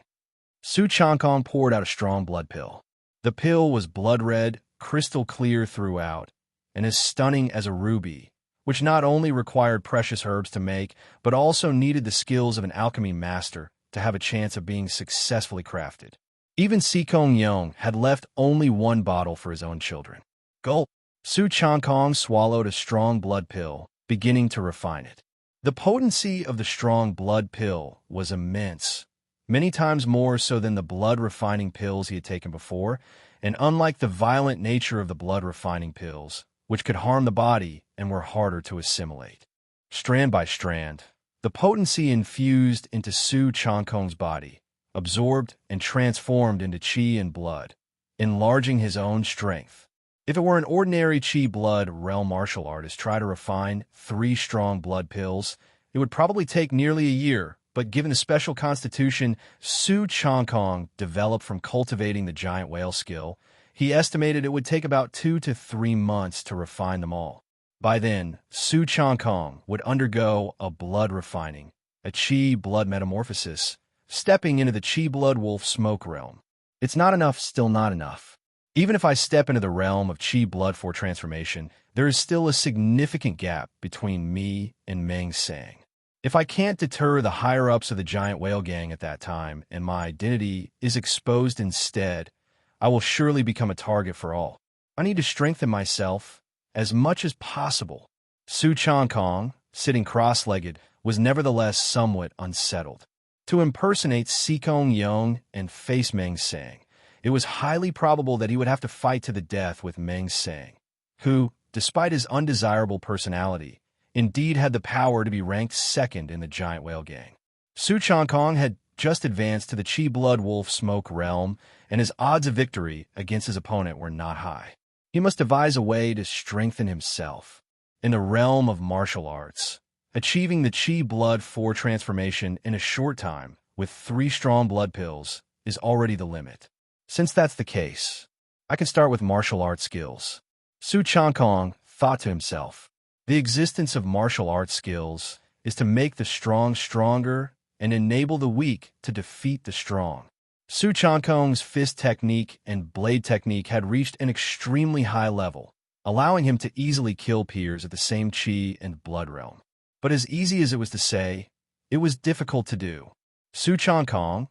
Su Changkong poured out a strong blood pill. The pill was blood red, crystal clear throughout, and as stunning as a ruby, which not only required precious herbs to make, but also needed the skills of an alchemy master to have a chance of being successfully crafted. Even Changkong Yang had left only 1 bottle for his own children. Gulp! Su Changkong swallowed a strong blood pill, beginning to refine it. The potency of the strong blood pill was immense, many times more so than the blood-refining pills he had taken before, and unlike the violent nature of the blood-refining pills, which could harm the body and were harder to assimilate. Strand by strand, the potency infused into Su Changkong's body, absorbed and transformed into qi and blood, enlarging his own strength. If it were an ordinary Qi blood realm martial artist try to refine 3 strong blood pills, it would probably take nearly a year, but given the special constitution Su Changkong developed from cultivating the giant whale skill, he estimated it would take about 2 to 3 months to refine them all. By then, Su Changkong would undergo a blood refining, a Qi blood metamorphosis, stepping into the Qi blood wolf smoke realm. It's not enough, still not enough. Even if I step into the realm of Qi blood for transformation, there is still a significant gap between me and Meng Sang. If I can't deter the higher-ups of the giant whale gang at that time, and my identity is exposed instead, I will surely become a target for all. I need to strengthen myself as much as possible. Su Changkong, sitting cross-legged, was nevertheless somewhat unsettled. To impersonate Changkong Yang and face Meng Sang, it was highly probable that he would have to fight to the death with Meng Sang, who, despite his undesirable personality, indeed had the power to be ranked 2nd in the giant whale gang. Su Changkong had just advanced to the Qi blood wolf smoke realm, and his odds of victory against his opponent were not high. He must devise a way to strengthen himself. In the realm of martial arts, achieving the Qi blood 4 transformation in a short time with 3 strong blood pills is already the limit. Since that's the case, I can start with martial arts skills. Su Changkong thought to himself, the existence of martial arts skills is to make the strong stronger and enable the weak to defeat the strong. Su Changkong's fist technique and blade technique had reached an extremely high level, allowing him to easily kill peers at the same Qi and blood realm. But as easy as it was to say, it was difficult to do. Su Changkong,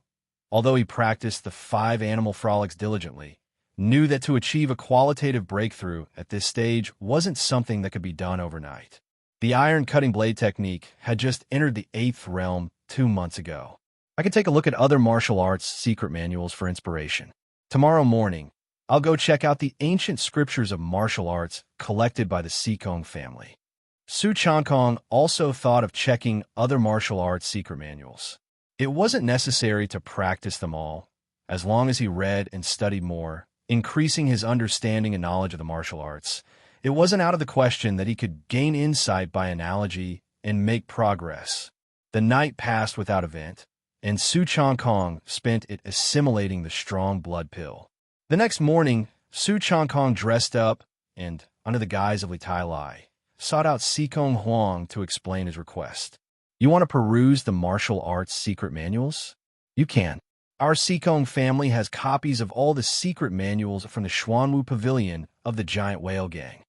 although he practiced the 5 animal frolics diligently, knew that to achieve a qualitative breakthrough at this stage wasn't something that could be done overnight. The iron cutting blade technique had just entered the 8th realm 2 months ago. I can take a look at other martial arts secret manuals for inspiration. Tomorrow morning, I'll go check out the ancient scriptures of martial arts collected by the Su Changkong family. Su Changkong also thought of checking other martial arts secret manuals. It wasn't necessary to practice them all, as long as he read and studied more, increasing his understanding and knowledge of the martial arts. It wasn't out of the question that he could gain insight by analogy and make progress. The night passed without event, and Su Changkong spent it assimilating the strong blood pill. The next morning, Su Changkong dressed up and, under the guise of Li Tai Lai, sought out Sikong Huang to explain his request. You want to peruse the martial arts secret manuals? You can. Our Sikong family has copies of all the secret manuals from the Xuanwu Pavilion of the Giant Whale Gang.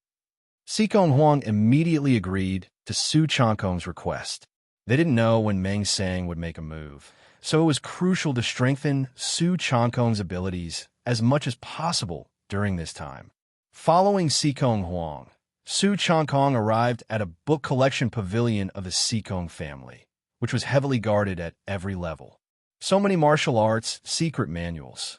Sikong Huang immediately agreed to Su Changkong's request. They didn't know when Meng Sang would make a move, so it was crucial to strengthen Su Changkong's abilities as much as possible during this time. Following Sikong Huang, Su Changkong arrived at a book collection pavilion of the Sikong family, which was heavily guarded at every level. So many martial arts secret manuals.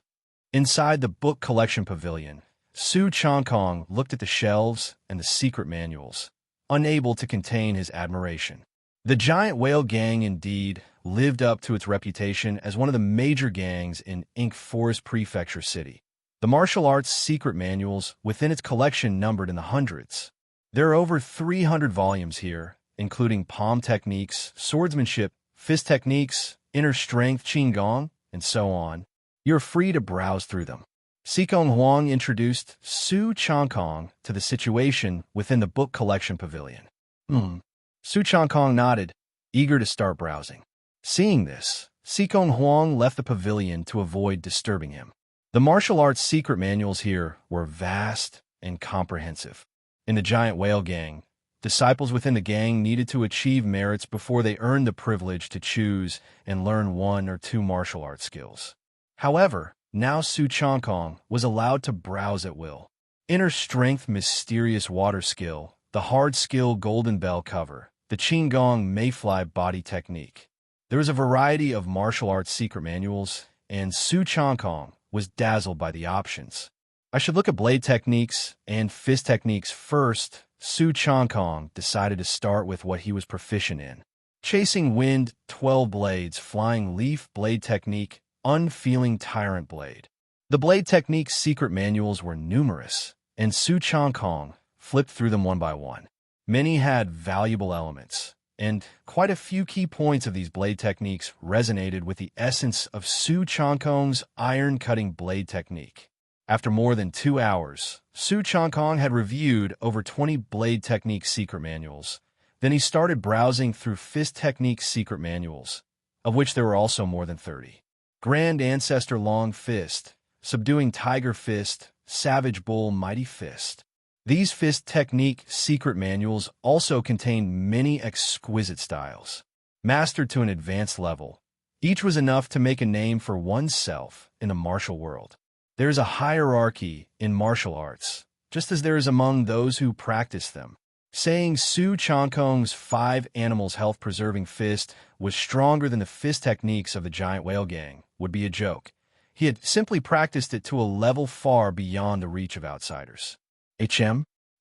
Inside the book collection pavilion, Su Changkong looked at the shelves and the secret manuals, unable to contain his admiration. The Giant Whale Gang indeed lived up to its reputation as one of the major gangs in Ink Forest Prefecture City. The martial arts secret manuals within its collection numbered in the hundreds. There are over 300 volumes here, including palm techniques, swordsmanship, fist techniques, inner strength, qigong, and so on. You're free to browse through them. Sikong Huang introduced Su Changkong to the situation within the book collection pavilion. Su Changkong nodded, eager to start browsing. Seeing this, Sikong Huang left the pavilion to avoid disturbing him. The martial arts secret manuals here were vast and comprehensive. In the Giant Whale Gang, disciples within the gang needed to achieve merits before they earned the privilege to choose and learn one or two martial arts skills. However, now Su Changkong was allowed to browse at will. Inner Strength Mysterious Water Skill, the Hard Skill Golden Bell Cover, the Qigong Mayfly Body Technique. There was a variety of martial arts secret manuals, and Su Changkong was dazzled by the options. I should look at blade techniques and fist techniques first. Su Changkong decided to start with what he was proficient in. Chasing Wind, 12 Blades, Flying Leaf Blade Technique, Unfeeling Tyrant Blade. The blade technique's secret manuals were numerous, and Su Changkong flipped through them one by one. Many had valuable elements, and quite a few key points of these blade techniques resonated with the essence of Su Changkong's iron-cutting blade technique. After more than 2 hours, Su Changkong had reviewed over 20 blade technique secret manuals. Then he started browsing through fist technique secret manuals, of which there were also more than 30. Grand Ancestor Long Fist, Subduing Tiger Fist, Savage Bull Mighty Fist. These fist technique secret manuals also contained many exquisite styles. Mastered to an advanced level, each was enough to make a name for oneself in the martial world. There is a hierarchy in martial arts, just as there is among those who practice them. Saying Su Changkong's 5 animals health-preserving fist was stronger than the fist techniques of the Giant Whale Gang would be a joke. He had simply practiced it to a level far beyond the reach of outsiders.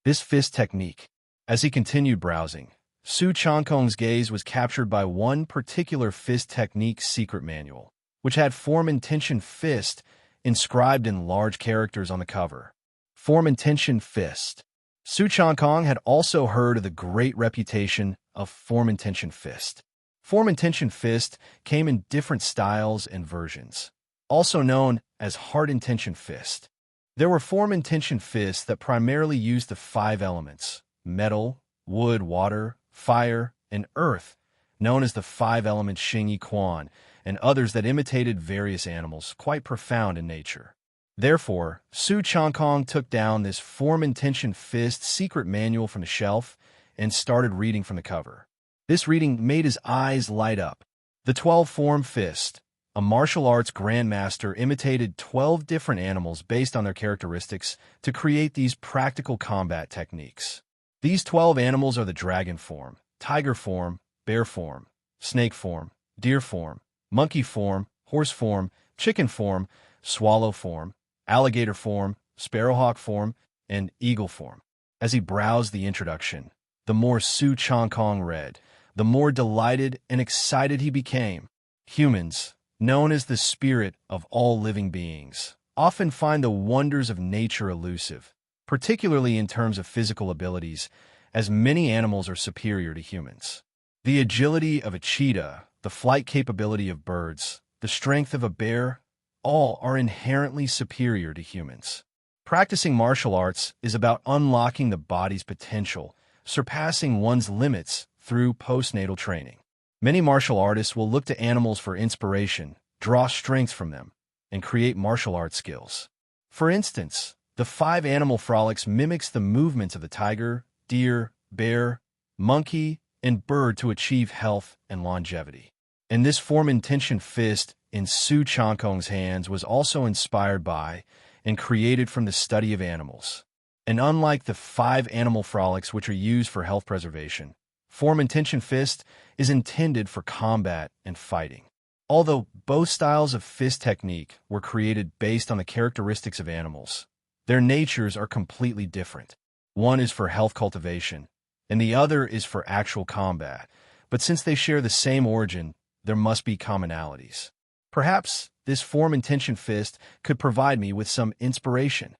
This fist technique. As he continued browsing, Su Changkong's gaze was captured by one particular fist technique secret manual, which had Form Intention Fist inscribed in large characters on the cover. Form Intention Fist. Su Changkong had also heard of the great reputation of Form Intention Fist. Form Intention Fist came in different styles and versions, also known as Hard Intention Fist. There were Form Intention Fists that primarily used the 5 elements, metal, wood, water, fire, and earth, known as the 5-element Xing Yi Quan, and others that imitated various animals, quite profound in nature. Therefore, Su Changkong took down this Form Intention Fist secret manual from the shelf and started reading from the cover. This reading made his eyes light up. The 12-Form Fist. A martial arts grandmaster imitated 12 different animals based on their characteristics to create these practical combat techniques. These 12 animals are the dragon form, tiger form, bear form, snake form, deer form, monkey form, horse form, chicken form, swallow form, alligator form, sparrowhawk form, and eagle form. As he browsed the introduction, the more Su Changkong read, the more delighted and excited he became. Humans, known as the spirit of all living beings, often find the wonders of nature elusive, particularly in terms of physical abilities, as many animals are superior to humans. The agility of a cheetah, the flight capability of birds, the strength of a bear, all are inherently superior to humans. Practicing martial arts is about unlocking the body's potential, surpassing one's limits through postnatal training. Many martial artists will look to animals for inspiration, draw strength from them, and create martial arts skills. For instance, the 5 animal frolics mimics the movements of the tiger, deer, bear, monkey, and bird to achieve health and longevity. And this form intention fist in Su Changkong's hands was also inspired by and created from the study of animals. And unlike the 5 animal frolics which are used for health preservation, form intention fist is intended for combat and fighting. Although both styles of fist technique were created based on the characteristics of animals, their natures are completely different. One is for health cultivation, and the other is for actual combat. But since they share the same origin, there must be commonalities. Perhaps this form intention fist could provide me with some inspiration.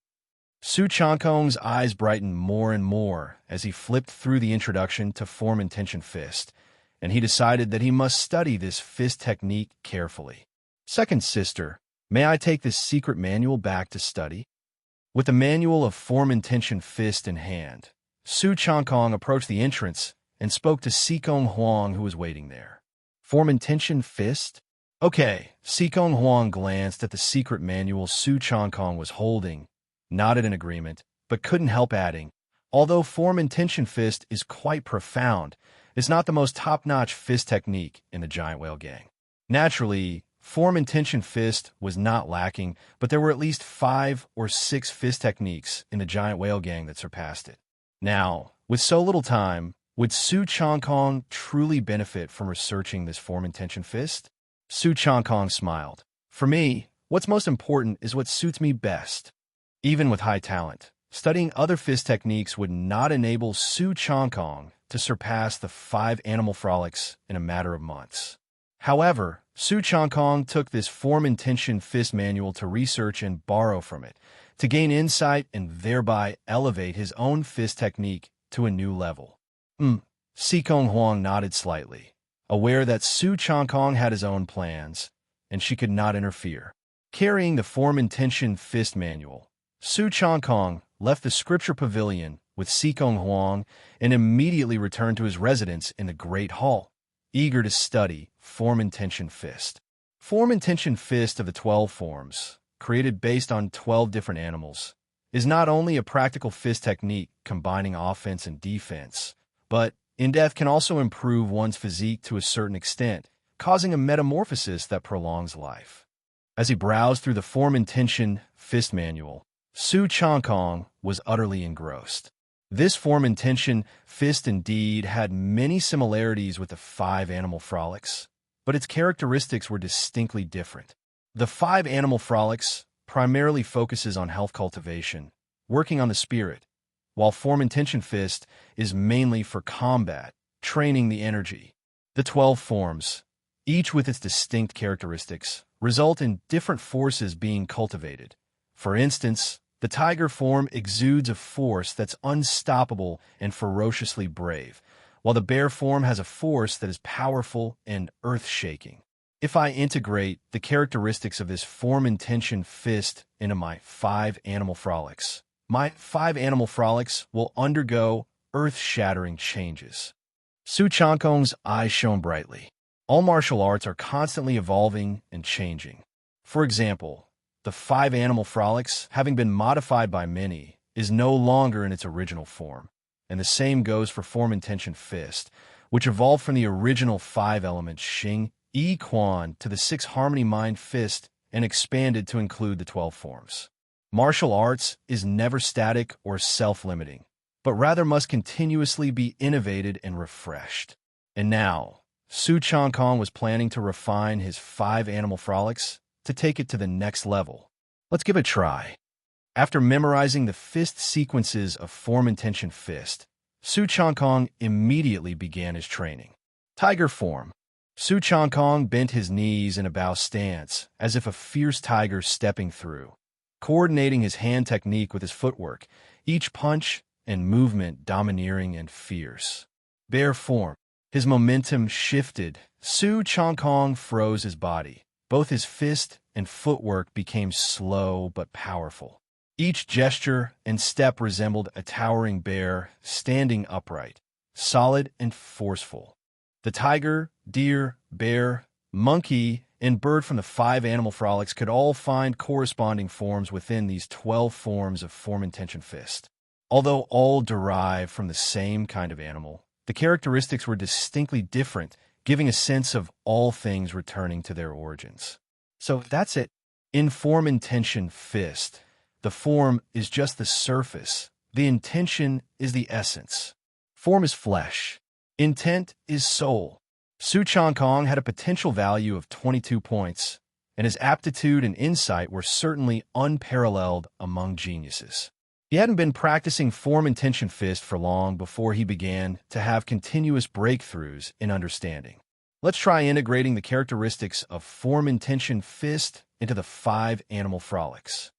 Su Changkong's eyes brightened more and more as he flipped through the introduction to form intention fist, and he decided that he must study this fist technique carefully. Second sister, may I take this secret manual back to study? With the manual of form intention fist in hand, Su Changkong approached the entrance and spoke to Sikong Huang, who was waiting there. Form intention fist? Okay, Sikong Huang glanced at the secret manual Su Changkong was holding, nodded in agreement, but couldn't help adding, although form intention fist is quite profound, it's not the most top-notch fist technique in the giant whale gang. Naturally, form intention fist was not lacking, but there were at least 5 or 6 fist techniques in the giant whale gang that surpassed it. Now, with so little time, would Su Changkong truly benefit from researching this form intention fist? Su Changkong smiled. For me, what's most important is what suits me best. Even with high talent, studying other fist techniques would not enable Su Changkong to surpass the 5 animal frolics in a matter of months. However, Su Changkong took this form intention fist manual to research and borrow from it, to gain insight and thereby elevate his own fist technique to a new level. Sikong Huang nodded slightly, aware that Su Changkong had his own plans, and she could not interfere. Carrying the form intention fist manual, Su Changkong left the scripture pavilion with Sikong Huang and immediately returned to his residence in the Great Hall, eager to study form intention fist. Form intention fist of the 12 forms, created based on 12 different animals, is not only a practical fist technique combining offense and defense, but in depth can also improve one's physique to a certain extent, causing a metamorphosis that prolongs life. As he browsed through the form intention fist manual, Su Changkong was utterly engrossed. This form intention fist indeed had many similarities with the 5 animal frolics, but its characteristics were distinctly different. The 5 animal frolics primarily focuses on health cultivation, working on the spirit, while form intention fist is mainly for combat, training the energy. The 12 forms, each with its distinct characteristics, result in different forces being cultivated. For instance, the tiger form exudes a force that's unstoppable and ferociously brave, while the bear form has a force that is powerful and earth-shaking. If I integrate the characteristics of this form intention fist into my 5 animal frolics, my 5 animal frolics will undergo earth-shattering changes. Su Changkong's eyes shone brightly. All martial arts are constantly evolving and changing. For example, the 5 animal frolics, having been modified by many, is no longer in its original form, and the same goes for form intention fist, which evolved from the original 5 elements Xing, Yi Quan to the 6 harmony mind fist and expanded to include the 12 forms. Martial arts is never static or self-limiting, but rather must continuously be innovated and refreshed. And now, Su Changkong was planning to refine his 5 animal frolics to take it to the next level. Let's give it a try. After memorizing the fist sequences of form intention fist, Su Changkong immediately began his training. Tiger form. Su Changkong bent his knees in a bow stance, as if a fierce tiger stepping through, coordinating his hand technique with his footwork, each punch and movement domineering and fierce. Bear form. His momentum shifted. Su Changkong froze his body. Both his fist and footwork became slow but powerful. Each gesture and step resembled a towering bear standing upright, solid and forceful. The tiger, deer, bear, monkey, and bird from the 5 animal frolics could all find corresponding forms within these 12 forms of form intention fist. Although all derive from the same kind of animal, the characteristics were distinctly different, giving a sense of all things returning to their origins. So that's it. In form intention fist, the form is just the surface. The intention is the essence. Form is flesh. Intent is soul. Su Changkong had a potential value of 22 points, and his aptitude and insight were certainly unparalleled among geniuses. He hadn't been practicing form intention fist for long before he began to have continuous breakthroughs in understanding. Let's try integrating the characteristics of form intention fist into the 5 animal frolics.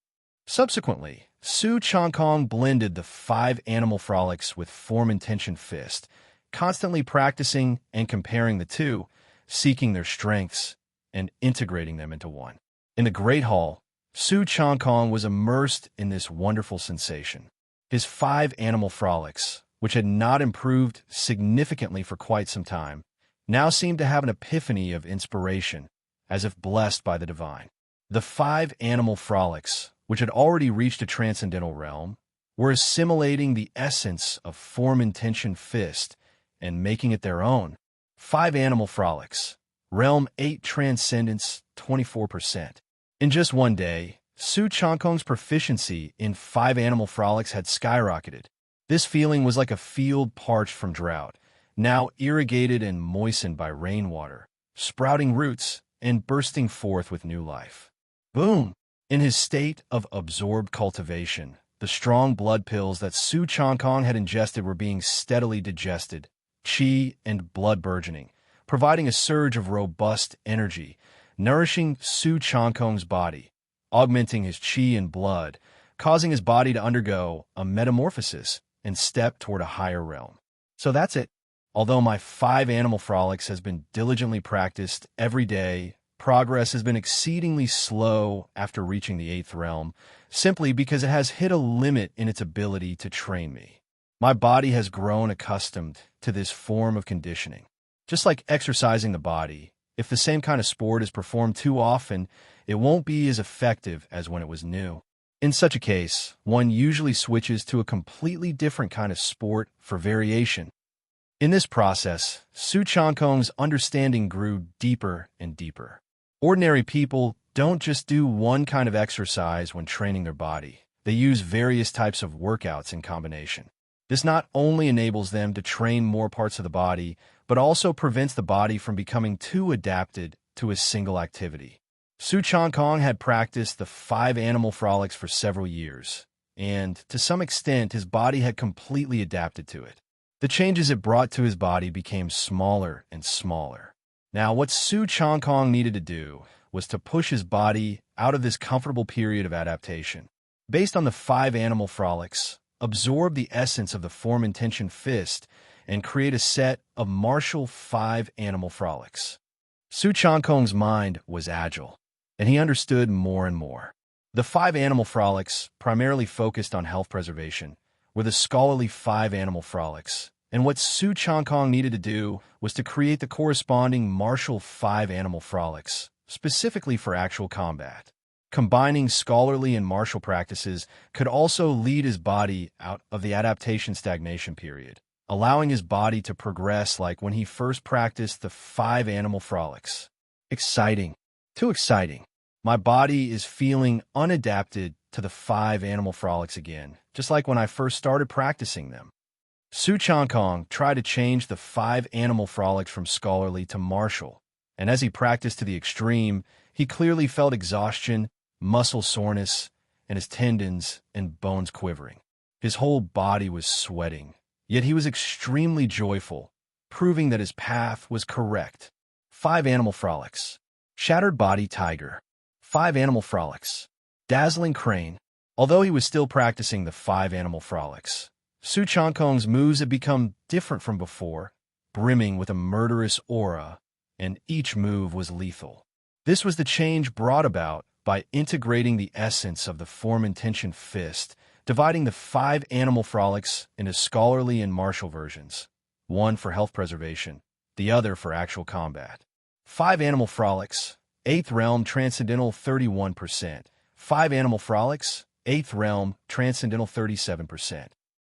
Subsequently, Su Changkong blended the 5 animal frolics with form intention fist, constantly practicing and comparing the two, seeking their strengths and integrating them into one. In the Great Hall, Su Changkong was immersed in this wonderful sensation. His 5 animal frolics, which had not improved significantly for quite some time, now seemed to have an epiphany of inspiration, as if blessed by the divine. The 5 animal frolics, which had already reached a transcendental realm, were assimilating the essence of form intention fist and making it their own. 5 animal frolics, realm 8 transcendence 24%. In just one day, Su Changkong's proficiency in 5 animal frolics had skyrocketed. This feeling was like a field parched from drought, now irrigated and moistened by rainwater, sprouting roots and bursting forth with new life. Boom! In his state of absorbed cultivation, the strong blood pills that Su Changkong had ingested were being steadily digested, qi and blood burgeoning, providing a surge of robust energy, nourishing Su Changkong's body, augmenting his qi and blood, causing his body to undergo a metamorphosis and step toward a higher realm. So that's it. Although my 5 animal frolics has been diligently practiced every day, progress has been exceedingly slow after reaching the 8th realm, simply because it has hit a limit in its ability to train me. My body has grown accustomed to this form of conditioning. Just like exercising the body, if the same kind of sport is performed too often, it won't be as effective as when it was new. In such a case, one usually switches to a completely different kind of sport for variation. In this process, Su Changkong's understanding grew deeper and deeper. Ordinary people don't just do one kind of exercise when training their body. They use various types of workouts in combination. This not only enables them to train more parts of the body, but also prevents the body from becoming too adapted to a single activity. Su Changkong had practiced the 5 animal frolics for several years, and to some extent his body had completely adapted to it. The changes it brought to his body became smaller and smaller. Now, what Su Changkong needed to do was to push his body out of this comfortable period of adaptation. Based on the 5 animal frolics, absorb the essence of the form intention fist, and create a set of martial 5 animal frolics. Su Changkong's mind was agile, and he understood more and more. The 5 animal frolics primarily focused on health preservation, were the scholarly 5 animal frolics, and what Su Changkong needed to do was to create the corresponding martial 5 animal frolics, specifically for actual combat. Combining scholarly and martial practices could also lead his body out of the adaptation stagnation period, allowing his body to progress like when he first practiced the 5 animal frolics. Exciting. Too exciting. My body is feeling unadapted to the 5 animal frolics again, just like when I first started practicing them. Su Changkong tried to change the 5 animal frolics from scholarly to martial, and as he practiced to the extreme, he clearly felt exhaustion, muscle soreness, and his tendons and bones quivering. His whole body was sweating, yet he was extremely joyful, proving that his path was correct. 5 animal frolics. Shattered body tiger. 5 animal frolics. Dazzling crane. Although he was still practicing the 5 animal frolics, Su Changkong's moves had become different from before, brimming with a murderous aura, and each move was lethal. This was the change brought about by integrating the essence of the form-intention fist, dividing the 5 animal frolics into scholarly and martial versions, one for health preservation, the other for actual combat. 5 animal frolics, 8th realm transcendental 31%, 5 animal frolics, 8th realm transcendental 37%.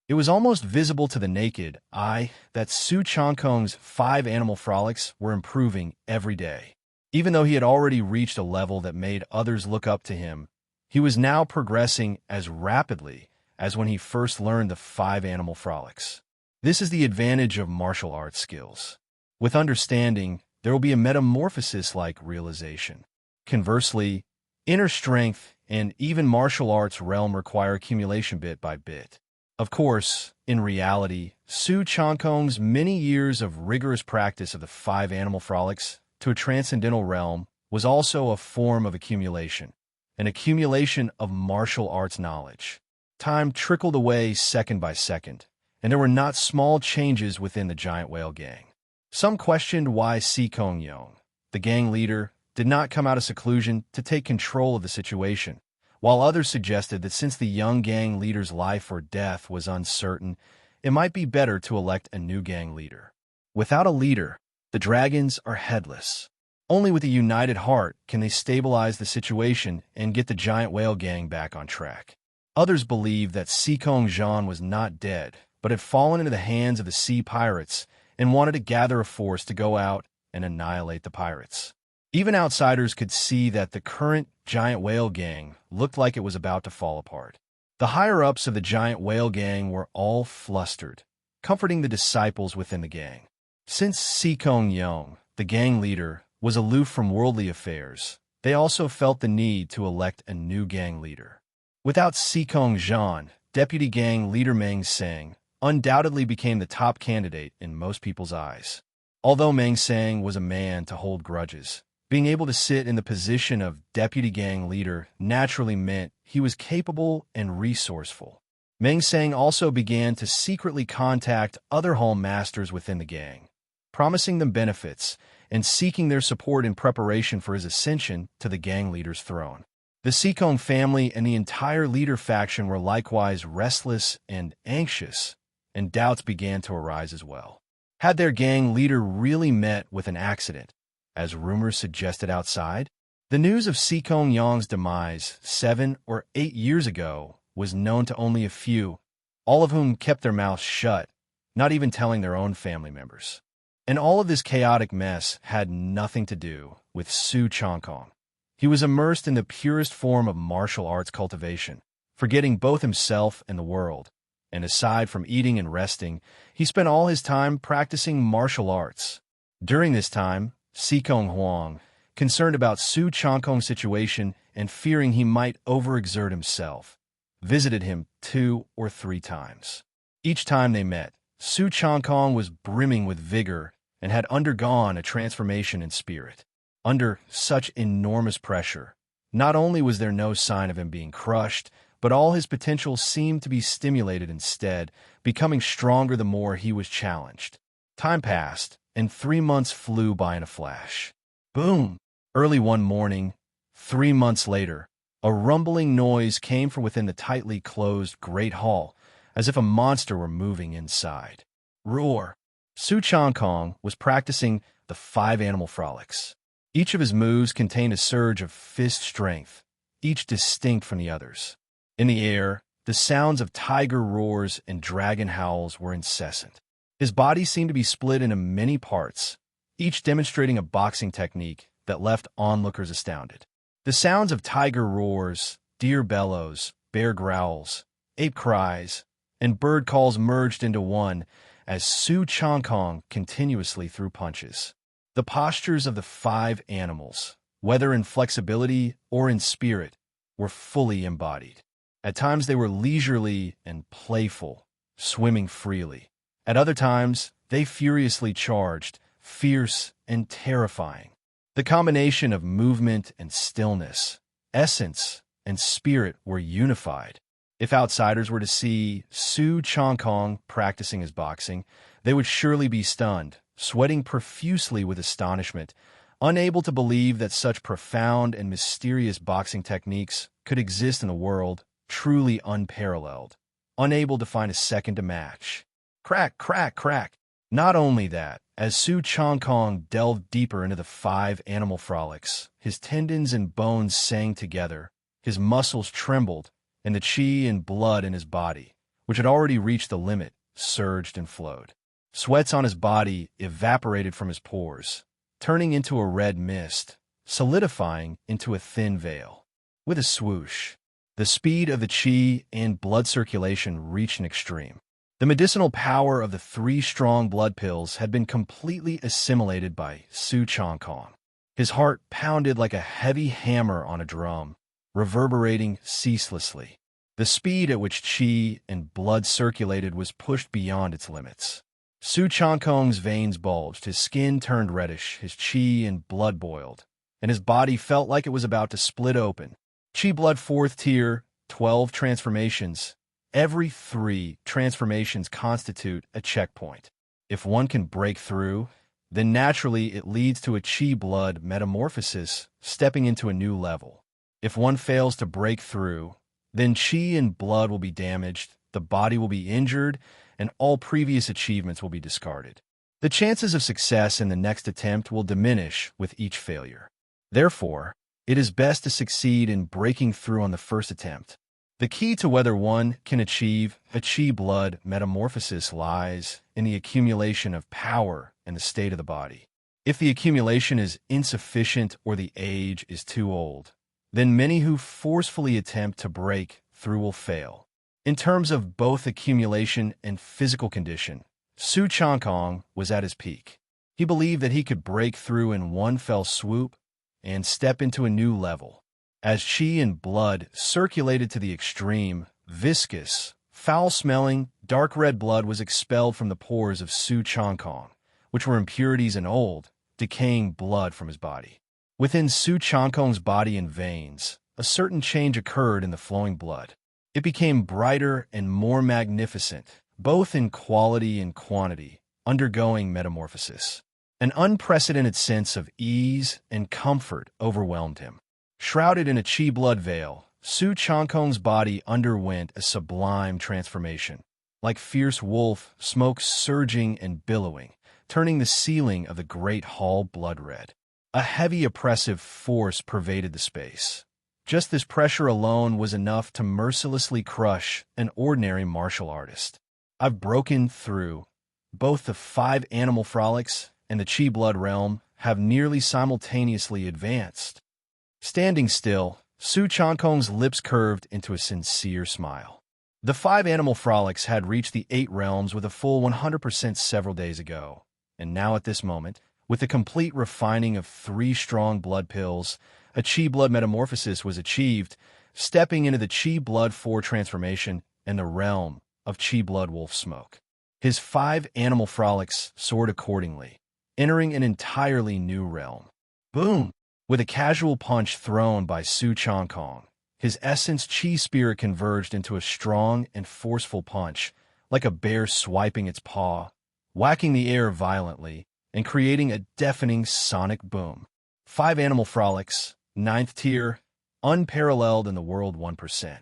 It was almost visible to the naked eye that Su Changkong's 5 animal frolics were improving every day. Even though he had already reached a level that made others look up to him, he was now progressing as rapidly as when he first learned the 5 animal frolics. This is the advantage of martial arts skills. With understanding, there will be a metamorphosis-like realization. Conversely, inner strength and even martial arts realm require accumulation bit by bit. Of course, in reality, Su Changkong's many years of rigorous practice of the 5 animal frolics to a transcendental realm was also a form of accumulation, an accumulation of martial arts knowledge. Time trickled away second by second, and there were not small changes within the giant whale gang. Some questioned why Su Changkong, the gang leader, did not come out of seclusion to take control of the situation, while others suggested that since the young gang leader's life or death was uncertain, it might be better to elect a new gang leader. Without a leader, the dragons are headless. Only with a united heart can they stabilize the situation and get the giant whale gang back on track. Others believed that Su Changkong was not dead, but had fallen into the hands of the sea pirates and wanted to gather a force to go out and annihilate the pirates. Even outsiders could see that the current giant whale gang looked like it was about to fall apart. The higher-ups of the giant whale gang were all flustered, comforting the disciples within the gang. Since Su Changkong, the gang leader, was aloof from worldly affairs, they also felt the need to elect a new gang leader. Without Su Changkong, deputy gang leader Meng Sang undoubtedly became the top candidate in most people's eyes. Although Meng Sang was a man to hold grudges, being able to sit in the position of deputy gang leader naturally meant he was capable and resourceful. Meng Sang also began to secretly contact other hall masters within the gang, promising them benefits and seeking their support in preparation for his ascension to the gang leader's throne. The Changkong family and the entire leader faction were likewise restless and anxious, and doubts began to arise as well. Had their gang leader really met with an accident, as rumors suggested outside? The news of Su Changkong's demise 7 or 8 years ago was known to only a few, all of whom kept their mouths shut, not even telling their own family members. And all of this chaotic mess had nothing to do with Su Changkong. He was immersed in the purest form of martial arts cultivation, forgetting both himself and the world. And aside from eating and resting, he spent all his time practicing martial arts. During this time, Su Changkong, concerned about Su Changkong's situation and fearing he might overexert himself, visited him 2 or 3 times. Each time they met, Su Changkong was brimming with vigor and had undergone a transformation in spirit. Under such enormous pressure, not only was there no sign of him being crushed, but all his potential seemed to be stimulated instead, becoming stronger the more he was challenged. Time passed, and 3 months flew by in a flash. Boom! Early one morning, 3 months later, a rumbling noise came from within the tightly closed great hall, as if a monster were moving inside. Roar! Su Changkong was practicing the 5 animal frolics. Each of his moves contained a surge of fist strength, each distinct from the others. In the air, the sounds of tiger roars and dragon howls were incessant. His body seemed to be split into many parts, each demonstrating a boxing technique that left onlookers astounded. The sounds of tiger roars, deer bellows, bear growls, ape cries, and bird calls merged into one as Su Changkong continuously threw punches. The postures of the 5 animals, whether in flexibility or in spirit, were fully embodied. At times they were leisurely and playful, swimming freely. At other times, they furiously charged, fierce and terrifying. The combination of movement and stillness, essence and spirit were unified. If outsiders were to see Su Changkong practicing his boxing, they would surely be stunned, sweating profusely with astonishment, unable to believe that such profound and mysterious boxing techniques could exist in a world truly unparalleled, unable to find a second to match. Crack, crack, crack. Not only that, as Su Changkong delved deeper into the 5 animal frolics, his tendons and bones sang together, his muscles trembled, and the qi and blood in his body, which had already reached the limit, surged and flowed. Sweats on his body evaporated from his pores, turning into a red mist, solidifying into a thin veil. With a swoosh, the speed of the qi and blood circulation reached an extreme. The medicinal power of the 3 strong blood pills had been completely assimilated by Su Changkong. His heart pounded like a heavy hammer on a drum, reverberating ceaselessly. The speed at which qi and blood circulated was pushed beyond its limits. Su Changkong's veins bulged, his skin turned reddish, his qi and blood boiled, and his body felt like it was about to split open. Qi blood 4th tier, 12 transformations. Every 3 transformations constitute a checkpoint. If one can break through, then naturally it leads to a qi blood metamorphosis, stepping into a new level. If one fails to break through, then qi and blood will be damaged, the body will be injured, and all previous achievements will be discarded. The chances of success in the next attempt will diminish with each failure. Therefore, it is best to succeed in breaking through on the first attempt. The key to whether one can achieve a qi blood metamorphosis lies in the accumulation of power and the state of the body. If the accumulation is insufficient or the age is too old, then many who forcefully attempt to break through will fail. In terms of both accumulation and physical condition, Su Changkong was at his peak. He believed that he could break through in one fell swoop and step into a new level. As qi and blood circulated to the extreme, viscous, foul-smelling, dark red blood was expelled from the pores of Su Changkong, which were impurities and old, decaying blood from his body. Within Su Changkong's body and veins, a certain change occurred in the flowing blood. It became brighter and more magnificent, both in quality and quantity, undergoing metamorphosis. An unprecedented sense of ease and comfort overwhelmed him. Shrouded in a qi blood veil, Su Changkong's body underwent a sublime transformation. Like fierce wolf, smoke surging and billowing, turning the ceiling of the great hall blood red. A heavy oppressive force pervaded the space. Just this pressure alone was enough to mercilessly crush an ordinary martial artist. I've broken through. Both the 5 animal frolics and the qi blood realm have nearly simultaneously advanced. Standing still, Su Changkong's lips curved into a sincere smile. The 5 animal frolics had reached the 8 realms with a full 100% several days ago, and now at this moment, with the complete refining of 3 strong blood pills, a qi blood metamorphosis was achieved, stepping into the qi blood 4 transformation and the realm of qi blood wolf smoke. His 5 animal frolics soared accordingly, entering an entirely new realm. Boom! With a casual punch thrown by Su Changkong, his essence qi spirit converged into a strong and forceful punch, like a bear swiping its paw, whacking the air violently and creating a deafening sonic boom. 5 animal frolics, 9th tier, unparalleled in the world 1%.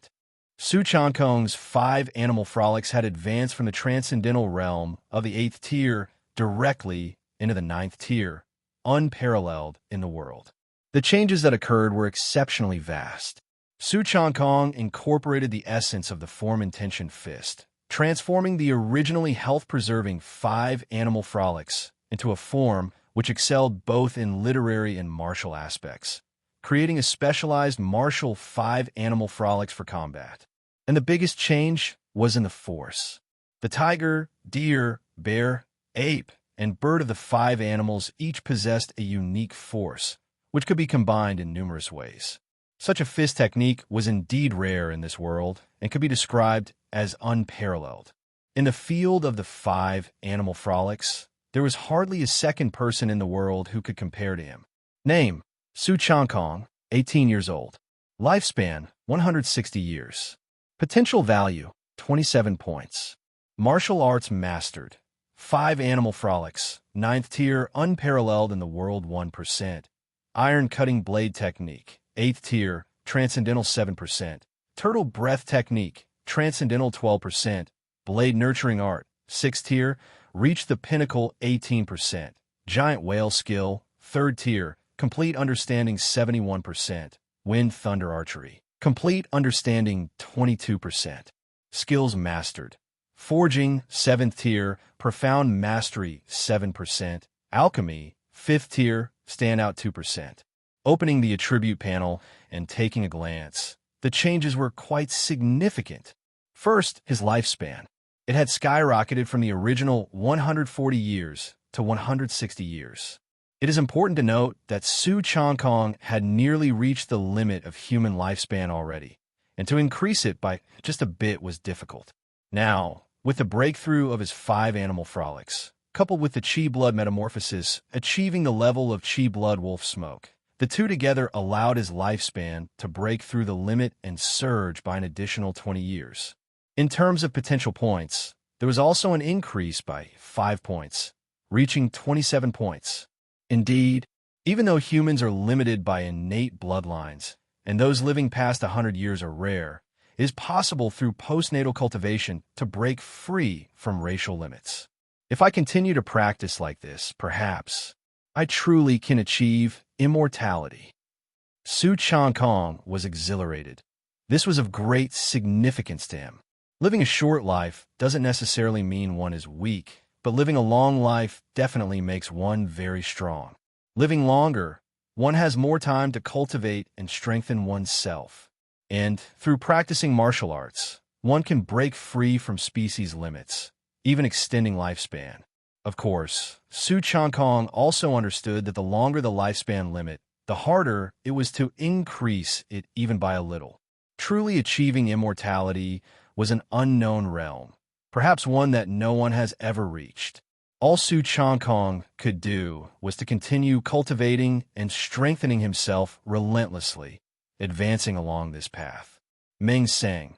Su Changkong's 5 animal frolics had advanced from the transcendental realm of the 8th tier directly into the 9th tier, unparalleled in the world. The changes that occurred were exceptionally vast. Su Changkong incorporated the essence of the form intention fist, transforming the originally health-preserving 5 animal frolics into a form which excelled both in literary and martial aspects, creating a specialized martial 5 animal frolics for combat. And the biggest change was in the force. The tiger, deer, bear, ape, and bird of the 5 animals each possessed a unique force, which could be combined in numerous ways. Such a fist technique was indeed rare in this world and could be described as unparalleled. In the field of the 5 animal frolics, there was hardly a second person in the world who could compare to him. Name: Su Changkong, 18 years old. Lifespan: 160 years. Potential value: 27 points. Martial arts mastered. 5 animal frolics, 9th tier, unparalleled in the world, 1%. Iron cutting blade technique, 8th tier, transcendental, 7%. Turtle breath technique, transcendental, 12%. Blade nurturing art, 6th tier, reach the pinnacle, 18%. Giant whale skill, 3rd tier, complete understanding, 71%. Wind thunder archery, complete understanding, 22%. Skills mastered. Forging, 7th tier, profound mastery, 7%. Alchemy, 5th tier, standout, 2%. Opening the attribute panel and taking a glance, the changes were quite significant. First, his lifespan. It had skyrocketed from the original 140 years to 160 years. It is important to note that Su Changkong had nearly reached the limit of human lifespan already, and to increase it by just a bit was difficult. Now, with the breakthrough of his 5 animal frolics, coupled with the Chi blood metamorphosis achieving the level of Chi blood wolf smoke, the two together allowed his lifespan to break through the limit and surge by an additional 20 years. In terms of potential points, there was also an increase by 5 points, reaching 27 points. Indeed, even though humans are limited by innate bloodlines, and those living past 100 years are rare, it is possible through postnatal cultivation to break free from racial limits. If I continue to practice like this, perhaps I truly can achieve immortality. Su Changkong was exhilarated. This was of great significance to him. Living a short life doesn't necessarily mean one is weak, but living a long life definitely makes one very strong. Living longer, one has more time to cultivate and strengthen oneself. And through practicing martial arts, one can break free from species limits, even extending lifespan. Of course, Su Changkong also understood that the longer the lifespan limit, the harder it was to increase it even by a little. Truly achieving immortality was an unknown realm, perhaps one that no one has ever reached. All Su Changkong could do was to continue cultivating and strengthening himself relentlessly, advancing along this path. Meng sang,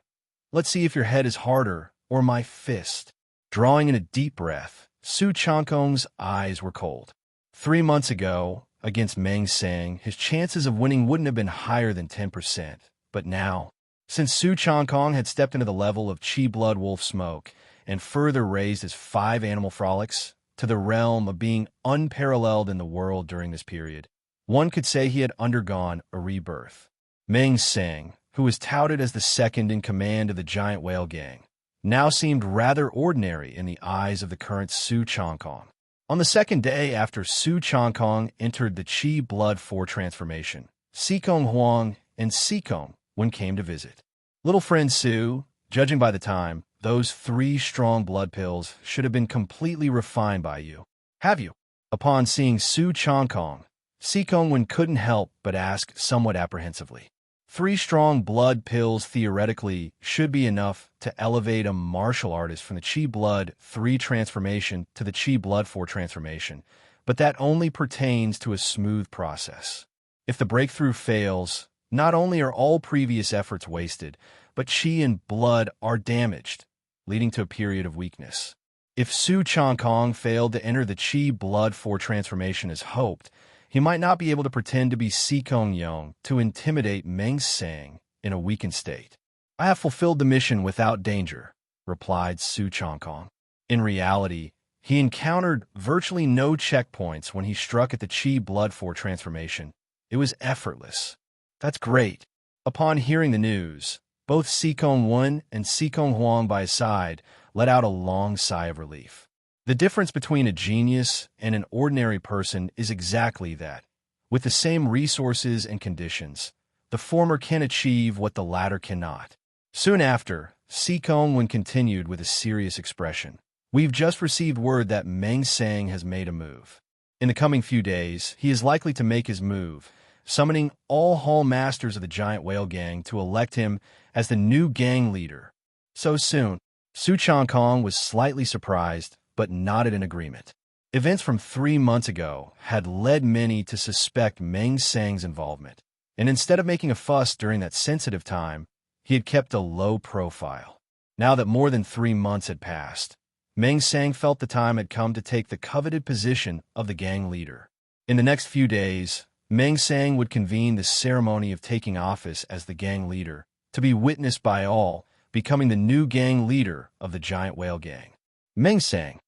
"Let's see if your head is harder or my fist." Drawing in a deep breath, Su Changkong's eyes were cold. 3 months ago, against Meng Sang, his chances of winning wouldn't have been higher than 10%. But now, since Su Changkong had stepped into the level of Chi Blood Wolf Smoke and further raised his 5 animal frolics to the realm of being unparalleled in the world during this period, one could say he had undergone a rebirth. Meng Sang, who was touted as the second in command of the giant whale gang, now seemed rather ordinary in the eyes of the current Su Changkong. On the second day after Su Changkong entered the Chi Blood 4 transformation, Sikong Huang and Sikong came to visit. Little friend Su, judging by the time, those 3 strong blood pills should have been completely refined by you. Have you? Upon seeing Su Changkong, Sikong couldn't help but ask somewhat apprehensively. 3 strong blood pills theoretically should be enough to elevate a martial artist from the Chi Blood 3 transformation to the Chi Blood 4 transformation, but that only pertains to a smooth process. If the breakthrough fails, not only are all previous efforts wasted, but Chi and blood are damaged, leading to a period of weakness. If Su Changkong failed to enter the Chi Blood 4 transformation as hoped, he might not be able to pretend to be Sikong Yong to intimidate Meng Sang in a weakened state. "I have fulfilled the mission without danger," replied Su Changkong. In reality, he encountered virtually no checkpoints when he struck at the Chi Blood 4 transformation. It was effortless. "That's great." Upon hearing the news, both Sikong and Sikong Huang by his side let out a long sigh of relief. The difference between a genius and an ordinary person is exactly that. With the same resources and conditions, the former can achieve what the latter cannot. Soon after, Su Changkong continued with a serious expression. We've just received word that Meng Sang has made a move. In the coming few days, he is likely to make his move, summoning all Hall Masters of the Giant Whale Gang to elect him as the new gang leader. So soon, Su Changkong was slightly surprised, but nodded in agreement. Events from 3 months ago had led many to suspect Meng Sang's involvement, and instead of making a fuss during that sensitive time, he had kept a low profile. Now that more than 3 months had passed, Meng Sang felt the time had come to take the coveted position of the gang leader. In the next few days, Meng Sang would convene the ceremony of taking office as the gang leader, to be witnessed by all, becoming the new gang leader of the Giant Whale Gang. Meng Sang,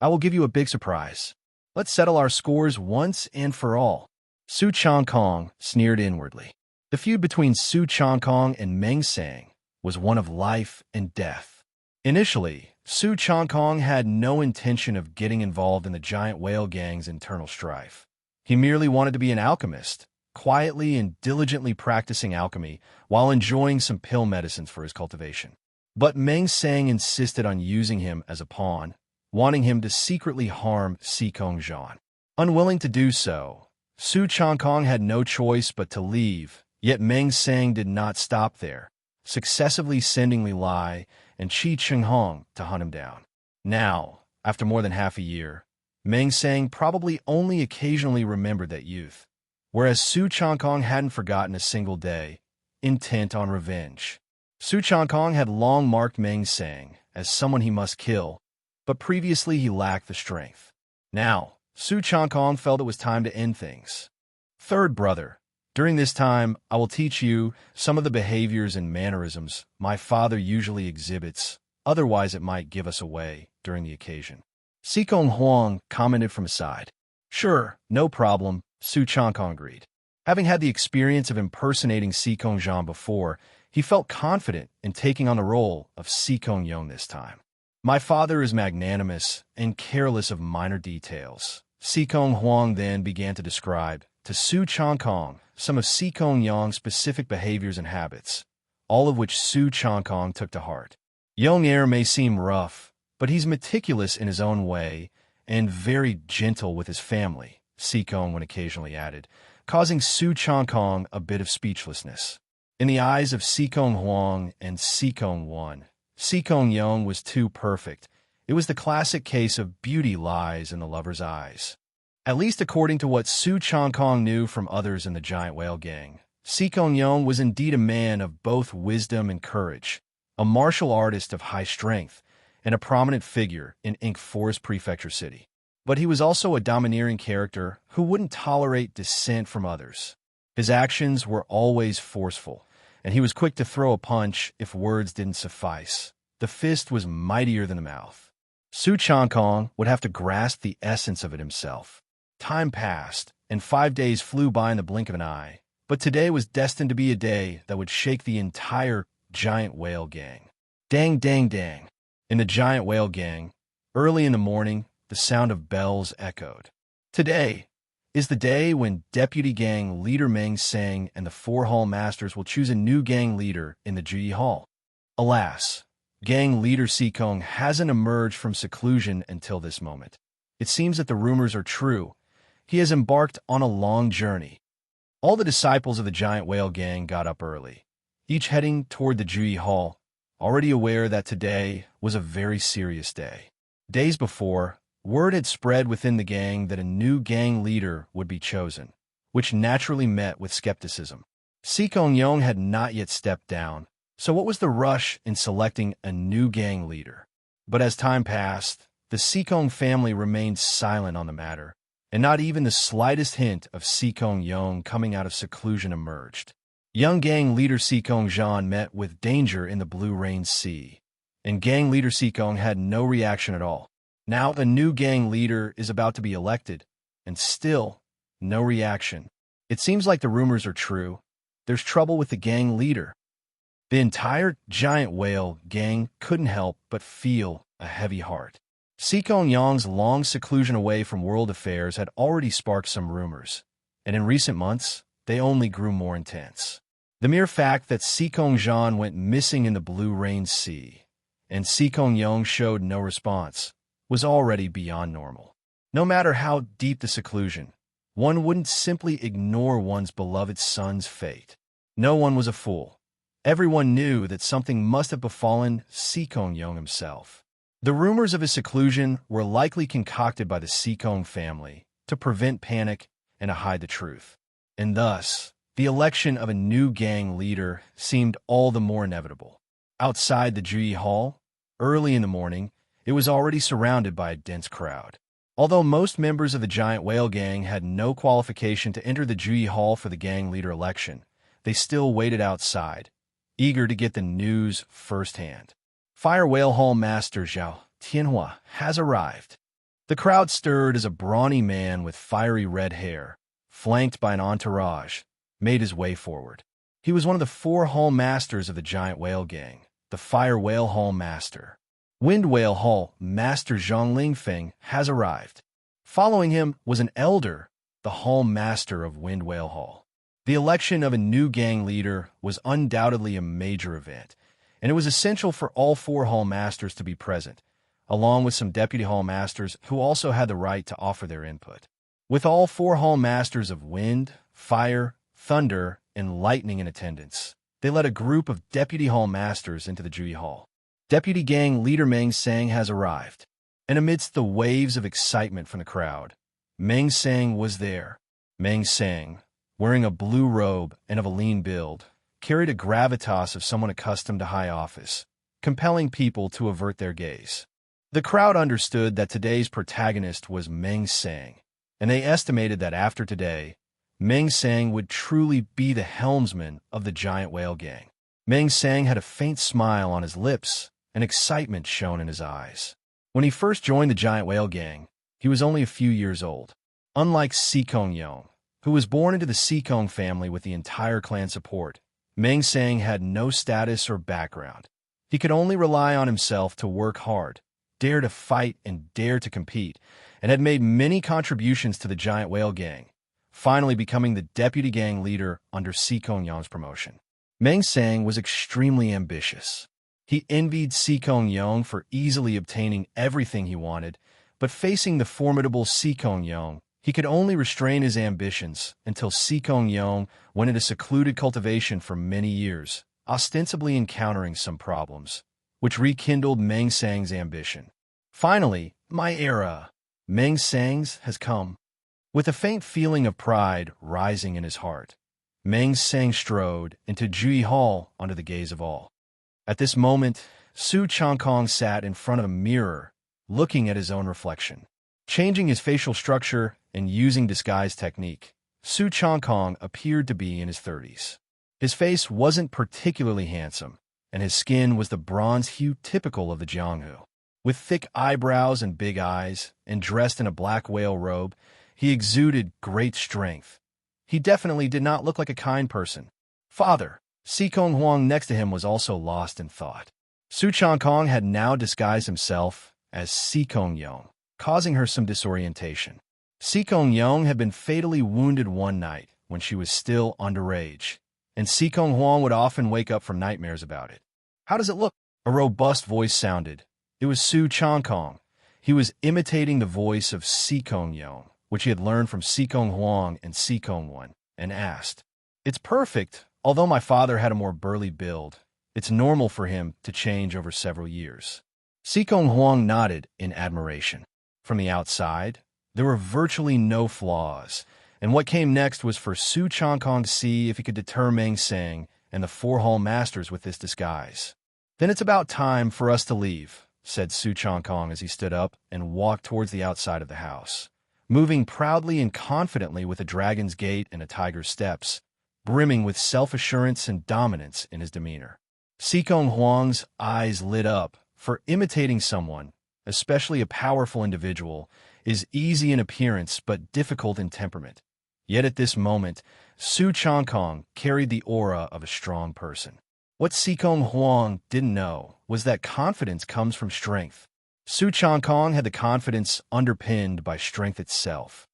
I will give you a big surprise. Let's settle our scores once and for all. Su Changkong sneered inwardly. The feud between Su Changkong and Meng Sang was one of life and death. Initially, Su Changkong had no intention of getting involved in the Giant Whale Gang's internal strife. He merely wanted to be an alchemist, quietly and diligently practicing alchemy while enjoying some pill medicines for his cultivation. But Meng Sang insisted on using him as a pawn, wanting him to secretly harm Su Changkong. Unwilling to do so, Su Changkong had no choice but to leave, yet Meng Sang did not stop there, successively sending Li Lai and Su Changkong to hunt him down. Now, after more than half a year, Meng Sang probably only occasionally remembered that youth, whereas Su Changkong hadn't forgotten a single day, intent on revenge. Su Changkong had long marked Meng Sang as someone he must kill, but previously he lacked the strength. Now, Su Changkong felt it was time to end things. Third brother, during this time, I will teach you some of the behaviors and mannerisms my father usually exhibits, otherwise it might give us away during the occasion. Su Changkong commented from his side. Sure, no problem, Su Changkong agreed. Having had the experience of impersonating Su Changkong before, he felt confident in taking on the role of Su Changkong this time. My father is magnanimous and careless of minor details. Su Changkong then began to describe to Su Changkong some of Su Changkong's specific behaviors and habits, all of which Su Changkong took to heart. Young heir may seem rough, but he's meticulous in his own way and very gentle with his family, Su Changkong occasionally added, causing Su Changkong a bit of speechlessness. In the eyes of Su Changkong and Su Changkong, Su Changkong was too perfect. It was the classic case of beauty lies in the lover's eyes. At least according to what Su Changkong knew from others in the Giant Whale Gang, Su Changkong was indeed a man of both wisdom and courage, a martial artist of high strength, and a prominent figure in Ink Forest Prefecture City. But he was also a domineering character who wouldn't tolerate dissent from others. His actions were always forceful, and he was quick to throw a punch if words didn't suffice. The fist was mightier than the mouth. Su Changkong would have to grasp the essence of it himself. Time passed, and 5 days flew by in the blink of an eye, but today was destined to be a day that would shake the entire Giant Whale Gang. Dang, dang, dang. In the Giant Whale Gang, early in the morning, the sound of bells echoed. Today is the day when Deputy Gang Leader Meng Sang and the 4 Hall Masters will choose a new gang leader in the Ji Hall. Alas, Gang Leader Su Changkong hasn't emerged from seclusion until this moment. It seems that the rumors are true. He has embarked on a long journey. All the disciples of the Giant Whale Gang got up early, each heading toward the Ji Hall, already aware that today was a very serious day. Days before, word had spread within the gang that a new gang leader would be chosen, which naturally met with skepticism. Su Changkong had not yet stepped down, so what was the rush in selecting a new gang leader? But as time passed, the Su Changkong family remained silent on the matter, and not even the slightest hint of Su Changkong coming out of seclusion emerged. Young gang leader Su Changkong met with danger in the Blue Rain Sea, and gang leader Su Changkong had no reaction at all. Now a new gang leader is about to be elected, and still, no reaction. It seems like the rumors are true. There's trouble with the gang leader. The entire Giant Whale Gang couldn't help but feel a heavy heart. Su Changkong's long seclusion away from world affairs had already sparked some rumors, and in recent months, they only grew more intense. The mere fact that Sikong Zhan went missing in the Blue Rain Sea and Sikong Yong showed no response was already beyond normal. No matter how deep the seclusion, one wouldn't simply ignore one's beloved son's fate. No one was a fool. Everyone knew that something must have befallen Sikong Yong himself. The rumors of his seclusion were likely concocted by the Sikong family to prevent panic and to hide the truth. And thus, the election of a new gang leader seemed all the more inevitable. Outside the Jui Hall, early in the morning, it was already surrounded by a dense crowd. Although most members of the Giant Whale Gang had no qualification to enter the Jui Hall for the gang leader election, they still waited outside, eager to get the news firsthand. Fire Whale Hall Master Zhao Tianhua has arrived. The crowd stirred as a brawny man with fiery red hair, flanked by an entourage, made his way forward. He was one of the 4 Hall Masters of the Giant Whale Gang, the Fire Whale Hall Master. Wind Whale Hall Master Zhang Lingfeng has arrived. Following him was an elder, the Hall Master of Wind Whale Hall. The election of a new gang leader was undoubtedly a major event, and it was essential for all 4 Hall Masters to be present, along with some Deputy Hall Masters who also had the right to offer their input. With all 4 Hall Masters of Wind, Fire, Thunder, and Lightning in attendance, they led a group of Deputy Hall Masters into the Jui Hall. Deputy Gang Leader Meng Sang has arrived, and amidst the waves of excitement from the crowd, Meng Sang was there. Meng Sang, wearing a blue robe and of a lean build, carried a gravitas of someone accustomed to high office, compelling people to avert their gaze. The crowd understood that today's protagonist was Meng Sang, and they estimated that after today, Meng Sang would truly be the helmsman of the Giant Whale Gang. Meng Sang had a faint smile on his lips, and excitement shone in his eyes. When he first joined the Giant Whale Gang, he was only a few years old. Unlike Sikong Yong, who was born into the Sikong family with the entire clan support, Meng Sang had no status or background. He could only rely on himself to work hard, dare to fight and dare to compete, and had made many contributions to the Giant Whale Gang, finally becoming the deputy gang leader under Sikong Yong's promotion. Meng Sang was extremely ambitious. He envied Sikong Yong for easily obtaining everything he wanted, but facing the formidable Sikong Yong, he could only restrain his ambitions until Sikong Yong went into secluded cultivation for many years, ostensibly encountering some problems, which rekindled Meng Sang's ambition. Finally, my era, Meng Sang's, has come. With a faint feeling of pride rising in his heart, Meng Sang strode into Jui Hall under the gaze of all. At this moment, Su Changkong sat in front of a mirror, looking at his own reflection. Changing his facial structure and using disguise technique, Su Changkong appeared to be in his 30s. His face wasn't particularly handsome, and his skin was the bronze hue typical of the Jianghu. With thick eyebrows and big eyes, and dressed in a black whale robe, he exuded great strength. He definitely did not look like a kind person. Father, Sikong Huang next to him was also lost in thought. Su Changkong had now disguised himself as Sikong Yong, causing her some disorientation. Sikong Yong had been fatally wounded one night when she was still underage, and Sikong Huang would often wake up from nightmares about it. How does it look? A robust voice sounded. It was Su Changkong. He was imitating the voice of Sikong Yong, which he had learned from Sikong Huang and Sikong Wan, and asked, "It's perfect. Although my father had a more burly build, it's normal for him to change over several years." Sikong Huang nodded in admiration. From the outside, there were virtually no flaws, and what came next was for Su Changkong to see if he could deter Meng Sang and the 4 Hall Masters with this disguise. "Then it's about time for us to leave," said Su Changkong as he stood up and walked towards the outside of the house, moving proudly and confidently with a dragon's gait and a tiger's steps, brimming with self-assurance and dominance in his demeanor. Sikong Huang's eyes lit up, for imitating someone, especially a powerful individual, is easy in appearance but difficult in temperament. Yet at this moment, Su Changkong carried the aura of a strong person. What Sikong Huang didn't know was that confidence comes from strength. Su Changkong had the confidence underpinned by strength itself.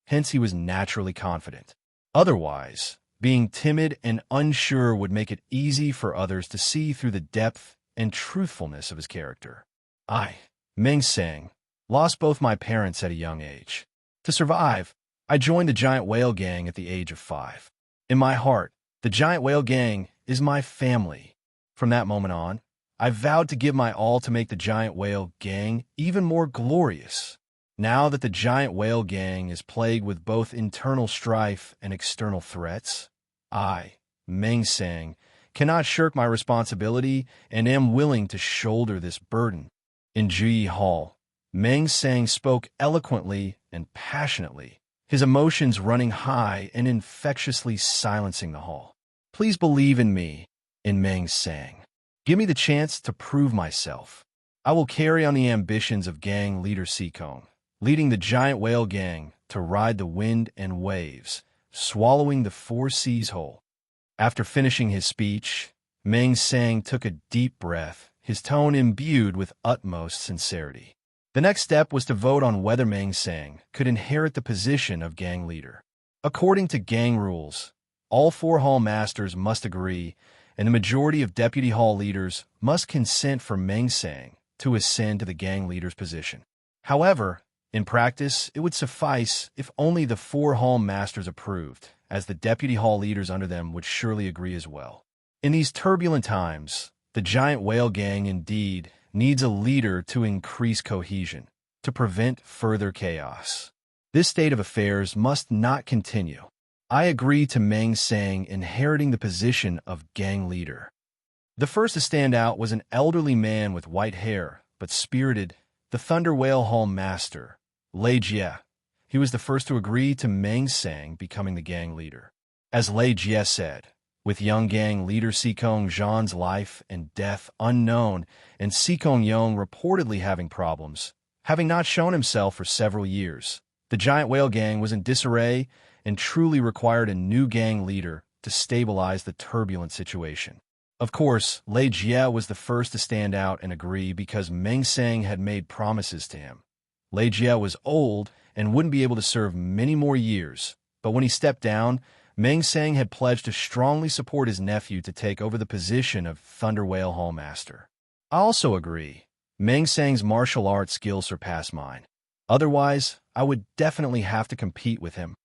Hence he was naturally confident. Otherwise, Being timid and unsure would make it easy for others to see through the depth and truthfulness of his character. I, Meng Sang, lost both my parents at a young age. To survive, I joined the Giant Whale Gang at the age of 5. In my heart, the Giant Whale Gang is my family. From that moment on, I vowed to give my all to make the Giant Whale Gang even more glorious. Now that the Giant Whale Gang is plagued with both internal strife and external threats, I, Meng Sang, cannot shirk my responsibility and am willing to shoulder this burden. In Juyi Hall, Meng Sang spoke eloquently and passionately, his emotions running high and infectiously silencing the hall. Please believe in me, in Meng Sang. Give me the chance to prove myself. I will carry on the ambitions of gang leader Su Changkong, leading the Giant Whale Gang to ride the wind and waves, swallowing the four seas whole. After finishing his speech, Meng Sang took a deep breath, his tone imbued with utmost sincerity. The next step was to vote on whether Meng Sang could inherit the position of gang leader. According to gang rules, all 4 hall masters must agree, and the majority of deputy hall leaders must consent for Meng Sang to ascend to the gang leader's position. However, in practice, it would suffice if only the 4 hall masters approved, as the deputy hall leaders under them would surely agree as well. In these turbulent times, the Giant Whale Gang indeed needs a leader to increase cohesion, to prevent further chaos. This state of affairs must not continue. I agree to Meng Sang inheriting the position of gang leader. The first to stand out was an elderly man with white hair, but spirited, the Thunder Whale Hall Master, Lei Jie. He was the first to agree to Meng Sang becoming the gang leader. As Lei Jie said, with young gang leader Su Changkong's life and death unknown and Su Changkong reportedly having problems, having not shown himself for several years, the Giant Whale Gang was in disarray and truly required a new gang leader to stabilize the turbulent situation. Of course, Lei Jie was the first to stand out and agree because Meng Sang had made promises to him. Lei Jie was old and wouldn't be able to serve many more years, but when he stepped down, Meng Sang had pledged to strongly support his nephew to take over the position of Thunder Whale Hall Master. I also agree. Meng Sang's martial arts skills surpass mine. Otherwise, I would definitely have to compete with him.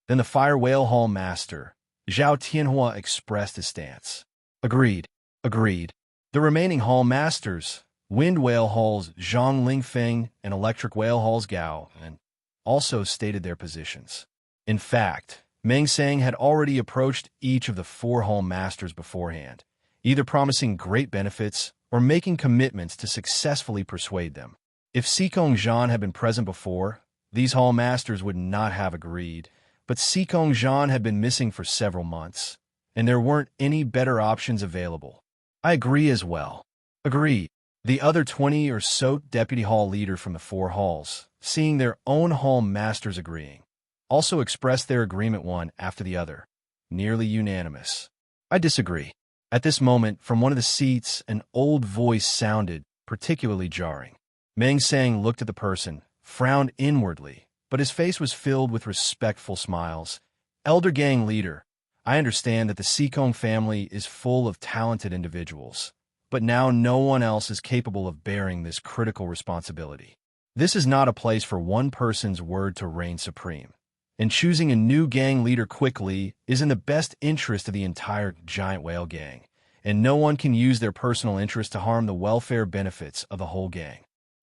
Then the Fire Whale Hall Master, Zhao Tianhua, expressed his stance. Agreed. The remaining Hall Masters, Wind Whale Halls Zhang Lingfeng and Electric Whale Halls Gao, and also stated their positions. In fact, Meng Sang had already approached each of the 4 Hall Masters beforehand, either promising great benefits or making commitments to successfully persuade them. If Su Changkong had been present before, these Hall Masters would not have agreed, but Su Changkong had been missing for several months, and there weren't any better options available. I agree as well. Agreed. The other 20 or so deputy hall leaders from the 4 halls, seeing their own hall masters agreeing, also expressed their agreement one after the other, nearly unanimous. I disagree. At this moment, from one of the seats, an old voice sounded, particularly jarring. Meng Sang looked at the person, frowned inwardly, but his face was filled with respectful smiles. Elder gang leader, I understand that the Su Changkong family is full of talented individuals, but now no one else is capable of bearing this critical responsibility. This is not a place for one person's word to reign supreme, and choosing a new gang leader quickly is in the best interest of the entire Giant Whale Gang, and no one can use their personal interest to harm the welfare benefits of the whole gang.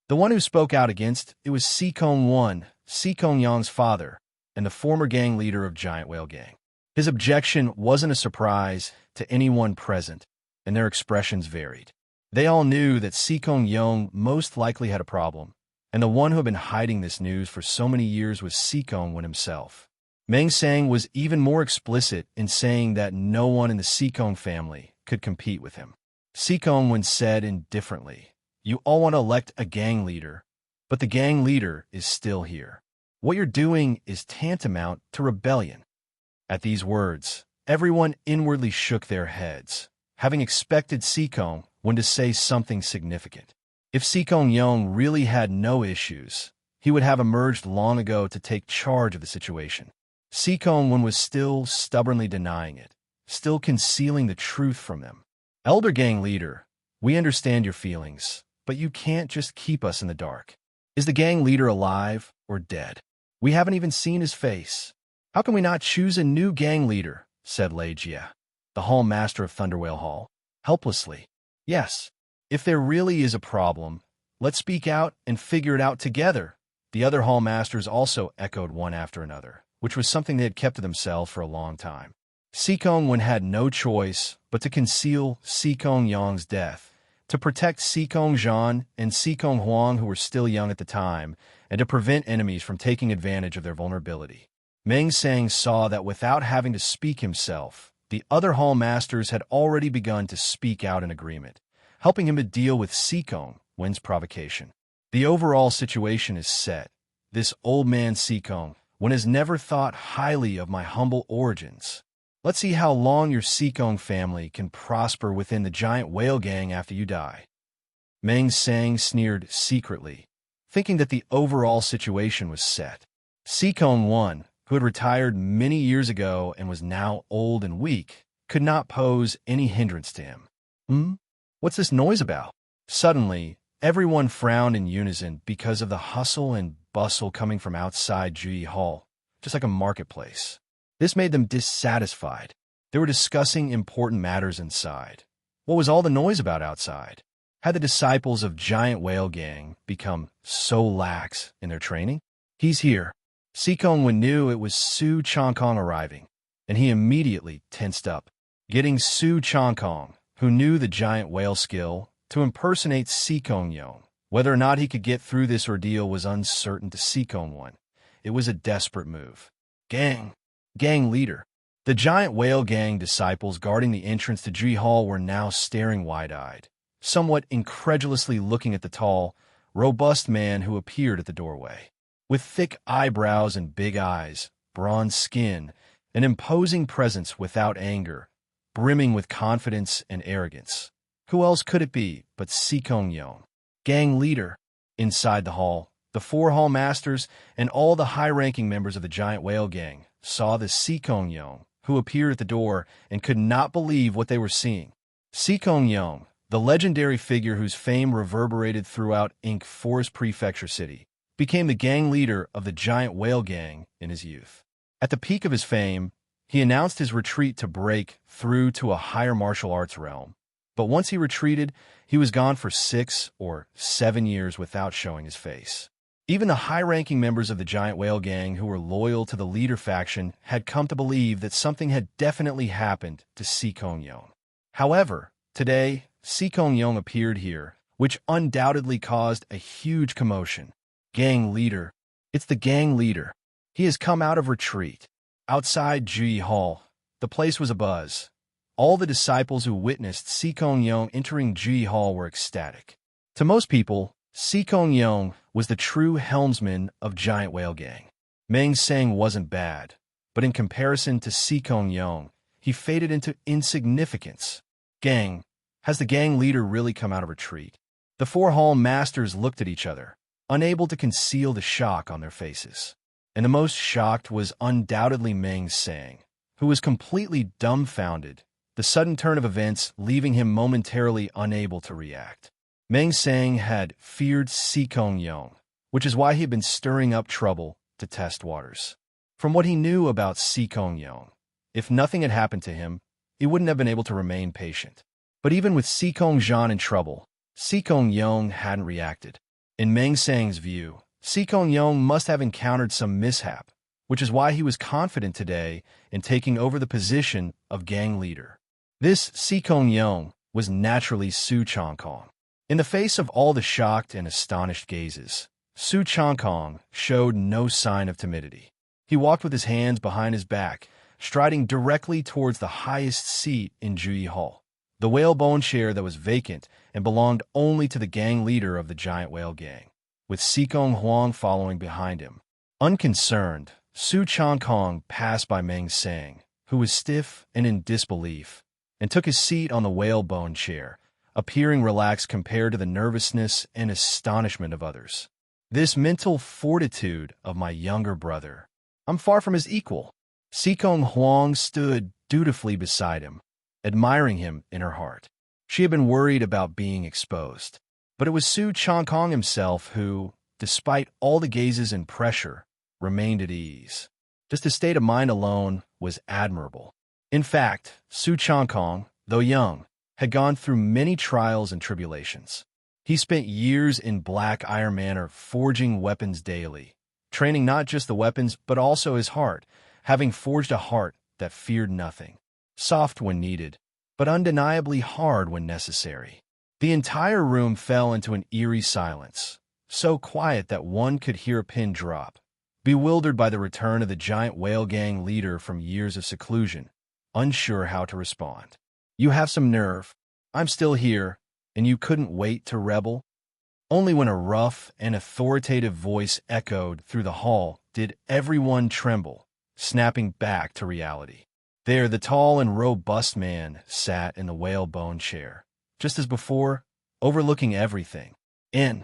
The one who spoke out against it was Su Changkong, Su Changkong's father, and the former gang leader of Giant Whale Gang. His objection wasn't a surprise to anyone present, and their expressions varied. They all knew that Su Changkong most likely had a problem, and the one who had been hiding this news for so many years was Su Changkong himself. Meng Sang was even more explicit in saying that no one in the Su Changkong family could compete with him. Su Changkong said indifferently, "You all want to elect a gang leader, but the gang leader is still here. What you're doing is tantamount to rebellion." At these words, everyone inwardly shook their heads, having expected Su Changkong to say something significant. If Su Changkong really had no issues, he would have emerged long ago to take charge of the situation. Su Changkong was still stubbornly denying it, still concealing the truth from them. Elder gang leader, we understand your feelings, but you can't just keep us in the dark. Is the gang leader alive or dead? We haven't even seen his face. How can we not choose a new gang leader? Said Lei Jia, the hall master of Thunderwhale Hall, helplessly. Yes, if there really is a problem, let's speak out and figure it out together. The other hall masters also echoed one after another, which was something they had kept to themselves for a long time. Su Changkong had no choice but to conceal Su Changkong's death, to protect Su Changkong and Su Changhuang, who were still young at the time, and to prevent enemies from taking advantage of their vulnerability. Meng Sang saw that without having to speak himself, the other hall masters had already begun to speak out in agreement, helping him to deal with Su Changkong's provocation. The overall situation is set. This old man Su Changkong, one has never thought highly of my humble origins. Let's see how long your Su Changkong family can prosper within the giant whale gang after you die. Meng Sang sneered secretly, thinking that the overall situation was set. Su Changkong, who had retired many years ago and was now old and weak, could not pose any hindrance to him. What's this noise about? Suddenly, everyone frowned in unison because of the hustle and bustle coming from outside Ji Hall, just like a marketplace. This made them dissatisfied. They were discussing important matters inside. What was all the noise about outside? Had the disciples of Giant Whale Gang become so lax in their training? He's here. Su Changkong knew it was Su Changkong arriving, and he immediately tensed up. Getting Su Changkong, who knew the giant whale skill, to impersonate Su Changkong, whether or not he could get through this ordeal was uncertain to Su Changkong. It was a desperate move. Gang leader. The giant whale gang disciples guarding the entrance to Ji Hall were now staring wide-eyed, somewhat incredulously looking at the tall, robust man who appeared at the doorway. With thick eyebrows and big eyes, bronze skin, an imposing presence without anger, brimming with confidence and arrogance. Who else could it be but Su Changkong? Gang leader. Inside the hall, the 4 hall masters and all the high-ranking members of the giant whale gang saw the Su Changkong, who appeared at the door and could not believe what they were seeing. Su Changkong, the legendary figure whose fame reverberated throughout Ink Forest Prefecture City, became the gang leader of the giant whale gang in his youth. At the peak of his fame, he announced his retreat to break through to a higher martial arts realm. But once he retreated, he was gone for 6 or 7 years without showing his face. Even the high-ranking members of the giant whale gang who were loyal to the leader faction had come to believe that something had definitely happened to Su Changkong. However, today, Su Changkong appeared here, which undoubtedly caused a huge commotion. Gang leader. It's the gang leader. He has come out of retreat. Outside Ji Hall, the place was abuzz. All the disciples who witnessed Su Changkong entering Ji Hall were ecstatic. To most people, Su Changkong was the true helmsman of Giant Whale Gang. Meng Sang wasn't bad, but in comparison to Su Changkong, he faded into insignificance. Gang, has the gang leader really come out of retreat? The 4 hall masters looked at each other, unable to conceal the shock on their faces. And the most shocked was undoubtedly Meng Sang, who was completely dumbfounded, the sudden turn of events leaving him momentarily unable to react. Meng Sang had feared Su Changkong, which is why he had been stirring up trouble to test waters. From what he knew about Su Changkong, if nothing had happened to him, he wouldn't have been able to remain patient. But even with Su Changkong in trouble, Su Changkong hadn't reacted. In Meng Sang's view, Su Changkong must have encountered some mishap, which is why he was confident today in taking over the position of gang leader. This Su Changkong was naturally Su Changkong. In the face of all the shocked and astonished gazes, Su Changkong showed no sign of timidity. He walked with his hands behind his back, striding directly towards the highest seat in Ji Hall, the whalebone chair that was vacant and belonged only to the gang leader of the giant whale gang, with Su Changhuang following behind him. Unconcerned, Su Changkong passed by Meng Sang, who was stiff and in disbelief, and took his seat on the whalebone chair, appearing relaxed compared to the nervousness and astonishment of others. This mental fortitude of my younger brother. I'm far from his equal. Sikong Huang stood dutifully beside him, admiring him in her heart. She had been worried about being exposed. But it was Su Changkong himself who, despite all the gazes and pressure, remained at ease. Just his state of mind alone was admirable. In fact, Su Changkong, though young, had gone through many trials and tribulations. He spent years in Black Iron Manor forging weapons daily, training not just the weapons but also his heart, having forged a heart that feared nothing, soft when needed, but undeniably hard when necessary. The entire room fell into an eerie silence, so quiet that one could hear a pin drop. Bewildered by the return of the giant whale gang leader from years of seclusion, unsure how to respond. "You have some nerve. I'm still here, and you couldn't wait to rebel?" Only when a rough and authoritative voice echoed through the hall did everyone tremble, snapping back to reality. There, the tall and robust man sat in the whalebone chair, just as before, overlooking everything. Gang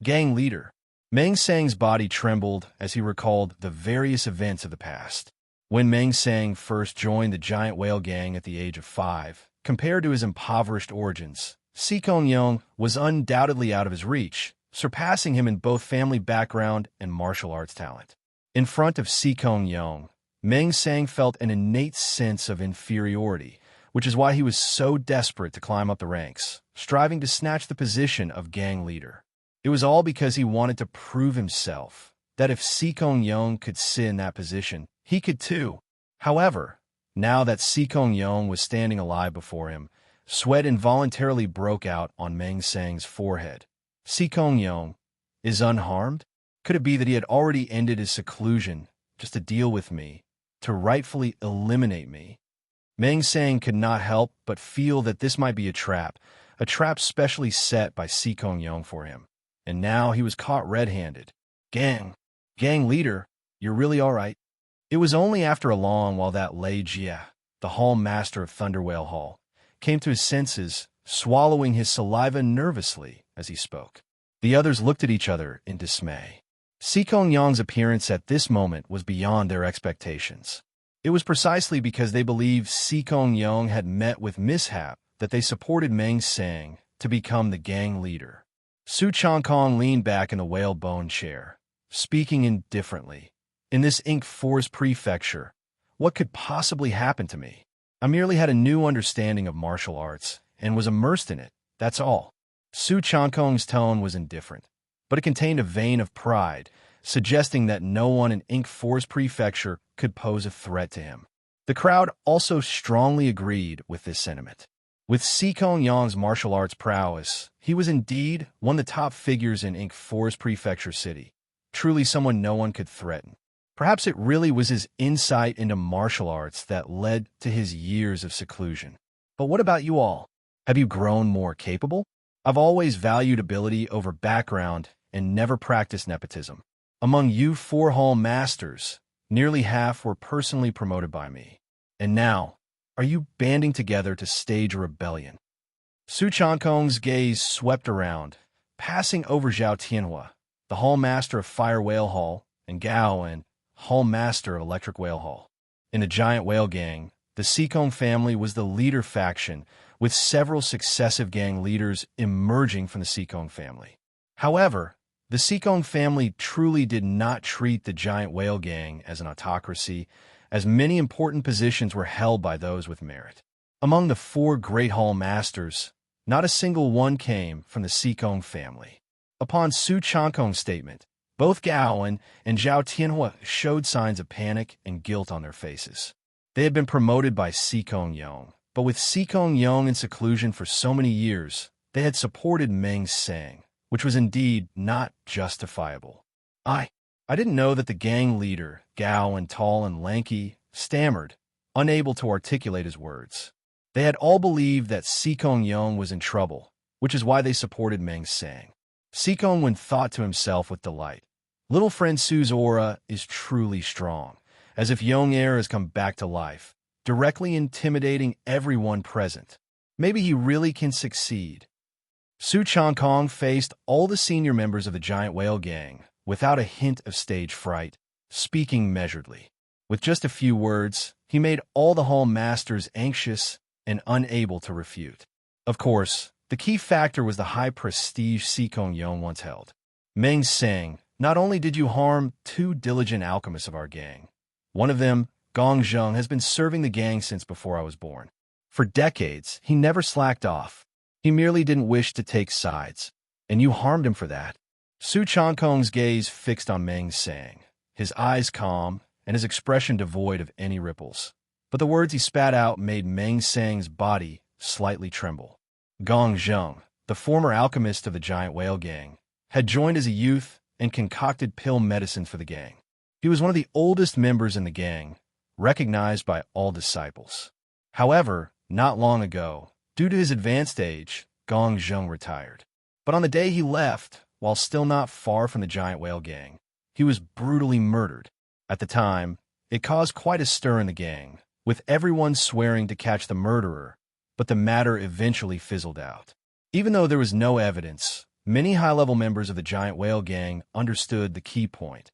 leader. Meng Sang's body trembled as he recalled the various events of the past. When Meng Sang first joined the giant whale gang at the age of 5, compared to his impoverished origins, Sikong Yong was undoubtedly out of his reach, surpassing him in both family background and martial arts talent. In front of Sikong Yong, Meng Sang felt an innate sense of inferiority, which is why he was so desperate to climb up the ranks, striving to snatch the position of gang leader. It was all because he wanted to prove himself, that if Sikong Yong could sit in that position, he could too. However, now that Sikong Yong was standing alive before him, sweat involuntarily broke out on Meng Sang's forehead. Sikong Yong is unharmed? Could it be that he had already ended his seclusion just to deal with me, to rightfully eliminate me? Meng Sang could not help but feel that this might be a trap specially set by Sikong Yong for him. And now he was caught red-handed. Gang leader, you're really all right? It was only after a long while that Lei Jia, the hall master of Thunder Whale Hall, came to his senses, swallowing his saliva nervously as he spoke. The others looked at each other in dismay. Sikong Yong's appearance at this moment was beyond their expectations. It was precisely because they believed Sikong Yong had met with mishap that they supported Meng Sang to become the gang leader. Su Changkong leaned back in the whalebone chair, speaking indifferently. In this Ink Forest prefecture, what could possibly happen to me? I merely had a new understanding of martial arts and was immersed in it, that's all. Su Changkong's tone was indifferent, but it contained a vein of pride, suggesting that no one in Ink Forest prefecture could pose a threat to him. The crowd also strongly agreed with this sentiment. With Sikong Yong's martial arts prowess, he was indeed one of the top figures in Ink Forest Prefecture City, truly someone no one could threaten. Perhaps it really was his insight into martial arts that led to his years of seclusion. But what about you all? Have you grown more capable? I've always valued ability over background and never practiced nepotism. Among you 4 hall masters, nearly half were personally promoted by me. And now, are you banding together to stage a rebellion? Su Changkong's gaze swept around, passing over Zhao Tianhua, the hall master of Fire Whale Hall, and Gao and hall master of Electric Whale Hall. In the giant whale gang, the Sikong family was the leader faction, with several successive gang leaders emerging from the Sikong family. However, the Sikong family truly did not treat the giant whale gang as an autocracy, as many important positions were held by those with merit. Among the 4 great hall masters, not a single one came from the Sikong family. Upon Su Changkong's statement, both Gao and Zhao Tianhua showed signs of panic and guilt on their faces. They had been promoted by Sikong Yong, but with Sikong Yong in seclusion for so many years, they had supported Meng Sang, which was indeed not justifiable. I didn't know that the gang leader, Gao and tall and lanky, stammered, unable to articulate his words. They had all believed that Sikong Yong was in trouble, which is why they supported Meng Sang. Sikong Wen thought to himself with delight, little friend Su's aura is truly strong, as if Yong Air has come back to life, directly intimidating everyone present. Maybe he really can succeed. Su Changkong faced all the senior members of the giant whale gang, without a hint of stage fright, speaking measuredly. With just a few words, he made all the hall masters anxious and unable to refute. Of course, the key factor was the high prestige Su Changkong once held. Meng sang, "Not only did you harm 2 diligent alchemists of our gang, one of them, Gong Zheng, has been serving the gang since before I was born. For decades, he never slacked off. He merely didn't wish to take sides, and you harmed him for that." Su Changkong's gaze fixed on Meng sang, his eyes calm and his expression devoid of any ripples. But the words he spat out made Meng Sang's body slightly tremble. Gong Zheng, the former alchemist of the giant whale gang, had joined as a youth and concocted pill medicine for the gang. He was one of the oldest members in the gang, recognized by all disciples. However, not long ago, due to his advanced age, Gong Zheng retired. But on the day he left, while still not far from the giant whale gang, he was brutally murdered. At the time, it caused quite a stir in the gang, with everyone swearing to catch the murderer, but the matter eventually fizzled out. Even though there was no evidence, many high-level members of the giant whale gang understood the key point.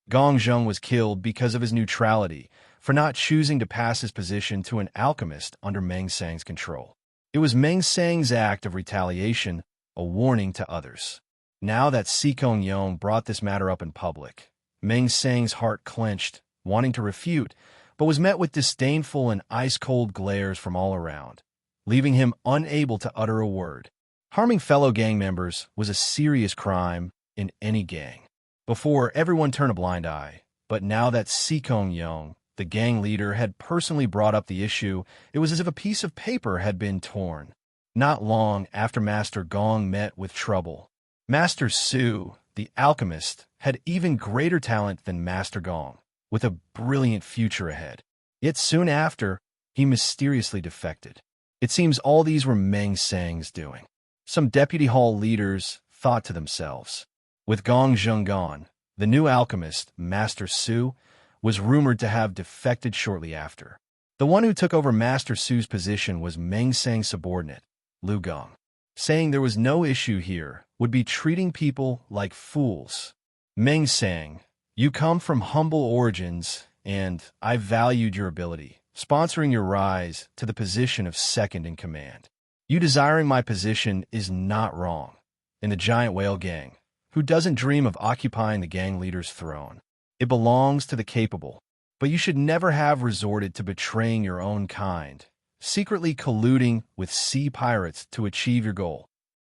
Gong Zheng was killed because of his neutrality, for not choosing to pass his position to an alchemist under Meng Sang's control. It was Meng Sang's act of retaliation, a warning to others. Now that Su Changkong brought this matter up in public, Meng Sang's heart clenched, wanting to refute, but was met with disdainful and ice-cold glares from all around, leaving him unable to utter a word. Harming fellow gang members was a serious crime in any gang. Before, everyone turned a blind eye, but now that Su Changkong, the gang leader, had personally brought up the issue, it was as if a piece of paper had been torn. Not long after Master Gong met with trouble, Master Su, the alchemist, had even greater talent than Master Gong, with a brilliant future ahead. Yet soon after, he mysteriously defected. It seems all these were Meng Sang's doing. Some deputy hall leaders thought to themselves, with Gong Zheng gone, the new alchemist, Master Su, was rumored to have defected shortly after. The one who took over Master Su's position was Meng Sang's subordinate, Lu Gong. Saying there was no issue here would be treating people like fools. Meng Sang, you come from humble origins, and I valued your ability, sponsoring your rise to the position of second in command. You desiring my position is not wrong. In the giant whale gang, who doesn't dream of occupying the gang leader's throne? It belongs to the capable. But you should never have resorted to betraying your own kind, secretly colluding with sea pirates to achieve your goal.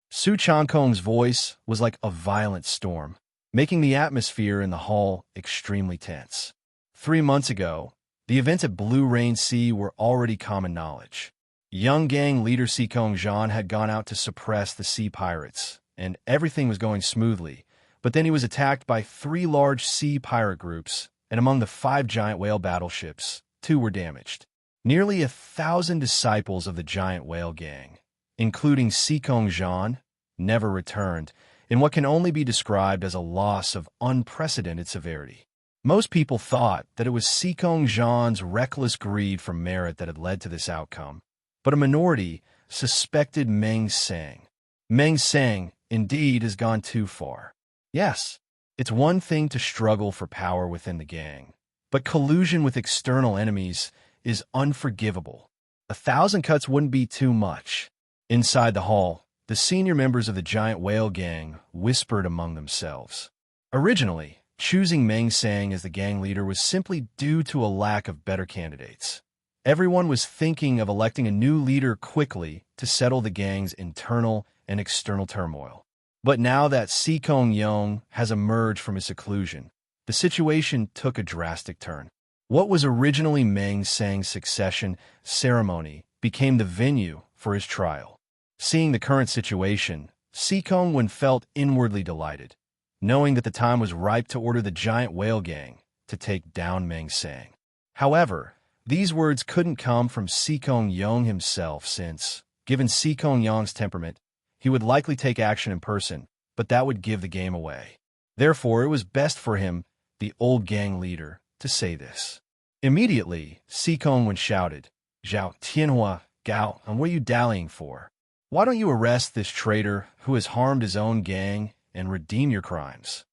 Su Changkong's voice was like a violent storm, making the atmosphere in the hall extremely tense. 3 months ago, the events at Blue Rain Sea were already common knowledge. Young gang leader Su Changkong had gone out to suppress the sea pirates, and everything was going smoothly, but then he was attacked by 3 large sea pirate groups, and among the 5 giant whale battleships, 2 were damaged. Nearly 1,000 disciples of the giant whale gang, including Su Changkong, never returned, in what can only be described as a loss of unprecedented severity. Most people thought that it was Su Changkong's reckless greed for merit that had led to this outcome, but a minority suspected Meng Sang. Meng Sang, indeed, has gone too far. Yes, it's one thing to struggle for power within the gang, but collusion with external enemies is unforgivable. 1,000 cuts wouldn't be too much. Inside the hall, the senior members of the giant whale gang whispered among themselves. Originally, choosing Meng Sang as the gang leader was simply due to a lack of better candidates. Everyone was thinking of electing a new leader quickly to settle the gang's internal and external turmoil. But now that Su Changkong has emerged from his seclusion, the situation took a drastic turn. What was originally Meng Sang's succession ceremony became the venue for his trial. Seeing the current situation, Su Changkong felt inwardly delighted, knowing that the time was ripe to order the giant whale gang to take down Meng Sang. However, these words couldn't come from Su Changkong himself since, given Su Changkong's temperament, he would likely take action in person, but that would give the game away. Therefore, it was best for him, the old gang leader, to say this. Immediately, Su Changkong shouted, "Zhao Tianhua, Gao, and what are you dallying for? Why don't you arrest this traitor who has harmed his own gang and redeem your crimes?"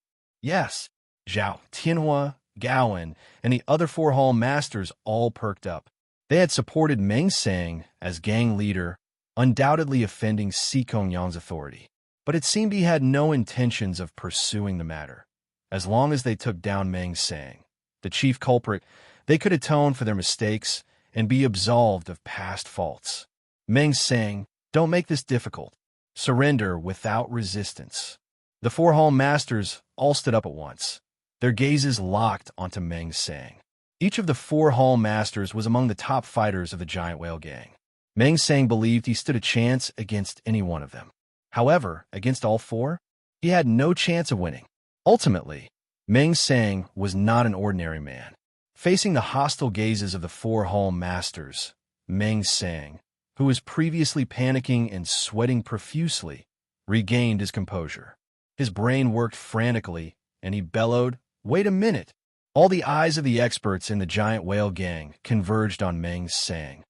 Yes, Zhao Tianhua, Gowan, and the other four hall masters all perked up. They had supported Meng Sang as gang leader, undoubtedly offending Si Kongyang's authority. But it seemed he had no intentions of pursuing the matter. As long as they took down Meng Sang, the chief culprit, they could atone for their mistakes and be absolved of past faults. Meng Sang, don't make this difficult. Surrender without resistance. The four hall masters all stood up at once, their gazes locked onto Meng Sang. Each of the four hall masters was among the top fighters of the Giant Whale Gang. Meng Sang believed he stood a chance against any one of them. However, against all four, he had no chance of winning. Ultimately, Meng Sang was not an ordinary man. Facing the hostile gazes of the four hall masters, Meng Sang, who was previously panicking and sweating profusely, regained his composure. His brain worked frantically, and he bellowed, "Wait a minute!" All the eyes of the experts in the Giant Whale Gang converged on Meng Sang,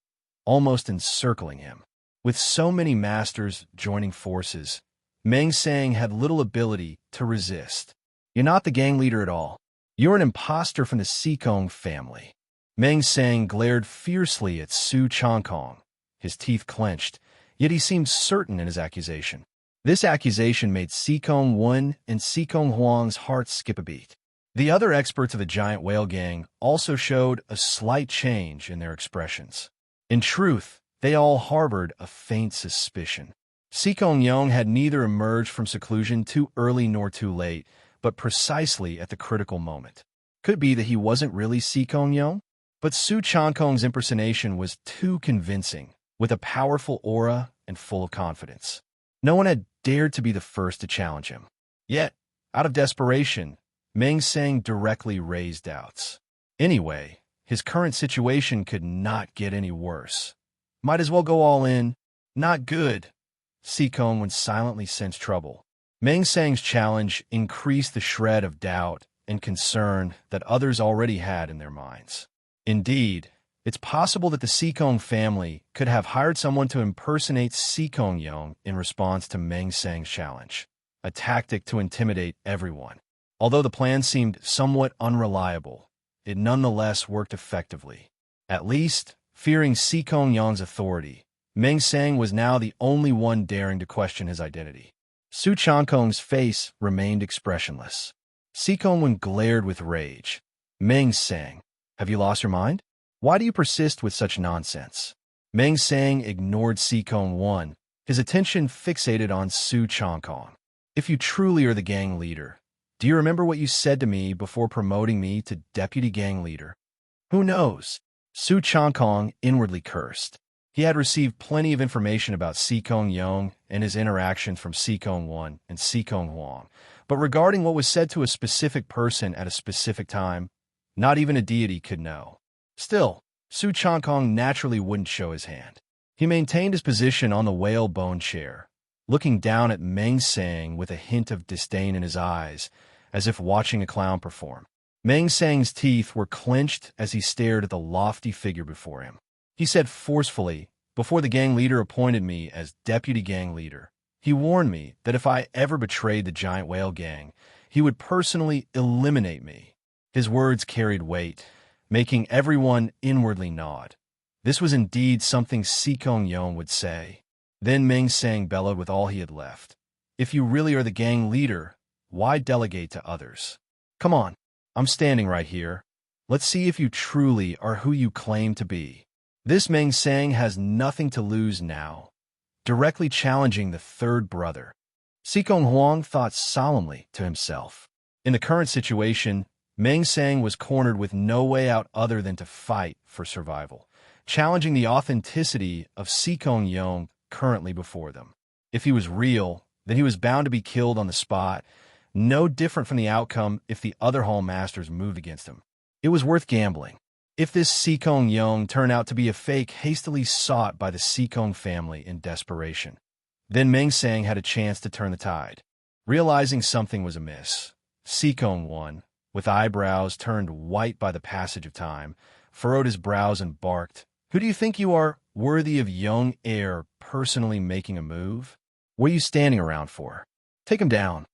almost encircling him. With so many masters joining forces, Meng Sang had little ability to resist. "You're not the gang leader at all. You're an imposter from the Sikong family." Meng Sang glared fiercely at Su Changkong, his teeth clenched, yet he seemed certain in his accusation. This accusation made Sikong Wen and Sikong Huang's hearts skip a beat. The other experts of the Giant Whale Gang also showed a slight change in their expressions. In truth, they all harbored a faint suspicion. Sikong Yong had neither emerged from seclusion too early nor too late, but precisely at the critical moment. Could it be that he wasn't really Sikong Yong? But Su Changkong's impersonation was too convincing, with a powerful aura and full of confidence. No one had dared to be the first to challenge him. Yet, out of desperation, Meng Sang directly raised doubts. Anyway, his current situation could not get any worse. Might as well go all in. Not good. Sikong would silently sense trouble. Meng Sang's challenge increased the shred of doubt and concern that others already had in their minds. Indeed, it's possible that the Sikong family could have hired someone to impersonate Sikong Yong in response to Meng Sang's challenge, a tactic to intimidate everyone. Although the plan seemed somewhat unreliable, it nonetheless worked effectively. At least, fearing Sikong Yong's authority, Meng Sang was now the only one daring to question his identity. Su Changkong's face remained expressionless. Sikong Wen glared with rage. "Meng Sang, have you lost your mind? Why do you persist with such nonsense?" Meng Sang ignored Sikong Wen, his attention fixated on Su Changkong. "If you truly are the gang leader, do you remember what you said to me before promoting me to deputy gang leader?" "Who knows?" Su Changkong inwardly cursed. He had received plenty of information about Sikong Yong and his interactions from Sikong Wen and Sikong Huang, but regarding what was said to a specific person at a specific time, not even a deity could know. Still, Su Changkong naturally wouldn't show his hand. He maintained his position on the whale bone chair, looking down at Meng Sang with a hint of disdain in his eyes, as if watching a clown perform. Meng Sang's teeth were clenched as he stared at the lofty figure before him. He said forcefully, "Before the gang leader appointed me as deputy gang leader, he warned me that if I ever betrayed the Giant Whale Gang, he would personally eliminate me." His words carried weight, making everyone inwardly nod. This was indeed something Sikong Yong would say. Then Meng Sang bellowed with all he had left. "If you really are the gang leader, why delegate to others? Come on, I'm standing right here. Let's see if you truly are who you claim to be." This Meng Sang has nothing to lose now, directly challenging the third brother. Sikong Huang thought solemnly to himself. In the current situation, Meng Sang was cornered with no way out other than to fight for survival, challenging the authenticity of Sikong Yong currently before them. If he was real, then he was bound to be killed on the spot, no different from the outcome if the other Hall Masters moved against him. It was worth gambling. If this Sikong Yong turned out to be a fake hastily sought by the Sikong family in desperation, then Meng Sang had a chance to turn the tide. Realizing something was amiss, Sikong Wen, with eyebrows turned white by the passage of time, furrowed his brows and barked, "Who do you think you are, worthy of young heir personally making a move? What are you standing around for? Take him down."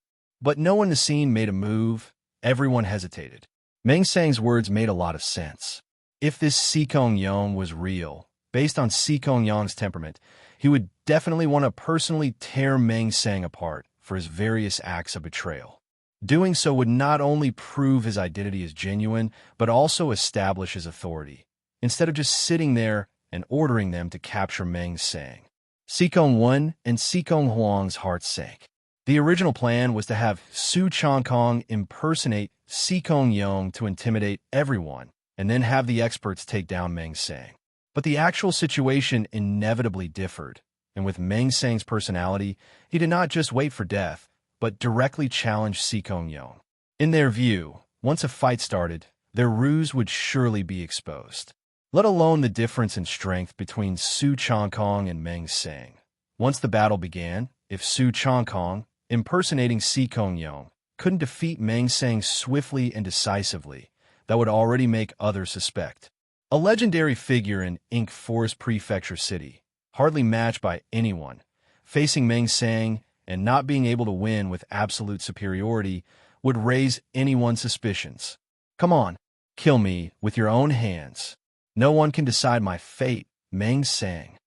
But no one in the scene made a move. Everyone hesitated. Meng Sang's words made a lot of sense. If this Si Kong Yong was real, based on Si Kong Yong's temperament, he would definitely want to personally tear Meng Sang apart for his various acts of betrayal. Doing so would not only prove his identity as genuine, but also establish his authority, instead of just sitting there and ordering them to capture Meng Sang. Si Kong Wen and Si Kong Huang's hearts sank. The original plan was to have Su Changkong impersonate Si Kong Yong to intimidate everyone, and then have the experts take down Meng Sang. But the actual situation inevitably differed, and with Meng Sang's personality, he did not just wait for death, but directly challenged Si Kong Yong. In their view, once a fight started, their ruse would surely be exposed. Let alone the difference in strength between Su Changkong and Meng Sang. Once the battle began, if Su Changkong, impersonating Si Kong Yong, couldn't defeat Meng Sang swiftly and decisively, that would already make others suspect. A legendary figure in Ink Forest Prefecture City, hardly matched by anyone, facing Meng Sang and not being able to win with absolute superiority would raise anyone's suspicions. Come on, kill me with your own hands. No one can decide my fate, Meng Sang.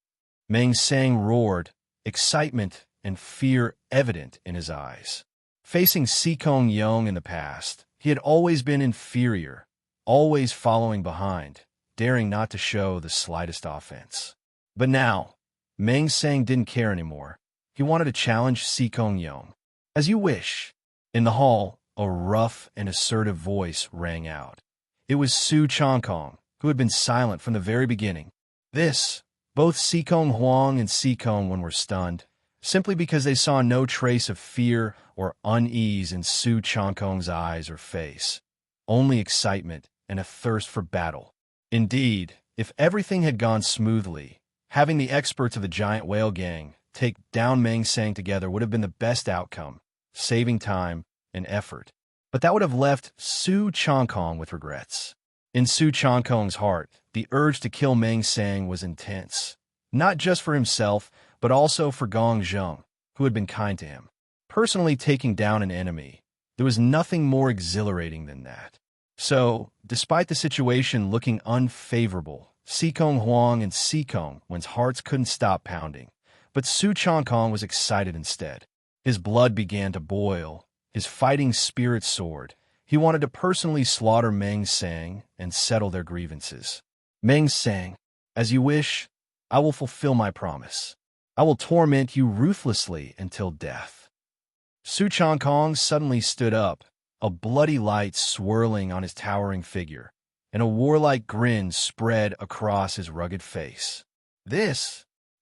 Meng Sang roared, excitement and fear evident in his eyes. Facing Si Kong Yong in the past, he had always been inferior, always following behind, daring not to show the slightest offense. But now, Meng Sang didn't care anymore. He wanted to challenge Si Kong Yong. As you wish. In the hall, a rough and assertive voice rang out. It was Su Changkong, who had been silent from the very beginning. Both Si Kong Huang and Si Kong Wen were stunned, simply because they saw no trace of fear or unease in Su Changkong's eyes or face. Only excitement and a thirst for battle. Indeed, if everything had gone smoothly, having the experts of the giant whale gang take down Meng Sang together would have been the best outcome, saving time and effort. But that would have left Su Changkong with regrets. In Su Changkong's heart, the urge to kill Meng Sang was intense, not just for himself, but also for Gong Zheng, who had been kind to him. Personally taking down an enemy, there was nothing more exhilarating than that. So, despite the situation looking unfavorable, Si Kong Huang and Si Kong Wen's hearts couldn't stop pounding. But Su Changkong was excited instead. His blood began to boil, his fighting spirit soared. He wanted to personally slaughter Meng Sang and settle their grievances. Meng Sang, as you wish, I will fulfill my promise. I will torment you ruthlessly until death. Su Changkong suddenly stood up, a bloody light swirling on his towering figure, and a warlike grin spread across his rugged face.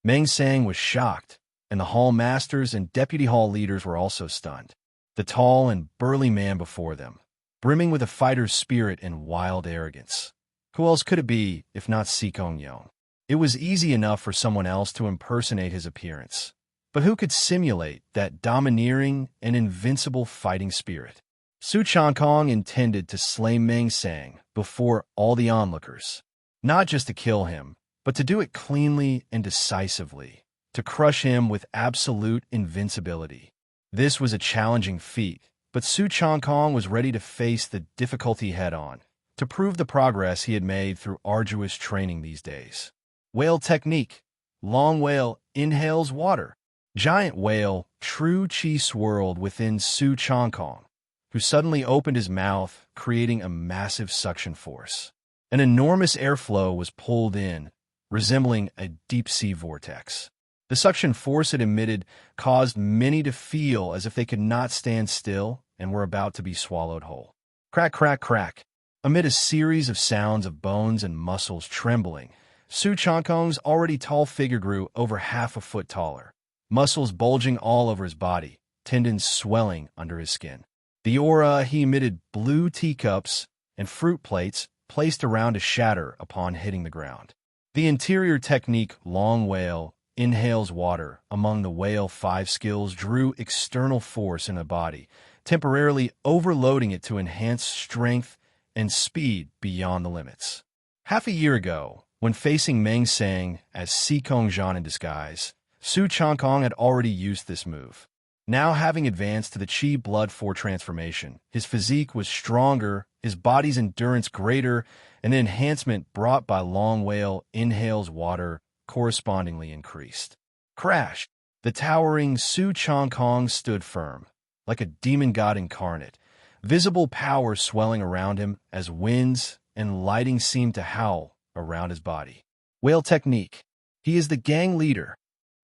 Meng Sang was shocked, and the hall masters and deputy hall leaders were also stunned. The tall and burly man before them, brimming with a fighter's spirit and wild arrogance. Who else could it be if not Si Kong Yong? It was easy enough for someone else to impersonate his appearance, but who could simulate that domineering and invincible fighting spirit? Su Changkong intended to slay Meng Sang before all the onlookers, not just to kill him, but to do it cleanly and decisively, to crush him with absolute invincibility. This was a challenging feat, but Su Changkong was ready to face the difficulty head-on, to prove the progress he had made through arduous training these days. Whale technique. Long whale inhales water. Giant whale true chi swirled within Su Changkong, who suddenly opened his mouth, creating a massive suction force. An enormous airflow was pulled in, resembling a deep-sea vortex. The suction force it emitted caused many to feel as if they could not stand still and were about to be swallowed whole. Crack, crack, crack. Amid a series of sounds of bones and muscles trembling, Su Changkong's already tall figure grew over half a foot taller, muscles bulging all over his body, tendons swelling under his skin. The aura he emitted blue teacups and fruit plates placed around to shatter upon hitting the ground. The interior technique long whale inhales water among the whale 5 skills drew external force in the body, temporarily overloading it to enhance strength and speed beyond the limits. Half a year ago, when facing Meng Sang as Si Kong Zhan in disguise, Su Changkong had already used this move. Now having advanced to the Chi Blood 4 transformation, his physique was stronger, his body's endurance greater, and the enhancement brought by Long Whale inhales water correspondingly increased. Crash! The towering Su Changkong stood firm, like a demon god incarnate, visible power swelling around him as winds and lighting seemed to howl around his body. Whale technique. He is the gang leader.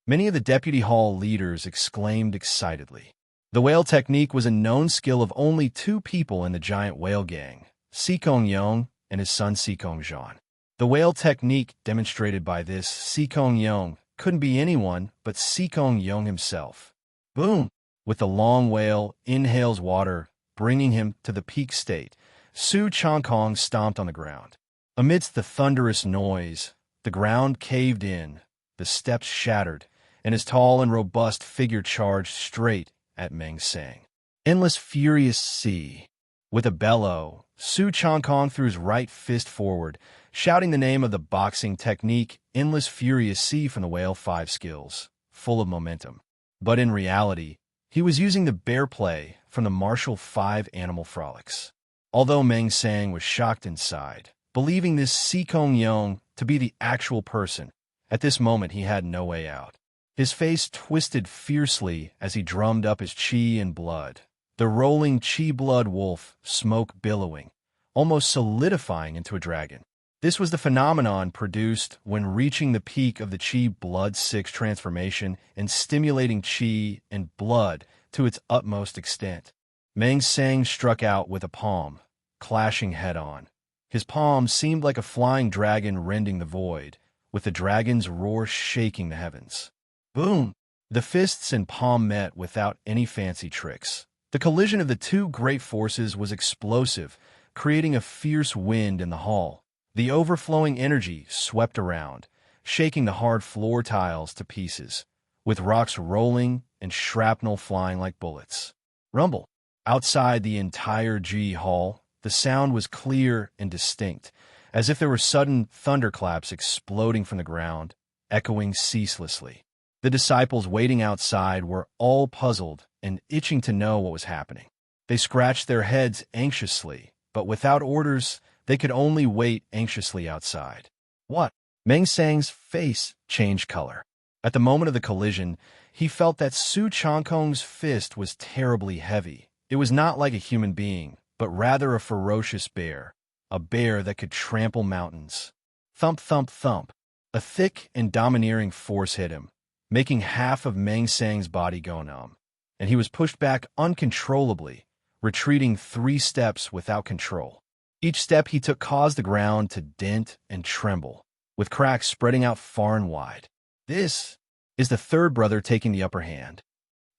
Many of the Deputy Hall leaders exclaimed excitedly. The whale technique was a known skill of only two people in the giant whale gang, Si Kong Yong and his son Si Kong Jean. The whale technique demonstrated by this Si Kong Yong couldn't be anyone but Si Kong Yong himself. Boom! With the long whale inhales water, bringing him to the peak state, Su Changkong stomped on the ground. Amidst the thunderous noise, the ground caved in, the steps shattered, and his tall and robust figure charged straight at Meng Sang. Endless furious sea. With a bellow, Su Changkong threw his right fist forward, shouting the name of the boxing technique Endless Furious Sea from the Whale 5 skills, full of momentum. But in reality, he was using the bear play from the Martial 5 animal frolics. Although Meng Sang was shocked inside, believing this Si Kong Yong to be the actual person, at this moment he had no way out. His face twisted fiercely as he drummed up his chi and blood. The rolling chi blood wolf, smoke billowing, almost solidifying into a dragon. This was the phenomenon produced when reaching the peak of the Chi Blood 6 transformation and stimulating Chi and blood to its utmost extent. Meng Sang struck out with a palm, clashing head-on. His palm seemed like a flying dragon rending the void, with the dragon's roar shaking the heavens. Boom! The fists and palm met without any fancy tricks. The collision of the two great forces was explosive, creating a fierce wind in the hall. The overflowing energy swept around, shaking the hard floor tiles to pieces, with rocks rolling and shrapnel flying like bullets. Rumble. Outside the entire G hall, the sound was clear and distinct, as if there were sudden thunderclaps exploding from the ground, echoing ceaselessly. The disciples waiting outside were all puzzled and itching to know what was happening. They scratched their heads anxiously, but without orders, they could only wait anxiously outside. What? Meng Sang's face changed color. At the moment of the collision, he felt that Su Changkong's fist was terribly heavy. It was not like a human being, but rather a ferocious bear, a bear that could trample mountains. Thump, thump, thump. A thick and domineering force hit him, making half of Meng Sang's body go numb, and he was pushed back uncontrollably, retreating 3 steps without control. Each step he took caused the ground to dent and tremble, with cracks spreading out far and wide. This is the third brother taking the upper hand.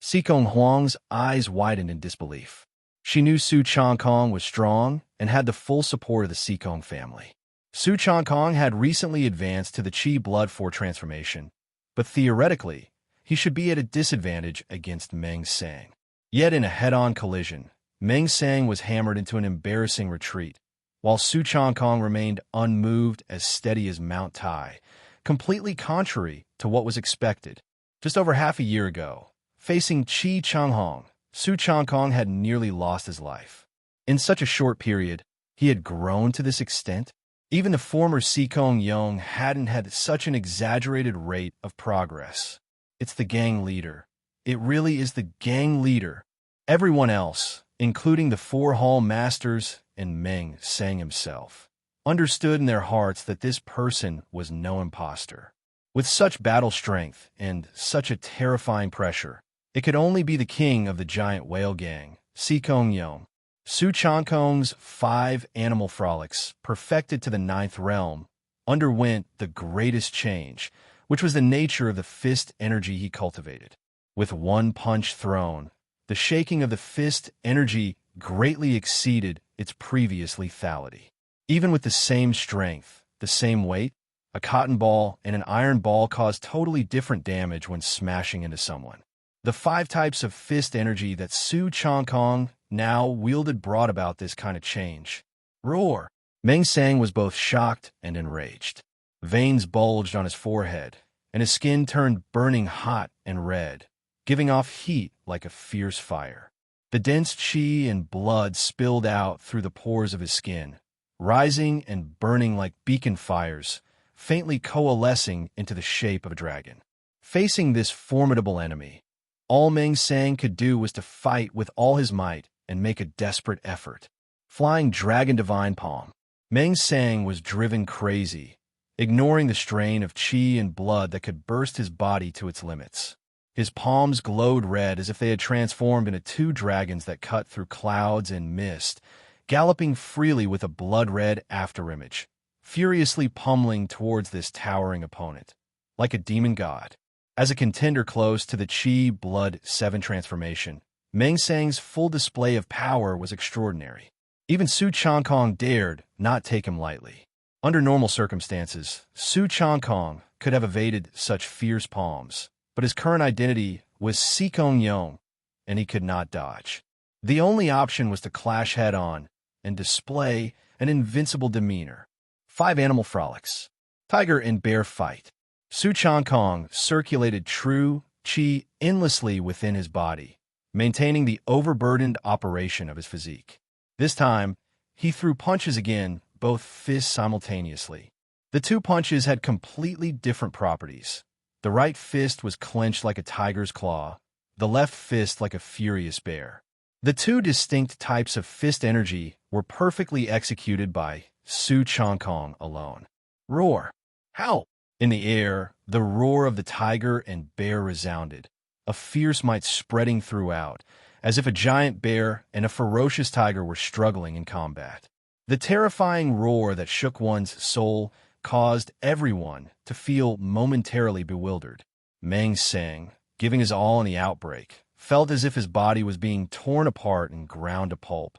Si Kong Huang's eyes widened in disbelief. She knew Su Changkong was strong and had the full support of the Si Kong family. Su Changkong had recently advanced to the Chi Blood 4 transformation, but theoretically, he should be at a disadvantage against Meng Sang. Yet in a head-on collision, Meng Sang was hammered into an embarrassing retreat, while Su Changkong remained unmoved, as steady as Mount Tai, completely contrary to what was expected. Just over half a year ago, facing Chi Changhong, Su Changkong had nearly lost his life. In such a short period, he had grown to this extent. Even the former Si Kong Yong hadn't had such an exaggerated rate of progress. It's the gang leader. It really is the gang leader. Everyone else, including the 4 hall masters and Meng Sang himself, understood in their hearts that this person was no imposter. With such battle strength and such a terrifying pressure, it could only be the king of the giant whale gang, Si Kong Yong. Su Changkong's 5 animal frolics, perfected to the 9th realm, underwent the greatest change, which was the nature of the fist energy he cultivated. With one punch thrown, the shaking of the fist energy greatly exceeded its previous lethality. Even with the same strength, the same weight, a cotton ball and an iron ball caused totally different damage when smashing into someone. The 5 types of fist energy that Su Changkong now wielded brought about this kind of change. Roar! Meng Sang was both shocked and enraged. Veins bulged on his forehead, and his skin turned burning hot and red, giving off heat like a fierce fire. The dense qi and blood spilled out through the pores of his skin, rising and burning like beacon fires, faintly coalescing into the shape of a dragon. Facing this formidable enemy, all Meng Sang could do was to fight with all his might and make a desperate effort. Flying Dragon Divine Palm, Meng Sang was driven crazy, ignoring the strain of qi and blood that could burst his body to its limits. His palms glowed red as if they had transformed into two dragons that cut through clouds and mist, galloping freely with a blood-red afterimage, furiously pummeling towards this towering opponent, like a demon god. As a contender close to the Qi Blood 7 transformation, Meng Sang's full display of power was extraordinary. Even Su Changkong dared not take him lightly. Under normal circumstances, Su Changkong could have evaded such fierce palms, but his current identity was Sikong Yong, and he could not dodge. The only option was to clash head-on and display an invincible demeanor. 5 animal frolics. Tiger and bear fight. Su Changkong circulated true qi endlessly within his body, maintaining the overburdened operation of his physique. This time, he threw punches again, both fists simultaneously. The two punches had completely different properties. The right fist was clenched like a tiger's claw, the left fist like a furious bear. The two distinct types of fist energy were perfectly executed by Su Changkong alone. Roar! Howl! In the air, the roar of the tiger and bear resounded, a fierce might spreading throughout, as if a giant bear and a ferocious tiger were struggling in combat. The terrifying roar that shook one's soul caused everyone to feel momentarily bewildered. Meng Sang, giving his all in the outbreak, felt as if his body was being torn apart and ground to pulp,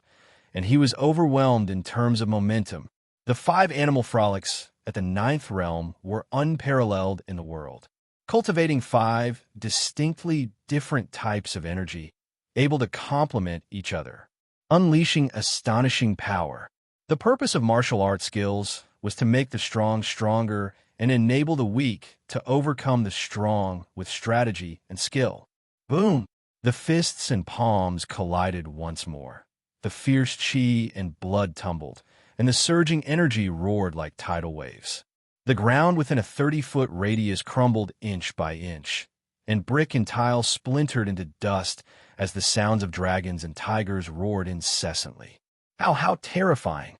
and he was overwhelmed in terms of momentum. The 5 animal frolics at the 9th realm were unparalleled in the world, cultivating 5 distinctly different types of energy, able to complement each other, unleashing astonishing power. The purpose of martial arts skills was to make the strong stronger and enable the weak to overcome the strong with strategy and skill. Boom! The fists and palms collided once more. The fierce qi and blood tumbled, and the surging energy roared like tidal waves. The ground within a 30-foot radius crumbled inch by inch, and brick and tile splintered into dust as the sounds of dragons and tigers roared incessantly. How terrifying!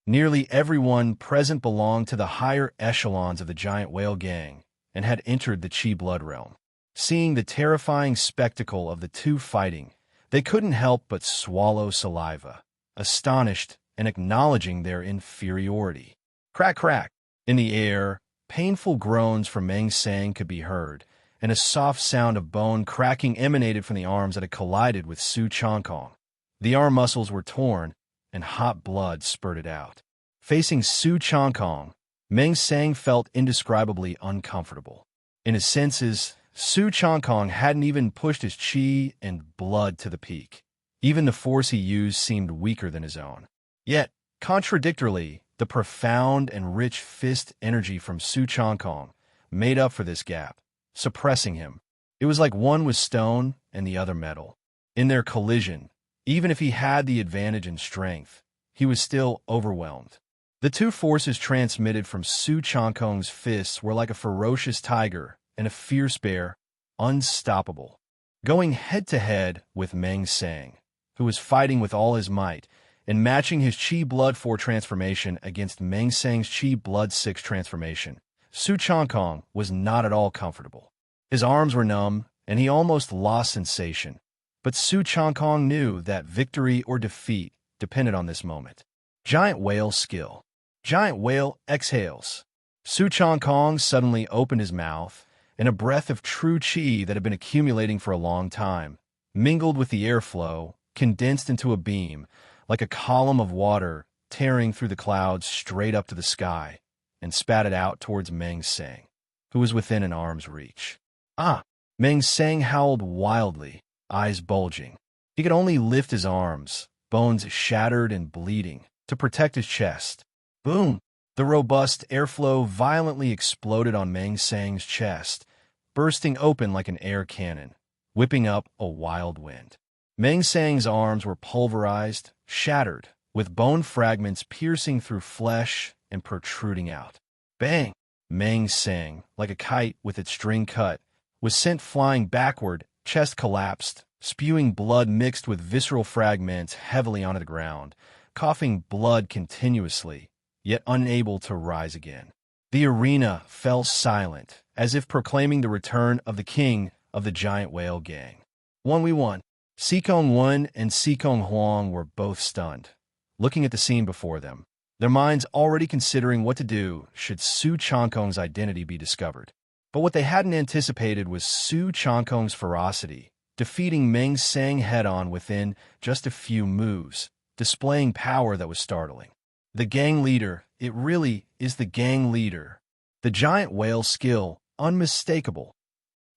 Nearly everyone present belonged to the higher echelons of the giant whale gang and had entered the Qi blood realm. Seeing the terrifying spectacle of the two fighting, they couldn't help but swallow saliva, astonished and acknowledging their inferiority. Crack, crack! In the air, painful groans from Meng Sang could be heard, and a soft sound of bone cracking emanated from the arms that had collided with Su Changkong. The arm muscles were torn, and hot blood spurted out. Facing Su Changkong, Meng Sang felt indescribably uncomfortable. In his senses, Su Changkong hadn't even pushed his qi and blood to the peak. Even the force he used seemed weaker than his own. Yet, contradictorily, the profound and rich fist energy from Su Changkong made up for this gap, suppressing him. It was like one was stone and the other metal. In their collision, even if he had the advantage in strength, he was still overwhelmed. The two forces transmitted from Su Changkong's fists were like a ferocious tiger and a fierce bear, unstoppable. Going head-to-head with Meng Sang, who was fighting with all his might, and matching his Qi Blood 4 transformation against Meng Sang's Qi Blood 6 transformation, Su Changkong was not at all comfortable. His arms were numb, and he almost lost sensation. But Su Changkong knew that victory or defeat depended on this moment. Giant whale skill. Giant whale exhales. Su Changkong suddenly opened his mouth, and a breath of true qi that had been accumulating for a long time, mingled with the airflow, condensed into a beam, like a column of water tearing through the clouds straight up to the sky, and spat it out towards Meng Sang, who was within an arm's reach. Ah! Meng Sang howled wildly, eyes bulging. He could only lift his arms, bones shattered and bleeding, to protect his chest. Boom! The robust airflow violently exploded on Meng Sang's chest, bursting open like an air cannon, whipping up a wild wind. Meng Sang's arms were pulverized, shattered, with bone fragments piercing through flesh and protruding out. Bang! Meng Sang, like a kite with its string cut, was sent flying backward, chest collapsed, spewing blood mixed with visceral fragments heavily onto the ground, coughing blood continuously, yet unable to rise again. The arena fell silent, as if proclaiming the return of the king of the giant whale gang. We won. Sikong Wen and Sikong Huang were both stunned, looking at the scene before them, their minds already considering what to do should Su Changkong's identity be discovered. But what they hadn't anticipated was Su Changkong's ferocity, defeating Meng Sang head-on within just a few moves, displaying power that was startling. The gang leader, it really is the gang leader. The giant whale's skill, unmistakable.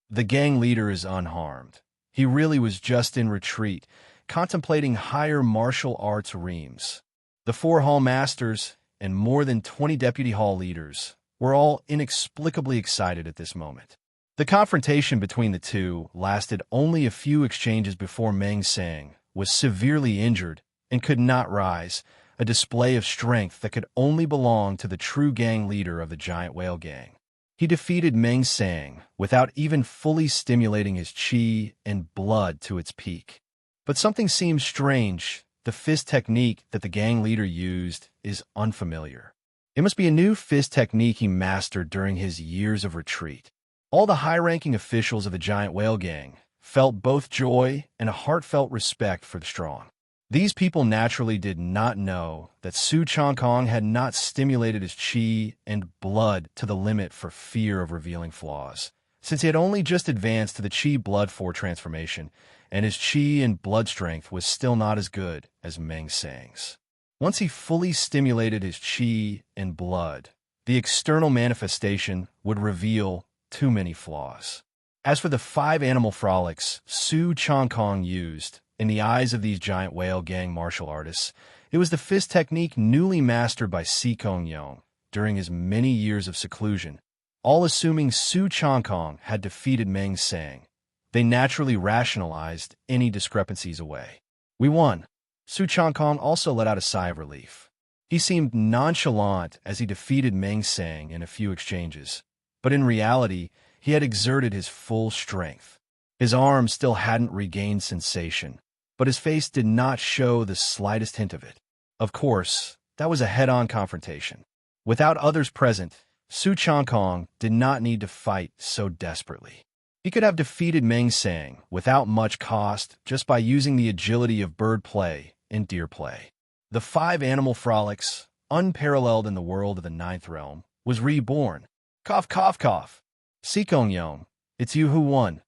The gang leader is unharmed. He really was just in retreat, contemplating higher martial arts reams. The 4 hall masters and more than 20 deputy hall leaders were all inexplicably excited at this moment. The confrontation between the two lasted only a few exchanges before Meng Sang was severely injured and could not rise, a display of strength that could only belong to the true gang leader of the giant whale gang. He defeated Meng Sang without even fully stimulating his chi and blood to its peak. But something seems strange. The fist technique that the gang leader used is unfamiliar. It must be a new fist technique he mastered during his years of retreat. All the high-ranking officials of the giant whale gang felt both joy and a heartfelt respect for the strong. These people naturally did not know that Su Changkong had not stimulated his chi and blood to the limit for fear of revealing flaws, since he had only just advanced to the chi blood 4 transformation, and his chi and blood strength was still not as good as Meng Sang's. Once he fully stimulated his chi and blood, the external manifestation would reveal too many flaws. As for the 5 animal frolics Su Changkong used, in the eyes of these giant whale gang martial artists, it was the fist technique newly mastered by Sikong Yong during his many years of seclusion. All assuming Su Changkong had defeated Meng Sang, they naturally rationalized any discrepancies away. We won. Su Changkong also let out a sigh of relief. He seemed nonchalant as he defeated Meng Sang in a few exchanges, but in reality, he had exerted his full strength. His arm still hadn't regained sensation, but his face did not show the slightest hint of it. Of course, that was a head-on confrontation. Without others present, Su Changkong did not need to fight so desperately. He could have defeated Meng Sang without much cost just by using the agility of bird play and deer play. The 5 animal frolics, unparalleled in the world of the 9th realm, was reborn. Cough, cough, cough. Sikong Yong, it's you who won.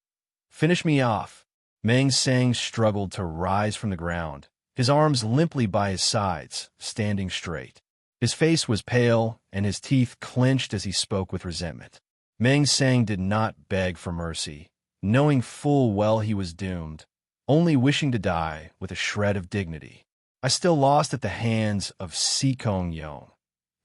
Finish me off. Meng Sang struggled to rise from the ground, his arms limply by his sides, standing straight. His face was pale, and his teeth clenched as he spoke with resentment. Meng Sang did not beg for mercy, knowing full well he was doomed, only wishing to die with a shred of dignity. I still lost at the hands of Sikong Yong.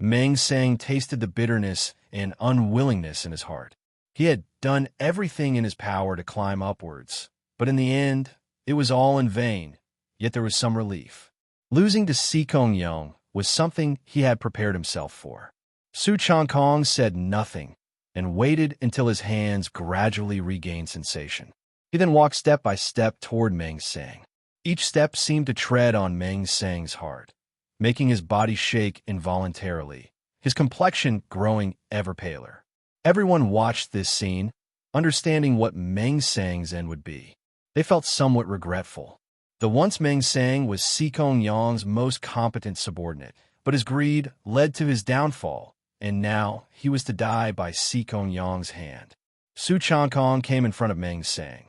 Meng Sang tasted the bitterness and unwillingness in his heart. He had done everything in his power to climb upwards, but in the end, it was all in vain, yet there was some relief. Losing to Sikong Yong was something he had prepared himself for. Su Changkong said nothing and waited until his hands gradually regained sensation. He then walked step by step toward Meng Sang. Each step seemed to tread on Meng Sang's heart, making his body shake involuntarily, his complexion growing ever paler. Everyone watched this scene, understanding what Meng Sang's end would be. They felt somewhat regretful. The once Meng Sang was Sikong Yong's most competent subordinate, but his greed led to his downfall, and now he was to die by Sikong Yong's hand. Su Changkong came in front of Meng Sang,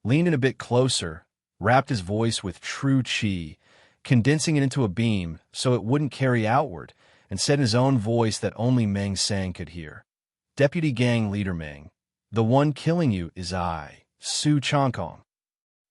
leaned in a bit closer, wrapped his voice with true chi, condensing it into a beam so it wouldn't carry outward, and said in his own voice that only Meng Sang could hear. Deputy Gang Leader Meng, the one killing you is I, Su Changkong.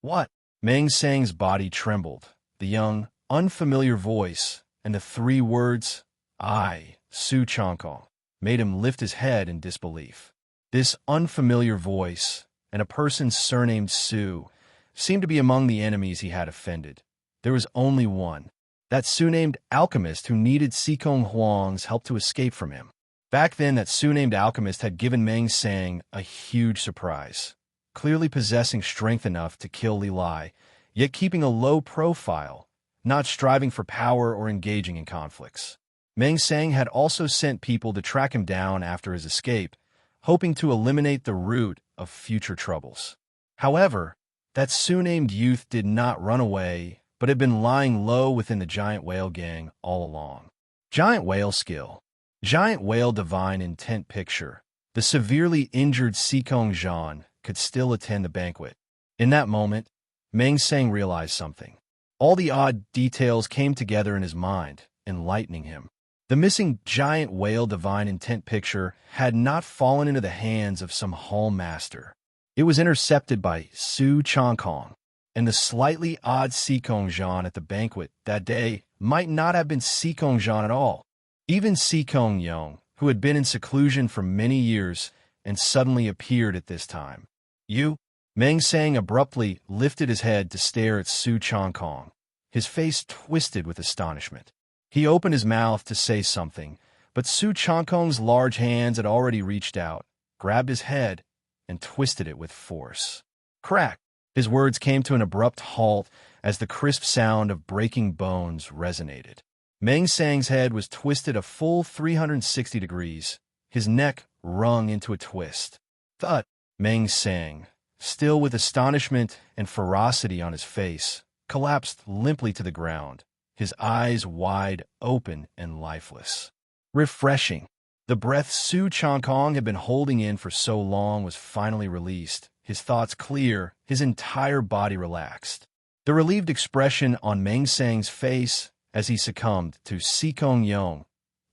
What? Meng Sang's body trembled. The young, unfamiliar voice and the 3 words, I, Su Changkong, made him lift his head in disbelief. This unfamiliar voice, and a person surnamed Su seemed to be among the enemies he had offended. There was only one, that Su-named alchemist who needed Sikong Huang's help to escape from him. Back then, that Su-named alchemist had given Meng Sang a huge surprise, clearly possessing strength enough to kill Li Lai, yet keeping a low profile, not striving for power or engaging in conflicts. Meng Sang had also sent people to track him down after his escape, hoping to eliminate the root of future troubles. However, that Su-named youth did not run away, but had been lying low within the Giant Whale gang all along. Giant Whale skill. Giant Whale divine intent picture. The severely injured Sikong Zhan could still attend the banquet. In that moment, Meng Sang realized something. All the odd details came together in his mind, enlightening him. The missing Giant Whale divine intent picture had not fallen into the hands of some hall master. It was intercepted by Su Changkong, and the slightly odd Sikong Zhan at the banquet that day might not have been Sikong Zhan at all. Even Sikong Yong, who had been in seclusion for many years and suddenly appeared at this time. "You?" Meng Sang abruptly lifted his head to stare at Su Changkong, his face twisted with astonishment. He opened his mouth to say something, but Su Changkong's large hands had already reached out, grabbed his head, and twisted it with force. Crack! His words came to an abrupt halt as the crisp sound of breaking bones resonated. Meng Sang's head was twisted a full 360 degrees, his neck wrung into a twist. Thud! Meng Sang, still with astonishment and ferocity on his face, collapsed limply to the ground, his eyes wide open and lifeless. Refreshing. The breath Su Changkong had been holding in for so long was finally released, his thoughts clear, his entire body relaxed. The relieved expression on Meng Sang's face as he succumbed to Sikong Yong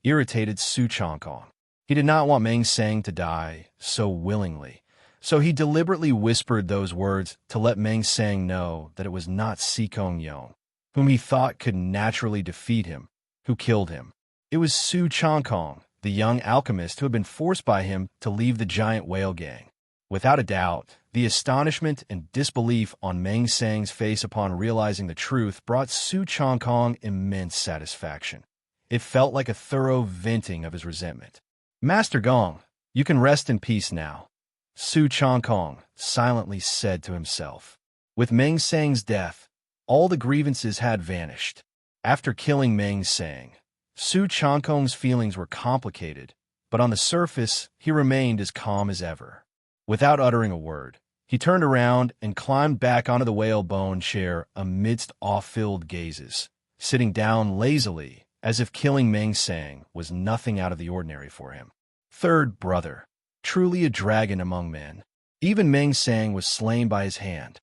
irritated Su Changkong. He did not want Meng Sang to die so willingly, so he deliberately whispered those words to let Meng Sang know that it was not Sikong Yong, whom he thought could naturally defeat him, who killed him. It was Su Changkong, the young alchemist who had been forced by him to leave the Giant Whale gang. Without a doubt, the astonishment and disbelief on Meng Sang's face upon realizing the truth brought Su Changkong immense satisfaction. It felt like a thorough venting of his resentment. "Master Gong, you can rest in peace now," Su Changkong silently said to himself. With Meng Sang's death, all the grievances had vanished. After killing Meng Sang, Su Changkong's feelings were complicated, but on the surface, he remained as calm as ever. Without uttering a word, he turned around and climbed back onto the whalebone chair amidst awe-filled gazes, sitting down lazily as if killing Meng Sang was nothing out of the ordinary for him. Third brother, truly a dragon among men. Even Meng Sang was slain by his hand.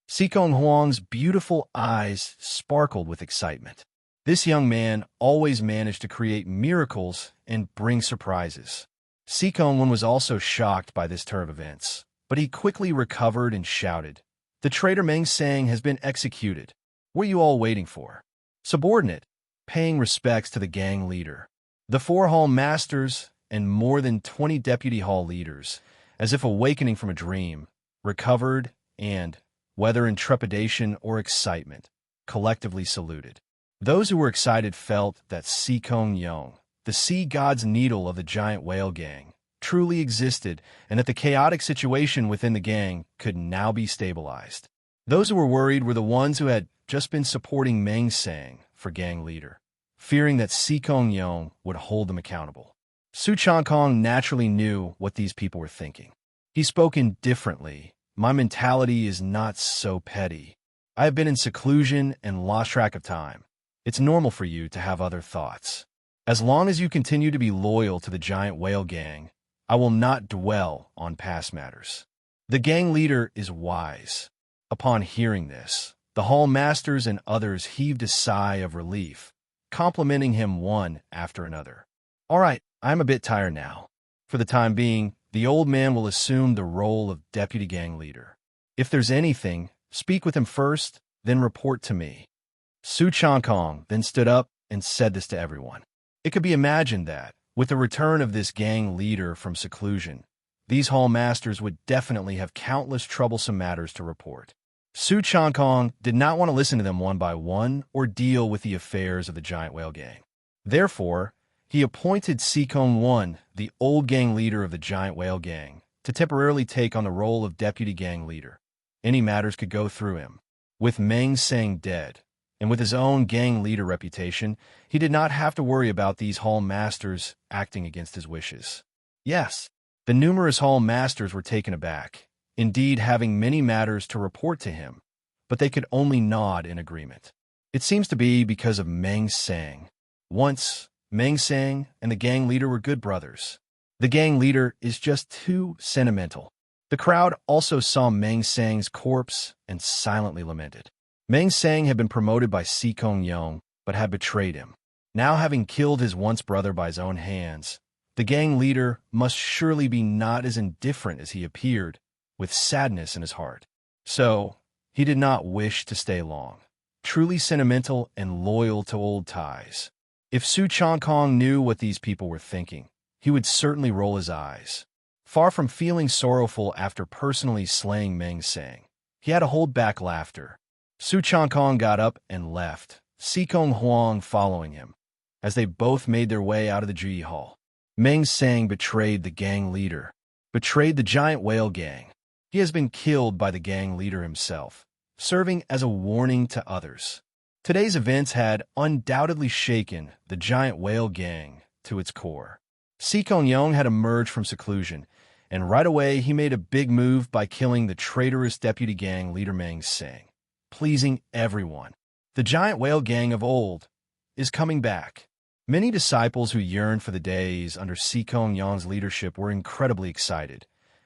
Sikong Huang's beautiful eyes sparkled with excitement. This young man always managed to create miracles and bring surprises. Sikong Wen was also shocked by this turn of events, but he quickly recovered and shouted, "The traitor Meng Sang has been executed. What are you all waiting for?" Subordinate, paying respects to the gang leader. The 4 hall masters and more than 20 deputy hall leaders, as if awakening from a dream, recovered and, whether in trepidation or excitement, collectively saluted. Those who were excited felt that Sikong Yong, the sea god's needle of the Giant Whale gang, truly existed and that the chaotic situation within the gang could now be stabilized. Those who were worried were the ones who had just been supporting Meng Sang for gang leader, fearing that Sikong Yong would hold them accountable. Su Changkong naturally knew what these people were thinking. He spoke indifferently. "My mentality is not so petty. I have been in seclusion and lost track of time. It's normal for you to have other thoughts. As long as you continue to be loyal to the Giant Whale gang, I will not dwell on past matters." The gang leader is wise. Upon hearing this, the hall masters and others heaved a sigh of relief, complimenting him one after another. "All right, I'm a bit tired now. For the time being, the old man will assume the role of deputy gang leader. If there's anything, speak with him first, then report to me." Su Changkong then stood up and said this to everyone. It could be imagined that, with the return of this gang leader from seclusion, these hall masters would definitely have countless troublesome matters to report. Su Changkong did not want to listen to them one by one or deal with the affairs of the giant whale gang. Therefore, he appointed Sikong I, the old gang leader of the giant whale gang, to temporarily take on the role of deputy gang leader. Any matters could go through him. With Meng Sang dead, and with his own gang leader reputation, he did not have to worry about these hall masters acting against his wishes. Yes, the numerous hall masters were taken aback, indeed having many matters to report to him, but they could only nod in agreement. It seems to be because of Meng Sang. Once, Meng Sang and the gang leader were good brothers. The gang leader is just too sentimental. The crowd also saw Meng Sang's corpse and silently lamented. Meng Sang had been promoted by Sikong Yong, but had betrayed him. Now having killed his once brother by his own hands, the gang leader must surely be not as indifferent as he appeared, with sadness in his heart. So, he did not wish to stay long. Truly sentimental and loyal to old ties. If Su Changkong knew what these people were thinking, he would certainly roll his eyes. Far from feeling sorrowful after personally slaying Meng Sang, he had to hold back laughter. Su Changkong got up and left, Sikong Huang following him, as they both made their way out of the Ji Hall. Meng Sang betrayed the gang leader, betrayed the giant whale gang. He has been killed by the gang leader himself, serving as a warning to others. Today's events had undoubtedly shaken the giant whale gang to its core. Sikong Yong had emerged from seclusion, and right away he made a big move by killing the traitorous deputy gang leader Meng Sang, pleasing everyone. The giant whale gang of old is coming back. Many disciples who yearned for the days under Sikong Yong's leadership were incredibly excited,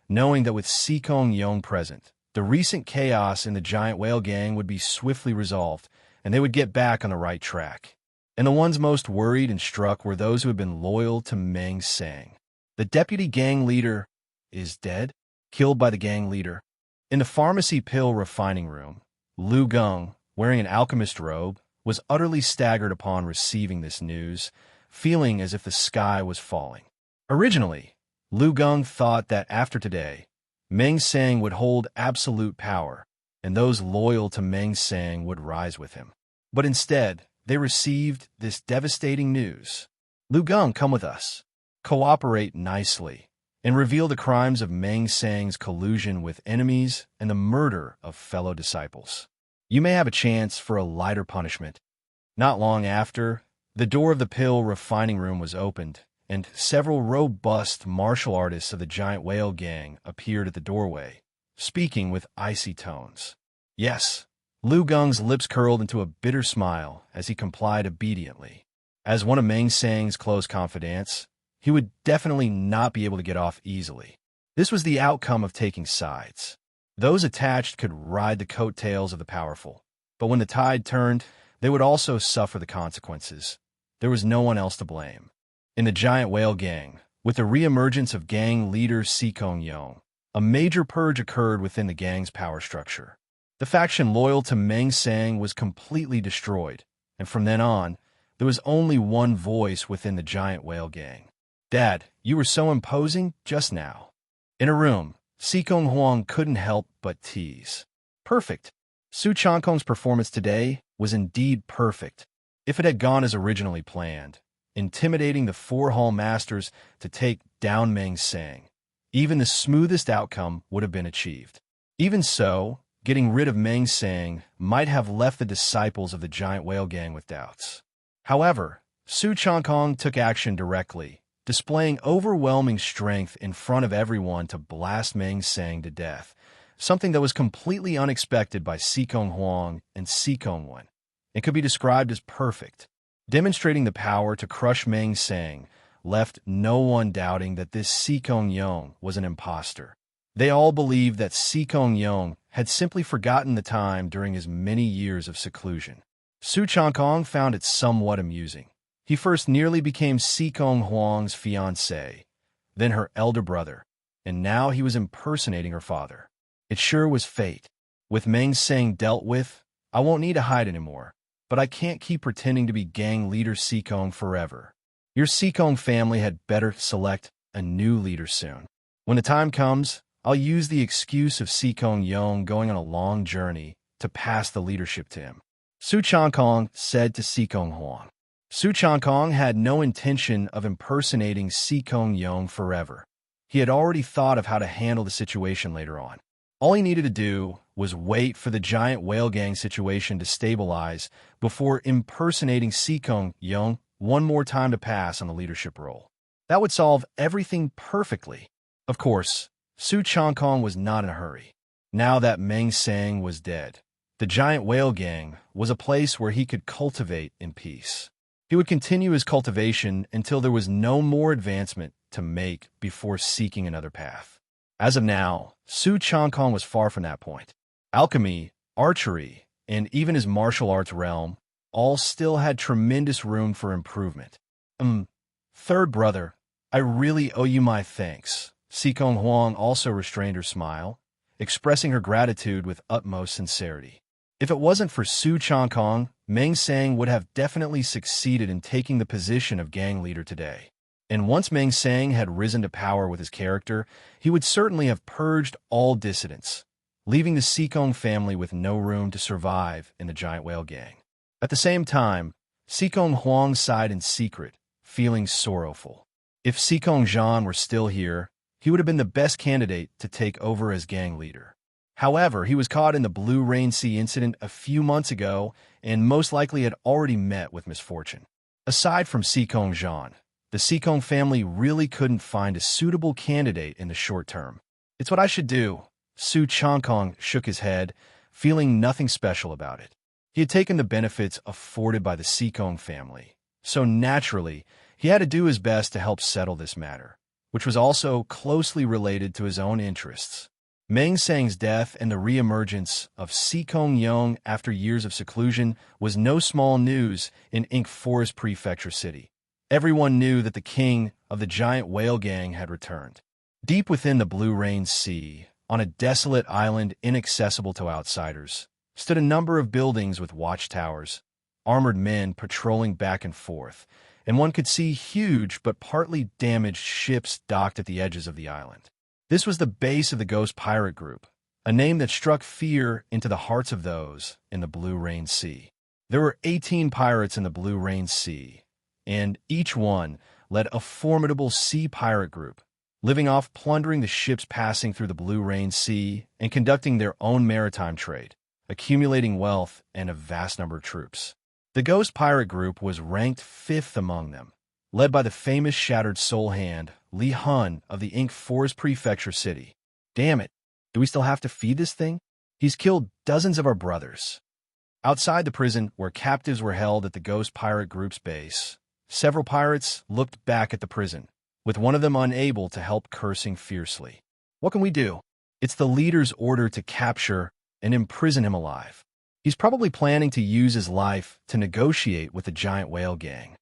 knowing that with Sikong Yong present, the recent chaos in the giant whale gang would be swiftly resolved, and they would get back on the right track. And the ones most worried and struck were those who had been loyal to Meng Sang. The deputy gang leader is dead, killed by the gang leader. In the pharmacy pill refining room, Lu Geng, wearing an alchemist robe, was utterly staggered upon receiving this news, feeling as if the sky was falling. Originally, Lu Geng thought that after today, Meng Sang would hold absolute power, and those loyal to Meng Sang would rise with him. But instead, they received this devastating news. Lu Geng, come with us. Cooperate nicely, and reveal the crimes of Meng Sang's collusion with enemies and the murder of fellow disciples. You may have a chance for a lighter punishment. Not long after, the door of the pill refining room was opened, and several robust martial artists of the giant whale gang appeared at the doorway, speaking with icy tones. Yes, Lu Geng's lips curled into a bitter smile as he complied obediently. As one of Meng Sang's close confidants, he would definitely not be able to get off easily. This was the outcome of taking sides. Those attached could ride the coattails of the powerful, but when the tide turned, they would also suffer the consequences. There was no one else to blame. In the giant whale gang, with the reemergence of gang leader Sikong Yong, a major purge occurred within the gang's power structure. The faction loyal to Meng Sang was completely destroyed, and from then on, there was only one voice within the giant whale gang. Dad, you were so imposing just now. In a room, Sikong Huang couldn't help but tease. Perfect. Su Changkong's performance today was indeed perfect. If it had gone as originally planned, intimidating the four hall masters to take down Meng Sang, even the smoothest outcome would have been achieved. Even so, getting rid of Meng Sang might have left the disciples of the giant whale gang with doubts. However, Su Changkong took action directly, displaying overwhelming strength in front of everyone to blast Meng Sang to death, something that was completely unexpected by Sikong Huang and Sikong Wen. It could be described as perfect. Demonstrating the power to crush Meng Sang left no one doubting that this Sikong Yong was an imposter. They all believed that Sikong Yong had simply forgotten the time during his many years of seclusion. Su Changkong found it somewhat amusing. He first nearly became Sikong Huang's fiancé, then her elder brother, and now he was impersonating her father. It sure was fate. With Meng Sang dealt with, I won't need to hide anymore, but I can't keep pretending to be gang leader Sikong forever. Your Sikong family had better select a new leader soon. When the time comes, I'll use the excuse of Su Changkong going on a long journey to pass the leadership to him," Su Changkong said to Su Changkong. Su Changkong had no intention of impersonating Su Changkong forever. He had already thought of how to handle the situation later on. All he needed to do was wait for the giant whale gang situation to stabilize before impersonating Su Changkong one more time to pass on the leadership role. That would solve everything perfectly. Of course, Su Changkong was not in a hurry. Now that Meng Sang was dead, the giant whale gang was a place where he could cultivate in peace. He would continue his cultivation until there was no more advancement to make before seeking another path. As of now, Su Changkong was far from that point. Alchemy, archery, and even his martial arts realm all still had tremendous room for improvement. Third brother, I really owe you my thanks." Su Changkong also restrained her smile, expressing her gratitude with utmost sincerity. If it wasn't for Su Changkong, Meng Sang would have definitely succeeded in taking the position of gang leader today. And once Meng Sang had risen to power with his character, he would certainly have purged all dissidents, leaving the Sikong family with no room to survive in the giant whale gang. At the same time, Sikong Huang sighed in secret, feeling sorrowful. If Sikong Zhan were still here, he would have been the best candidate to take over as gang leader. However, he was caught in the Blue Rain Sea incident a few months ago and most likely had already met with misfortune. Aside from Sikong Zhan, the Sikong family really couldn't find a suitable candidate in the short term. "It's what I should do." Su Changkong shook his head, feeling nothing special about it. He had taken the benefits afforded by the Sikong family, so naturally, he had to do his best to help settle this matter, which was also closely related to his own interests. Meng Sang's death and the reemergence of Sikong Yong after years of seclusion was no small news in Ink Forest Prefecture City. Everyone knew that the king of the giant whale gang had returned. Deep within the Blue Rain Sea, on a desolate island inaccessible to outsiders, stood a number of buildings with watchtowers, armored men patrolling back and forth, and one could see huge but partly damaged ships docked at the edges of the island. This was the base of the Ghost Pirate Group, a name that struck fear into the hearts of those in the Blue Rain Sea. There were 18 pirates in the Blue Rain Sea, and each one led a formidable sea pirate group, living off plundering the ships passing through the Blue Rain Sea and conducting their own maritime trade, accumulating wealth and a vast number of troops. The Ghost Pirate Group was ranked 5th among them, led by the famous Shattered Soul Hand, Li Hun of the Ink Forest Prefecture City. "Damn it, do we still have to feed this thing? He's killed dozens of our brothers." Outside the prison, where captives were held at the Ghost Pirate Group's base, several pirates looked back at the prison, with one of them unable to help cursing fiercely. "What can we do? It's the leader's order to capture and imprison him alive. He's probably planning to use his life to negotiate with the giant whale gang."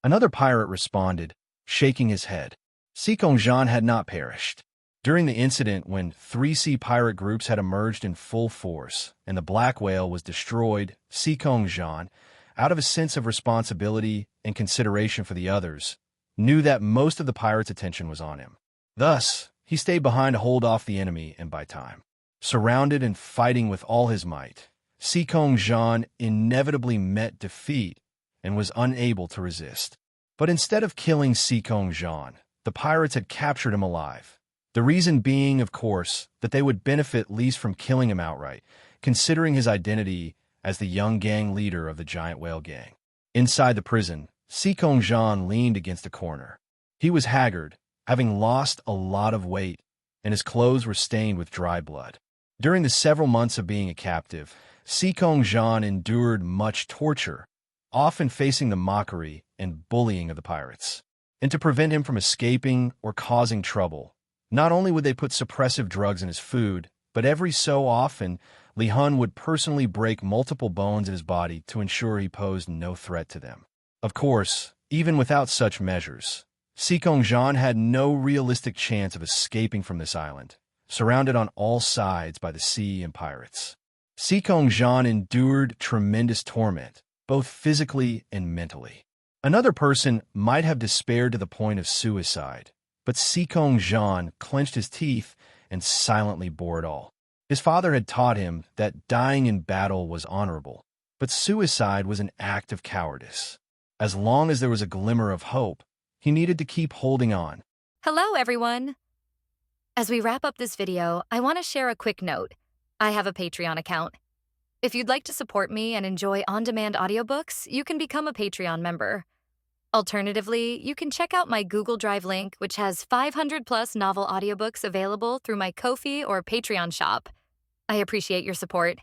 Another pirate responded, shaking his head. Sikong Zhan had not perished. During the incident when 3 sea pirate groups had emerged in full force and the black whale was destroyed, Sikong Zhan, out of a sense of responsibility and consideration for the others, knew that most of the pirates' attention was on him. Thus, he stayed behind to hold off the enemy and buy time. Surrounded and fighting with all his might, Sikong Zhan inevitably met defeat and was unable to resist. But instead of killing Sikong Zhan, the pirates had captured him alive. The reason being, of course, that they would benefit least from killing him outright, considering his identity as the young gang leader of the giant whale gang. Inside the prison, Sikong Zhan leaned against a corner. He was haggard, having lost a lot of weight, and his clothes were stained with dry blood. During the several months of being a captive, Sikong Zhan endured much torture, often facing the mockery and bullying of the pirates. And to prevent him from escaping or causing trouble, not only would they put suppressive drugs in his food, but every so often, Li Hun would personally break multiple bones in his body to ensure he posed no threat to them. Of course, even without such measures, Sikong Zhan had no realistic chance of escaping from this island, surrounded on all sides by the sea and pirates. Sikong Zhan endured tremendous torment, both physically and mentally. Another person might have despaired to the point of suicide, But Sikong Jean clenched his teeth and silently bore it all. His father had taught him that dying in battle was honorable, but suicide was an act of cowardice. As long as there was a glimmer of hope, he needed to keep holding on. Hello, everyone. As we wrap up this video, I want to share a quick note. I have a Patreon account. If you'd like to support me and enjoy on-demand audiobooks, you can become a Patreon member. Alternatively, you can check out my Google Drive link, which has 500+ novel audiobooks available through my Ko-fi or Patreon shop. I appreciate your support.